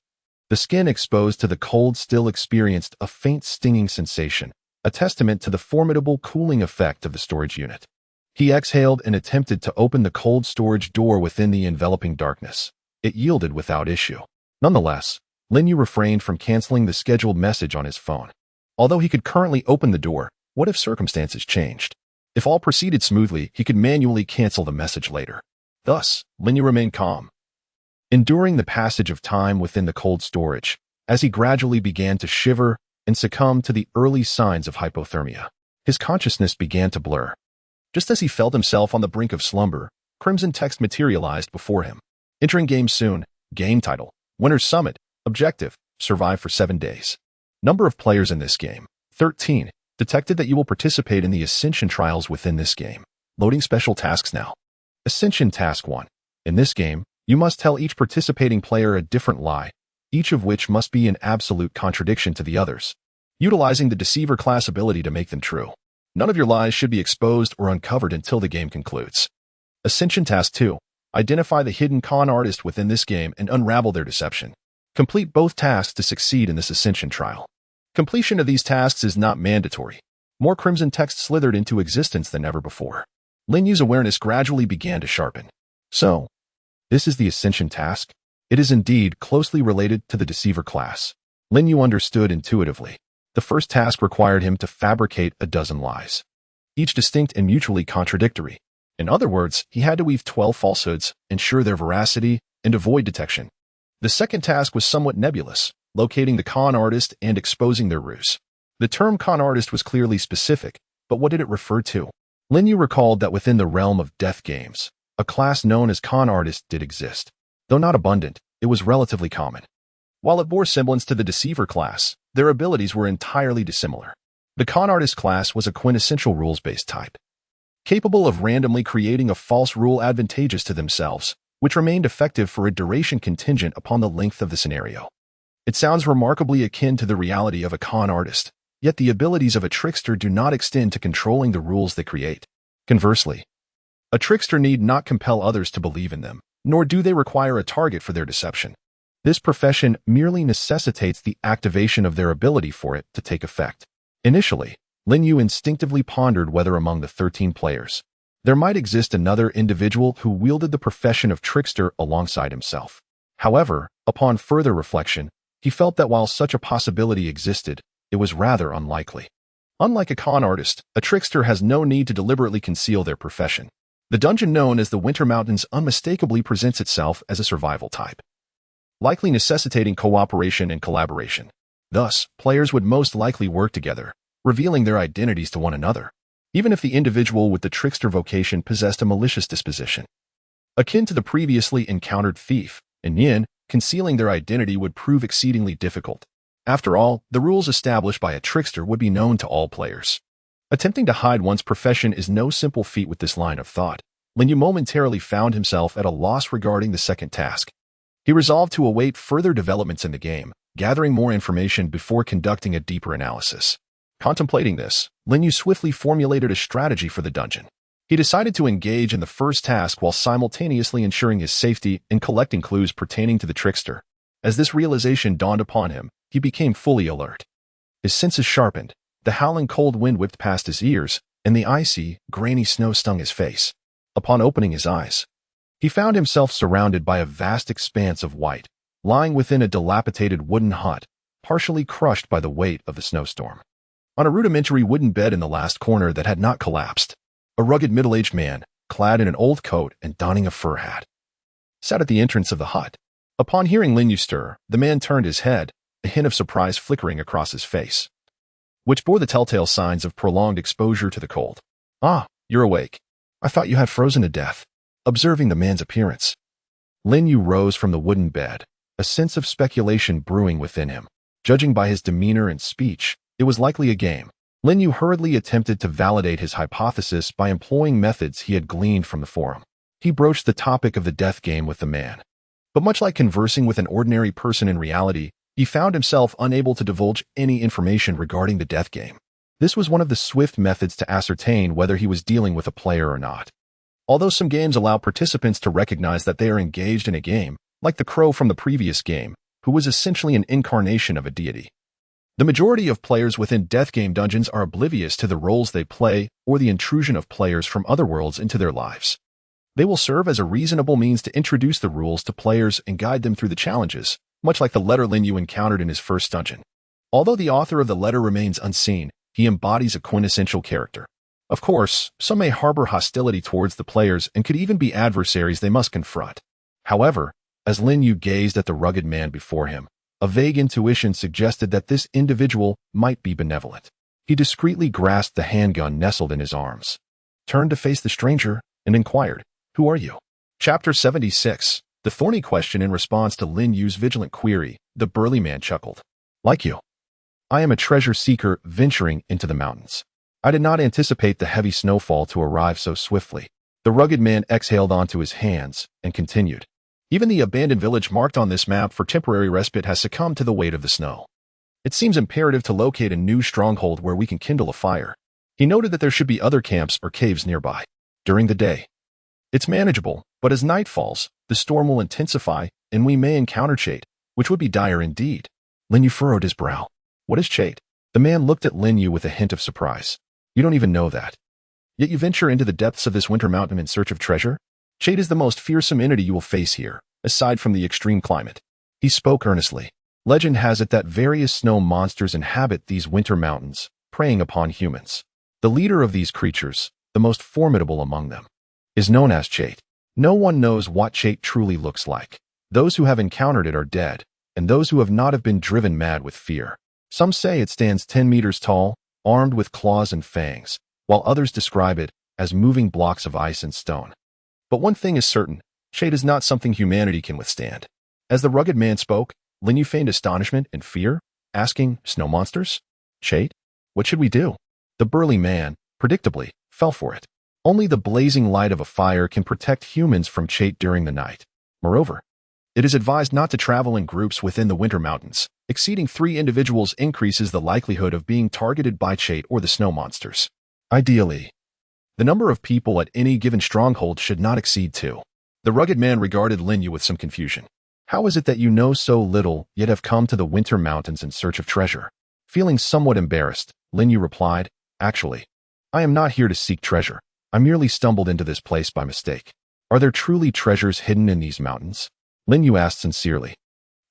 the skin exposed to the cold still experienced a faint stinging sensation, a testament to the formidable cooling effect of the storage unit. He exhaled and attempted to open the cold storage door within the enveloping darkness. It yielded without issue. Nonetheless, Lin Yu refrained from canceling the scheduled message on his phone. Although he could currently open the door, what if circumstances changed? If all proceeded smoothly, he could manually cancel the message later. Thus, Lin Yu remained calm, enduring the passage of time within the cold storage, as he gradually began to shiver and succumb to the early signs of hypothermia. His consciousness began to blur. Just as he felt himself on the brink of slumber, crimson text materialized before him. Entering game soon. Game title: Winner's Summit. Objective: survive for 7 days. Number of players in this game: 13. Detected that you will participate in the Ascension trials within this game. Loading special tasks now. Ascension Task 1. In this game, you must tell each participating player a different lie, each of which must be in absolute contradiction to the others, utilizing the Deceiver class ability to make them true. None of your lies should be exposed or uncovered until the game concludes. Ascension Task 2. Identify the hidden con artist within this game and unravel their deception. Complete both tasks to succeed in this Ascension trial. Completion of these tasks is not mandatory. More crimson text slithered into existence than ever before. Lin Yu's awareness gradually began to sharpen. So, this is the Ascension task? It is indeed closely related to the Deceiver class. Lin Yu understood intuitively. The first task required him to fabricate a dozen lies, each distinct and mutually contradictory. In other words, he had to weave 12 falsehoods, ensure their veracity, and avoid detection. The second task was somewhat nebulous, locating the con artist and exposing their ruse. The term con artist was clearly specific, but what did it refer to? Lin Yu recalled that within the realm of death games, a class known as con artist did exist. Though not abundant, it was relatively common. While it bore semblance to the Deceiver class, their abilities were entirely dissimilar. The con artist class was a quintessential rules-based type, capable of randomly creating a false rule advantageous to themselves, which remained effective for a duration contingent upon the length of the scenario. It sounds remarkably akin to the reality of a con artist, yet the abilities of a trickster do not extend to controlling the rules they create. Conversely, a trickster need not compel others to believe in them, nor do they require a target for their deception. This profession merely necessitates the activation of their ability for it to take effect. Initially, Lin Yu instinctively pondered whether among the 13 players, there might exist another individual who wielded the profession of trickster alongside himself. However, upon further reflection, he felt that while such a possibility existed, it was rather unlikely. Unlike a con artist, a trickster has no need to deliberately conceal their profession. The dungeon known as the Winter Mountains unmistakably presents itself as a survival type, likely necessitating cooperation and collaboration. Thus, players would most likely work together, revealing their identities to one another, even if the individual with the trickster vocation possessed a malicious disposition. Akin to the previously encountered thief and yin, concealing their identity would prove exceedingly difficult. After all, the rules established by a trickster would be known to all players. Attempting to hide one's profession is no simple feat with this line of thought. Lin Yu momentarily found himself at a loss regarding the second task. He resolved to await further developments in the game, gathering more information before conducting a deeper analysis. Contemplating this, Lin Yu swiftly formulated a strategy for the dungeon. He decided to engage in the first task while simultaneously ensuring his safety and collecting clues pertaining to the trickster. As this realization dawned upon him, he became fully alert. His senses sharpened, the howling cold wind whipped past his ears, and the icy, grainy snow stung his face. Upon opening his eyes, he found himself surrounded by a vast expanse of white, lying within a dilapidated wooden hut, partially crushed by the weight of the snowstorm. On a rudimentary wooden bed in the last corner that had not collapsed, a rugged middle-aged man, clad in an old coat and donning a fur hat, sat at the entrance of the hut. Upon hearing Lin Yu stir, the man turned his head, a hint of surprise flickering across his face, which bore the telltale signs of prolonged exposure to the cold. "Ah, you're awake. I thought you had frozen to death." Observing the man's appearance, Lin Yu rose from the wooden bed, a sense of speculation brewing within him. Judging by his demeanor and speech, it was likely a game. Lin Yu hurriedly attempted to validate his hypothesis by employing methods he had gleaned from the forum. He broached the topic of the death game with the man. But much like conversing with an ordinary person in reality, he found himself unable to divulge any information regarding the death game. This was one of the swift methods to ascertain whether he was dealing with a player or not. Although some games allow participants to recognize that they are engaged in a game, like the crow from the previous game, who was essentially an incarnation of a deity, the majority of players within death game dungeons are oblivious to the roles they play or the intrusion of players from other worlds into their lives. They will serve as a reasonable means to introduce the rules to players and guide them through the challenges, much like the letter Lin Yu encountered in his first dungeon. Although the author of the letter remains unseen, he embodies a quintessential character. Of course, some may harbor hostility towards the players and could even be adversaries they must confront. However, as Lin Yu gazed at the rugged man before him, a vague intuition suggested that this individual might be benevolent. He discreetly grasped the handgun nestled in his arms, turned to face the stranger, and inquired, "Who are you?" Chapter 76. The thorny question in response to Lin Yu's vigilant query, the burly man chuckled. "Like you. I am a treasure seeker venturing into the mountains. I did not anticipate the heavy snowfall to arrive so swiftly." The rugged man exhaled onto his hands and continued. "Even the abandoned village marked on this map for temporary respite has succumbed to the weight of the snow. It seems imperative to locate a new stronghold where we can kindle a fire." He noted that there should be other camps or caves nearby. During the day, it's manageable, but as night falls, the storm will intensify and we may encounter Chait, which would be dire indeed. Lin Yu furrowed his brow. "What is Chait?" The man looked at Lin Yu with a hint of surprise. "You don't even know that. Yet you venture into the depths of this winter mountain in search of treasure? Chait is the most fearsome entity you will face here, aside from the extreme climate." He spoke earnestly. "Legend has it that various snow monsters inhabit these winter mountains, preying upon humans. The leader of these creatures, the most formidable among them, is known as Chait. No one knows what Chait truly looks like. Those who have encountered it are dead, and those who have not have been driven mad with fear. Some say it stands 10 meters tall, armed with claws and fangs, while others describe it as moving blocks of ice and stone. But one thing is certain, Chait is not something humanity can withstand." As the rugged man spoke, Lin Yu feigned astonishment and fear, asking, "Snow monsters? Chait? What should we do?" The burly man, predictably, fell for it. Only the blazing light of a fire can protect humans from Chait during the night. Moreover, it is advised not to travel in groups within the winter mountains. Exceeding 3 individuals increases the likelihood of being targeted by Chait or the snow monsters. Ideally, the number of people at any given stronghold should not exceed 2. The rugged man regarded Lin Yu with some confusion. "How is it that you know so little, yet have come to the winter mountains in search of treasure?" Feeling somewhat embarrassed, Lin Yu replied, "Actually, I am not here to seek treasure. I merely stumbled into this place by mistake." "Are there truly treasures hidden in these mountains?" Lin Yu asked sincerely.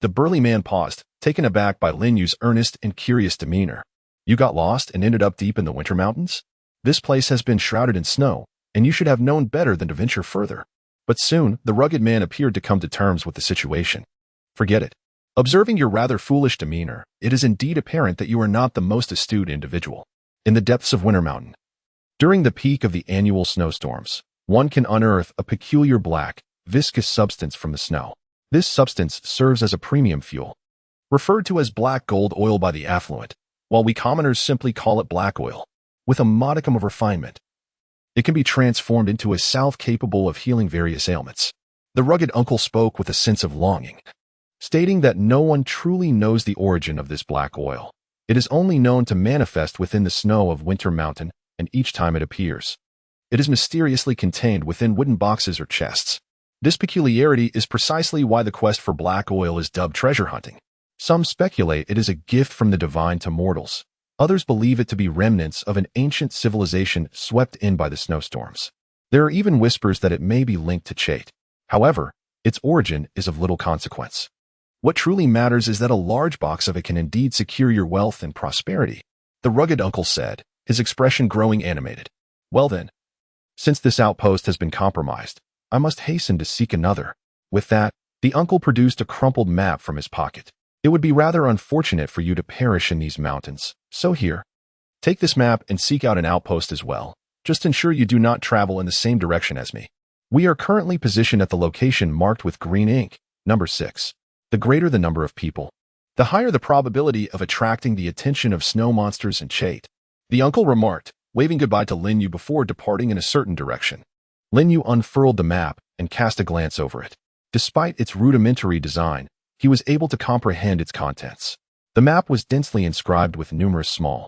The burly man paused, taken aback by Lin Yu's earnest and curious demeanor. "You got lost and ended up deep in the winter mountains? This place has been shrouded in snow, and you should have known better than to venture further." But soon, the rugged man appeared to come to terms with the situation. "Forget it. Observing your rather foolish demeanor, it is indeed apparent that you are not the most astute individual. In the depths of Winter Mountain, during the peak of the annual snowstorms, one can unearth a peculiar black, viscous substance from the snow. This substance serves as a premium fuel, referred to as black gold oil by the affluent, while we commoners simply call it black oil. With a modicum of refinement, it can be transformed into a salve capable of healing various ailments. The rugged uncle spoke with a sense of longing, stating that no one truly knows the origin of this black oil. It is only known to manifest within the snow of Winter Mountain, and each time it appears, it is mysteriously contained within wooden boxes or chests. This peculiarity is precisely why the quest for black oil is dubbed treasure hunting. Some speculate it is a gift from the divine to mortals. Others believe it to be remnants of an ancient civilization swept in by the snowstorms. There are even whispers that it may be linked to Chait. However, its origin is of little consequence. What truly matters is that a large box of it can indeed secure your wealth and prosperity, the rugged uncle said, his expression growing animated. Well then, since this outpost has been compromised, I must hasten to seek another. With that, the uncle produced a crumpled map from his pocket. It would be rather unfortunate for you to perish in these mountains. So here, take this map and seek out an outpost as well. Just ensure you do not travel in the same direction as me. We are currently positioned at the location marked with green ink, number 6. The greater the number of people, the higher the probability of attracting the attention of snow monsters and Chait, the uncle remarked, waving goodbye to Lin Yu before departing in a certain direction. Lin Yu unfurled the map and cast a glance over it. Despite its rudimentary design, he was able to comprehend its contents. The map was densely inscribed with numerous small,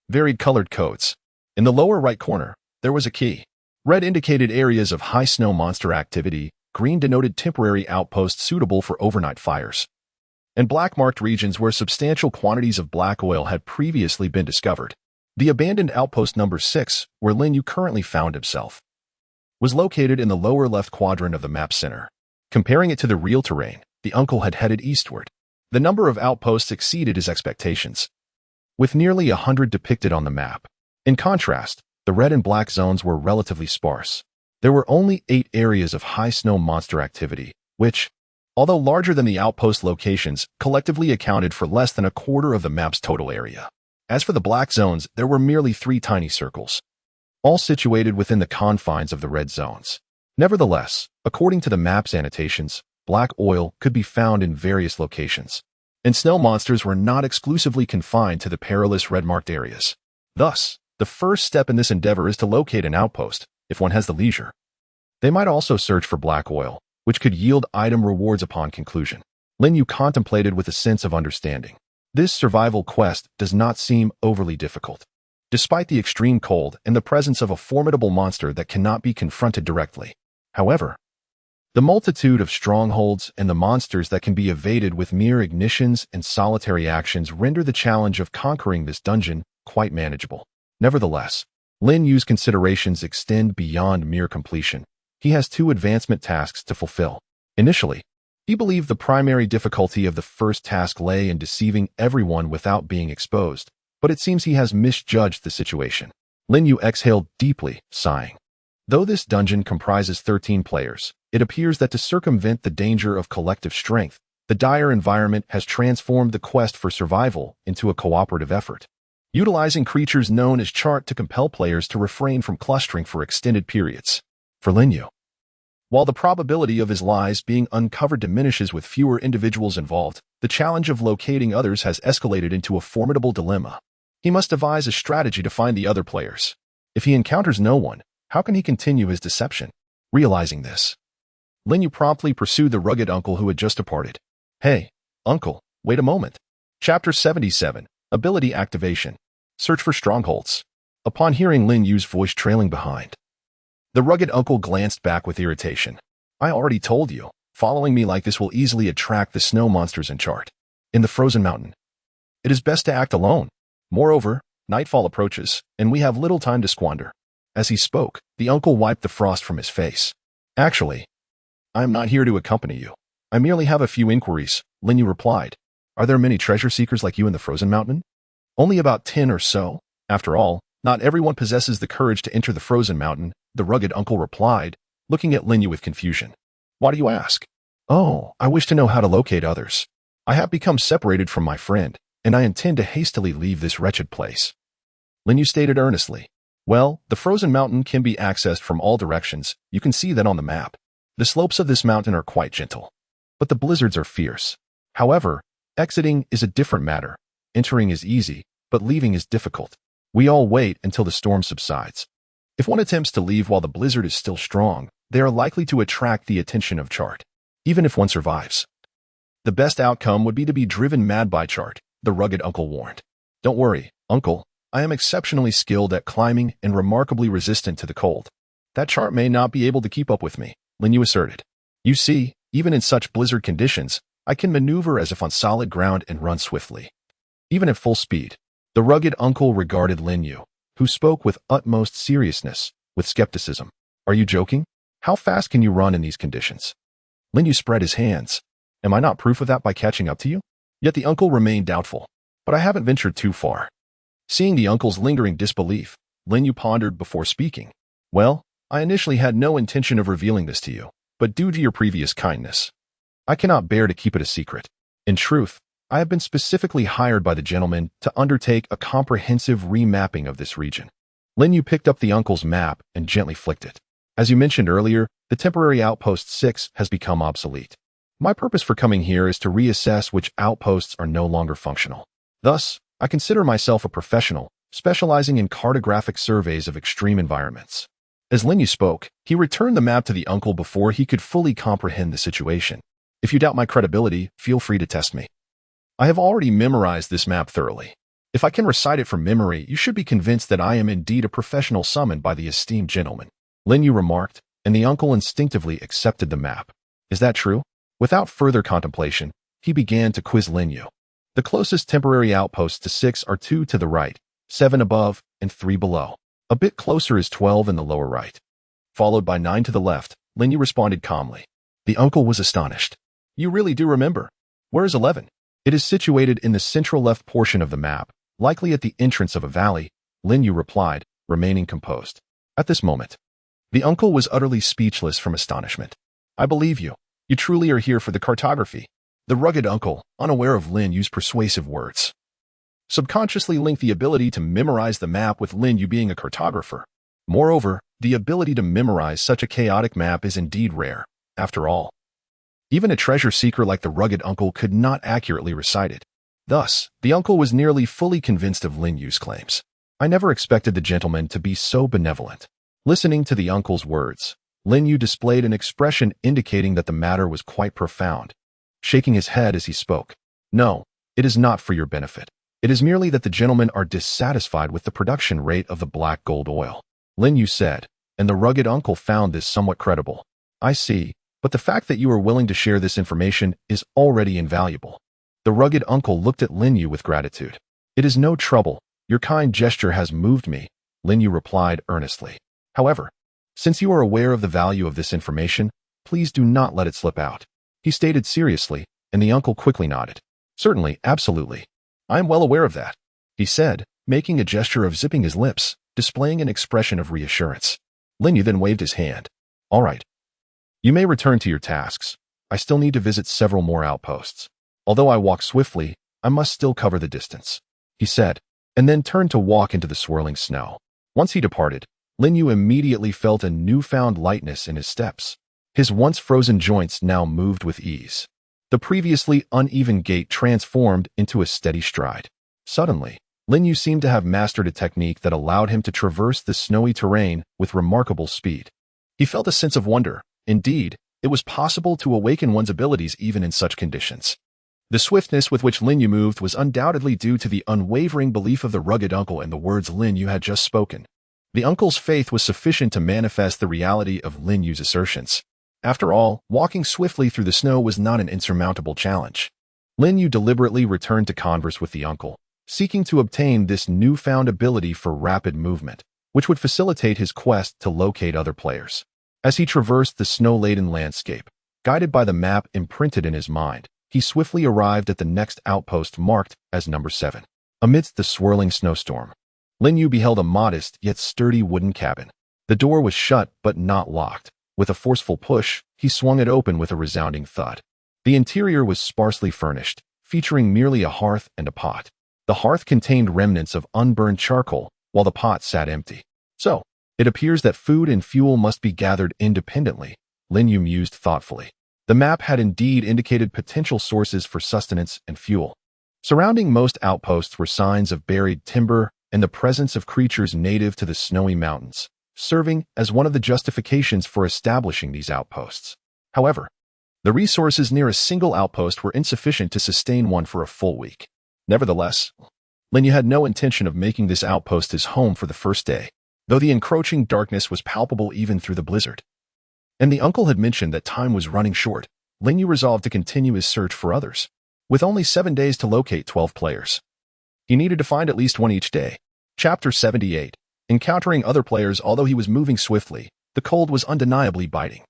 varied colored codes. In the lower right corner, there was a key. Red indicated areas of high snow monster activity, green denoted temporary outposts suitable for overnight fires, and black marked regions where substantial quantities of black oil had previously been discovered. The abandoned outpost number 6, where Lin Yu currently found himself, was located in the lower left quadrant of the map center. Comparing it to the real terrain, the uncle had headed eastward. The number of outposts exceeded his expectations, with nearly 100 depicted on the map. In contrast, the red and black zones were relatively sparse. There were only 8 areas of high snow monster activity, which, although larger than the outpost locations, collectively accounted for less than a quarter of the map's total area. As for the black zones, there were merely 3 tiny circles, all situated within the confines of the red zones. Nevertheless, according to the map's annotations, black oil could be found in various locations, and snow monsters were not exclusively confined to the perilous red-marked areas. Thus, the first step in this endeavor is to locate an outpost, if one has the leisure. They might also search for black oil, which could yield item rewards upon conclusion. Lin Yu contemplated with a sense of understanding. This survival quest does not seem overly difficult, despite the extreme cold and the presence of a formidable monster that cannot be confronted directly. However, the multitude of strongholds and the monsters that can be evaded with mere ignitions and solitary actions render the challenge of conquering this dungeon quite manageable. Nevertheless, Lin Yu's considerations extend beyond mere completion. He has 2 advancement tasks to fulfill. Initially, he believed the primary difficulty of the first task lay in deceiving everyone without being exposed, but it seems he has misjudged the situation. Lin Yu exhaled deeply, sighing. Though this dungeon comprises 13 players, it appears that to circumvent the danger of collective strength, the dire environment has transformed the quest for survival into a cooperative effort, utilizing creatures known as chart to compel players to refrain from clustering for extended periods. For Lin Yu, while the probability of his lies being uncovered diminishes with fewer individuals involved, the challenge of locating others has escalated into a formidable dilemma. He must devise a strategy to find the other players. If he encounters no one, how can he continue his deception? Realizing this, Lin Yu promptly pursued the rugged uncle who had just departed. Hey, uncle, wait a moment. Chapter 77, Ability Activation. Search for Strongholds. Upon hearing Lin Yu's voice trailing behind, the rugged uncle glanced back with irritation. I already told you, following me like this will easily attract the snow monsters in chart. In the frozen mountain, it is best to act alone. Moreover, nightfall approaches, and we have little time to squander. As he spoke, the uncle wiped the frost from his face. Actually, I am not here to accompany you. I merely have a few inquiries, Lin Yu replied. Are there many treasure seekers like you in the frozen mountain? Only about 10 or so. After all, not everyone possesses the courage to enter the frozen mountain, the rugged uncle replied, looking at Lin Yu with confusion. Why do you ask? Oh, I wish to know how to locate others. I have become separated from my friend, and I intend to hastily leave this wretched place. Lin Yu stated earnestly. Well, the frozen mountain can be accessed from all directions. You can see that on the map. The slopes of this mountain are quite gentle, but the blizzards are fierce. However, exiting is a different matter. Entering is easy, but leaving is difficult. We all wait until the storm subsides. If one attempts to leave while the blizzard is still strong, they are likely to attract the attention of Chart, even if one survives. The best outcome would be to be driven mad by Chart, the rugged uncle warned. Don't worry, uncle. I am exceptionally skilled at climbing and remarkably resistant to the cold. That Chart may not be able to keep up with me, Lin Yu asserted. You see, even in such blizzard conditions, I can maneuver as if on solid ground and run swiftly. Even at full speed. The rugged uncle regarded Lin Yu, who spoke with utmost seriousness, with skepticism. Are you joking? How fast can you run in these conditions? Lin Yu spread his hands. Am I not proof of that by catching up to you? Yet the uncle remained doubtful. But I haven't ventured too far. Seeing the uncle's lingering disbelief, Lin Yu pondered before speaking. Well, I initially had no intention of revealing this to you, but due to your previous kindness, I cannot bear to keep it a secret. In truth, I have been specifically hired by the gentleman to undertake a comprehensive remapping of this region. Lin Yu picked up the uncle's map and gently flicked it. As you mentioned earlier, the temporary outpost 6 has become obsolete. My purpose for coming here is to reassess which outposts are no longer functional. Thus, I consider myself a professional, specializing in cartographic surveys of extreme environments. As Lin Yu spoke, he returned the map to the uncle before he could fully comprehend the situation. If you doubt my credibility, feel free to test me. I have already memorized this map thoroughly. If I can recite it from memory, you should be convinced that I am indeed a professional summoned by the esteemed gentleman. Lin Yu remarked, and the uncle instinctively accepted the map. Is that true? Without further contemplation, he began to quiz Lin Yu. The closest temporary outposts to 6 are 2 to the right, 7 above, and 3 below. A bit closer is 12 in the lower right. Followed by 9 to the left, Lin Yu responded calmly. The uncle was astonished. You really do remember. Where is 11? It is situated in the central left portion of the map, likely at the entrance of a valley, Lin Yu replied, remaining composed. At this moment, the uncle was utterly speechless from astonishment. I believe you. You truly are here for the cartography. The rugged uncle, unaware of Lin Yu's persuasive words, subconsciously linked the ability to memorize the map with Lin Yu being a cartographer. Moreover, the ability to memorize such a chaotic map is indeed rare. After all, even a treasure seeker like the rugged uncle could not accurately recite it. Thus, the uncle was nearly fully convinced of Lin Yu's claims. I never expected the gentleman to be so benevolent. Listening to the uncle's words, Lin Yu displayed an expression indicating that the matter was quite profound, shaking his head as he spoke. No, it is not for your benefit. It is merely that the gentlemen are dissatisfied with the production rate of the black gold oil, Lin Yu said, and the rugged uncle found this somewhat credible. I see, but the fact that you are willing to share this information is already invaluable. The rugged uncle looked at Lin Yu with gratitude. It is no trouble. Your kind gesture has moved me, Lin Yu replied earnestly. However, since you are aware of the value of this information, please do not let it slip out. He stated seriously, and the uncle quickly nodded. Certainly, absolutely. I am well aware of that, he said, making a gesture of zipping his lips, displaying an expression of reassurance. Lin Yu then waved his hand. All right. You may return to your tasks. I still need to visit several more outposts. Although I walk swiftly, I must still cover the distance, he said, and then turned to walk into the swirling snow. Once he departed, Lin Yu immediately felt a newfound lightness in his steps. His once frozen joints now moved with ease. The previously uneven gait transformed into a steady stride. Suddenly, Lin Yu seemed to have mastered a technique that allowed him to traverse the snowy terrain with remarkable speed. He felt a sense of wonder. Indeed, it was possible to awaken one's abilities even in such conditions. The swiftness with which Lin Yu moved was undoubtedly due to the unwavering belief of the rugged uncle in the words Lin Yu had just spoken. The uncle's faith was sufficient to manifest the reality of Lin Yu's assertions. After all, walking swiftly through the snow was not an insurmountable challenge. Lin Yu deliberately returned to converse with the uncle, seeking to obtain this newfound ability for rapid movement, which would facilitate his quest to locate other players. As he traversed the snow-laden landscape, guided by the map imprinted in his mind, he swiftly arrived at the next outpost marked as number 7. Amidst the swirling snowstorm, Lin Yu beheld a modest yet sturdy wooden cabin. The door was shut but not locked. With a forceful push, he swung it open with a resounding thud. The interior was sparsely furnished, featuring merely a hearth and a pot. The hearth contained remnants of unburned charcoal, while the pot sat empty. So, it appears that food and fuel must be gathered independently, Lin Yu mused thoughtfully. The map had indeed indicated potential sources for sustenance and fuel. Surrounding most outposts were signs of buried timber and the presence of creatures native to the snowy mountains, serving as one of the justifications for establishing these outposts. However, the resources near a single outpost were insufficient to sustain one for a full week. Nevertheless, Lin Yu had no intention of making this outpost his home for the first day, though the encroaching darkness was palpable even through the blizzard. And the uncle had mentioned that time was running short. Lin Yu resolved to continue his search for others. With only 7 days to locate 12 players, he needed to find at least one each day. Chapter 78. Encountering other players. Although he was moving swiftly, the cold was undeniably biting.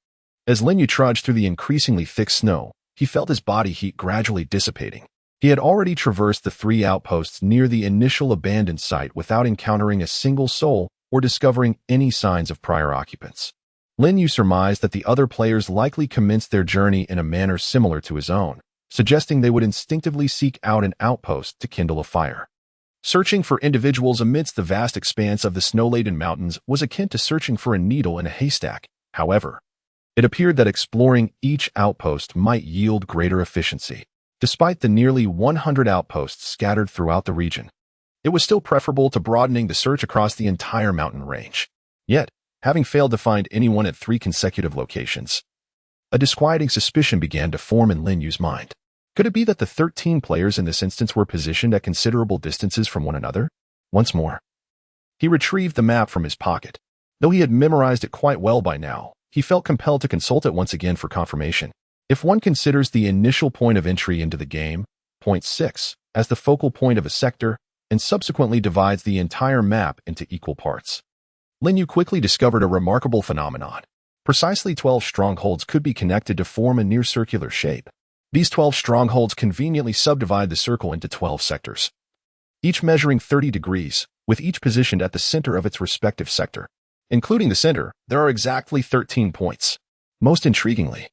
As Lin Yu trudged through the increasingly thick snow, he felt his body heat gradually dissipating. He had already traversed the 3 outposts near the initial abandoned site without encountering a single soul or discovering any signs of prior occupants. Lin Yu surmised that the other players likely commenced their journey in a manner similar to his own, suggesting they would instinctively seek out an outpost to kindle a fire. Searching for individuals amidst the vast expanse of the snow-laden mountains was akin to searching for a needle in a haystack. However, it appeared that exploring each outpost might yield greater efficiency. Despite the nearly 100 outposts scattered throughout the region, it was still preferable to broadening the search across the entire mountain range. Yet, having failed to find anyone at 3 consecutive locations, a disquieting suspicion began to form in Lin Yu's mind. Could it be that the 13 players in this instance were positioned at considerable distances from one another? Once more, he retrieved the map from his pocket. Though he had memorized it quite well by now, he felt compelled to consult it once again for confirmation. If one considers the initial point of entry into the game, point 6, as the focal point of a sector, and subsequently divides the entire map into equal parts, Lin Yu quickly discovered a remarkable phenomenon. Precisely 12 strongholds could be connected to form a near-circular shape. These 12 strongholds conveniently subdivide the circle into 12 sectors, each measuring 30 degrees, with each positioned at the center of its respective sector. Including the center, there are exactly 13 points. Most intriguingly,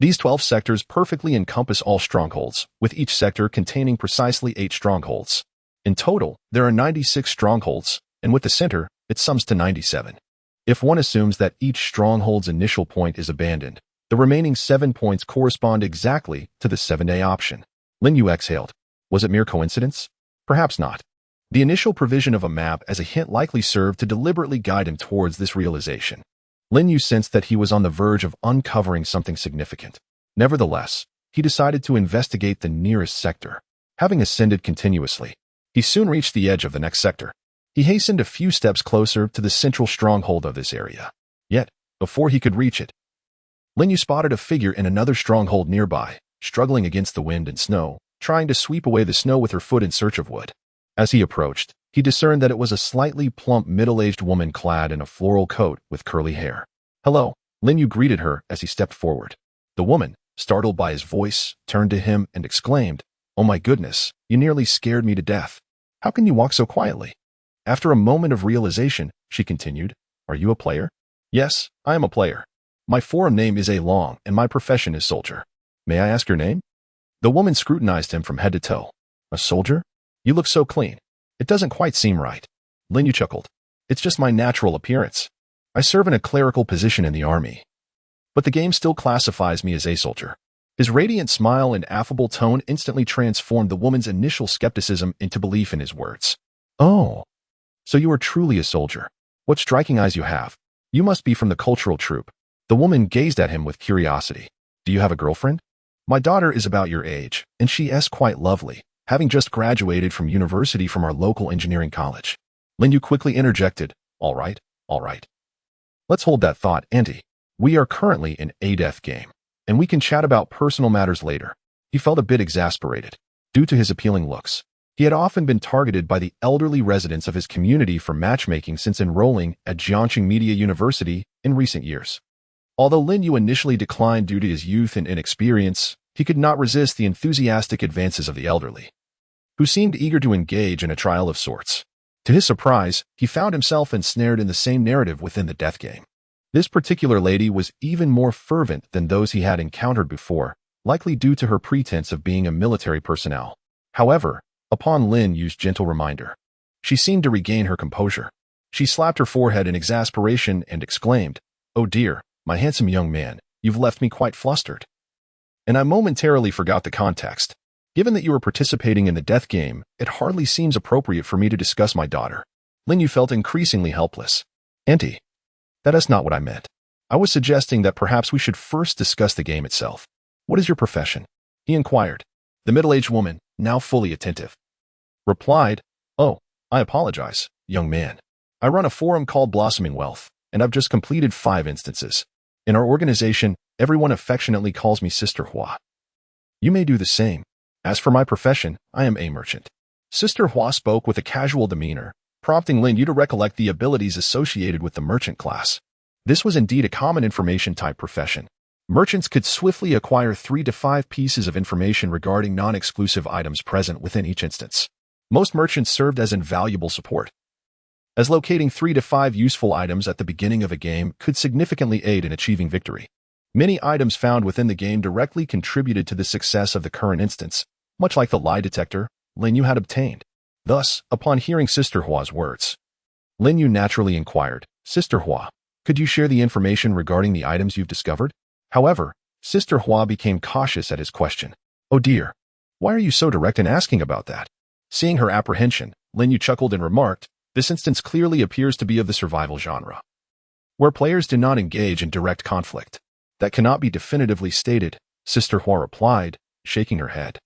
these 12 sectors perfectly encompass all strongholds, with each sector containing precisely 8 strongholds. In total, there are 96 strongholds, and with the center, it sums to 97. If one assumes that each stronghold's initial point is abandoned, the remaining 7 points correspond exactly to the 7-day option. Lin Yu exhaled. Was it mere coincidence? Perhaps not. The initial provision of a map as a hint likely served to deliberately guide him towards this realization. Lin Yu sensed that he was on the verge of uncovering something significant. Nevertheless, he decided to investigate the nearest sector. Having ascended continuously, he soon reached the edge of the next sector. He hastened a few steps closer to the central stronghold of this area. Yet, before he could reach it, Lin Yu spotted a figure in another stronghold nearby, struggling against the wind and snow, trying to sweep away the snow with her foot in search of wood. As he approached, he discerned that it was a slightly plump middle-aged woman clad in a floral coat with curly hair. "Hello," Lin Yu greeted her as he stepped forward. The woman, startled by his voice, turned to him and exclaimed, "Oh my goodness, you nearly scared me to death. How can you walk so quietly?" After a moment of realization, she continued, "Are you a player?" "Yes, I am a player. My forum name is A Long and my profession is soldier. May I ask your name?" The woman scrutinized him from head to toe. "A soldier? You look so clean. It doesn't quite seem right." Lin Yu chuckled. "It's just my natural appearance. I serve in a clerical position in the army. But the game still classifies me as a soldier." His radiant smile and affable tone instantly transformed the woman's initial skepticism into belief in his words. "Oh, so you are truly a soldier. What striking eyes you have. You must be from the cultural troop." The woman gazed at him with curiosity. "Do you have a girlfriend?" "My daughter is about your age, and she is quite lovely, having just graduated from university from our local engineering college." Lin Yu quickly interjected, All right. Let's hold that thought, Auntie. We are currently in a death game, and we can chat about personal matters later." He felt a bit exasperated. Due to his appealing looks, he had often been targeted by the elderly residents of his community for matchmaking since enrolling at Jiangxing Media University in recent years. Although Lin Yu initially declined due to his youth and inexperience, he could not resist the enthusiastic advances of the elderly, who seemed eager to engage in a trial of sorts. To his surprise, he found himself ensnared in the same narrative within the death game. This particular lady was even more fervent than those he had encountered before, likely due to her pretense of being a military personnel. However, upon Lin Yu's gentle reminder, She seemed to regain her composure. She slapped her forehead in exasperation and exclaimed, "Oh dear, my handsome young man, you've left me quite flustered." And I momentarily forgot the context. Given that you were participating in the death game, it hardly seems appropriate for me to discuss my daughter. Lin Yu felt increasingly helpless. Auntie, that is not what I meant. I was suggesting that perhaps we should first discuss the game itself. What is your profession? He inquired. The middle-aged woman, now fully attentive, replied, "Oh, I apologize, young man. I run a forum called Blossoming Wealth, and I've just completed 5 instances. In our organization, everyone affectionately calls me Sister Hua. You may do the same. As for my profession, I am a merchant." Sister Hua spoke with a casual demeanor, prompting Lin Yu to recollect the abilities associated with the merchant class. This was indeed a common information-type profession. Merchants could swiftly acquire 3 to 5 pieces of information regarding non-exclusive items present within each instance. Most merchants served as invaluable support, as locating 3 to 5 useful items at the beginning of a game could significantly aid in achieving victory. Many items found within the game directly contributed to the success of the current instance, much like the lie detector Lin Yu had obtained. Thus, upon hearing Sister Hua's words, Lin Yu naturally inquired, "Sister Hua, could you share the information regarding the items you've discovered?" However, Sister Hua became cautious at his question. "Oh dear, why are you so direct in asking about that?" Seeing her apprehension, Lin Yu chuckled and remarked, "This instance clearly appears to be of the survival genre, where players do not engage in direct conflict." "That cannot be definitively stated," Sister Hua replied, shaking her head.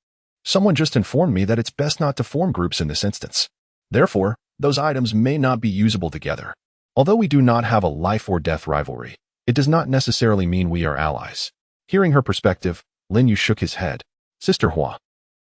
"Someone just informed me that it's best not to form groups in this instance. Therefore, those items may not be usable together. Although we do not have a life-or-death rivalry, it does not necessarily mean we are allies." Hearing her perspective, Lin Yu shook his head. "Sister Hua,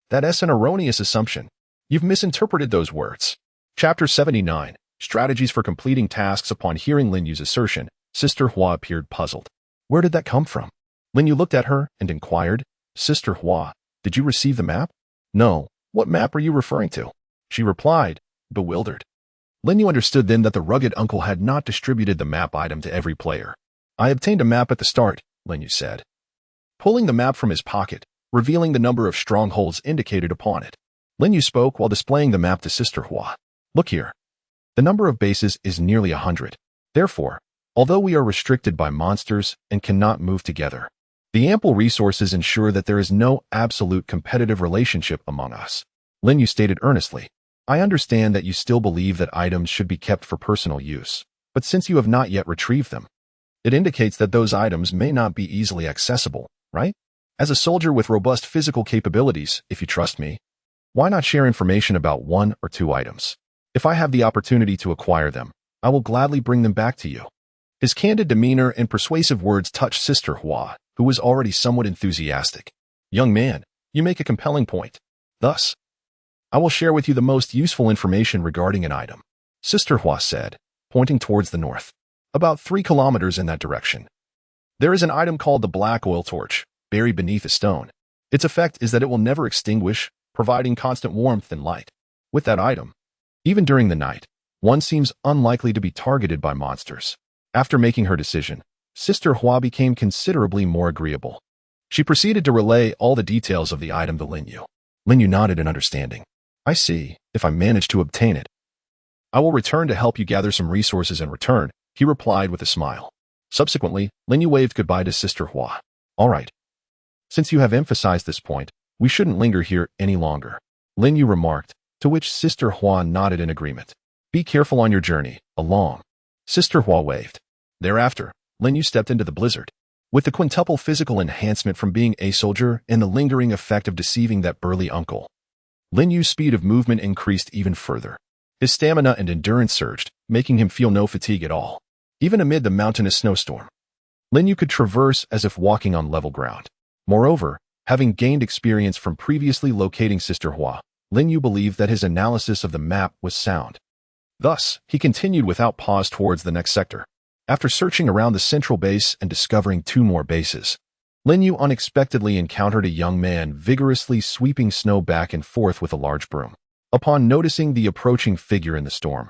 that's an erroneous assumption. You've misinterpreted those words." Chapter 79, Strategies for Completing Tasks. Upon hearing Lin Yu's assertion, Sister Hua appeared puzzled. "Where did that come from?" Lin Yu looked at her and inquired, "Sister Hua, did you receive the map?" "No, what map are you referring to?" she replied, bewildered. Lin Yu understood then that the rugged uncle had not distributed the map item to every player. "I obtained a map at the start," Lin Yu said, pulling the map from his pocket, revealing the number of strongholds indicated upon it. Lin Yu spoke while displaying the map to Sister Hua. "Look here. The number of bases is nearly 100. Therefore, although we are restricted by monsters and cannot move together, the ample resources ensure that there is no absolute competitive relationship among us." Lin Yu stated earnestly, "I understand that you still believe that items should be kept for personal use, but since you have not yet retrieved them, it indicates that those items may not be easily accessible, right? As a soldier with robust physical capabilities, if you trust me, why not share information about 1 or 2 items? If I have the opportunity to acquire them, I will gladly bring them back to you." His candid demeanor and persuasive words touched Sister Hua, who was already somewhat enthusiastic. "Young man, you make a compelling point. Thus, I will share with you the most useful information regarding an item," Sister Hua said, pointing towards the north. "About 3 kilometers in that direction, there is an item called the Black Oil Torch, buried beneath a stone. Its effect is that it will never extinguish, providing constant warmth and light. With that item, even during the night, one seems unlikely to be targeted by monsters." After making her decision, Sister Hua became considerably more agreeable. She proceeded to relay all the details of the item to Lin Yu. Lin Yu nodded in understanding. "I see. If I manage to obtain it, I will return to help you gather some resources in return," he replied with a smile. Subsequently, Lin Yu waved goodbye to Sister Hua. "All right. Since you have emphasized this point, we shouldn't linger here any longer," Lin Yu remarked, to which Sister Hua nodded in agreement. "Be careful on your journey along." Sister Hua waved. Thereafter, Lin Yu stepped into the blizzard. With the quintuple physical enhancement from being a soldier and the lingering effect of deceiving that burly uncle, Lin Yu's speed of movement increased even further. His stamina and endurance surged, making him feel no fatigue at all. Even amid the mountainous snowstorm, Lin Yu could traverse as if walking on level ground. Moreover, having gained experience from previously locating Sister Hua, Lin Yu believed that his analysis of the map was sound. Thus, he continued without pause towards the next sector. After searching around the central base and discovering 2 more bases, Lin Yu unexpectedly encountered a young man vigorously sweeping snow back and forth with a large broom. Upon noticing the approaching figure in the storm,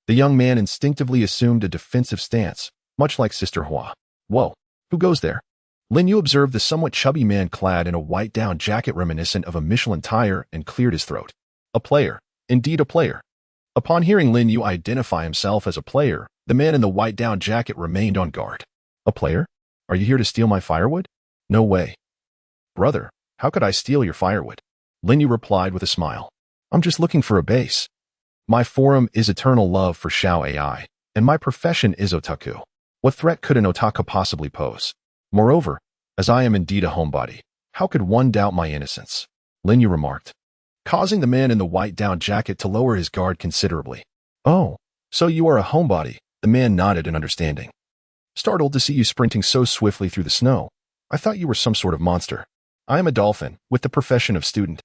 the young man instinctively assumed a defensive stance, much like Sister Hua. "Whoa, who goes there?" Lin Yu observed the somewhat chubby man clad in a white down jacket reminiscent of a Michelin tire and cleared his throat. "A player. Indeed a player." Upon hearing Lin Yu identify himself as a player, the man in the white down jacket remained on guard. A player? Are you here to steal my firewood? No way. Brother, how could I steal your firewood? Lin Yu replied with a smile. I'm just looking for a base. My forum is eternal love for Xiao AI, and my profession is otaku. What threat could an otaku possibly pose? Moreover, as I am indeed a homebody, how could one doubt my innocence? Lin Yu remarked, causing the man in the white down jacket to lower his guard considerably. Oh, so you are a homebody, the man nodded in understanding. Startled to see you sprinting so swiftly through the snow, I thought you were some sort of monster. I am a dolphin, with the profession of student.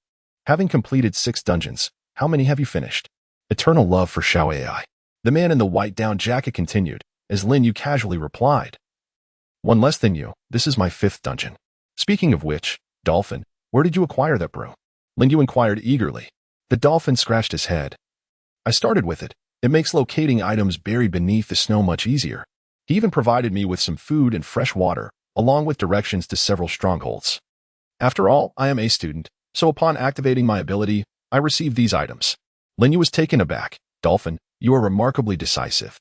Having completed 6 dungeons, how many have you finished? Eternal love for Xiao AI. The man in the white down jacket continued, as Lin Yu casually replied. 1 less than you, this is my 5th dungeon. Speaking of which, dolphin, where did you acquire that broom? Lin Yu inquired eagerly. The dolphin scratched his head. I started with it. It makes locating items buried beneath the snow much easier. He even provided me with some food and fresh water, along with directions to several strongholds. After all, I am a student, so upon activating my ability, I received these items. Lin Yu was taken aback. Dolphin, you are remarkably decisive.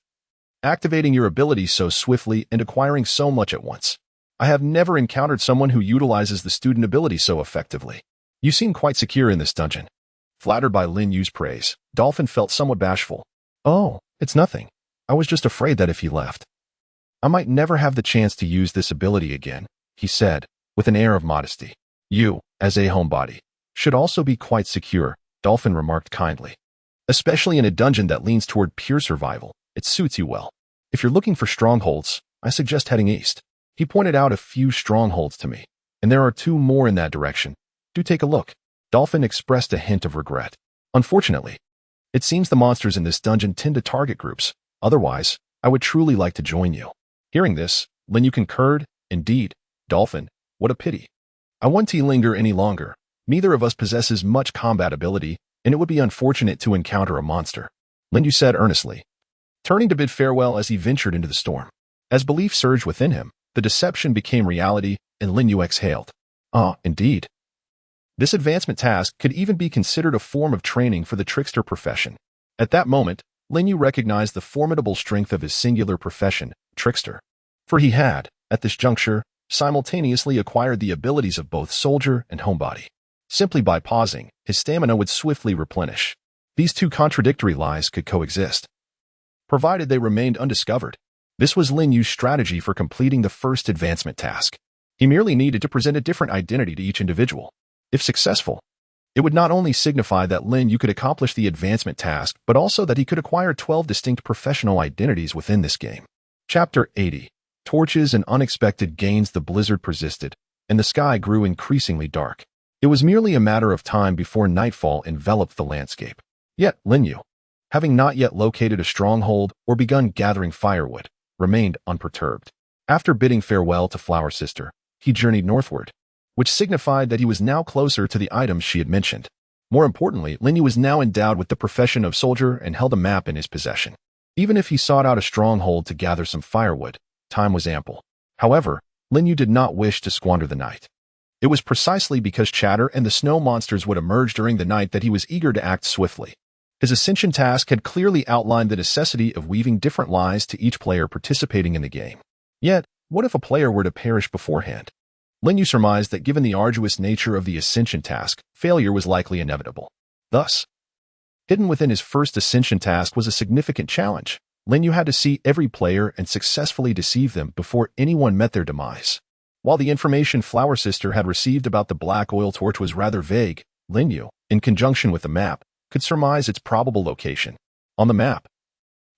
Activating your ability so swiftly and acquiring so much at once. I have never encountered someone who utilizes the student ability so effectively. You seem quite secure in this dungeon. Flattered by Lin Yu's praise, Dolphin felt somewhat bashful. Oh, it's nothing. I was just afraid that if he left, I might never have the chance to use this ability again, he said, with an air of modesty. You, as a homebody, should also be quite secure, Dolphin remarked kindly. Especially in a dungeon that leans toward pure survival, it suits you well. If you're looking for strongholds, I suggest heading east. He pointed out a few strongholds to me, and there are 2 more in that direction. Do take a look. Dolphin expressed a hint of regret. Unfortunately, it seems the monsters in this dungeon tend to target groups. Otherwise, I would truly like to join you. Hearing this, Lin Yu concurred. Indeed, Dolphin, what a pity. I won't linger any longer. Neither of us possesses much combat ability, and it would be unfortunate to encounter a monster. Lin Yu said earnestly, turning to bid farewell as he ventured into the storm. As belief surged within him, the deception became reality, and Lin Yu exhaled. Ah, indeed. This advancement task could even be considered a form of training for the trickster profession. At that moment, Lin Yu recognized the formidable strength of his singular profession, trickster. For he had, at this juncture, simultaneously acquired the abilities of both soldier and homebody. Simply by pausing, his stamina would swiftly replenish. These 2 contradictory lies could coexist, provided they remained undiscovered. This was Lin Yu's strategy for completing the first advancement task. He merely needed to present a different identity to each individual. If successful, it would not only signify that Lin Yu could accomplish the advancement task, but also that he could acquire 12 distinct professional identities within this game. Chapter 80. Torches and unexpected gains. The blizzard persisted, and the sky grew increasingly dark. It was merely a matter of time before nightfall enveloped the landscape. Yet Lin Yu, having not yet located a stronghold or begun gathering firewood, remained unperturbed. After bidding farewell to Flower Sister, he journeyed northward, which signified that he was now closer to the items she had mentioned. More importantly, Lin Yu was now endowed with the profession of soldier and held a map in his possession. Even if he sought out a stronghold to gather some firewood, time was ample. However, Lin Yu did not wish to squander the night. It was precisely because Chatter and the snow monsters would emerge during the night that he was eager to act swiftly. His ascension task had clearly outlined the necessity of weaving different lies to each player participating in the game. Yet, what if a player were to perish beforehand? Lin Yu surmised that given the arduous nature of the ascension task, failure was likely inevitable. Thus, hidden within his first ascension task was a significant challenge. Lin Yu had to see every player and successfully deceive them before anyone met their demise. While the information Flower Sister had received about the black oil torch was rather vague, Lin Yu, in conjunction with the map, could surmise its probable location. On the map,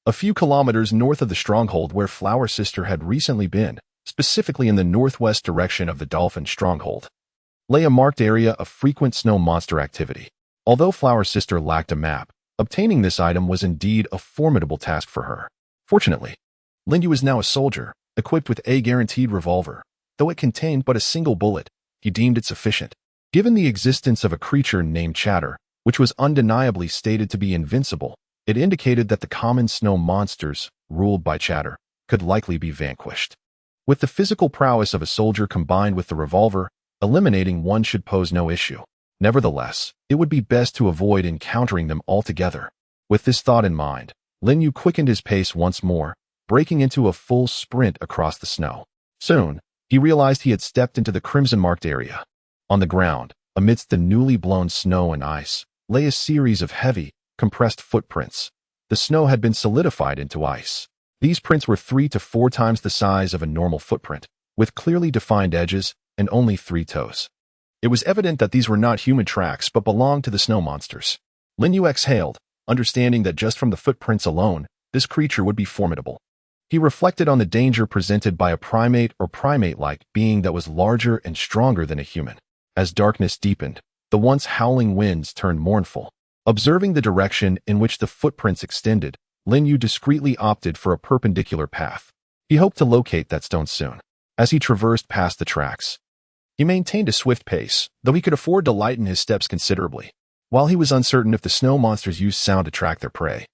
a few kilometers north of the stronghold where Flower Sister had recently been, specifically in the northwest direction of the Dolphin stronghold, lay a marked area of frequent snow monster activity. Although Flower Sister lacked a map, obtaining this item was indeed a formidable task for her. Fortunately, Lin Yu was now a soldier, equipped with a guaranteed revolver. Though it contained but a single bullet, he deemed it sufficient. Given the existence of a creature named Chatter, which was undeniably stated to be invincible, it indicated that the common snow monsters, ruled by Chatter, could likely be vanquished. With the physical prowess of a soldier combined with the revolver, eliminating one should pose no issue. Nevertheless, it would be best to avoid encountering them altogether. With this thought in mind, Lin Yu quickened his pace once more, breaking into a full sprint across the snow. Soon, he realized he had stepped into the crimson-marked area. On the ground, amidst the newly blown snow and ice, lay a series of heavy, compressed footprints. The snow had been solidified into ice. These prints were 3 to 4 times the size of a normal footprint, with clearly defined edges and only 3 toes. It was evident that these were not human tracks but belonged to the snow monsters. Lin Yu exhaled, understanding that just from the footprints alone, this creature would be formidable. He reflected on the danger presented by a primate or primate-like being that was larger and stronger than a human. As darkness deepened, the once howling winds turned mournful. Observing the direction in which the footprints extended, Lin Yu discreetly opted for a perpendicular path. He hoped to locate that stone soon. As he traversed past the tracks, he maintained a swift pace, though he could afford to lighten his steps considerably. While he was uncertain if the snow monsters used sound to track their prey,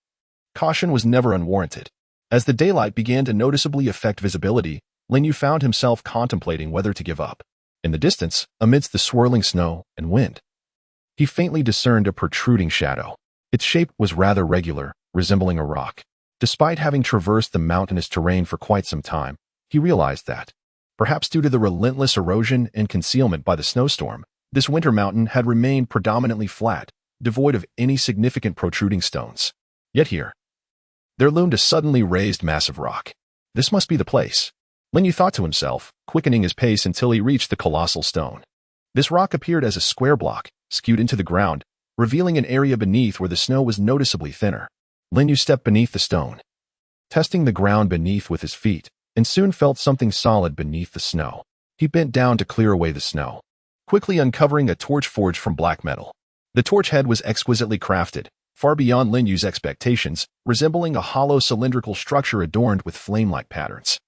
caution was never unwarranted. As the daylight began to noticeably affect visibility, Lin Yu found himself contemplating whether to give up. In the distance, amidst the swirling snow and wind, he faintly discerned a protruding shadow. Its shape was rather regular, resembling a rock. Despite having traversed the mountainous terrain for quite some time, he realized that, perhaps due to the relentless erosion and concealment by the snowstorm, this winter mountain had remained predominantly flat, devoid of any significant protruding stones. Yet here, there loomed a suddenly raised mass of rock. This must be the place, Lin Yu thought to himself, quickening his pace until he reached the colossal stone. This rock appeared as a square block, skewed into the ground, revealing an area beneath where the snow was noticeably thinner. Lin Yu stepped beneath the stone, testing the ground beneath with his feet, and soon felt something solid beneath the snow. He bent down to clear away the snow, quickly uncovering a torch forged from black metal. The torch head was exquisitely crafted, far beyond Lin Yu's expectations, resembling a hollow cylindrical structure adorned with flame-like patterns.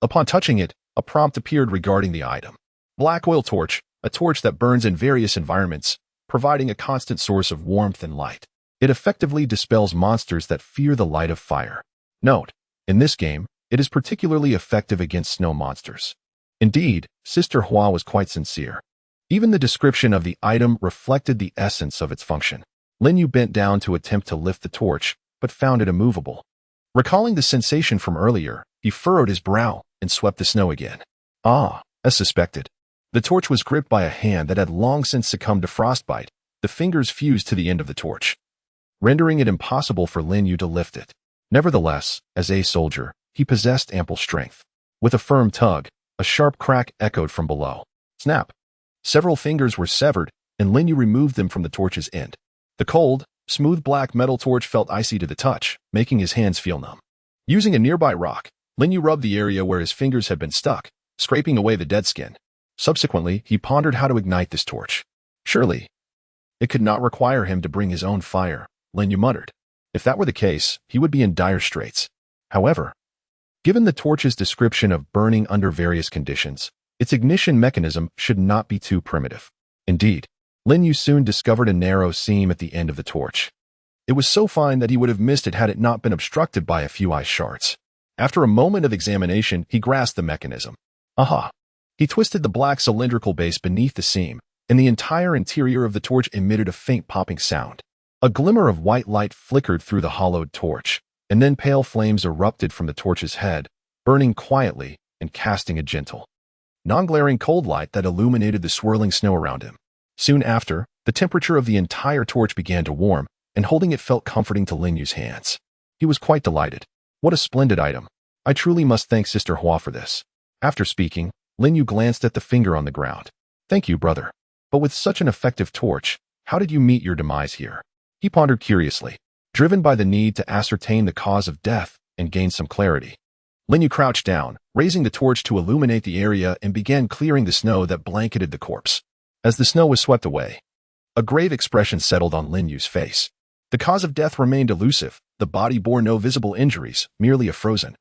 Upon touching it, a prompt appeared regarding the item. Black oil torch, a torch that burns in various environments, providing a constant source of warmth and light. It effectively dispels monsters that fear the light of fire. Note, in this game, it is particularly effective against snow monsters. Indeed, Sister Hua was quite sincere. Even the description of the item reflected the essence of its function. Lin Yu bent down to attempt to lift the torch, but found it immovable. Recalling the sensation from earlier, he furrowed his brow and swept the snow again. As suspected. The torch was gripped by a hand that had long since succumbed to frostbite. The fingers fused to the end of the torch, rendering it impossible for Lin Yu to lift it. Nevertheless, as a soldier, he possessed ample strength. With a firm tug, a sharp crack echoed from below. Snap! Several fingers were severed, and Lin Yu removed them from the torch's end. The cold, smooth black metal torch felt icy to the touch, making his hands feel numb. Using a nearby rock, Lin Yu rubbed the area where his fingers had been stuck, scraping away the dead skin. Subsequently, he pondered how to ignite this torch. Surely, it could not require him to bring his own fire, Lin Yu muttered. If that were the case, he would be in dire straits. However, given the torch's description of burning under various conditions, its ignition mechanism should not be too primitive. Indeed, Lin Yu soon discovered a narrow seam at the end of the torch. It was so fine that he would have missed it had it not been obstructed by a few ice shards. After a moment of examination, he grasped the mechanism. Aha! He twisted the black cylindrical base beneath the seam, and the entire interior of the torch emitted a faint popping sound. A glimmer of white light flickered through the hollowed torch, and then pale flames erupted from the torch's head, burning quietly and casting a gentle, non-glaring cold light that illuminated the swirling snow around him. Soon after, the temperature of the entire torch began to warm, and holding it felt comforting to Lin Yu's hands. He was quite delighted. What a splendid item. I truly must thank Sister Hua for this. After speaking, Lin Yu glanced at the finger on the ground. Thank you, brother. But with such an effective torch, how did you meet your demise here? He pondered curiously, driven by the need to ascertain the cause of death and gain some clarity. Lin Yu crouched down, raising the torch to illuminate the area and began clearing the snow that blanketed the corpse. As the snow was swept away, a grave expression settled on Lin Yu's face. The cause of death remained elusive. The body bore no visible injuries, merely a frozen,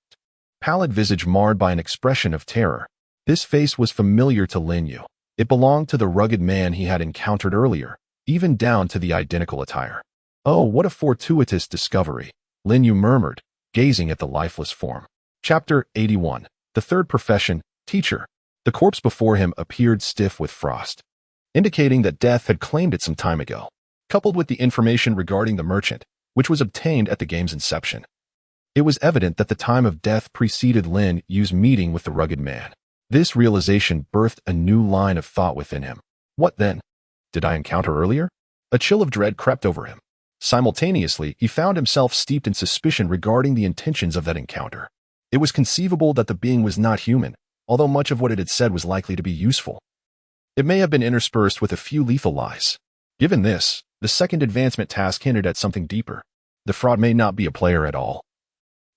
pallid visage marred by an expression of terror. This face was familiar to Lin Yu. It belonged to the rugged man he had encountered earlier, even down to the identical attire. Oh, what a fortuitous discovery, Lin Yu murmured, gazing at the lifeless form. Chapter 81. The Third Profession, Teacher. The corpse before him appeared stiff with frost, indicating that death had claimed it some time ago. Coupled with the information regarding the merchant, which was obtained at the game's inception. It was evident that the time of death preceded Lin Yu's meeting with the rugged man. This realization birthed a new line of thought within him. What then? Did I encounter earlier? A chill of dread crept over him. Simultaneously, he found himself steeped in suspicion regarding the intentions of that encounter. It was conceivable that the being was not human, although much of what it had said was likely to be useful. It may have been interspersed with a few lethal lies. Given this, the second advancement task hinted at something deeper. The fraud may not be a player at all,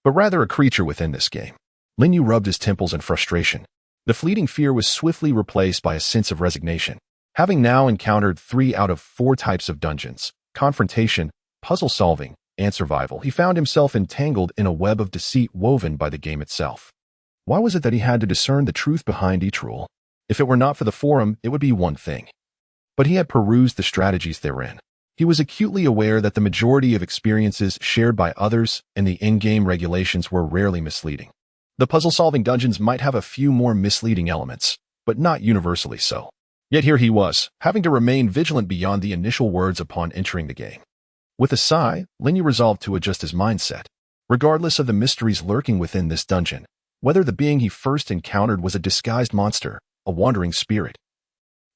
but rather a creature within this game. Lin Yu rubbed his temples in frustration. The fleeting fear was swiftly replaced by a sense of resignation. Having now encountered 3 out of 4 types of dungeons, confrontation, puzzle solving, and survival, he found himself entangled in a web of deceit woven by the game itself. Why was it that he had to discern the truth behind each rule? If it were not for the forum, it would be one thing. But he had perused the strategies therein. He was acutely aware that the majority of experiences shared by others and the in-game regulations were rarely misleading. The puzzle-solving dungeons might have a few more misleading elements, but not universally so. Yet here he was, having to remain vigilant beyond the initial words upon entering the game. With a sigh, Lin Yu resolved to adjust his mindset. Regardless of the mysteries lurking within this dungeon, whether the being he first encountered was a disguised monster, a wandering spirit,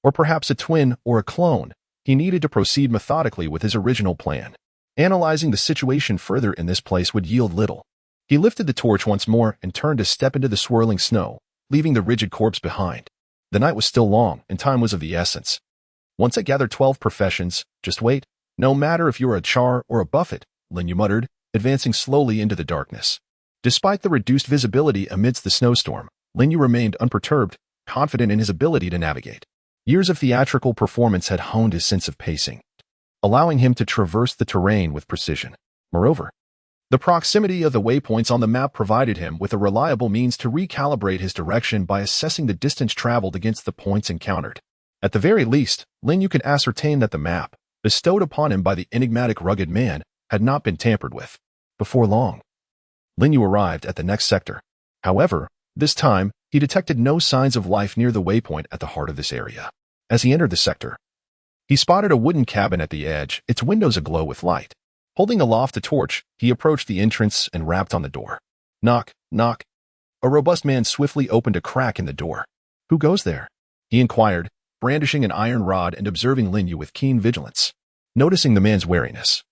or perhaps a twin or a clone, he needed to proceed methodically with his original plan. Analyzing the situation further in this place would yield little. He lifted the torch once more and turned to step into the swirling snow, leaving the rigid corpse behind. The night was still long, and time was of the essence. Once I gathered 12 professions, just wait. No matter if you're a Char or a Buffett, Lin Yu muttered, advancing slowly into the darkness. Despite the reduced visibility amidst the snowstorm, Lin Yu remained unperturbed, confident in his ability to navigate. Years of theatrical performance had honed his sense of pacing, allowing him to traverse the terrain with precision. Moreover, the proximity of the waypoints on the map provided him with a reliable means to recalibrate his direction by assessing the distance traveled against the points encountered. At the very least, Lin Yu could ascertain that the map, bestowed upon him by the enigmatic rugged man, had not been tampered with. Before long, Lin Yu arrived at the next sector. However, this time, he detected no signs of life near the waypoint at the heart of this area. As he entered the sector, he spotted a wooden cabin at the edge, its windows aglow with light. Holding aloft a torch, he approached the entrance and rapped on the door. Knock, knock. A robust man swiftly opened a crack in the door. Who goes there? He inquired, brandishing an iron rod and observing Lin Yu with keen vigilance. Noticing the man's wariness,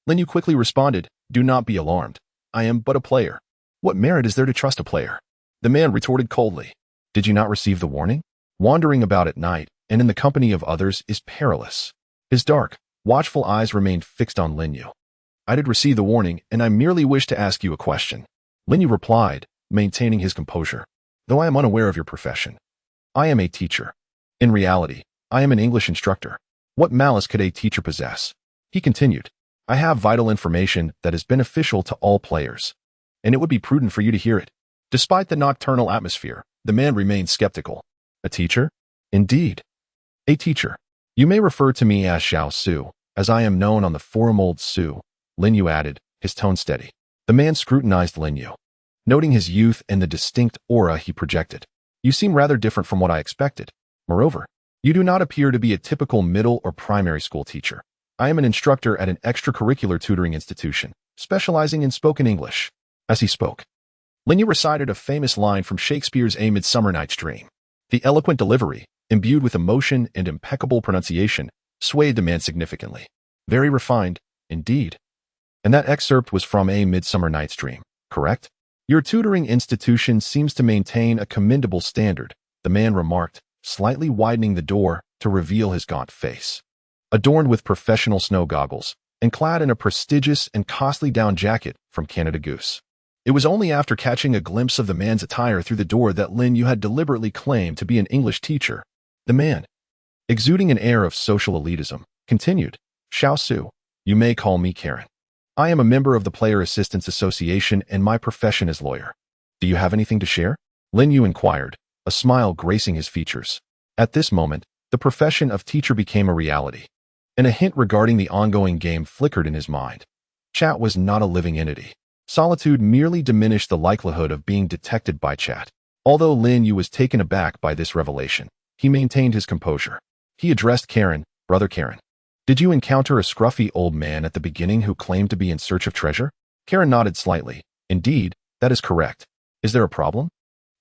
Lin Yu quickly responded, Do not be alarmed. I am but a player. What merit is there to trust a player? The man retorted coldly. Did you not receive the warning? Wandering about at night, and in the company of others, is perilous. His dark, watchful eyes remained fixed on Lin Yu. I did receive the warning, and I merely wish to ask you a question. Lin Yu replied, maintaining his composure. Though I am unaware of your profession, I am a teacher. In reality, I am an English instructor. What malice could a teacher possess? He continued, I have vital information that is beneficial to all players, and it would be prudent for you to hear it. Despite the nocturnal atmosphere, the man remained skeptical. A teacher? Indeed. A teacher. You may refer to me as Xiao Su, as I am known on the forum Old Su, Lin Yu added, his tone steady. The man scrutinized Lin Yu, noting his youth and the distinct aura he projected. You seem rather different from what I expected. Moreover, you do not appear to be a typical middle or primary school teacher. I am an instructor at an extracurricular tutoring institution, specializing in spoken English. As he spoke, Lin Yu recited a famous line from Shakespeare's A Midsummer Night's Dream. The eloquent delivery, imbued with emotion and impeccable pronunciation, swayed the man significantly. Very refined, indeed. And that excerpt was from A Midsummer Night's Dream, correct? Your tutoring institution seems to maintain a commendable standard, the man remarked, slightly widening the door to reveal his gaunt face. Adorned with professional snow goggles, and clad in a prestigious and costly down jacket from Canada Goose. It was only after catching a glimpse of the man's attire through the door that Lin Yu had deliberately claimed to be an English teacher. The man, exuding an air of social elitism, continued, Xiao Su, you may call me Karen. I am a member of the Player Assistance Association and my profession is lawyer. Do you have anything to share? Lin Yu inquired, a smile gracing his features. At this moment, the profession of teacher became a reality, and a hint regarding the ongoing game flickered in his mind. Chat was not a living entity. Solitude merely diminished the likelihood of being detected by chat. Although Lin Yu was taken aback by this revelation, he maintained his composure. He addressed Karen, Brother Karen. Did you encounter a scruffy old man at the beginning who claimed to be in search of treasure? Karen nodded slightly. Indeed, that is correct. Is there a problem?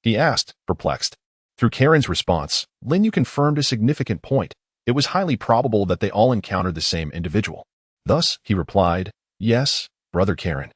He asked, perplexed. Through Karen's response, Lin Yu confirmed a significant point. It was highly probable that they all encountered the same individual. Thus, he replied, yes, brother Karen.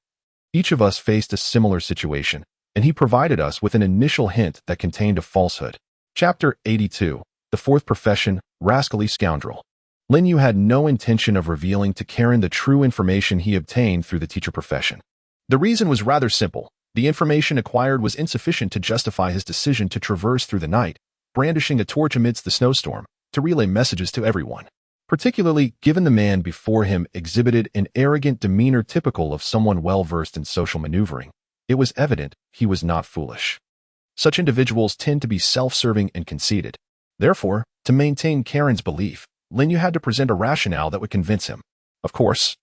Each of us faced a similar situation, and he provided us with an initial hint that contained a falsehood. Chapter 82. The Fourth Profession, Rascally Scoundrel. Lin Yu had no intention of revealing to Karen the true information he obtained through the teacher profession. The reason was rather simple. The information acquired was insufficient to justify his decision to traverse through the night, brandishing a torch amidst the snowstorm, to relay messages to everyone. Particularly given the man before him exhibited an arrogant demeanor typical of someone well-versed in social maneuvering, it was evident he was not foolish. Such individuals tend to be self-serving and conceited. Therefore, to maintain Karen's belief, Lin Yu had to present a rationale that would convince him. Of course,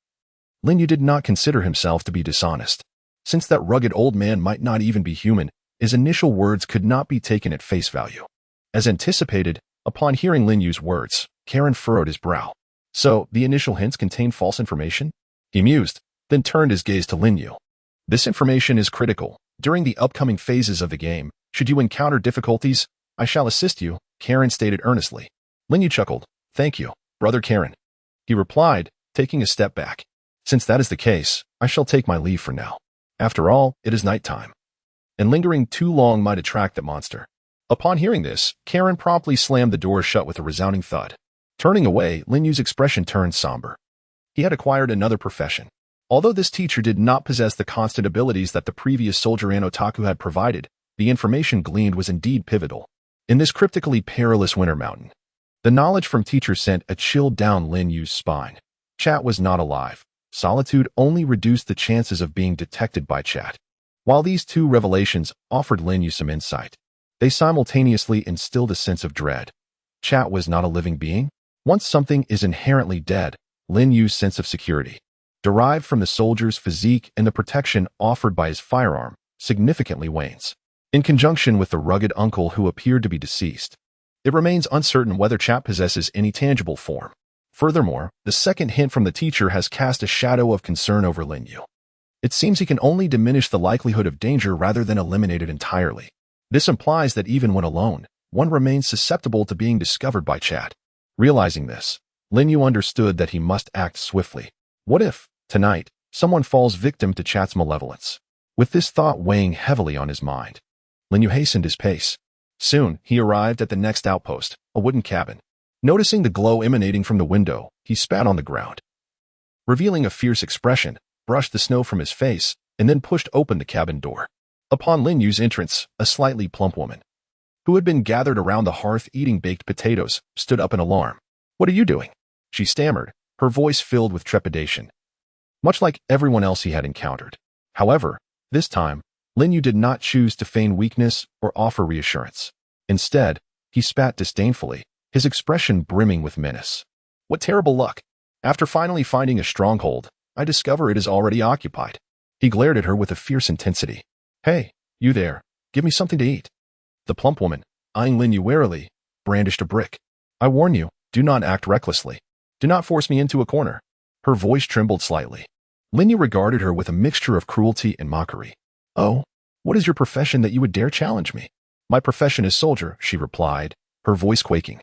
Lin Yu did not consider himself to be dishonest. Since that rugged old man might not even be human, his initial words could not be taken at face value. As anticipated, upon hearing Lin Yu's words, Karen furrowed his brow. So, the initial hints contained false information? He mused, then turned his gaze to Lin Yu. This information is critical. During the upcoming phases of the game, should you encounter difficulties, I shall assist you, Karen stated earnestly. Lin Yu chuckled. Thank you, brother Karen. He replied, taking a step back. Since that is the case, I shall take my leave for now. After all, it is nighttime, and lingering too long might attract the monster. Upon hearing this, Karen promptly slammed the door shut with a resounding thud. Turning away, Lin Yu's expression turned somber. He had acquired another profession. Although this teacher did not possess the constant abilities that the previous soldier and otaku had provided, the information gleaned was indeed pivotal. In this cryptically perilous winter mountain, the knowledge from teacher sent a chill down Lin Yu's spine. Chat was not alive. Solitude only reduced the chances of being detected by Chat. While these two revelations offered Lin Yu some insight, they simultaneously instilled a sense of dread. Chat was not a living being. Once something is inherently dead, Lin Yu's sense of security, derived from the soldier's physique and the protection offered by his firearm, significantly wanes. In conjunction with the rugged uncle who appeared to be deceased, it remains uncertain whether Chat possesses any tangible form. Furthermore, the second hint from the teacher has cast a shadow of concern over Lin Yu. It seems he can only diminish the likelihood of danger rather than eliminate it entirely. This implies that even when alone, one remains susceptible to being discovered by Chat. Realizing this, Lin Yu understood that he must act swiftly. What if, tonight, someone falls victim to Chat's malevolence? With this thought weighing heavily on his mind, Lin Yu hastened his pace. Soon, he arrived at the next outpost, a wooden cabin. Noticing the glow emanating from the window, he spat on the ground. Revealing a fierce expression, brushed the snow from his face, and then pushed open the cabin door. Upon Lin Yu's entrance, a slightly plump woman, who had been gathered around the hearth eating baked potatoes, stood up in alarm. What are you doing? She stammered, her voice filled with trepidation. Much like everyone else he had encountered. However, this time, Lin Yu did not choose to feign weakness or offer reassurance. Instead, he spat disdainfully, his expression brimming with menace. What terrible luck! After finally finding a stronghold, I discover it is already occupied. He glared at her with a fierce intensity. Hey, you there, give me something to eat. The plump woman, eyeing Lin Yu warily, brandished a brick. I warn you, do not act recklessly. Do not force me into a corner. Her voice trembled slightly. Lin Yu regarded her with a mixture of cruelty and mockery. Oh, what is your profession that you would dare challenge me? My profession is soldier, she replied, her voice quaking.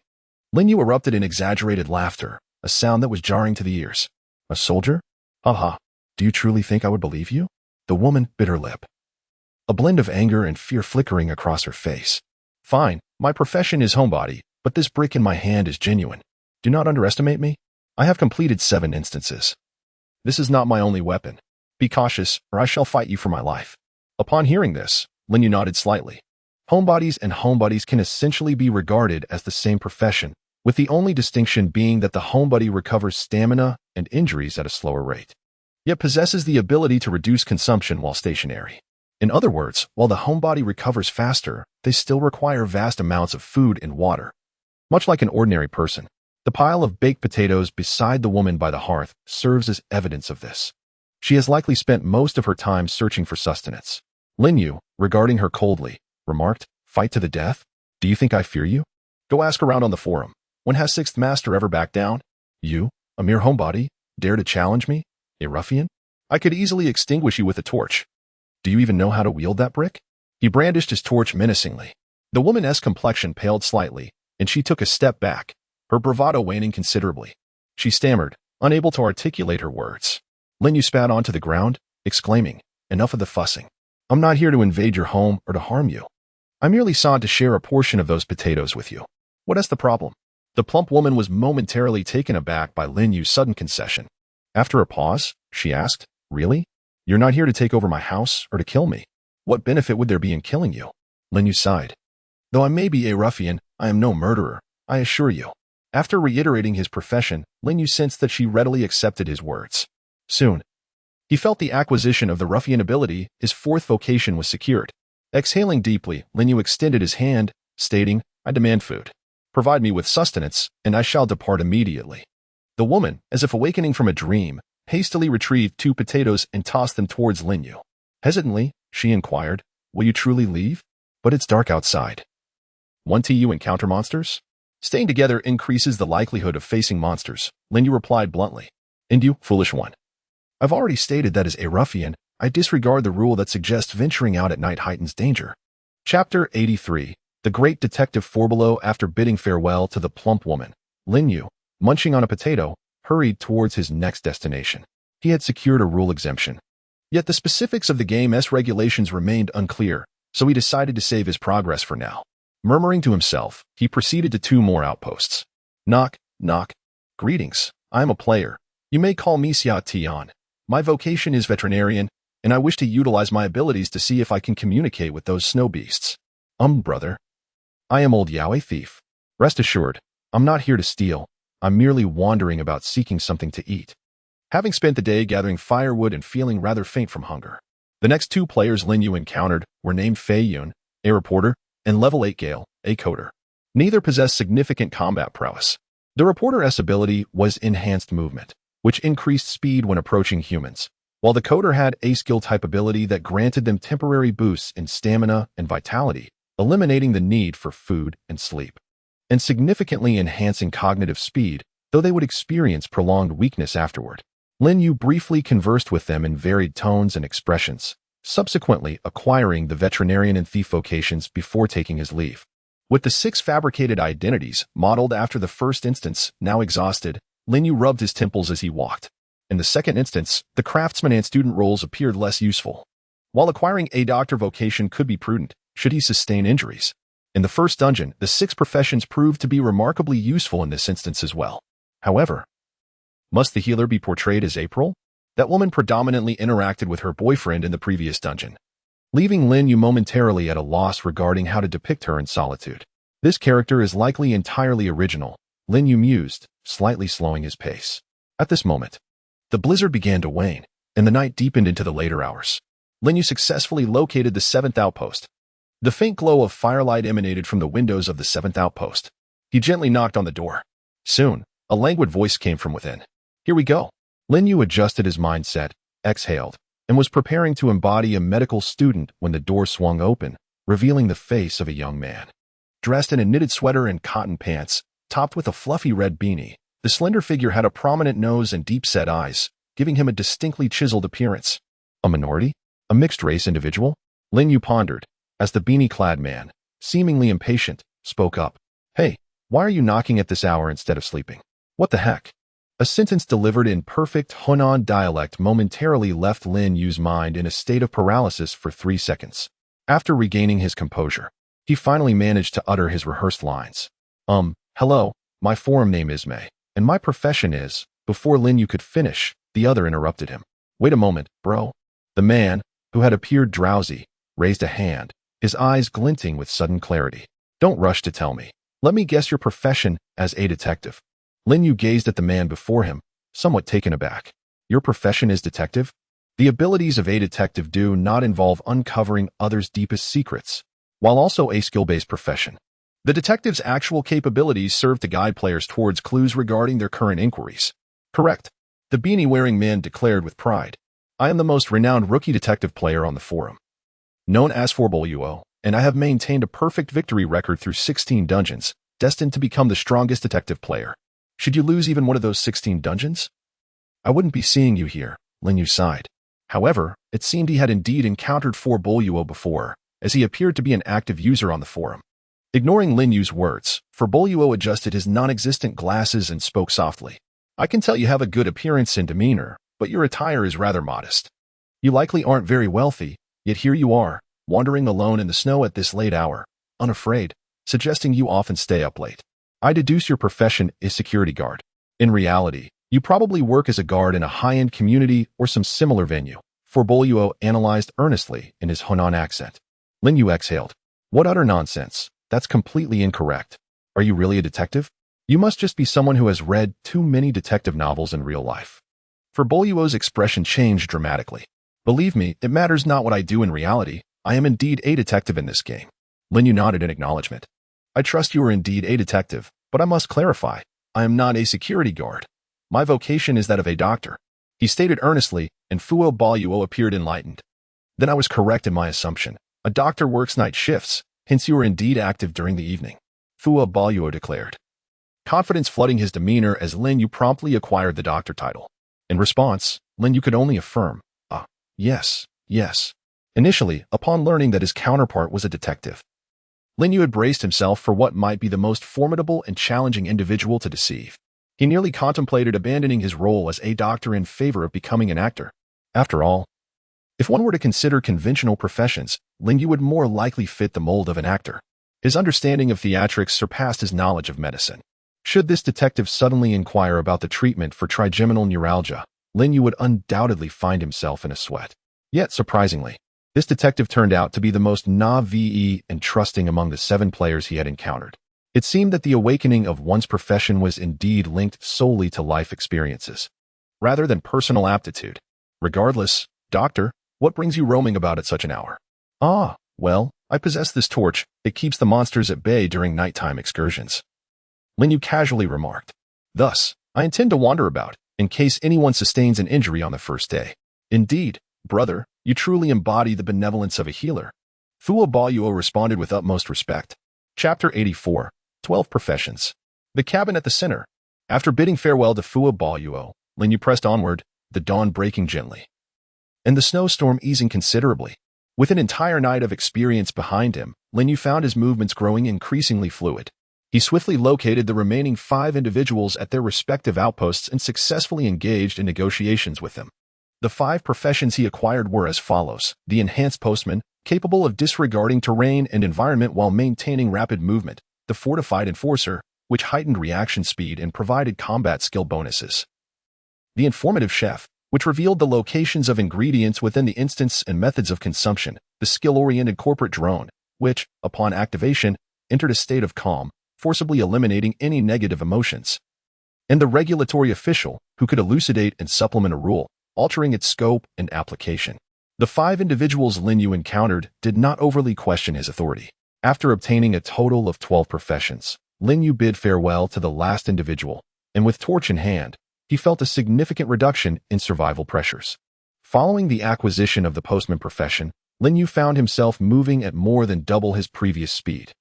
Lin Yu erupted in exaggerated laughter, a sound that was jarring to the ears. A soldier? Ha. Do you truly think I would believe you? The woman bit her lip, a blend of anger and fear flickering across her face. Fine, my profession is homebody, but this brick in my hand is genuine. Do not underestimate me. I have completed 7 instances. This is not my only weapon. Be cautious, or I shall fight you for my life. Upon hearing this, Lin Yu nodded slightly. Homebodies and homebodies can essentially be regarded as the same profession, with the only distinction being that the homebody recovers stamina and injuries at a slower rate, yet possesses the ability to reduce consumption while stationary. In other words, while the homebody recovers faster, they still require vast amounts of food and water. Much like an ordinary person, the pile of baked potatoes beside the woman by the hearth serves as evidence of this. She has likely spent most of her time searching for sustenance. Lin Yu, regarding her coldly, remarked, Fight to the death? Do you think I fear you? Go ask around on the forum. When has 6th Master ever backed down? You, A mere homebody? Dare to challenge me? A ruffian? I could easily extinguish you with a torch. Do you even know how to wield that brick? He brandished his torch menacingly. The woman's complexion paled slightly, and she took a step back, her bravado waning considerably. She stammered, unable to articulate her words. Lin Yu spat onto the ground, exclaiming, "Enough of the fussing. I'm not here to invade your home or to harm you. I merely sought to share a portion of those potatoes with you. What is the problem?" The plump woman was momentarily taken aback by Lin Yu's sudden concession. After a pause, she asked, "Really? You're not here to take over my house or to kill me? What benefit would there be in killing you?" Lin Yu sighed. "Though I may be a ruffian, I am no murderer, I assure you." After reiterating his profession, Lin Yu sensed that she readily accepted his words. Soon, he felt the acquisition of the ruffian ability, his fourth vocation was secured. Exhaling deeply, Lin Yu extended his hand, stating, "I demand food. Provide me with sustenance, and I shall depart immediately." The woman, as if awakening from a dream, hastily retrieved 2 potatoes and tossed them towards Lin Yu. Hesitantly, she inquired, "Will you truly leave? But it's dark outside. Won't you encounter monsters?" "Staying together increases the likelihood of facing monsters," Lin Yu replied bluntly. "And you, foolish one. I've already stated that as a ruffian, I disregard the rule that suggests venturing out at night heightens danger." Chapter 83. The great detective Forbelow. After bidding farewell to the plump woman, Lin Yu, munching on a potato, hurried towards his next destination. He had secured a rule exemption. Yet the specifics of the game's regulations remained unclear, so he decided to save his progress for now. Murmuring to himself, he proceeded to 2 more outposts. Knock, knock. "Greetings, I am a player. You may call me Xia Tian. My vocation is veterinarian, and I wish to utilize my abilities to see if I can communicate with those snow beasts." Brother. I am old Yao, a thief. Rest assured, I'm not here to steal. I'm merely wandering about seeking something to eat." Having spent the day gathering firewood and feeling rather faint from hunger, the next 2 players Lin Yu encountered were named Fei Yun, a reporter, and Level 8 Gale, a coder. Neither possessed significant combat prowess. The reporter's ability was enhanced movement, which increased speed when approaching humans, while the coder had a skill-type ability that granted them temporary boosts in stamina and vitality, eliminating the need for food and sleep, and significantly enhancing cognitive speed, though they would experience prolonged weakness afterward. Lin Yu briefly conversed with them in varied tones and expressions, subsequently acquiring the veterinarian and thief vocations before taking his leave. With the 6 fabricated identities modeled after the first instance now exhausted, Lin Yu rubbed his temples as he walked. In the second instance, the craftsman and student roles appeared less useful. While acquiring a doctor vocation could be prudent, should he sustain injuries. In the first dungeon, the 6 professions proved to be remarkably useful in this instance as well. However, must the healer be portrayed as April? That woman predominantly interacted with her boyfriend in the previous dungeon, leaving Lin Yu momentarily at a loss regarding how to depict her in solitude. This character is likely entirely original, Lin Yu mused, slightly slowing his pace. At this moment, the blizzard began to wane, and the night deepened into the later hours. Lin Yu successfully located the 7th outpost. The faint glow of firelight emanated from the windows of the 7th outpost. He gently knocked on the door. Soon, a languid voice came from within. "Here we go." Lin Yu adjusted his mindset, exhaled, and was preparing to embody a medical student when the door swung open, revealing the face of a young man. Dressed in a knitted sweater and cotton pants, topped with a fluffy red beanie, the slender figure had a prominent nose and deep-set eyes, giving him a distinctly chiseled appearance. A minority? A mixed-race individual? Lin Yu pondered, as the beanie-clad man, seemingly impatient, spoke up. "Hey, why are you knocking at this hour instead of sleeping? What the heck?" A sentence delivered in perfect Hunan dialect momentarily left Lin Yu's mind in a state of paralysis for 3 seconds. After regaining his composure, he finally managed to utter his rehearsed lines. Hello, my forum name is Mei, and my profession is..." Before Lin Yu could finish, the other interrupted him. "Wait a moment, bro." The man, who had appeared drowsy, raised a hand, his eyes glinting with sudden clarity. "Don't rush to tell me. Let me guess your profession as a detective." Lin Yu gazed at the man before him, somewhat taken aback. "Your profession is detective?" The abilities of a detective do not involve uncovering others' deepest secrets, while also a skill-based profession. The detective's actual capabilities serve to guide players towards clues regarding their current inquiries. "Correct," the beanie-wearing man declared with pride. "I am the most renowned rookie detective player on the forum, known as ProblemI, and I have maintained a perfect victory record through 16 dungeons, destined to become the strongest detective player." Should you lose even one of those 16 dungeons? I wouldn't be seeing you here, Lin Yu sighed. However, it seemed he had indeed encountered ProblemI before, as he appeared to be an active user on the forum. Ignoring Lin Yu's words, ProblemI adjusted his non-existent glasses and spoke softly. I can tell you have a good appearance and demeanor, but your attire is rather modest. You likely aren't very wealthy, yet here you are, wandering alone in the snow at this late hour, unafraid, suggesting you often stay up late. I deduce your profession is security guard. In reality, you probably work as a guard in a high-end community or some similar venue, ProblemI analyzed earnestly in his Hunan accent. Lin Yu exhaled. What utter nonsense. That's completely incorrect. Are you really a detective? You must just be someone who has read too many detective novels in real life. ProblemI's expression changed dramatically. Believe me, it matters not what I do in reality. I am indeed a detective in this game. Lin Yu nodded in acknowledgement. I trust you are indeed a detective, but I must clarify. I am not a security guard. My vocation is that of a doctor. He stated earnestly, and ProblemI appeared enlightened. Then I was correct in my assumption. A doctor works night shifts, hence you are indeed active during the evening. ProblemI declared. Confidence flooding his demeanor as Lin Yu promptly acquired the doctor title. In response, Lin Yu could only affirm, yes. Initially, upon learning that his counterpart was a detective, Lin Yu had braced himself for what might be the most formidable and challenging individual to deceive. He nearly contemplated abandoning his role as a doctor in favor of becoming an actor. After all, if one were to consider conventional professions, Lin Yu would more likely fit the mold of an actor. His understanding of theatrics surpassed his knowledge of medicine. Should this detective suddenly inquire about the treatment for trigeminal neuralgia, Lin Yu would undoubtedly find himself in a sweat. Yet, surprisingly, this detective turned out to be the most naive and trusting among the 7 players he had encountered. It seemed that the awakening of one's profession was indeed linked solely to life experiences, rather than personal aptitude. Regardless, Doctor, what brings you roaming about at such an hour? Well, I possess this torch. It keeps the monsters at bay during nighttime excursions. Lin Yu casually remarked. Thus, I intend to wander about, in case anyone sustains an injury on the first day. Indeed, brother, you truly embody the benevolence of a healer. ProblemI responded with utmost respect. Chapter 84, 12 Professions. The cabin at the center. After bidding farewell to ProblemI, Lin Yu pressed onward, the dawn breaking gently, and the snowstorm easing considerably. With an entire night of experience behind him, Lin Yu found his movements growing increasingly fluid. He swiftly located the remaining 5 individuals at their respective outposts and successfully engaged in negotiations with them. The 5 professions he acquired were as follows: the Enhanced Postman, capable of disregarding terrain and environment while maintaining rapid movement; the Fortified Enforcer, which heightened reaction speed and provided combat skill bonuses; the Informative Chef, which revealed the locations of ingredients within the instance and methods of consumption; the Skill-Oriented Corporate Drone, which, upon activation, entered a state of calm, forcibly eliminating any negative emotions; and the Regulatory Official, who could elucidate and supplement a rule, altering its scope and application. The 5 individuals Lin Yu encountered did not overly question his authority. After obtaining a total of 12 professions, Lin Yu bid farewell to the last individual, and with torch in hand, he felt a significant reduction in survival pressures. Following the acquisition of the postman profession, Lin Yu found himself moving at more than double his previous speed.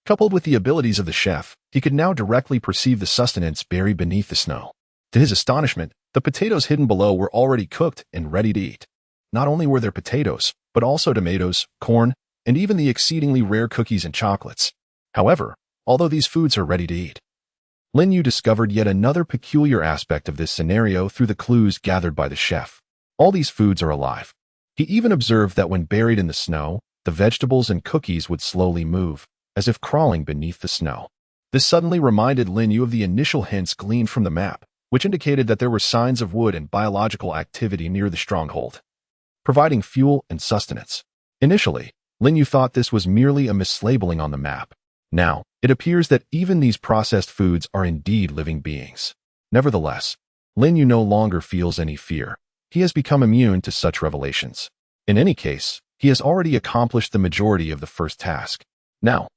Coupled with the abilities of the chef, he could now directly perceive the sustenance buried beneath the snow. To his astonishment, the potatoes hidden below were already cooked and ready to eat. Not only were there potatoes, but also tomatoes, corn, and even the exceedingly rare cookies and chocolates. However, although these foods are ready to eat, Lin Yu discovered yet another peculiar aspect of this scenario through the clues gathered by the chef. All these foods are alive. He even observed that when buried in the snow, the vegetables and cookies would slowly move, as if crawling beneath the snow. This suddenly reminded Lin Yu of the initial hints gleaned from the map, which indicated that there were signs of wood and biological activity near the stronghold, providing fuel and sustenance. Initially, Lin Yu thought this was merely a mislabeling on the map. Now, it appears that even these processed foods are indeed living beings. Nevertheless, Lin Yu no longer feels any fear. He has become immune to such revelations. In any case, he has already accomplished the majority of the first task. Now,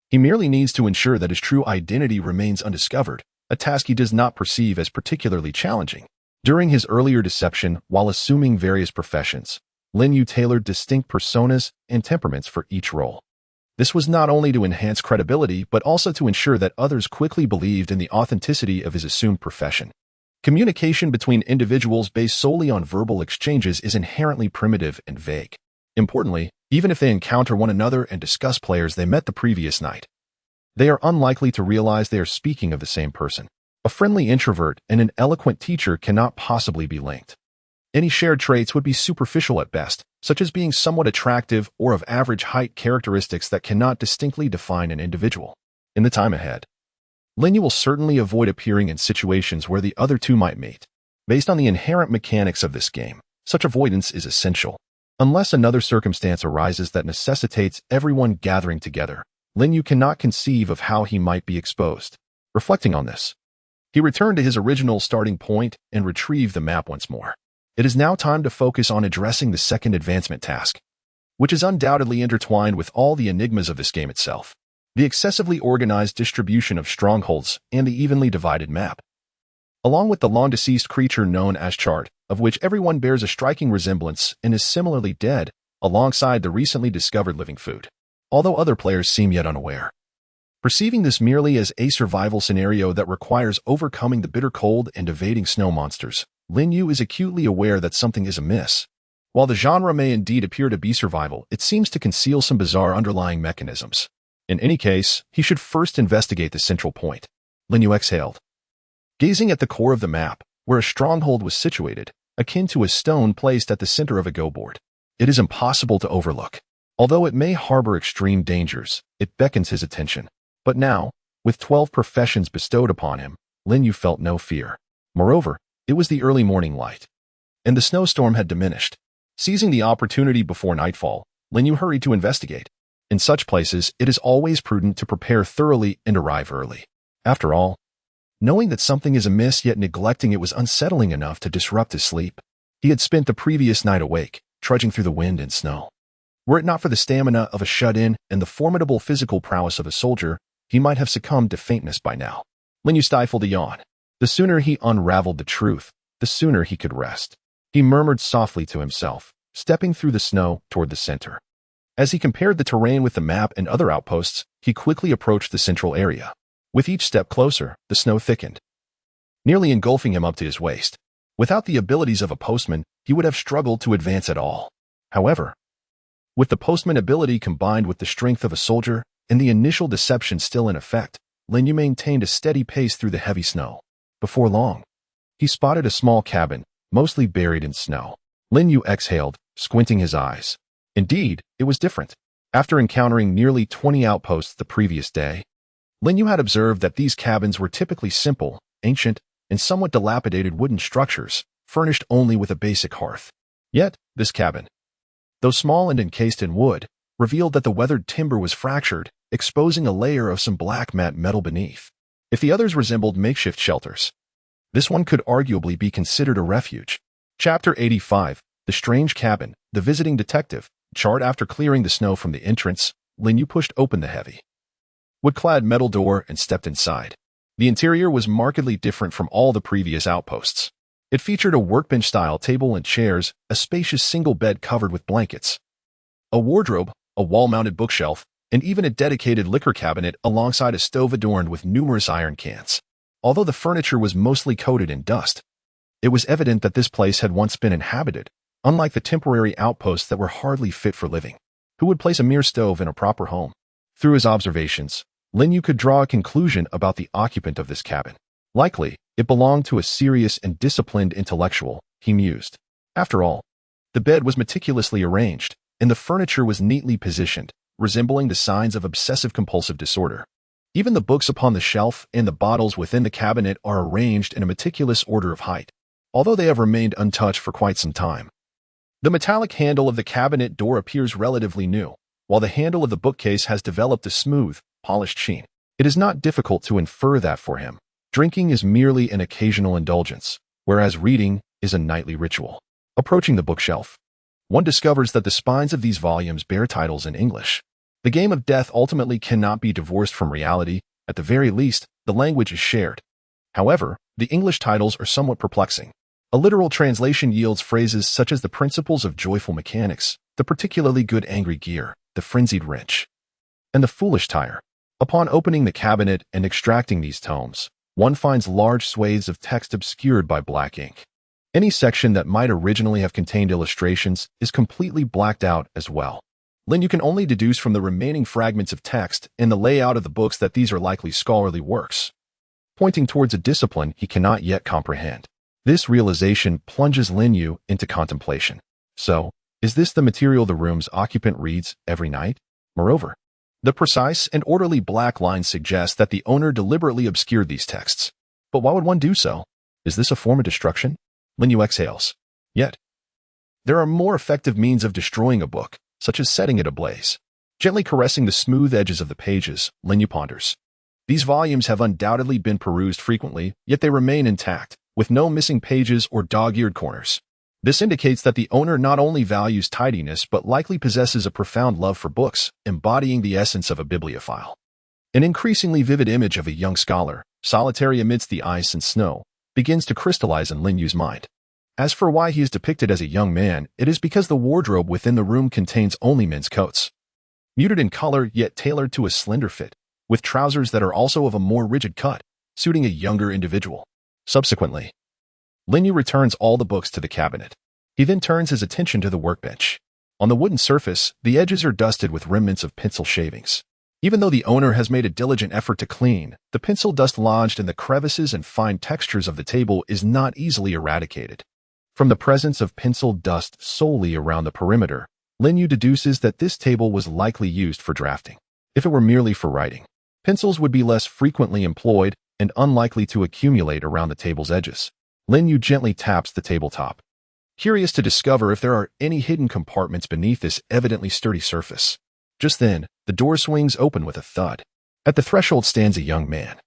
he merely needs to ensure that his true identity remains undiscovered, a task he does not perceive as particularly challenging. During his earlier deception, while assuming various professions, Lin Yu tailored distinct personas and temperaments for each role. This was not only to enhance credibility, but also to ensure that others quickly believed in the authenticity of his assumed profession. Communication between individuals based solely on verbal exchanges is inherently primitive and vague. Importantly, even if they encounter one another and discuss players they met the previous night, they are unlikely to realize they are speaking of the same person. A friendly introvert and an eloquent teacher cannot possibly be linked. Any shared traits would be superficial at best, such as being somewhat attractive or of average height, characteristics that cannot distinctly define an individual. In the time ahead, Lin Yu will certainly avoid appearing in situations where the other two might meet. Based on the inherent mechanics of this game, such avoidance is essential. Unless another circumstance arises that necessitates everyone gathering together, Lin Yu cannot conceive of how he might be exposed. Reflecting on this, he returned to his original starting point and retrieved the map once more. It is now time to focus on addressing the second advancement task, which is undoubtedly intertwined with all the enigmas of this game itself: the excessively organized distribution of strongholds and the evenly divided map. Along with the long-deceased creature known as Chart, of which everyone bears a striking resemblance and is similarly dead, alongside the recently discovered living food, although other players seem yet unaware. Perceiving this merely as a survival scenario that requires overcoming the bitter cold and evading snow monsters, Lin Yu is acutely aware that something is amiss. While the genre may indeed appear to be survival, it seems to conceal some bizarre underlying mechanisms. In any case, he should first investigate the central point. Lin Yu exhaled. Gazing at the core of the map, where a stronghold was situated, akin to a stone placed at the center of a go board, it is impossible to overlook. Although it may harbor extreme dangers, it beckons his attention. But now, with 12 professions bestowed upon him, Lin Yu felt no fear. Moreover, it was the early morning light, and the snowstorm had diminished. Seizing the opportunity before nightfall, Lin Yu hurried to investigate. In such places, it is always prudent to prepare thoroughly and arrive early. After all, knowing that something is amiss yet neglecting it was unsettling enough to disrupt his sleep. He had spent the previous night awake, trudging through the wind and snow. Were it not for the stamina of a shut-in and the formidable physical prowess of a soldier, he might have succumbed to faintness by now. Lin Yu stifled a yawn. The sooner he unraveled the truth, the sooner he could rest. He murmured softly to himself, stepping through the snow toward the center. As he compared the terrain with the map and other outposts, he quickly approached the central area. With each step closer, the snow thickened, nearly engulfing him up to his waist. Without the abilities of a postman, he would have struggled to advance at all. However, with the postman ability combined with the strength of a soldier and the initial deception still in effect, Lin Yu maintained a steady pace through the heavy snow. Before long, he spotted a small cabin, mostly buried in snow. Lin Yu exhaled, squinting his eyes. Indeed, it was different. After encountering nearly 20 outposts the previous day, Lin Yu had observed that these cabins were typically simple, ancient, and somewhat dilapidated wooden structures, furnished only with a basic hearth. Yet, this cabin, though small and encased in wood, revealed that the weathered timber was fractured, exposing a layer of some black matte metal beneath. If the others resembled makeshift shelters, this one could arguably be considered a refuge. Chapter 85, The Strange Cabin, The Visiting Detective. Chart. After clearing the snow from the entrance, Lin Yu pushed open the heavy, wood-clad metal door and stepped inside. The interior was markedly different from all the previous outposts. It featured a workbench-style table and chairs, a spacious single bed covered with blankets, a wardrobe, a wall-mounted bookshelf, and even a dedicated liquor cabinet alongside a stove adorned with numerous iron cans. Although the furniture was mostly coated in dust, it was evident that this place had once been inhabited, unlike the temporary outposts that were hardly fit for living. Who would place a mere stove in a proper home? Through his observations, Lin Yu could draw a conclusion about the occupant of this cabin. Likely, it belonged to a serious and disciplined intellectual, he mused. After all, the bed was meticulously arranged, and the furniture was neatly positioned, resembling the signs of obsessive-compulsive disorder. Even the books upon the shelf and the bottles within the cabinet are arranged in a meticulous order of height, although they have remained untouched for quite some time. The metallic handle of the cabinet door appears relatively new, while the handle of the bookcase has developed a smooth, polished sheen. It is not difficult to infer that for him, drinking is merely an occasional indulgence, whereas reading is a nightly ritual. Approaching the bookshelf, one discovers that the spines of these volumes bear titles in English. The game of death ultimately cannot be divorced from reality. At the very least, the language is shared. However, the English titles are somewhat perplexing. A literal translation yields phrases such as the principles of joyful mechanics, the particularly good angry gear, the frenzied wrench, and the foolish tire. Upon opening the cabinet and extracting these tomes, one finds large swathes of text obscured by black ink. Any section that might originally have contained illustrations is completely blacked out as well. Lin Yu can only deduce from the remaining fragments of text and the layout of the books that these are likely scholarly works, pointing towards a discipline he cannot yet comprehend. This realization plunges Lin Yu into contemplation. So, is this the material the room's occupant reads every night? Moreover, the precise and orderly black lines suggest that the owner deliberately obscured these texts. But why would one do so? Is this a form of destruction? Lin Yu exhales. Yet, there are more effective means of destroying a book, such as setting it ablaze. Gently caressing the smooth edges of the pages, Lin Yu ponders. These volumes have undoubtedly been perused frequently, yet they remain intact, with no missing pages or dog-eared corners. This indicates that the owner not only values tidiness but likely possesses a profound love for books, embodying the essence of a bibliophile. An increasingly vivid image of a young scholar, solitary amidst the ice and snow, begins to crystallize in Lin Yu's mind. As for why he is depicted as a young man, it is because the wardrobe within the room contains only men's coats. Muted in color yet tailored to a slender fit, with trousers that are also of a more rigid cut, suiting a younger individual. Subsequently, Lin Yu returns all the books to the cabinet. He then turns his attention to the workbench. On the wooden surface, the edges are dusted with remnants of pencil shavings. Even though the owner has made a diligent effort to clean, the pencil dust lodged in the crevices and fine textures of the table is not easily eradicated. From the presence of pencil dust solely around the perimeter, Lin Yu deduces that this table was likely used for drafting. If it were merely for writing, pencils would be less frequently employed and unlikely to accumulate around the table's edges. Lin Yu gently taps the tabletop, curious to discover if there are any hidden compartments beneath this evidently sturdy surface. Just then, the door swings open with a thud. At the threshold stands a young man,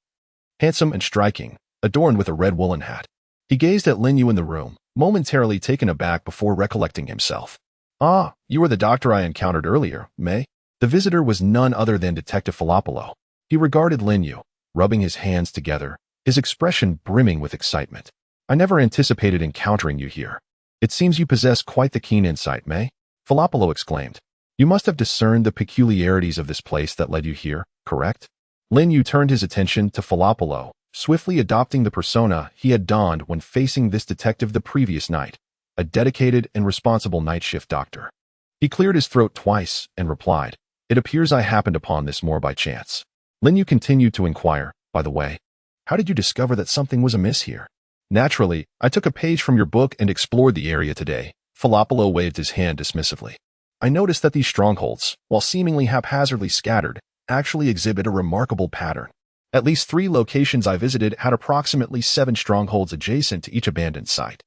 handsome and striking, adorned with a red woolen hat. He gazed at Lin Yu in the room, momentarily taken aback before recollecting himself. Ah, you were the doctor I encountered earlier, May? The visitor was none other than Detective Filopolo. He regarded Lin Yu, rubbing his hands together, his expression brimming with excitement. I never anticipated encountering you here. It seems you possess quite the keen insight, May. Filopolo exclaimed. You must have discerned the peculiarities of this place that led you here, correct? Lin Yu turned his attention to Filopolo, swiftly adopting the persona he had donned when facing this detective the previous night, a dedicated and responsible night shift doctor. He cleared his throat twice and replied, It appears I happened upon this more by chance. Lin Yu continued to inquire, By the way, how did you discover that something was amiss here? Naturally, I took a page from your book and explored the area today. Filopolo waved his hand dismissively. I noticed that these strongholds, while seemingly haphazardly scattered, actually exhibit a remarkable pattern. At least 3 locations I visited had approximately 7 strongholds adjacent to each abandoned site.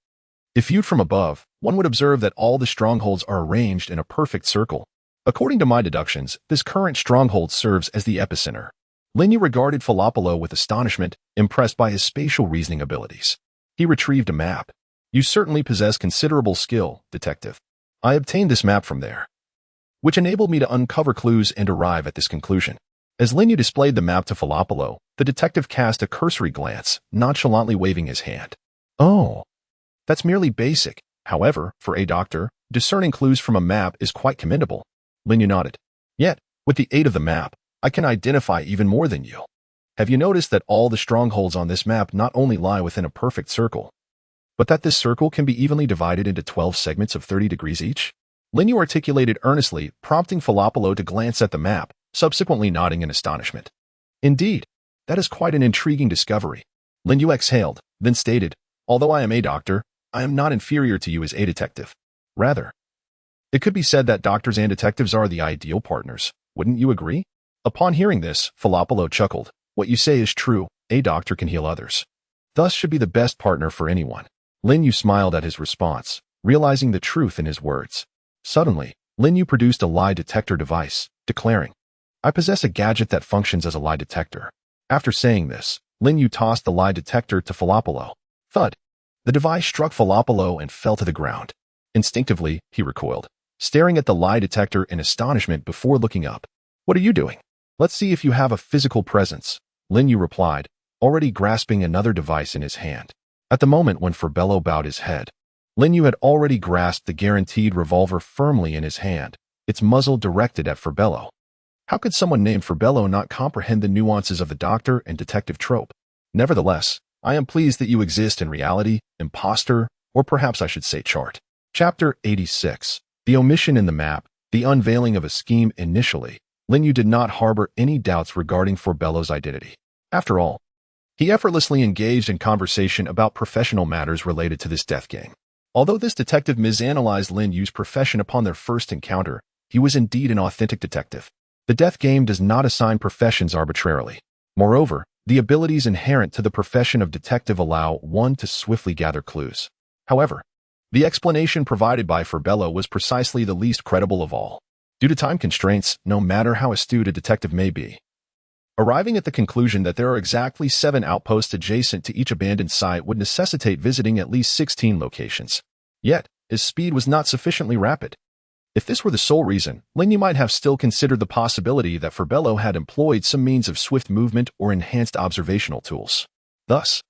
If viewed from above, one would observe that all the strongholds are arranged in a perfect circle. According to my deductions, this current stronghold serves as the epicenter. Lin Yu regarded Filopolo with astonishment, impressed by his spatial reasoning abilities. He retrieved a map. You certainly possess considerable skill, detective. I obtained this map from there, which enabled me to uncover clues and arrive at this conclusion. As Lin Yu displayed the map to Filopolo, the detective cast a cursory glance, nonchalantly waving his hand. Oh, that's merely basic. However, for a doctor, discerning clues from a map is quite commendable. Lin Yu nodded. Yet, with the aid of the map, I can identify even more than you. Have you noticed that all the strongholds on this map not only lie within a perfect circle, but that this circle can be evenly divided into 12 segments of 30 degrees each? Lin Yu articulated earnestly, prompting Filopolo to glance at the map, subsequently nodding in astonishment. Indeed, that is quite an intriguing discovery. Lin Yu exhaled, then stated, Although I am a doctor, I am not inferior to you as a detective. Rather, it could be said that doctors and detectives are the ideal partners. Wouldn't you agree? Upon hearing this, Filopolo chuckled. What you say is true. A doctor can heal others. Thus should be the best partner for anyone. Lin Yu smiled at his response, realizing the truth in his words. Suddenly, Lin Yu produced a lie detector device, declaring, I possess a gadget that functions as a lie detector. After saying this, Lin Yu tossed the lie detector to Filopolo. Thud. The device struck Filopolo and fell to the ground. Instinctively, he recoiled, staring at the lie detector in astonishment before looking up. What are you doing? Let's see if you have a physical presence, Lin Yu replied, already grasping another device in his hand. At the moment when Furbello bowed his head, Lin Yu had already grasped the guaranteed revolver firmly in his hand, its muzzle directed at Furbello. How could someone named Furbello not comprehend the nuances of the doctor and detective trope? Nevertheless, I am pleased that you exist in reality, imposter, or perhaps I should say chart. Chapter 86. The omission in the map, the unveiling of a scheme. Initially, Lin Yu did not harbor any doubts regarding Furbello's identity. After all, he effortlessly engaged in conversation about professional matters related to this death game. Although this detective misanalyzed Lin Yu's profession upon their first encounter, he was indeed an authentic detective. The death game does not assign professions arbitrarily. Moreover, the abilities inherent to the profession of detective allow one to swiftly gather clues. However, the explanation provided by Furbello was precisely the least credible of all. Due to time constraints, no matter how astute a detective may be, arriving at the conclusion that there are exactly 7 outposts adjacent to each abandoned site would necessitate visiting at least 16 locations. Yet, his speed was not sufficiently rapid. If this were the sole reason, Lin Yu might have still considered the possibility that Furbello had employed some means of swift movement or enhanced observational tools. Thus,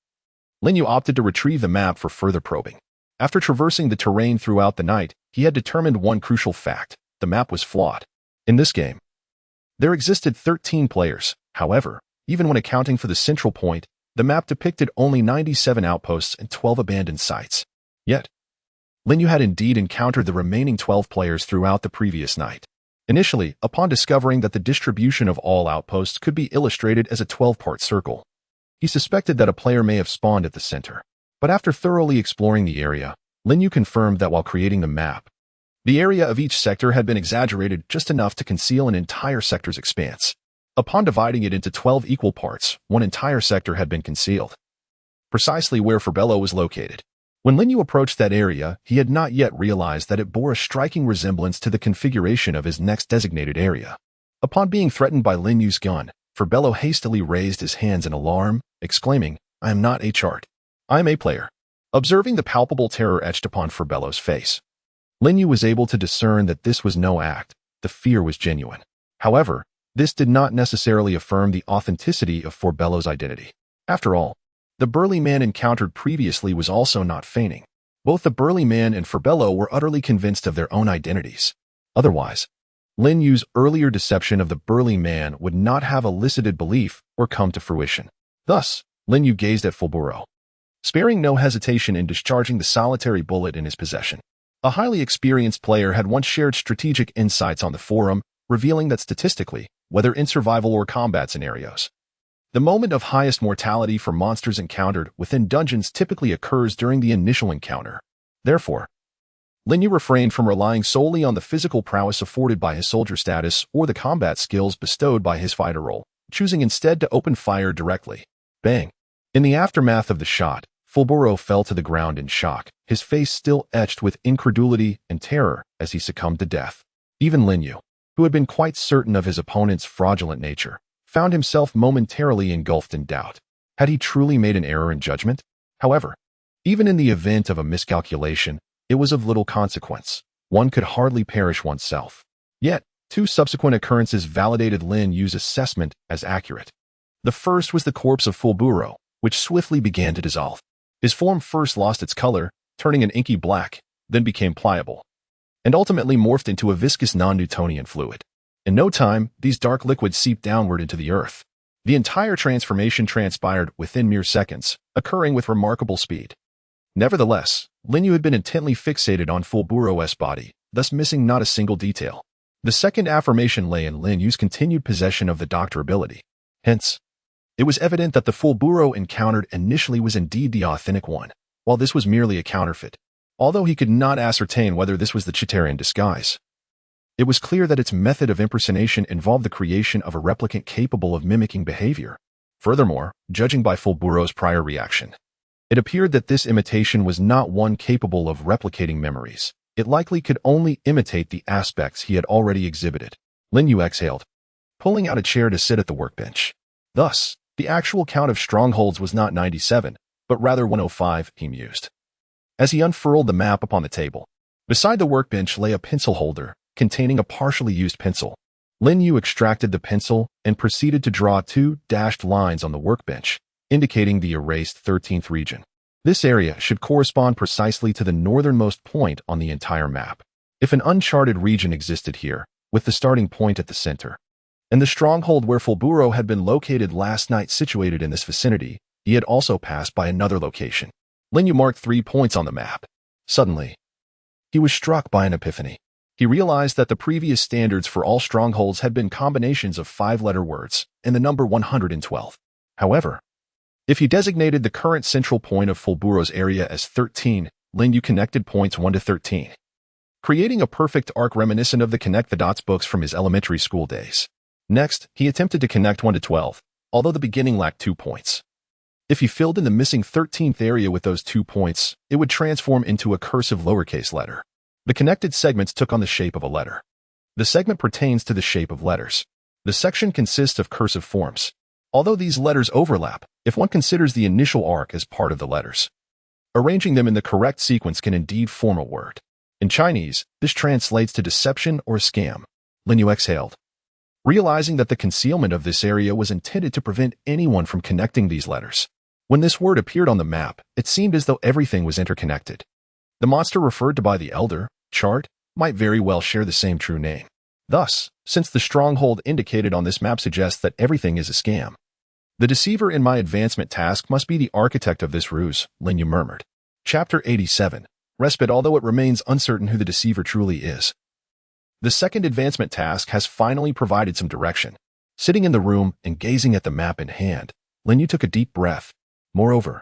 Lin Yu opted to retrieve the map for further probing. After traversing the terrain throughout the night, he had determined one crucial fact: the map was flawed. In this game, there existed 13 players. However, even when accounting for the central point, the map depicted only 97 outposts and 12 abandoned sites. Yet, Lin Yu had indeed encountered the remaining 12 players throughout the previous night. Initially, upon discovering that the distribution of all outposts could be illustrated as a 12-part circle, he suspected that a player may have spawned at the center. But after thoroughly exploring the area, Lin Yu confirmed that while creating the map, the area of each sector had been exaggerated just enough to conceal an entire sector's expanse. Upon dividing it into 12 equal parts, one entire sector had been concealed, precisely where Furbello was located. When Lin Yu approached that area, he had not yet realized that it bore a striking resemblance to the configuration of his next designated area. Upon being threatened by Lin Yu's gun, Furbello hastily raised his hands in alarm, exclaiming, "I am not a chart. I am a player." Observing the palpable terror etched upon Furbello's face, Lin Yu was able to discern that this was no act. The fear was genuine. However, this did not necessarily affirm the authenticity of Furbello's identity. After all, the burly man encountered previously was also not feigning. Both the burly man and Furbello were utterly convinced of their own identities. Otherwise, Lin Yu's earlier deception of the burly man would not have elicited belief or come to fruition. Thus, Lin Yu gazed at Furbello, sparing no hesitation in discharging the solitary bullet in his possession. A highly experienced player had once shared strategic insights on the forum, revealing that statistically, whether in survival or combat scenarios, the moment of highest mortality for monsters encountered within dungeons typically occurs during the initial encounter. Therefore, Lin Yu refrained from relying solely on the physical prowess afforded by his soldier status or the combat skills bestowed by his fighter role, choosing instead to open fire directly. Bang! In the aftermath of the shot, Furbello fell to the ground in shock, his face still etched with incredulity and terror as he succumbed to death. Even Lin Yu, who had been quite certain of his opponent's fraudulent nature, found himself momentarily engulfed in doubt. Had he truly made an error in judgment? However, even in the event of a miscalculation, it was of little consequence. One could hardly perish oneself. Yet, 2 subsequent occurrences validated Lin Yu's assessment as accurate. The first was the corpse of Furbello, which swiftly began to dissolve. His form first lost its color, turning an inky black, then became pliable, and ultimately morphed into a viscous non-Newtonian fluid. In no time, these dark liquids seeped downward into the earth. The entire transformation transpired within mere seconds, occurring with remarkable speed. Nevertheless, Lin Yu had been intently fixated on Furbello's body, thus missing not a single detail. The second affirmation lay in Lin Yu's continued possession of the doctor ability. Hence, it was evident that the Furbello encountered initially was indeed the authentic one, while this was merely a counterfeit. Although he could not ascertain whether this was the Chitauri in disguise, it was clear that its method of impersonation involved the creation of a replicant capable of mimicking behavior. Furthermore, judging by Furbello's prior reaction, it appeared that this imitation was not one capable of replicating memories. It likely could only imitate the aspects he had already exhibited. Lin Yu exhaled, pulling out a chair to sit at the workbench. Thus, the actual count of strongholds was not 97, but rather 105, he mused. As he unfurled the map upon the table, beside the workbench lay a pencil holder containing a partially used pencil. Lin Yu extracted the pencil and proceeded to draw 2 dashed lines on the workbench, indicating the erased 13th region. This area should correspond precisely to the northernmost point on the entire map. If an uncharted region existed here, with the starting point at the center, and the stronghold where Fulburo had been located last night situated in this vicinity, he had also passed by another location. Lin Yu marked 3 points on the map. Suddenly, he was struck by an epiphany. He realized that the previous standards for all strongholds had been combinations of 5-letter words and the number 112. However, if he designated the current central point of Fulburo's area as 13, Lin Yu connected points 1 to 13, creating a perfect arc reminiscent of the Connect the Dots books from his elementary school days. Next, he attempted to connect 1 to 12, although the beginning lacked 2 points. If he filled in the missing 13th area with those 2 points, it would transform into a cursive lowercase letter. The connected segments took on the shape of a letter. The segment pertains to the shape of letters. The section consists of cursive forms. Although these letters overlap, if one considers the initial arc as part of the letters, arranging them in the correct sequence can indeed form a word. In Chinese, this translates to deception or scam. Lin Yu exhaled, realizing that the concealment of this area was intended to prevent anyone from connecting these letters. When this word appeared on the map, it seemed as though everything was interconnected. The monster referred to by the elder, chart, might very well share the same true name. Thus, since the stronghold indicated on this map suggests that everything is a scam, the deceiver in my advancement task must be the architect of this ruse, Lin Yu murmured. Chapter 87. Respite. Although it remains uncertain who the deceiver truly is, the second advancement task has finally provided some direction. Sitting in the room and gazing at the map in hand, Lin Yu took a deep breath. Moreover,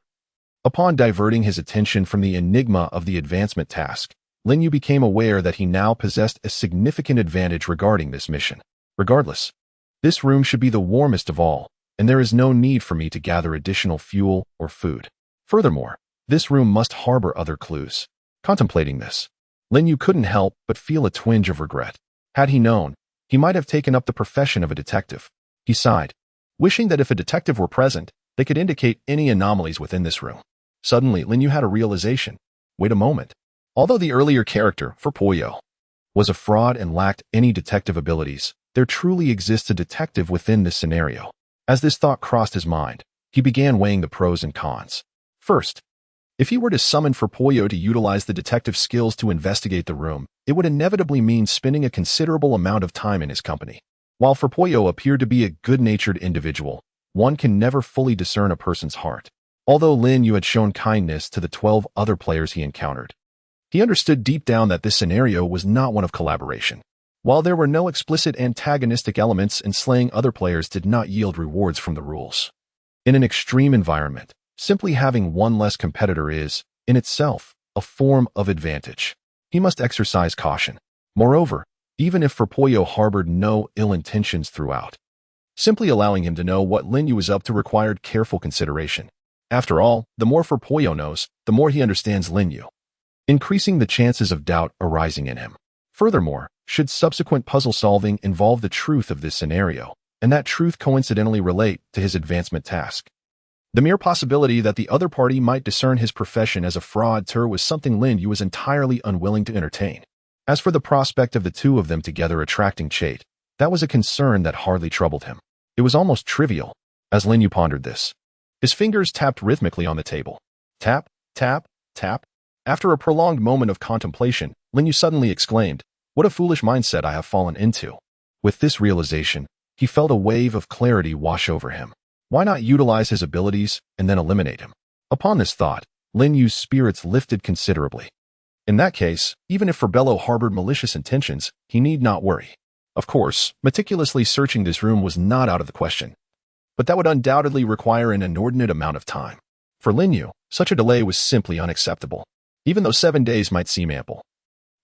upon diverting his attention from the enigma of the advancement task, Lin Yu became aware that he now possessed a significant advantage regarding this mission. Regardless, this room should be the warmest of all, and there is no need for me to gather additional fuel or food. Furthermore, this room must harbor other clues. Contemplating this, Lin Yu couldn't help but feel a twinge of regret. Had he known, he might have taken up the profession of a detective. He sighed, wishing that if a detective were present, they could indicate any anomalies within this room. Suddenly, Lin Yu had a realization. Wait a moment. Although the earlier character, Fulburo, was a fraud and lacked any detective abilities, there truly exists a detective within this scenario. As this thought crossed his mind, he began weighing the pros and cons. First, if he were to summon Fulburo to utilize the detective skills to investigate the room, it would inevitably mean spending a considerable amount of time in his company. While Fulburo appeared to be a good-natured individual, one can never fully discern a person's heart. Although Lin Yu had shown kindness to the 12 other players he encountered, he understood deep down that this scenario was not one of collaboration. While there were no explicit antagonistic elements and slaying other players did not yield rewards from the rules. In an extreme environment, simply having one less competitor is, in itself, a form of advantage. He must exercise caution. Moreover, even if Fulburo harbored no ill intentions throughout, simply allowing him to know what Lin Yu was up to required careful consideration. After all, the more Fulburo knows, the more he understands Lin Yu, increasing the chances of doubt arising in him. Furthermore, should subsequent puzzle solving involve the truth of this scenario, and that truth coincidentally relate to his advancement task, the mere possibility that the other party might discern his profession as a fraudster was something Lin Yu was entirely unwilling to entertain. As for the prospect of the two of them together attracting Chait, that was a concern that hardly troubled him. It was almost trivial. As Lin Yu pondered this, his fingers tapped rhythmically on the table. Tap, tap, tap. After a prolonged moment of contemplation, Lin Yu suddenly exclaimed, "What a foolish mindset I have fallen into." With this realization, he felt a wave of clarity wash over him. Why not utilize his abilities and then eliminate him? Upon this thought, Lin Yu's spirits lifted considerably. In that case, even if Fulburo harbored malicious intentions, he need not worry. Of course, meticulously searching this room was not out of the question, but that would undoubtedly require an inordinate amount of time. For Lin Yu, such a delay was simply unacceptable. Even though 7 days might seem ample,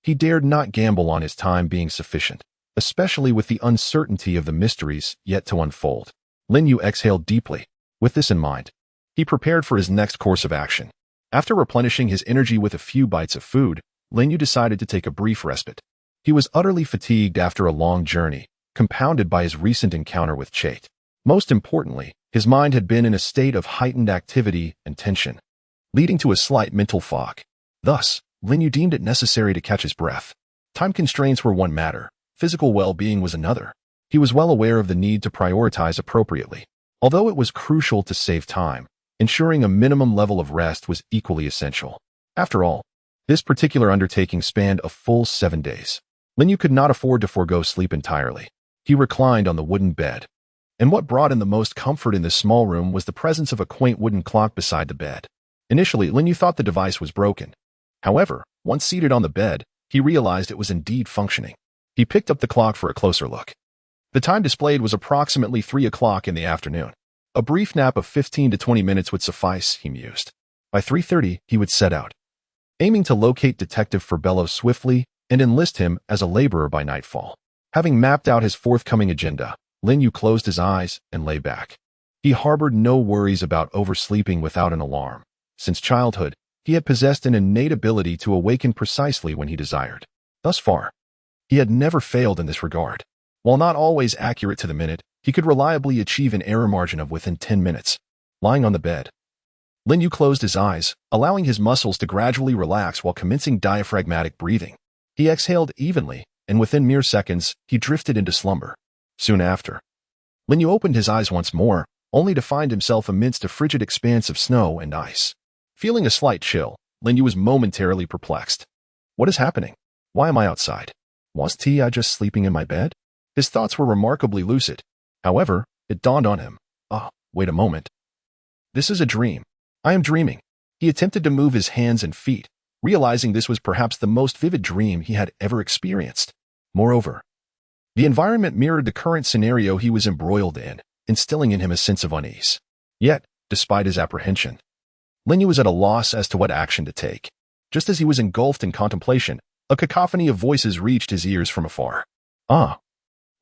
he dared not gamble on his time being sufficient, especially with the uncertainty of the mysteries yet to unfold. Lin Yu exhaled deeply. With this in mind, he prepared for his next course of action. After replenishing his energy with a few bites of food, Lin Yu decided to take a brief respite. He was utterly fatigued after a long journey, compounded by his recent encounter with Chait. Most importantly, his mind had been in a state of heightened activity and tension, leading to a slight mental fog. Thus, Lin Yu deemed it necessary to catch his breath. Time constraints were one matter, physical well-being was another. He was well aware of the need to prioritize appropriately. Although it was crucial to save time, ensuring a minimum level of rest was equally essential. After all, this particular undertaking spanned a full 7 days. Lin Yu could not afford to forego sleep entirely. He reclined on the wooden bed. And what brought him the most comfort in this small room was the presence of a quaint wooden clock beside the bed. Initially, Lin Yu thought the device was broken. However, once seated on the bed, he realized it was indeed functioning. He picked up the clock for a closer look. The time displayed was approximately 3 o'clock in the afternoon. A brief nap of 15 to 20 minutes would suffice, he mused. By 3:30, he would set out, aiming to locate Detective Furbello swiftly and enlist him as a laborer by nightfall. Having mapped out his forthcoming agenda, Lin Yu closed his eyes and lay back. He harbored no worries about oversleeping without an alarm. Since childhood, he had possessed an innate ability to awaken precisely when he desired. Thus far, he had never failed in this regard. While not always accurate to the minute, he could reliably achieve an error margin of within 10 minutes. Lying on the bed, Lin Yu closed his eyes, allowing his muscles to gradually relax while commencing diaphragmatic breathing. He exhaled evenly, and within mere seconds, he drifted into slumber. Soon after, Lin Yu opened his eyes once more, only to find himself amidst a frigid expanse of snow and ice. Feeling a slight chill, Lin Yu was momentarily perplexed. What is happening? Why am I outside? Wasn't I just sleeping in my bed? His thoughts were remarkably lucid. However, it dawned on him. Wait a moment. This is a dream. I am dreaming. He attempted to move his hands and feet, realizing this was perhaps the most vivid dream he had ever experienced. Moreover, the environment mirrored the current scenario he was embroiled in, instilling in him a sense of unease. Yet, despite his apprehension, Lin Yu was at a loss as to what action to take. Just as he was engulfed in contemplation, a cacophony of voices reached his ears from afar.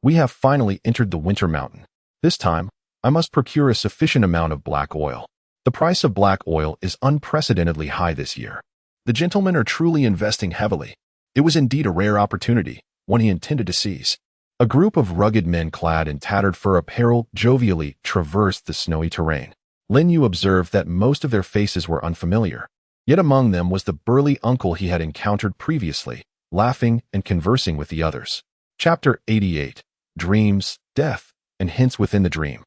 We have finally entered the winter mountain. This time, I must procure a sufficient amount of black oil. The price of black oil is unprecedentedly high this year. The gentlemen are truly investing heavily. It was indeed a rare opportunity, one he intended to seize. A group of rugged men clad in tattered fur apparel jovially traversed the snowy terrain. Lin Yu observed that most of their faces were unfamiliar. Yet among them was the burly uncle he had encountered previously, laughing and conversing with the others. Chapter 88. Dreams, Death, and Hints Within the Dream.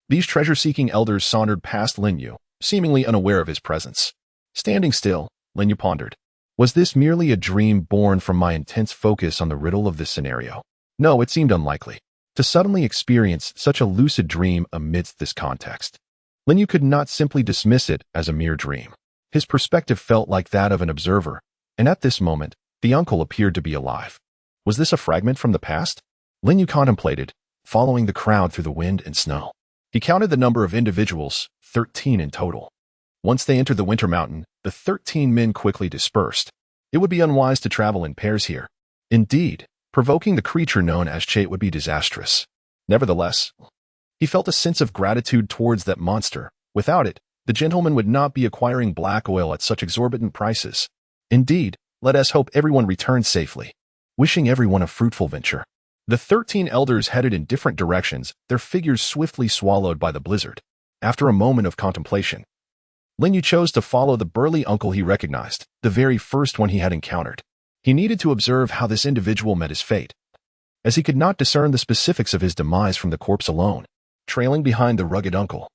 These treasure-seeking elders sauntered past Lin Yu, seemingly unaware of his presence. Standing still, Lin Yu pondered. Was this merely a dream born from my intense focus on the riddle of this scenario? No, it seemed unlikely. To suddenly experience such a lucid dream amidst this context, Lin Yu could not simply dismiss it as a mere dream. His perspective felt like that of an observer, and at this moment, the uncle appeared to be alive. Was this a fragment from the past? Lin Yu contemplated, following the crowd through the wind and snow. He counted the number of individuals, 13 in total. Once they entered the winter mountain, the 13 men quickly dispersed. It would be unwise to travel in pairs here. Indeed, provoking the creature known as Chait would be disastrous. Nevertheless, he felt a sense of gratitude towards that monster. Without it, the gentleman would not be acquiring black oil at such exorbitant prices. Indeed, let us hope everyone returns safely. Wishing everyone a fruitful venture. The 13 elders headed in different directions, their figures swiftly swallowed by the blizzard. After a moment of contemplation, Lin Yu chose to follow the burly uncle he recognized, the very first one he had encountered. He needed to observe how this individual met his fate, as he could not discern the specifics of his demise from the corpse alone. Trailing behind the rugged uncle,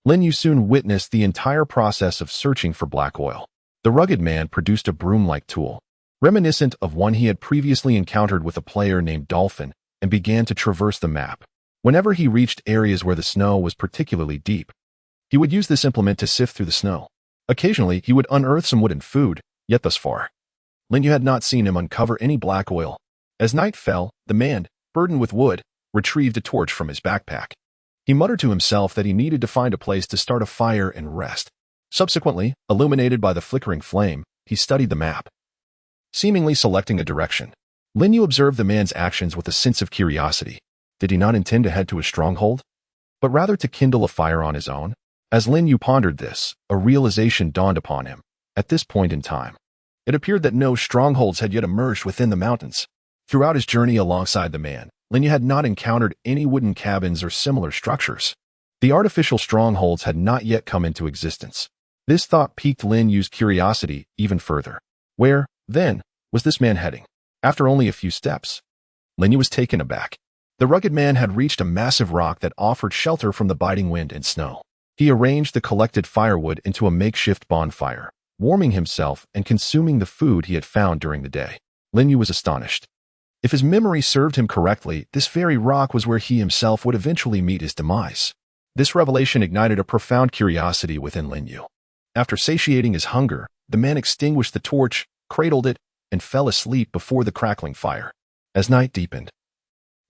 Lin Yu soon witnessed the entire process of searching for black oil. The rugged man produced a broom-like tool, reminiscent of one he had previously encountered with a player named Dolphin, and began to traverse the map. Whenever he reached areas where the snow was particularly deep, he would use this implement to sift through the snow. Occasionally, he would unearth some wood and food, yet thus far, Lin Yu had not seen him uncover any black oil. As night fell, the man, burdened with wood, retrieved a torch from his backpack. He muttered to himself that he needed to find a place to start a fire and rest. Subsequently, illuminated by the flickering flame, he studied the map. Seemingly selecting a direction, Lin Yu observed the man's actions with a sense of curiosity. Did he not intend to head to a stronghold, but rather to kindle a fire on his own? As Lin Yu pondered this, a realization dawned upon him. At this point in time, it appeared that no strongholds had yet emerged within the mountains. Throughout his journey alongside the man, Lin Yu had not encountered any wooden cabins or similar structures. The artificial strongholds had not yet come into existence. This thought piqued Lin Yu's curiosity even further. Where, then, was this man heading? After only a few steps, Lin Yu was taken aback. The rugged man had reached a massive rock that offered shelter from the biting wind and snow. He arranged the collected firewood into a makeshift bonfire, warming himself and consuming the food he had found during the day. Lin Yu was astonished. If his memory served him correctly, this very rock was where he himself would eventually meet his demise. This revelation ignited a profound curiosity within Lin Yu. After satiating his hunger, the man extinguished the torch, cradled it, and fell asleep before the crackling fire. As night deepened,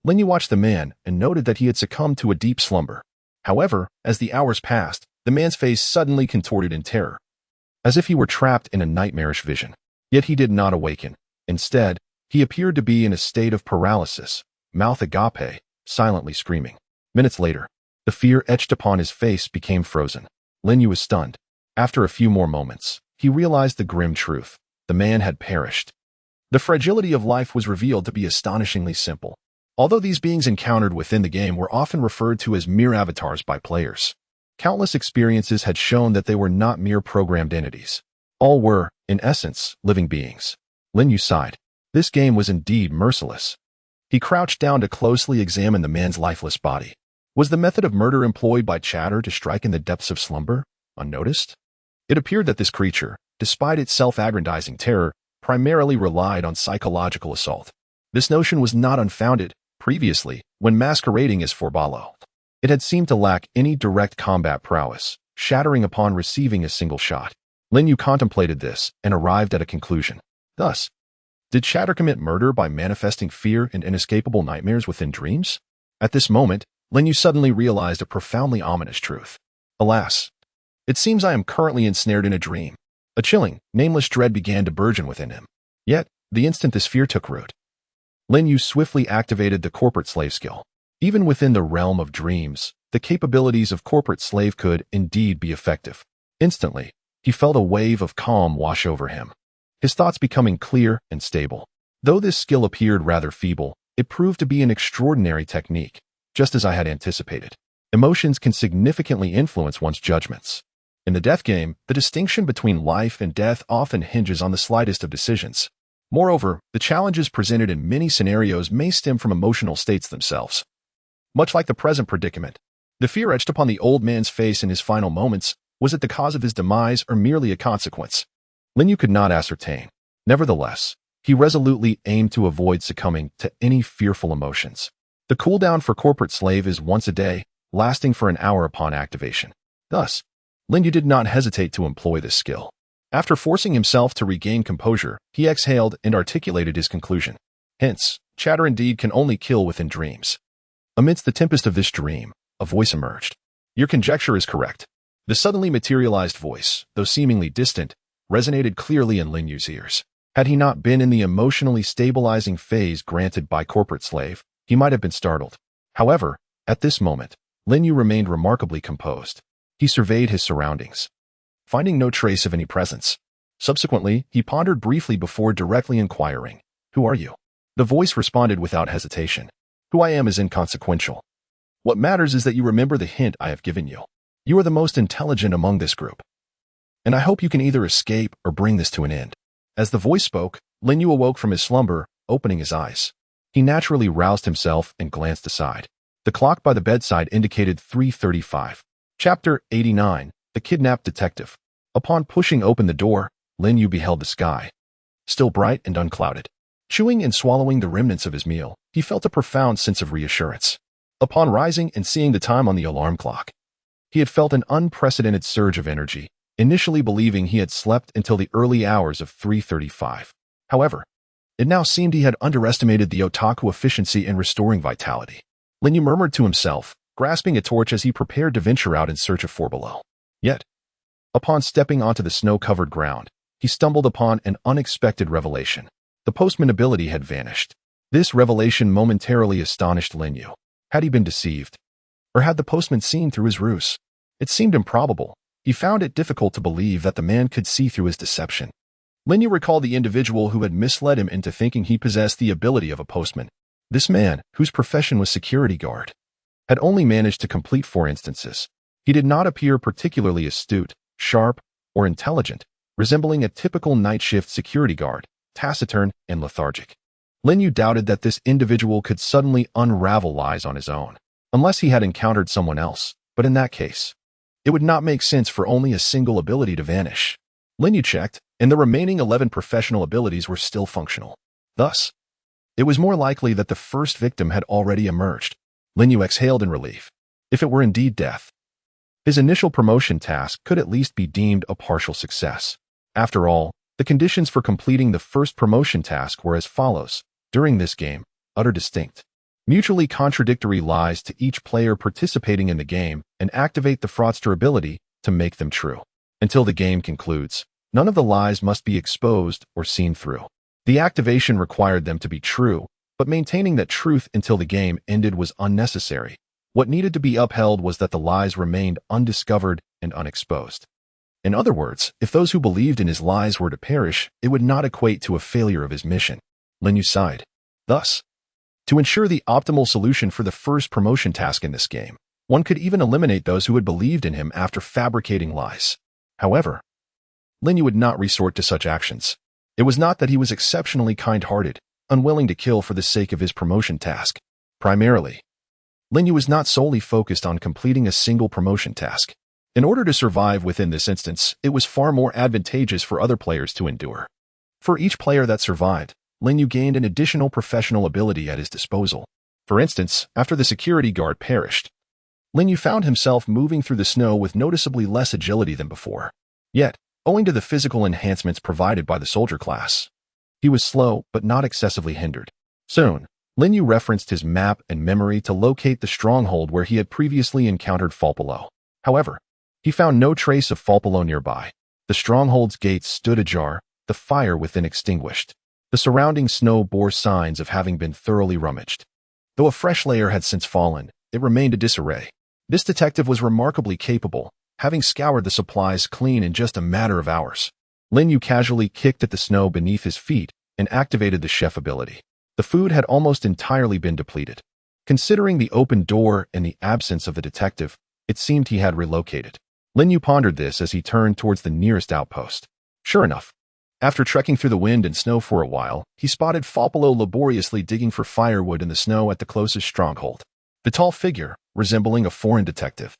Lin Yu watched the man and noted that he had succumbed to a deep slumber. However, as the hours passed, the man's face suddenly contorted in terror, as if he were trapped in a nightmarish vision. Yet he did not awaken. Instead, he appeared to be in a state of paralysis, mouth agape, silently screaming. Minutes later, the fear etched upon his face became frozen. Lin Yu was stunned. After a few more moments, he realized the grim truth. The man had perished. The fragility of life was revealed to be astonishingly simple. Although these beings encountered within the game were often referred to as mere avatars by players, countless experiences had shown that they were not mere programmed entities. All were, in essence, living beings. Lin Yu sighed. This game was indeed merciless. He crouched down to closely examine the man's lifeless body. Was the method of murder employed by Chatter to strike in the depths of slumber unnoticed? It appeared that this creature, despite its self-aggrandizing terror, primarily relied on psychological assault. This notion was not unfounded. Previously, when masquerading as Forbalo, it had seemed to lack any direct combat prowess, shattering upon receiving a single shot. Lin Yu contemplated this and arrived at a conclusion. Thus, did Chatter commit murder by manifesting fear and inescapable nightmares within dreams? At this moment, Lin Yu suddenly realized a profoundly ominous truth. Alas, it seems I am currently ensnared in a dream. A chilling, nameless dread began to burgeon within him. Yet, the instant this fear took root, Lin Yu swiftly activated the corporate slave skill. Even within the realm of dreams, the capabilities of corporate slave could indeed be effective. Instantly, he felt a wave of calm wash over him, his thoughts becoming clear and stable. Though this skill appeared rather feeble, it proved to be an extraordinary technique, just as I had anticipated. Emotions can significantly influence one's judgments. In the death game, the distinction between life and death often hinges on the slightest of decisions. Moreover, the challenges presented in many scenarios may stem from emotional states themselves. Much like the present predicament, the fear etched upon the old man's face in his final moments, was it the cause of his demise or merely a consequence? Lin Yu could not ascertain. Nevertheless, he resolutely aimed to avoid succumbing to any fearful emotions. The cooldown for corporate slave is once a day, lasting for an hour upon activation. Thus, Lin Yu did not hesitate to employ this skill. After forcing himself to regain composure, he exhaled and articulated his conclusion. Hence, Chatter indeed can only kill within dreams. Amidst the tempest of this dream, a voice emerged. Your conjecture is correct. The suddenly materialized voice, though seemingly distant, resonated clearly in Lin Yu's ears. Had he not been in the emotionally stabilizing phase granted by corporate slave, he might have been startled. However, at this moment, Lin Yu remained remarkably composed. He surveyed his surroundings, finding no trace of any presence. Subsequently, he pondered briefly before directly inquiring, "Who are you?" The voice responded without hesitation. "Who I am is inconsequential. What matters is that you remember the hint I have given you. You are the most intelligent among this group, and I hope you can either escape or bring this to an end." As the voice spoke, Lin Yu awoke from his slumber, opening his eyes. He naturally roused himself and glanced aside. The clock by the bedside indicated 3:35. Chapter 89, The Kidnapped Detective. Upon pushing open the door, Lin Yu beheld the sky, still bright and unclouded. Chewing and swallowing the remnants of his meal, he felt a profound sense of reassurance. Upon rising and seeing the time on the alarm clock, he had felt an unprecedented surge of energy, initially believing he had slept until the early hours of 3:35. However, it now seemed he had underestimated the otaku efficiency in restoring vitality. Lin Yu murmured to himself, grasping a torch as he prepared to venture out in search of Forbalo. Yet, upon stepping onto the snow-covered ground, he stumbled upon an unexpected revelation. The postman ability had vanished. This revelation momentarily astonished Lin Yu. Had he been deceived? Or had the postman seen through his ruse? It seemed improbable. He found it difficult to believe that the man could see through his deception. Lin Yu recalled the individual who had misled him into thinking he possessed the ability of a postman. This man, whose profession was security guard, had only managed to complete 4 instances. He did not appear particularly astute, sharp, or intelligent, resembling a typical night shift security guard, taciturn and lethargic. Lin Yu doubted that this individual could suddenly unravel lies on his own, unless he had encountered someone else, but in that case, it would not make sense for only a single ability to vanish. Lin Yu checked, and the remaining 11 professional abilities were still functional. Thus, It was more likely that the first victim had already emerged. Lin Yu exhaled in relief. If it were indeed death, his initial promotion task could at least be deemed a partial success. After all, the conditions for completing the first promotion task were as follows. During this game, utter distinct, mutually contradictory lies to each player participating in the game and activate the fraudster ability to make them true. Until the game concludes, none of the lies must be exposed or seen through. The activation required them to be true, but maintaining that truth until the game ended was unnecessary. What needed to be upheld was that the lies remained undiscovered and unexposed. In other words, if those who believed in his lies were to perish, it would not equate to a failure of his mission. Lin Yu sighed. Thus, to ensure the optimal solution for the first promotion task in this game, one could even eliminate those who had believed in him after fabricating lies. However, Lin Yu would not resort to such actions. It was not that he was exceptionally kind-hearted, unwilling to kill for the sake of his promotion task. Primarily, Lin Yu was not solely focused on completing a single promotion task. In order to survive within this instance, it was far more advantageous for other players to endure. For each player that survived, Lin Yu gained an additional professional ability at his disposal. For instance, after the security guard perished, Lin Yu found himself moving through the snow with noticeably less agility than before. Yet, owing to the physical enhancements provided by the soldier class, he was slow but not excessively hindered. Soon, Lin Yu referenced his map and memory to locate the stronghold where he had previously encountered Falpolo. However, he found no trace of Falpolo nearby. The stronghold's gates stood ajar, the fire within extinguished. The surrounding snow bore signs of having been thoroughly rummaged. Though a fresh layer had since fallen, it remained a disarray. This detective was remarkably capable, having scoured the supplies clean in just a matter of hours. Lin Yu casually kicked at the snow beneath his feet and activated the chef ability. The food had almost entirely been depleted. Considering the open door and the absence of the detective, it seemed he had relocated. Lin Yu pondered this as he turned towards the nearest outpost. Sure enough, after trekking through the wind and snow for a while, he spotted Falpolo laboriously digging for firewood in the snow at the closest stronghold. The tall figure, resembling a foreign detective,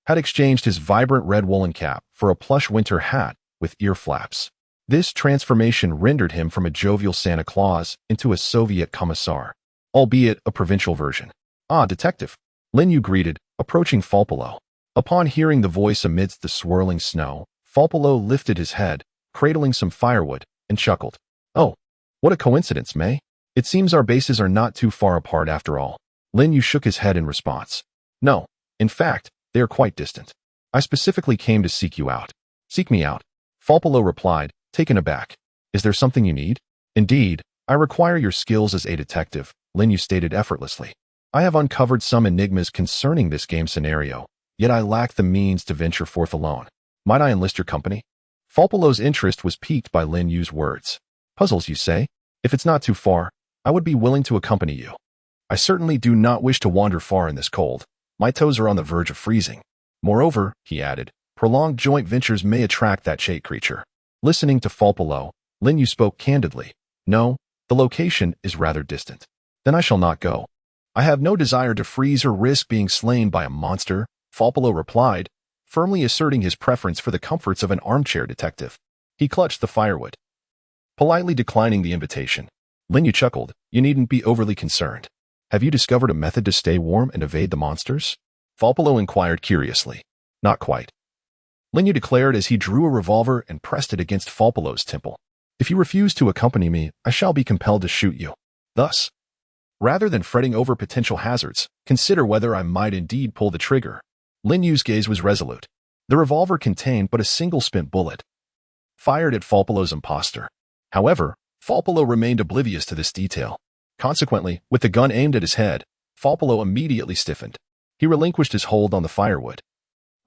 had exchanged his vibrant red woolen cap for a plush winter hat with ear flaps. This transformation rendered him from a jovial Santa Claus into a Soviet commissar, albeit a provincial version. "Ah, detective," Lin Yu greeted, approaching Falpolo. Upon hearing the voice amidst the swirling snow, Falpolo lifted his head, cradling some firewood, and chuckled. "Oh, what a coincidence, May. It seems our bases are not too far apart after all." Lin Yu shook his head in response. "No, in fact, they are quite distant. I specifically came to seek you out." "Seek me out?" Falpolo replied, taken aback. "Is there something you need?" "Indeed, I require your skills as a detective," Lin Yu stated effortlessly. "I have uncovered some enigmas concerning this game scenario, yet I lack the means to venture forth alone. Might I enlist your company?" Falpolo's interest was piqued by Lin Yu's words. "Puzzles, you say? If it's not too far, I would be willing to accompany you. I certainly do not wish to wander far in this cold. My toes are on the verge of freezing. Moreover," he added, "prolonged joint ventures may attract that shade creature." Listening to Falpolo, Lin Yu spoke candidly. "No, the location is rather distant. Then I shall not go. I have no desire to freeze or risk being slain by a monster," Falpolo replied, firmly asserting his preference for the comforts of an armchair detective. He clutched the firewood, politely declining the invitation. Lin Yu chuckled. "You needn't be overly concerned. Have you discovered a method to stay warm and evade the monsters?" Falpolo inquired curiously. "Not quite," Lin Yu declared as he drew a revolver and pressed it against Falpolo's temple. "If you refuse to accompany me, I shall be compelled to shoot you. Thus, rather than fretting over potential hazards, consider whether I might indeed pull the trigger." Lin Yu's gaze was resolute. The revolver contained but a single spent bullet, fired at Falpolo's imposter. However, Falpolo remained oblivious to this detail. Consequently, with the gun aimed at his head, Falpolo immediately stiffened. He relinquished his hold on the firewood,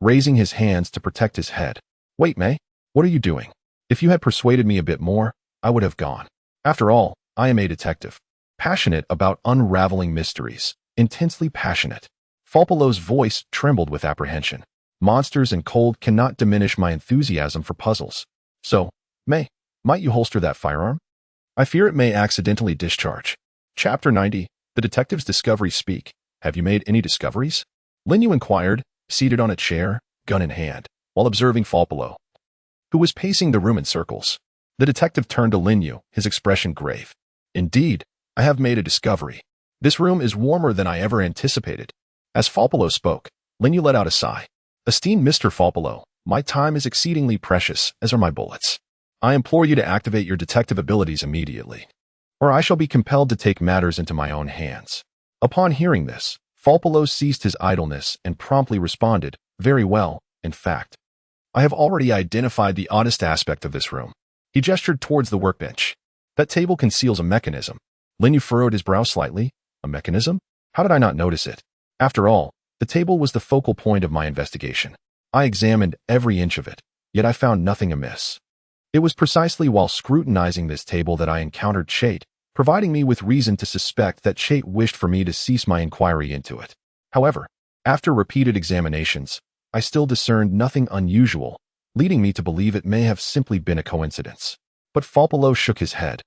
raising his hands to protect his head. "Wait, May, what are you doing? If you had persuaded me a bit more, I would have gone. After all, I am a detective, passionate about unraveling mysteries, intensely passionate." Falpolo's voice trembled with apprehension. "Monsters and cold cannot diminish my enthusiasm for puzzles. So, May, might you holster that firearm? I fear it may accidentally discharge." Chapter 90, The Detective's Discoveries Speak. "Have you made any discoveries?" Lin Yu inquired, seated on a chair, gun in hand, while observing Falpolo, who was pacing the room in circles. The detective turned to Lin Yu, his expression grave. "Indeed, I have made a discovery. This room is warmer than I ever anticipated. As Falpolo spoke, Lin Yu let out a sigh. Esteemed Mr. Falpolo, my time is exceedingly precious, as are my bullets. I implore you to activate your detective abilities immediately, or I shall be compelled to take matters into my own hands. Upon hearing this, Falpolo ceased his idleness and promptly responded, very well, in fact. I have already identified the oddest aspect of this room. He gestured towards the workbench. That table conceals a mechanism. Lin Yu furrowed his brow slightly. A mechanism? How did I not notice it? After all, the table was the focal point of my investigation. I examined every inch of it, yet I found nothing amiss. It was precisely while scrutinizing this table that I encountered Chait, providing me with reason to suspect that Chait wished for me to cease my inquiry into it. However, after repeated examinations, I still discerned nothing unusual, leading me to believe it may have simply been a coincidence. But Falpolo shook his head.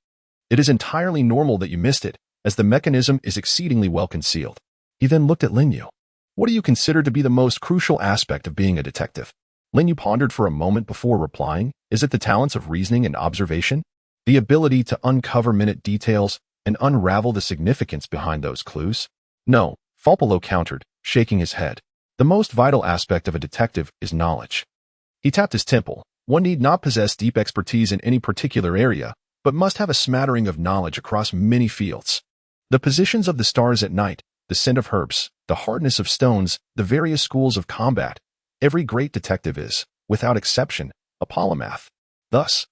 It is entirely normal that you missed it, as the mechanism is exceedingly well concealed. He then looked at Lin Yu. What do you consider to be the most crucial aspect of being a detective? Lin Yu pondered for a moment before replying. Is it the talents of reasoning and observation? The ability to uncover minute details and unravel the significance behind those clues? No, Falpolo countered, shaking his head. The most vital aspect of a detective is knowledge. He tapped his temple. One need not possess deep expertise in any particular area, but must have a smattering of knowledge across many fields. The positions of the stars at night, the scent of herbs, the hardness of stones, the various schools of combat. Every great detective is, without exception, a polymath. Thus,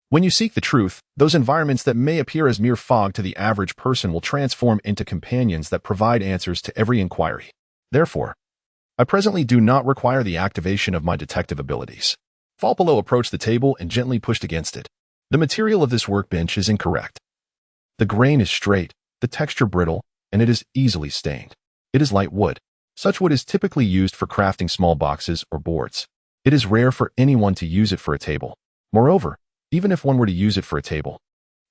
when you seek the truth, those environments that may appear as mere fog to the average person will transform into companions that provide answers to every inquiry. Therefore, I presently do not require the activation of my detective abilities. Falpolo approached the table and gently pushed against it. The material of this workbench is incorrect. The grain is straight, the texture brittle, and it is easily stained. It is light wood. Such wood is typically used for crafting small boxes or boards. It is rare for anyone to use it for a table. Moreover, even if one were to use it for a table,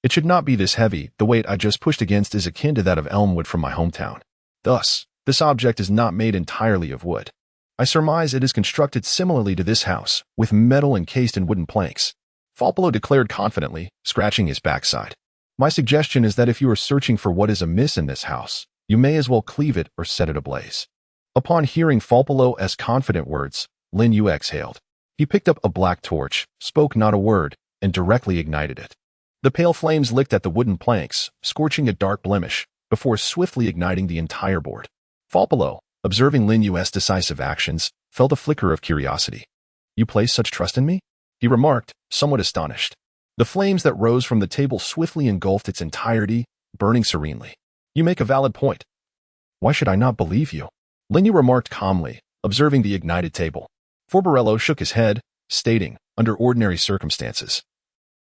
it should not be this heavy. The weight I just pushed against is akin to that of elm wood from my hometown. Thus, this object is not made entirely of wood. I surmise it is constructed similarly to this house, with metal encased in wooden planks. Falpolo declared confidently, scratching his backside. My suggestion is that if you are searching for what is amiss in this house, you may as well cleave it or set it ablaze. Upon hearing Falpolo's confident words, Lin Yu exhaled. He picked up a black torch, spoke not a word, and directly ignited it. The pale flames licked at the wooden planks, scorching a dark blemish, before swiftly igniting the entire board. Falpolo, observing Lin Yu's decisive actions, felt a flicker of curiosity. You place such trust in me? He remarked, somewhat astonished. The flames that rose from the table swiftly engulfed its entirety, burning serenely. You make a valid point. Why should I not believe you? Lin Yu remarked calmly, observing the ignited table. Forbarello shook his head, stating, under ordinary circumstances,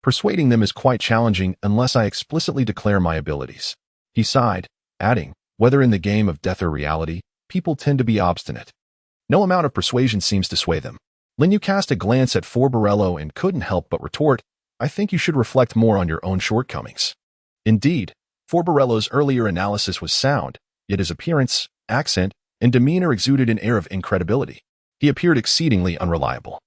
persuading them is quite challenging unless I explicitly declare my abilities. He sighed, adding, whether in the game of death or reality, people tend to be obstinate. No amount of persuasion seems to sway them. Lin Yu cast a glance at Forbarello and couldn't help but retort, I think you should reflect more on your own shortcomings. Indeed, Forbarello's earlier analysis was sound, yet his appearance, accent, and demeanor exuded an air of incredibility. He appeared exceedingly unreliable.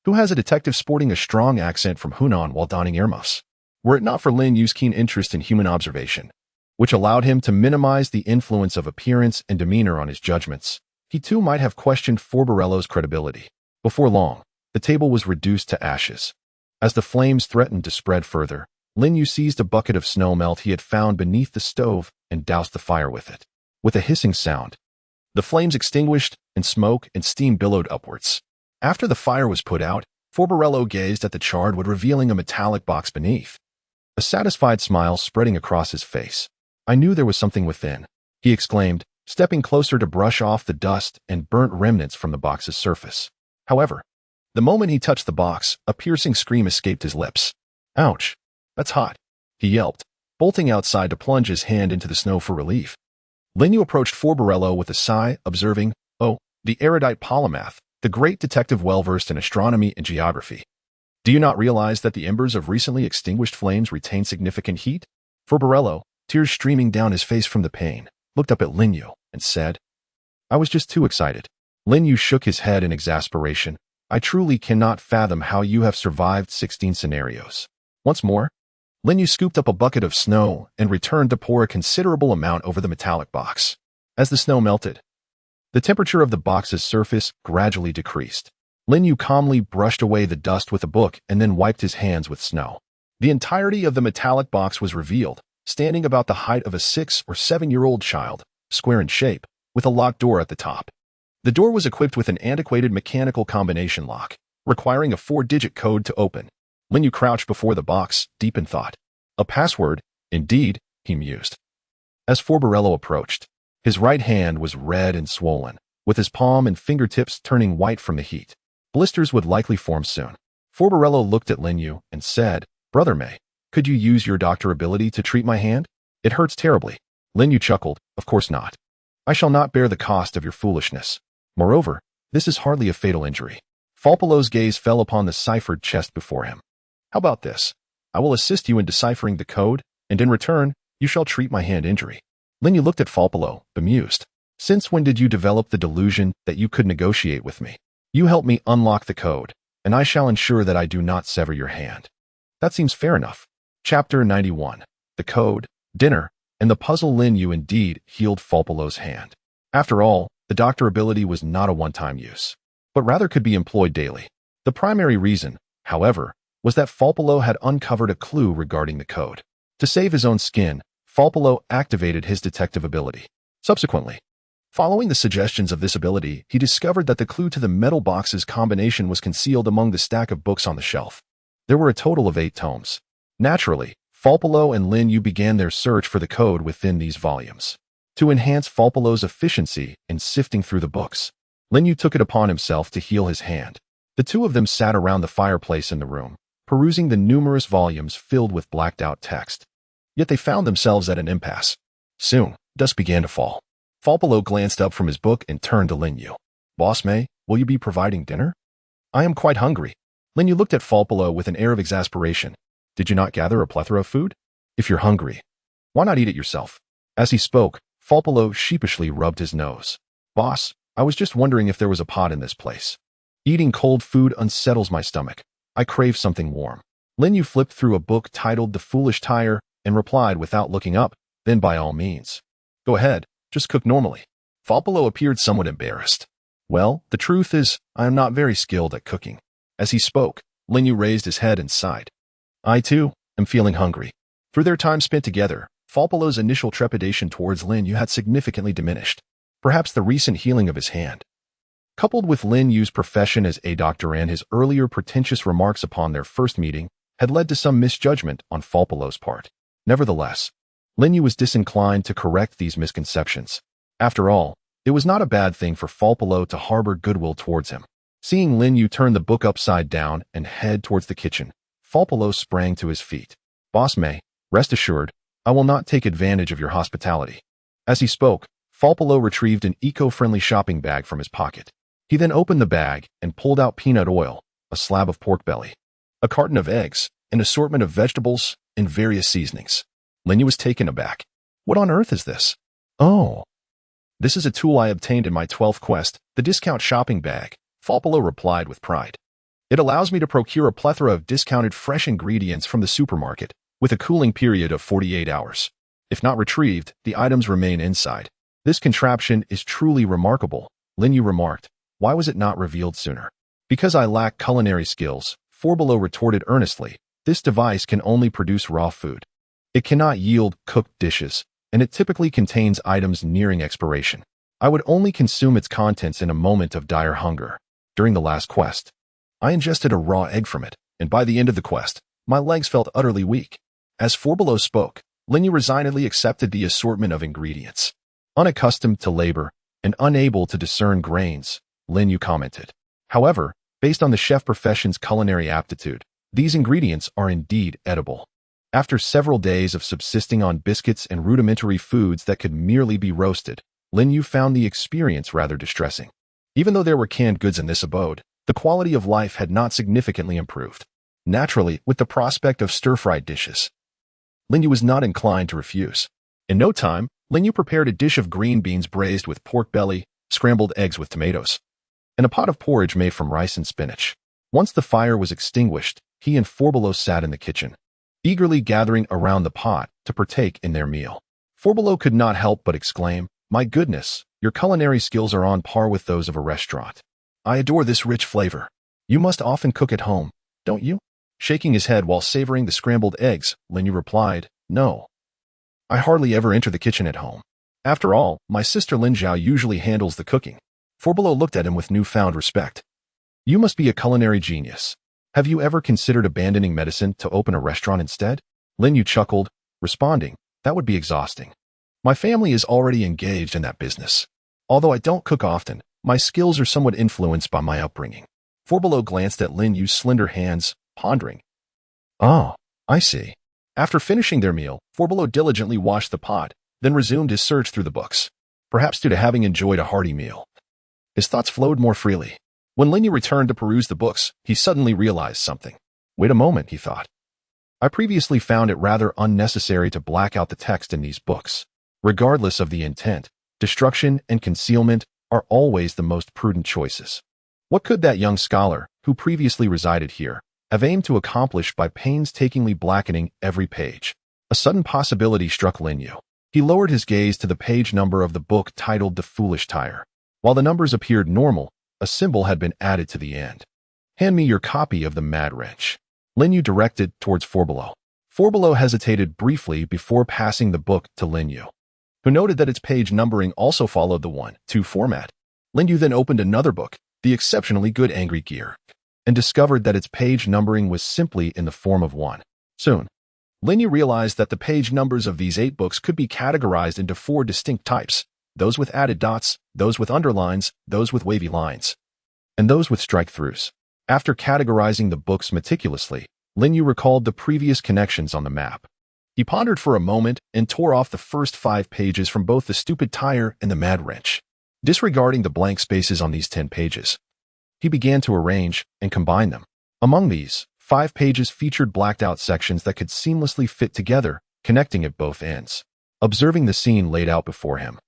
Who has a detective sporting a strong accent from Hunan while donning earmuffs? Were it not for Lin Yu's keen interest in human observation, which allowed him to minimize the influence of appearance and demeanor on his judgments, he too might have questioned Forbarello's credibility. Before long, the table was reduced to ashes. As the flames threatened to spread further, Lin Yu seized a bucket of snow melt he had found beneath the stove and doused the fire with it. With a hissing sound, the flames extinguished and smoke and steam billowed upwards. After the fire was put out, Forbarello gazed at the charred wood, revealing a metallic box beneath. A satisfied smile spreading across his face. I knew there was something within, he exclaimed, stepping closer to brush off the dust and burnt remnants from the box's surface. However, the moment he touched the box, a piercing scream escaped his lips. Ouch! That's hot, he yelped, bolting outside to plunge his hand into the snow for relief. Lin Yu approached Forbarello with a sigh, observing, oh, the erudite polymath, the great detective well-versed in astronomy and geography. Do you not realize that the embers of recently extinguished flames retain significant heat? Forbarello, tears streaming down his face from the pain, looked up at Lin Yu and said, I was just too excited. Lin Yu shook his head in exasperation. I truly cannot fathom how you have survived 16 scenarios. Once more, Lin Yu scooped up a bucket of snow and returned to pour a considerable amount over the metallic box. As the snow melted, the temperature of the box's surface gradually decreased. Lin Yu calmly brushed away the dust with a book and then wiped his hands with snow. The entirety of the metallic box was revealed, standing about the height of a 6 or 7-year-old child, square in shape, with a locked door at the top. The door was equipped with an antiquated mechanical combination lock, requiring a 4-digit code to open. Lin Yu crouched before the box, deep in thought. A password, indeed, he mused. As Forbarello approached, his right hand was red and swollen, with his palm and fingertips turning white from the heat. Blisters would likely form soon. Forbarello looked at Lin Yu and said, "Brother May, could you use your doctor ability to treat my hand? It hurts terribly." Lin Yu chuckled, "Of course not. I shall not bear the cost of your foolishness. Moreover, this is hardly a fatal injury." Falpalo's gaze fell upon the ciphered chest before him. "How about this? I will assist you in deciphering the code, and in return, you shall treat my hand injury." Lin Yu looked at Falpalo, bemused. "Since when did you develop the delusion that you could negotiate with me? You help me unlock the code, and I shall ensure that I do not sever your hand." "That seems fair enough." Chapter 91. The Code, Dinner, and the Puzzle. Lin Yu indeed healed Falpalo's hand. After all, the doctor ability was not a one-time use, but rather could be employed daily. The primary reason, however, was that Falpalo had uncovered a clue regarding the code. To save his own skin, Falpalo activated his detective ability. Subsequently, following the suggestions of this ability, he discovered that the clue to the metal box's combination was concealed among the stack of books on the shelf. There were a total of 8 tomes. Naturally, Falpalo and Lin Yu began their search for the code within these volumes. To enhance Falpalo's efficiency in sifting through the books, Lin Yu took it upon himself to heal his hand. The two of them sat around the fireplace in the room, perusing the numerous volumes filled with blacked-out text. Yet they found themselves at an impasse. Soon, dusk began to fall. Falpalo glanced up from his book and turned to Lin Yu. "Boss May, will you be providing dinner?" "I am quite hungry." Lin Yu looked at Falpalo with an air of exasperation. "Did you not gather a plethora of food? If you're hungry, why not eat it yourself?" As he spoke, Falpalo sheepishly rubbed his nose. "Boss, I was just wondering if there was a pot in this place. Eating cold food unsettles my stomach. I crave something warm." Lin Yu flipped through a book titled The Foolish Tire and replied without looking up, "Then by all means. Go ahead, just cook normally." Falpalo appeared somewhat embarrassed. "Well, the truth is, I am not very skilled at cooking." As he spoke, Lin Yu raised his head and sighed. "I, too, am feeling hungry." Through their time spent together, Falpalo's initial trepidation towards Lin Yu had significantly diminished. Perhaps the recent healing of his hand, coupled with Lin Yu's profession as a doctor and his earlier pretentious remarks upon their first meeting, had led to some misjudgment on Falpalo's part. Nevertheless, Lin Yu was disinclined to correct these misconceptions. After all, it was not a bad thing for Falpalo to harbor goodwill towards him. Seeing Lin Yu turn the book upside down and head towards the kitchen, Falpalo sprang to his feet. "Boss May, rest assured, I will not take advantage of your hospitality." As he spoke, Falpalo retrieved an eco-friendly shopping bag from his pocket. He then opened the bag and pulled out peanut oil, a slab of pork belly, a carton of eggs, an assortment of vegetables, and various seasonings. Lin Yu was taken aback. "What on earth is this?" "Oh, this is a tool I obtained in my 12th quest, the discount shopping bag," Falpalo replied with pride. "It allows me to procure a plethora of discounted fresh ingredients from the supermarket, with a cooling period of 48 hours. If not retrieved, the items remain inside. This contraption is truly remarkable," Lin Yu remarked. "Why was it not revealed sooner?" "Because I lack culinary skills," Falpalo retorted earnestly. "This device can only produce raw food. It cannot yield cooked dishes, and it typically contains items nearing expiration. I would only consume its contents in a moment of dire hunger. During the last quest, I ingested a raw egg from it, and by the end of the quest, my legs felt utterly weak." As Falpalo spoke, Lin Yu resignedly accepted the assortment of ingredients. Unaccustomed to labor and unable to discern grains, Lin Yu commented. "However, based on the chef profession's culinary aptitude, these ingredients are indeed edible." After several days of subsisting on biscuits and rudimentary foods that could merely be roasted, Lin Yu found the experience rather distressing. Even though there were canned goods in this abode, the quality of life had not significantly improved. Naturally, with the prospect of stir-fried dishes, Lin Yu was not inclined to refuse. In no time, Lin Yu prepared a dish of green beans braised with pork belly, scrambled eggs with tomatoes, and a pot of porridge made from rice and spinach. Once the fire was extinguished, he and Falpalo sat in the kitchen. eagerly gathering around the pot to partake in their meal. Below could not help but exclaim, "My goodness, your culinary skills are on par with those of a restaurant. I adore this rich flavor. You must often cook at home, don't you?" Shaking his head while savoring the scrambled eggs, Lin Yu replied, "No. I hardly ever enter the kitchen at home. After all, my sister Lin Zhao usually handles the cooking." Below looked at him with newfound respect. "You must be a culinary genius. Have you ever considered abandoning medicine to open a restaurant instead?" Lin Yu chuckled, responding, "That would be exhausting. My family is already engaged in that business. Although I don't cook often, my skills are somewhat influenced by my upbringing." Below glanced at Lin Yu's slender hands, pondering. "Oh, I see." After finishing their meal, Below diligently washed the pot, then resumed his search through the books. Perhaps due to having enjoyed a hearty meal, his thoughts flowed more freely. When Lin Yu returned to peruse the books, he suddenly realized something. "Wait a moment," he thought. "I previously found it rather unnecessary to black out the text in these books. Regardless of the intent, destruction and concealment are always the most prudent choices. What could that young scholar, who previously resided here, have aimed to accomplish by painstakingly blackening every page?" A sudden possibility struck Lin Yu. He lowered his gaze to the page number of the book titled The Foolish Tire. While the numbers appeared normal, a symbol had been added to the end. "Hand me your copy of the Mad Wrench." Lin Yu directed towards Below. Below hesitated briefly before passing the book to Lin Yu, who noted that its page numbering also followed the 1-2 format. Lin Yu then opened another book, The Exceptionally Good Angry Gear, and discovered that its page numbering was simply in the form of 1. Soon, Lin Yu realized that the page numbers of these 8 books could be categorized into 4 distinct types: those with added dots, those with underlines, those with wavy lines, and those with strike-throughs. After categorizing the books meticulously, Lin Yu recalled the previous connections on the map. He pondered for a moment and tore off the first 5 pages from both the Stupid Tire and the Mad Wrench. Disregarding the blank spaces on these 10 pages, he began to arrange and combine them. Among these, 5 pages featured blacked-out sections that could seamlessly fit together, connecting at both ends. Observing the scene laid out before him,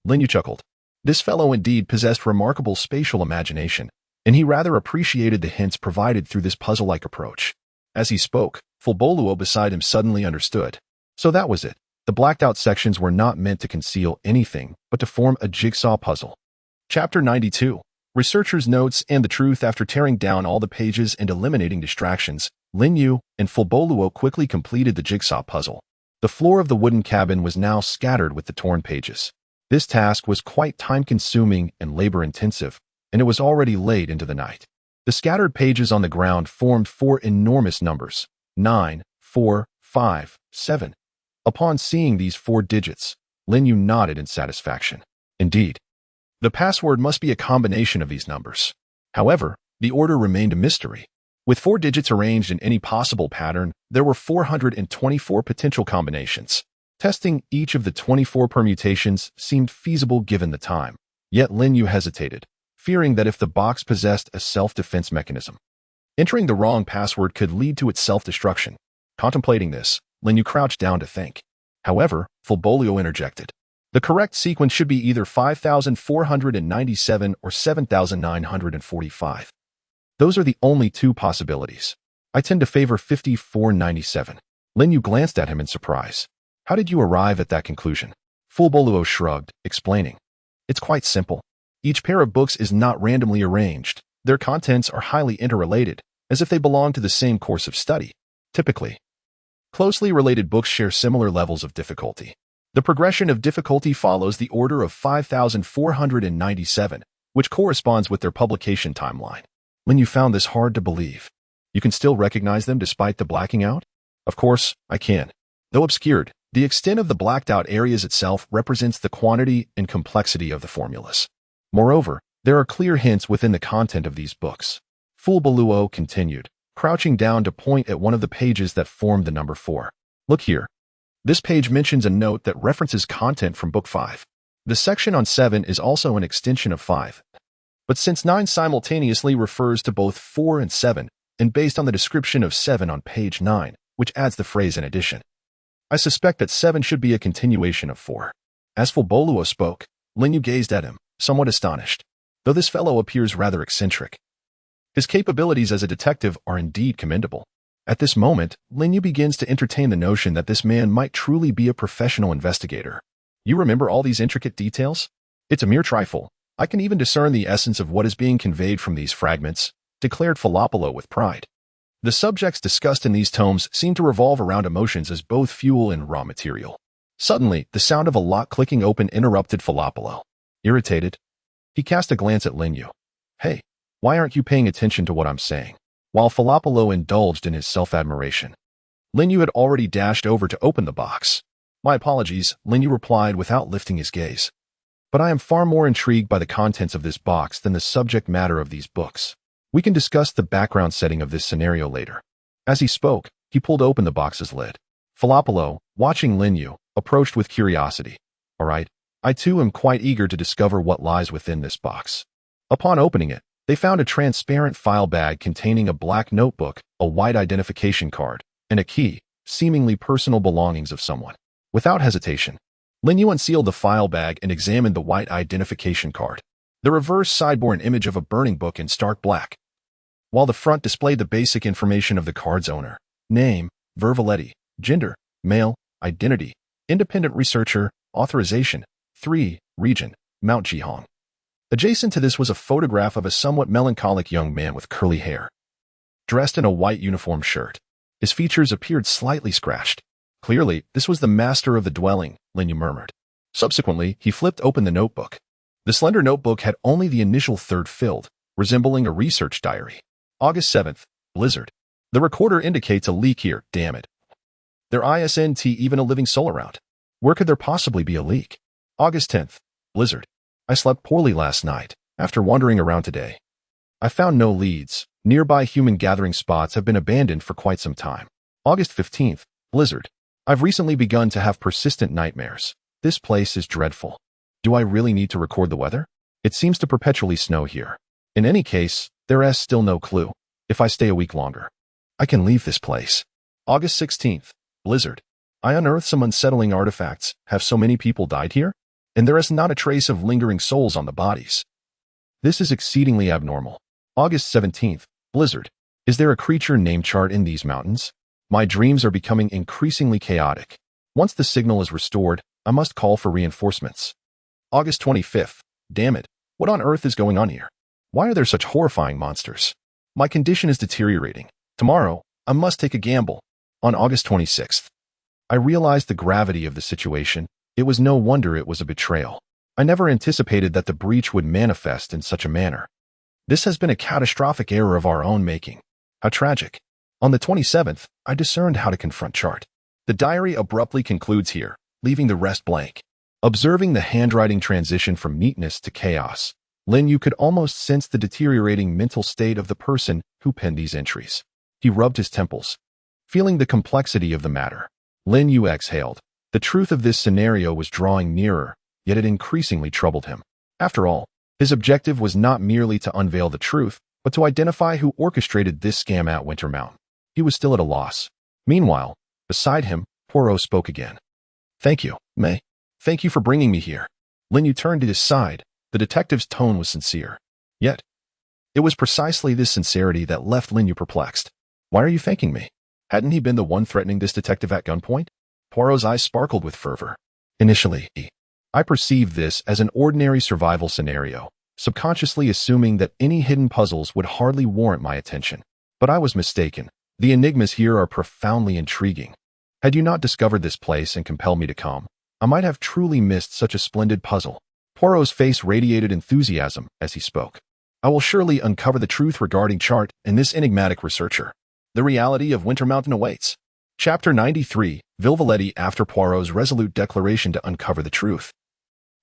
Lin Yu chuckled. This fellow indeed possessed remarkable spatial imagination, and he rather appreciated the hints provided through this puzzle-like approach. As he spoke, Below beside him suddenly understood. So that was it. The blacked-out sections were not meant to conceal anything, but to form a jigsaw puzzle. Chapter 92. Researcher's Notes and the Truth. After tearing down all the pages and eliminating distractions, Lin Yu and Below quickly completed the jigsaw puzzle. The floor of the wooden cabin was now scattered with the torn pages. This task was quite time-consuming and labor-intensive, and it was already late into the night. The scattered pages on the ground formed 4 enormous numbers: 9, 4, 5, 7. Upon seeing these 4 digits, Lin Yu nodded in satisfaction. Indeed, the password must be a combination of these numbers. However, the order remained a mystery. With 4 digits arranged in any possible pattern, there were 424 potential combinations. Testing each of the 24 permutations seemed feasible given the time. Yet Lin Yu hesitated, fearing that if the box possessed a self-defense mechanism, entering the wrong password could lead to its self-destruction. Contemplating this, Lin Yu crouched down to think. However, Below interjected. The correct sequence should be either 5,497 or 7,945. Those are the only 2 possibilities. I tend to favor 5497. Lin Yu glanced at him in surprise. How did you arrive at that conclusion? Below shrugged, explaining. It's quite simple. Each pair of books is not randomly arranged. Their contents are highly interrelated, as if they belong to the same course of study. Typically, closely related books share similar levels of difficulty. The progression of difficulty follows the order of 5,497, which corresponds with their publication timeline. Lin Yu found this hard to believe. You can still recognize them despite the blacking out? Of course, I can. Though obscured, the extent of the blacked-out areas itself represents the quantity and complexity of the formulas. Moreover, there are clear hints within the content of these books. Below continued, crouching down to point at one of the pages that formed the number 4. Look here. This page mentions a note that references content from Book 5. The section on 7 is also an extension of 5. But since 9 simultaneously refers to both 4 and 7, and based on the description of 7 on page 9, which adds the phrase in addition, I suspect that 7 should be a continuation of 4. As Below spoke, Lin Yu gazed at him, somewhat astonished. Though this fellow appears rather eccentric, his capabilities as a detective are indeed commendable. At this moment, Lin Yu begins to entertain the notion that this man might truly be a professional investigator. You remember all these intricate details? It's a mere trifle. I can even discern the essence of what is being conveyed from these fragments, declared Falapolo with pride. The subjects discussed in these tomes seem to revolve around emotions as both fuel and raw material. Suddenly, the sound of a lock clicking open interrupted Falapolo. Irritated, he cast a glance at Lin Yu. Hey, why aren't you paying attention to what I'm saying? While Falapolo indulged in his self-admiration, Lin Yu had already dashed over to open the box. My apologies, Lin Yu replied without lifting his gaze. But I am far more intrigued by the contents of this box than the subject matter of these books. We can discuss the background setting of this scenario later. As he spoke, he pulled open the box's lid. Falapolo, watching Lin Yu, approached with curiosity. All right, I too am quite eager to discover what lies within this box. Upon opening it, they found a transparent file bag containing a black notebook, a white identification card, and a key, seemingly personal belongings of someone. Without hesitation, Lin Yu unsealed the file bag and examined the white identification card. The reverse side bore an image of a burning book in stark black, while the front displayed the basic information of the card's owner: name, Vervaletti, gender, male, identity, independent researcher, authorization, 3, region, Mount Jihong. Adjacent to this was a photograph of a somewhat melancholic young man with curly hair, dressed in a white uniform shirt. His features appeared slightly scratched. Clearly, this was the master of the dwelling, Lin Yu murmured. Subsequently, he flipped open the notebook. The slender notebook had only the initial third filled, resembling a research diary. August 7th, Blizzard. The recorder indicates a leak here, damn it. There isn't even a living soul around. Where could there possibly be a leak? August 10th, Blizzard. I slept poorly last night, after wandering around today. I found no leads. Nearby human gathering spots have been abandoned for quite some time. August 15th, Blizzard. I've recently begun to have persistent nightmares. This place is dreadful. Do I really need to record the weather? It seems to perpetually snow here. In any case, there is still no clue. If I stay a week longer, I can leave this place. August 16th, Blizzard. I unearthed some unsettling artifacts. Have so many people died here? And there is not a trace of lingering souls on the bodies. This is exceedingly abnormal. August 17th, Blizzard. Is there a creature name chart in these mountains? My dreams are becoming increasingly chaotic. Once the signal is restored, I must call for reinforcements. August 25th. Damn it. What on earth is going on here? Why are there such horrifying monsters? My condition is deteriorating. Tomorrow, I must take a gamble. On August 26th, I realized the gravity of the situation. It was no wonder it was a betrayal. I never anticipated that the breach would manifest in such a manner. This has been a catastrophic error of our own making. How tragic. On the 27th, I discerned how to confront Chart. The diary abruptly concludes here, leaving the rest blank. Observing the handwriting transition from neatness to chaos, Lin Yu could almost sense the deteriorating mental state of the person who penned these entries. He rubbed his temples, feeling the complexity of the matter. Lin Yu exhaled. The truth of this scenario was drawing nearer, yet it increasingly troubled him. After all, his objective was not merely to unveil the truth, but to identify who orchestrated this scam at Winter Mountain. He was still at a loss. Meanwhile, beside him, Poirot spoke again. Thank you, May. Thank you for bringing me here. Lin Yu turned to his side. The detective's tone was sincere. Yet, it was precisely this sincerity that left Lin Yu perplexed. Why are you thanking me? Hadn't he been the one threatening this detective at gunpoint? Poirot's eyes sparkled with fervor. Initially, I perceived this as an ordinary survival scenario, subconsciously assuming that any hidden puzzles would hardly warrant my attention. But I was mistaken. The enigmas here are profoundly intriguing. Had you not discovered this place and compelled me to come, I might have truly missed such a splendid puzzle. Poirot's face radiated enthusiasm as he spoke. I will surely uncover the truth regarding Chart and this enigmatic researcher. The reality of Winter Mountain awaits. Chapter 93, Vervaletti after Poirot's resolute declaration to uncover the truth.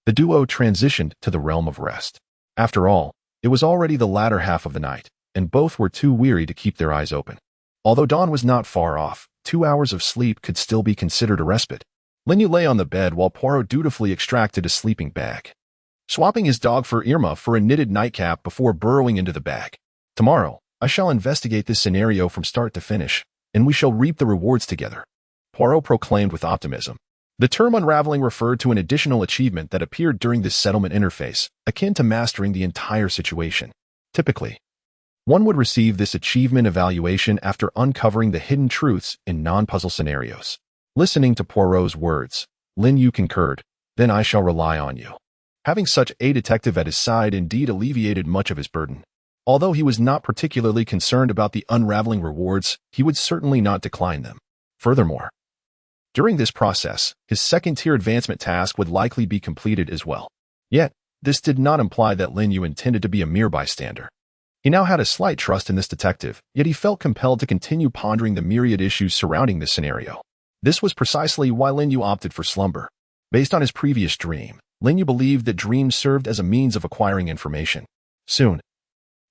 The duo transitioned to the realm of rest. After all, it was already the latter half of the night, and both were too weary to keep their eyes open. Although dawn was not far off, 2 hours of sleep could still be considered a respite. Lin Yu lay on the bed while Poirot dutifully extracted a sleeping bag, swapping his dog fur Irma for a knitted nightcap before burrowing into the bag. Tomorrow, I shall investigate this scenario from start to finish, and we shall reap the rewards together, Poirot proclaimed with optimism. The term unraveling referred to an additional achievement that appeared during this settlement interface, akin to mastering the entire situation. Typically, One would receive this achievement evaluation after uncovering the hidden truths in non-puzzle scenarios. Listening to Poirot's words, Lin Yu concurred, "Then I shall rely on you." Having such a detective at his side indeed alleviated much of his burden. Although he was not particularly concerned about the unraveling rewards, he would certainly not decline them. Furthermore, during this process, his second-tier advancement task would likely be completed as well. Yet, this did not imply that Lin Yu intended to be a mere bystander. He now had a slight trust in this detective, yet he felt compelled to continue pondering the myriad issues surrounding this scenario. This was precisely why Lin Yu opted for slumber. Based on his previous dream, Lin Yu believed that dreams served as a means of acquiring information. Soon,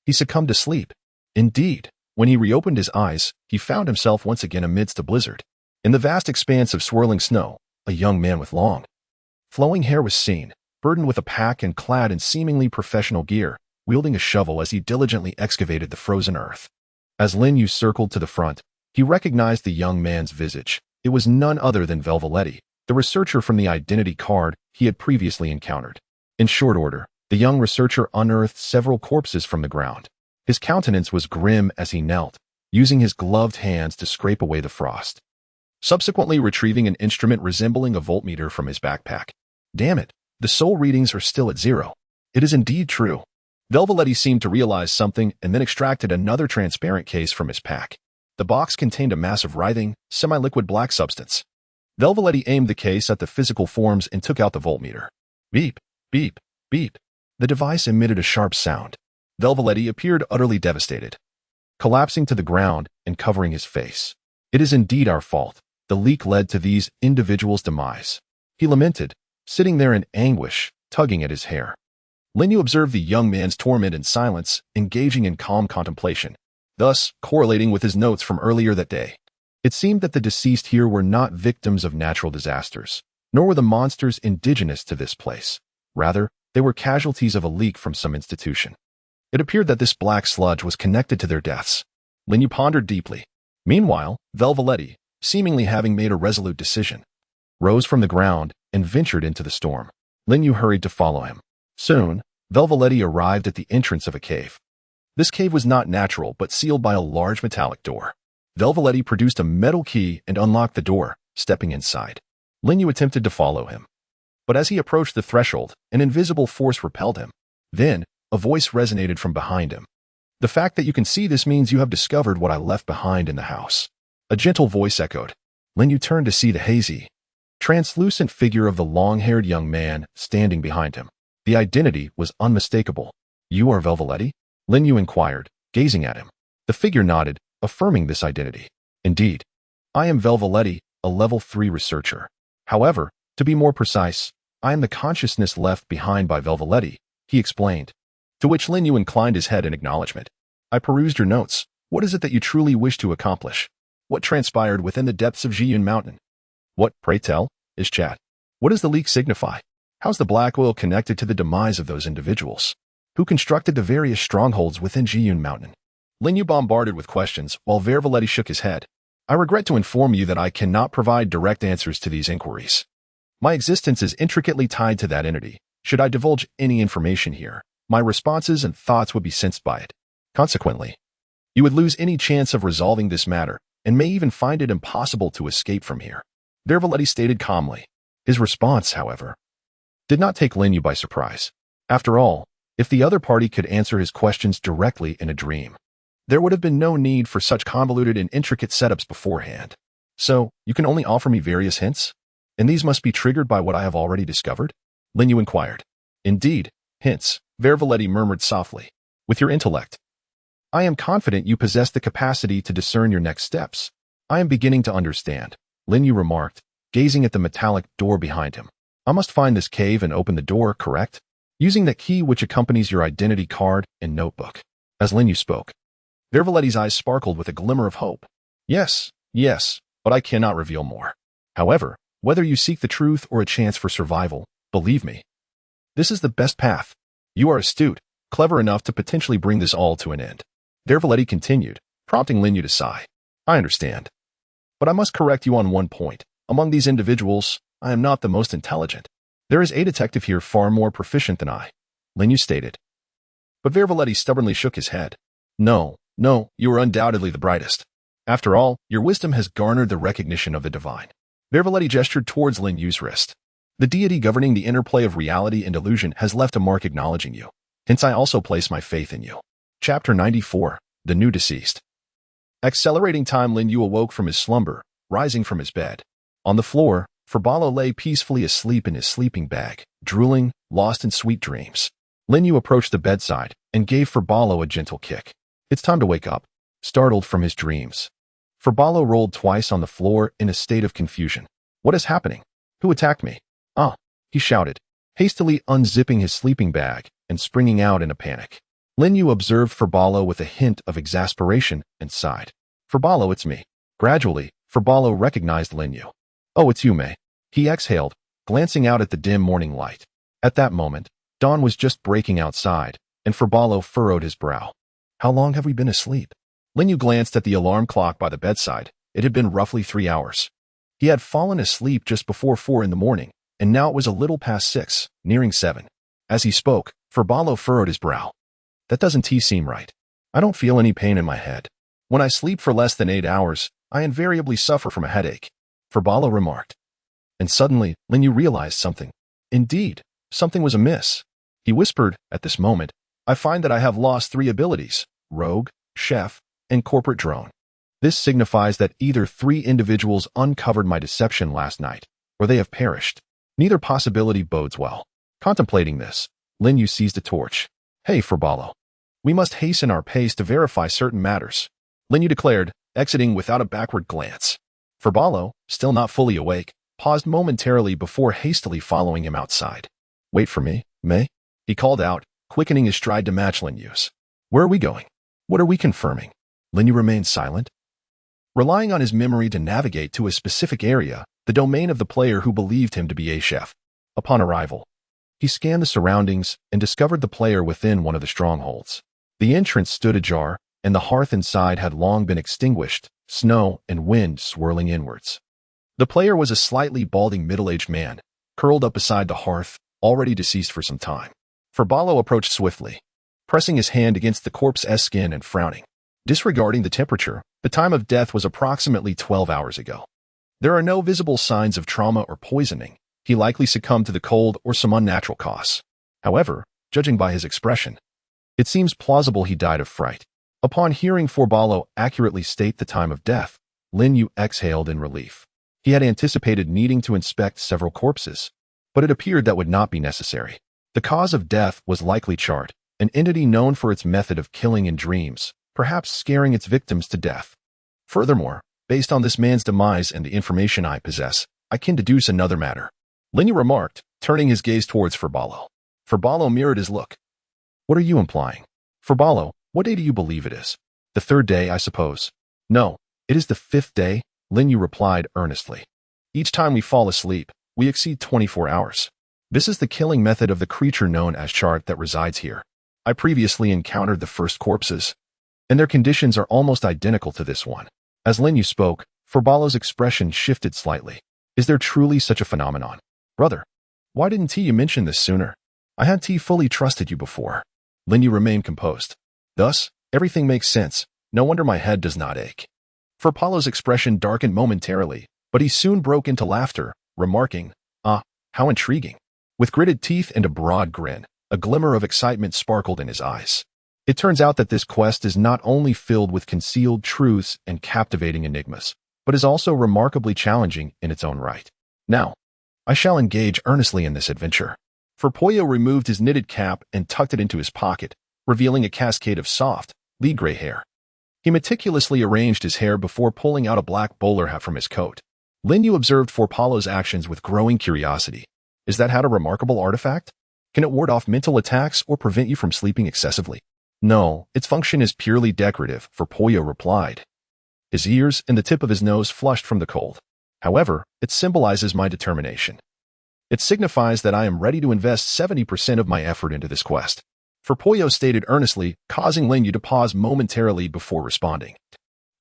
he succumbed to sleep. Indeed, when he reopened his eyes, he found himself once again amidst a blizzard. In the vast expanse of swirling snow, a young man with long, flowing hair was seen, burdened with a pack and clad in seemingly professional gear, wielding a shovel as he diligently excavated the frozen earth. As Lin Yu circled to the front, he recognized the young man's visage. It was none other than Velveletti, the researcher from the identity card he had previously encountered. In short order, the young researcher unearthed several corpses from the ground. His countenance was grim as he knelt, using his gloved hands to scrape away the frost. Subsequently retrieving an instrument resembling a voltmeter from his backpack. Damn it, the soul readings are still at 0. It is indeed true. Velveletti seemed to realize something and then extracted another transparent case from his pack. The box contained a mass of writhing, semi-liquid black substance. Velveletti aimed the case at the physical forms and took out the voltmeter. Beep, beep, beep. The device emitted a sharp sound. Velveletti appeared utterly devastated, collapsing to the ground and covering his face. "It is indeed our fault. The leak led to these individuals' demise," he lamented, sitting there in anguish, tugging at his hair. Lin Yu observed the young man's torment in silence, engaging in calm contemplation, thus correlating with his notes from earlier that day. It seemed that the deceased here were not victims of natural disasters, nor were the monsters indigenous to this place. Rather, they were casualties of a leak from some institution. It appeared that this black sludge was connected to their deaths. Lin Yu pondered deeply. Meanwhile, Velveletti, seemingly having made a resolute decision, rose from the ground and ventured into the storm. Lin Yu hurried to follow him. Soon, Velveletti arrived at the entrance of a cave. This cave was not natural but sealed by a large metallic door. Velveletti produced a metal key and unlocked the door, stepping inside. Lin Yu attempted to follow him. But as he approached the threshold, an invisible force repelled him. Then, a voice resonated from behind him. "The fact that you can see this means you have discovered what I left behind in the house." A gentle voice echoed. Lin Yu turned to see the hazy, translucent figure of the long-haired young man standing behind him. The identity was unmistakable. "You are Velveletti?" Lin Yu inquired, gazing at him. The figure nodded, affirming this identity. "Indeed. I am Velveletti, a level 3 researcher. However, to be more precise, I am the consciousness left behind by Velveletti," he explained. To which Lin Yu inclined his head in acknowledgement. "I perused your notes. What is it that you truly wish to accomplish? What transpired within the depths of Jiyun Mountain? What, pray tell, is chat? What does the leak signify? How's the black oil connected to the demise of those individuals? Who constructed the various strongholds within Jiyun Mountain?" Lin Yu bombarded with questions, while Velveletti shook his head. "I regret to inform you that I cannot provide direct answers to these inquiries. My existence is intricately tied to that entity. Should I divulge any information here, my responses and thoughts would be sensed by it. Consequently, you would lose any chance of resolving this matter, and may even find it impossible to escape from here," Velveletti stated calmly. His response, however, did not take Lin Yu by surprise. After all, if the other party could answer his questions directly in a dream, there would have been no need for such convoluted and intricate setups beforehand. "So, you can only offer me various hints? And these must be triggered by what I have already discovered?" Lin Yu inquired. "Indeed, hints," Velveletti murmured softly. "With your intellect, I am confident you possess the capacity to discern your next steps." "I am beginning to understand," Lin Yu remarked, gazing at the metallic door behind him. "I must find this cave and open the door, correct? Using the key which accompanies your identity card and notebook." As Lin Yu spoke, Velveletti's eyes sparkled with a glimmer of hope. Yes, but I cannot reveal more. However, whether you seek the truth or a chance for survival, believe me, this is the best path. You are astute, clever enough to potentially bring this all to an end." Velveletti continued, prompting Lin Yu to sigh. "I understand. But I must correct you on one point. Among these individuals, I am not the most intelligent. There is a detective here far more proficient than I," Lin Yu stated. But Velveletti stubbornly shook his head. No, no, you are undoubtedly the brightest. After all, your wisdom has garnered the recognition of the divine. Vervaletti gestured towards Lin Yu's wrist. The deity governing the interplay of reality and illusion has left a mark acknowledging you. Hence I also place my faith in you. Chapter 94. The New Deceased. Accelerating time, Lin Yu awoke from his slumber, rising from his bed. On the floor, Furbalo lay peacefully asleep in his sleeping bag, drooling, lost in sweet dreams. Lin Yu approached the bedside and gave Furbalo a gentle kick. It's time to wake up, startled from his dreams. Furbalo rolled twice on the floor in a state of confusion. What is happening? Who attacked me? Ah, he shouted, hastily unzipping his sleeping bag and springing out in a panic. Lin Yu observed Furbalo with a hint of exasperation and sighed. Furbalo, it's me. Gradually, Furbalo recognized Lin Yu. Oh, it's you, Mei. He exhaled, glancing out at the dim morning light. At that moment, dawn was just breaking outside, and Furbalo furrowed his brow. How long have we been asleep? Lin Yu glanced at the alarm clock by the bedside. It had been roughly 3 hours. He had fallen asleep just before 4 in the morning, and now it was a little past 6, nearing 7. As he spoke, Furbalo furrowed his brow. That doesn't seem right. I don't feel any pain in my head. When I sleep for less than 8 hours, I invariably suffer from a headache, Furbalo remarked. And suddenly, Lin Yu realized something. Indeed, something was amiss. He whispered, at this moment, I find that I have lost 3 abilities, Rogue, Chef, and Corporate Drone. This signifies that either 3 individuals uncovered my deception last night, or they have perished. Neither possibility bodes well. Contemplating this, Lin Yu seized a torch. Hey, Furbalo. We must hasten our pace to verify certain matters, Lin Yu declared, exiting without a backward glance. Furbalo, still not fully awake, paused momentarily before hastily following him outside. Wait for me, Mei? He called out, quickening his stride to match Lin Yu's. Where are we going? What are we confirming? Lin Yu remained silent. Relying on his memory to navigate to a specific area, the domain of the player who believed him to be a chef. Upon arrival, he scanned the surroundings and discovered the player within one of the strongholds. The entrance stood ajar, and the hearth inside had long been extinguished, snow and wind swirling inwards. The player was a slightly balding middle-aged man, curled up beside the hearth, already deceased for some time. Furbalo approached swiftly, pressing his hand against the corpse's skin and frowning. Disregarding the temperature, the time of death was approximately 12 hours ago. There are no visible signs of trauma or poisoning. He likely succumbed to the cold or some unnatural cause. However, judging by his expression, it seems plausible he died of fright. Upon hearing Furbalo accurately state the time of death, Lin Yu exhaled in relief. He had anticipated needing to inspect several corpses, but it appeared that would not be necessary. The cause of death was likely Chart, an entity known for its method of killing in dreams, perhaps scaring its victims to death. Furthermore, based on this man's demise and the information I possess, I can deduce another matter, Lin Yu remarked, turning his gaze towards Furbalo. Furbalo mirrored his look. What are you implying? Furbalo, what day do you believe it is? The 3rd day, I suppose. No, it is the 5th day, Lin Yu replied earnestly. Each time we fall asleep, we exceed 24 hours. This is the killing method of the creature known as Chart that resides here. I previously encountered the first corpses, and their conditions are almost identical to this one. As Lin Yu spoke, Furbalo's expression shifted slightly. Is there truly such a phenomenon? Brother, why didn't you mention this sooner? I had fully trusted you before. Lin Yu remained composed. Thus, everything makes sense. No wonder my head does not ache. Furbalo's expression darkened momentarily, but he soon broke into laughter, remarking, Ah, how intriguing. With gritted teeth and a broad grin, a glimmer of excitement sparkled in his eyes. It turns out that this quest is not only filled with concealed truths and captivating enigmas, but is also remarkably challenging in its own right. Now, I shall engage earnestly in this adventure. Furbalo removed his knitted cap and tucked it into his pocket, revealing a cascade of soft, lee-gray hair. He meticulously arranged his hair before pulling out a black bowler hat from his coat. Lin Yu observed Furbalo's actions with growing curiosity. Is that hat a remarkable artifact? Can it ward off mental attacks or prevent you from sleeping excessively? No, its function is purely decorative, Furbalo replied. His ears and the tip of his nose flushed from the cold. However, it symbolizes my determination. It signifies that I am ready to invest 70% of my effort into this quest. Furbalo stated earnestly, causing Lin Yu to pause momentarily before responding.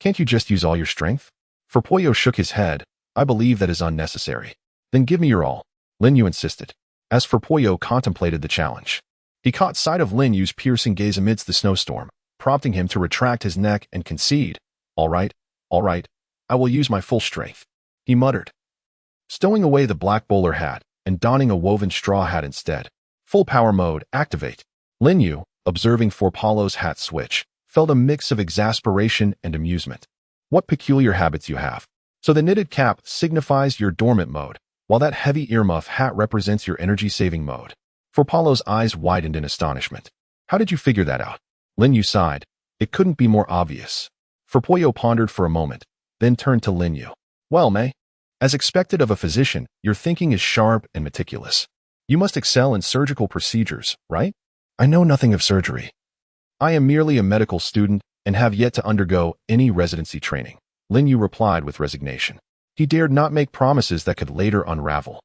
Can't you just use all your strength? Furbalo shook his head. I believe that is unnecessary. Then give me your all, Lin Yu insisted. As Furbalo contemplated the challenge, he caught sight of Lin Yu's piercing gaze amidst the snowstorm, prompting him to retract his neck and concede. All right, I will use my full strength, he muttered, stowing away the black bowler hat and donning a woven straw hat instead. Full power mode, activate. Lin Yu, observing Forpalo's hat switch, felt a mix of exasperation and amusement. What peculiar habits you have. So the knitted cap signifies your dormant mode, while that heavy earmuff hat represents your energy-saving mode. Forpalo's eyes widened in astonishment. How did you figure that out? Lin Yu sighed. It couldn't be more obvious. Forpoyo pondered for a moment, then turned to Lin Yu. Well, Mei, as expected of a physician, your thinking is sharp and meticulous. You must excel in surgical procedures, right? I know nothing of surgery. I am merely a medical student and have yet to undergo any residency training, Lin Yu replied with resignation. He dared not make promises that could later unravel.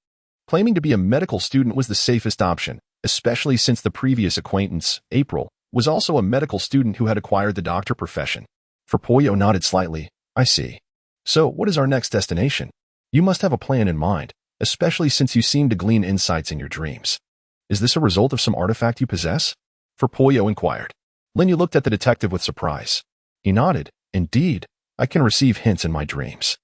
Claiming to be a medical student was the safest option, especially since the previous acquaintance, April, was also a medical student who had acquired the doctor profession. Forpoyo nodded slightly. I see. So, what is our next destination? You must have a plan in mind, especially since you seem to glean insights in your dreams. Is this a result of some artifact you possess? Forpoyo inquired. Lin Yu looked at the detective with surprise. He nodded. Indeed, I can receive hints in my dreams.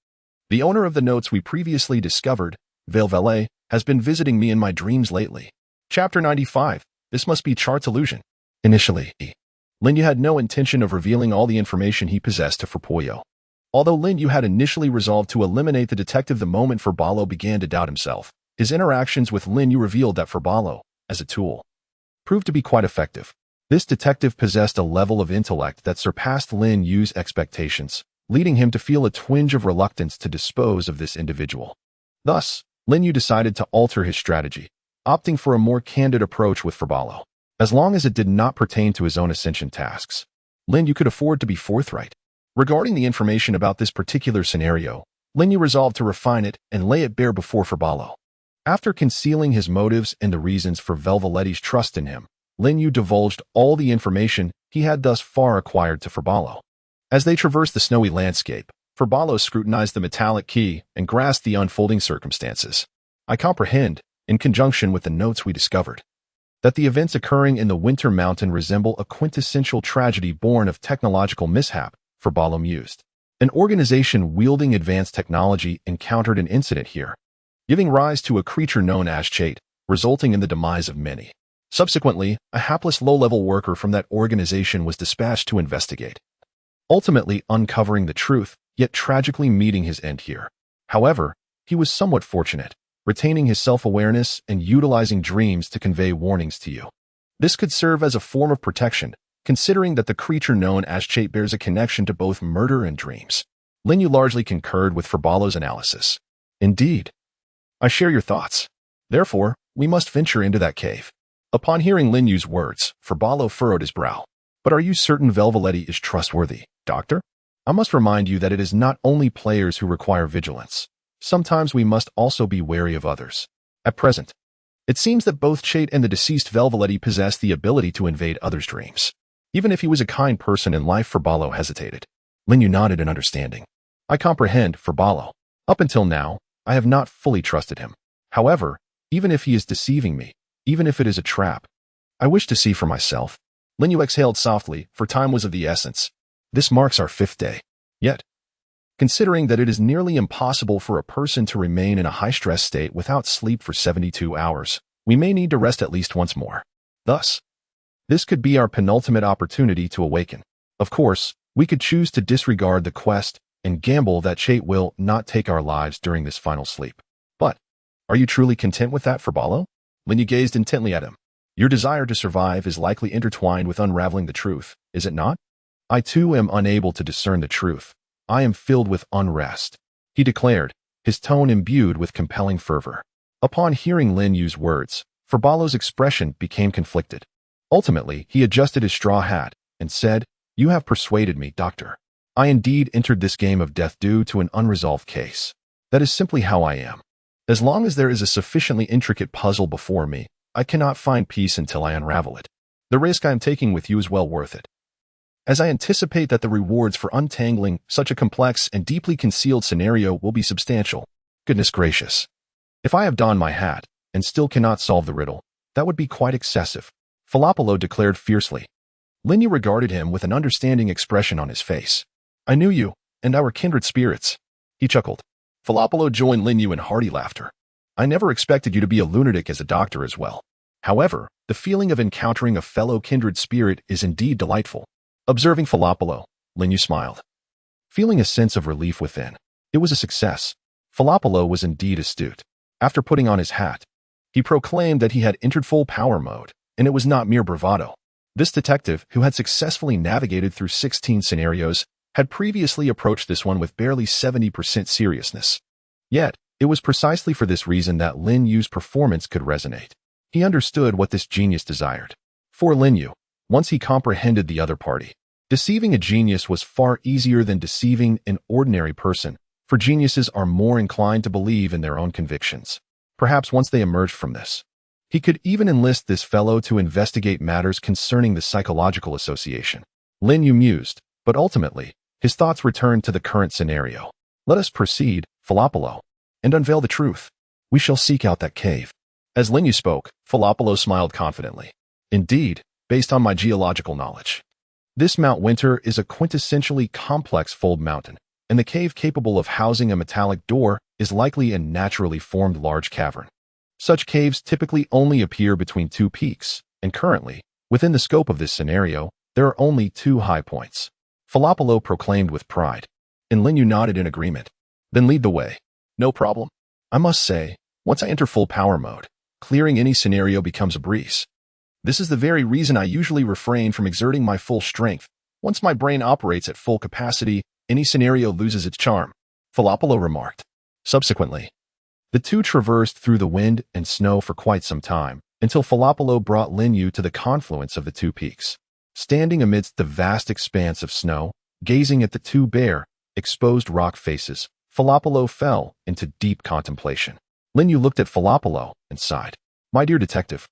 The owner of the notes we previously discovered, Velvele, has been visiting me in my dreams lately. Chapter 95. This must be Chart's illusion. Initially, Lin Yu had no intention of revealing all the information he possessed to Forpoyo. Although Lin Yu had initially resolved to eliminate the detective the moment Forpalo began to doubt himself, his interactions with Lin Yu revealed that Forpalo, as a tool, proved to be quite effective. This detective possessed a level of intellect that surpassed Lin Yu's expectations, leading him to feel a twinge of reluctance to dispose of this individual. Thus, Lin Yu decided to alter his strategy, opting for a more candid approach with Forpalo. As long as it did not pertain to his own ascension tasks, Lin Yu could afford to be forthright. Regarding the information about this particular scenario, Lin Yu resolved to refine it and lay it bare before Forpalo. After concealing his motives and the reasons for Velveletti's trust in him, Lin Yu divulged all the information he had thus far acquired to Forpalo. As they traversed the snowy landscape, Forpalo scrutinized the metallic key and grasped the unfolding circumstances. I comprehend, in conjunction with the notes we discovered, that the events occurring in the Winter Mountain resemble a quintessential tragedy born of technological mishap, Forpalo mused. An organization wielding advanced technology encountered an incident here, giving rise to a creature known as Chait, resulting in the demise of many. Subsequently, a hapless low-level worker from that organization was dispatched to investigate, ultimately uncovering the truth, yet tragically meeting his end here. However, he was somewhat fortunate, retaining his self-awareness and utilizing dreams to convey warnings to you. This could serve as a form of protection, considering that the creature known as Chait bears a connection to both murder and dreams. Lin Yu largely concurred with Forpalo's analysis. Indeed. I share your thoughts. Therefore, we must venture into that cave. Upon hearing Lin Yu's words, Forpalo furrowed his brow. But are you certain Velveletti is trustworthy, Doctor? I must remind you that it is not only players who require vigilance. Sometimes we must also be wary of others. At present, it seems that both Chait and the deceased Velveletti possess the ability to invade others' dreams. Even if he was a kind person in life, Forpalo hesitated. Lin Yu nodded in understanding. I comprehend, Forpalo. Up until now, I have not fully trusted him. However, even if he is deceiving me, even if it is a trap, I wish to see for myself. Lin Yu exhaled softly, for time was of the essence. This marks our 5th day. Yet, considering that it is nearly impossible for a person to remain in a high-stress state without sleep for 72 hours, we may need to rest at least once more. Thus, this could be our penultimate opportunity to awaken. Of course, we could choose to disregard the quest and gamble that Chait will not take our lives during this final sleep. But, are you truly content with that, Forpalo? Lin Yu gazed intently at him. Your desire to survive is likely intertwined with unraveling the truth, is it not? I too am unable to discern the truth. I am filled with unrest, he declared, his tone imbued with compelling fervor. Upon hearing Lin Yu's words, Forpalo's expression became conflicted. Ultimately, he adjusted his straw hat and said, You have persuaded me, Doctor. I indeed entered this game of death due to an unresolved case. That is simply how I am. As long as there is a sufficiently intricate puzzle before me, I cannot find peace until I unravel it. The risk I am taking with you is well worth it, as I anticipate that the rewards for untangling such a complex and deeply concealed scenario will be substantial. Goodness gracious. If I have donned my hat and still cannot solve the riddle, that would be quite excessive, Filopolo declared fiercely. Lin Yu regarded him with an understanding expression on his face. I knew you, and our kindred spirits. He chuckled. Filopolo joined Lin Yu in hearty laughter. I never expected you to be a lunatic as a doctor as well. However, the feeling of encountering a fellow kindred spirit is indeed delightful. Observing Filopolo, Lin Yu smiled, feeling a sense of relief within. It was a success. Filopolo was indeed astute. After putting on his hat, he proclaimed that he had entered full power mode, and it was not mere bravado. This detective, who had successfully navigated through 16 scenarios, had previously approached this one with barely 70% seriousness. Yet, it was precisely for this reason that Lin Yu's performance could resonate. He understood what this genius desired. For Lin Yu, once he comprehended the other party, deceiving a genius was far easier than deceiving an ordinary person, for geniuses are more inclined to believe in their own convictions. Perhaps once they emerged from this, he could even enlist this fellow to investigate matters concerning the psychological association. Lin Yu mused, but ultimately, his thoughts returned to the current scenario. Let us proceed, Filopolo, and unveil the truth. We shall seek out that cave. As Lin Yu spoke, Filopolo smiled confidently. Indeed, based on my geological knowledge, this Mount Winter is a quintessentially complex fold mountain, and the cave capable of housing a metallic door is likely a naturally formed large cavern. Such caves typically only appear between two peaks, and currently, within the scope of this scenario, there are only two high points. Filopolo proclaimed with pride, and Lin Yu nodded in agreement. Then lead the way. No problem. I must say, once I enter full power mode, clearing any scenario becomes a breeze. This is the very reason I usually refrain from exerting my full strength. Once my brain operates at full capacity, any scenario loses its charm, Filopolo remarked. Subsequently, the two traversed through the wind and snow for quite some time, until Filopolo brought Lin Yu to the confluence of the two peaks. Standing amidst the vast expanse of snow, gazing at the two bare, exposed rock faces, Filopolo fell into deep contemplation. Lin Yu looked at Filopolo and sighed. My dear detective,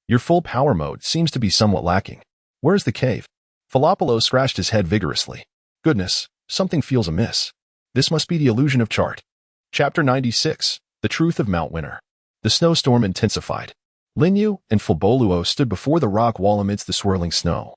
your full power mode seems to be somewhat lacking. Where is the cave? Filopolo scratched his head vigorously. Goodness, something feels amiss. This must be the illusion of chart. Chapter 96, The Truth of Mount Winter. The snowstorm intensified. Lin Yu and Filopolo stood before the rock wall amidst the swirling snow,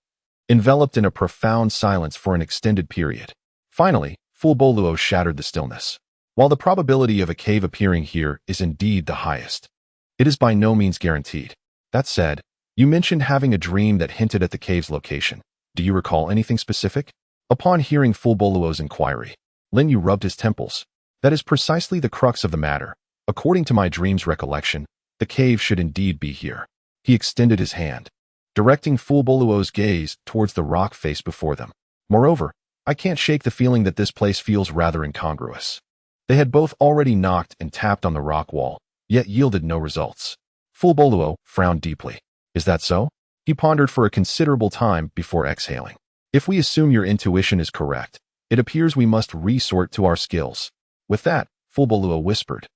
enveloped in a profound silence for an extended period. Finally, Filopolo shattered the stillness. While the probability of a cave appearing here is indeed the highest, it is by no means guaranteed. That said, you mentioned having a dream that hinted at the cave's location. Do you recall anything specific? Upon hearing Filopolo's inquiry, Lin Yu rubbed his temples. That is precisely the crux of the matter. According to my dream's recollection, the cave should indeed be here. He extended his hand, directing Filopolo's gaze towards the rock face before them. Moreover, I can't shake the feeling that this place feels rather incongruous. They had both already knocked and tapped on the rock wall, yet yielded no results. Filopolo frowned deeply. Is that so? He pondered for a considerable time before exhaling. If we assume your intuition is correct, it appears we must resort to our skills. With that, Filopolo whispered,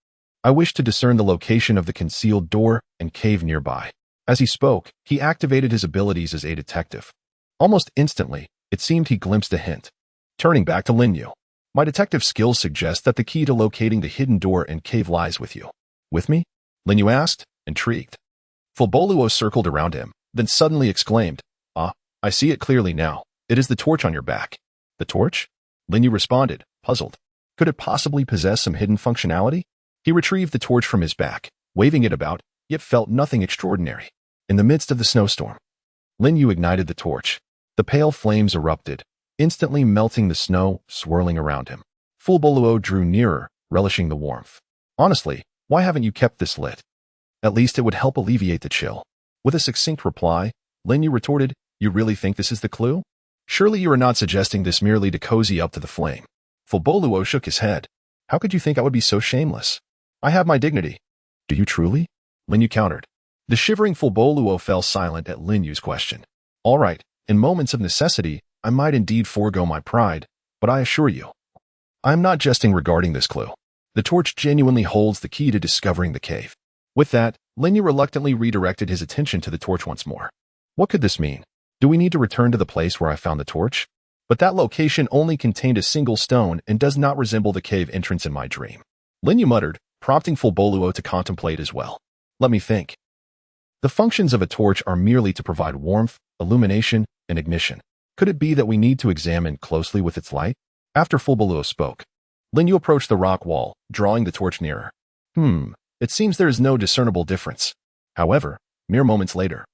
I wish to discern the location of the concealed door and cave nearby. As he spoke, he activated his abilities as a detective. Almost instantly, it seemed he glimpsed a hint. Turning back to Lin Yu, my detective skills suggest that the key to locating the hidden door and cave lies with you. With me? Lin Yu asked, intrigued. Filopolo circled around him, then suddenly exclaimed, I see it clearly now. It is the torch on your back. The torch? Lin Yu responded, puzzled. Could it possibly possess some hidden functionality? He retrieved the torch from his back, waving it about, yet felt nothing extraordinary. In the midst of the snowstorm, Lin Yu ignited the torch. The pale flames erupted, instantly melting the snow swirling around him. Filopolo drew nearer, relishing the warmth. Honestly, why haven't you kept this lit? At least it would help alleviate the chill. With a succinct reply, Lin Yu retorted, You really think this is the clue? Surely you are not suggesting this merely to cozy up to the flame. Filopolo shook his head. How could you think I would be so shameless? I have my dignity. Do you truly? Lin Yu countered. The shivering Filopolo fell silent at Lin Yu's question. All right, in moments of necessity, I might indeed forego my pride, but I assure you, I am not jesting regarding this clue. The torch genuinely holds the key to discovering the cave. With that, Lin Yu reluctantly redirected his attention to the torch once more. What could this mean? Do we need to return to the place where I found the torch? But that location only contained a single stone and does not resemble the cave entrance in my dream. Lin Yu muttered, prompting Filopolo to contemplate as well. Let me think. The functions of a torch are merely to provide warmth, illumination, and ignition. Could it be that we need to examine closely with its light? After Fulbalo spoke, Lin Yu approached the rock wall, drawing the torch nearer. It seems there is no discernible difference. However, mere moments later,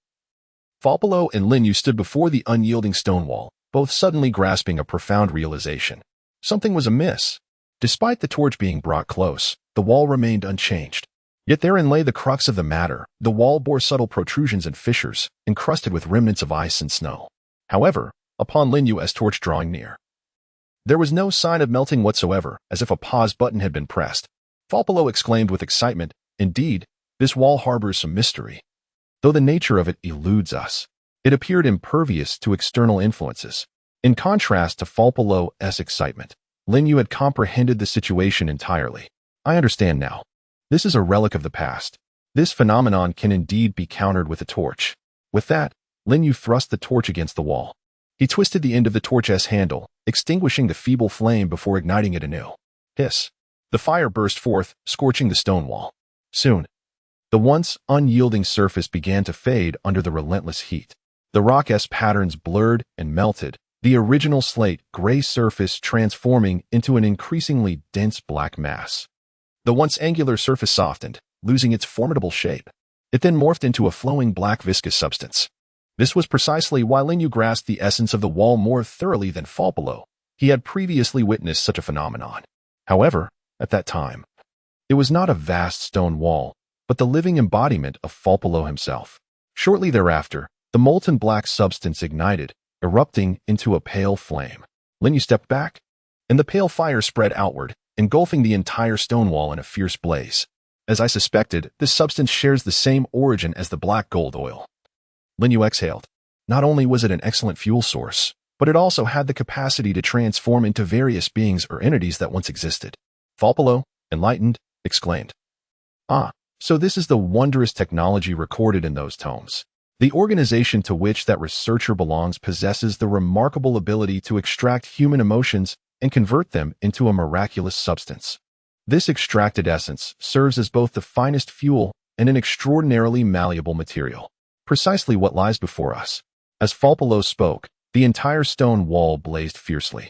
Fulbalo and Lin Yu stood before the unyielding stone wall, both suddenly grasping a profound realization. Something was amiss. Despite the torch being brought close, the wall remained unchanged. Yet therein lay the crux of the matter. The wall bore subtle protrusions and fissures, encrusted with remnants of ice and snow. However, upon Lin Yu's torch drawing near, there was no sign of melting whatsoever, as if a pause button had been pressed. Fulbalo exclaimed with excitement, "Indeed, this wall harbors some mystery. Though the nature of it eludes us, it appeared impervious to external influences." In contrast to Fulbalo's excitement, Lin Yu had comprehended the situation entirely. "I understand now. This is a relic of the past. This phenomenon can indeed be countered with a torch." With that, Lin Yu thrust the torch against the wall. He twisted the end of the torch's handle, extinguishing the feeble flame before igniting it anew. Hiss! The fire burst forth, scorching the stone wall. Soon, the once unyielding surface began to fade under the relentless heat. The rock's patterns blurred and melted, the original slate-gray surface transforming into an increasingly dense black mass. The once angular surface softened, losing its formidable shape. It then morphed into a flowing black viscous substance. This was precisely why Lin Yu grasped the essence of the wall more thoroughly than Fulbalo. He had previously witnessed such a phenomenon. However, at that time, it was not a vast stone wall, but the living embodiment of Fulbalo himself. Shortly thereafter, the molten black substance ignited, erupting into a pale flame. Lin Yu stepped back, and the pale fire spread outward, engulfing the entire stone wall in a fierce blaze. As I suspected, this substance shares the same origin as the black gold oil. Lin Yu exhaled. Not only was it an excellent fuel source, but it also had the capacity to transform into various beings or entities that once existed. Fulbalo, enlightened, exclaimed, "Ah, so this is the wondrous technology recorded in those tomes. The organization to which that researcher belongs possesses the remarkable ability to extract human emotions and convert them into a miraculous substance. This extracted essence serves as both the finest fuel and an extraordinarily malleable material. Precisely what lies before us." As Fulbalo spoke, the entire stone wall blazed fiercely.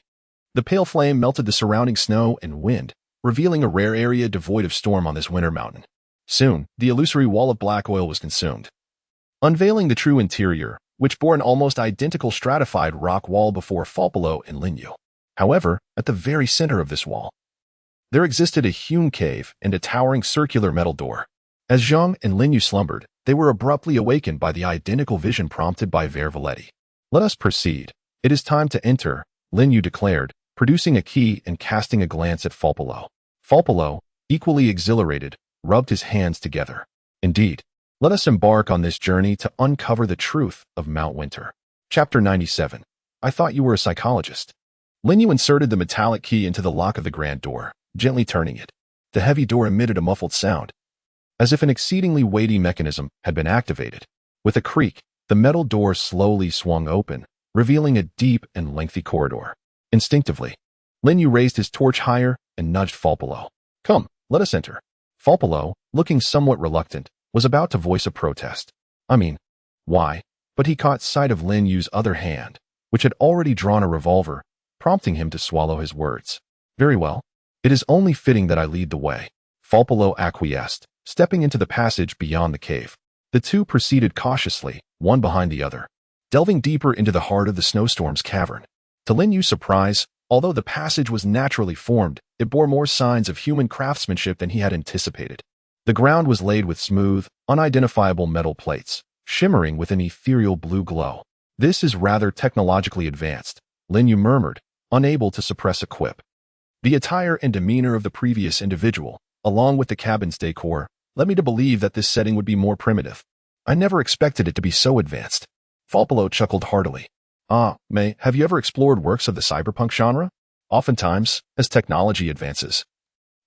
The pale flame melted the surrounding snow and wind, revealing a rare area devoid of storm on this winter mountain. Soon, the illusory wall of black oil was consumed, unveiling the true interior, which bore an almost identical stratified rock wall before Fulbalo and Lin Yu. However, at the very center of this wall, there existed a hewn cave and a towering circular metal door. As Zhang and Lin Yu slumbered, they were abruptly awakened by the identical vision prompted by Vervalletti. "Let us proceed. It is time to enter," Lin Yu declared, producing a key and casting a glance at Fulbalo. Fulbalo, equally exhilarated, rubbed his hands together. "Indeed, let us embark on this journey to uncover the truth of Mount Winter." Chapter 97. "I thought you were a psychologist." Lin Yu inserted the metallic key into the lock of the grand door, gently turning it. The heavy door emitted a muffled sound, as if an exceedingly weighty mechanism had been activated. With a creak, the metal door slowly swung open, revealing a deep and lengthy corridor. Instinctively, Lin Yu raised his torch higher and nudged Fulbalo. "Come, let us enter." Fulbalo, looking somewhat reluctant, was about to voice a protest. Why? But he caught sight of Lin Yu's other hand, which had already drawn a revolver, prompting him to swallow his words. "Very well. It is only fitting that I lead the way." Fulbalo acquiesced, stepping into the passage beyond the cave. The two proceeded cautiously, one behind the other, delving deeper into the heart of the snowstorm's cavern. To Lin Yu's surprise, although the passage was naturally formed, it bore more signs of human craftsmanship than he had anticipated. The ground was laid with smooth, unidentifiable metal plates, shimmering with an ethereal blue glow. "This is rather technologically advanced," Lin Yu murmured, unable to suppress a quip. The attire and demeanor of the previous individual, along with the cabin's decor, led me to believe that this setting would be more primitive. I never expected it to be so advanced. Fulbalo chuckled heartily. May, have you ever explored works of the cyberpunk genre? Oftentimes, as technology advances,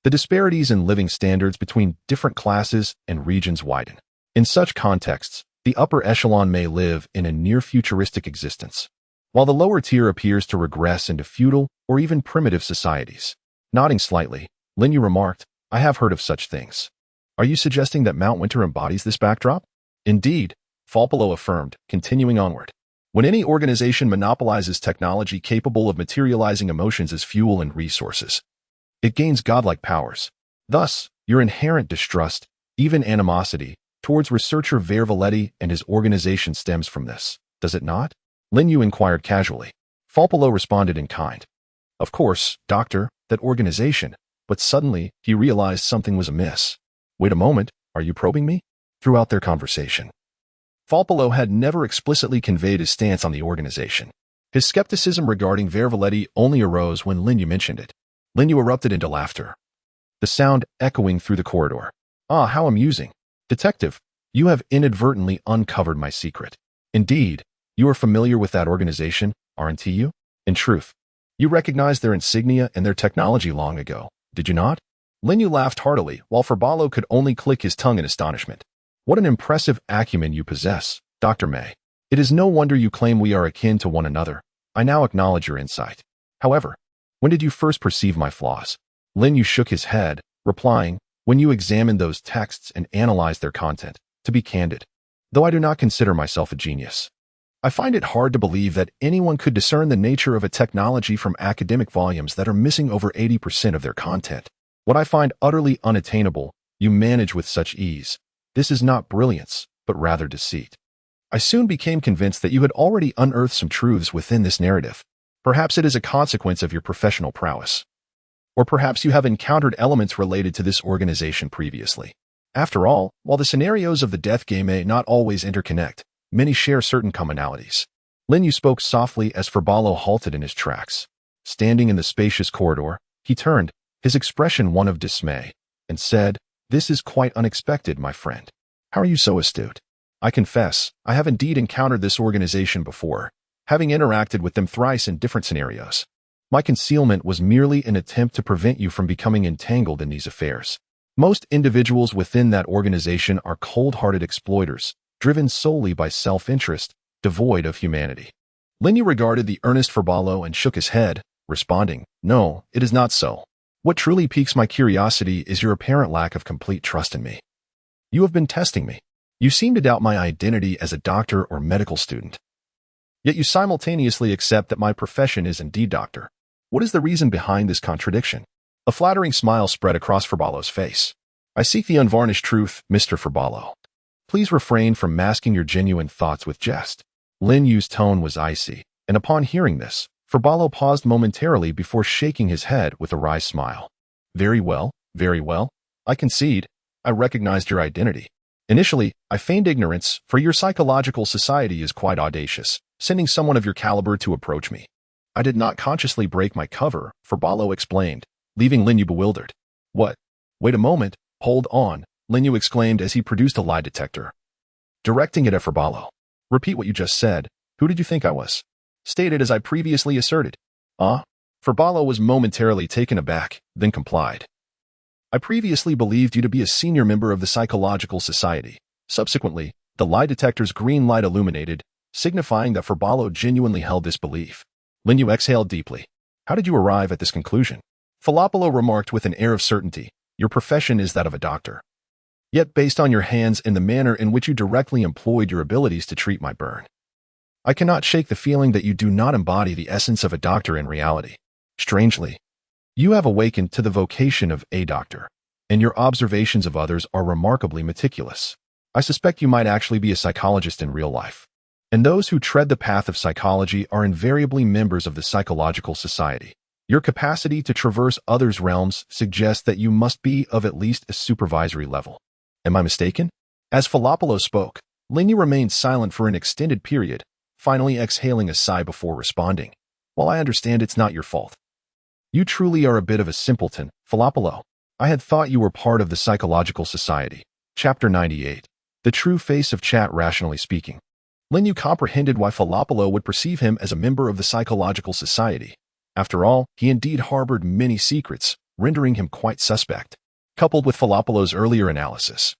the disparities in living standards between different classes and regions widen. In such contexts, the upper echelon may live in a near-futuristic existence, while the lower tier appears to regress into feudal or even primitive societies. Nodding slightly, Lin Yu remarked, "I have heard of such things. Are you suggesting that Mount Winter embodies this backdrop?" Indeed, Falpolo affirmed, continuing onward. When any organization monopolizes technology capable of materializing emotions as fuel and resources, it gains godlike powers. Thus, your inherent distrust, even animosity, towards researcher Vervalletti and his organization stems from this, does it not? Lin Yu inquired casually. Falpolo responded in kind. Of course, doctor, that organization, but suddenly he realized something was amiss. Wait a moment, are you probing me? Throughout their conversation, Falpolo had never explicitly conveyed his stance on the organization. His skepticism regarding Vervalletti only arose when Lin Yu mentioned it. Lin Yu erupted into laughter, the sound echoing through the corridor. Ah, how amusing. Detective, you have inadvertently uncovered my secret. Indeed, you are familiar with that organization, aren't you? In truth, you recognized their insignia and their technology long ago, did you not? Lin Yu laughed heartily, while Falpolo could only click his tongue in astonishment. What an impressive acumen you possess, Dr. May. It is no wonder you claim we are akin to one another. I now acknowledge your insight. However, when did you first perceive my flaws? Lin Yu shook his head, replying, when you examined those texts and analyzed their content. To be candid, though I do not consider myself a genius, I find it hard to believe that anyone could discern the nature of a technology from academic volumes that are missing over 80% of their content. What I find utterly unattainable, you manage with such ease. This is not brilliance, but rather deceit. I soon became convinced that you had already unearthed some truths within this narrative. Perhaps it is a consequence of your professional prowess. Or perhaps you have encountered elements related to this organization previously. After all, while the scenarios of the death game may not always interconnect, many share certain commonalities. Lin Yu spoke softly as Falpolo halted in his tracks. Standing in the spacious corridor, he turned, his expression one of dismay, and said, "This is quite unexpected, my friend. How are you so astute? I confess, I have indeed encountered this organization before, having interacted with them thrice in different scenarios. My concealment was merely an attempt to prevent you from becoming entangled in these affairs. Most individuals within that organization are cold-hearted exploiters, driven solely by self-interest, devoid of humanity." Lin Yu regarded the earnest Falpolo and shook his head, responding, "No, it is not so. What truly piques my curiosity is your apparent lack of complete trust in me. You have been testing me. You seem to doubt my identity as a doctor or medical student. Yet you simultaneously accept that my profession is indeed doctor. What is the reason behind this contradiction?" A flattering smile spread across Falpolo's face. "I seek the unvarnished truth, Mr. Falpolo. Please refrain from masking your genuine thoughts with jest." Lin Yu's tone was icy, and upon hearing this, Falpolo paused momentarily before shaking his head with a wry smile. Very well, I concede. I recognized your identity. Initially, I feigned ignorance, for your psychological society is quite audacious, sending someone of your caliber to approach me. I did not consciously break my cover, Falpolo explained, leaving Lin Yu bewildered. "What? Wait a moment, hold on," Lin Yu exclaimed as he produced a lie detector. Directing it at Falpolo. "Repeat what you just said. Who did you think I was?" "Stated as I previously asserted." "Ah?" Falpolo was momentarily taken aback, then complied. "I previously believed you to be a senior member of the Psychological Society." Subsequently, the lie detector's green light illuminated, signifying that Falpolo genuinely held this belief. Lin Yu exhaled deeply. "How did you arrive at this conclusion?" Falpolo remarked with an air of certainty, "Your profession is that of a doctor. Yet based on your hands and the manner in which you directly employed your abilities to treat my burn, I cannot shake the feeling that you do not embody the essence of a doctor in reality. Strangely, you have awakened to the vocation of a doctor, and your observations of others are remarkably meticulous. I suspect you might actually be a psychologist in real life. And those who tread the path of psychology are invariably members of the Psychological Society. Your capacity to traverse others' realms suggests that you must be of at least a supervisory level. Am I mistaken?" As Falpolo spoke, Lin Yu remained silent for an extended period, finally exhaling a sigh before responding. "Well, I understand it's not your fault. You truly are a bit of a simpleton, Falpolo. I had thought you were part of the Psychological Society." Chapter 98. The True Face of Chat. Rationally speaking, Lin Yu comprehended why Falpolo would perceive him as a member of the Psychological Society. After all, he indeed harbored many secrets, rendering him quite suspect. Coupled with Falpolo's earlier analysis,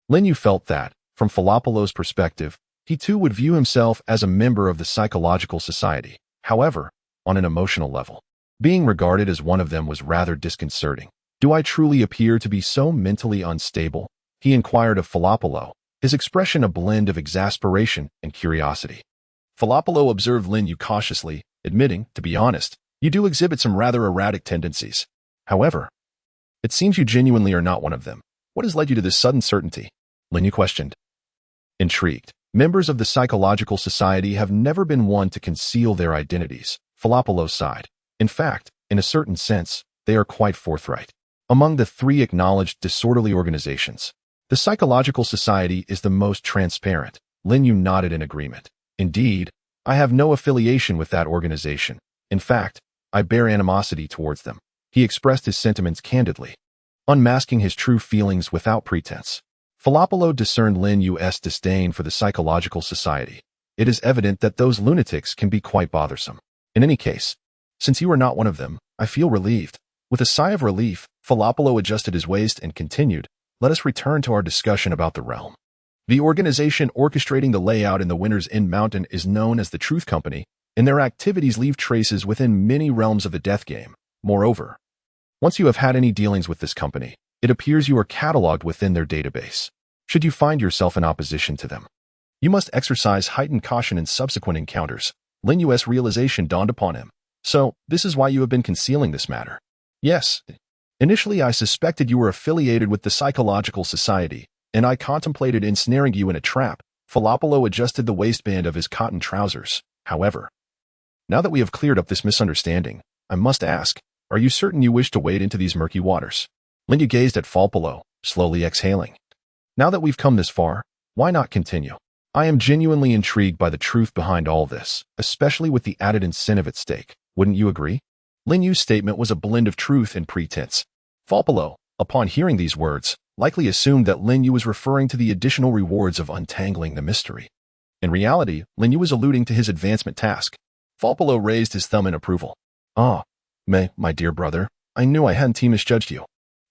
Lin Yu felt that, from Falpolo's perspective, he too would view himself as a member of the Psychological Society. However, on an emotional level, being regarded as one of them was rather disconcerting. "Do I truly appear to be so mentally unstable?" he inquired of Falpolo, his expression a blend of exasperation and curiosity. Falopolo observed Lin Yu cautiously, admitting, to be honest, you do exhibit some rather erratic tendencies. However, it seems you genuinely are not one of them. What has led you to this sudden certainty? Lin Yu questioned. Intrigued, members of the Psychological Society have never been one to conceal their identities, Falopolo sighed. In fact, in a certain sense, they are quite forthright. Among the three acknowledged disorderly organizations, the Psychological Society is the most transparent. Lin Yu nodded in agreement. Indeed, I have no affiliation with that organization. In fact, I bear animosity towards them. He expressed his sentiments candidly, unmasking his true feelings without pretense. Falopolo discerned Lin Yu's disdain for the Psychological Society. It is evident that those lunatics can be quite bothersome. In any case, since you are not one of them, I feel relieved. With a sigh of relief, Falopolo adjusted his waist and continued, let us return to our discussion about the realm. The organization orchestrating the layout in the Winter's End Mountain is known as the Truth Company, and their activities leave traces within many realms of the death game. Moreover, once you have had any dealings with this company, it appears you are cataloged within their database. Should you find yourself in opposition to them, you must exercise heightened caution in subsequent encounters. Lin Yu's realization dawned upon him. So, this is why you have been concealing this matter. Yes. Initially, I suspected you were affiliated with the Psychological Society, and I contemplated ensnaring you in a trap. Falopolo adjusted the waistband of his cotton trousers. However, now that we have cleared up this misunderstanding, I must ask, are you certain you wish to wade into these murky waters? Lin Yu gazed at Falopolo, slowly exhaling. Now that we've come this far, why not continue? I am genuinely intrigued by the truth behind all this, especially with the added incentive at stake. Wouldn't you agree? Lin Yu's statement was a blend of truth and pretense. Falopolo, upon hearing these words, likely assumed that Lin Yu was referring to the additional rewards of untangling the mystery. In reality, Lin Yu was alluding to his advancement task. Falopolo raised his thumb in approval. Ah, my dear brother, I knew I hadn't misjudged you.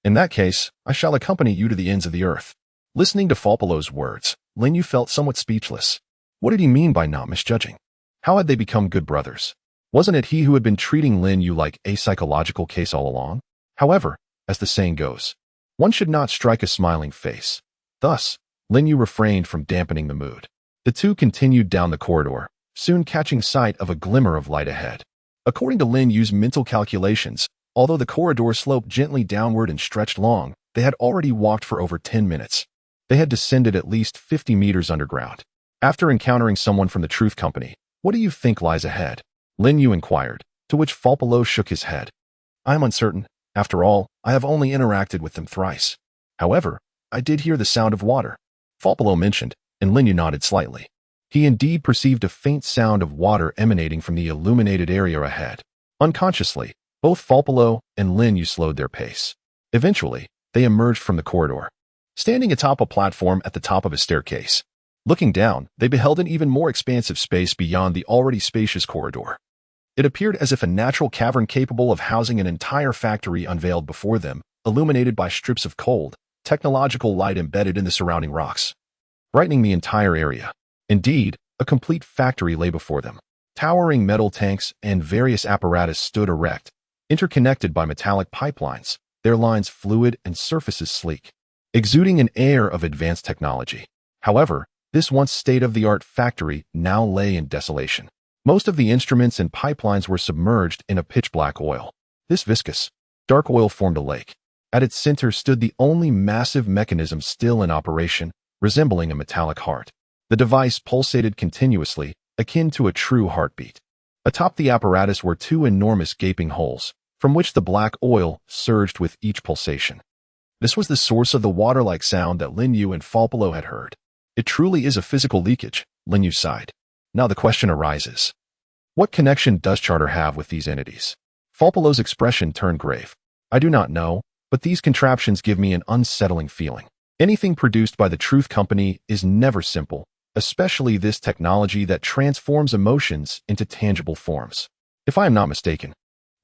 In that case, I shall accompany you to the ends of the earth. Listening to Falopolo's words, Lin Yu felt somewhat speechless. What did he mean by not misjudging? How had they become good brothers? Wasn't it he who had been treating Lin Yu like a psychological case all along? However, as the saying goes, one should not strike a smiling face. Thus, Lin Yu refrained from dampening the mood. The two continued down the corridor, soon catching sight of a glimmer of light ahead. According to Lin Yu's mental calculations, although the corridor sloped gently downward and stretched long, they had already walked for over 10 minutes. They had descended at least 50 meters underground. After encountering someone from the Truth Company, what do you think lies ahead? Lin Yu inquired, to which Falopolo shook his head. I am uncertain. After all, I have only interacted with them thrice. However, I did hear the sound of water. Falopolo mentioned, and Lin Yu nodded slightly. He indeed perceived a faint sound of water emanating from the illuminated area ahead. Unconsciously, both Falopolo and Lin Yu slowed their pace. Eventually, they emerged from the corridor. Standing atop a platform at the top of a staircase. Looking down, they beheld an even more expansive space beyond the already spacious corridor. It appeared as if a natural cavern capable of housing an entire factory unveiled before them, illuminated by strips of cold, technological light embedded in the surrounding rocks, brightening the entire area. Indeed, a complete factory lay before them. Towering metal tanks and various apparatus stood erect, interconnected by metallic pipelines, their lines fluid and surfaces sleek, exuding an air of advanced technology. However, this once state-of-the-art factory now lay in desolation. Most of the instruments and pipelines were submerged in a pitch-black oil. This viscous, dark oil formed a lake. At its center stood the only massive mechanism still in operation, resembling a metallic heart. The device pulsated continuously, akin to a true heartbeat. Atop the apparatus were two enormous gaping holes, from which the black oil surged with each pulsation. This was the source of the water-like sound that Lin Yu and Falopolo had heard. It truly is a physical leakage, Lin Yu sighed. Now the question arises. What connection does Charter have with these entities? Falopolo's expression turned grave. I do not know, but these contraptions give me an unsettling feeling. Anything produced by the Truth Company is never simple, especially this technology that transforms emotions into tangible forms. If I am not mistaken,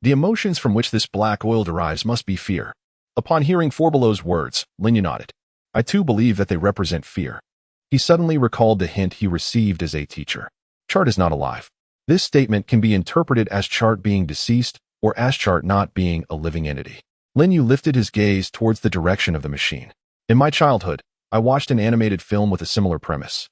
the emotions from which this black oil derives must be fear. Upon hearing Falopolo's words, Lin Yu nodded. I too believe that they represent fear. He suddenly recalled the hint he received as a teacher. Chart is not alive. This statement can be interpreted as Chart being deceased or as Chart not being a living entity. Lin Yu lifted his gaze towards the direction of the machine. In my childhood, I watched an animated film with a similar premise,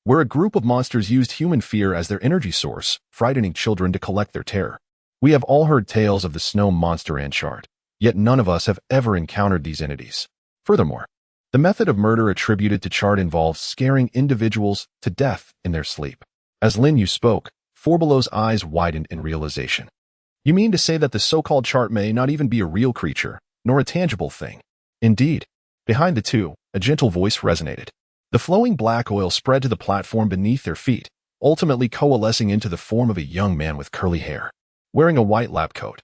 where a group of monsters used human fear as their energy source, frightening children to collect their terror. We have all heard tales of the snow monster and shard, yet none of us have ever encountered these entities. Furthermore, the method of murder attributed to Chart involves scaring individuals to death in their sleep. As Lin Yu spoke, Forbelow's eyes widened in realization. You mean to say that the so-called Chart may not even be a real creature, nor a tangible thing? Indeed. Behind the two, a gentle voice resonated. The flowing black oil spread to the platform beneath their feet, ultimately coalescing into the form of a young man with curly hair, wearing a white lab coat.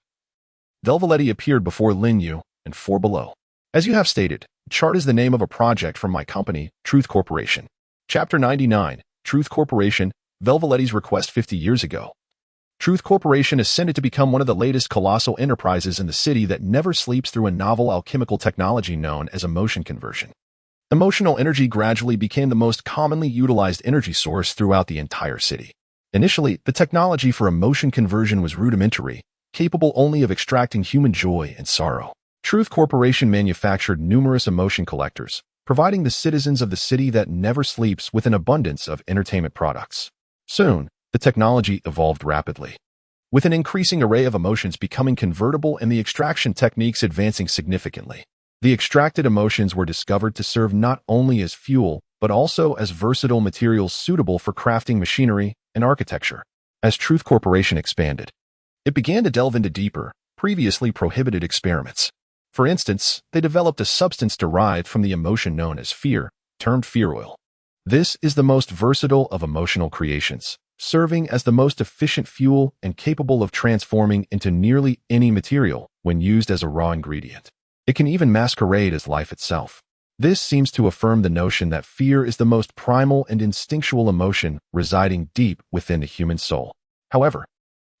Velveletti appeared before Lin Yu and Forbelow. As you have stated, Chart is the name of a project from my company, Truth Corporation. Chapter 99, Truth Corporation, Velveletti's request 50 years ago. Truth Corporation ascended to become one of the latest colossal enterprises in the city that never sleeps through a novel alchemical technology known as emotion conversion. Emotional energy gradually became the most commonly utilized energy source throughout the entire city. Initially, the technology for emotion conversion was rudimentary, capable only of extracting human joy and sorrow. Truth Corporation manufactured numerous emotion collectors, providing the citizens of the city that never sleeps with an abundance of entertainment products. Soon, the technology evolved rapidly, with an increasing array of emotions becoming convertible and the extraction techniques advancing significantly. The extracted emotions were discovered to serve not only as fuel, but also as versatile materials suitable for crafting machinery and architecture. As Truth Corporation expanded, it began to delve into deeper, previously prohibited experiments. For instance, they developed a substance derived from the emotion known as fear, termed fear oil. This is the most versatile of emotional creations, serving as the most efficient fuel and capable of transforming into nearly any material when used as a raw ingredient. It can even masquerade as life itself. This seems to affirm the notion that fear is the most primal and instinctual emotion residing deep within the human soul. However,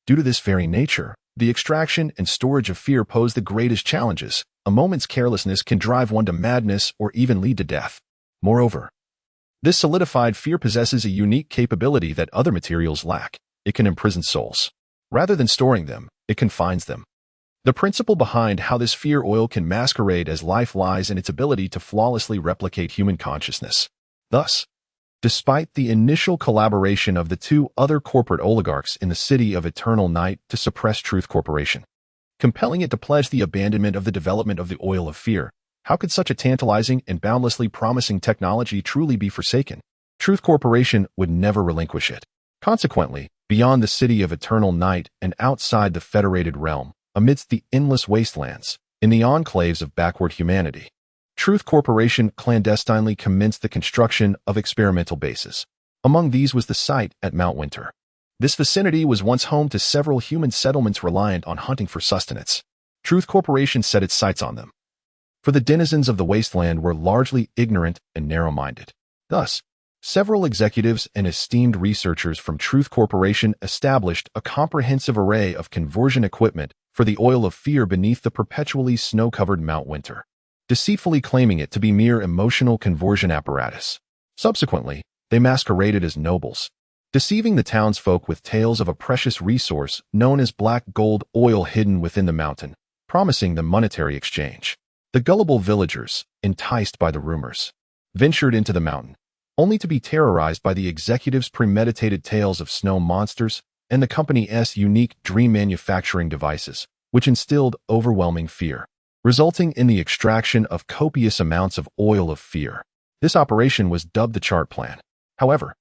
due to this very nature, the extraction and storage of fear pose the greatest challenges. A moment's carelessness can drive one to madness or even lead to death. Moreover, this solidified fear possesses a unique capability that other materials lack. It can imprison souls. Rather than storing them, it confines them. The principle behind how this fear oil can masquerade as life lies in its ability to flawlessly replicate human consciousness. Thus, despite the initial collaboration of the two other corporate oligarchs in the city of Eternal Night to suppress Truth Corporation, compelling it to pledge the abandonment of the development of the oil of fear, how could such a tantalizing and boundlessly promising technology truly be forsaken? Truth Corporation would never relinquish it. Consequently, beyond the city of Eternal Night and outside the Federated Realm, amidst the endless wastelands, in the enclaves of backward humanity, Truth Corporation clandestinely commenced the construction of experimental bases. Among these was the site at Mount Winter. This vicinity was once home to several human settlements reliant on hunting for sustenance. Truth Corporation set its sights on them, for the denizens of the wasteland were largely ignorant and narrow-minded. Thus, several executives and esteemed researchers from Truth Corporation established a comprehensive array of conversion equipment for the oil of fear beneath the perpetually snow-covered Mount Winter, deceitfully claiming it to be mere emotional conversion apparatus. Subsequently, they masqueraded as nobles, deceiving the townsfolk with tales of a precious resource known as black gold oil hidden within the mountain, promising them monetary exchange. The gullible villagers, enticed by the rumors, ventured into the mountain, only to be terrorized by the executives' premeditated tales of snow monsters and the company's unique dream manufacturing devices, which instilled overwhelming fear, resulting in the extraction of copious amounts of oil of fear. This operation was dubbed the Chart Plan. However,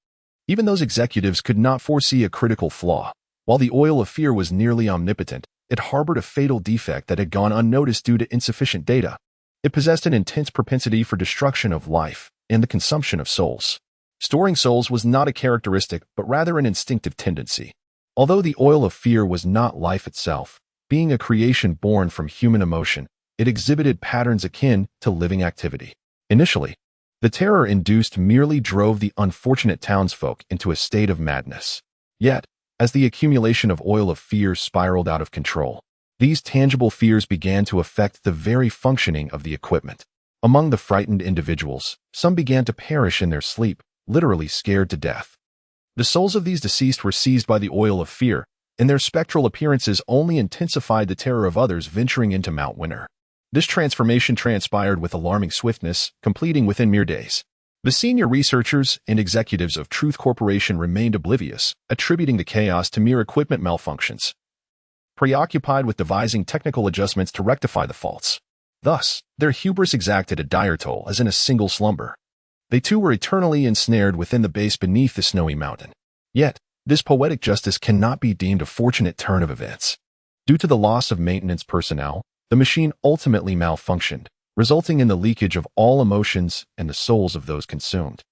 even those executives could not foresee a critical flaw. While the oil of fear was nearly omnipotent, it harbored a fatal defect that had gone unnoticed due to insufficient data. It possessed an intense propensity for destruction of life and the consumption of souls. Storing souls was not a characteristic, but rather an instinctive tendency. Although the oil of fear was not life itself, being a creation born from human emotion, it exhibited patterns akin to living activity. Initially, the terror induced merely drove the unfortunate townsfolk into a state of madness. Yet, as the accumulation of oil of fear spiraled out of control, these tangible fears began to affect the very functioning of the equipment. Among the frightened individuals, some began to perish in their sleep, literally scared to death. The souls of these deceased were seized by the oil of fear, and their spectral appearances only intensified the terror of others venturing into Mount Winter. This transformation transpired with alarming swiftness, completing within mere days. The senior researchers and executives of Truth Corporation remained oblivious, attributing the chaos to mere equipment malfunctions, preoccupied with devising technical adjustments to rectify the faults. Thus, their hubris exacted a dire toll as in a single slumber. They too were eternally ensnared within the base beneath the snowy mountain. Yet, this poetic justice cannot be deemed a fortunate turn of events. Due to the loss of maintenance personnel, the machine ultimately malfunctioned, resulting in the leakage of all emotions and the souls of those consumed,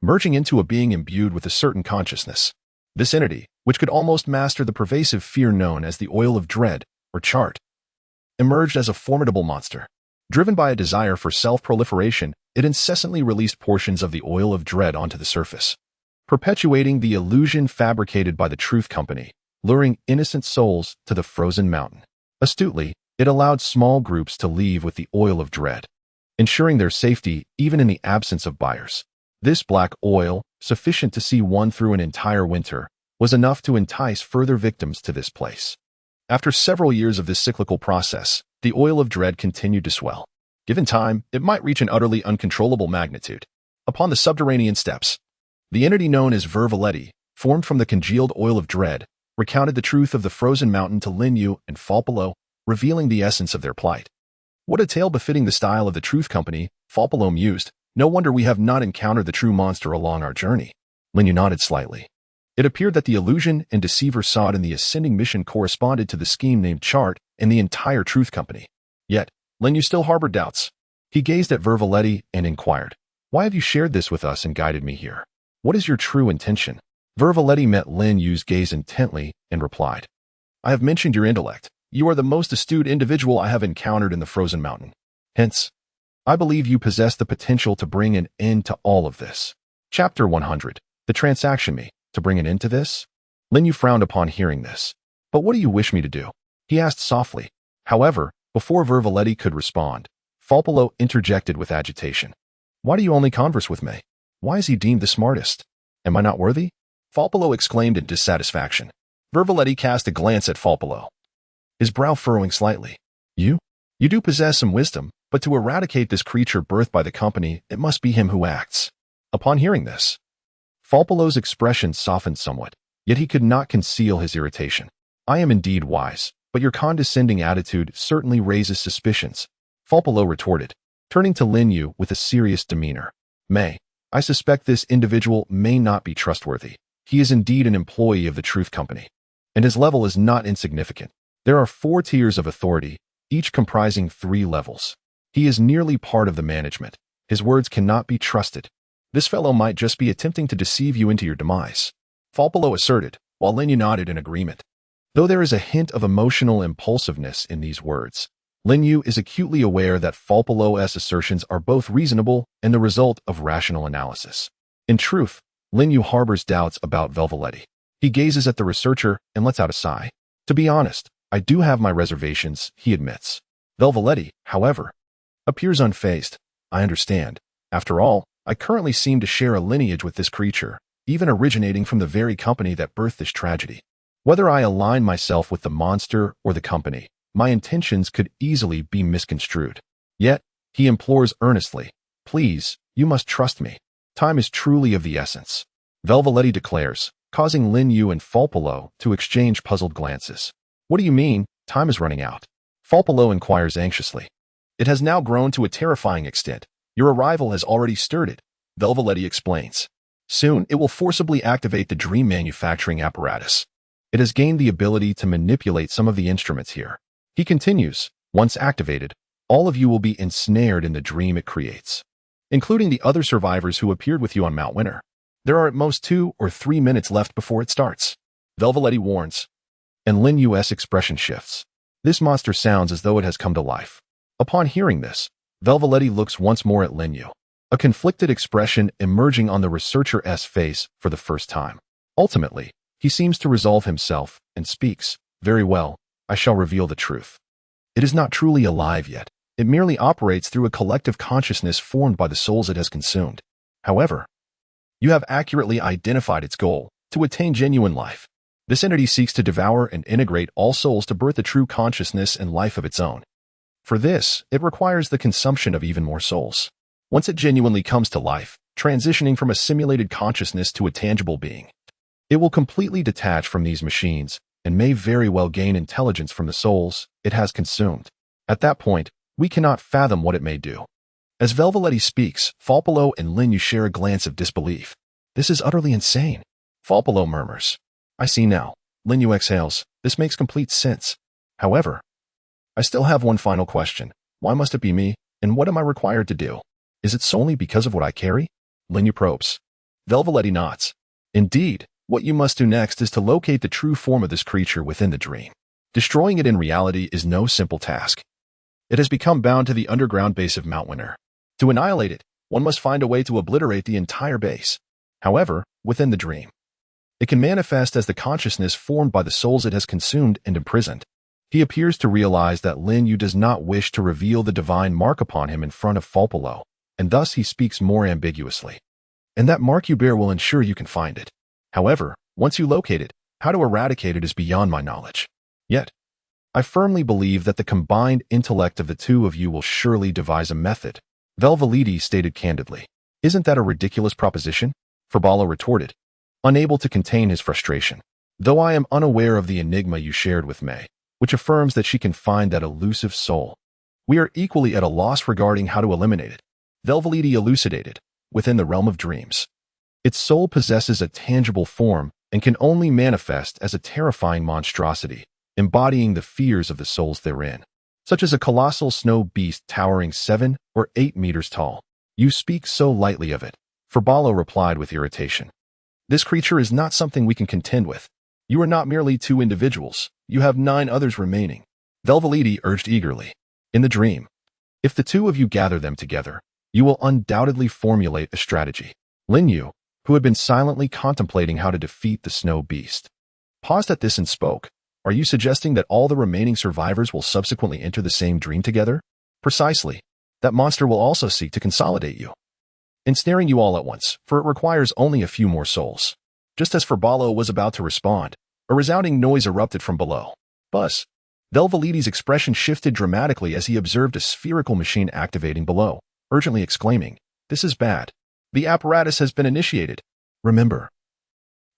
merging into a being imbued with a certain consciousness. This entity, which could almost master the pervasive fear known as the oil of dread, or chart, emerged as a formidable monster. Driven by a desire for self-proliferation, it incessantly released portions of the oil of dread onto the surface, perpetuating the illusion fabricated by the Truth Company, luring innocent souls to the frozen mountain. Astutely, it allowed small groups to leave with the oil of dread, ensuring their safety even in the absence of buyers. This black oil, sufficient to see one through an entire winter, was enough to entice further victims to this place. After several years of this cyclical process, the oil of dread continued to swell. Given time, it might reach an utterly uncontrollable magnitude. Upon the subterranean steps, the entity known as Vervaletti, formed from the congealed oil of dread, recounted the truth of the frozen mountain to Lin Yu and Falpolo, revealing the essence of their plight. What a tale befitting the style of the Truth Company, Falpolo mused. No wonder we have not encountered the true monster along our journey. Lin Yu nodded slightly. It appeared that the illusion and deceiver sought in the ascending mission corresponded to the scheme named Chart and the entire Truth Company. Yet, Lin Yu still harbored doubts. He gazed at Vervaletti and inquired, "Why have you shared this with us and guided me here? What is your true intention?" Vervaletti met Lin Yu's gaze intently and replied, "I have mentioned your intellect. You are the most astute individual I have encountered in the frozen mountain. Hence, I believe you possess the potential to bring an end to all of this." Chapter 100. The Transaction Me. To bring an end to this? Lin Yu frowned upon hearing this. "But what do you wish me to do?" he asked softly. However, before Vervaletti could respond, Falpolo interjected with agitation. "Why do you only converse with me? Why is he deemed the smartest? Am I not worthy?" Falpolo exclaimed in dissatisfaction. Vervaletti cast a glance at Falpolo, his brow furrowing slightly. You do possess some wisdom, but to eradicate this creature birthed by the company, it must be him who acts." Upon hearing this, Falpolo's expression softened somewhat, yet he could not conceal his irritation. "I am indeed wise, but your condescending attitude certainly raises suspicions," Falpolo retorted, turning to Lin Yu with a serious demeanor. I suspect this individual may not be trustworthy. He is indeed an employee of the Truth Company, and his level is not insignificant. There are 4 tiers of authority, each comprising 3 levels. He is nearly part of the management. His words cannot be trusted. This fellow might just be attempting to deceive you into your demise," Falpolo asserted, while Lin Yu nodded in agreement. Though there is a hint of emotional impulsiveness in these words, Lin Yu is acutely aware that Falpolo's assertions are both reasonable and the result of rational analysis. In truth, Lin Yu harbors doubts about Vervaletti. He gazes at the researcher and lets out a sigh. "To be honest, I do have my reservations," he admits. Vervaletti, however, appears unfazed. "I understand. After all, I currently seem to share a lineage with this creature, even originating from the very company that birthed this tragedy. Whether I align myself with the monster or the company, my intentions could easily be misconstrued." Yet, he implores earnestly, "Please, you must trust me. Time is truly of the essence," Vervaletti declares, causing Lin Yu and Falpolo to exchange puzzled glances. "What do you mean, time is running out?" Falpolo inquires anxiously. "It has now grown to a terrifying extent. Your arrival has already stirred it," Vervaletti explains. "Soon, it will forcibly activate the dream manufacturing apparatus. It has gained the ability to manipulate some of the instruments here." He continues, "Once activated, all of you will be ensnared in the dream it creates, including the other survivors who appeared with you on Mount Winter. There are at most 2 or 3 minutes left before it starts," Vervaletti warns, and Lin Yu's expression shifts. This monster sounds as though it has come to life. Upon hearing this, Vervaletti looks once more at Lin Yu, a conflicted expression emerging on the researcher's face for the first time. Ultimately, he seems to resolve himself and speaks, "Very well, I shall reveal the truth. It is not truly alive yet. It merely operates through a collective consciousness formed by the souls it has consumed. However, you have accurately identified its goal, to attain genuine life. This entity seeks to devour and integrate all souls to birth a true consciousness and life of its own. For this, it requires the consumption of even more souls. Once it genuinely comes to life, transitioning from a simulated consciousness to a tangible being, it will completely detach from these machines and may very well gain intelligence from the souls it has consumed. At that point, we cannot fathom what it may do. As Velveletti speaks, Falpolo and Lin Yu share a glance of disbelief. This is utterly insane. Falpolo murmurs, I see now. Lin Yu exhales, this makes complete sense. However, I still have one final question. Why must it be me, and what am I required to do? Is it solely because of what I carry? Lin Yu probes. Velveletti nods. Indeed, what you must do next is to locate the true form of this creature within the dream. Destroying it in reality is no simple task. It has become bound to the underground base of Mount Winter. To annihilate it, one must find a way to obliterate the entire base. However, within the dream, it can manifest as the consciousness formed by the souls it has consumed and imprisoned. He appears to realize that Lin Yu does not wish to reveal the divine mark upon him in front of Falpolo, and thus he speaks more ambiguously. And that mark you bear will ensure you can find it. However, once you locate it, how to eradicate it is beyond my knowledge. Yet, I firmly believe that the combined intellect of the two of you will surely devise a method. Velveletti stated candidly. Isn't that a ridiculous proposition? Falpolo retorted, unable to contain his frustration. Though I am unaware of the enigma you shared with May, which affirms that she can find that elusive soul, we are equally at a loss regarding how to eliminate it. Velveletti elucidated, within the realm of dreams. Its soul possesses a tangible form and can only manifest as a terrifying monstrosity, embodying the fears of the souls therein, such as a colossal snow beast towering 7 or 8 meters tall. You speak so lightly of it, Falpolo replied with irritation. This creature is not something we can contend with. You are not merely 2 individuals, you have 9 others remaining. Velveletti urged eagerly. In the dream, if the 2 of you gather them together, you will undoubtedly formulate a strategy. Lin Yu, who had been silently contemplating how to defeat the snow beast, paused at this and spoke. Are you suggesting that all the remaining survivors will subsequently enter the same dream together? Precisely. That monster will also seek to consolidate you, ensnaring you all at once, for it requires only a few more souls. Just as Falpolo was about to respond, a resounding noise erupted from below. Buzz. Velveletti's expression shifted dramatically as he observed a spherical machine activating below, urgently exclaiming, this is bad. The apparatus has been initiated. Remember,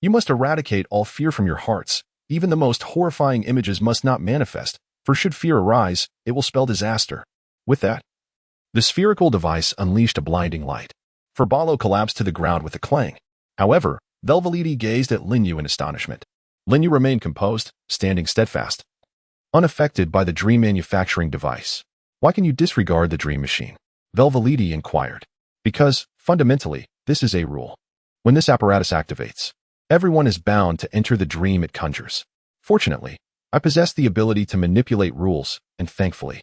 you must eradicate all fear from your hearts. Even the most horrifying images must not manifest, for should fear arise, it will spell disaster. With that, the spherical device unleashed a blinding light. Falpolo collapsed to the ground with a clang. However, Velveletti gazed at Lin Yu in astonishment. Lin Yu remained composed, standing steadfast, unaffected by the dream manufacturing device. Why can you disregard the dream machine? Velveletti inquired. Because, fundamentally, this is a rule. When this apparatus activates, everyone is bound to enter the dream it conjures. Fortunately, I possess the ability to manipulate rules, and thankfully,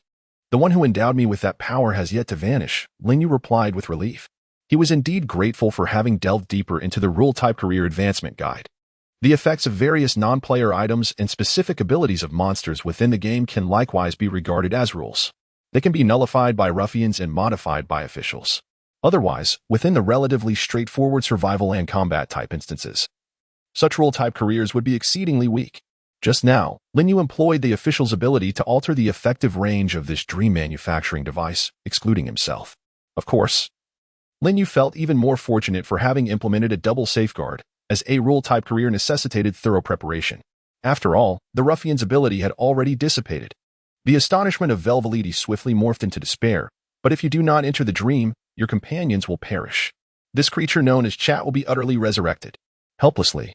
the one who endowed me with that power has yet to vanish, Lin Yu replied with relief. He was indeed grateful for having delved deeper into the rule-type career advancement guide. The effects of various non-player items and specific abilities of monsters within the game can likewise be regarded as rules. They can be nullified by ruffians and modified by officials. Otherwise, within the relatively straightforward survival and combat type instances, such rule-type careers would be exceedingly weak. Just now, Lin Yu employed the official's ability to alter the effective range of this dream manufacturing device, excluding himself. Of course, Lin Yu felt even more fortunate for having implemented a double safeguard, as a rule-type career necessitated thorough preparation. After all, the ruffian's ability had already dissipated. The astonishment of Velveletti swiftly morphed into despair, but if you do not enter the dream, your companions will perish. This creature known as Chat will be utterly resurrected. Helplessly,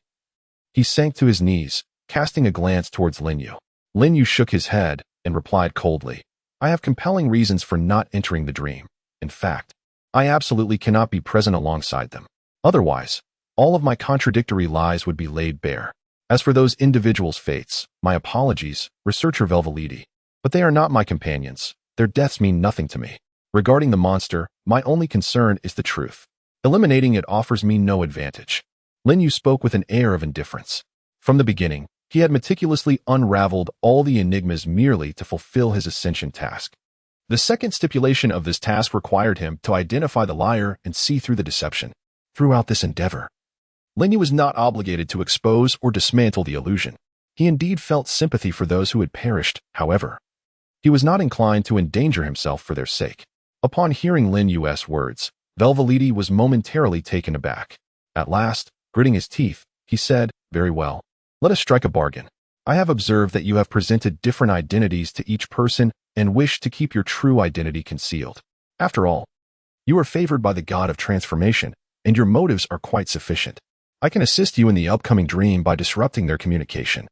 he sank to his knees, casting a glance towards Lin Yu. Lin Yu shook his head and replied coldly, I have compelling reasons for not entering the dream. In fact, I absolutely cannot be present alongside them. Otherwise, all of my contradictory lies would be laid bare. As for those individuals' fates, my apologies, researcher Velveletti, but they are not my companions. Their deaths mean nothing to me. Regarding the monster, my only concern is the truth. Eliminating it offers me no advantage. Lin Yu spoke with an air of indifference. From the beginning, he had meticulously unraveled all the enigmas merely to fulfill his ascension task. The second stipulation of this task required him to identify the liar and see through the deception. Throughout this endeavor, Lin Yu was not obligated to expose or dismantle the illusion. He indeed felt sympathy for those who had perished, however. He was not inclined to endanger himself for their sake. Upon hearing Lin Yu's words, Velveliti was momentarily taken aback. At last, gritting his teeth, he said, "Very well. Let us strike a bargain. I have observed that you have presented different identities to each person and wish to keep your true identity concealed. After all, you are favored by the god of transformation, and your motives are quite sufficient. I can assist you in the upcoming dream by disrupting their communication,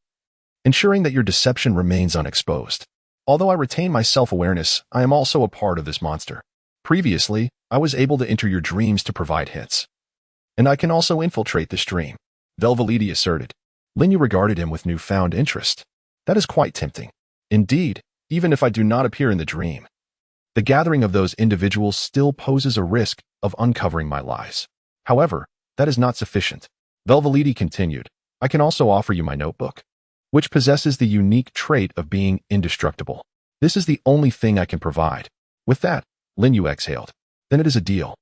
ensuring that your deception remains unexposed. Although I retain my self-awareness, I am also a part of this monster. Previously, I was able to enter your dreams to provide hints, and I can also infiltrate this dream," Velveliti asserted. Lin Yu regarded him with newfound interest. "That is quite tempting. Indeed, even if I do not appear in the dream, the gathering of those individuals still poses a risk of uncovering my lies. However, that is not sufficient." Velveliti continued, "I can also offer you my notebook, which possesses the unique trait of being indestructible. This is the only thing I can provide." With that, Lin Yu exhaled. "Then it is a deal."